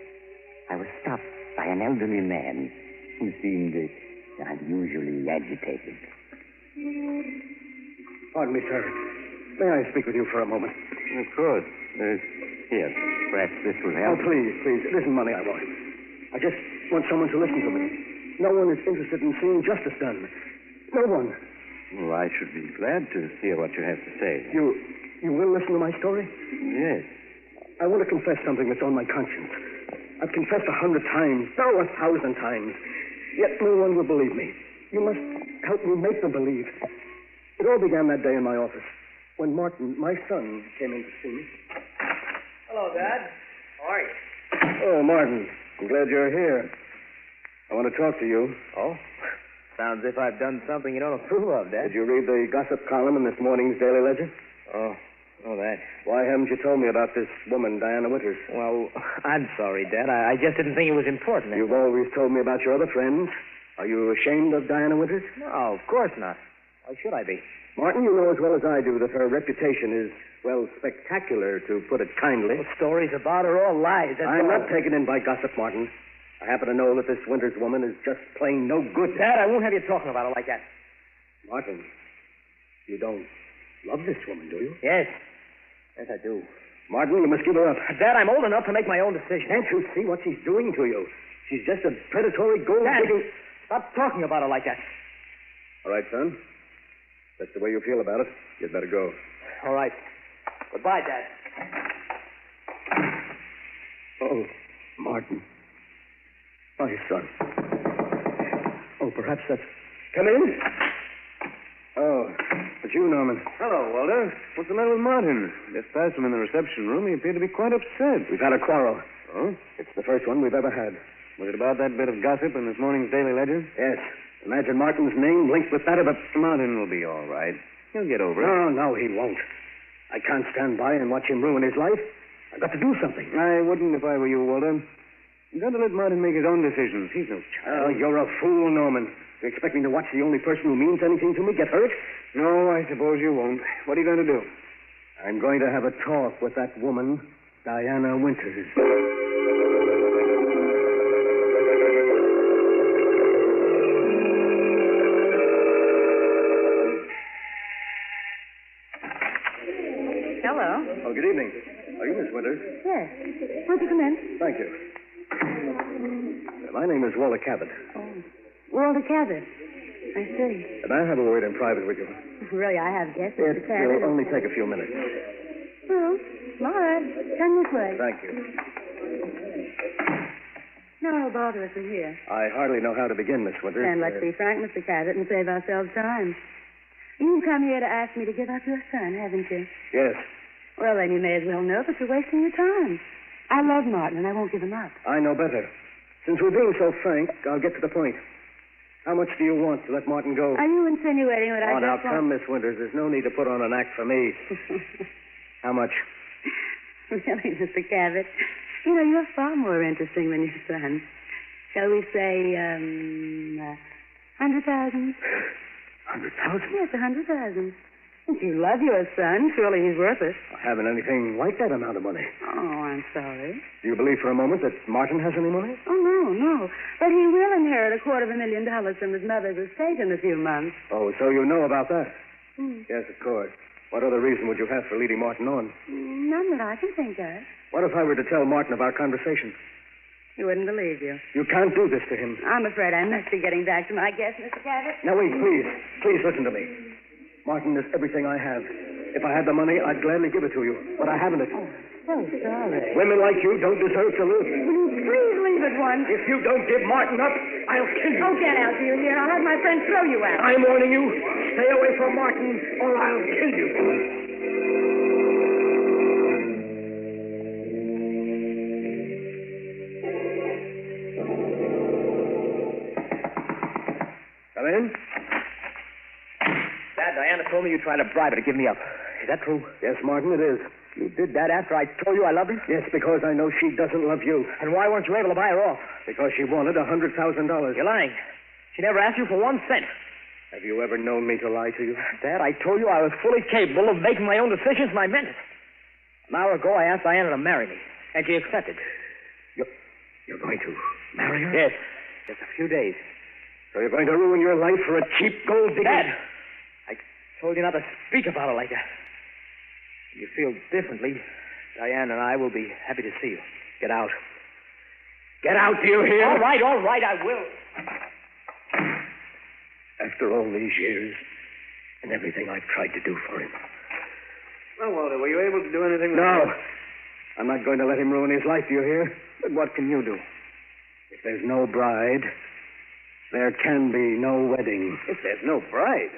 I was stopped by an elderly man who seemed unusually agitated. Pardon me, sir. May I speak with you for a moment? Of course. Here, perhaps this will help. Oh, please. It isn't money I want. I just want someone to listen to me. No one is interested in seeing justice done. No one. Well, I should be glad to hear what you have to say. You will listen to my story? Yes. I want to confess something that's on my conscience. I've confessed 100 times, 1,000 times. Yet no one will believe me. You must help me make them believe. It all began that day in my office when Martin, my son, came in to see me. Hello, Dad. How are you? Oh, Martin. I'm glad you're here. I want to talk to you. Oh? Sounds as if I've done something you don't approve of, Dad. Did you read the gossip column in this morning's Daily Ledger? Oh, that. Why haven't you told me about this woman, Diana Winters? Well, I'm sorry, Dad. I just didn't think it was important. You've always told me about your other friends. Are you ashamed of Diana Winters? No, of course not. Why should I be? Martin, you know as well as I do that her reputation is, well, spectacular, to put it kindly. Well, stories about her all lies. I'm not taken in by gossip, Martin. I happen to know that this Winters woman is just plain no good. Dad, I won't have you talking about her like that. Martin, you don't love this woman, do you? Yes. Yes, I do. Martin, you must give her up. Dad, I'm old enough to make my own decision. Can't you see what she's doing to you? She's just a predatory gold-digging... Dad, stop talking about her like that. All right, son. That's the way you feel about it. You'd better go. All right. Goodbye, Dad. Oh, Martin. My son. Oh, perhaps that's... Come in. Oh, it's you, Norman. Hello, Walter. What's the matter with Martin? Just past him in the reception room. He appeared to be quite upset. We've had a quarrel. Oh? It's the first one we've ever had. Was it about that bit of gossip in this morning's Daily Ledger? Yes. Imagine Martin's name linked with that of a... Martin will be all right. He'll get over it. No, he won't. I can't stand by and watch him ruin his life. I've got to do something. I wouldn't if I were you, Walter. You've got to let Martin make his own decisions. He's no child. Oh, you're a fool, Norman. You expect me to watch the only person who means anything to me get hurt? No, I suppose you won't. What are you going to do? I'm going to have a talk with that woman, Diana Winters. Hello. Oh, good evening. Are you Miss Winters? Yes. Won't you come in? Thank you. My name is Walter Cabot. Walter Cabot. I see. And I have a word in private with you. Really, I have guessed It Mr. Cabot. will only take a few minutes. Well, all right. Come this way. Thank you. No bother us in here. I hardly know how to begin, Miss Winters. And let's be frank, Mr. Cabot, and save ourselves time. You've come here to ask me to give up your son, haven't you? Yes. Well, then you may as well know that you're wasting your time. I love Martin, and I won't give him up. I know better. Since we're being so frank, I'll get to the point. How much do you want to let Martin go? Are you insinuating that I now, just come, Miss Winters. There's no need to put on an act for me. How much? Really, Mr. Cabot, you know, you're far more interesting than your son. Shall we say, 100,000? 100,000? Yes, 100,000. If you love your son, surely he's worth it. I haven't anything like that amount of money. Oh, I'm sorry. Do you believe for a moment that Martin has any money? Oh, no. But he will inherit $250,000 from his mother's estate in a few months. Oh, so you know about that? Hmm. Yes, of course. What other reason would you have for leading Martin on? None that I can think of. What if I were to tell Martin of our conversation? He wouldn't believe you. You can't do this to him. I'm afraid I must be getting back to my guest, Mr. Cabot. Now, wait, please. Please listen to me. Martin is everything I have. If I had the money, I'd gladly give it to you. But I haven't it. Oh, so sorry. Women like you don't deserve to live. Will you please leave at once? If you don't give Martin up, I'll kill you. Oh, get out, do you hear? I'll have my friend throw you out. I'm warning you. Stay away from Martin, or I'll kill you. Come in. Dad, Diana told me you tried to bribe her to give me up. Is that true? Yes, Martin, it is. You did that after I told you I loved her? Yes, because I know she doesn't love you. And why weren't you able to buy her off? Because she wanted $100,000. You're lying. She never asked you for 1 cent. Have you ever known me to lie to you? Dad, I told you I was fully capable of making my own decisions, and I meant it. An hour ago, I asked Diana to marry me, and she accepted. You're going to marry her? Yes. Just a few days. So you're going to ruin your life for a cheap gold digger? Dad, I told you not to speak about her like that. If you feel differently, Diane and I will be happy to see you. Get out. Get out, do you hear? All right, I will. After all these years and everything I've tried to do for him. Well, Walter, were you able to do anything with No. I'm not going to let him ruin his life, do you hear? But what can you do? If there's no bride, there can be no wedding. If there's no bride?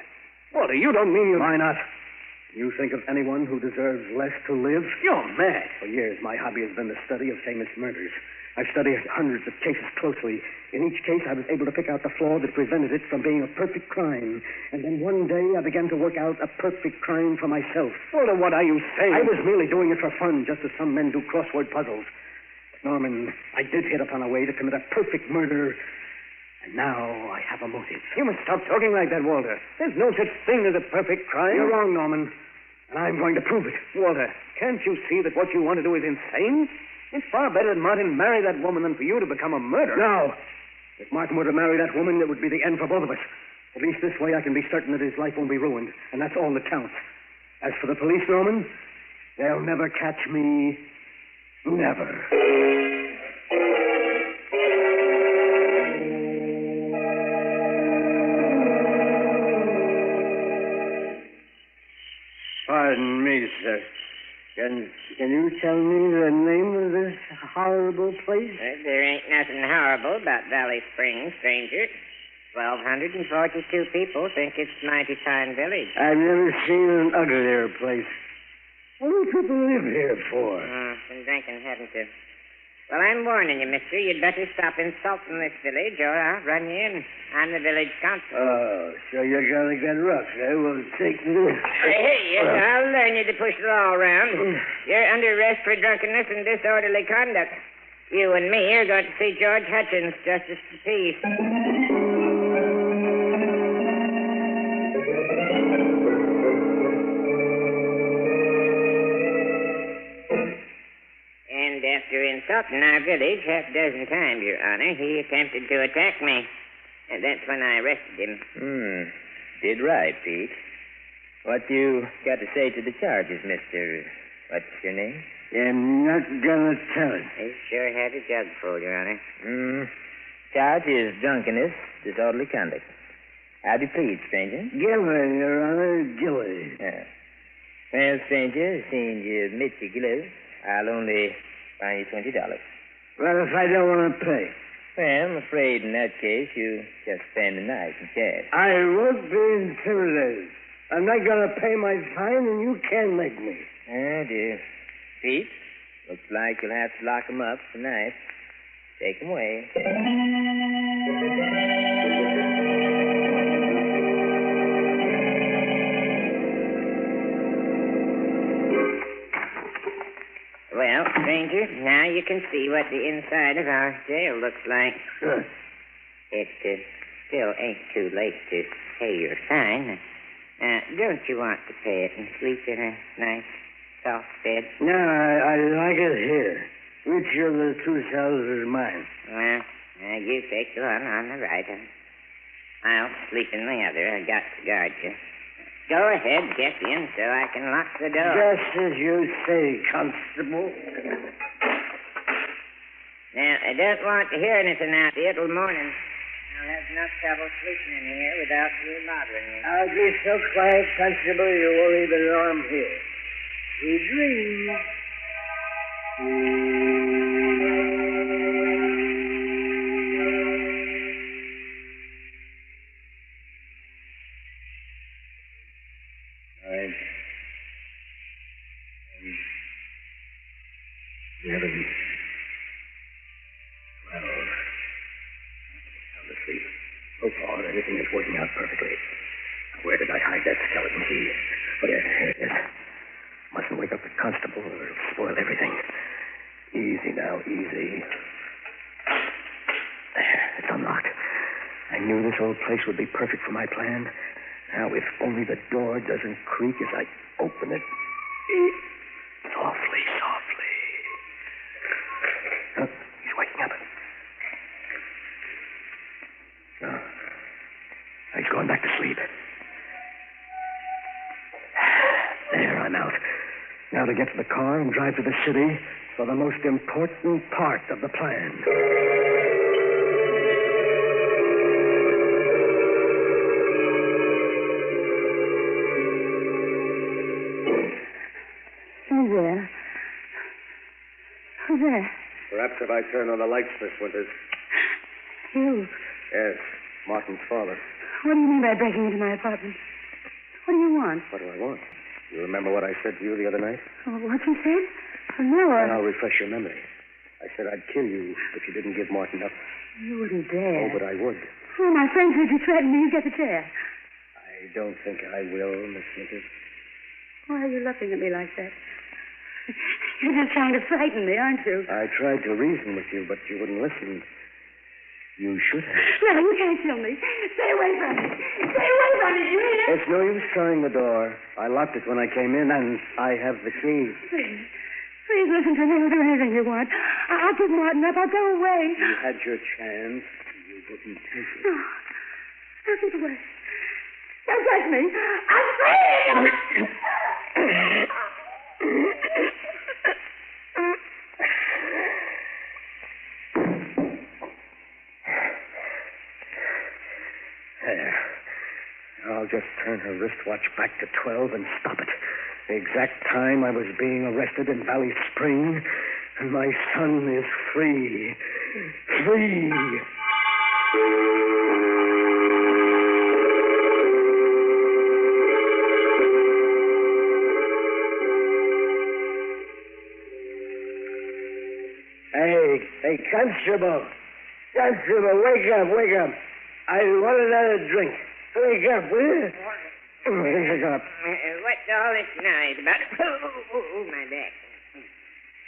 Walter, you don't mean you... Why not? You think of anyone who deserves less to live? You're mad. For years, my hobby has been the study of famous murders. I've studied hundreds of cases closely. In each case, I was able to pick out the flaw that prevented it from being a perfect crime. And then one day, I began to work out a perfect crime for myself. Walter, what are you saying? I was merely doing it for fun, just as some men do crossword puzzles. But, Norman, I did hit upon a way to commit a perfect murder. And now I have a motive. You must stop talking like that, Walter. There's no such thing as a perfect crime. You're wrong, Norman. And I'm going to prove it. Walter, can't you see that what you want to do is insane? It's far better that Martin marry that woman than for you to become a murderer. No. If Martin were to marry that woman, it would be the end for both of us. At least this way I can be certain that his life won't be ruined. And that's all that counts. As for the police, Norman, they'll never catch me. Never. Pardon me, sir. Can you tell me the name of this horrible place? There ain't nothing horrible about Valley Springs, stranger. 1,242 people think it's Mighty Fine Village. I've never seen an uglier place. What do people live here for? Been drinking, haven't you? Well, I'm warning you, mister. You'd better stop insulting this village, or I'll run you in. I'm the village constable. Oh, so you're gonna get rough, eh? Well, take this. Hey, I'll learn you to push the law around. You're under arrest for drunkenness and disorderly conduct. You and me are going to see George Hutchins, Justice of the Peace. And after insulting our village half a dozen times, Your Honor, he attempted to attack me. And that's when I arrested him. Did right, Pete. What you got to say to the charges, mister... What's your name? You're not gonna tell it. He sure had a jug full, Your Honor. Charge is drunkenness, disorderly conduct. How'd you plead, stranger? Guilty, Your Honor, guilty. Yeah. Well, stranger, seeing you admit your guilt, I'll only fine you $20. Well, if I don't want to pay? Well, I'm afraid in that case you just spend the night in cash. I won't be intimidated. I'm not gonna pay my fine, and you can't make me. Oh, dear. Pete, looks like you'll have to lock him up tonight. Take him away. Well, stranger, now you can see what the inside of our jail looks like. Good. It still ain't too late to pay your fine. Don't you want to pay it and sleep in a nice, soft bed? No, I like it here. Which of the two cells is mine? Well, you take the one on the right. I'll sleep in the other. I got to guard you. Go ahead, get in so I can lock the door. Just as you say, Constable. Now, I don't want to hear anything out here till morning. I'll have enough trouble sleeping in here without you bothering you. I'll be so quiet, Constable, you won't even know I'm here. We dream. So far, everything is working out perfectly. Where did I hide that skeleton key? Oh, yes, here it is. Mustn't wake up the constable or it'll spoil everything. Easy now, easy. There, it's unlocked. I knew this old place would be perfect for my plan. Now, if only the door doesn't creak as I open it. Softly, softly. Oh, he's waking up. Oh, he's going back to sleep. There, I'm out. Now to get to the car and drive to the city for the most important part of the plan. Who's there? Who's there? Perhaps if I turn on the lights, Miss Winters. You. Yes, Martin's father. What do you mean by breaking into my apartment? What do you want? What do I want? You remember what I said to you the other night? What you said? Oh, no, And I'll refresh your memory. I said I'd kill you if you didn't give Martin up. You wouldn't dare. Oh, but I would. Oh, my friends heard you threaten me. You get the chair. I don't think I will, Miss Winters. Why are you looking at me like that? You're just trying to frighten me, aren't you? I tried to reason with you, but you wouldn't listen. You should have. No, you can't kill me. Stay away from me. Stay away from me, you hear? It's no use trying the door. I locked it when I came in, and I have the key. Please. Please listen to me. I'll do anything you want. I'll give Martin up. I'll go away. You had your chance. You didn't take it. No. Don't keep away. Don't touch me. I'm free! There. I'll just turn her wristwatch back to 12 and stop it. The exact time I was being arrested in Valley Spring, and my son is free. Free! Hey, Hey, Constable. Constable, wake up, wake up. I want another drink. Wake up, will you? Wake up. What's all this noise about? Oh, my back.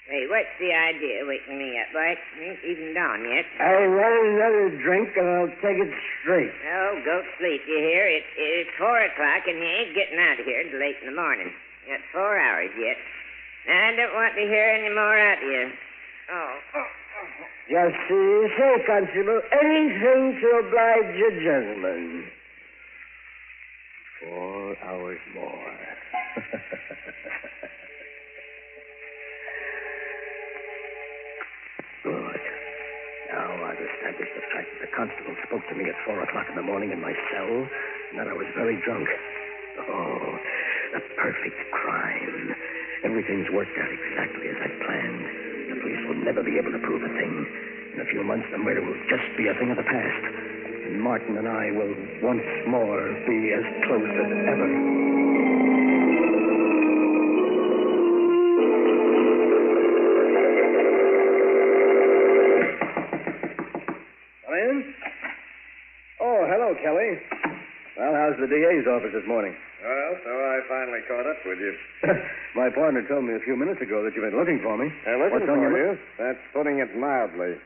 Hey, what's the idea waking me up, boy? It ain't even dawn yet. I want another drink, and I'll take it straight. Oh, go to sleep, you hear? It's 4 o'clock, and you ain't getting out of here till late in the morning. You got 4 hours yet. I don't want to hear any more out of you. Oh. Just say, Constable, anything to oblige your gentleman. 4 hours more. Good. Now I've established the fact that the constable spoke to me at 4 o'clock in the morning in my cell, and that I was very drunk. Oh, the perfect crime. Everything's worked out exactly as I planned. The police will never be able to prove a thing. In a few months, the murder will just be a thing of the past. And Martin and I will once more be as close as ever. Come in. Oh, hello, Kelly. Well, how's the DA's office this morning? Well, so I finally caught up with you. My partner told me a few minutes ago that you've been looking for me. Looking What's on for your you? That's putting it mildly.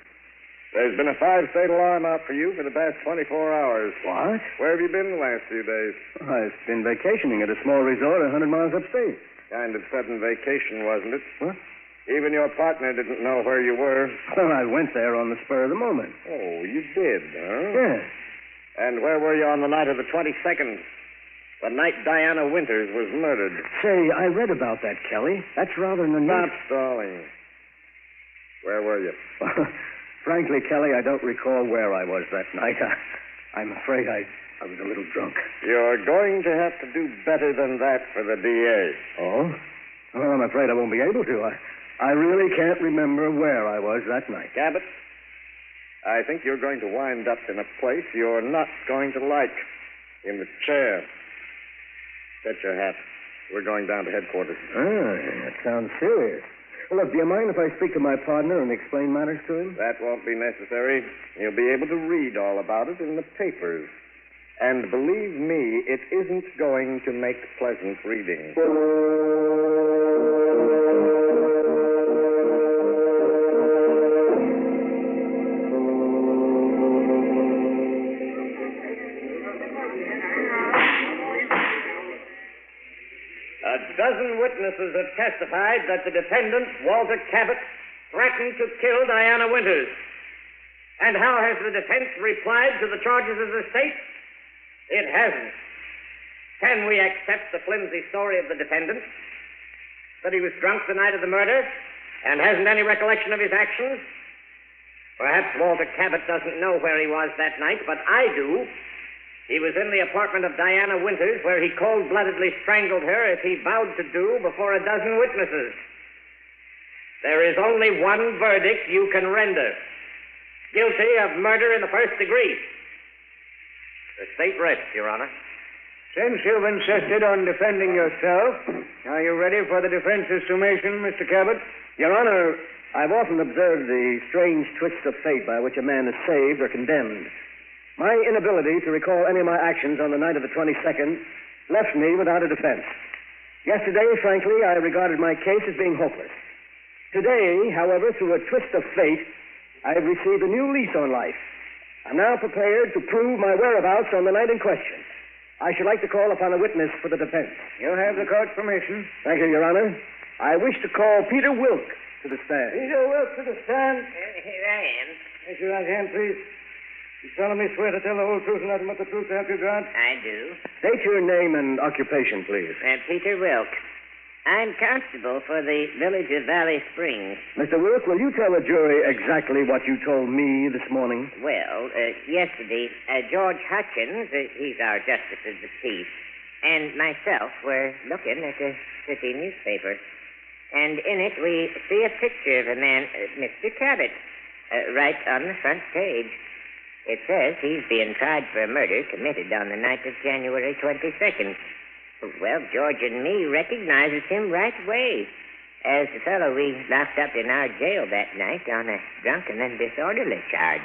There's been a 5-state alarm out for you for the past 24 hours. What? Where have you been the last few days? I've been vacationing at a small resort 100 miles upstate. Kind of sudden vacation, wasn't it? What? Even your partner didn't know where you were. Well, I went there on the spur of the moment. Oh, you did, huh? Yes. And where were you on the night of the 22nd? The night Diana Winters was murdered. Say, I read about that, Kelly. That's rather unusual. Stop stalling. Where were you? Frankly, Kelly, I don't recall where I was that night. I'm afraid I was a little drunk. You're going to have to do better than that for the DA. Oh? Well, I'm afraid I won't be able to. I really can't remember where I was that night. Cabot, I think you're going to wind up in a place you're not going to like. In the chair. Get your hat. We're going down to headquarters. That sounds serious. Well, look, do you mind if I speak to my partner and explain matters to him? That won't be necessary. You'll be able to read all about it in the papers. And believe me, it isn't going to make pleasant reading. A dozen witnesses have testified that the defendant, Walter Cabot, threatened to kill Diana Winters. And how has the defense replied to the charges of the state? It hasn't. Can we accept the flimsy story of the defendant? That he was drunk the night of the murder and hasn't any recollection of his actions? Perhaps Walter Cabot doesn't know where he was that night, but I do. He was in the apartment of Diana Winters, where he cold-bloodedly strangled her as he vowed to do before a dozen witnesses. There is only one verdict you can render. Guilty of murder in the first degree. The state rests, Your Honor. Since you've insisted on defending yourself, are you ready for the defense's summation, Mr. Cabot? Your Honor, I've often observed the strange twists of fate by which a man is saved or condemned. My inability to recall any of my actions on the night of the 22nd left me without a defense. Yesterday, frankly, I regarded my case as being hopeless. Today, however, through a twist of fate, I have received a new lease on life. I'm now prepared to prove my whereabouts on the night in question. I should like to call upon a witness for the defense. You have the court's permission. Thank you, Your Honor. I wish to call Peter Wilk to the stand. Peter Wilk to the stand. Here I am. Raise your right hand, please. You solemnly swear to tell the whole truth and nothing but the truth to help you God? I do. State your name and occupation, please. Peter Wilk. I'm constable for the village of Valley Springs. Mr. Wilk, will you tell the jury exactly what you told me this morning? Well, yesterday, George Hutchins, he's our justice of the peace, and myself were looking at a city newspaper. And in it we see a picture of a man, Mr. Cabot, right on the front page. It says he's being tried for a murder committed on the night of January 22nd. Well, George and me recognizes him right away. as the fellow we locked up in our jail that night on a drunken and disorderly charge.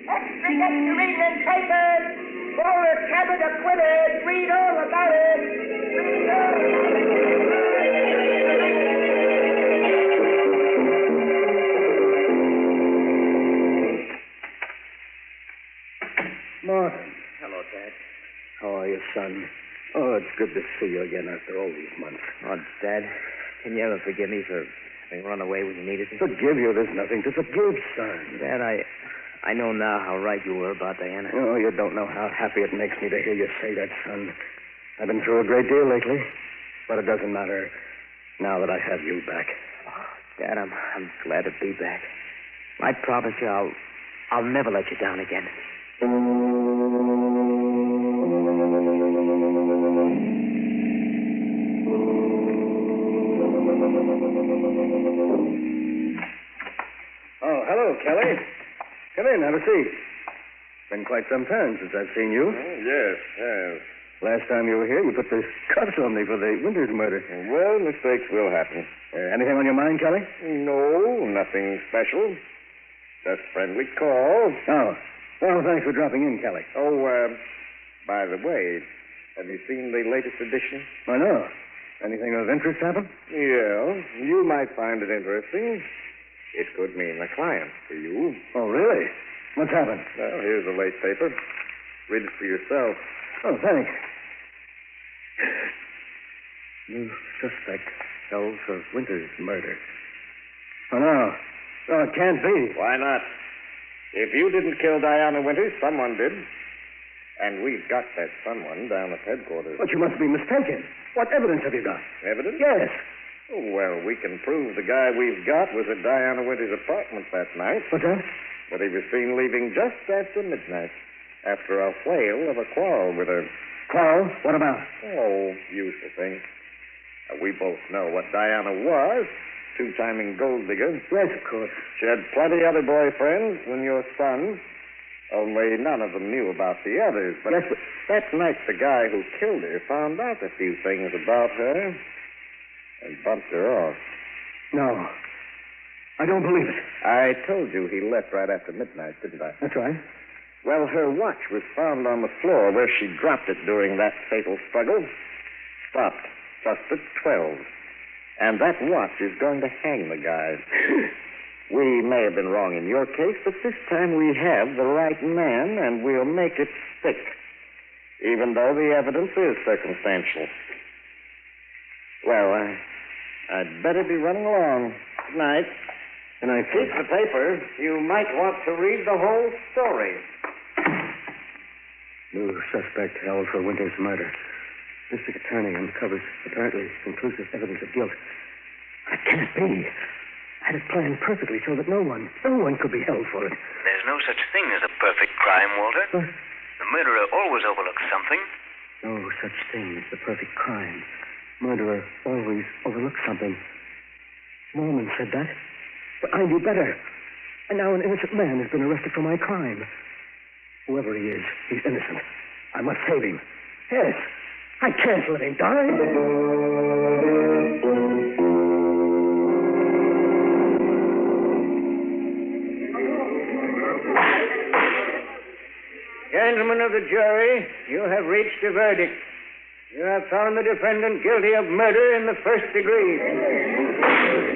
Extra get your evening papers. Walter Cabot acquitted. Read all about it. Read Martin. Hello, Dad. How are you, son? Oh, it's good to see you again after all these months. Oh, Dad, can you ever forgive me for having run away when you needed me? Forgive you? There's nothing to forgive, son. Dad, I know now how right you were about Diana. Oh, you don't know how happy it makes me to hear you say that, son. I've been through a great deal lately, but it doesn't matter now that I have you back. Oh, Dad, I'm glad to be back. I promise you I'll never let you down again. Oh, hello, Kelly. Come in, have a seat. Been quite some time since I've seen you. Yes. Last time you were here, you put the cuffs on me for the Winters murder. Well, mistakes will happen. Anything on your mind, Kelly? No, nothing special. Just friendly call. Oh. Well, thanks for dropping in, Kelly. Oh, by the way, have you seen the latest edition? I know. Anything of interest happen? Yeah, you might find it interesting. It could mean a client to you. Oh, really? What's happened? Well, here's a late paper. Read it for yourself. Oh, thanks. New suspect held for Winters' murder. Oh, no. Oh, it can't be. Why not? If you didn't kill Diana Winters, someone did. And we've got that someone down at headquarters. But you must be mistaken. What evidence have you got? Evidence? Yes. Oh, well, we can prove the guy we've got was at Diana Winters' apartment that night. What's that? But he was seen leaving just after midnight, after a whale of a quarrel with her. Quarrel? What about? Oh, usual thing. We both know what Diana was. Two-timing gold digger. Yes, of course. She had plenty other boyfriends than your son. Only none of them knew about the others. But yes, but that night, the guy who killed her found out a few things about her and bumped her off. No. I don't believe it. I told you he left right after midnight, didn't I? That's right. Well, her watch was found on the floor where she dropped it during that fatal struggle. Stopped just at 12. And that watch is going to hang the guy. We may have been wrong in your case, but this time we have the right man, and we'll make it stick, even though the evidence is circumstantial. Well, I'd better be running along. Good night. Good night. Keep the paper. You might want to read the whole story. New suspect held for Winters' murder. District Attorney uncovers apparently conclusive evidence of guilt. That can't be. I had it planned perfectly so that no one could be held for it. There's no such thing as a perfect crime, Walter. What? The murderer always overlooks something. No such thing as the perfect crime. Murderer always overlooks something. Norman said that. But I knew better. And now an innocent man has been arrested for my crime. Whoever he is, he's innocent. I must save him. Yes. I can't let him die. Gentlemen of the jury, you have reached a verdict. You have found the defendant guilty of murder in the first degree.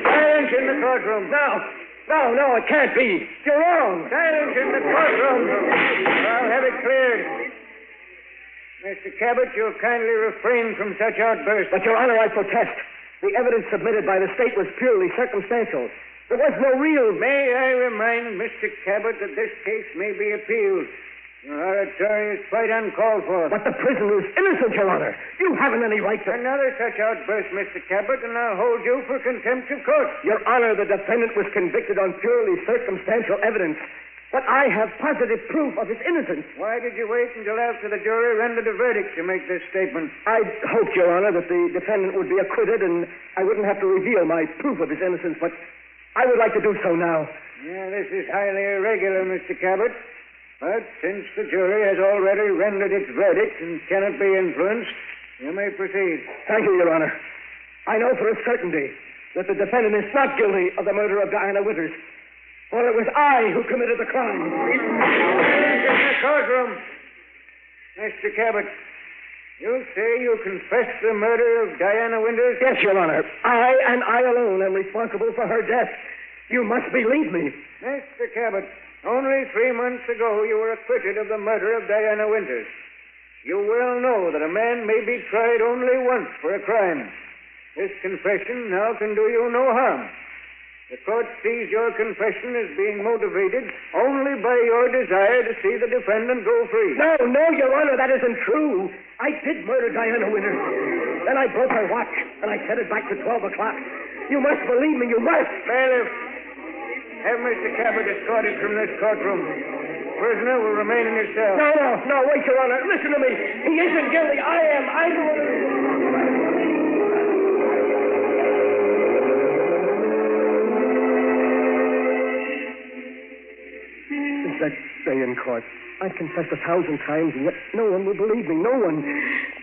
Silence in the courtroom. No, it can't be. You're wrong. Silence in the courtroom. I'll have it cleared. Mr. Cabot, you'll kindly refrain from such outbursts. But, Your Honor, I protest. The evidence submitted by the state was purely circumstantial. There was no real... May I remind Mr. Cabot that this case may be appealed. Your oratory is quite uncalled for. But the prisoner is innocent, Your Honor. You haven't any right to... Another such outburst, Mr. Cabot, and I'll hold you for contempt of court. Your Honor, the defendant was convicted on purely circumstantial evidence. But I have positive proof of his innocence. Why did you wait until after the jury rendered a verdict to make this statement? I hoped, Your Honor, that the defendant would be acquitted and I wouldn't have to reveal my proof of his innocence, but I would like to do so now. Yeah, this is highly irregular, Mr. Cabot. But since the jury has already rendered its verdict and cannot be influenced, you may proceed. Thank you, Your Honor. I know for a certainty that the defendant is not guilty of the murder of Diana Winters, for it was I who committed the crime. In the courtroom. Mr. Cabot, you say you confessed the murder of Diana Winters? Yes, Your Honor. I and I alone am responsible for her death. You must believe me. Mr. Cabot, only 3 months ago you were acquitted of the murder of Diana Winters. You well know that a man may be tried only once for a crime. This confession now can do you no harm. The court sees your confession as being motivated only by your desire to see the defendant go free. No, Your Honor, that isn't true. I did murder Diana Winters. Then I broke her watch, and I set it back to 12 o'clock. You must believe me, you must. Bailiff, have Mr. Cabot escorted from this courtroom. Prisoner will remain in his cell. No, wait, Your Honor. Listen to me. He isn't guilty. I am. I'm the one who... Since that day in court, I've confessed 1,000 times, and yet no one will believe me. No one.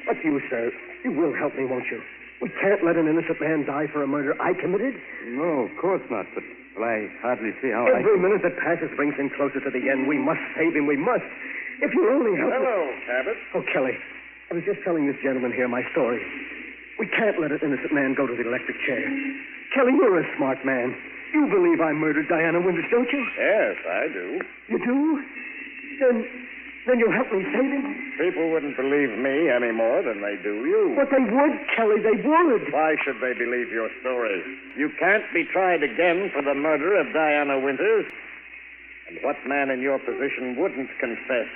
But you, sir, you will help me, won't you? We can't let an innocent man die for a murder I committed. No, of course not, but I hardly see how Every minute that passes brings him closer to the end. We must save him. We must. If you'll only help Hello, us. Cabot. Oh, Kelly, I was just telling this gentleman here my story. We can't let an innocent man go to the electric chair. Kelly, you're a smart man. You believe I murdered Diana Winters, don't you? Yes, I do. You do? Then you'll help me save him? People wouldn't believe me any more than they do you. But they would, Kelly, they would. Why should they believe your story? You can't be tried again for the murder of Diana Winters. And what man in your position wouldn't confess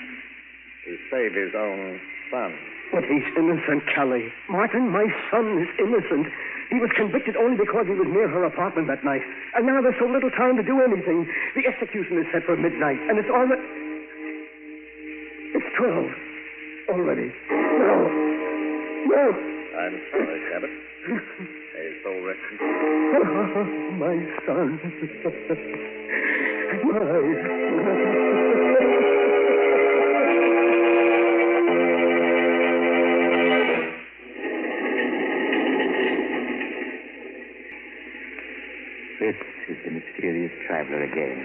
to save his own son? But he's innocent, Kelly. Martin, my son is innocent. He was convicted only because he was near her apartment that night. And now there's so little time to do anything. The execution is set for midnight, and it's already... It's 12 already. No. I'm sorry, Cabot. May his soul rest in peace. Oh, my son. This is the mysterious traveler again.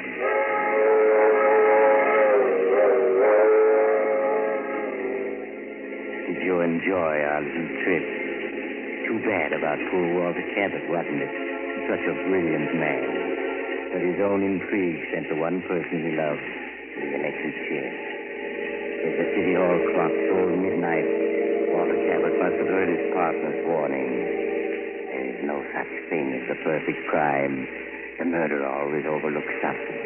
Did you enjoy our little trip? Too bad about poor Walter Cabot, wasn't it? Such a brilliant man. But his own intrigue sent the one person he loved to the electric chair. As the city hall clock tolled midnight, Walter Cabot must have heard his partner's warning. There is no such thing as the perfect crime. The murderer always overlooks something.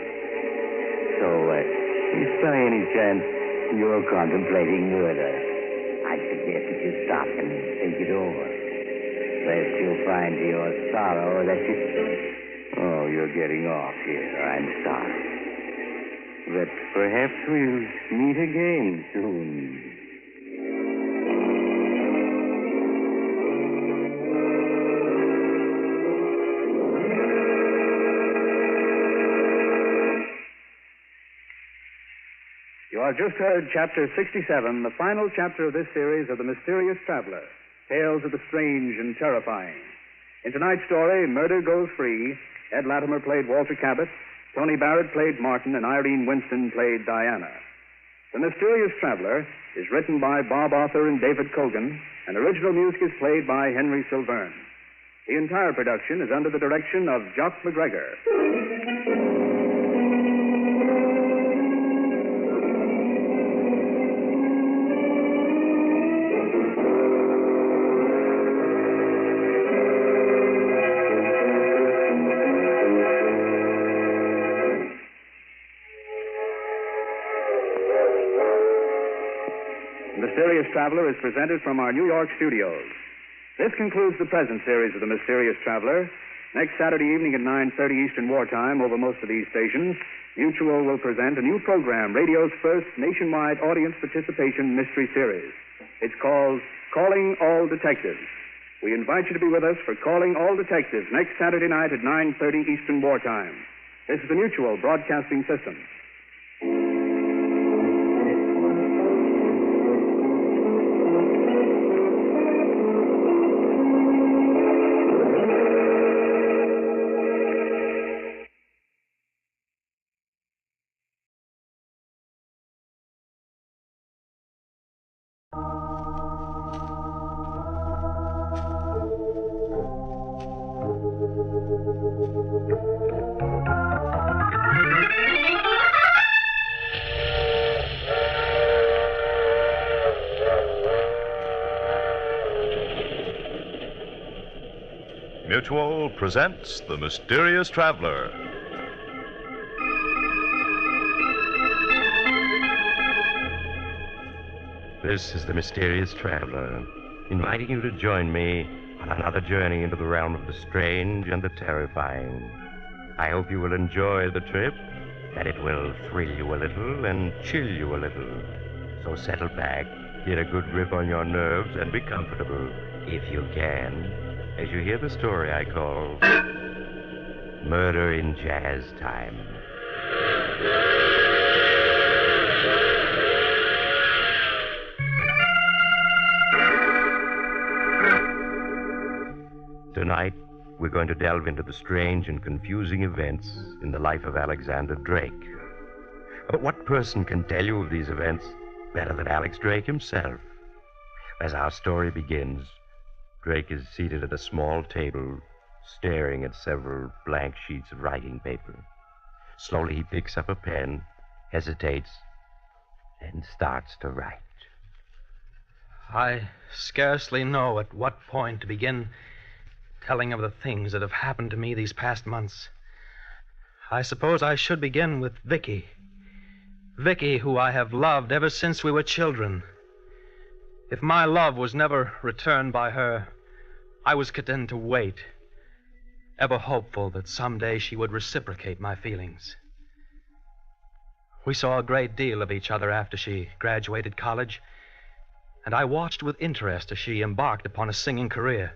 So, if by any chance you're contemplating murder, I suggest that you stop and think it over. Lest you'll find to your sorrow that you... Oh, you're getting off here. I'm sorry. But perhaps we'll meet again soon. You have just heard Chapter 67, the final chapter of this series of The Mysterious Traveler, Tales of the Strange and Terrifying. In tonight's story, Murder Goes Free, Ed Latimer played Walter Cabot, Tony Barrett played Martin, and Irene Winston played Diana. The Mysterious Traveler is written by Bob Arthur and David Cogan, and original music is played by Henry Silverne. The entire production is under the direction of Jock McGregor. Mysterious Traveler is presented from our New York studios. This concludes the present series of The Mysterious Traveler. Next Saturday evening at 9:30 Eastern Wartime over most of these stations, Mutual will present a new program, radio's first nationwide audience participation mystery series. It's called Calling All Detectives. We invite you to be with us for Calling All Detectives next Saturday night at 9:30 Eastern Wartime. This is the Mutual Broadcasting System. Mutual presents The Mysterious Traveler. This is The Mysterious Traveler, inviting you to join me on another journey into the realm of the strange and the terrifying. I hope you will enjoy the trip, that it will thrill you a little and chill you a little. So settle back, get a good grip on your nerves, and be comfortable, if you can, as you hear the story I call Murder in Jazz Time. Tonight, we're going to delve into the strange and confusing events in the life of Alexander Drake. But what person can tell you of these events better than Alex Drake himself? As our story begins, Drake is seated at a small table, staring at several blank sheets of writing paper. Slowly, he picks up a pen, hesitates, and starts to write. I scarcely know at what point to begin telling of the things that have happened to me these past months. I suppose I should begin with Vicky. Vicky, who I have loved ever since we were children. If my love was never returned by her, I was content to wait, ever hopeful that someday she would reciprocate my feelings. We saw a great deal of each other after she graduated college, and I watched with interest as she embarked upon a singing career.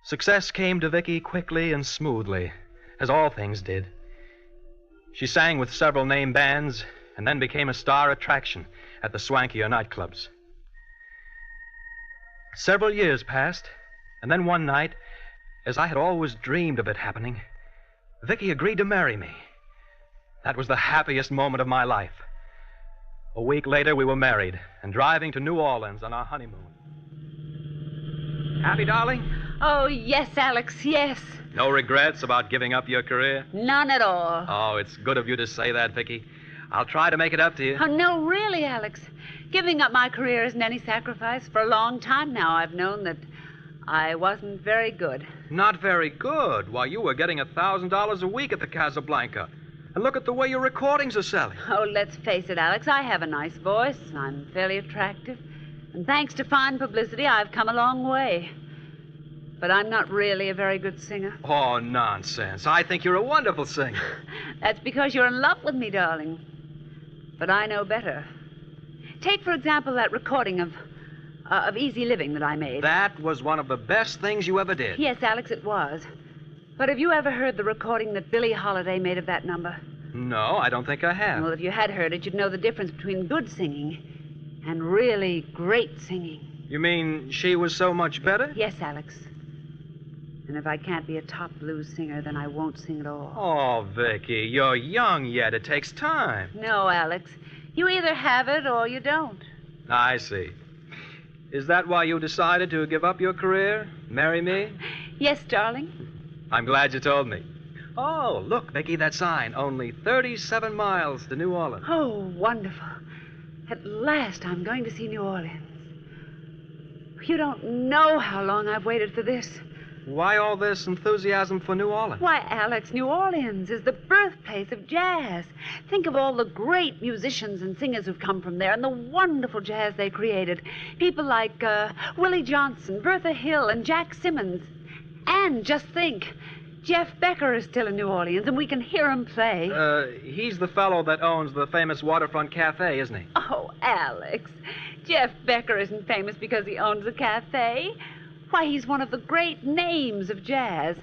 Success came to Vicky quickly and smoothly, as all things did. She sang with several name bands and then became a star attraction at the swankier nightclubs. Several years passed, and then one night, as I had always dreamed of it happening, Vicky agreed to marry me. That was the happiest moment of my life. A week later, we were married and driving to New Orleans on our honeymoon. Happy, darling? Oh, yes, Alex, yes. No regrets about giving up your career? None at all. Oh, it's good of you to say that, Vicky. I'll try to make it up to you. Oh, no, really, Alex. Giving up my career isn't any sacrifice. For a long time now, I've known that I wasn't very good. Not very good? Why, you were getting $1,000 a week at the Casablanca. And look at the way your recordings are selling. Oh, let's face it, Alex. I have a nice voice. I'm fairly attractive. And thanks to fine publicity, I've come a long way. But I'm not really a very good singer. Oh, nonsense. I think you're a wonderful singer. That's because you're in love with me, darling. But I know better. Take, for example, that recording of Easy Living that I made. That was one of the best things you ever did. Yes, Alex, it was. But have you ever heard the recording that Billie Holiday made of that number? No, I don't think I have. Well, if you had heard it, you'd know the difference between good singing and really great singing. You mean she was so much better? Yes, Alex. And if I can't be a top blues singer, then I won't sing at all. Oh, Vicky, you're young yet. It takes time. No, Alex. You either have it or you don't. I see. Is that why you decided to give up your career? Marry me? Yes, darling. I'm glad you told me. Oh, look, Vicky, that sign. Only 37 miles to New Orleans. Oh, wonderful. At last I'm going to see New Orleans. You don't know how long I've waited for this. Why all this enthusiasm for New Orleans? Why, Alex, New Orleans is the birthplace of jazz. Think of all the great musicians and singers who've come from there and the wonderful jazz they created. People like Willie Johnson, Bertha Hill, and Jack Simmons. And just think, Jeff Becker is still in New Orleans, and we can hear him play. He's the fellow that owns the famous waterfront cafe, isn't he? Oh, Alex, Jeff Becker isn't famous because he owns a cafe. Why, he's one of the great names of jazz.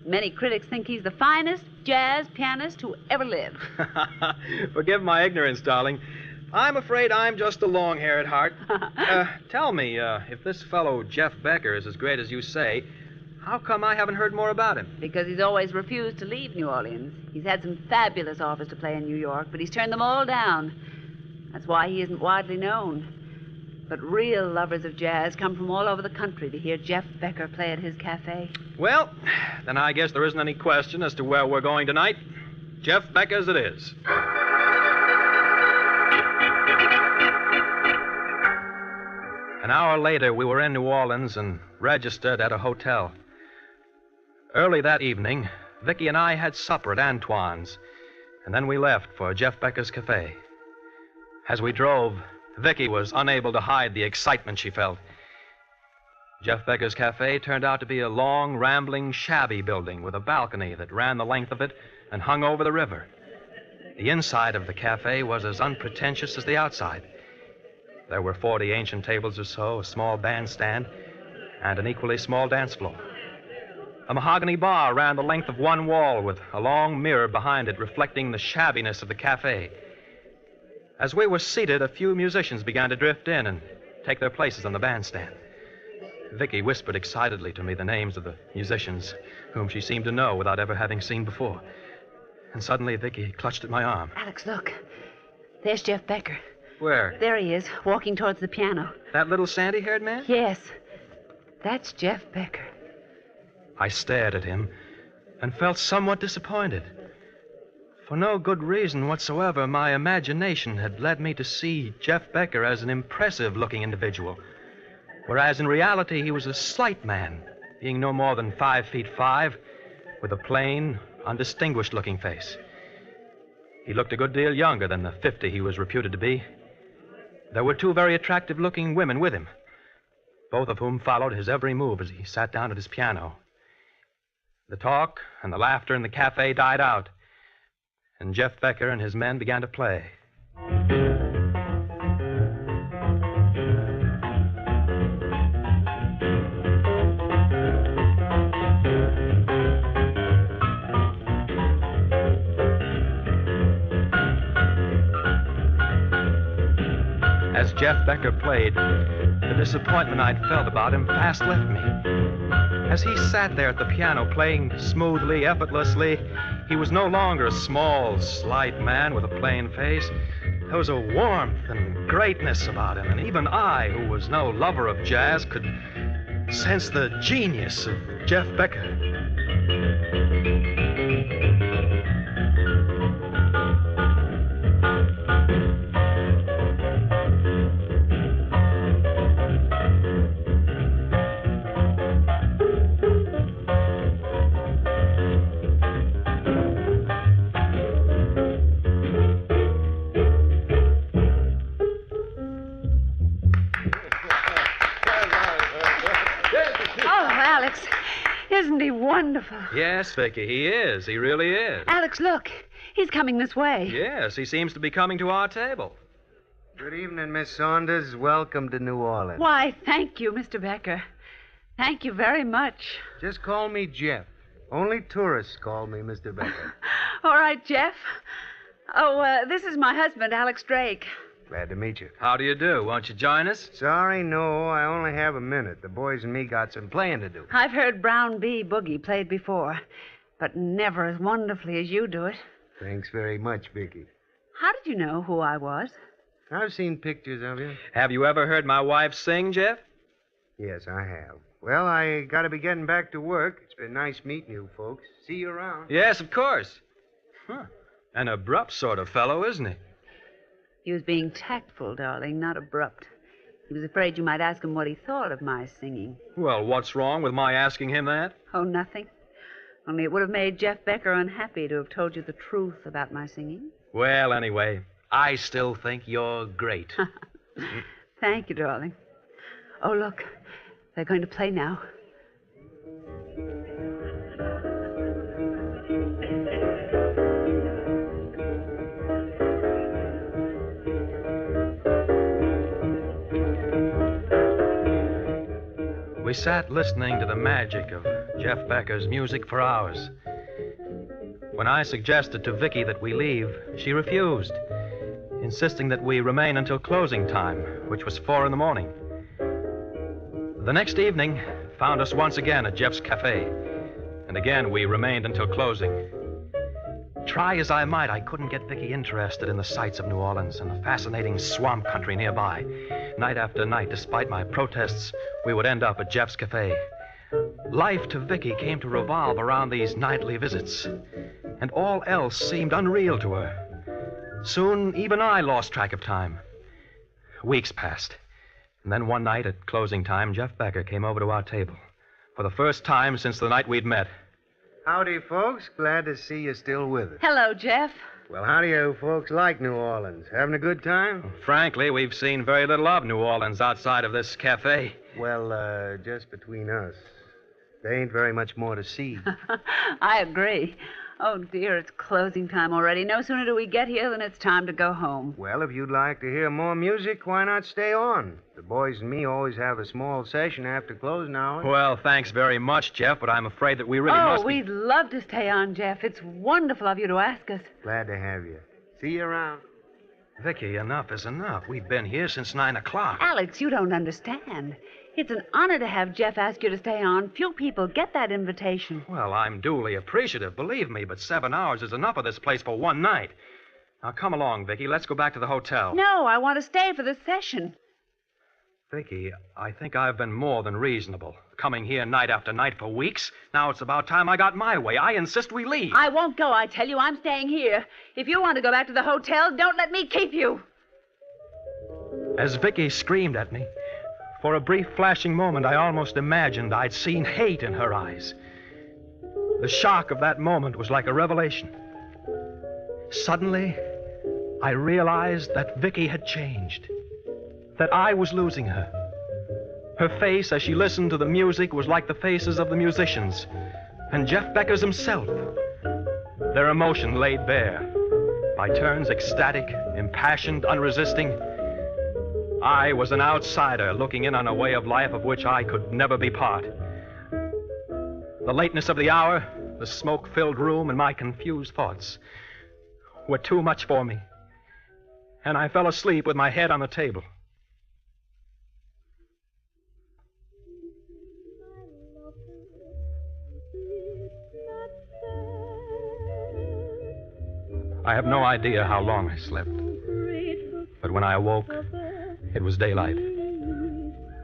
Many critics think he's the finest jazz pianist who ever lived. Forgive my ignorance, darling. I'm afraid I'm just a long hair at heart. Tell me, if this fellow Jeff Becker is as great as you say, how come I haven't heard more about him? Because he's always refused to leave New Orleans. He's had some fabulous offers to play in New York, but he's turned them all down. That's why he isn't widely known. But real lovers of jazz come from all over the country to hear Jeff Becker play at his cafe. Well, then I guess there isn't any question as to where we're going tonight. Jeff Becker's it is. An hour later, we were in New Orleans and registered at a hotel. Early that evening, Vicky and I had supper at Antoine's, and then we left for Jeff Becker's cafe. As we drove, Vicky was unable to hide the excitement she felt. Jeff Becker's cafe turned out to be a long, rambling, shabby building with a balcony that ran the length of it and hung over the river. The inside of the cafe was as unpretentious as the outside. There were 40 ancient tables or so, a small bandstand, and an equally small dance floor. A mahogany bar ran the length of one wall with a long mirror behind it reflecting the shabbiness of the cafe. As we were seated, a few musicians began to drift in and take their places on the bandstand. Vicky whispered excitedly to me the names of the musicians, whom she seemed to know without ever having seen before. And suddenly Vicky clutched at my arm. Alex, look. There's Jeff Becker. Where? There he is, walking towards the piano. That little sandy-haired man? Yes. That's Jeff Becker. I stared at him and felt somewhat disappointed. For no good reason whatsoever, my imagination had led me to see Jeff Becker as an impressive-looking individual, whereas in reality he was a slight man, being no more than 5'5", with a plain, undistinguished-looking face. He looked a good deal younger than the 50 he was reputed to be. There were two very attractive-looking women with him, both of whom followed his every move as he sat down at his piano. The talk and the laughter in the cafe died out, and Jeff Becker and his men began to play. As Jeff Becker played, the disappointment I'd felt about him fast left me. As he sat there at the piano playing smoothly, effortlessly, he was no longer a small, slight man with a plain face. There was a warmth and greatness about him, and even I, who was no lover of jazz, could sense the genius of Jeff Becker. Isn't he wonderful? Yes, Vicky, he is. He really is. Alex, look. He's coming this way. Yes, he seems to be coming to our table. Good evening, Miss Saunders. Welcome to New Orleans. Why, thank you, Mr. Becker. Thank you very much. Just call me Jeff. Only tourists call me Mr. Becker. All right, Jeff. Oh, this is my husband, Alex Drake. Glad to meet you. How do you do? Won't you join us? Sorry, no. I only have a minute. The boys and me got some playing to do. I've heard Brown B. Boogie played before, but never as wonderfully as you do it. Thanks very much, Vicky. How did you know who I was? I've seen pictures of you. Have you ever heard my wife sing, Jeff? Yes, I have. Well, I got to be getting back to work. It's been nice meeting you folks. See you around. Yes, of course. Huh. An abrupt sort of fellow, isn't he? He was being tactful, darling, not abrupt. He was afraid you might ask him what he thought of my singing. Well, what's wrong with my asking him that? Oh, nothing. Only it would have made Jeff Becker unhappy to have told you the truth about my singing. Well, anyway, I still think you're great. Thank you, darling. Oh, look. They're going to play now. We sat listening to the magic of Jeff Becker's music for hours. When I suggested to Vicky that we leave, she refused, insisting that we remain until closing time, which was 4 a.m. The next evening found us once again at Jeff's cafe, and again we remained until closing. Try as I might, I couldn't get Vicky interested in the sights of New Orleans and the fascinating swamp country nearby. Night after night, despite my protests, we would end up at Jeff's cafe. Life to Vicky came to revolve around these nightly visits, and all else seemed unreal to her. Soon, even I lost track of time. Weeks passed, and then one night at closing time, Jeff Becker came over to our table. For the first time since the night we'd met, Howdy, folks. Glad to see you still with us. Hello, Jeff. Well, how do you folks like New Orleans? Having a good time? Frankly, we've seen very little of New Orleans outside of this cafe. Well, just between us, there ain't very much more to see. I agree. Oh, dear, it's closing time already. No sooner do we get here than it's time to go home. Well, if you'd like to hear more music, why not stay on? The boys and me always have a small session after closing hours. Well, thanks very much, Jeff, but I'm afraid that we really must be... we'd love to stay on, Jeff. It's wonderful of you to ask us. Glad to have you. See you around. Vicky, enough is enough. We've been here since 9 o'clock. Alex, you don't understand. It's an honor to have Jeff ask you to stay on. Few people get that invitation. Well, I'm duly appreciative, believe me, but 7 hours is enough of this place for one night. Now, come along, Vicky. Let's go back to the hotel. No, I want to stay for this session. Vicky, I think I've been more than reasonable. Coming here night after night for weeks. Now it's about time I got my way. I insist we leave. I won't go, I tell you. I'm staying here. If you want to go back to the hotel, don't let me keep you. As Vicky screamed at me, for a brief flashing moment, I almost imagined I'd seen hate in her eyes. The shock of that moment was like a revelation. Suddenly, I realized that Vicky had changed, that I was losing her. Her face, as she listened to the music, was like the faces of the musicians, and Jeff Becker's himself. Their emotion laid bare, by turns ecstatic, impassioned, unresisting. I was an outsider looking in on a way of life of which I could never be part. The lateness of the hour, the smoke-filled room, and my confused thoughts were too much for me, and I fell asleep with my head on the table. I have no idea how long I slept, but when I awoke, it was daylight.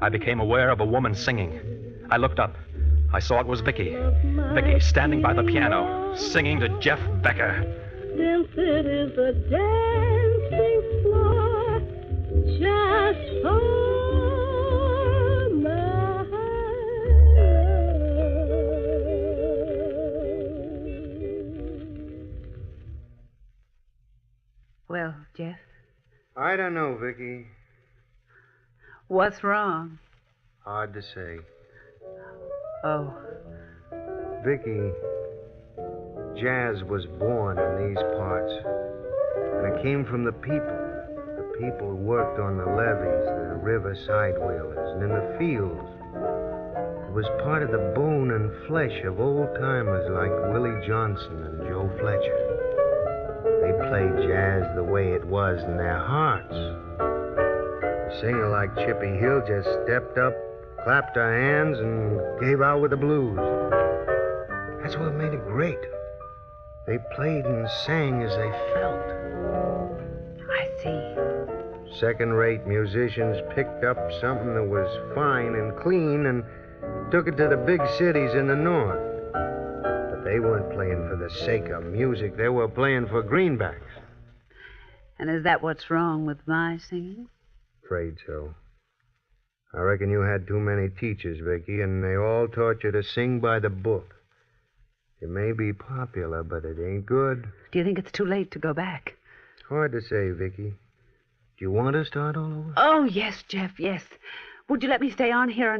I became aware of a woman singing. I looked up. I saw it was Vicky. Vicky standing by the piano, singing to Jeff Becker. Since it is a dancing floor just for my Well, Jeff? I don't know, Vicky. What's wrong? Hard to say. Oh. Vicky, jazz was born in these parts. And it came from the people. The people who worked on the levees, the river sidewheelers, and in the fields. It was part of the bone and flesh of old-timers like Willie Johnson and Joe Fletcher. They played jazz the way it was in their hearts. A singer like Chippy Hill just stepped up, clapped her hands, and gave out with the blues. That's what made it great. They played and sang as they felt. I see. Second-rate musicians picked up something that was fine and clean and took it to the big cities in the north. But they weren't playing for the sake of music. They were playing for greenbacks. And is that what's wrong with my singing? Afraid so. I reckon you had too many teachers, Vicky, and they all taught you to sing by the book. It may be popular, but it ain't good. Do you think it's too late to go back? Hard to say, Vicky. Do you want to start all over? Oh, yes, Jeff, yes. Would you let me stay on here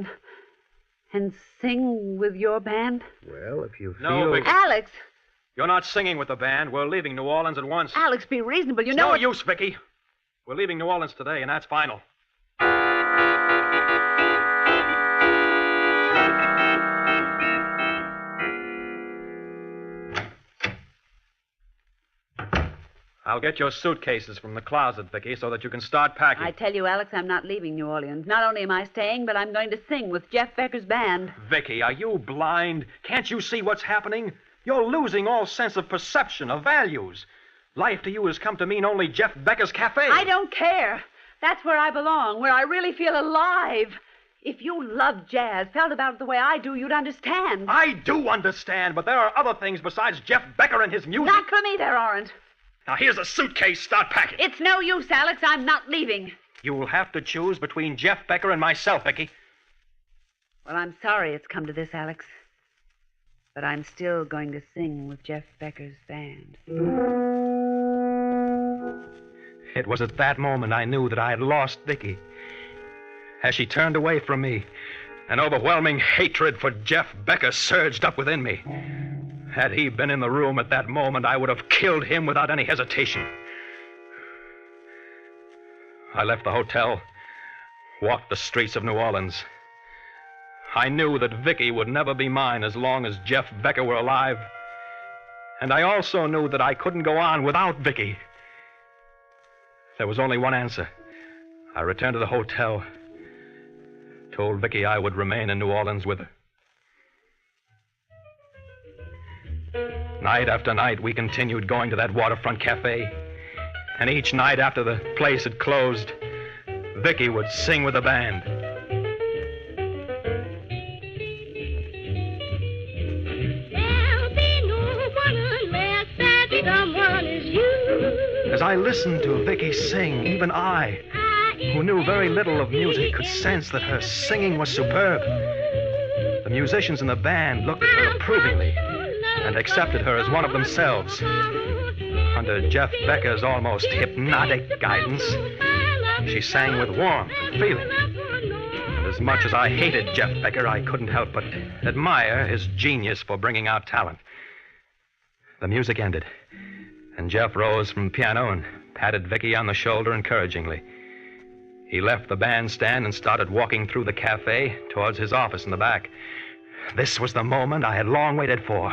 and sing with your band? Well, if you feel... No, Vicky. Alex! You're not singing with the band. We're leaving New Orleans at once. Alex, be reasonable. You It's know no what... use, Vicky. We're leaving New Orleans today, and that's final. I'll get your suitcases from the closet, Vicky, so that you can start packing. I tell you, Alex, I'm not leaving New Orleans. Not only am I staying, but I'm going to sing with Jeff Becker's band. Vicky, are you blind? Can't you see what's happening? You're losing all sense of perception, of values. Life to you has come to mean only Jeff Becker's cafe. I don't care. That's where I belong, where I really feel alive. If you loved jazz, felt about it the way I do, you'd understand. I do understand, but there are other things besides Jeff Becker and his music. Not for me, there aren't. Now, here's a suitcase. Start packing. It's no use, Alex. I'm not leaving. You'll have to choose between Jeff Becker and myself, Vicky. Well, I'm sorry it's come to this, Alex. But I'm still going to sing with Jeff Becker's band. It was at that moment I knew that I had lost Vicky. As she turned away from me, an overwhelming hatred for Jeff Becker surged up within me. Had he been in the room at that moment, I would have killed him without any hesitation. I left the hotel, walked the streets of New Orleans. I knew that Vicky would never be mine as long as Jeff Becker were alive. And I also knew that I couldn't go on without Vicky. There was only one answer. I returned to the hotel, told Vicky I would remain in New Orleans with her. Night after night, we continued going to that waterfront cafe. And each night after the place had closed, Vicky would sing with the band. As I listened to Vicky sing, even I, who knew very little of music, could sense that her singing was superb. The musicians in the band looked at her approvingly and accepted her as one of themselves. Under Jeff Becker's almost hypnotic guidance, she sang with warmth and feeling. And as much as I hated Jeff Becker, I couldn't help but admire his genius for bringing out talent. The music ended, and Jeff rose from the piano and patted Vicky on the shoulder encouragingly. He left the bandstand and started walking through the cafe towards his office in the back. This was the moment I had long waited for.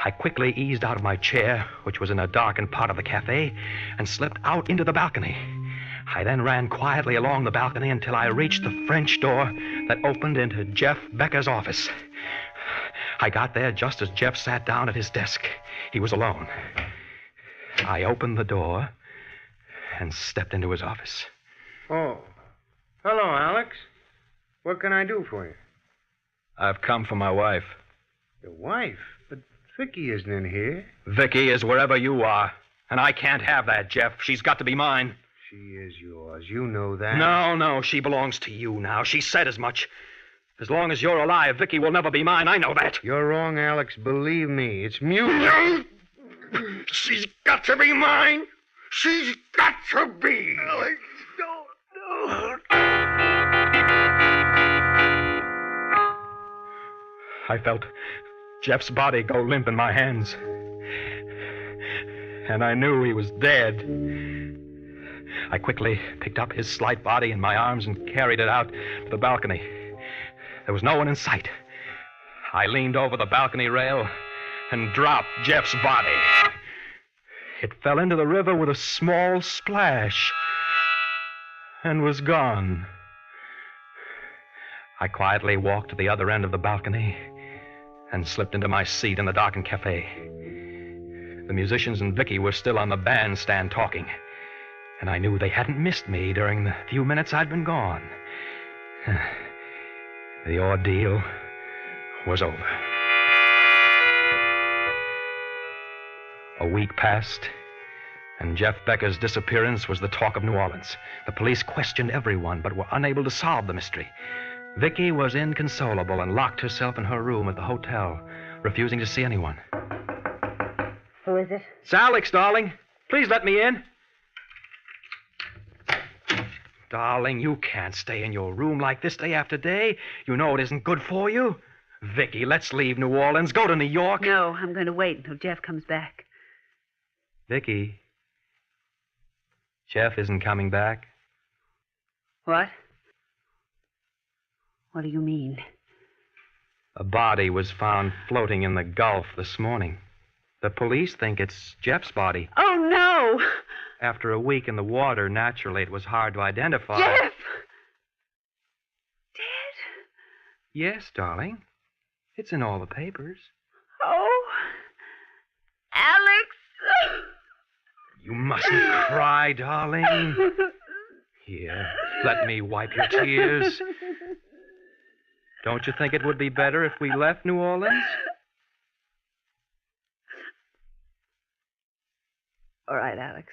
I quickly eased out of my chair, which was in a darkened part of the cafe, and slipped out into the balcony. I then ran quietly along the balcony until I reached the French door that opened into Jeff Becker's office. I got there just as Jeff sat down at his desk. He was alone. I opened the door and stepped into his office. Oh. Hello, Alex. What can I do for you? I've come for my wife. Your wife? But Vicky isn't in here. Vicky is wherever you are. And I can't have that, Jeff. She's got to be mine. She is yours. You know that. No. She belongs to you now. She said as much. As long as you're alive, Vicky will never be mine. I know that. You're wrong, Alex. Believe me. It's music. She's got to be mine. She's got to be. Alex, no. I felt Jeff's body go limp in my hands. And I knew he was dead. I quickly picked up his slight body in my arms and carried it out to the balcony. There was no one in sight. I leaned over the balcony rail and dropped Jeff's body. It fell into the river with a small splash and was gone. I quietly walked to the other end of the balcony and slipped into my seat in the darkened cafe. The musicians and Vicky were still on the bandstand talking, and I knew they hadn't missed me during the few minutes I'd been gone. The ordeal was over. A week passed, and Jeff Becker's disappearance was the talk of New Orleans. The police questioned everyone, but were unable to solve the mystery. Vicky was inconsolable and locked herself in her room at the hotel, refusing to see anyone. Who is it? It's Alex, darling. Please let me in. Darling, you can't stay in your room like this day after day. You know it isn't good for you. Vicky, let's leave New Orleans. Go to New York. No, I'm going to wait until Jeff comes back. Vicky, Jeff isn't coming back. What? What do you mean? A body was found floating in the Gulf this morning. The police think it's Jeff's body. Oh, no! After a week in the water, naturally, it was hard to identify. Jeff! Dead? Yes, darling. It's in all the papers. Oh, Alex! You mustn't cry, darling. Here, let me wipe your tears. Don't you think it would be better if we left New Orleans? All right, Alex.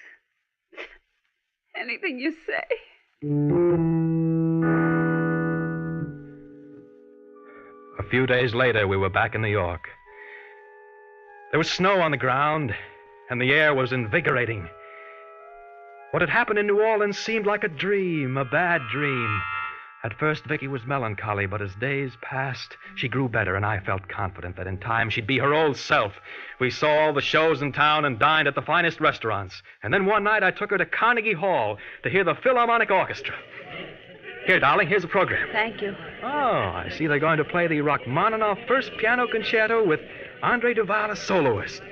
Anything you say. A few days later, we were back in New York. There was snow on the ground, and the air was invigorating. What had happened in New Orleans seemed like a dream, a bad dream. At first, Vicky was melancholy, but as days passed, she grew better, and I felt confident that in time she'd be her old self. We saw all the shows in town and dined at the finest restaurants. And then one night I took her to Carnegie Hall to hear the Philharmonic Orchestra. Here, darling, here's the program. Thank you. Oh, I see they're going to play the Rachmaninoff First Piano Concerto with Andre Duval as soloist.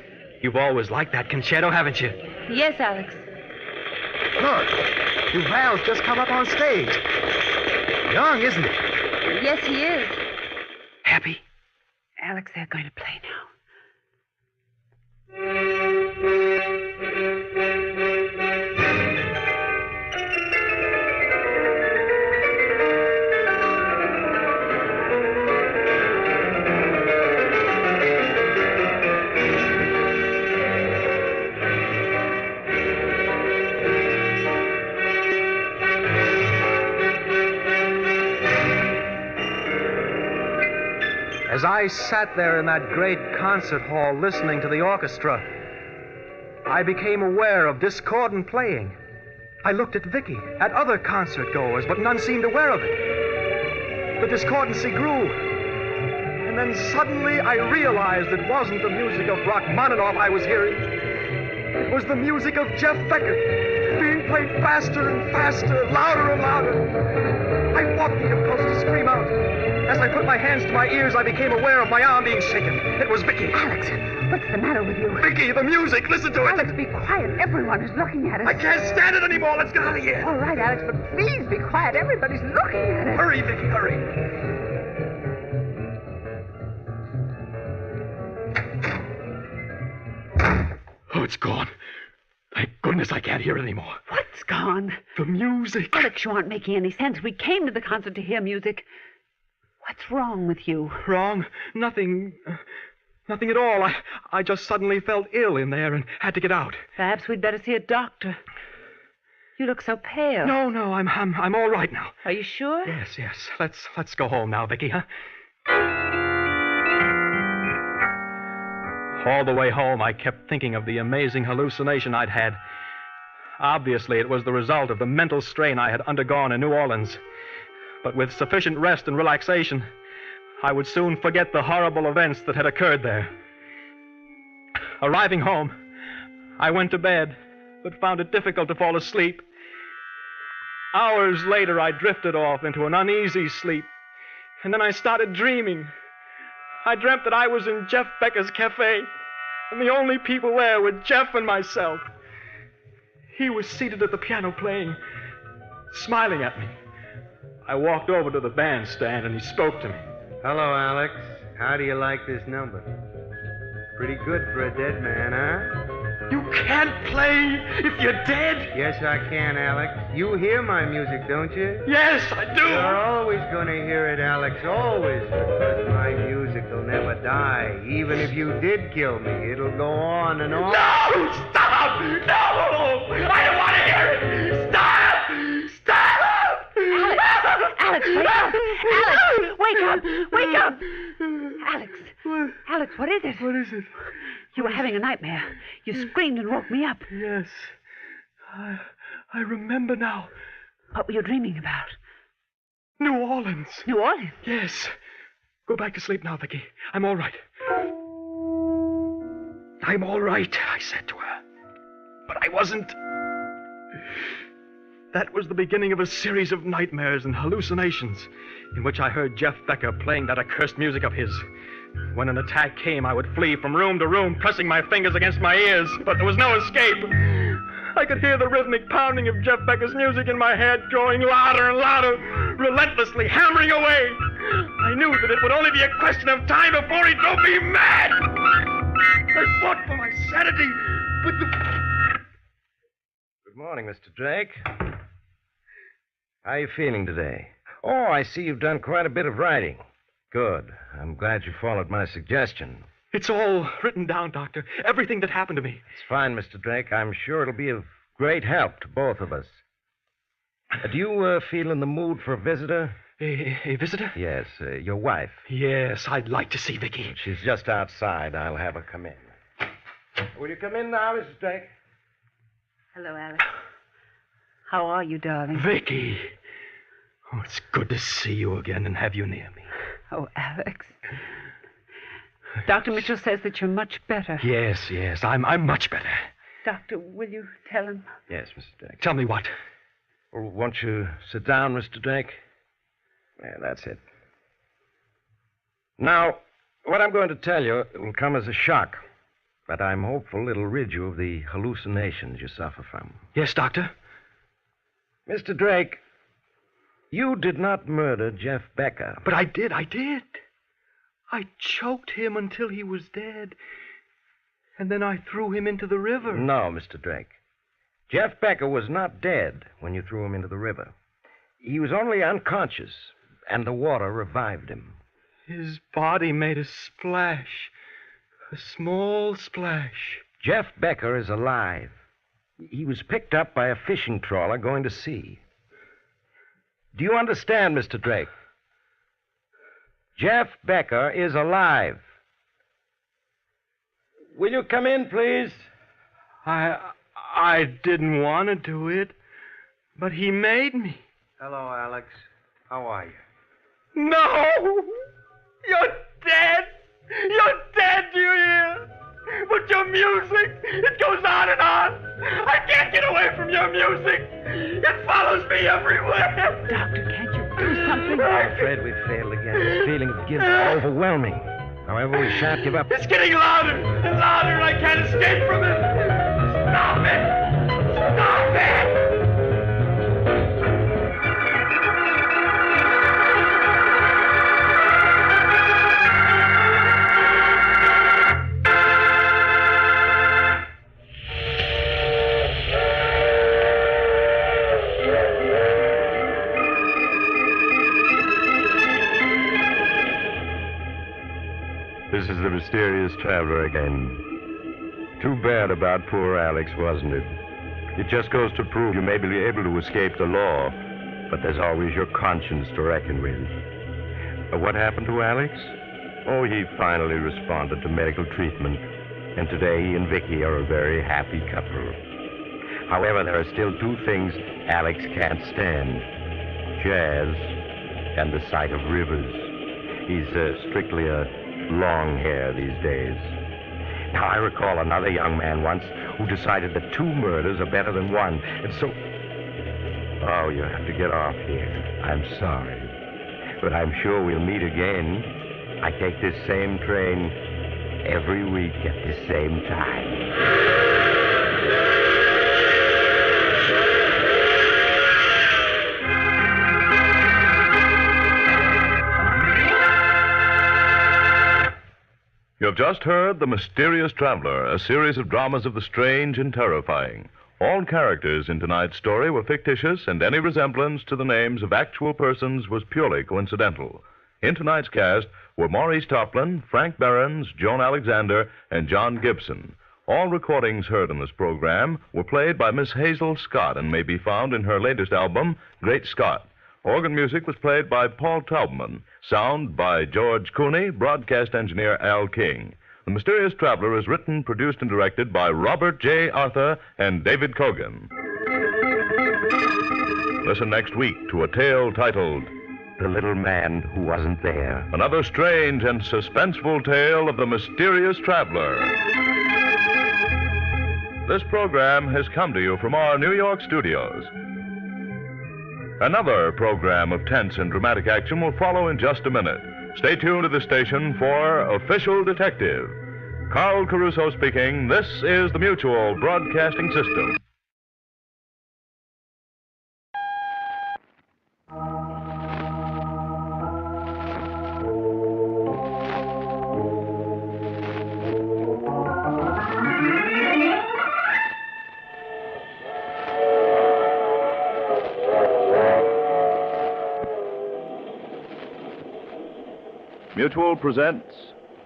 You've always liked that concerto, haven't you? Yes, Alex. Look, Duval's just come up on stage. Young, isn't he? Yes, he is. Happy? Alex, they're going to play now. As I sat there in that great concert hall listening to the orchestra, I became aware of discordant playing. I looked at Vicky, at other concert goers, but none seemed aware of it. The discordancy grew. And then suddenly I realized it wasn't the music of Rachmaninoff I was hearing. It was the music of Jeff Beckett, being played faster and faster, louder and louder. I fought the impulse to scream out. As I put my hands to my ears, I became aware of my arm being shaken. It was Vicky. Alex, what's the matter with you? Vicky, the music. Listen to it. Alex, be quiet. Everyone is looking at us. I can't stand it anymore. Let's get out of here. All right, Alex, but please be quiet. Everybody's looking at us. Hurry, Vicky, hurry. Oh, it's gone. Thank goodness I can't hear it anymore. What's gone? The music. Alex, you aren't making any sense. We came to the concert to hear music. What's wrong with you? Wrong? Nothing. Nothing at all. I just suddenly felt ill in there and had to get out. Perhaps we'd better see a doctor. You look so pale. No, I'm all right now. Are you sure? Yes. Let's go home now, Vicky, huh? All the way home, I kept thinking of the amazing hallucination I'd had. Obviously, it was the result of the mental strain I had undergone in New Orleans. But with sufficient rest and relaxation, I would soon forget the horrible events that had occurred there. Arriving home, I went to bed, but found it difficult to fall asleep. Hours later, I drifted off into an uneasy sleep, and then I started dreaming. I dreamt that I was in Jeff Becker's cafe, and the only people there were Jeff and myself. He was seated at the piano playing, smiling at me. I walked over to the bandstand, and he spoke to me. Hello, Alex. How do you like this number? Pretty good for a dead man, huh? You can't play if you're dead? Yes, I can, Alex. You hear my music, don't you? Yes, I do. You're always going to hear it, Alex, always, because my music will never die. Even if you did kill me, it'll go on and on. No! Stop! No! I don't want to hear it! Stop! Stop! Alex, wake up! Alex, wake up! Wake up! Alex! Alex, what is it? What is it? You were having a nightmare. You screamed and woke me up. Yes. I remember now. What were you dreaming about? New Orleans. New Orleans? Yes. Go back to sleep now, Vicky. I'm all right. I'm all right, I said to her. But I wasn't. That was the beginning of a series of nightmares and hallucinations in which I heard Jeff Becker playing that accursed music of his. When an attack came, I would flee from room to room, pressing my fingers against my ears, but there was no escape. I could hear the rhythmic pounding of Jeff Becker's music in my head, growing louder and louder, relentlessly hammering away. I knew that it would only be a question of time before he drove me mad. I fought for my sanity, but the... Good morning, Mr. Drake. How are you feeling today? Oh, I see you've done quite a bit of writing. Good. I'm glad you followed my suggestion. It's all written down, Doctor. Everything that happened to me. It's fine, Mr. Drake. I'm sure it'll be of great help to both of us. Do you feel in the mood for a visitor? A visitor? Yes, your wife. Yes, I'd like to see Vicky. She's just outside. I'll have her come in. Will you come in now, Mrs. Drake? Hello, Alex. How are you, darling? Vicky! Oh, it's good to see you again and have you near me. Oh, Alex. Dr. Mitchell says that you're much better. Yes, I'm much better. Doctor, will you tell him? Yes, Mrs. Drake. Tell me what? Well, won't you sit down, Mr. Drake? Yeah, that's it. Now, what I'm going to tell you will come as a shock, but I'm hopeful it'll rid you of the hallucinations you suffer from. Yes, Doctor? Mr. Drake, you did not murder Jeff Becker. But I did. I choked him until he was dead. And then I threw him into the river. No, Mr. Drake. Jeff Becker was not dead when you threw him into the river. He was only unconscious, and the water revived him. His body made a splash. A small splash. Jeff Becker is alive. He was picked up by a fishing trawler going to sea. Do you understand, Mr. Drake? Jeff Becker is alive. Will you come in, please? I didn't want to do it, but he made me. Hello, Alex. How are you? No! You're dead! You're dead, do you hear? But your music, it goes on and on. I can't get away from your music. It follows me everywhere. Doctor, can't you do something? I'm afraid we failed again. This feeling of guilt is overwhelming. However, we shan't give up. It's getting louder and louder, and I can't escape from it. Stop it! Stop it! This is the mysterious traveler again. Too bad about poor Alex, wasn't it? It just goes to prove you may be able to escape the law, but there's always your conscience to reckon with. What happened to Alex? Oh, he finally responded to medical treatment, and today he and Vicky are a very happy couple. However, there are still two things Alex can't stand: jazz and the sight of rivers. He's strictly a long hair these days. Now, I recall another young man once who decided that two murders are better than one, and so... Oh, you have to get off here. I'm sorry. But I'm sure we'll meet again. I take this same train every week at the same time. You have just heard The Mysterious Traveler, a series of dramas of the strange and terrifying. All characters in tonight's story were fictitious, and any resemblance to the names of actual persons was purely coincidental. In tonight's cast were Maurice Toplin, Frank Behrens, Joan Alexander, and John Gibson. All recordings heard in this program were played by Miss Hazel Scott and may be found in her latest album, Great Scott. Organ music was played by Paul Taubman. Sound by George Cooney, broadcast engineer Al King. The Mysterious Traveler is written, produced, and directed by Robert J. Arthur and David Cogan. Listen next week to a tale titled The Little Man Who Wasn't There. Another strange and suspenseful tale of the Mysterious Traveler. This program has come to you from our New York studios. Another program of tense and dramatic action will follow in just a minute. Stay tuned to the station for Official Detective. Carl Caruso speaking. This is the Mutual Broadcasting System. Mutual presents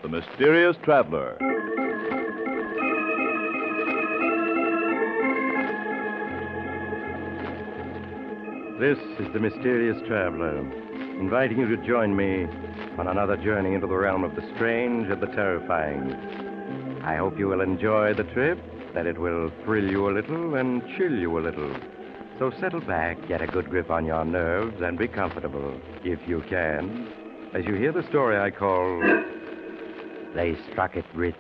The Mysterious Traveler. This is The Mysterious Traveler, inviting you to join me on another journey into the realm of the strange and the terrifying. I hope you will enjoy the trip, that it will thrill you a little and chill you a little. So settle back, get a good grip on your nerves, and be comfortable, if you can, as you hear the story I call They Struck It Rich.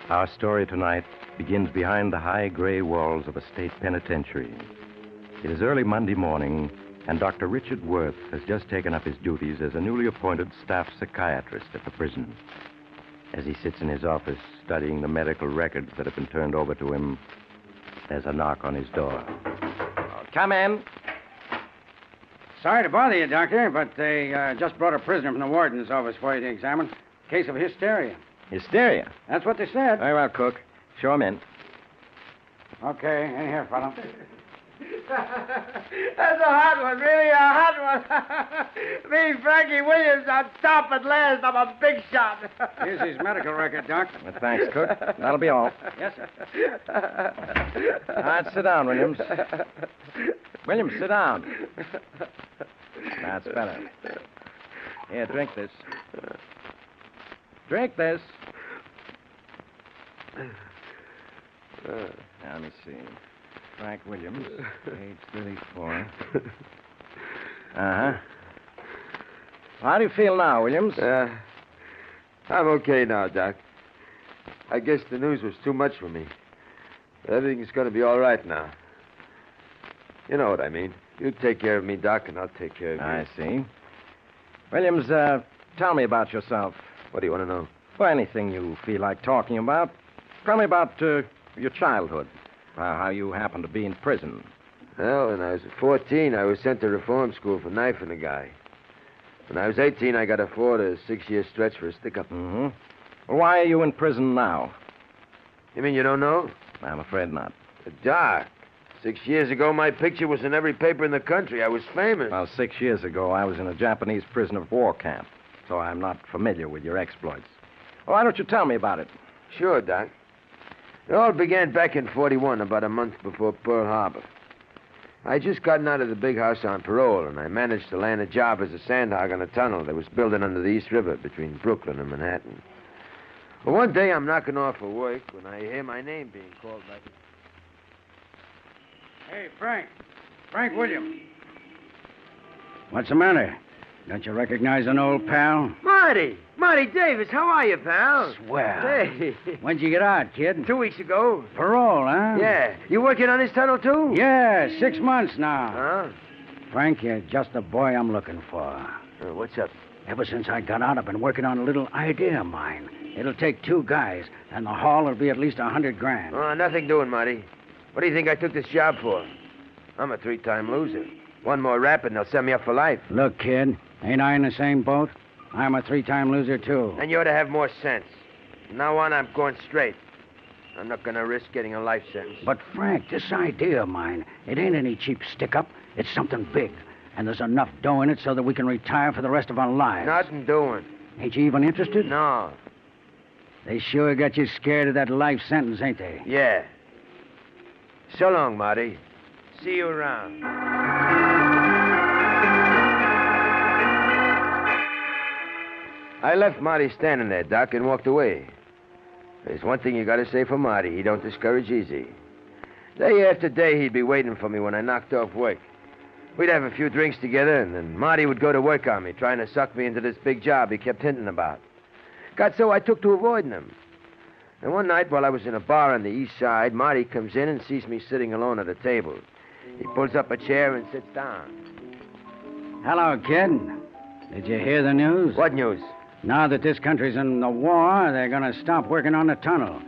Our story tonight begins behind the high gray walls of a state penitentiary. It is early Monday morning, and Dr. Richard Worth has just taken up his duties as a newly appointed staff psychiatrist at the prison. As he sits in his office studying the medical records that have been turned over to him, there's a knock on his door. Oh, come in. Sorry to bother you, Doctor, but they just brought a prisoner from the warden's office for you to examine. Case of hysteria. Hysteria? That's what they said. Very well, Cook. Show him in. Okay, in here, fellow. That's a hot one, really a hot one. Me, Frankie Williams, on top at last. I'm a big shot. Here's his medical record, Doc. Well, thanks, Cook. That'll be all. Yes, sir. All right, sit down, Williams. Williams, sit down. That's better. Here, drink this. Drink this. Now, let me see. Frank Williams, age 34. Uh-huh. How do you feel now, Williams? I'm okay now, Doc. I guess the news was too much for me. Everything's going to be all right now. You know what I mean. You take care of me, Doc, and I'll take care of you. I see. Williams, tell me about yourself. What do you want to know? Well, anything you feel like talking about. Tell me about your childhood. How you happened to be in prison. Well, when I was 14, I was sent to reform school for knifing a guy. When I was 18, I got a 4 to 6 year stretch for a stick-up. Mm-hmm. Well, why are you in prison now? You mean you don't know? I'm afraid not. Doc, 6 years ago, my picture was in every paper in the country. I was famous. Well, 6 years ago, I was in a Japanese prisoner of war camp, so I'm not familiar with your exploits. Well, why don't you tell me about it? Sure, Doc. It all began back in 41, about a month before Pearl Harbor. I just gotten out of the big house on parole, and I managed to land a job as a sandhog on a tunnel that was building under the East River between Brooklyn and Manhattan. Well, one day I'm knocking off for work when I hear my name being called back. Hey, Frank. Frank Williams. What's the matter? Don't you recognize an old pal? Marty! Marty Davis, how are you, pal? Swell. Hey. When'd you get out, kid? 2 weeks ago. Parole, huh? Yeah. You working on this tunnel, too? Yeah, 6 months now. Huh? Frank, you're just the boy I'm looking for. What's up? Ever since I got out, I've been working on a little idea of mine. It'll take 2 guys, and the haul will be at least $100,000. Oh, nothing doing, Marty. What do you think I took this job for? I'm a 3-time loser. One more rap and they'll send me up for life. Look, kid, ain't I in the same boat? I'm a 3-time loser, too. Then you ought to have more sense. From now on, I'm going straight. I'm not going to risk getting a life sentence. But, Frank, this idea of mine, it ain't any cheap stick-up. It's something big. And there's enough dough in it so that we can retire for the rest of our lives. Nothing doing. Ain't you even interested? No. They sure got you scared of that life sentence, ain't they? Yeah. So long, Marty. See you around. I left Marty standing there, Doc, and walked away. There's one thing you got to say for Marty. He don't discourage easy. Day after day, he'd be waiting for me when I knocked off work. We'd have a few drinks together, and then Marty would go to work on me, trying to suck me into this big job he kept hinting about. Got so I took to avoiding him. And one night, while I was in a bar on the east side, Marty comes in and sees me sitting alone at a table. He pulls up a chair and sits down. Hello, kid. Did you hear the news? What news? Now that this country's in the war, they're going to stop working on the tunnel.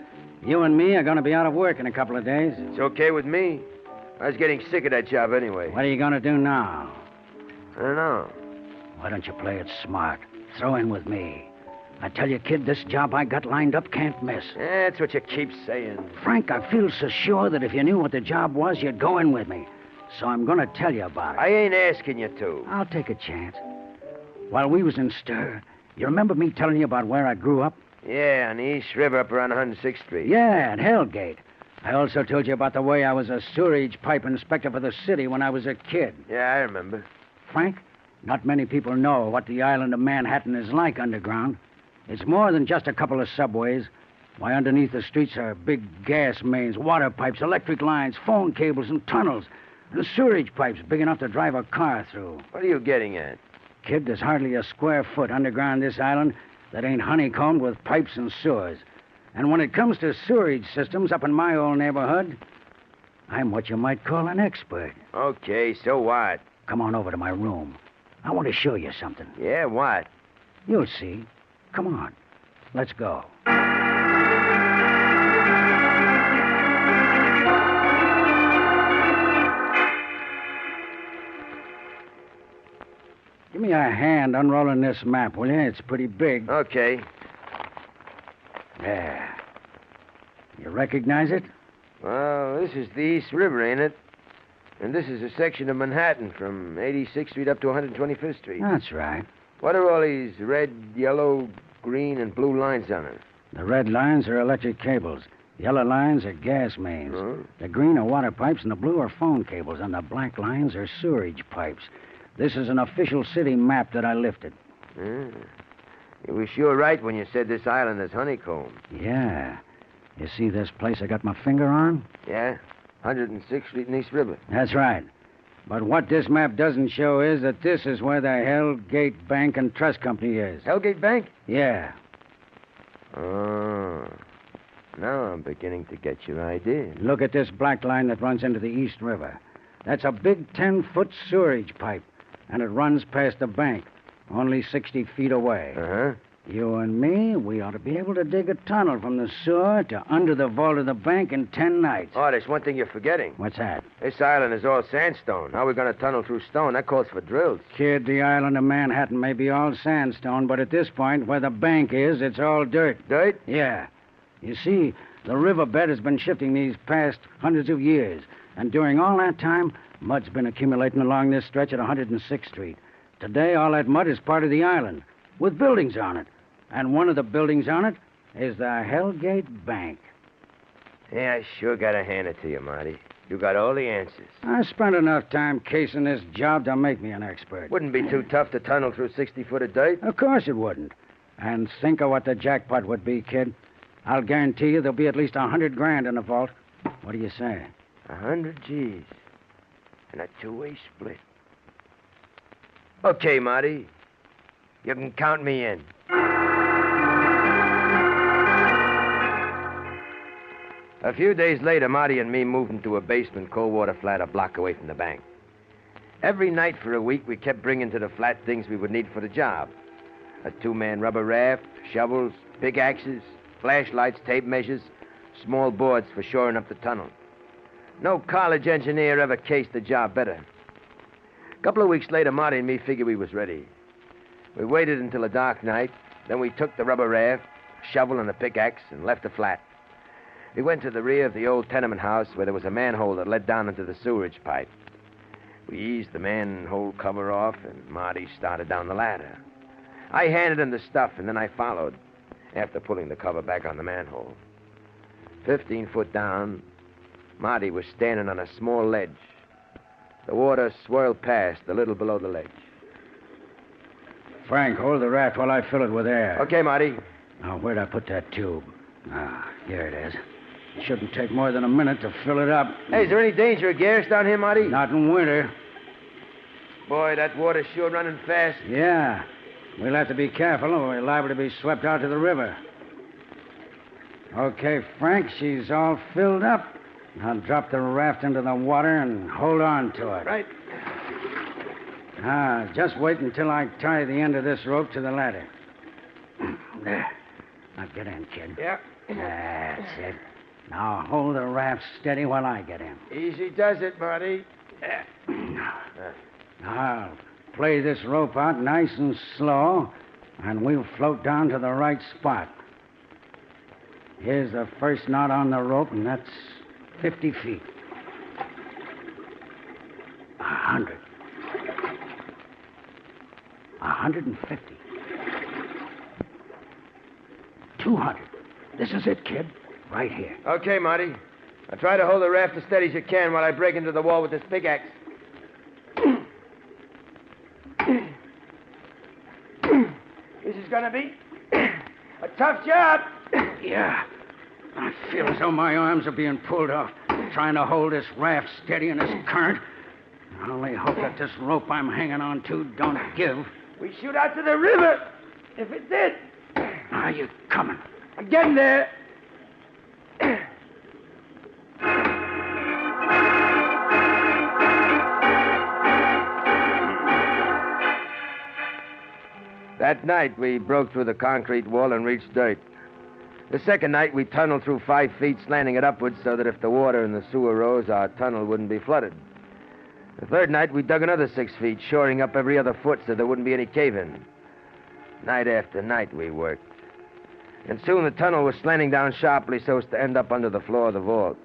You and me are going to be out of work in a couple of days. It's okay with me. I was getting sick of that job anyway. What are you going to do now? I don't know. Why don't you play it smart? Throw in with me. I tell you, kid, this job I got lined up can't miss. That's what you keep saying. Frank, I feel so sure that if you knew what the job was, you'd go in with me. So I'm going to tell you about it. I ain't asking you to. I'll take a chance. While we was in stir, you remember me telling you about where I grew up? Yeah, on the East River up around 106th Street. Yeah, at Hellgate. I also told you about the way I was a sewerage pipe inspector for the city when I was a kid. Yeah, I remember. Frank, not many people know what the island of Manhattan is like underground. It's more than just a couple of subways. Why, underneath the streets are big gas mains, water pipes, electric lines, phone cables, and tunnels. And sewerage pipes big enough to drive a car through. What are you getting at? Kid, there's hardly a square foot underground this island that ain't honeycombed with pipes and sewers. And when it comes to sewerage systems up in my old neighborhood, I'm what you might call an expert. Okay, so what? Come on over to my room. I want to show you something. Yeah, what? You'll see. Come on. Let's go. Give me a hand unrolling this map, will you? It's pretty big. Okay. There. You recognize it? Well, this is the East River, ain't it? And this is a section of Manhattan from 86th Street up to 125th Street. That's right. What are all these red, yellow, green, and blue lines on it? The red lines are electric cables. The yellow lines are gas mains. The green are water pipes, and the blue are phone cables, and the black lines are sewerage pipes. This is an official city map that I lifted. You were sure right when you said this island is honeycomb. Yeah. You see this place I got my finger on? Yeah? 106th Street and East River. That's right. But what this map doesn't show is that this is where the Hellgate Bank and Trust Company is. Hellgate Bank? Yeah. Oh. Now I'm beginning to get your idea. Look at this black line that runs into the East River. That's a big 10-foot sewerage pipe, and it runs past the bank, only 60 feet away. Uh-huh. You and me, we ought to be able to dig a tunnel from the sewer to under the vault of the bank in 10 nights. Oh, there's one thing you're forgetting. What's that? This island is all sandstone. How are we going to tunnel through stone? That calls for drills. Kid, the island of Manhattan may be all sandstone, but at this point, where the bank is, it's all dirt. Dirt? Yeah. You see, the riverbed has been shifting these past hundreds of years, and during all that time, mud's been accumulating along this stretch at 106th Street. Today, all that mud is part of the island, with buildings on it. And one of the buildings on it is the Hellgate Bank. Yeah, I sure gotta hand it to you, Marty. You got all the answers. I spent enough time casing this job to make me an expert. Wouldn't be too tough to tunnel through 60 foot of dirt. Of course it wouldn't. And think of what the jackpot would be, kid. I'll guarantee you there'll be at least $100,000 in the vault. What do you say? 100 G's. And a two-way split. Okay, Marty. You can count me in. A few days later, Marty and me moved into a basement cold water flat a block away from the bank. Every night for a week, we kept bringing to the flat things we would need for the job. A two-man rubber raft, shovels, pickaxes, flashlights, tape measures, small boards for shoring up the tunnel. No college engineer ever cased the job better. A couple of weeks later, Marty and me figured we was ready. We waited until a dark night, then we took the rubber raft, shovel, and a pickaxe and left the flat. We went to the rear of the old tenement house where there was a manhole that led down into the sewerage pipe. We eased the manhole cover off, and Marty started down the ladder. I handed him the stuff, and then I followed, after pulling the cover back on the manhole. 15 foot down, Marty was standing on a small ledge. The water swirled past a little below the ledge. Frank, hold the raft while I fill it with air. Okay, Marty. Now, where'd I put that tube? Ah, here it is. It shouldn't take more than a minute to fill it up. Hey, is there any danger of gas down here, Marty? Not in winter. Boy, that water's sure running fast. Yeah. We'll have to be careful or we're liable to be swept out to the river. Okay, Frank, she's all filled up. Now drop the raft into the water and hold on to it. Right. Now, just wait until I tie the end of this rope to the ladder. There. Now get in, kid. Yeah. That's it. Now hold the raft steady while I get in. Easy does it, Marty. Now I'll play this rope out nice and slow, and we'll float down to the right spot. Here's the first knot on the rope, and that's 50 feet. 100. 150. 200. This is it, kid. Right here. Okay, Marty. Now try to hold the raft as steady as you can while I break into the wall with this pickaxe. This is gonna be a tough job. Yeah. I feel as though my arms are being pulled off, trying to hold this raft steady in this current. I only hope that this rope I'm hanging on to don't give. We shoot out to the river. If it did. Are you coming? I'm getting there. That night, we broke through the concrete wall and reached dirt. The second night, we tunneled through 5 feet, slanting it upwards so that if the water in the sewer rose, our tunnel wouldn't be flooded. The third night, we dug another 6 feet, shoring up every other foot so there wouldn't be any cave-in. Night after night, we worked. And soon the tunnel was slanting down sharply so as to end up under the floor of the vault.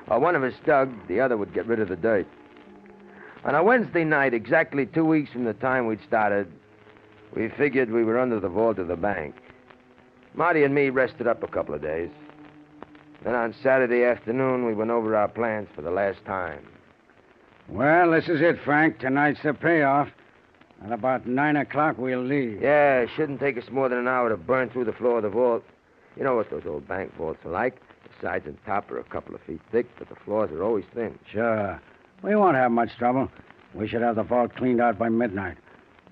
While one of us dug, the other would get rid of the dirt. On a Wednesday night, exactly 2 weeks from the time we'd started, we figured we were under the vault of the bank. Marty and me rested up a couple of days. Then on Saturday afternoon, we went over our plans for the last time. Well, this is it, Frank. Tonight's the payoff. At about 9 o'clock, we'll leave. Yeah, it shouldn't take us more than an hour to burn through the floor of the vault. You know what those old bank vaults are like. The sides and top are a couple of feet thick, but the floors are always thin. Sure. We won't have much trouble. We should have the vault cleaned out by midnight.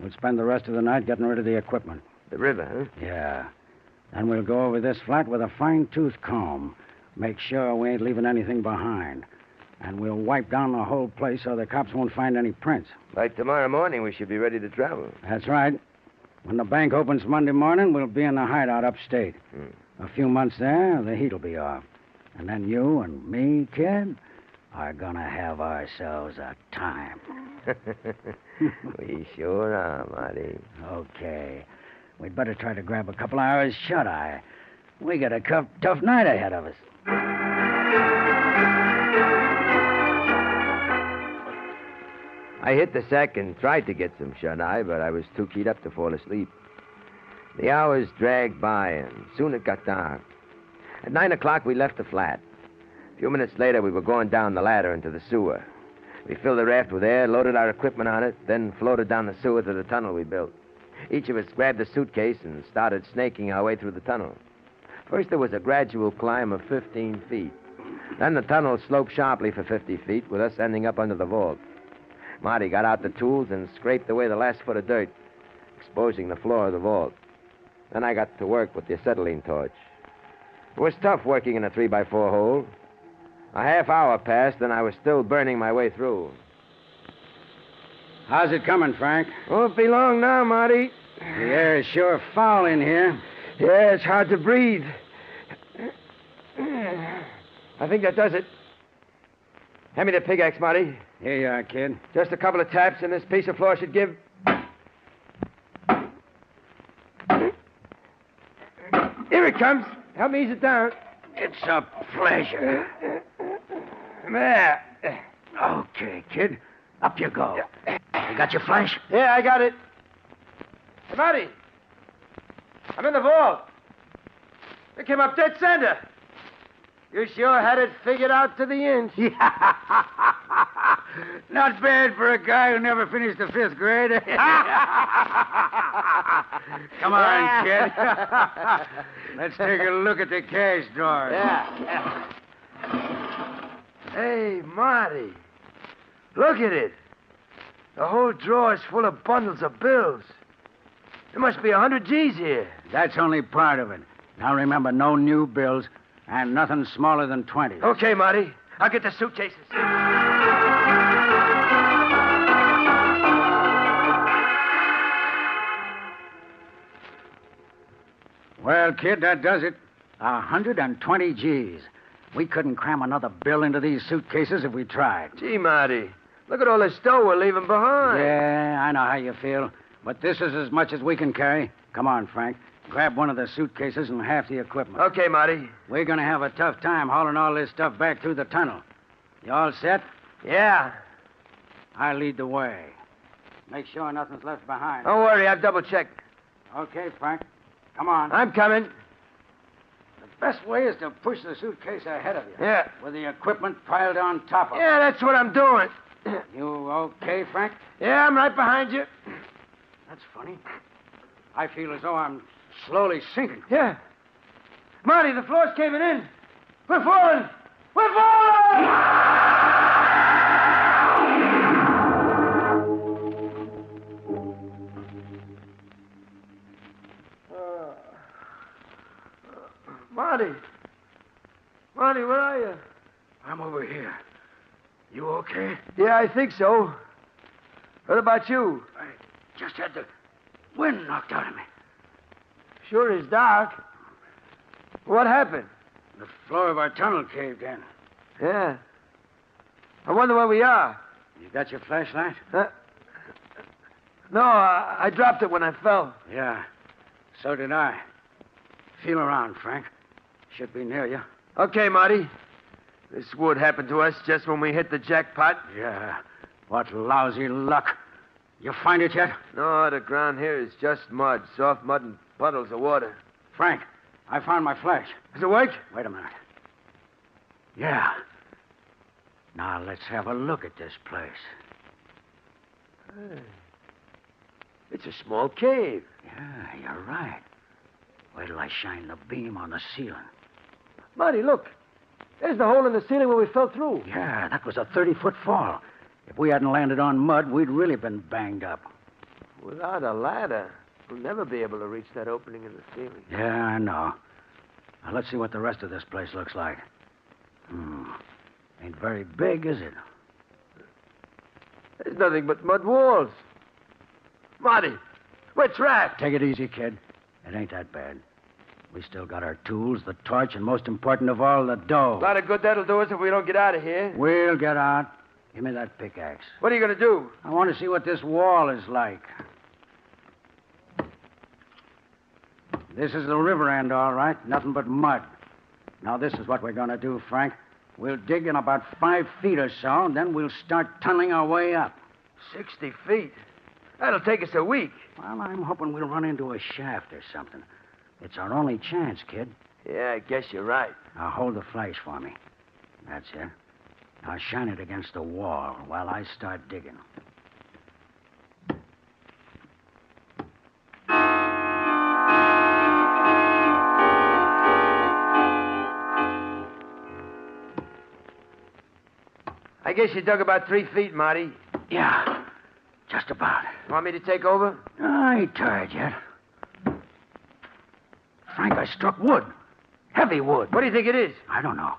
We'll spend the rest of the night getting rid of the equipment. The river, huh? Yeah. Then we'll go over this flat with a fine-tooth comb. Make sure we ain't leaving anything behind. And we'll wipe down the whole place so the cops won't find any prints. By tomorrow morning, we should be ready to travel. That's right. When the bank opens Monday morning, we'll be in the hideout upstate. A few months there, the heat'll be off. And then you and me, kid, are gonna have ourselves a time. We sure are, Marty. Okay. We'd better try to grab a couple hours shut-eye. We got a tough night ahead of us. I hit the sack and tried to get some shut-eye, but I was too keyed up to fall asleep. The hours dragged by, and soon it got dark. At 9 o'clock, we left the flat. A few minutes later, we were going down the ladder into the sewer. We filled the raft with air, loaded our equipment on it, then floated down the sewer to the tunnel we built. Each of us grabbed a suitcase and started snaking our way through the tunnel. First, there was a gradual climb of 15 feet. Then the tunnel sloped sharply for 50 feet, with us ending up under the vault. Marty got out the tools and scraped away the last foot of dirt, exposing the floor of the vault. Then I got to work with the acetylene torch. It was tough working in a 3x4 hole. A half hour passed, and I was still burning my way through. How's it coming, Frank? Won't be long now, Marty. The air is sure foul in here. Yeah, it's hard to breathe. I think that does it. Hand me the pickaxe, Marty. Here you are, kid. Just a couple of taps, and this piece of floor should give... Here it comes. Help me ease it down. It's a pleasure. There. Okay, kid. Up you go. You got your flash? Yeah, I got it. Hey, Marty. I'm in the vault. It came up dead center. You sure had it figured out to the inch. Not bad for a guy who never finished the 5th grade. Come on, kid. Let's take a look at the cash drawer. Yeah. Hey, Marty. Look at it. The whole drawer is full of bundles of bills. There must be 100 G's here. That's only part of it. Now remember, no new bills and nothing smaller than 20. Okay, Marty. I'll get the suitcases. Well, kid, that does it. 120 G's. We couldn't cram another bill into these suitcases if we tried. Gee, Marty, look at all the dough we're leaving behind. Yeah, I know how you feel. But this is as much as we can carry. Come on, Frank. Grab one of the suitcases and half the equipment. Okay, Marty. We're going to have a tough time hauling all this stuff back through the tunnel. You all set? Yeah. I'll lead the way. Make sure nothing's left behind. Don't worry, I've double-checked. Okay, Frank. Come on. I'm coming. The Best way is to push the suitcase ahead of you. Yeah. With the equipment piled on top of it. Yeah, that's what I'm doing. You okay, Frank? Yeah, I'm right behind you. That's funny. I feel as though I'm slowly sinking. Yeah. Marty, the floor's caving in. We're falling! We're falling! Marty. Marty, where are you? I'm over here. You okay? Yeah, I think so. What about you? I just had the wind knocked out of me. Sure is dark. What happened? The floor of our tunnel caved in. Yeah. I wonder where we are. You got your flashlight? No, I dropped it when I fell. Yeah, so did I. Feel around, Frank. Should be near you. Okay, Marty. This would happen to us just when we hit the jackpot. Yeah. What lousy luck. You find it yet? No, the ground here is just mud. Soft mud and puddles of water. Frank, I found my flash. Does it work? Wait a minute. Yeah. Now let's have a look at this place. Hey. It's a small cave. Yeah, you're right. Wait till I shine the beam on the ceiling. Marty, look. There's the hole in the ceiling where we fell through. Yeah, that was a 30-foot fall. If we hadn't landed on mud, we'd really been banged up. Without a ladder, we'll never be able to reach that opening in the ceiling. Yeah, I know. Now, let's see what the rest of this place looks like. Ain't very big, is it? There's nothing but mud walls. Marty, we're trapped. Take it easy, kid. It ain't that bad. We still got our tools, the torch, and most important of all, the dough. A lot of good that'll do us if we don't get out of here. We'll get out. Give me that pickaxe. What are you going to do? I want to see what this wall is like. This is the river end, all right. Nothing but mud. Now, this is what we're going to do, Frank. We'll dig in about 5 feet or so, and then we'll start tunneling our way up. 60 feet? That'll take us a week. Well, I'm hoping we'll run into a shaft or something. It's our only chance, kid. Yeah, I guess you're right. Now, hold the flash for me. That's it. Now, shine it against the wall while I start digging. I guess you dug about 3 feet, Marty. Yeah, just about. Want me to take over? I ain't tired yet. Frank, I struck wood. Heavy wood. What do you think it is? I don't know.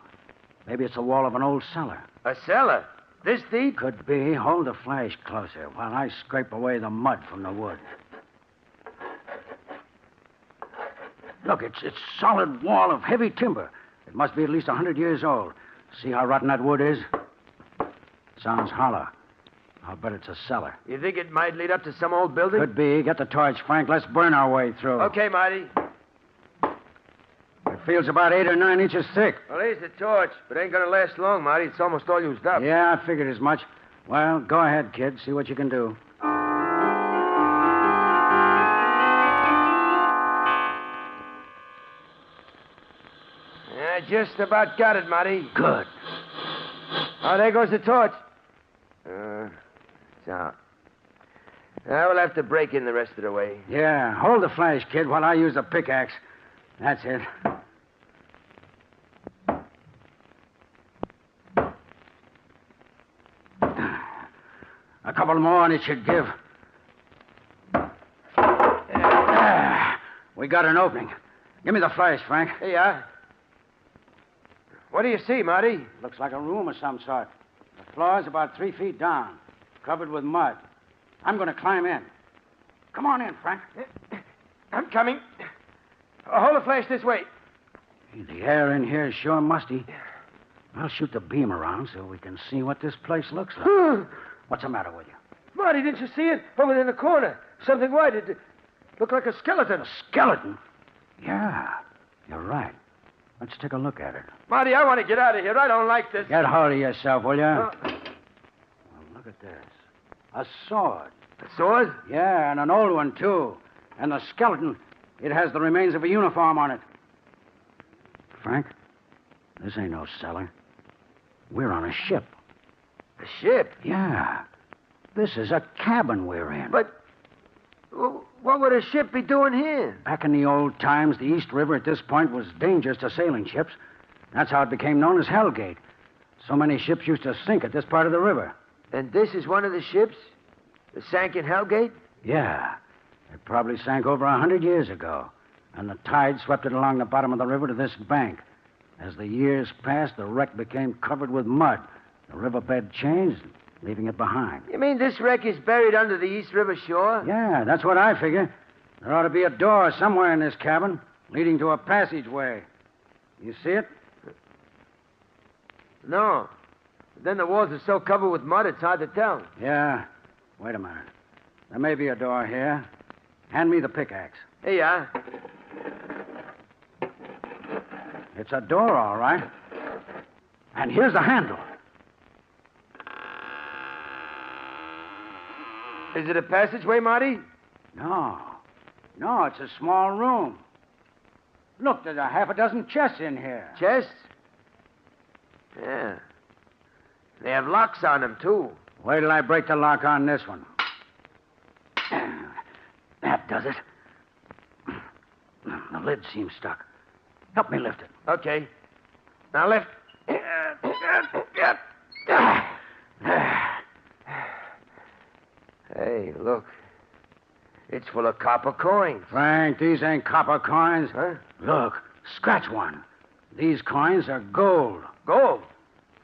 Maybe it's the wall of an old cellar. A cellar? This deep? Could be. Hold the flash closer while I scrape away the mud from the wood. Look, it's a solid wall of heavy timber. It must be at least 100 years old. See how rotten that wood is? Sounds hollow. I'll bet it's a cellar. You think it might lead up to some old building? Could be. Get the torch, Frank. Let's burn our way through. Okay, Marty. It feels about 8 or 9 inches thick. Well, here's the torch, but it ain't gonna last long, Marty. It's almost all used up. Yeah, I figured as much. Well, go ahead, kid. See what you can do. Yeah, just about got it, Marty. Good. Oh, there goes the torch. It's out. Now we'll have to break in the rest of the way. Yeah, hold the flash, kid, while I use the pickaxe. That's it. A couple more and it should give. We got an opening. Give me the flash, Frank. Here you are. What do you see, Marty? Looks like a room of some sort. The floor's about 3 feet down, covered with mud. I'm going to climb in. Come on in, Frank. I'm coming. Hold the flash this way. The air in here is sure musty. I'll shoot the beam around so we can see what this place looks like. What's the matter with you? Marty, didn't you see it? Over there in the corner. Something white. It looked like a skeleton. A skeleton? Yeah, you're right. Let's take a look at it. Marty, I want to get out of here. I don't like this. Get hold of yourself, will you? Well, look at this. A sword. A sword? Yeah, and an old one, too. And the skeleton, it has the remains of a uniform on it. Frank. This ain't no cellar. We're on a ship. A ship? Yeah. This is a cabin we're in. But what would a ship be doing here? Back in the old times, the East River at this point was dangerous to sailing ships. That's how it became known as Hellgate. So many ships used to sink at this part of the river. And this is one of the ships that sank in Hellgate? Yeah. It probably sank over 100 years ago. And the tide swept it along the bottom of the river to this bank. As the years passed, the wreck became covered with mud. The riverbed changed, leaving it behind. You mean this wreck is buried under the East River shore? Yeah, that's what I figure. There ought to be a door somewhere in this cabin, leading to a passageway. You see it? No. Then the walls are so covered with mud, it's hard to tell. Yeah. Wait a minute. There may be a door here. Hand me the pickaxe. Here you are. It's a door, all right. And here's the handle. Is it a passageway, Marty? No. No, it's a small room. Look, there's a half a dozen chests in here. Chests? Yeah. They have locks on them, too. Wait till I break the lock on this one. That does it. The lid seems stuck. Help me lift it. Okay. Now lift. Hey, look. It's full of copper coins. Frank, these ain't copper coins. Huh? Look, scratch one. These coins are gold. Gold?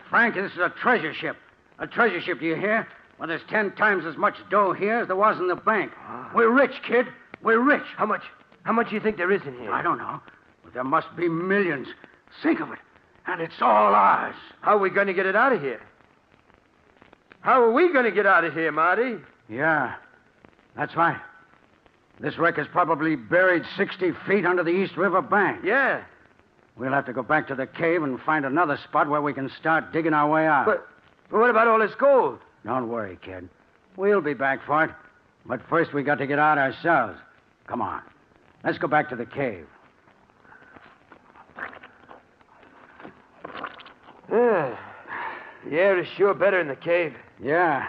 Frank, this is a treasure ship. A treasure ship, do you hear? Well, there's 10 times as much dough here as there was in the bank. We're rich, kid. We're rich. How much? How much do you think there is in here? I don't know. But there must be millions. Think of it. And it's all ours. How are we going to get it out of here? How are we going to get out of here, Marty? Yeah, that's right. This wreck is probably buried 60 feet under the East River bank. Yeah. We'll have to go back to the cave and find another spot where we can start digging our way out. But what about all this gold? Don't worry, kid. We'll be back for it. But first we got to get out ourselves. Come on. Let's go back to the cave. Yeah. The air is sure better in the cave. Yeah.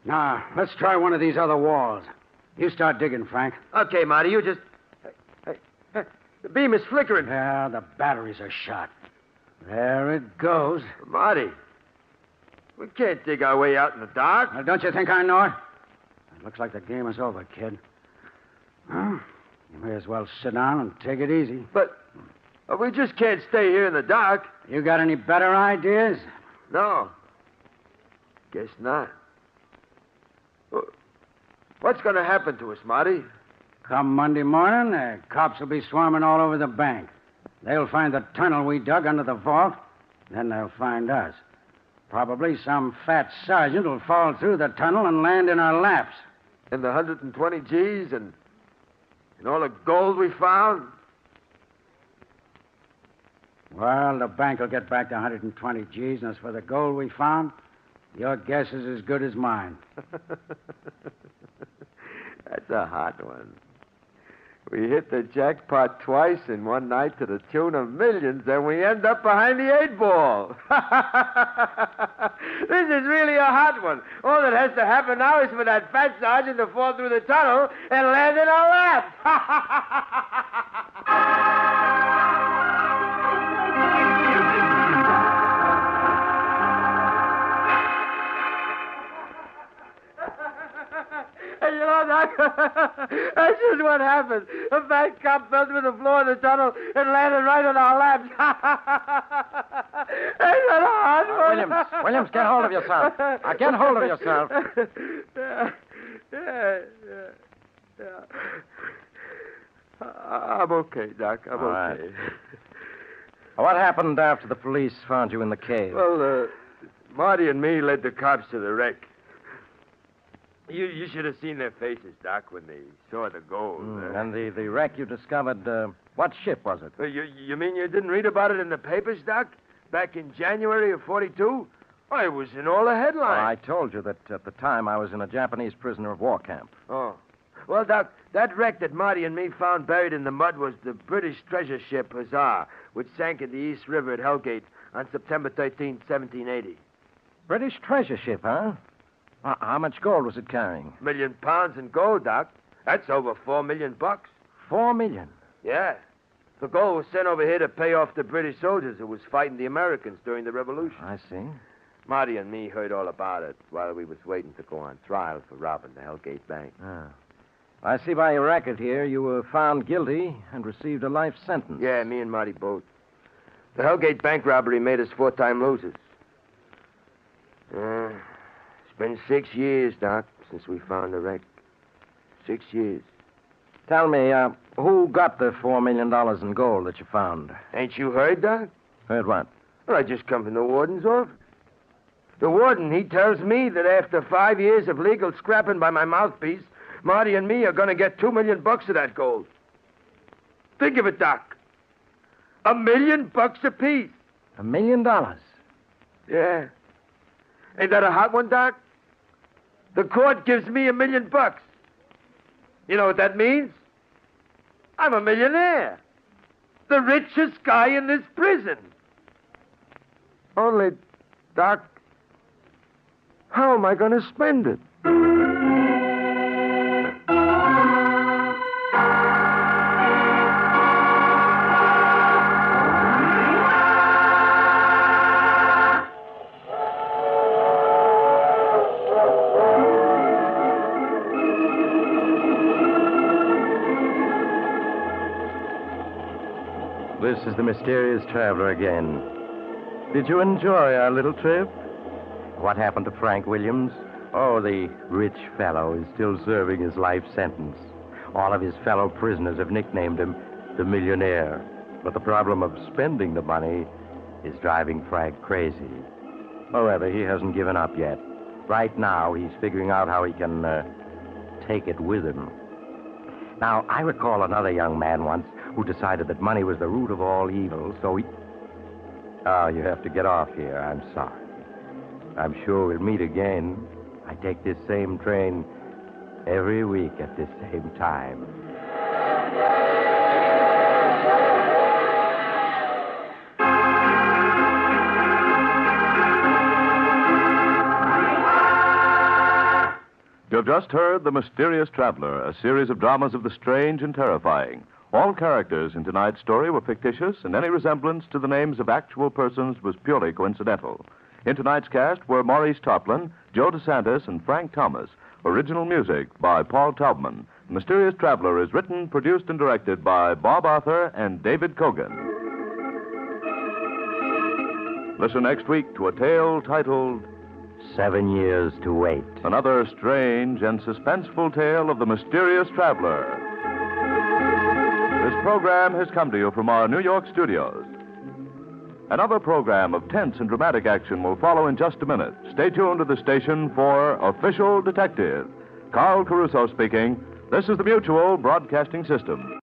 Now, let's try one of these other walls. You start digging, Frank. Okay, Marty, you just... Hey, the beam is flickering. Yeah, the batteries are shot. There it goes. Marty, we can't dig our way out in the dark. Well, don't you think I know it? It looks like the game is over, kid. Well, you may as well sit down and take it easy. But we just can't stay here in the dark. You got any better ideas? No. Guess not. What's going to happen to us, Marty? Come Monday morning, the cops will be swarming all over the bank. They'll find the tunnel we dug under the vault. Then they'll find us. Probably some fat sergeant will fall through the tunnel and land in our laps. And the 120 G's and all the gold we found? Well, the bank will get back the 120 G's, and as for the gold we found, your guess is as good as mine. That's a hot one. We hit the jackpot twice in one night to the tune of millions, and we end up behind the 8-ball. This is really a hot one. All that has to happen now is for that fat sergeant to fall through the tunnel and land in our lap. Hey, you know, Doc, that's just what happened. A fat cop fell through the floor of the tunnel and landed right on our laps. Ain't that hard one? Williams, get hold of yourself. Get hold of yourself. Yeah. I'm okay, Doc. I'm okay. Right. What happened after the police found you in the cave? Well, Marty and me led the cops to the wreck. You should have seen their faces, Doc, when they saw the gold. And the wreck you discovered, what ship was it? You mean you didn't read about it in the papers, Doc? Back in January of 42? Oh, it was in all the headlines. I told you that at the time I was in a Japanese prisoner of war camp. Oh. Well, Doc, that wreck that Marty and me found buried in the mud was the British treasure ship Hussar, which sank in the East River at Hellgate on September 13, 1780. British treasure ship, huh? How much gold was it carrying? £1 million in gold, Doc. That's over $4 million. $4 million? Yeah. The gold was sent over here to pay off the British soldiers who was fighting the Americans during the Revolution. I see. Marty and me heard all about it while we was waiting to go on trial for robbing the Hellgate Bank. Ah. I see by your record here you were found guilty and received a life sentence. Yeah, me and Marty both. The Hellgate Bank robbery made us 4-time losers. It's been 6 years, Doc, since we found the wreck. 6 years. Tell me, who got the $4 million in gold that you found? Ain't you heard, Doc? Heard what? Well, I just come from the warden's office. The warden, he tells me that after 5 years of legal scrapping by my mouthpiece, Marty and me are going to get $2 million of that gold. Think of it, Doc. $1 million apiece. $1 million? Yeah. Ain't that a hot one, Doc? The court gives me $1 million. You know what that means? I'm a millionaire. The richest guy in this prison. Only, Doc, how am I going to spend it? This is the mysterious traveler again. Did you enjoy our little trip? What happened to Frank Williams? Oh, the rich fellow is still serving his life sentence. All of his fellow prisoners have nicknamed him the millionaire. But the problem of spending the money is driving Frank crazy. However, he hasn't given up yet. Right now, he's figuring out how he can take it with him. Now, I recall another young man once who decided that money was the root of all evil, so he... Oh, you have to get off here. I'm sorry. I'm sure we'll meet again. I take this same train every week at this same time. You have just heard The Mysterious Traveler, a series of dramas of the strange and terrifying. All characters in tonight's story were fictitious, and any resemblance to the names of actual persons was purely coincidental. In tonight's cast were Maurice Tarplin, Joe DeSantis, and Frank Thomas. Original music by Paul Taubman. The Mysterious Traveler is written, produced, and directed by Bob Arthur and David Kogan. Listen next week to a tale titled 7 Years to Wait. Another strange and suspenseful tale of the mysterious traveler. This program has come to you from our New York studios. Another program of tense and dramatic action will follow in just a minute. Stay tuned to the station for Official Detective. Carl Caruso speaking. This is the Mutual Broadcasting System.